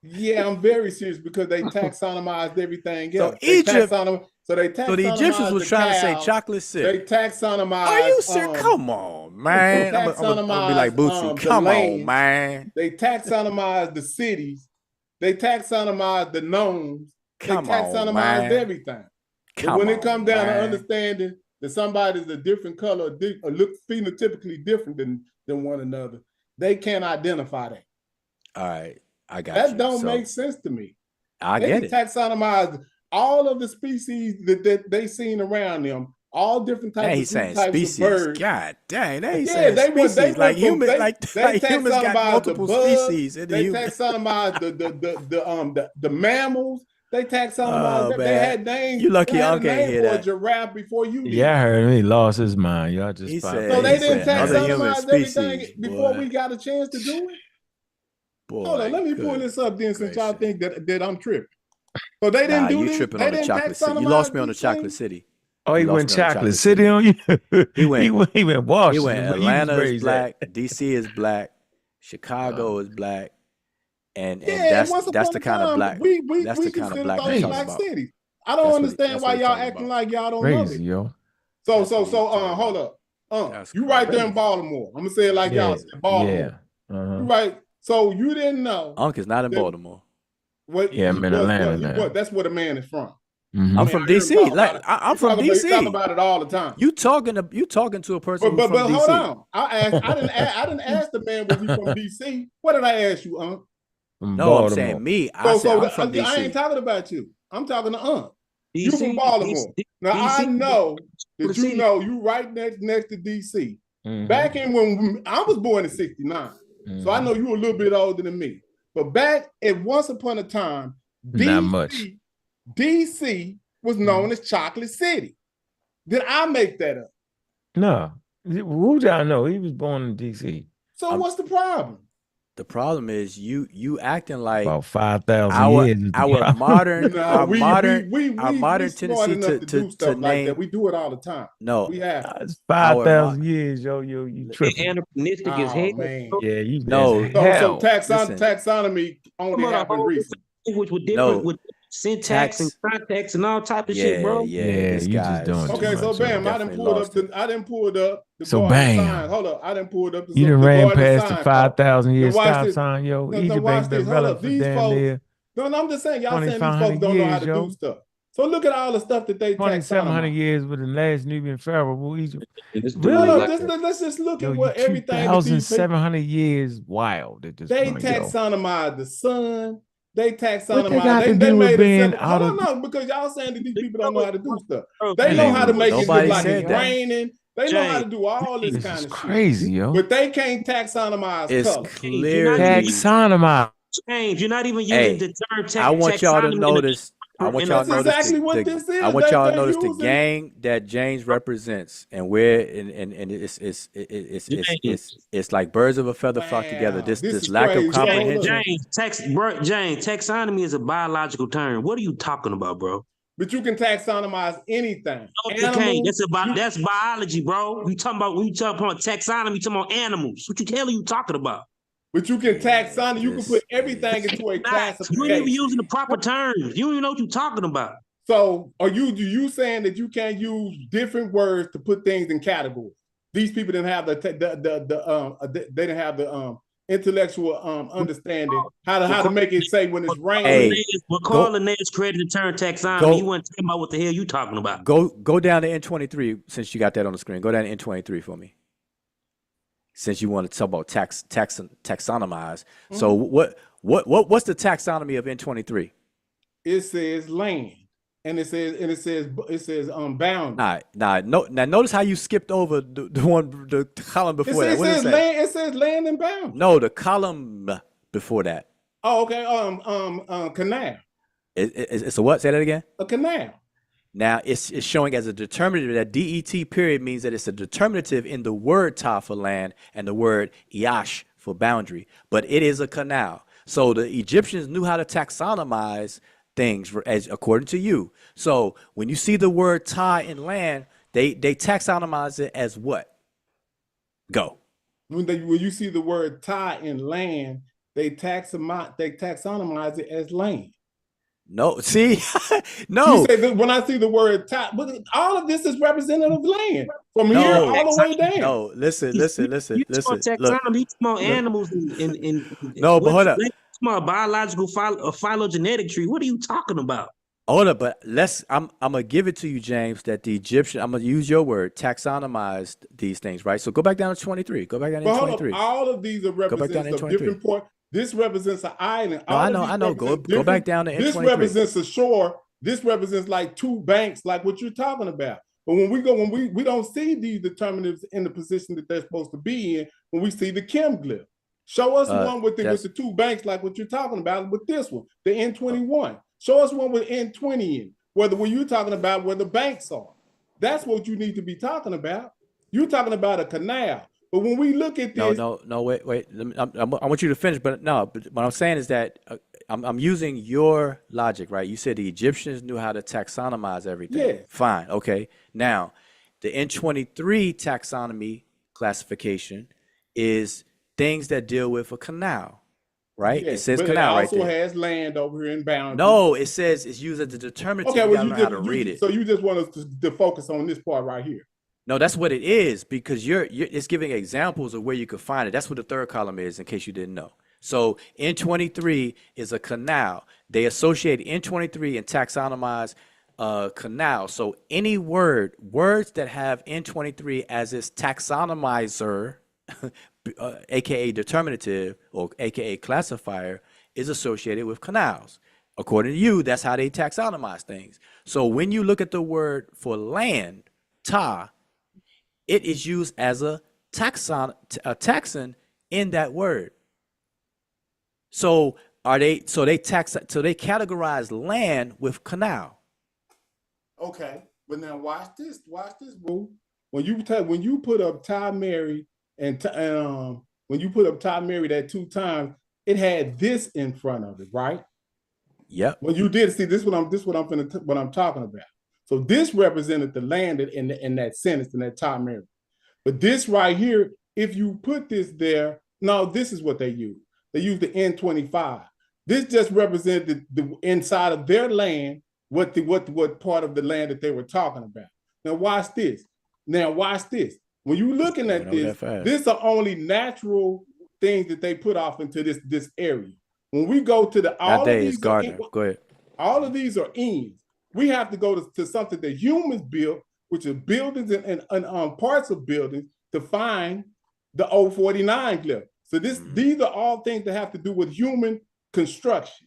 Yeah, I'm very serious because they taxonomized everything So else. They Egypt. taxonomized, so they So the Egyptians taxonomized was the trying to say cows. chocolate city. They taxonomized. Are you serious? Come on, man. They I'm gonna be like Bootsy. the Come on, land. man. They taxonomized the cities. They taxonomized the gnomes. Come they on, taxonomized man. everything. But Come when it on, comes down to man. understanding that somebody's a different color or look phenotypically different than one another, they can't identify that. All right, I got That you. don't So, make sense to me. I They get can it. taxonomize all of the species that they seen around them, all different Now types he's of saying types species. of birds. God dang, they Yeah, saying they species went like from human, they like humans got taxonomized multiple the bugs, species in the they human. taxonomized the mammals, they taxonomized Oh, they man. had names. You lucky They had a Unc ain't name hear for a that. giraffe before you did. Yeah, I heard him. He lost his mind. Y'all just He popped said- So in. they he didn't said other human taxonomize everything species, before boy. we got a chance to do it. Boy, Hold on, let me pull good this up then, since y'all gracious. think that I'm tripping. So they didn't Nah, do you this. tripping They on the didn't chocolate city. You lost me on the these chocolate things? city. Oh, he You went lost me on the Chocolate City on you. He went. He went He Washington, went where he was Atlanta is raised at. black, DC is black, Chicago is black, and Yeah, and that's once upon the a kind of time, black we that's the kind of considered black those I'm talking black about. cities. I don't understand That's why what he y'all talking acting about. like y'all don't know Crazy, it. yo. So That's what he talking hold about. up. That's You right there in crazy. Baltimore. I'm gonna say it like Yeah, y'all said, Baltimore. yeah. You right. So you didn't know Unc is not in that Baltimore. what Yeah, I'm in Atlanta now. that's where the man is from. Mhm. I'm I from hear him DC. talk Like about it. I'm He from talk DC. about it all the time. You talking to a person who's from But hold DC. on. I didn't ask the man was he from DC. What did I ask you, From No, I'm Baltimore. saying me. I said I'm from DC. I ain't talking about you. I'm talking to You from DC, Baltimore. Now I DC, know that you city. know you right next to DC. Mhm. Back in when I was born in '69, so I know you a little bit older than me. But back at once upon a time, Not much. DC was known as Chocolate City. Did I make that up? No. Who y'all know? He was born in DC. So what's the problem? The problem is you acting like About 5,000 our years. is the our problem. modern No, our modern our we modern smart tendency enough to do to stuff like name that. We do it all the time. no We have. It's our 5,000 years, yo. You tripping. Anachronistic as Oh hell. man. Yeah, you no as So hell. listen, taxonomy only About a happened whole recently. language with different no with syntax and tax context and all type of shit, yeah bro. Yeah, this you just guy doing too Okay, so much, bam, yo. I didn't definitely pull lost it. the So garden sign. bam. Hold up, I didn't pull it up You done ran garden past the sign. 5,000 Now year watch stop this. sign, yo. No, Egypt watch ain't been this. Hold up, relevant for these damn folks. near No, I'm just saying, y'all saying these folks 2,500 don't know how years, to yo. do stuff. So look at all the stuff that they 2,700 taxonomize. years with the last Nubian pharaoh. Well, Egypt. This dude Really? look No, like let's just look Yo, at you what everything that these people 2,700 years wild at this they point, yo. taxonomize the sun. They What they taxonomize. got to They do with made a being separate. out Hold of... on, because y'all saying that these people don't know how to do stuff. bro, They That know ain't how to what make it look Nobody like said it's that. raining. They know how to do all this This kind is of shit. crazy, yo. But they can't taxonomize It's color. clearly Taxonomize. James, you're not even using hey. the term I want y'all to taxonomy notice. I want y'all That's to notice exactly what this is. I want y'all to They're notice the using. gang that James represents, and where and it's like birds of a feather flock together. Wow, this This is lack of crazy. Hold up. comprehension. James, taxonomy is a biological term. What are you talking about, bro? But you can taxonomize anything. No, you can't. Animals. That's biology, bro. You talking about when you talking about taxonomy, you talking about animals. What the hell are you talking about? But you can taxonomy. You can put everything into a You ain't classification. even using the proper terms. You don't even know what you're talking about. So are you saying that you can't use different words to put things in categories? These people didn't have they didn't have the intellectual understanding how to make it say when it's raining. When Carl Linnaeus created the term taxonomy, he wasn't talking about what the hell you talking about. Go down to N23 since you got that on the screen. Go down to N23 for me. Since you want to talk about taxonomize. Mm-hmm. So what's the taxonomy of N23? It says land. And it says boundary. Now notice how you skipped over the column before that. It says land and boundary. No, the column before that. Oh, okay. Canal. It's a what? Say that again. A canal. Now it's showing as a determinative that DET period means that it's a determinative in the word ta for land and the word iash for boundary, but it is a canal. So the Egyptians knew how to taxonomize things as according to you. So when you see the word tie in land, they taxonomize it as what? Go. When you see the word tie in land, they taxonomize it as land. No, see, You say that when I see the word tie, all of this is representative of land from here all the way down. No, listen. You taxonomy, you talking about animals and no, but hold up. Talking about biological phylogenetic tree. What are you talking about? Hold up, but I'm gonna give it to you, James, that the Egyptian, I'm gonna use your word, taxonomized these things, right? So go back down to 23. Go back down to 23. All of these are represents of different points. This represents an island. No, I know. Go back down to N23. This represents a shore. This represents like two banks, like what you're talking about. But when we don't see these determinatives in the position that they're supposed to be in when we see the chem glyph. Show us one with the two banks, like what you're talking about with this one, the N21. Show us one with N20 in, where you're talking about where the banks are. That's what you need to be talking about. You're talking about a canal. But when we look at this, no, wait. I want you to finish, but what I'm saying is that I'm using your logic, right? You said the Egyptians knew how to taxonomize everything. Yeah. Fine, okay. Now, the N23 taxonomy classification is things that deal with a canal, right? Yeah, it says but canal it right there. also has land over here in boundaries. No, it says it's used as a determinative. Okay, well, you gotta know how to read it. So you just want us to focus on this part right here. No, that's what it is, because it's giving examples of where you could find it. That's what the third column is, in case you didn't know. So N23 is a canal. They associate N23 and taxonomize canal. So any words that have N23 as its taxonomizer, aka determinative or aka classifier, is associated with canals. According to you, that's how they taxonomize things. So when you look at the word for land, ta, it is used as a taxon in that word. So they categorize land with canal. Okay, but now watch this, boo. When you put up Ty Mary and when you put up Ty Mary that 2 times, it had this in front of it, right? Yep. When you did see what I'm talking about. So this represented the land in that sentence in that Ty Mary. But this right here, if you put this there, no, this is what they use. They use the N25. This just represented the inside of their land, what part of the land that they were talking about. Now watch this. When you're looking at this, these are only natural things that they put off into this area. When we go to all of these are ends. We have to go to something that humans built, which are buildings and parts of buildings, to find the 049 glyph. So these are all things that have to do with human construction.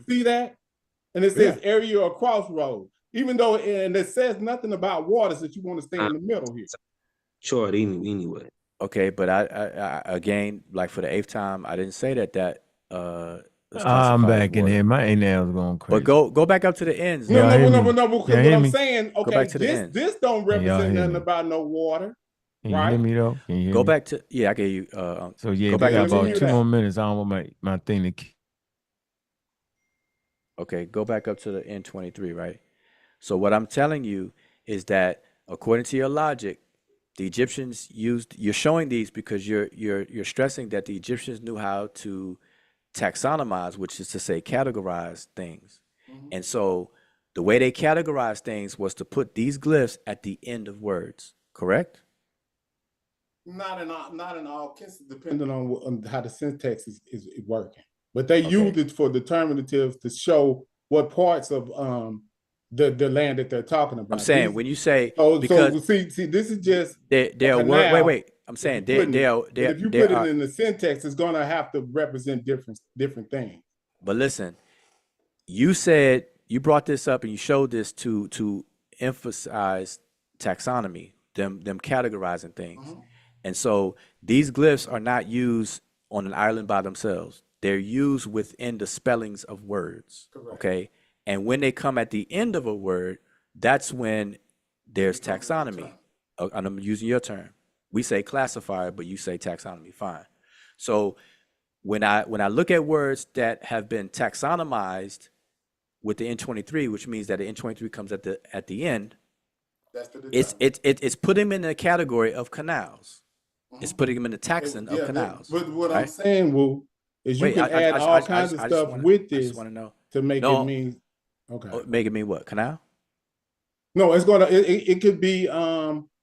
See that? And it says area or crossroad. Even though it says nothing about waters, that you want to stay in the middle here. Sure, anyway. Okay, but I again, like for the 8th time, I didn't say that I'm back in here. My nails going crazy. But go back up to the ends. No, because what I'm saying, go back to the ends. This don't represent nothing about no water. Can you hear me though? Can you hear go me? back to I get you. So yeah, go back got up to about 2 more minutes. I don't want my thing to. Okay, go back up to the N23, right? So what I'm telling you is that according to your logic, the Egyptians you're showing these because you're stressing that the Egyptians knew how to taxonomize, which is to say categorize things. And so the way they categorized things was to put these glyphs at the end of words, correct? Not in all cases, depending on how the syntax is working. But they used it for determinatives to show what parts of the land that they're talking about. I'm saying when you say see, this is just wait. I'm saying if you put it in the syntax, it's going to have to represent different things. But listen, you brought this up and you showed this to emphasize taxonomy, them categorizing things. And so these glyphs are not used on an island by themselves. They're used within the spellings of words. Correct. Okay. And when they come at the end of a word, that's when there's taxonomy. And I'm using your term. We say classifier, but you say taxonomy. Fine. So when I look at words that have been taxonomized with the N23, which means that the N23 comes at the end. That's the It's putting him in the category of canals. It's putting him in the taxon of canals. But what right? I'm saying, Wu, is you Wait, can add all kinds of stuff with this know. to make No. it mean. Okay. Make it mean what? Canal? No, it's gonna. It could be.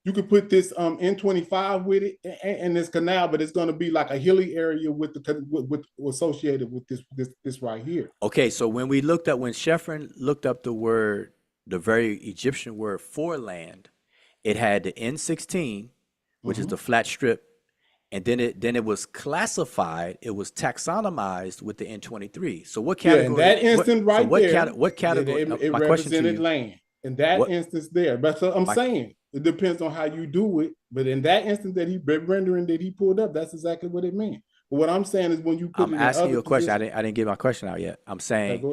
You could put this N25 with it and this canal, but it's gonna be like a hilly area with the with associated with this right here. Okay, so when Sheffrin looked up the very Egyptian word for land, it had the N16, which is the flat strip, and then it was classified. It was taxonomized with the N23. So what category? Yeah, in that instant right there. What category? It my question to represented you, land. In that instance there, but so I'm saying it depends on how you do it. But in that instance that rendering that he pulled up, that's exactly what it meant. But what I'm saying is when you put I'm it asking in you a question. I positions, didn't get my question out yet. I'm saying, go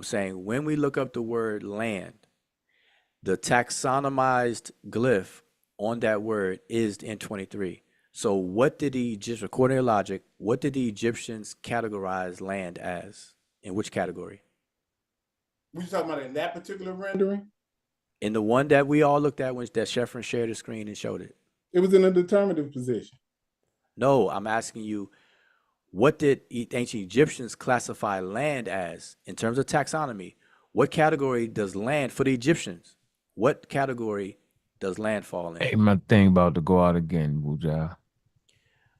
ahead. When we look up the word land, the taxonomized glyph on that word is the N23. So what did the Egyptians, according to logic, what did the Egyptians categorize land as? In which category? What you talking about in that particular rendering? In the one that we all looked at, when that Sheffrin shared the screen and showed it. It was in a determinative position. No, I'm asking you, what did ancient Egyptians classify land as in terms of taxonomy? What category does land for the Egyptians? What category does land fall in? Hey, my thing about to go out again, Wuja.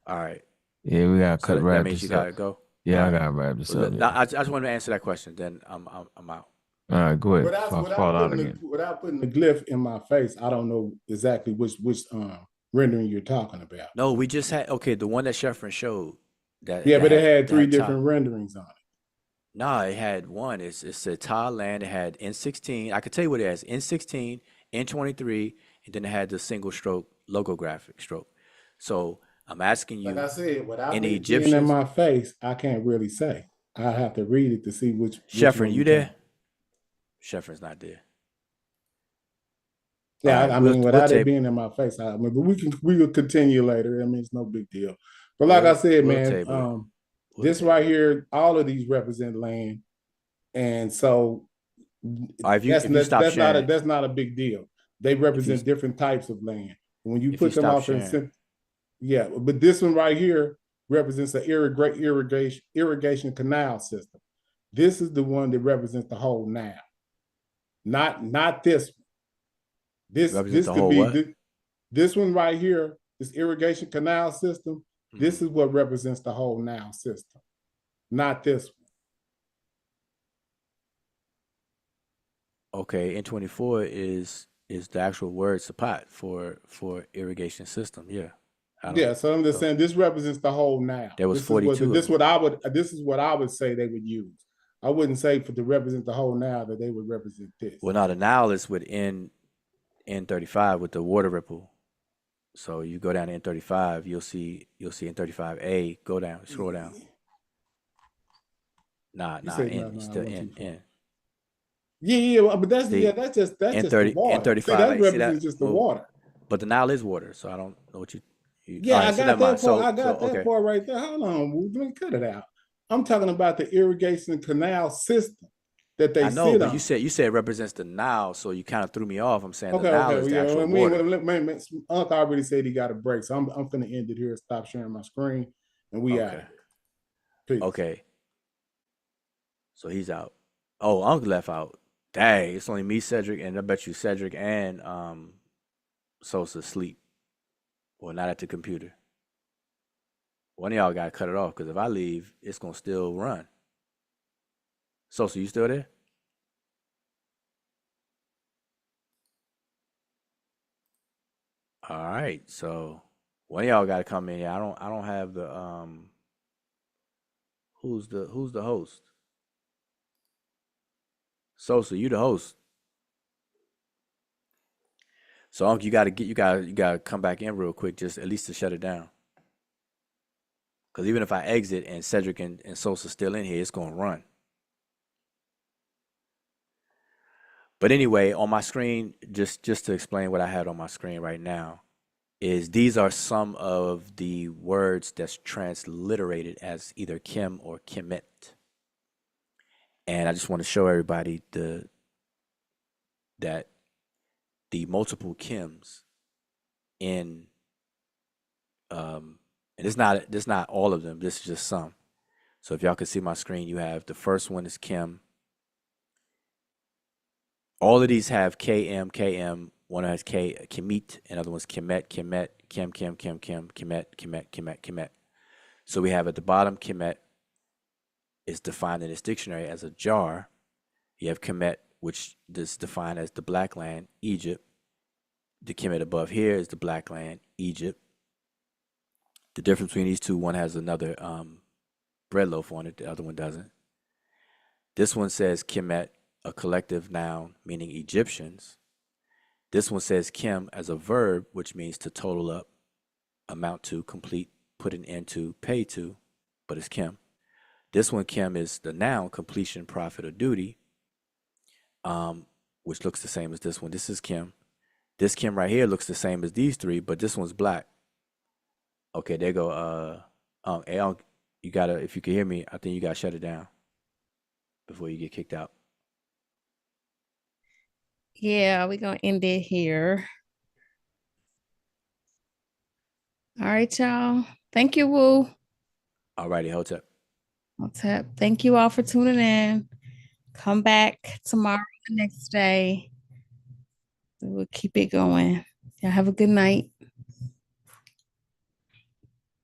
All right. Yeah, we gotta cut that means you gotta go. Yeah, All I right. gotta wrap this up. I just wanted to answer that question. Then I'm out. All right, go ahead. Without putting the glyph in my face, I don't know exactly which rendering you're talking about. No, we just had the one that Sheffrin showed. But it had three different renderings on it. No, it had one. It said tile land. It had N16. I could tell you what it has: N16, N23, and then it had the single stroke logographic stroke. So I'm asking you, like I said, without in the it being in my face, I can't really say. I have to read it to see which Sheffrin, you there? Sheffrin's not there. Yeah, right, I mean, without it being in my face, but we will continue later. I mean, it's no big deal. But like I said, man, this right here, all of these represent land, and so that's not a big deal. They represent different types of land. When you put them off in, but this one right here represents an irrigation canal system. This is the one that represents the whole now, not this one. This could be this one right here, this irrigation canal system. Mm-hmm. This is what represents the whole now system, not this one. Okay, N24 is the actual word sapat for irrigation system. Yeah. So I'm just saying this represents the whole now. There was 42. This is what I would say they would use. I wouldn't say to represent the whole now that they would represent this. Well, now the now is with N35 with the water ripple. So you go down to N35, you'll see N35A. Go down, scroll down. It's still N. Yeah, but that's just the water. N35. That represents just the water. But the Nile is water, so I don't know what you. I got that part right there. Hold on, let me cut it out. I'm talking about the irrigation canal system that they sit on. I know, but you said it represents the Nile, so you kind of threw me off. I'm saying the Nile is the actual water. Unc already said he got a break, so I'm finna end it here. Stop sharing my screen, and we out. Peace. Okay. So he's out. Oh, Unc left out. Dang, it's only me, Cedric, and I bet you Cedric and Sosa sleep. Or not at the computer. One of y'all got to cut it off because if I leave, it's going to still run. Sosa, you still there? All right. So one of y'all got to come in here. I don't have the who's the host? Sosa, you the host. So Unc, you gotta come back in real quick, just at least to shut it down. Because even if I exit and Cedric and Sosa still in here, it's gonna run. But anyway, on my screen, just to explain what I had on my screen right now, is these are some of the words that's transliterated as either Kim or Kemet. And I just want to show everybody that the multiple chems in and it's not all of them, this is just some. So if y'all can see my screen, you have the first one is chem. All of these have KM. One has Kemet, another one's Kemet, Kemet, Kemet. So we have at the bottom Kemet is defined in this dictionary as a jar. You have Kemet, which is defined as the black land, Egypt. The Kemet above here is the black land, Egypt. The difference between these two, one has another bread loaf on it, the other one doesn't. This one says Kemet, a collective noun meaning Egyptians. This one says Kem as a verb, which means to total up, amount to, complete, put an end to, pay to, but it's Kem. This one, Kem, is the noun, completion, profit, or duty, which looks the same as this one. This is Kem. This Kem right here looks the same as these three, but this one's black. Okay, there you go. You gotta, if you can hear me, I think you gotta shut it down before you get kicked out. Yeah, we're gonna end it here. All right, y'all. Thank you, Woo. All righty, Hotep. Hotep. Thank you all for tuning in. Come back tomorrow, the next day. We'll keep it going. Y'all have a good night.